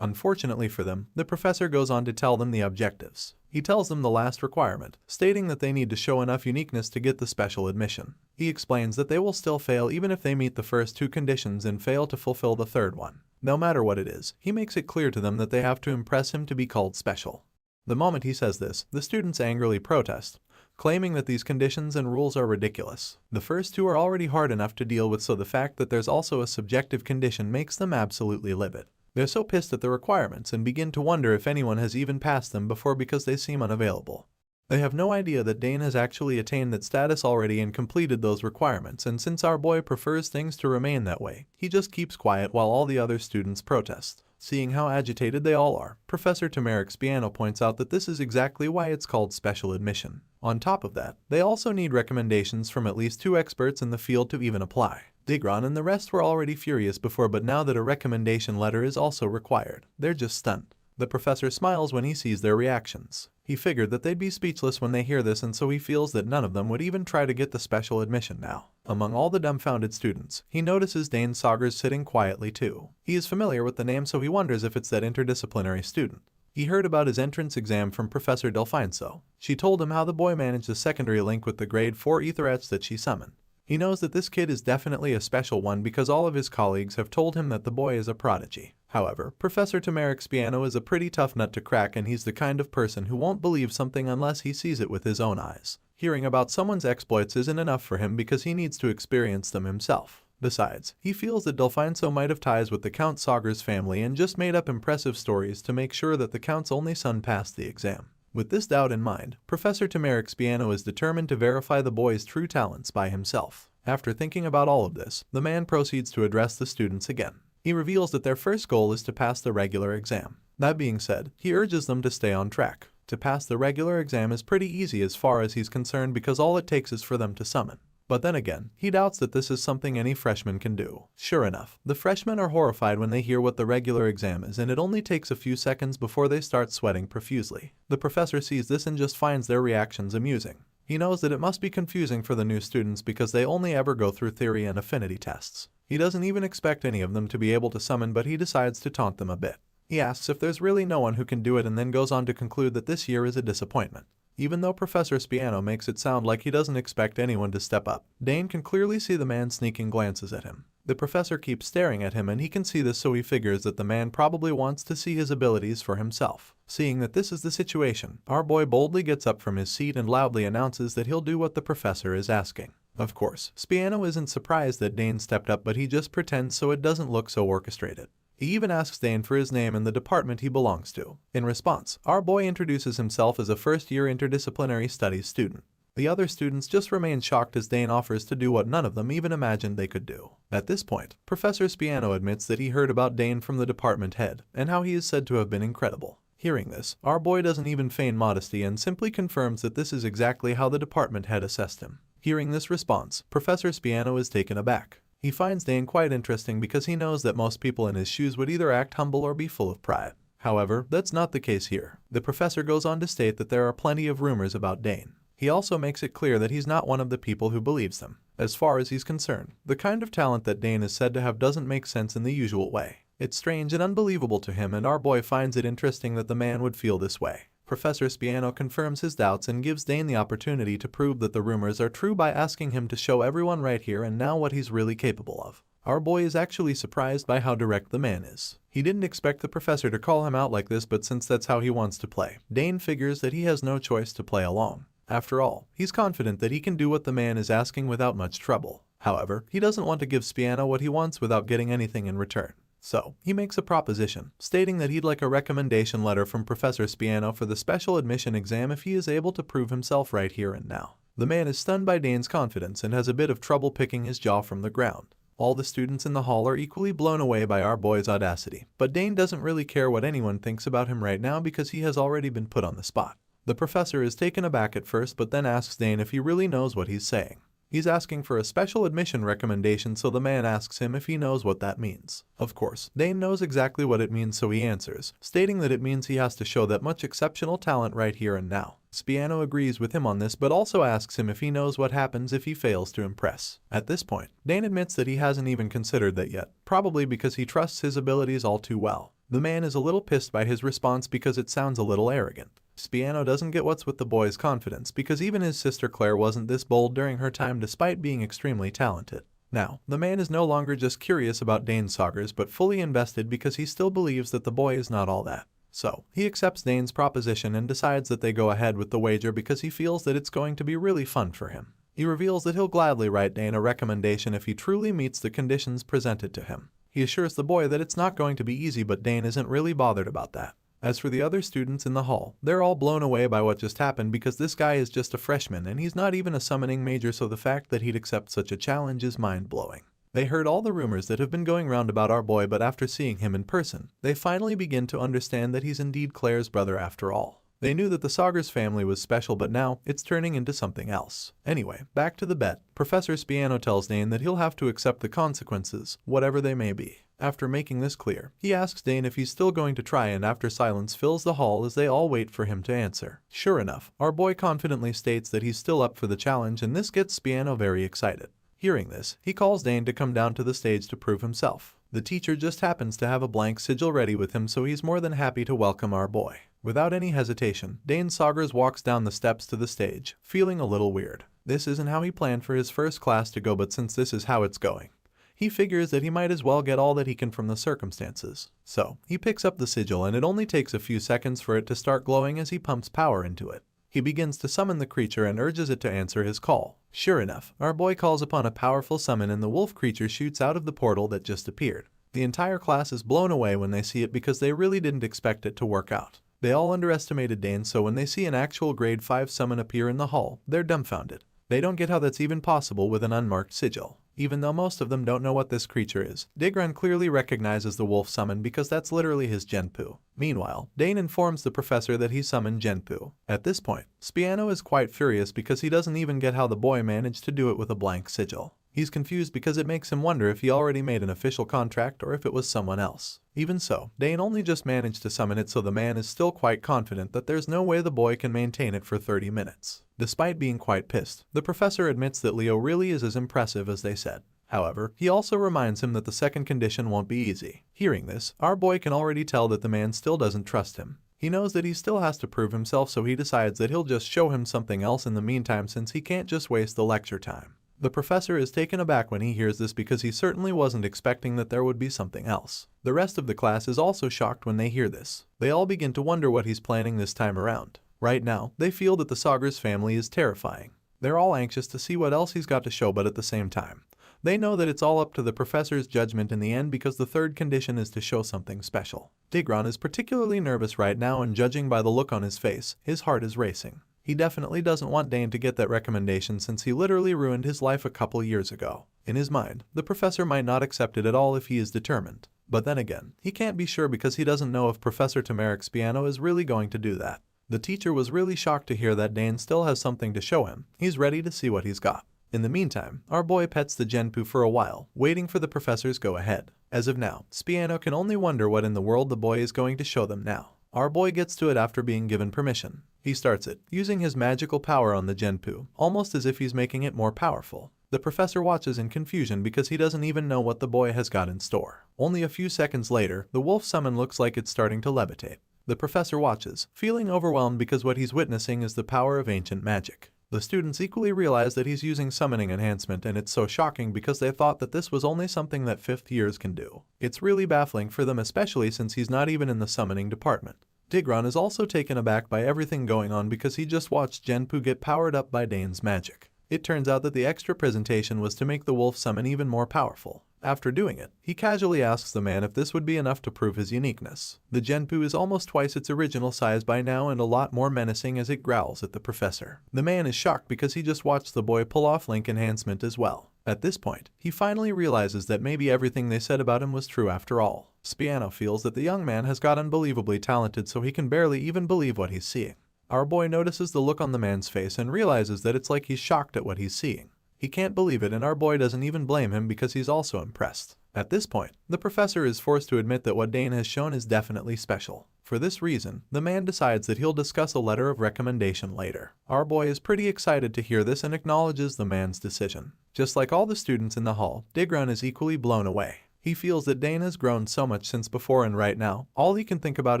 Unfortunately for them, the professor goes on to tell them the objectives. He tells them the last requirement, stating that they need to show enough uniqueness to get the special admission. He explains that they will still fail even if they meet the first two conditions and fail to fulfill the third one. No matter what it is, he makes it clear to them that they have to impress him to be called special. The moment he says this, the students angrily protest, claiming that these conditions and rules are ridiculous. The first two are already hard enough to deal with, so the fact that there's also a subjective condition makes them absolutely livid. They're so pissed at the requirements and begin to wonder if anyone has even passed them before because they seem unavailable. They have no idea that Dane has actually attained that status already and completed those requirements, and since our boy prefers things to remain that way, he just keeps quiet while all the other students protest. Seeing how agitated they all are, Professor Tamarik's piano points out that this is exactly why it's called special admission. On top of that, they also need recommendations from at least 2 experts in the field to even apply. Digron and the rest were already furious before, but now that a recommendation letter is also required, they're just stunned. The professor smiles when he sees their reactions. He figured that they'd be speechless when they hear this, and so he feels that none of them would even try to get the special admission now. Among all the dumbfounded students, he notices Dane Sagers sitting quietly too. He is familiar with the name, so he wonders if it's that interdisciplinary student. He heard about his entrance exam from Professor Delfinso. She told him how the boy managed the secondary link with the grade 4 Aetherettes that she summoned. He knows that this kid is definitely a special one because all of his colleagues have told him that the boy is a prodigy. However, Professor Tamarik's piano is a pretty tough nut to crack, and he's the kind of person who won't believe something unless he sees it with his own eyes. Hearing about someone's exploits isn't enough for him because he needs to experience them himself. Besides, he feels that Delfinso might have ties with the Count Sagers family and just made up impressive stories to make sure that the Count's only son passed the exam. With this doubt in mind, Professor Tamarik's piano is determined to verify the boy's true talents by himself. After thinking about all of this, the man proceeds to address the students again. He reveals that their first goal is to pass the regular exam. That being said, he urges them to stay on track. To pass the regular exam is pretty easy as far as he's concerned because all it takes is for them to summon. But then again, he doubts that this is something any freshman can do. Sure enough, the freshmen are horrified when they hear what the regular exam is, and it only takes a few seconds before they start sweating profusely. The professor sees this and just finds their reactions amusing. He knows that it must be confusing for the new students because they only ever go through theory and affinity tests. He doesn't even expect any of them to be able to summon, but he decides to taunt them a bit. He asks if there's really no one who can do it and then goes on to conclude that this year is a disappointment. Even though Professor Spiano makes it sound like he doesn't expect anyone to step up, Dane can clearly see the man sneaking glances at him. The professor keeps staring at him and he can see this, so he figures that the man probably wants to see his abilities for himself. Seeing that this is the situation, our boy boldly gets up from his seat and loudly announces that he'll do what the professor is asking. Of course, Spiano isn't surprised that Dane stepped up, but he just pretends so it doesn't look so orchestrated. He even asks Dane for his name and the department he belongs to. In response, our boy introduces himself as a first-year interdisciplinary studies student. The other students just remain shocked as Dane offers to do what none of them even imagined they could do. At this point, Professor Spiano admits that he heard about Dane from the department head, and how he is said to have been incredible. Hearing this, our boy doesn't even feign modesty and simply confirms that this is exactly how the department head assessed him. Hearing this response, Professor Spiano is taken aback. He finds Dane quite interesting because he knows that most people in his shoes would either act humble or be full of pride. However, that's not the case here. The professor goes on to state that there are plenty of rumors about Dane. He also makes it clear that he's not one of the people who believes them. As far as he's concerned, the kind of talent that Dane is said to have doesn't make sense in the usual way. It's strange and unbelievable to him, and our boy finds it interesting that the man would feel this way. Professor Spiano confirms his doubts and gives Dane the opportunity to prove that the rumors are true by asking him to show everyone right here and now what he's really capable of. Our boy is actually surprised by how direct the man is. He didn't expect the professor to call him out like this, but since that's how he wants to play, Dane figures that he has no choice to play along. After all, he's confident that he can do what the man is asking without much trouble. However, he doesn't want to give Spiano what he wants without getting anything in return. So, he makes a proposition, stating that he'd like a recommendation letter from Professor Spiano for the special admission exam if he is able to prove himself right here and now. The man is stunned by Dane's confidence and has a bit of trouble picking his jaw from the ground. All the students in the hall are equally blown away by our boy's audacity, but Dane doesn't really care what anyone thinks about him right now because he has already been put on the spot. The professor is taken aback at first, but then asks Dane if he really knows what he's saying. He's asking for a special admission recommendation, so the man asks him if he knows what that means. Of course, Dane knows exactly what it means, so he answers, stating that it means he has to show that much exceptional talent right here and now. Spiano agrees with him on this, but also asks him if he knows what happens if he fails to impress. At this point, Dane admits that he hasn't even considered that yet, probably because he trusts his abilities all too well. The man is a little pissed by his response because it sounds a little arrogant. Spiano doesn't get what's with the boy's confidence because even his sister Claire wasn't this bold during her time despite being extremely talented. Now, the man is no longer just curious about Dane Sagers but fully invested because he still believes that the boy is not all that. So, he accepts Dane's proposition and decides that they go ahead with the wager because he feels that it's going to be really fun for him. He reveals that he'll gladly write Dane a recommendation if he truly meets the conditions presented to him. He assures the boy that it's not going to be easy, but Dane isn't really bothered about that. As for the other students in the hall, they're all blown away by what just happened because this guy is just a freshman and he's not even a summoning major, so the fact that he'd accept such a challenge is mind-blowing. They heard all the rumors that have been going round about our boy, but after seeing him in person, they finally begin to understand that he's indeed Claire's brother after all. They knew that the Sagar's family was special, but now it's turning into something else. Anyway, back to the bet. Professor Spiano tells Dane that he'll have to accept the consequences, whatever they may be. After making this clear, he asks Dane if he's still going to try, and after silence fills the hall as they all wait for him to answer. Sure enough, our boy confidently states that he's still up for the challenge, and this gets Spiano very excited. Hearing this, he calls Dane to come down to the stage to prove himself. The teacher just happens to have a blank sigil ready with him, so he's more than happy to welcome our boy. Without any hesitation, Dane Sagers walks down the steps to the stage, feeling a little weird. This isn't how he planned for his first class to go, but since this is how it's going, he figures that he might as well get all that he can from the circumstances. So, he picks up the sigil, and it only takes a few seconds for it to start glowing as he pumps power into it. He begins to summon the creature and urges it to answer his call. Sure enough, our boy calls upon a powerful summon and the wolf creature shoots out of the portal that just appeared. The entire class is blown away when they see it because they really didn't expect it to work out. They all underestimated Dane, so when they see an actual grade 5 summon appear in the hall, they're dumbfounded. They don't get how that's even possible with an unmarked sigil. Even though most of them don't know what this creature is, Digran clearly recognizes the wolf summon because that's literally his Genpu. Meanwhile, Dane informs the professor that he summoned Genpu. At this point, Spiano is quite furious because he doesn't even get how the boy managed to do it with a blank sigil. He's confused because it makes him wonder if he already made an official contract or if it was someone else. Even so, Dane only just managed to summon it, so the man is still quite confident that there's no way the boy can maintain it for 30 minutes. Despite being quite pissed, the professor admits that Leo really is as impressive as they said. However, he also reminds him that the second condition won't be easy. Hearing this, our boy can already tell that the man still doesn't trust him. He knows that he still has to prove himself, so he decides that he'll just show him something else in the meantime, since he can't just waste the lecture time. The professor is taken aback when he hears this because he certainly wasn't expecting that there would be something else. The rest of the class is also shocked when they hear this. They all begin to wonder what he's planning this time around. Right now, they feel that the Sagers family is terrifying. They're all anxious to see what else he's got to show, but at the same time, they know that it's all up to the professor's judgment in the end because the third condition is to show something special. Digran is particularly nervous right now, and judging by the look on his face, his heart is racing. He definitely doesn't want Dane to get that recommendation since he literally ruined his life a couple years ago. In his mind, the professor might not accept it at all if he is determined. But then again, he can't be sure because he doesn't know if Professor Tamarix Spiano is really going to do that. The teacher was really shocked to hear that Dane still has something to show him. He's ready to see what he's got. In the meantime, our boy pets the Genpu for a while, waiting for the professor's go-ahead. As of now, Spiano can only wonder what in the world the boy is going to show them now. Our boy gets to it after being given permission. He starts it, using his magical power on the Genpu, almost as if he's making it more powerful. The professor watches in confusion because he doesn't even know what the boy has got in store. Only a few seconds later, the wolf summon looks like it's starting to levitate. The professor watches, feeling overwhelmed because what he's witnessing is the power of ancient magic. The students equally realize that he's using summoning enhancement, and it's so shocking because they thought that this was only something that 5th years can do. It's really baffling for them, especially since he's not even in the summoning department. Digran is also taken aback by everything going on because he just watched Genpu get powered up by Dane's magic. It turns out that the extra presentation was to make the wolf summon even more powerful. After doing it, he casually asks the man if this would be enough to prove his uniqueness. The Genpu is almost twice its original size by now and a lot more menacing as it growls at the professor. The man is shocked because he just watched the boy pull off link enhancement as well. At this point, he finally realizes that maybe everything they said about him was true after all. Spiano feels that the young man has got unbelievably talented, so he can barely even believe what he's seeing. Our boy notices the look on the man's face and realizes that it's like he's shocked at what he's seeing. He can't believe it, and our boy doesn't even blame him because he's also impressed. At this point, the professor is forced to admit that what Dane has shown is definitely special. For this reason, the man decides that he'll discuss a letter of recommendation later. Our boy is pretty excited to hear this and acknowledges the man's decision. Just like all the students in the hall, Digran is equally blown away. He feels that Dane has grown so much since before, and right now, all he can think about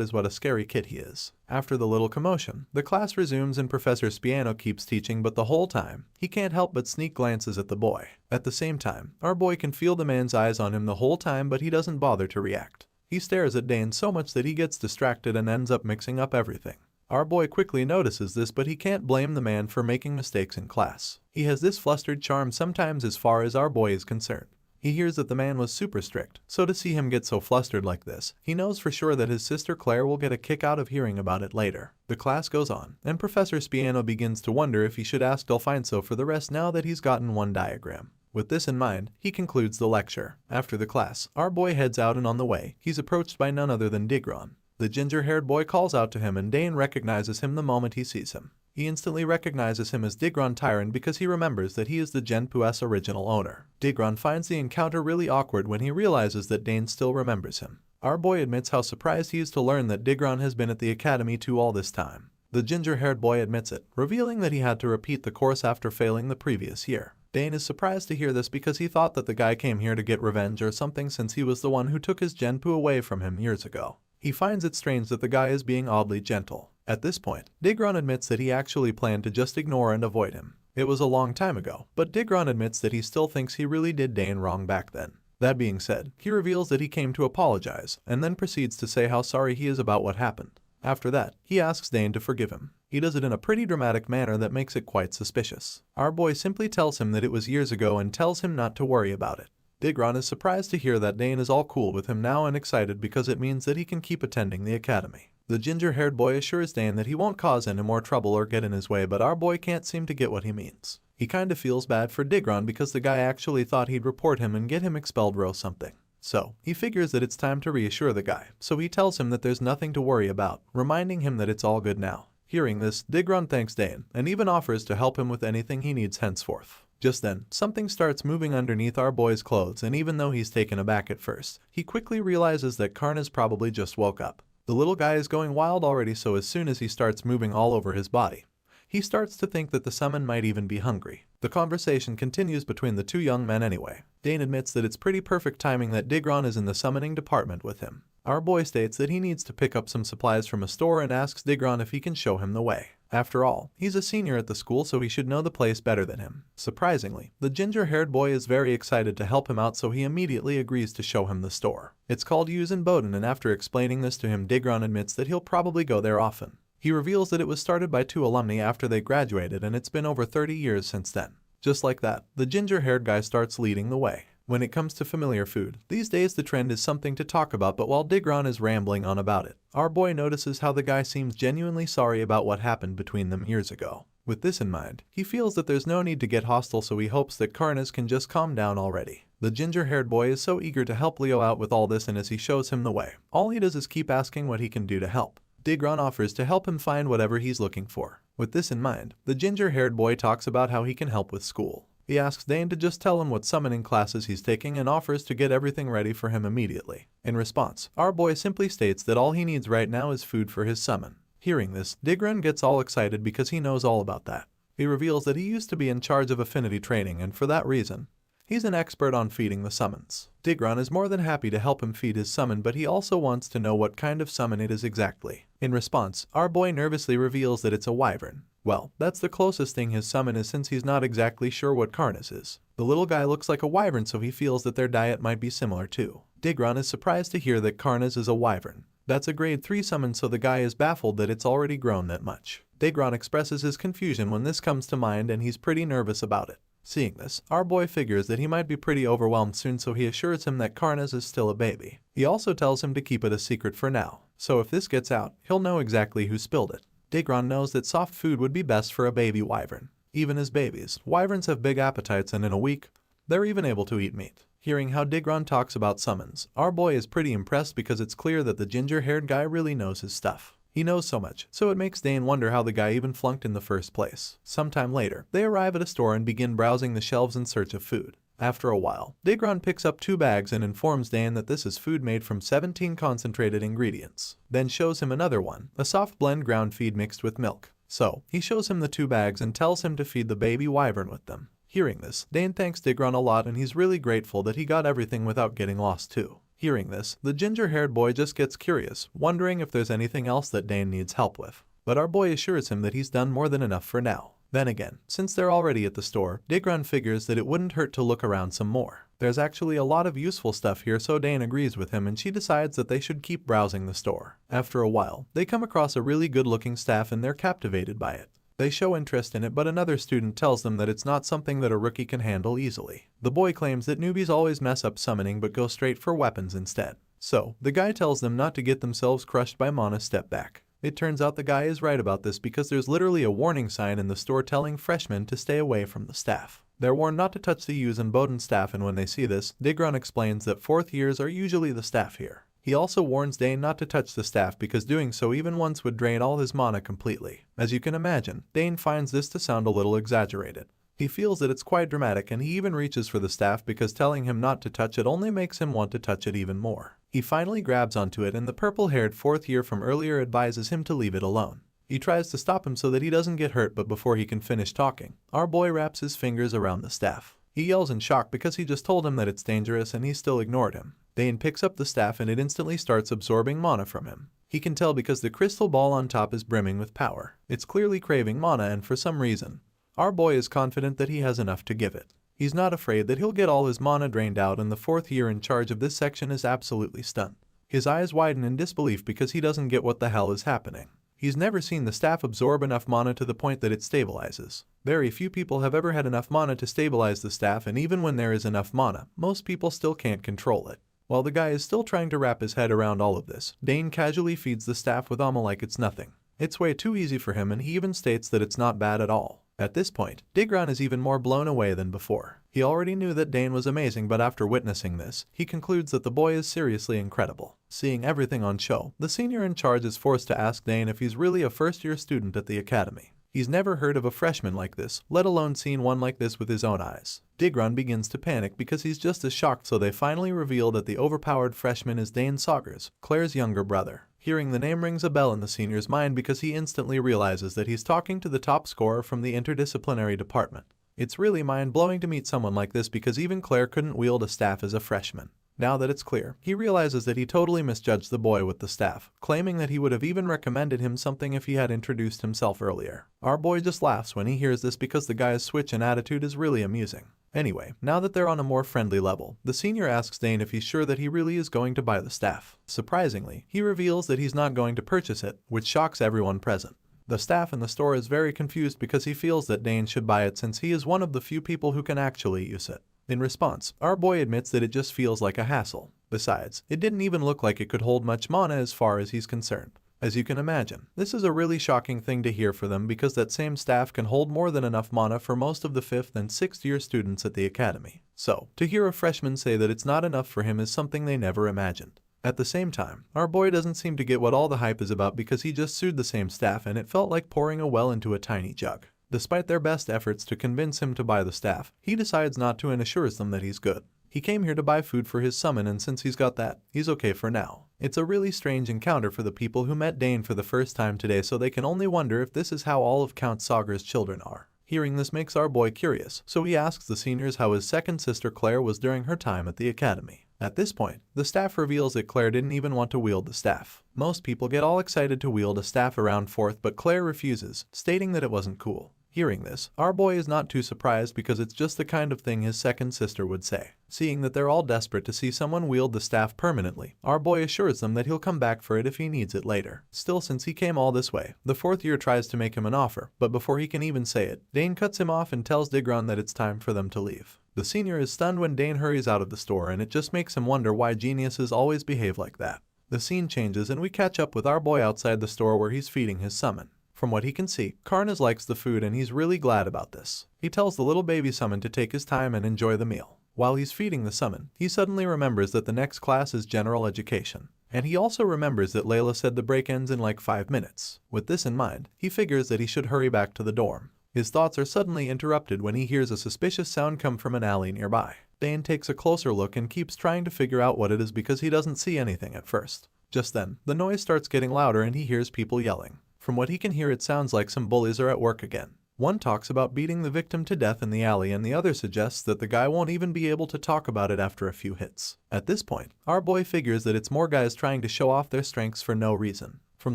is what a scary kid he is. After the little commotion, the class resumes and Professor Spiano keeps teaching, but the whole time, he can't help but sneak glances at the boy. At the same time, our boy can feel the man's eyes on him the whole time, but he doesn't bother to react. He stares at Dane so much that he gets distracted and ends up mixing up everything. Our boy quickly notices this, but he can't blame the man for making mistakes in class. He has this flustered charm sometimes as far as our boy is concerned. He hears that the man was super strict, so to see him get so flustered like this, he knows for sure that his sister Claire will get a kick out of hearing about it later. The class goes on, and Professor Spiano begins to wonder if he should ask Delfinso for the rest now that he's gotten one diagram. With this in mind, he concludes the lecture. After the class, our boy heads out, and on the way, he's approached by none other than Digron. The ginger-haired boy calls out to him, and Dane recognizes him the moment he sees him. He instantly recognizes him as Digron Tyron because he remembers that he is the Genpu's original owner. Digron finds the encounter really awkward when he realizes that Dane still remembers him. Our boy admits how surprised he is to learn that Digron has been at the academy too all this time. The ginger-haired boy admits it, revealing that he had to repeat the course after failing the previous year. Dane is surprised to hear this because he thought that the guy came here to get revenge or something since he was the one who took his Genpu away from him years ago. He finds it strange that the guy is being oddly gentle. At this point, Digron admits that he actually planned to just ignore and avoid him. It was a long time ago, but Digron admits that he still thinks he really did Dane wrong back then. That being said, he reveals that he came to apologize, and then proceeds to say how sorry he is about what happened. After that, he asks Dane to forgive him. He does it in a pretty dramatic manner that makes it quite suspicious. Our boy simply tells him that it was years ago and tells him not to worry about it. Digron is surprised to hear that Dane is all cool with him now and excited because it means that he can keep attending the academy. The ginger-haired boy assures Dane that he won't cause any more trouble or get in his way, but our boy can't seem to get what he means. He kinda feels bad for Digron because the guy actually thought he'd report him and get him expelled or something. So, he figures that it's time to reassure the guy, so he tells him that there's nothing to worry about, reminding him that it's all good now. Hearing this, Digron thanks Dane, and even offers to help him with anything he needs henceforth. Just then, something starts moving underneath our boy's clothes, and even though he's taken aback at first, he quickly realizes that Karna's probably just woke up. The little guy is going wild already, so as soon as he starts moving all over his body, he starts to think that the summon might even be hungry. The conversation continues between the two young men anyway. Dane admits that it's pretty perfect timing that Digron is in the summoning department with him. Our boy states that he needs to pick up some supplies from a store and asks Digron if he can show him the way. After all, he's a senior at the school, so he should know the place better than him. Surprisingly, the ginger-haired boy is very excited to help him out, so he immediately agrees to show him the store. It's called Yuzen Boden, and after explaining this to him, Digron admits that he'll probably go there often. He reveals that it was started by two alumni after they graduated, and it's been over 30 years since then. Just like that, the ginger-haired guy starts leading the way. When it comes to familiar food, these days the trend is something to talk about, but while Digron is rambling on about it, our boy notices how the guy seems genuinely sorry about what happened between them years ago. With this in mind, he feels that there's no need to get hostile, so he hopes that Karnas can just calm down already. The ginger-haired boy is so eager to help Leo out with all this, and as he shows him the way, all he does is keep asking what he can do to help. Digron offers to help him find whatever he's looking for. With this in mind, the ginger-haired boy talks about how he can help with school. He asks Dane to just tell him what summoning classes he's taking and offers to get everything ready for him immediately. In response, our boy simply states that all he needs right now is food for his summon. Hearing this, Digron gets all excited because he knows all about that. He reveals that he used to be in charge of affinity training, and for that reason, he's an expert on feeding the summons. Digron is more than happy to help him feed his summon, but he also wants to know what kind of summon it is exactly. In response, our boy nervously reveals that it's a wyvern. Well, that's the closest thing his summon is, since he's not exactly sure what Karnas is. The little guy looks like a wyvern, so he feels that their diet might be similar too. Digron is surprised to hear that Karnas is a wyvern. That's a grade 3 summon, so the guy is baffled that it's already grown that much. Digron expresses his confusion when this comes to mind, and he's pretty nervous about it. Seeing this, our boy figures that he might be pretty overwhelmed soon, so he assures him that Karnas is still a baby. He also tells him to keep it a secret for now, so if this gets out, he'll know exactly who spilled it. Digron knows that soft food would be best for a baby wyvern. Even as babies, wyverns have big appetites, and in a week, they're even able to eat meat. Hearing how Digron talks about summons, our boy is pretty impressed because it's clear that the ginger-haired guy really knows his stuff. He knows so much, so it makes Dane wonder how the guy even flunked in the first place. Sometime later, they arrive at a store and begin browsing the shelves in search of food. After a while, Digron picks up 2 bags and informs Dane that this is food made from 17 concentrated ingredients. Then shows him another one, a soft blend ground feed mixed with milk. So, he shows him the 2 bags and tells him to feed the baby wyvern with them. Hearing this, Dane thanks Digron a lot, and he's really grateful that he got everything without getting lost too. Hearing this, the ginger-haired boy just gets curious, wondering if there's anything else that Dane needs help with. But our boy assures him that he's done more than enough for now. Then again, since they're already at the store, Digron figures that it wouldn't hurt to look around some more. There's actually a lot of useful stuff here, so Dane agrees with him and she decides that they should keep browsing the store. After a while, they come across a really good-looking staff and they're captivated by it. They show interest in it, but another student tells them that it's not something that a rookie can handle easily. The boy claims that newbies always mess up summoning but go straight for weapons instead. So, the guy tells them not to get themselves crushed by mana, step back. It turns out the guy is right about this because there's literally a warning sign in the store telling freshmen to stay away from the staff. They're warned not to touch the Use and Bowden staff, and when they see this, Digron explains that 4th years are usually the staff here. He also warns Dane not to touch the staff because doing so even once would drain all his mana completely. As you can imagine, Dane finds this to sound a little exaggerated. He feels that it's quite dramatic and he even reaches for the staff because telling him not to touch it only makes him want to touch it even more. He finally grabs onto it and the purple-haired 4th year from earlier advises him to leave it alone. He tries to stop him so that he doesn't get hurt, but before he can finish talking, our boy wraps his fingers around the staff. He yells in shock because he just told him that it's dangerous and he still ignored him. Dane picks up the staff and it instantly starts absorbing mana from him. He can tell because the crystal ball on top is brimming with power. It's clearly craving mana, and for some reason, our boy is confident that he has enough to give it. He's not afraid that he'll get all his mana drained out, and the 4th year in charge of this section is absolutely stunned. His eyes widen in disbelief because he doesn't get what the hell is happening. He's never seen the staff absorb enough mana to the point that it stabilizes. Very few people have ever had enough mana to stabilize the staff, and even when there is enough mana, most people still can't control it. While the guy is still trying to wrap his head around all of this, Dane casually feeds the staff with Ama like it's nothing. It's way too easy for him, and he even states that it's not bad at all. At this point, Digron is even more blown away than before. He already knew that Dane was amazing, but after witnessing this, he concludes that the boy is seriously incredible. Seeing everything on show, the senior in charge is forced to ask Dane if he's really a first-year student at the academy. He's never heard of a freshman like this, let alone seen one like this with his own eyes. Digron begins to panic because he's just as shocked, so they finally reveal that the overpowered freshman is Dane Saugers, Claire's younger brother. Hearing the name rings a bell in the senior's mind because he instantly realizes that he's talking to the top scorer from the interdisciplinary department. It's really mind-blowing to meet someone like this because even Claire couldn't wield a staff as a freshman. Now that it's clear, he realizes that he totally misjudged the boy with the staff, claiming that he would have even recommended him something if he had introduced himself earlier. Our boy just laughs when he hears this because the guy's switch in attitude is really amusing. Anyway, now that they're on a more friendly level, the senior asks Dane if he's sure that he really is going to buy the staff. Surprisingly, he reveals that he's not going to purchase it, which shocks everyone present. The staff in the store is very confused because he feels that Dane should buy it since he is one of the few people who can actually use it. In response, our boy admits that it just feels like a hassle. Besides, it didn't even look like it could hold much mana as far as he's concerned. As you can imagine, this is a really shocking thing to hear for them because that same staff can hold more than enough mana for most of the 5th and 6th year students at the academy. So, to hear a freshman say that it's not enough for him is something they never imagined. At the same time, our boy doesn't seem to get what all the hype is about because he just sued the same staff and it felt like pouring a well into a tiny jug. Despite their best efforts to convince him to buy the staff, he decides not to and assures them that he's good. He came here to buy food for his summon, and since he's got that, he's okay for now. It's a really strange encounter for the people who met Dane for the first time today, so they can only wonder if this is how all of Count Sagar's children are. Hearing this makes our boy curious, so he asks the seniors how his second sister Claire was during her time at the academy. At this point, the staff reveals that Claire didn't even want to wield the staff. Most people get all excited to wield a staff around 4th, but Claire refuses, stating that it wasn't cool. Hearing this, our boy is not too surprised because it's just the kind of thing his second sister would say. Seeing that they're all desperate to see someone wield the staff permanently, our boy assures them that he'll come back for it if he needs it later. Still, since he came all this way, the 4th year tries to make him an offer, but before he can even say it, Dane cuts him off and tells Digron that it's time for them to leave. The senior is stunned when Dane hurries out of the store, and it just makes him wonder why geniuses always behave like that. The scene changes and we catch up with our boy outside the store where he's feeding his summon. From what he can see, Karnas likes the food and he's really glad about this. He tells the little baby summon to take his time and enjoy the meal. While he's feeding the summon, he suddenly remembers that the next class is general education. And he also remembers that Layla said the break ends in like 5 minutes. With this in mind, he figures that he should hurry back to the dorm. His thoughts are suddenly interrupted when he hears a suspicious sound come from an alley nearby. Dane takes a closer look and keeps trying to figure out what it is because he doesn't see anything at first. Just then, the noise starts getting louder and he hears people yelling. From what he can hear, it sounds like some bullies are at work again. One talks about beating the victim to death in the alley and the other suggests that the guy won't even be able to talk about it after a few hits. At this point, our boy figures that it's more guys trying to show off their strengths for no reason. From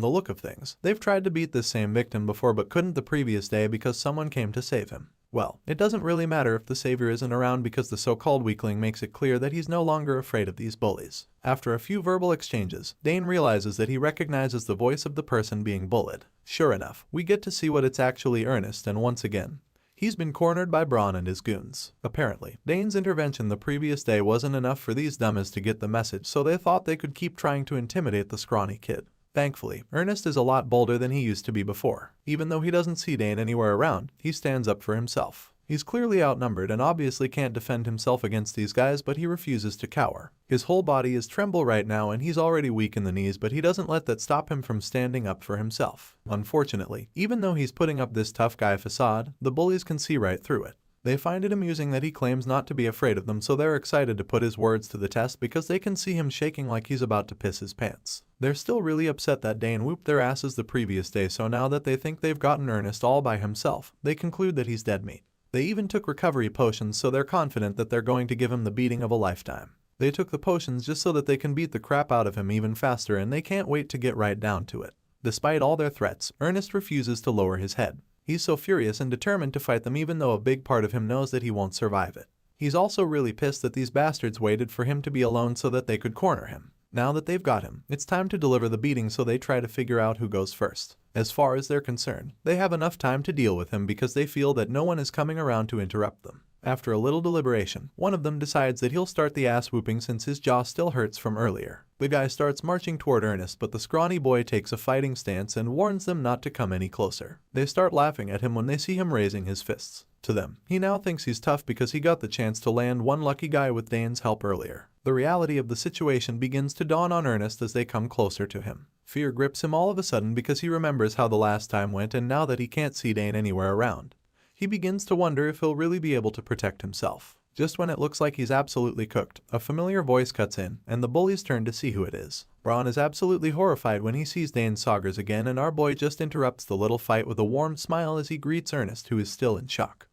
the look of things, they've tried to beat this same victim before but couldn't the previous day because someone came to save him. Well, it doesn't really matter if the savior isn't around because the so-called weakling makes it clear that he's no longer afraid of these bullies. After a few verbal exchanges, Dane realizes that he recognizes the voice of the person being bullied. Sure enough, we get to see what it's actually Ernest, and once again, he's been cornered by Braun and his goons. Apparently, Dane's intervention the previous day wasn't enough for these dummies to get the message, so they thought they could keep trying to intimidate the scrawny kid. Thankfully, Ernest is a lot bolder than he used to be before. Even though he doesn't see Dane anywhere around, he stands up for himself. He's clearly outnumbered and obviously can't defend himself against these guys, but he refuses to cower. His whole body is tremble right now and he's already weak in the knees, but he doesn't let that stop him from standing up for himself. Unfortunately, even though he's putting up this tough guy facade, the bullies can see right through it. They find it amusing that he claims not to be afraid of them, so they're excited to put his words to the test because they can see him shaking like he's about to piss his pants. They're still really upset that Dane whooped their asses the previous day, so now that they think they've gotten Ernest all by himself, they conclude that he's dead meat. They even took recovery potions, so they're confident that they're going to give him the beating of a lifetime. They took the potions just so that they can beat the crap out of him even faster, and they can't wait to get right down to it. Despite all their threats, Ernest refuses to lower his head. He's so furious and determined to fight them even though a big part of him knows that he won't survive it. He's also really pissed that these bastards waited for him to be alone so that they could corner him. Now that they've got him, it's time to deliver the beating, so they try to figure out who goes first. As far as they're concerned, they have enough time to deal with him because they feel that no one is coming around to interrupt them. After a little deliberation, one of them decides that he'll start the ass whooping since his jaw still hurts from earlier. The guy starts marching toward Ernest, but the scrawny boy takes a fighting stance and warns them not to come any closer. They start laughing at him when they see him raising his fists. To them, he now thinks he's tough because he got the chance to land one lucky guy with Dane's help earlier. The reality of the situation begins to dawn on Ernest as they come closer to him. Fear grips him all of a sudden because he remembers how the last time went, and now that he can't see Dane anywhere around, he begins to wonder if he'll really be able to protect himself. Just when it looks like he's absolutely cooked, a familiar voice cuts in, and the bullies turn to see who it is. Braun is absolutely horrified when he sees Dane's saugers again, and our boy just interrupts the little fight with a warm smile as he greets Ernest, who is still in shock.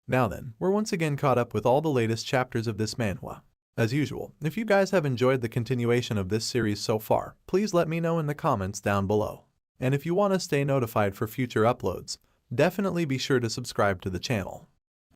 Now then, we're once again caught up with all the latest chapters of this manhwa. As usual, if you guys have enjoyed the continuation of this series so far, please let me know in the comments down below. And if you want to stay notified for future uploads, definitely be sure to subscribe to the channel.